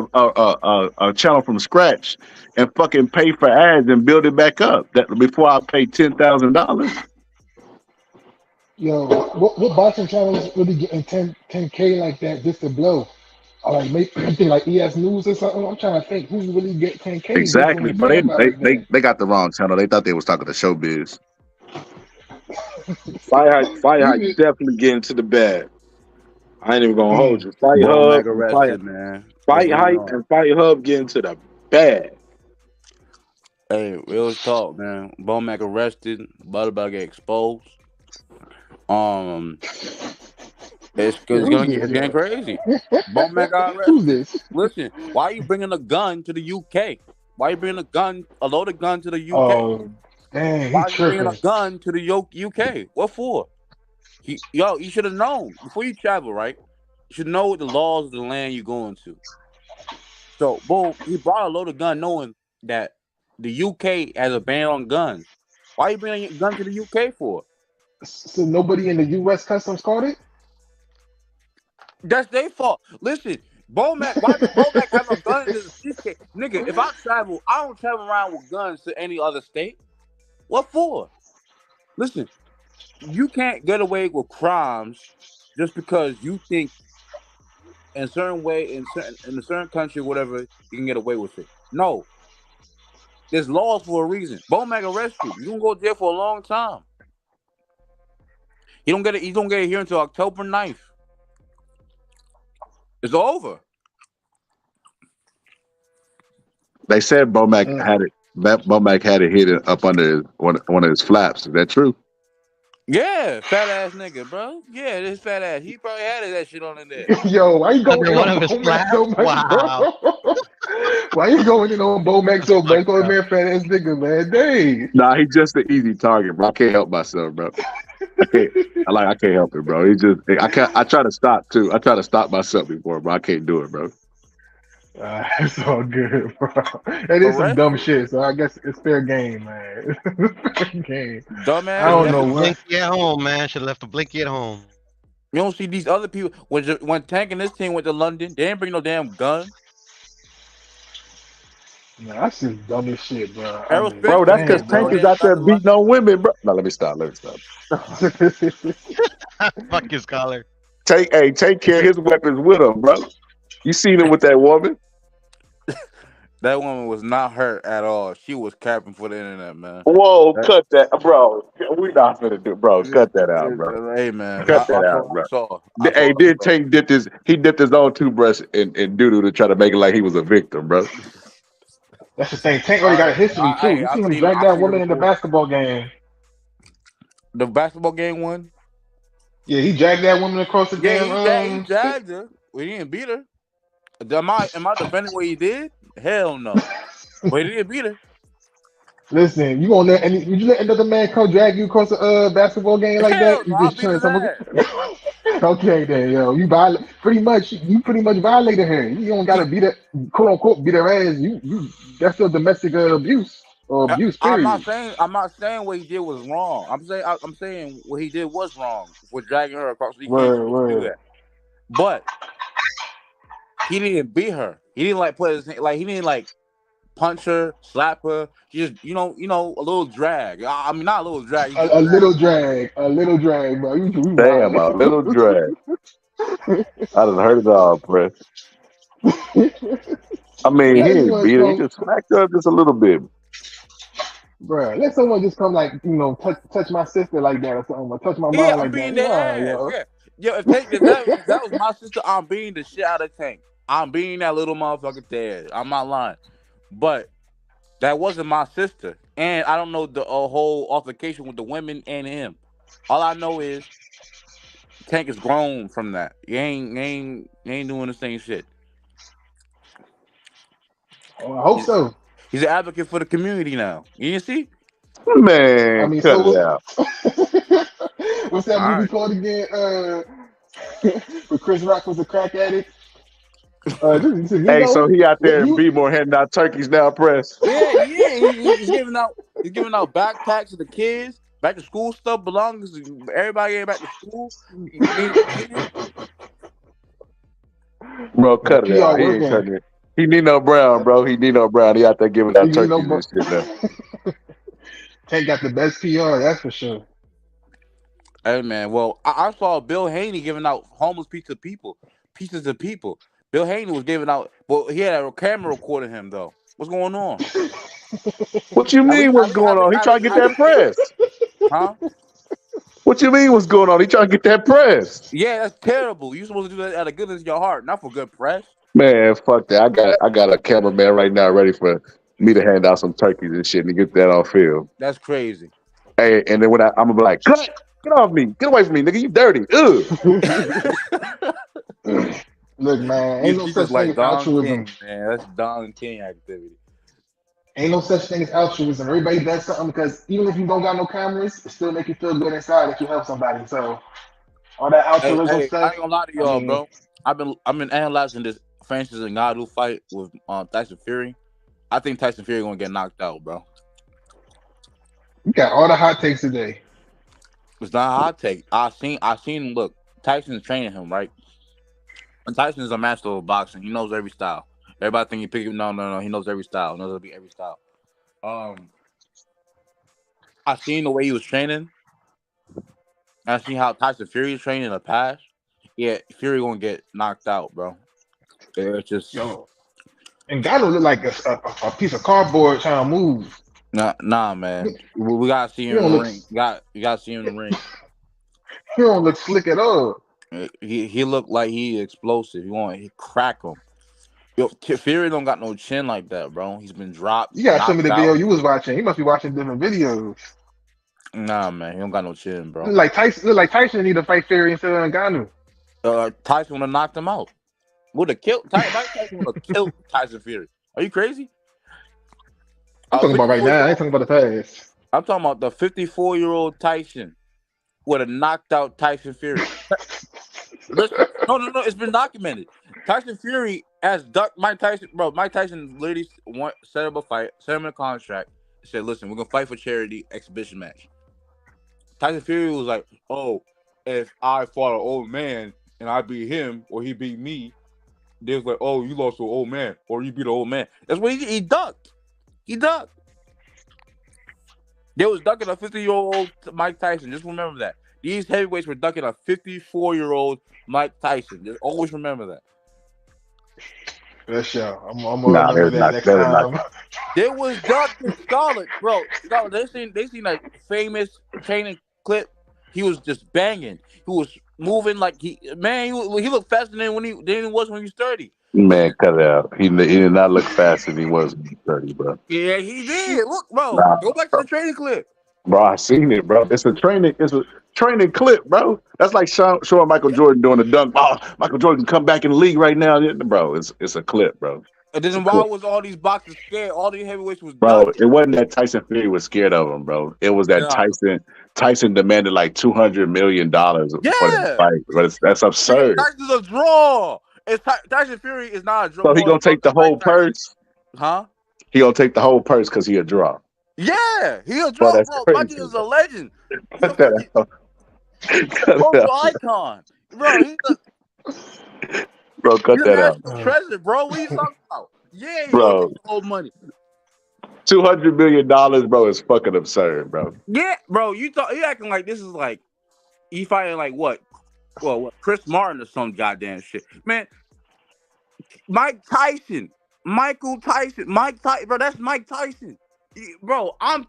a channel from scratch and fucking pay for ads and build it back up. That before I pay $10,000. Yo, what boxing channels really getting 10K like that just to blow? Or like maybe you think like ES News or something? I'm trying to think who's really get 10K just Exactly, doing but fan fight like that. they got the wrong channel. They thought they was talking to Showbiz. Fight Hype definitely getting to the bag. I ain't even gonna hold you. Fight Ball Hub, Mac arrested, man. Fight What's Hype, going on? and Fight Hub getting to the bag. Hey, real talk, man. Ball Mac arrested. Butterbell get exposed. It's Who's getting crazy. Ball Mac got Who's arrested. this? Listen, why are you bringing a gun to the UK? Why are you bringing a loaded gun to the UK? Oh, dang, Why he are you bringing a tripping. gun to the UK? What for? You should have known before you travel, right? You should know the laws of the land you're going to. So, boom, he brought a loaded gun knowing that the UK has a ban on guns. Why are you bringing a gun to the UK for? So nobody in the U.S. Customs caught it? That's their fault. Listen, Bomac, why does Bomac have a gun in his briefcase? Nigga, if I travel, I don't travel around with guns to any other state. What for? Listen, you can't get away with crimes just because you think in a certain way, in a certain country, whatever, you can get away with it. No. There's laws for a reason. Bomac arrest you. You gonna go there for a long time. You don't get it here until October 9th. It's over. They said Bomac had it. Bomac had it hidden up under one of his flaps. Is that true? Yeah, fat ass nigga, bro. Yeah, this fat ass. He probably had that shit on in there. Yo, why you going Under in one on of his Bomac flaps? so much, Wow. bro? Why you going in on Bomac so much? Call man fat ass nigga, man. Dang. Nah, he's just an easy target, bro. I can't help myself, bro. I can't help it, bro. I try to stop too. I try to stop myself before, bro. I can't do it, bro. It's all good, bro. That is some dumb shit, so I guess it's fair game, man. Fair game. Dumbass. I don't know what. Blinky at home, man. Should have left the Blinky at home. You don't see these other people when Tank and this team went to London. They didn't bring no damn gun. Nah, that's just dumb as shit, bro. Bro, that's because Tank is out there beating on women, bro. No, let me stop. Fuck his collar. Take care of his weapons with him, bro. You seen him with that woman? That woman was not hurt at all. She was capping for the internet, man. Whoa, cut that, bro. We not gonna do, bro. Cut that out, bro. Hey, man. Cut that out, bro. Then Tank dipped his own toothbrush in doo-doo to try to make it like he was a victim, bro. That's the thing. Tank already got a history too. You seen him drag that woman in the basketball game. The basketball game one? Yeah, he dragged that woman across the Yeah, damn. he dragged her. We didn't beat her. Am I defending what he did? Hell no. But he didn't beat her. Listen, you gonna let would you let another man come drag you across a basketball game like that? You just turn someone. Okay, then, yo, you pretty much violated her. You don't gotta beat her, quote unquote, beat her ass. You that's still domestic abuse or abuse. Period. I'm not saying what he did was wrong. I'm saying what he did was wrong for dragging her across the game. Do that. But he didn't beat her. He didn't he didn't punch her, slap her. He just a little drag. I mean, not a little drag. A little drag, bro. You Damn, a little drag. I done heard it all, bro. I mean, he didn't beat her. He just smacked her just a little bit. Bro, let someone just come touch my sister like that or something, or touch my mom like that. Yo, if that was my sister, I'm beating the shit out of Tank. I'm beating that little motherfucker dead. I'm not lying. But that wasn't my sister. And I don't know the whole altercation with the women and him. All I know is Tank is grown from that. He ain't doing the same shit. Oh, I hope so. He's an advocate for the community now. You see? Man, cut it out. What's that movie called again? When Chris Rock was a crack addict. Hey, so he out there in B-more handing out turkeys now, press. Yeah. He's giving out backpacks to the kids, back to school stuff belongs to everybody getting back to school. Bro, cut it out. He ain't cutting it. He Nino Brown, bro. He Nino Brown. He out there giving out turkeys and shit now. Tank got the best PR, that's for sure. Hey man, well, I saw Bill Haney giving out homeless pieces to people. Bill Haney was giving out, well, he had a camera recording him though. What's going on? What you mean? What's going on? He trying to get that press. Huh? What you mean? What's going on? He trying to get that press. Yeah, that's terrible. You supposed to do that out of goodness of your heart, not for good press. Man, fuck that. I got a cameraman right now ready for me to hand out some turkeys and shit and get that on film. That's crazy. Hey, and then when I'm gonna be like, get off me, get away from me, nigga, you dirty. Look, man, ain't no such thing as altruism. Man, that's Don King activity. Ain't no such thing as altruism. Everybody does something because even if you don't got no cameras, it still make you feel good inside if you help somebody. So all that altruism stuff. I ain't gonna lie to y'all, bro. I've been analyzing this Francis Ngannou fight with Tyson Fury. I think Tyson Fury gonna get knocked out, bro. You got all the hot takes today. It's not a hot take. I seen. Look, Tyson's training him, right? And Tyson is a master of boxing. He knows every style. Everybody think he pick it. No. He knows every style. He knows every style. I seen the way he was training. I seen how Tyson Fury is training in the past. Yeah, Fury gonna get knocked out, bro. It's just and Ngannou look like a piece of cardboard trying to move. Nah, man. We gotta see him in the ring. You gotta see him in the ring. He don't look slick at all. He looked like he explosive. He crack him. Yo, Fury don't got no chin like that, bro. He's been dropped. You got some of the video you was watching. He must be watching different videos. Nah, man, he don't got no chin, bro. Look like Tyson need to fight Fury instead of Ngannou. Tyson would have knocked him out. Would have killed Tyson. Would have killed Tyson Fury. Are you crazy? I'm talking about right now. I ain't talking about the past. I'm talking about the 54-year-old Tyson would have knocked out Tyson Fury. Listen, no. It's been documented. Tyson Fury has ducked Mike Tyson. Bro, Mike Tyson literally set up a fight, set him in a contract, said, listen, we're going to fight for charity exhibition match. Tyson Fury was like, oh, if I fought an old man and I beat him or he beat me, they was like, oh, you lost to an old man or you beat an old man. That's what he ducked. He ducked. They was ducking a 50-year-old Mike Tyson. Just remember that. These heavyweights were ducking a 54-year-old Mike Tyson. Just always remember that. That's y'all. I'm gonna remember that next time. There was ducking Scarlett, bro. Scarlett, they seen that famous training clip. He was just banging. He was moving like he looked faster than he was when he was 30. Man, cut it out. He did not look faster than he was when he was 30, bro. Yeah, he did. Look, bro. Go back to the training clip. Bro, I seen it, bro. It's a training clip, bro. That's like showing Michael Jordan doing a dunk. Oh, Michael Jordan can come back in the league right now, bro. It's a clip, bro. And then why was all these boxers scared? All these heavyweights was bro. It wasn't that Tyson Fury was scared of him, bro. It was that Tyson demanded like $200 million for the fight. But that's absurd. Tyson's a draw. Tyson Fury is not a draw. So he gonna take the whole purse? Huh? He gonna take the whole purse because he a draw. Yeah, he a draw, bro. Mikey is a legend. He's a icon, bro. Bro, cut that out. Treasure, bro. What are you talking about? Yeah, bro. Old money. $200 million, bro, is fucking absurd, bro. Yeah, bro. You acting like this is like you fighting like what? Well, what? Chris Martin or some goddamn shit, man. Michael Tyson, bro. That's Mike Tyson. Bro, I'm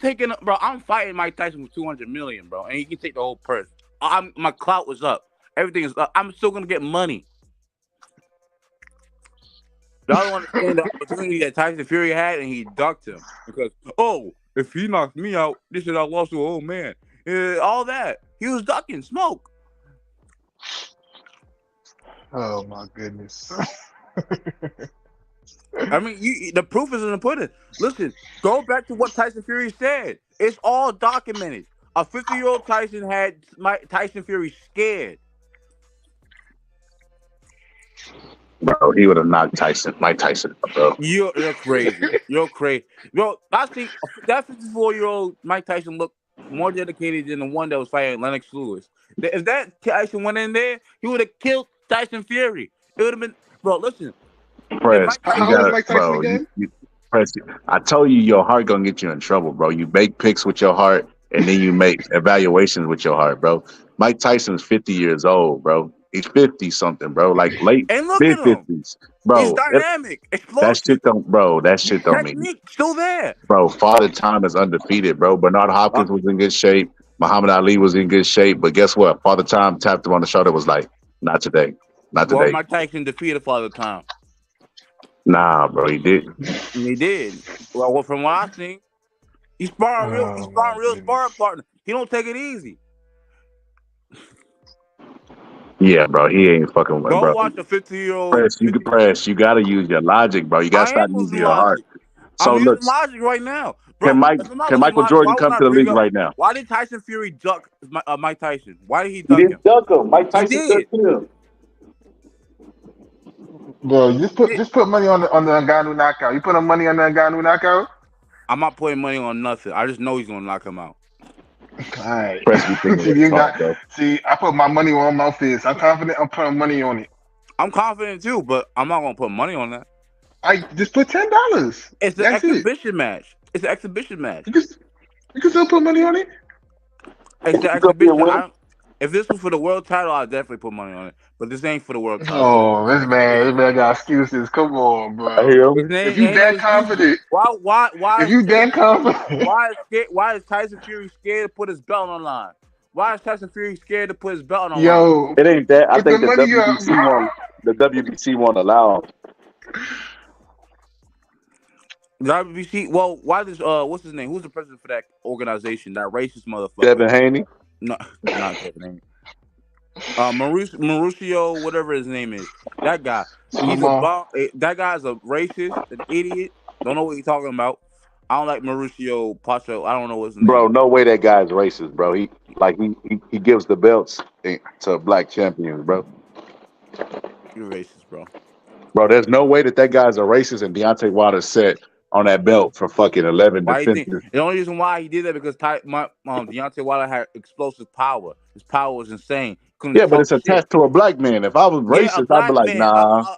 fighting Mike Tyson for $200 million, bro, and he can take the whole purse. My clout was up. Everything is up. I'm still gonna get money. Y'all don't understand the opportunity that Tyson Fury had, and he ducked him because if he knocks me out, this is I lost to an old man. All that he was ducking smoke. Oh my goodness. I mean, the proof is in the pudding. Listen, go back to what Tyson Fury said. It's all documented. A 50-year-old Tyson had Tyson Fury scared. Bro, he would have knocked Mike Tyson up, bro. You're crazy. You're crazy. Bro, I think that 54-year-old Mike Tyson looked more dedicated than the one that was fighting Lennox Lewis. If that Tyson went in there, he would have killed Tyson Fury. It would have been, bro. Listen, Press, How old is Mike Tyson bro. again? Press. I told you your heart gonna get you in trouble, bro. You make picks with your heart, and then you make evaluations with your heart, bro. Mike Tyson's 50 years old, bro. He's 50 something, bro. Like late and look mid at him. 50s, bro. He's dynamic, That explosive, shit don't, bro. That shit don't mean, technique still there. bro. Father Time is undefeated, bro. Bernard Hopkins was in good shape. Muhammad Ali was in good shape, but guess what? Father Time tapped him on the shoulder, was like, "Not today, not Well, today." Mike Tyson defeated Father Time. Nah, bro, he didn't. He did. Well, from what I've seen, he's sparring real sparring partner. He don't take it easy. Yeah, bro, he ain't fucking with, Go bro. watch a 50-year-old. Press. You gotta use your logic, bro. You gotta stop using your heart. So I'm look, using logic right now. Bro, can if I'm not Michael using logic, Jordan why come would to I the bring league up- right now? Why did Tyson Fury duck Mike Tyson? Why did he He duck him? didn't duck him. Mike He Tyson did. ducked him. Bro, just put money on the Ngannou knockout. You put money on the Ngannou knockout? I'm not putting money on nothing. I just know he's gonna knock him out. All right. Press me thinking See, it's you talk, got, bro. see, I put my money on my fist. I'm confident I'm putting money on it. I'm confident too, but I'm not gonna put money on that. I just put $10. It's an That's it. exhibition match. It's an exhibition match. You can still put money on it? It's an It's gonna be a exhibition. win? If this was for the world title, I'd definitely put money on it. But this ain't for the world title. Oh, this man got excuses. Come on, bro. I hear him. His name If you ain't that no confident, Why? if you that confident, Why is Tyson Fury scared to put his belt on the line? Why is Tyson Fury scared to put his belt on the line? yo, It ain't that. I put think the the money up. WBC won't allow him. WBC. Well, why does what's his name? Who's the president for that organization? That racist motherfucker. Devin Haney. No, not Devin Haney. Mauricio, whatever his name is. That guy. He's a bomb. That guy's a racist, an idiot. Don't know what he's talking about. I don't like Mauricio Pacho. I don't know what's his name. Bro, no way that guy's racist, bro. He gives the belts to black champions, bro. You're racist, bro. Bro, there's no way that guy's a racist and Deontay Wilder sat on that belt for fucking 11 Why you think? defenses. The only reason why he did that because Deontay Wilder had explosive power. His power was insane. Couldn't Yeah, but talk it's shit. attached to a black man. If I was Yeah, racist, I'd be like, nah.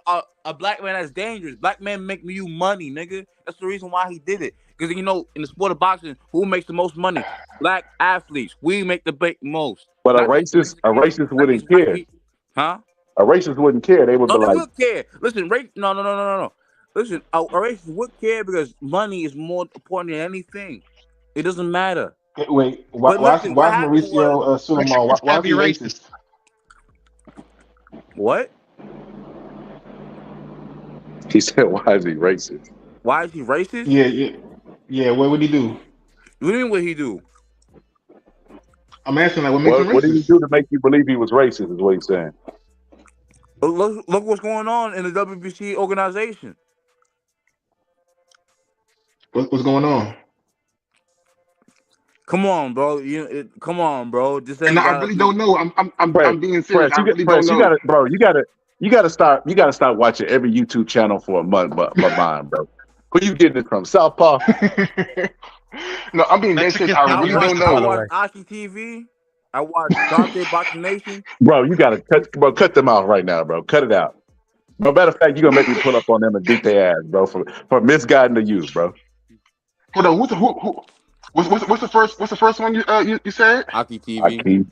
A black man that's dangerous. Black men make you money, nigga. That's the reason why he did it. Because in the sport of boxing, who makes the most money? Black athletes. We make the most. But a racist wouldn't care. Huh? A racist wouldn't care. They would No, be they like, would care. Listen, no. Listen, a racist would care because money is more important than anything. It doesn't matter. Wait, But why listen, is what happened Mauricio Sulaiman? Why is he racist? What? he said, why is he racist? Why is he racist? Yeah. What would he do? What do you mean what he do? I'm asking like, what makes him What did he racist? do to make you believe he was racist is what he's saying. Look what's going on in the WBC organization. What's going on? Come on, bro. Come on, bro. This ain't And I really don't know. I'm being serious. I really don't know. You gotta start watching every YouTube channel for a month, but mine, bro. Who you getting it from? Southpaw? No, I'm being dead serious. I really don't I know. watch Aki TV. I watch Dante Boxing Nation. Bro, you gotta cut them out right now, bro. Cut it out. No matter of fact, you're gonna make me pull up on them and beat their ass, bro, for misguiding the youth, bro. Hold on, what's the first one you said? Aki TV.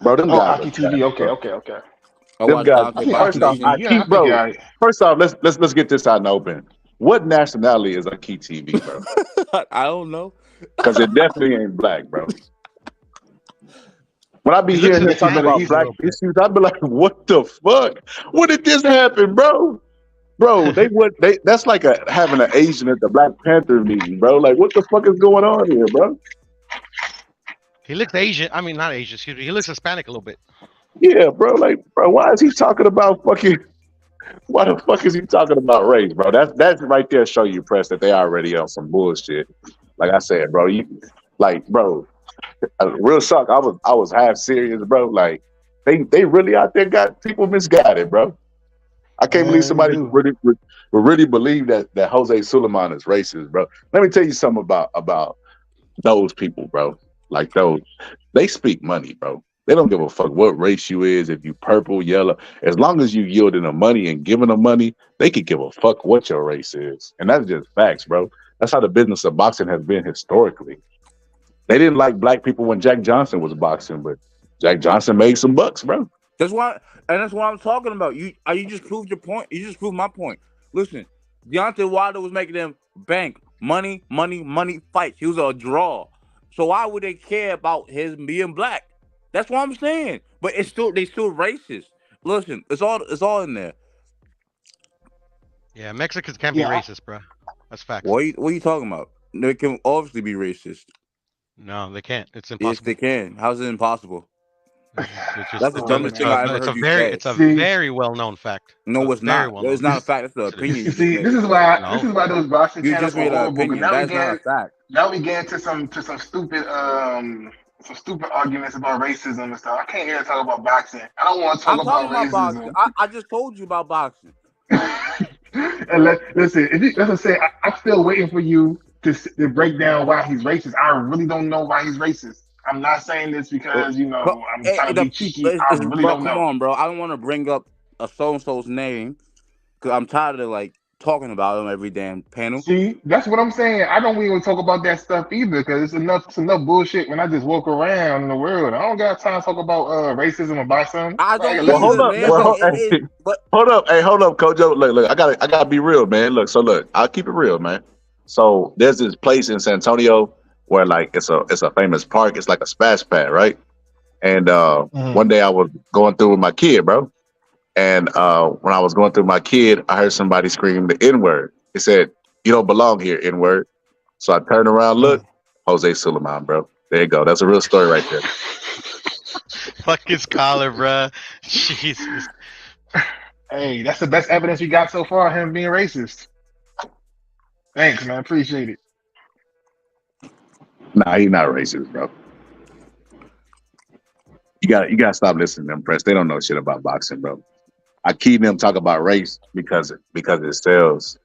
Bro, them guys. Aki TV. Okay. Them guys. First off, let's get this out in the open. What nationality is Aki TV, bro? I don't know. Because it definitely ain't black, bro. When I be hearing him talking about black issues, I'd be like, what the fuck? When did this happen, bro? Bro, that's like having an Asian at the Black Panther meeting, bro. Like, what the fuck is going on here, bro? He looks Asian. I mean, not Asian. Excuse me. He looks Hispanic a little bit. Yeah, bro. Like, bro, why is he talking about fucking? Why the fuck is he talking about race, bro? That's right there. Show you, press that they already on some bullshit. Like I said, bro. Real shock. I was half serious, bro. Like, They really out there got people misguided, bro. I can't believe Man, somebody dude. would really believe that Jose Suleiman is racist, bro. Let me tell you something about those people, bro. Like those, they speak money, bro. They don't give a fuck what race you is, if you purple, yellow. As long as you yielding them money and giving them money, they could give a fuck what your race is. And that's just facts, bro. That's how the business of boxing has been historically. They didn't like black people when Jack Johnson was boxing, but Jack Johnson made some bucks, bro. That's why, and that's what I'm talking about. You just proved your point. You just proved my point. Listen, Deontay Wilder was making them bank money fights. He was a draw. So why would they care about his being black? That's what I'm saying. But they still racist. Listen, it's all in there. Yeah, Mexicans can't be racist, bro. That's fact. What are you talking about? They can obviously be racist. No, they can't. It's impossible. Yes, they can. How's it impossible? That's the dumbest thing I ever heard you say. It's a very well-known fact. No, it's not. Well It's not a fact. It's an opinion. You see, this is why those boxing You channels just made are an horrible. opinion. Now That's not a fact. Now we get into some stupid arguments about racism and stuff. I can't hear talk about boxing. I don't want to talk about racism. Boxing. I just told you about boxing. And listen, let's say I'm still waiting for you to break down why he's racist. I really don't know why he's racist. I'm not saying this because I'm trying to be cheeky. I really don't know. Come on, bro. I don't want to bring up a so-and-so's name because I'm tired of talking about him every damn panel. See, that's what I'm saying. I don't even talk about that stuff either because it's enough bullshit when I just walk around in the world. I don't got time to talk about racism about something. Hold up. Hey, hold up, Kojo. Look, I gotta be real, man. Look, I'll keep it real, man. So there's this place in San Antonio where it's a famous park. It's like a splash pad, right? And one day I was going through with my kid, bro. And when I was going through my kid, I heard somebody scream the N-word. It said, "You don't belong here, N-word." So I turned around, look, Jose Suleiman, bro. There you go. That's a real story right there. Fuck his collar, bro. Jesus. Hey, that's the best evidence we got so far of him being racist. Thanks, man. Appreciate it. Nah, he's not racist, bro. You gotta stop listening to them press. They don't know shit about boxing, bro. I keep them talk about race because it sells,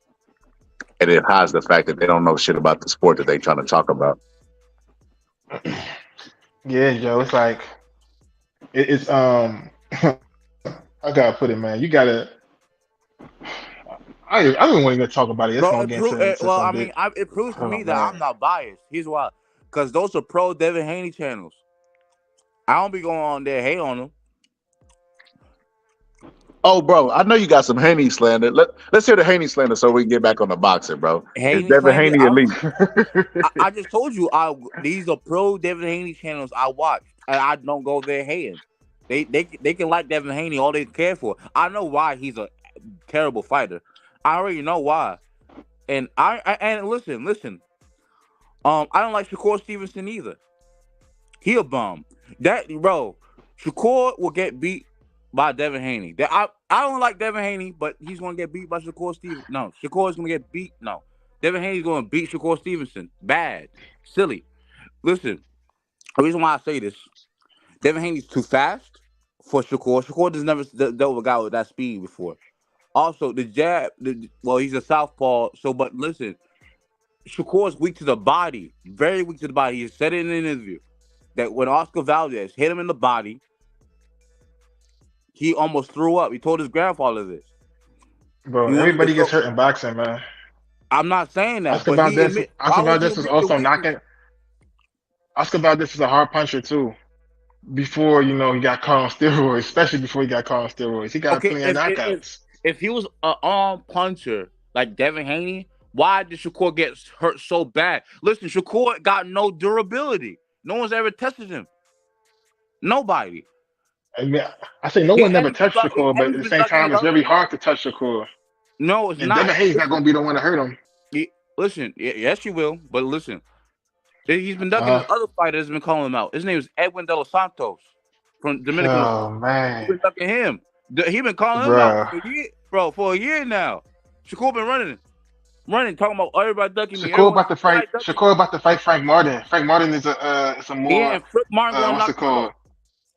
and it hides the fact that they don't know shit about the sport that they trying to talk about. Yeah, Joe. It's like it's I gotta put it, man. You gotta. I don't want to talk about it. Bro, it proves to me that I'm not biased. Here's why. Because those are pro Devin Haney channels. I don't be going on there hate on them. Oh, bro, I know you got some Haney slander. Let's hear the Haney slander so we can get back on the boxing, bro. Is Devin Haney elite? I just told you these are pro Devin Haney channels I watch, and I don't go there hating. They can like Devin Haney all they care for. I know why he's a terrible fighter. I already know why. And listen. I don't like Shakur Stevenson either. He a bum. Shakur will get beat by Devin Haney. I don't like Devin Haney, but he's gonna get beat by Shakur Stevenson. No, Shakur is gonna get beat. No, Devin Haney's gonna beat Shakur Stevenson. Bad, silly. Listen, the reason why I say this, Devin Haney's too fast for Shakur. Shakur has never dealt with a guy with that speed before. Also, the jab. He's a southpaw. But listen, Shakur's weak to the body. Very weak to the body. He said it in an interview that when Oscar Valdez hit him in the body, he almost threw up. He told his grandfather this. Bro, everybody gets hurt in boxing, man. I'm not saying that. Oscar Valdez was also knocking. Oscar Valdez is a hard puncher too. Before he got caught on steroids, especially before he got caught on steroids, he got plenty of knockouts. If he was an arm puncher like Devin Haney, why did Shakur get hurt so bad? Listen, Shakur got no durability. No one's ever tested him. Nobody. I mean, I say no one never touched Shakur, but at the same time, it's very hard to touch Shakur. No, it's not. Devin Haney's not going to be the one to hurt him. Yes, you will. But listen, he's been ducking other fighters. Been calling him out. His name is Edwin De Los Santos from Dominican. Oh man, he's been ducking him. He been calling him out for a year now. Shakur been running, talking about everybody ducking me. Shakur about to fight Frank Martin. Frank Martin is a more. Yeah, Frank Martin what's it called?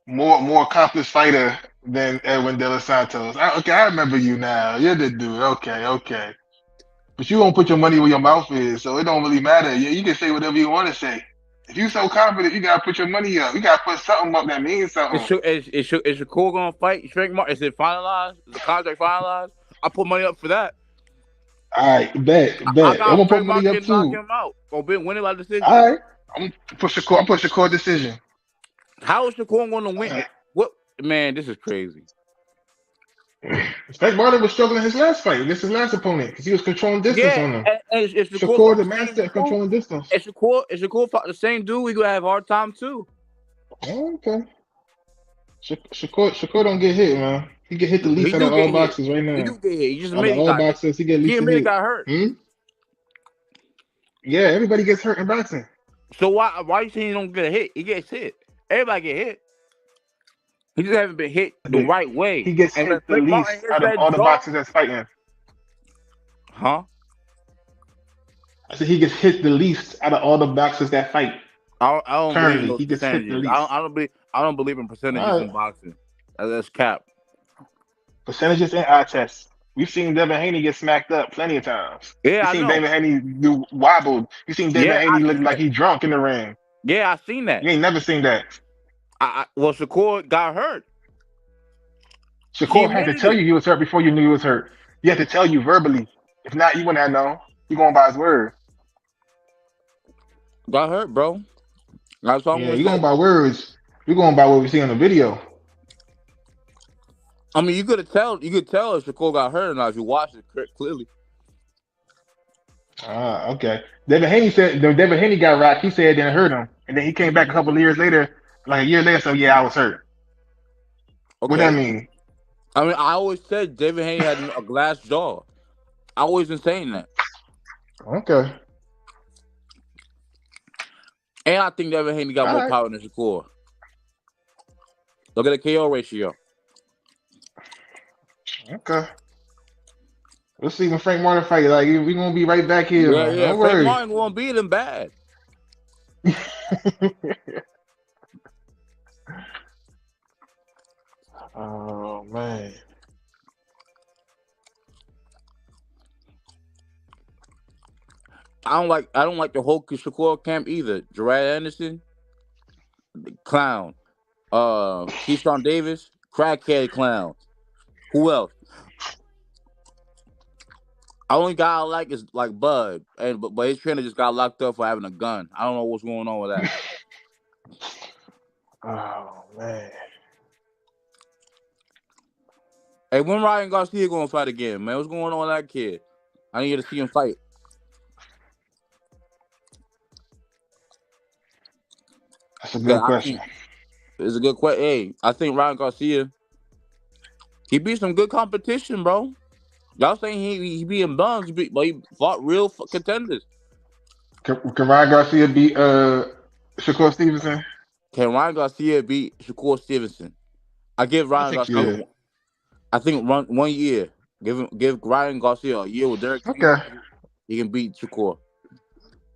more accomplished fighter than Edwin De Los Santos. Okay, I remember you now. You're the dude. Okay. But you won't put your money where your mouth is, so it don't really matter. You can say whatever you want to say. If you so confident, you gotta put your money up. You gotta put something up that means something. Is Shakur gonna fight Frank Martin? Is it finalized? Is the contract finalized? I put money up for that. All right, bet. I'm gonna put money up Knock too. him out. Or been winning by decision. All right, I'm push Shakur decision. How is Shakur going to win? What man? This is crazy. Frank Martin was struggling his last fight against his last opponent because he was controlling distance on him. And Shakur the master at controlling distance. If Shakur fought the same dude, we gonna have a hard time too. Oh, okay. Shakur don't get hit, man. He get hit the least out of all boxes right now. He do get hit. He just out made of all boxes, he get least hit. got hurt. Yeah, everybody gets hurt in boxing. So why you saying he don't get hit? He gets hit. Everybody get hit. He just haven't been hit the right way. He gets hit the least out of all the boxers that's fighting. Huh? I said he gets hit the least out of all the boxers that fight. I don't believe in those he gets hit the percentages. least. I don't believe in percentages in boxing. That's cap. Percentages and eye tests. We've seen Devin Haney get smacked up plenty of times. Yeah, You've seen Devin Haney do wobbled. You've seen Devin Haney look like he drunk in the ring. Yeah, I seen that. You ain't never seen that. Well, Shakur got hurt. Shakur had to tell you he was hurt before you knew he was hurt. He had to tell you verbally. If not, you wouldn't have known. You going by his word. Got hurt, bro. That's all you going by words. You're going by what we see on the video. I mean, you could tell if Shakur got hurt or not if you watched it clearly. Okay. Devin Haney said Devin Haney got rocked. He said it didn't hurt him, and then he came back a couple of years later, like a year later. So yeah, I was hurt. Okay. What that mean? I mean, I always said David Haney had a glass jaw. I always been saying that. Okay. And I think Devin Haney got more power than Shakur. Look at the KO ratio. Okay. We'll see when Frank Martin fight. Like we gonna be right back here. Yeah. Don't Frank worry. Martin won't beat him bad. Oh man. I don't like the whole Shakur camp either. Gerard Anderson, the clown. Keyshawn Davis, crackhead clown. Who else? Only guy I like is like Bud, but his trainer just got locked up for having a gun. I don't know what's going on with that. Oh man. Hey, when Ryan Garcia gonna fight again, man? What's going on with that kid? I need to see him fight. That's a good question. It's a good question. Hey, I think Ryan Garcia, he beat some good competition, bro. Y'all saying he beating bums, but he fought real contenders. Can Ryan Garcia beat Shakur Stevenson? Can Ryan Garcia beat Shakur Stevenson? I give Ryan Garcia. I think 1 year. Give Ryan Garcia a year with Derek. Okay. He can beat Shakur.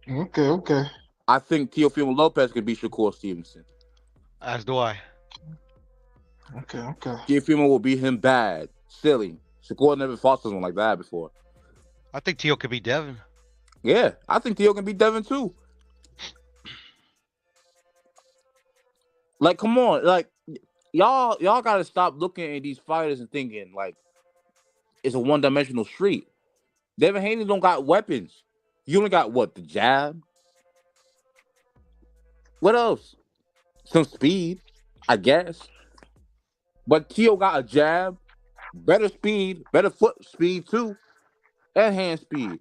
Okay. I think Teofimo Lopez can beat Shakur Stevenson. As do I. Okay. Teofimo will beat him bad. Silly. Shakur never fought someone like that before. I think Teo could beat Devin. Yeah, I think Teo can beat Devin too. Like, come on, like y'all gotta stop looking at these fighters and thinking like it's a one-dimensional street. Devin Haney don't got weapons. You only got what? The jab. What else? Some speed, I guess. But Teo got a jab, better speed, better foot speed too, and hand speed.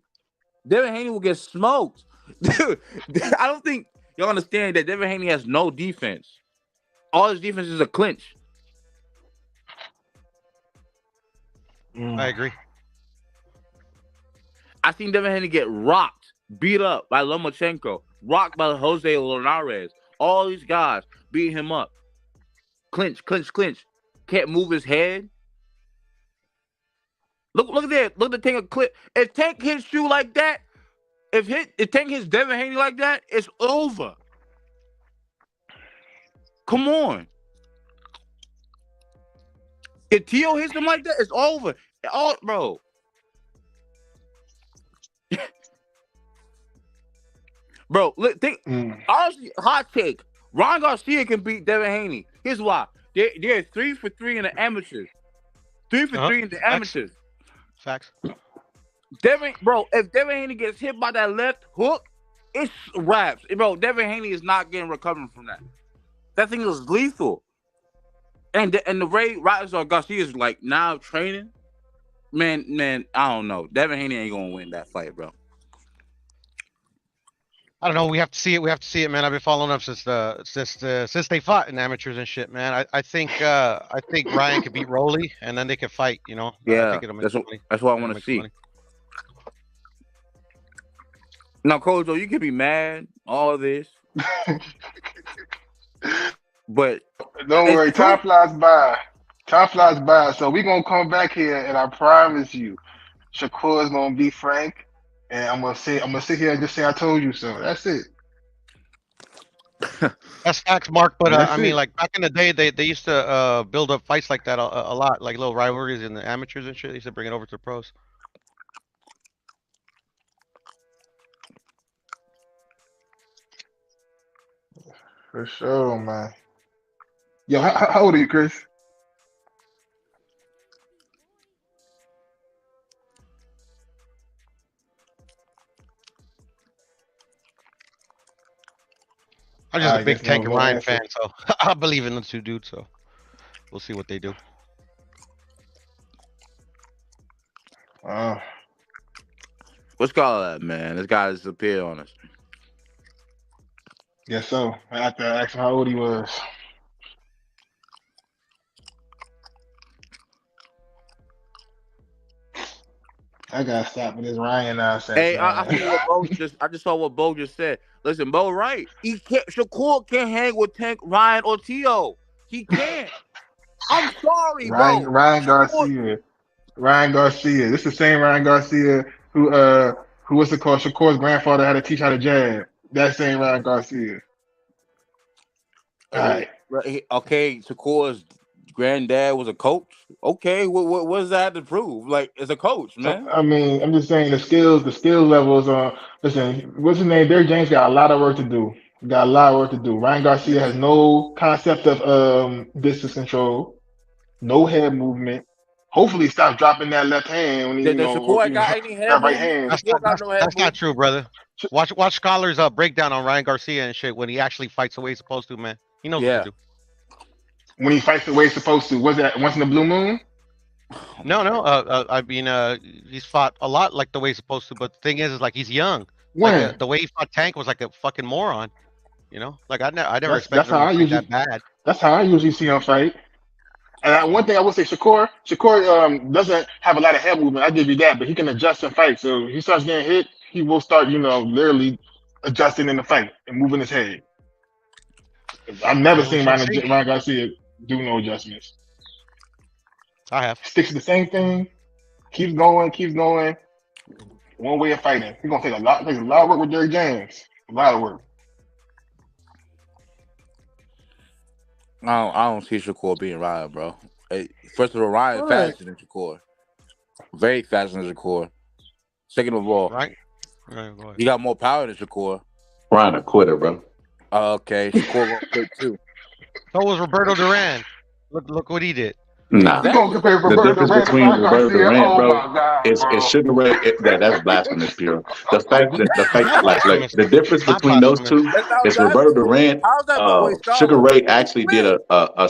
Devin Haney will get smoked. Dude, I don't think y'all understand that Devin Haney has no defense. All his defense is a clinch. I agree. I seen Devin Haney get rocked, beat up by Lomachenko, rocked by Jose Linares. All these guys beat him up. Clinch. Can't move his head. Look at that. Look at the Tank clip. If Tank hits you like that, if Tank hits Devin Haney like that, it's over. Come on. If Tio hits him like that, it's over. All bro. Bro, think honestly, hot take. Ron Garcia can beat Devin Haney. Here's why. They're 3 for 3 in the amateurs. 3 for 3 in the amateurs. Facts. Bro, if Devin Haney gets hit by that left hook, it's wraps. Bro, Devin Haney is not getting recovering from that. That thing is lethal. And the way Garcia is like now training, man, I don't know. Devin Haney ain't gonna win that fight, bro. I don't know. We have to see it, man. I've been following up since they fought in amateurs and shit, man. I think Ryan could beat Rolly, and then they could fight. You know. Yeah, I think it'll make money. That's what I want to see. Money. Now, Kojo, you can be mad, all this, but don't worry. Time flies by. Time flies by. So we're gonna come back here, and I promise you, Shakur's gonna be frank. And I'm gonna sit here and just say I told you so. That's it. That's facts, Mark. But That's I mean, it. like back in the day, they used to build up fights like that a lot, like little rivalries in the amateurs and shit. They used to bring it over to the pros. For sure, man. Yo, how old are you, Chris? I'm just I a big guess Tank no and Ryan answer. fan, so I believe in the two dudes. So we'll see what they do. what's called that, man? This guy disappeared on us. Yes, so I have to ask him how old he was. I gotta stop with this Ryan nonsense. Hey, I man. see what Bo I just saw what Bo just said. Listen, Bo, right? Shakur can't hang with Tank, Ryan, or Tio. He can't. I'm sorry, bro. Ryan Garcia. Ryan Garcia. This is the same Ryan Garcia who what's it called? Shakur's grandfather had to teach how to jab. That same Ryan Garcia. All right. Okay, Shakur's granddad was a coach. Okay, what does that have to prove? Like, as a coach, man. I mean, I'm just saying the skill levels are. Listen, what's his name? Derrick James got a lot of work to do. Got a lot of work to do. Ryan Garcia has no concept of distance control, no head movement. Hopefully, he stops dropping that left hand when he, Does Shakur got any head that right movement? hand. That's not true, brother. Watch Scholar's breakdown on Ryan Garcia and shit when he actually fights the way he's supposed to, man. He knows what to do. When he fights the way he's supposed to, was that once in the blue moon? No. I mean, he's fought a lot like the way he's supposed to, but the thing is like he's young. When? Like, the way he fought Tank was like a fucking moron. You know, like I never That's expected how I him to be usually. that bad. That's how I usually see him fight. And one thing I will say, Shakur doesn't have a lot of head movement. I give you that, but he can adjust and fight. So if he starts getting hit, he will start, literally adjusting in the fight and moving his head. I've never seen Ryan Garcia do no adjustments. I have. Sticks to the same thing. Keeps going. One way of fighting. He's gonna take a lot of work with Derrick James. A lot of work. I don't see Shakur being Ryan, bro. Hey, first of all, Ryan All faster than Shakur. Very faster than Shakur. Second of all, right, go ahead. He got more power than Shakur. Ryan a quitter, bro. Okay, Shakur gonna quit too. So was Roberto Duran. Look what he did. Nah. You gonna compare The Roberto difference Duran to between Ryan Roberto Garcia? Duran, Oh bro, my God, is bro. Sugar Ray. That's blasphemous, pure. The fact, like the difference between those two is Roberto Duran. How's that? Wait, Sugar Ray actually did a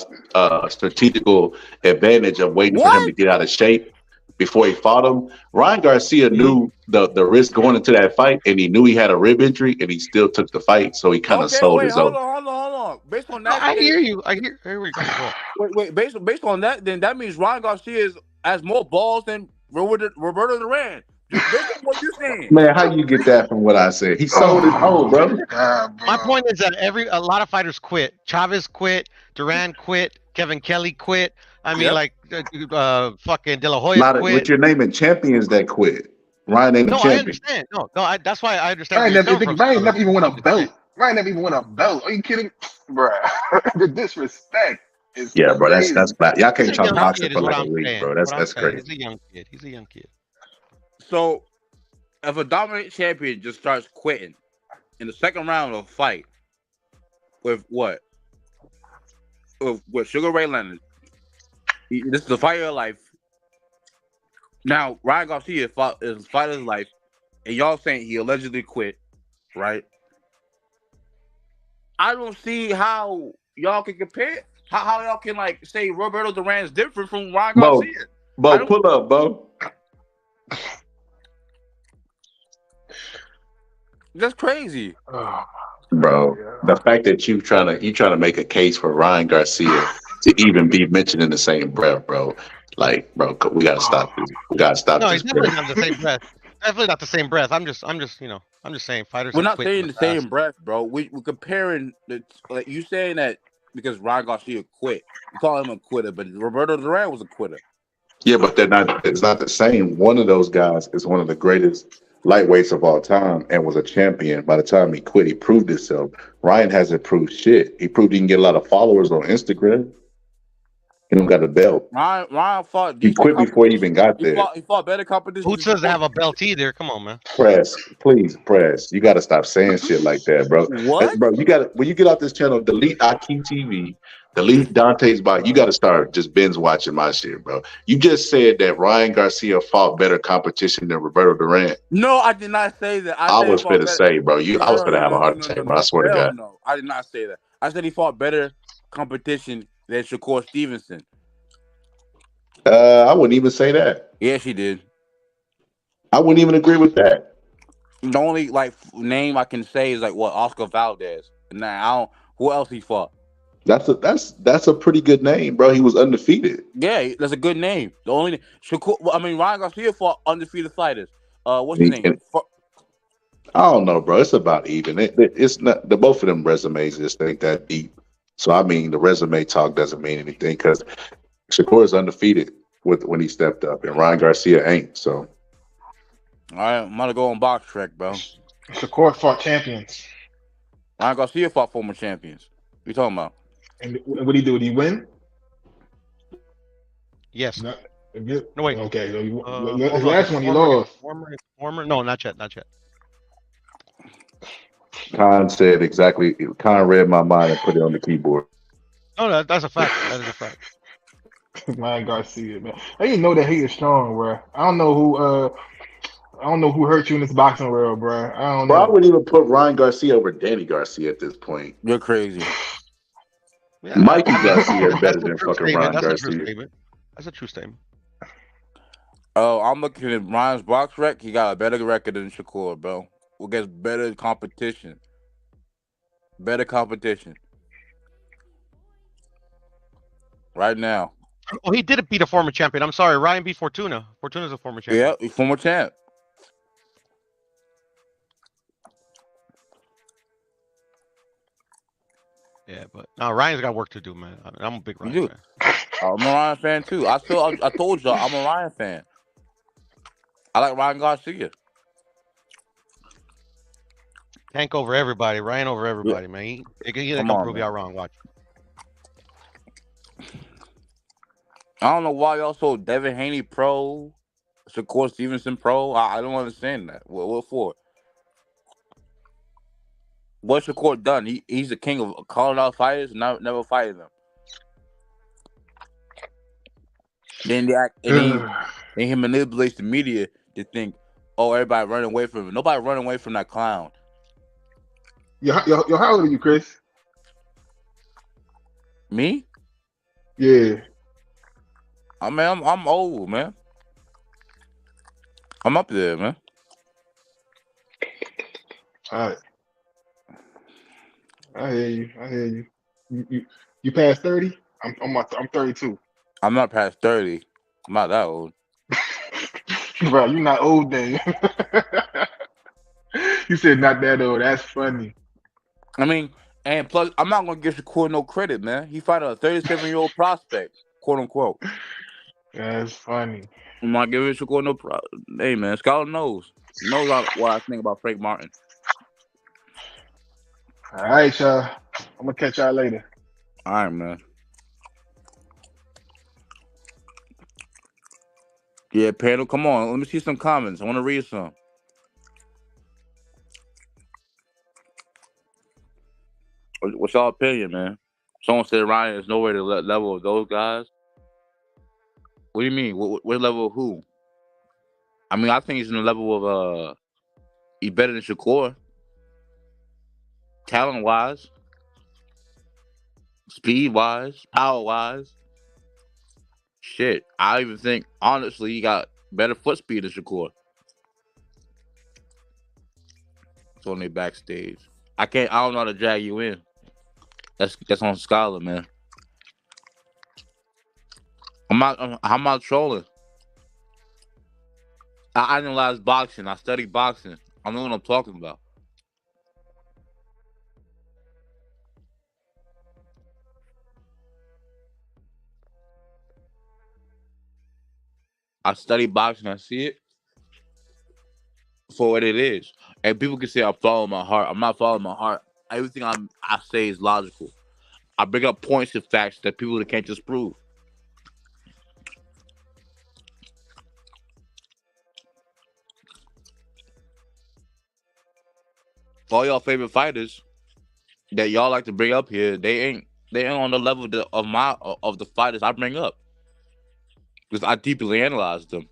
strategical advantage of waiting for him to get out of shape before he fought him. Ryan Garcia knew the risk going into that fight, and he knew he had a rib injury, and he still took the fight. So he kind of sold his own. Hold on. Based on that, I hear you. Here we go. Wait. Based on that, then that means Ryan Garcia has more balls than Roberto Duran. Based on what you're saying. Man, how you get that from what I said? He sold his own, bro. My point is that a lot of fighters quit. Chavez quit. Duran quit. Kevin Kelly quit. I mean, fucking De La Hoya quit. But you're naming champions that quit. Ryan ain't a champion. I understand. No, that's why I understand. Ryan never even won a belt. Ryan never even won a belt. Are you kidding, bruh? The disrespect. It's Yeah, bro, crazy. that's bad. Y'all He's can't a talk young boxing kid, for is what like a I'm week, saying. bro. What I'm That's saying. crazy. He's a young kid. He's a young kid. So if a dominant champion just starts quitting in the second round of a fight with what? With Sugar Ray Leonard, this is the fight of your life. Now Ryan Garcia fought is the fight of his life, and y'all saying he allegedly quit, right? I don't see how y'all can compare. How y'all can like say Roberto Duran is different from Ryan Bo, Garcia? Bo, pull up, Bo. That's crazy. Bro, the fact that you trying to make a case for Ryan Garcia to even be mentioned in the same breath, bro. Like, bro, we gotta stop this. We gotta stop No, this, he's bro. definitely not the same breath. Definitely not the same breath. I'm just saying fighters We're have not quit in saying the the past. same breath, bro. We're comparing the like you saying that because Ryan Garcia quit. You call him a quitter, but Roberto Duran was a quitter. Yeah, but they're not. It's not the same. One of those guys is one of the greatest lightweights of all time and was a champion. By the time he quit, he proved himself. Ryan hasn't proved shit. He proved he can get a lot of followers on Instagram. He don't got a belt. Ryan fought He decent quit before he even got He there. fought better competition. Boots doesn't have a belt either. Come on, man. Press, please, press. You got to stop saying shit like that, bro. What? Bro, you got to when you get off this channel, delete IQ TV, delete Dante's Box. You got to start just binge watching my shit, bro. You just said that Ryan Garcia fought better competition than Roberto Duran. No, I did not say that. I said he was fought finna better. say, bro. I was finna have a heart No, attack, bro. I swear to Hell God. no. I did not say that. I said he fought better competition than Shakur Stevenson. I wouldn't even say that. Yes, he did. I wouldn't even agree with that. The only like name I can say is like what Oscar Valdez. Nah, I don't. Who else he fought? That's a pretty good name, bro. He was undefeated. Yeah, that's a good name. The only Shakur, Ryan Garcia fought undefeated fighters. What's his name? I don't know, bro. It's about even. It's not the both of them resumes just ain't that deep. So I mean, the resume talk doesn't mean anything because Shakur is undefeated when he stepped up, and Ryan Garcia ain't. So, all right, I'm gonna go on Box Trek, bro. Shakur fought champions. Ryan Garcia fought former champions. What you talking about? And what did he do? Did he win? Yes. No, wait. Okay. So Hold his on. last one, he lost. Former? No, not yet. Not yet. Khan said exactly. Khan read my mind and put it on the keyboard. No, that's a fact. That is a fact. Ryan Garcia, man. I didn't know that he is strong, bro. I don't know who hurt you in this boxing world, bro. I don't know. Bro, I wouldn't even put Ryan Garcia over Danny Garcia at this point. You're crazy. Yeah, Mikey Garcia is better that's a than true fucking statement. Ryan That's a true Garcia. statement. That's a true statement. Oh, I'm looking at Ryan's box rec. He got a better record than Shakur, bro. Who gets better competition? Better competition. Right now. Oh, he did beat a former champion. I'm sorry, Ryan beat Fortuna. Fortuna's a former champion. Yeah, he's former champ. Yeah, but no, Ryan's got work to do, man. I'm a big Ryan You do. fan. I'm a Ryan fan too. I told y'all I'm a Ryan fan. I like Ryan Garcia. Tank over everybody, Ryan over everybody, man. He Come gonna on, prove man. y'all wrong. Watch. I don't know why y'all so Devin Haney pro, Shakur Stevenson pro. I don't understand that. What for? What's Shakur done? He's the king of calling out fighters and never fighting them. Then they act, and then he manipulates the media to think, oh, everybody running away from him. Nobody running away from that clown. Yo, how old are you, Chris? Me? Yeah. I mean, I'm old, man. I'm up there, man. All right. I hear you. You past 30? I'm 32. I'm not past 30. I'm not that old. Bro, you're not old then. You said not that old. That's funny. I mean, and plus, I'm not gonna give Shakur no credit, man. He fought a 37-year-old prospect, quote unquote. That's funny. I'm not giving Shakur no Hey, man, Scholar knows. He knows what I think about Frank Martin. All right, y'all. I'm gonna catch y'all later. All right, man. Yeah, panel, come on. Let me see some comments. I want to read some. What's your opinion, man? Someone said Ryan is nowhere to the level of those guys. What do you mean? What level of who? I mean, I think he's in the level of he's better than Shakur, talent wise, speed wise, power wise. Shit, I even think honestly he got better foot speed than Shakur. It's on their backstage. I don't know how to drag you in. That's on Scholar, man. I'm not trolling. I analyze boxing. I study boxing. I know what I'm talking about. I study boxing. I see it for what it is. And people can say I'm following my heart. I'm not following my heart. Everything I say is logical. I bring up points and facts that people can't just prove. All y'all favorite fighters that y'all like to bring up here, they ain't on the level of the fighters I bring up because I deeply analyze them.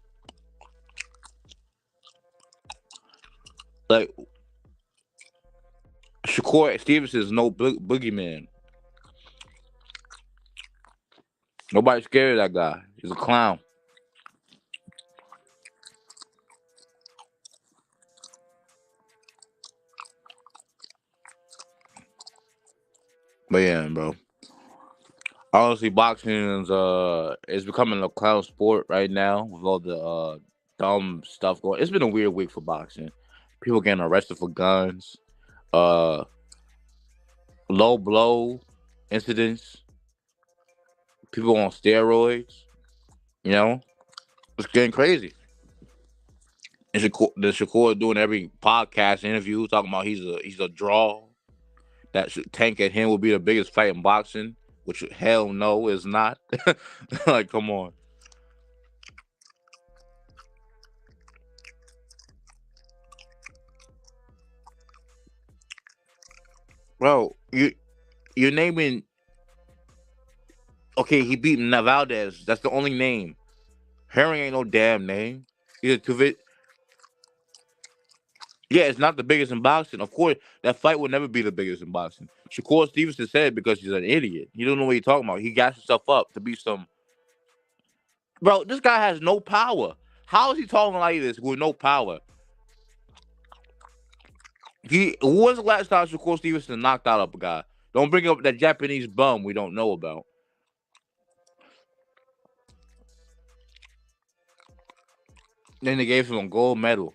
Like Shakur Stevenson is no boogeyman. Nobody's scared of that guy. He's a clown. But yeah, bro. Honestly, boxing is becoming a clown sport right now with all the dumb stuff going. It's been a weird week for boxing. People getting arrested for guns, uh, low blow incidents, people on steroids. You know, it's getting crazy. And Shakur doing every podcast interview talking about he's a draw. That Tank and him will be the biggest fight in boxing, which hell no is not. Like, come on. Bro, you're naming. Okay, he beat Valdez. That's the only name. Herring ain't no damn name. Either Tuvit. Yeah, it's not the biggest in boxing. Of course, that fight will never be the biggest in boxing. Shakur Stevenson said it because he's an idiot. He don't know what he's talking about. He gas himself up to be some. Bro, this guy has no power. How is he talking like this with no power? Who was the last time Shakur Stevenson knocked out a guy? Don't bring up that Japanese bum we don't know about. Then they gave him a gold medal.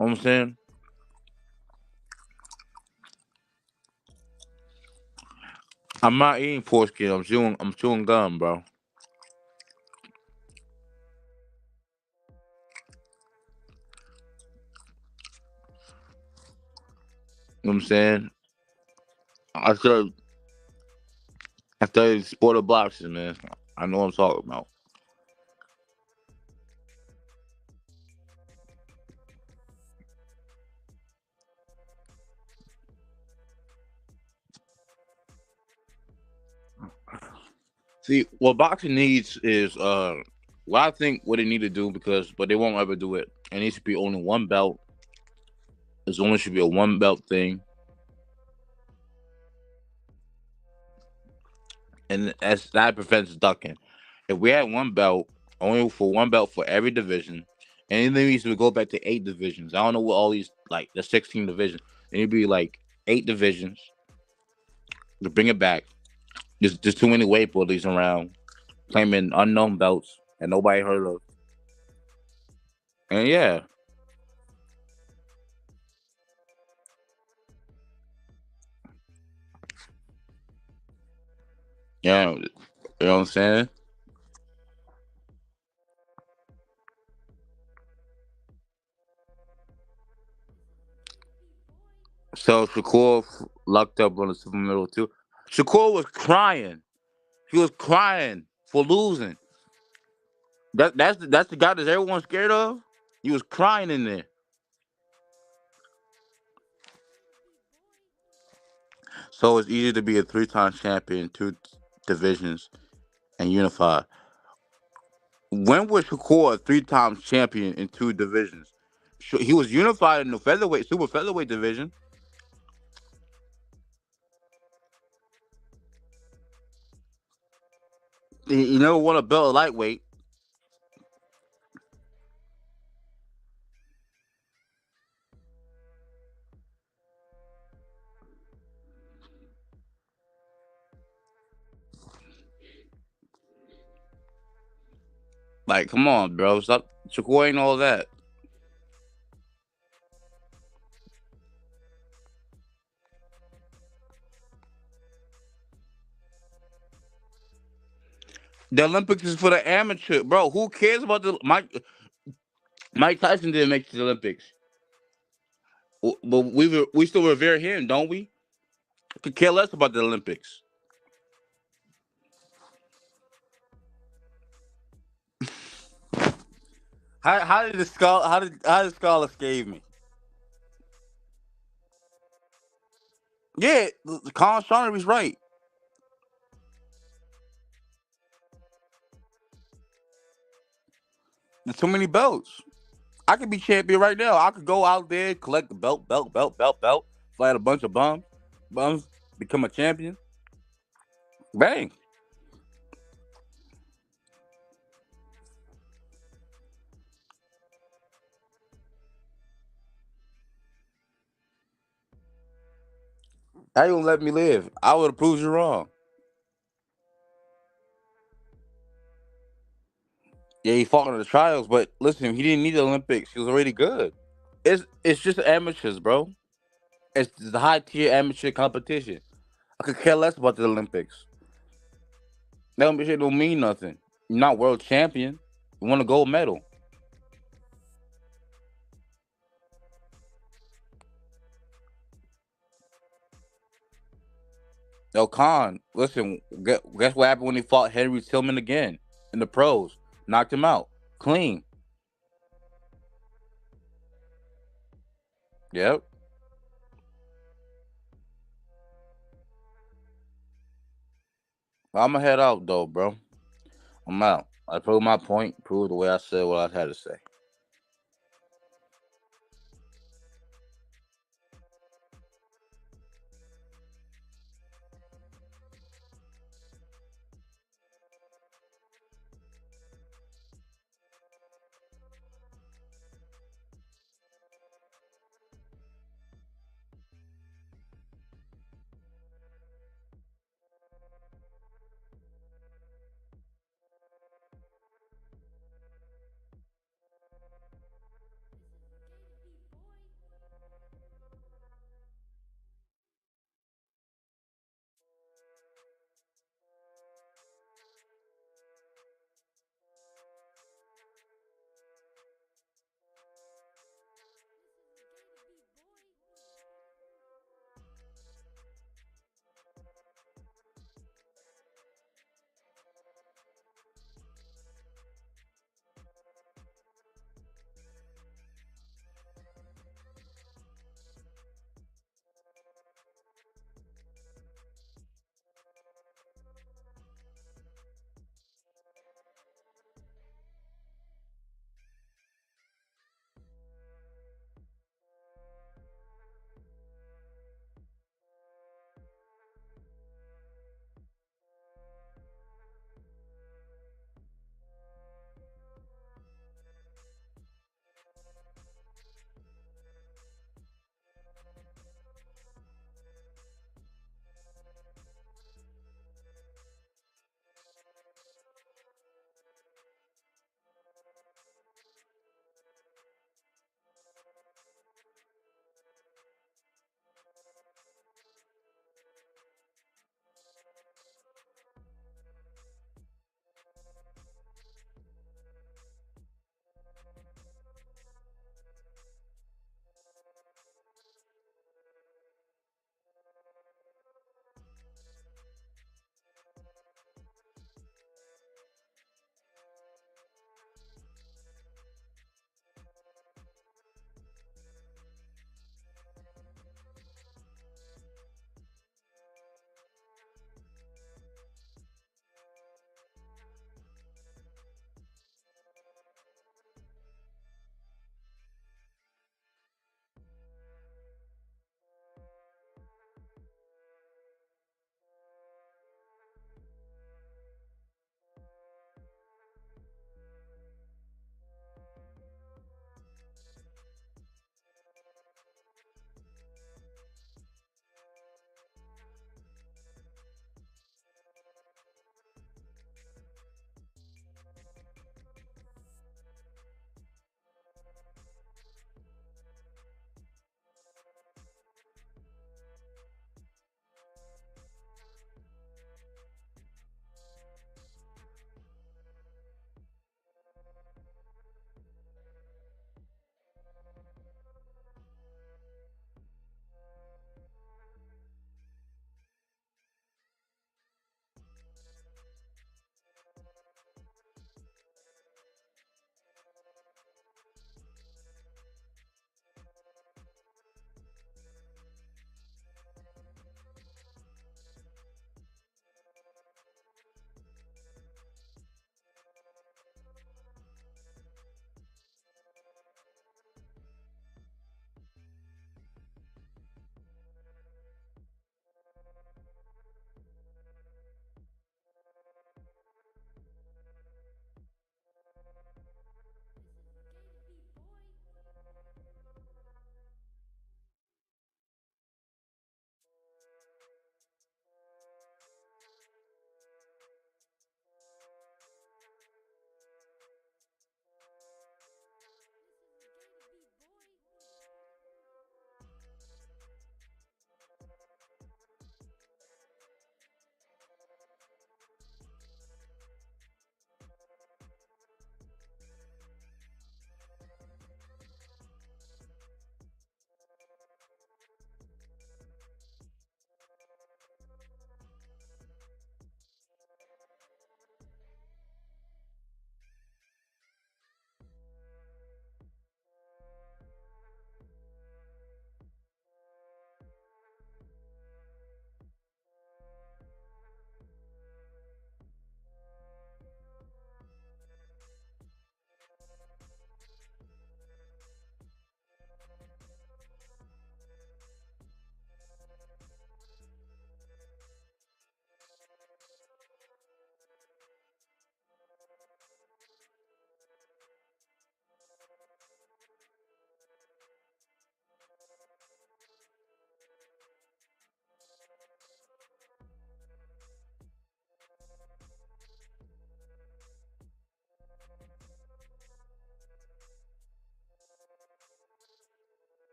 You know what I'm saying? I'm not eating foreskin. I'm chewing gum, bro. You know what I'm saying? I studied sport of boxing, man. I know what I'm talking about. See, what boxing needs is what I think what they need to do but they won't ever do it. It needs to be only one belt. It only should be a one belt thing. And that prevents ducking. If we had one belt, only for one belt for every division, and then we used to go back to 8 divisions. I don't know what all these like the 16 divisions. And it'd be like 8 divisions to bring it back. There's too many weight bullies around claiming unknown belts that nobody heard of. And yeah. Yeah, you know what I'm saying? So Shakur lucked up on the super middle too. Shakur was crying. He was crying for losing. That's the guy that everyone's scared of. He was crying in there. So it's easy to be a three-time champion, two divisions, and unified. When was Shakur a three-time champion in two divisions? He was unified in the featherweight, super featherweight division. He never won a belt at lightweight. Like, come on, bro. Stop. Shakur ain't all that. The Olympics is for the amateur, bro. Who cares about the Mike Tyson didn't make the Olympics, but we still revere him, don't we? Could care less about the Olympics. How did the skull how did Skull escape me? Yeah, Colin Shawnery's right. There's too many belts. I could be champion right now. I could go out there, collect the belt, fight a bunch of bums, become a champion. Bang. How you gonna let me live? I would have proved you wrong. Yeah, he fought in the trials, but listen, he didn't need the Olympics. He was already good. It's just amateurs, bro. It's the high tier amateur competition. I could care less about the Olympics. That shit don't mean nothing. You're not world champion. You won a gold medal. Yo, Khan, listen, guess what happened when he fought Henry Tillman again in the pros? Knocked him out. Clean. Yep. I'm gonna head out though, bro. I'm out. I proved my point, proved the way I said what I had to say.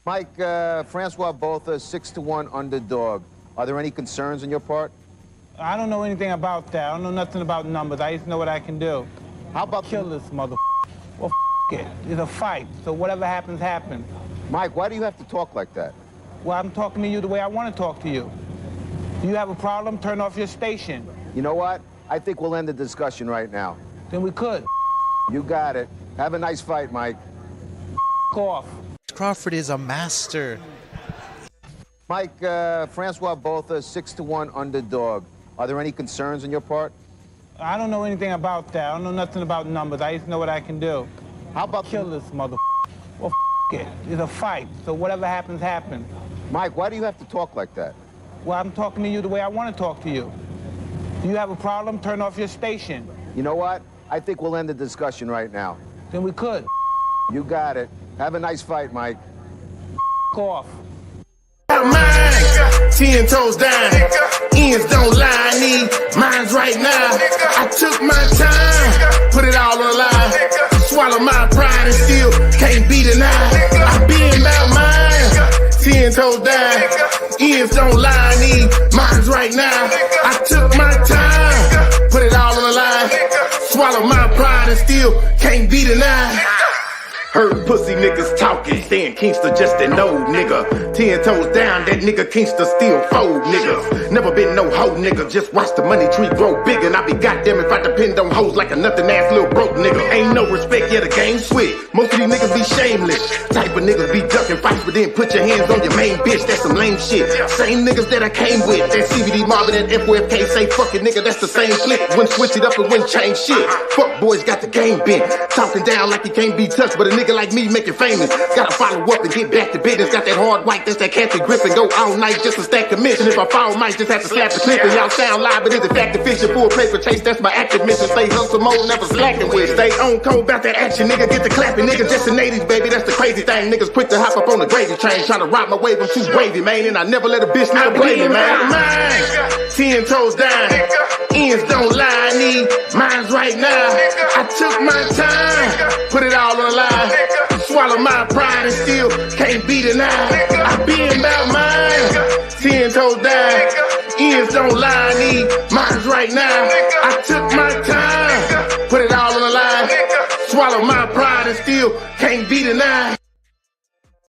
Mike, Francois Botha, 6-1 underdog. Are there any concerns on your part? I don't know anything about that. I don't know nothing about numbers. I just know what I can do. How about kill this mother? Well, it. It's a fight, so whatever happens, happens. Mike, why do you have to talk like that? Well, I'm talking to you the way I want to talk to you. Do you have a problem? Turn off your station. You know what? I think we'll end the discussion right now. Then we could. You got it. Have a nice fight, Mike. Off. Crawford is a master. Mike, Francois Botha, 6-1 underdog. Are there any concerns on your part? I don't know anything about that. I don't know nothing about numbers. I just know what I can do. How about kill this mother? Well, it. It's a fight, so whatever happens, happens. Mike, why do you have to talk like that? Well, I'm talking to you the way I want to talk to you. Do you have a problem? Turn off your station. You know what? I think we'll end the discussion right now. Then we could. You got it. Have a nice fight, Mike. Off. 10 toes down, ends don't lie, I need mines right now. I took my time, put it all on the line. Swallow my pride and still can't be denied. I been about mine, 10 toes down, ends don't lie, I need mines right now. I took my time, put it all on the line. Swallow my pride and still can't be denied. Heard pussy niggas talking, saying Kingston just an old nigga. 10 toes down, that nigga Kingston still fold niggas. Never been no hoe nigga, just watch the money tree grow big. And I be goddamn if I depend on hoes like a nothing ass little broke nigga. Ain't no respect, yeah the game switch. Most of these niggas be shameless. Type of niggas be ducking fights, but then put your hands on your main bitch. That's some lame shit. Same niggas that I came with, that CBD Marvin and FOFK say fucking nigga, that's the same flick. Wouldn't switch it up and wouldn't change shit. Fuck boys got the game bent. Talking down like he can't be touched, but a nigga like me make it famous. Gotta follow up and get back to business. Got that hard white, that's that Kathy Griffin. Go all night just to stack commission. If I fall, might just have to slap the clip. And y'all sound live, but it's a fact efficient. Full paper chase, that's my active mission. Stay hustle mode, never slacking with. Stay on code about that action, nigga. Get the clapping, nigga. Just the 80s, baby. That's the crazy thing. Niggas quick to hop up on the gravy train. Trying to ride my wave, I'm too wavy, man. And I never let a bitch nigga blame me, man. 10 toes down, ends don't lie. I need mines right now. I took my time, put it all on the line. Swallow my pride and still can't be denied. I been about mine, 10 toes down, ends don't lie. I need mines right now. I took my time, put it all on the line. Swallow my pride and still can't be denied.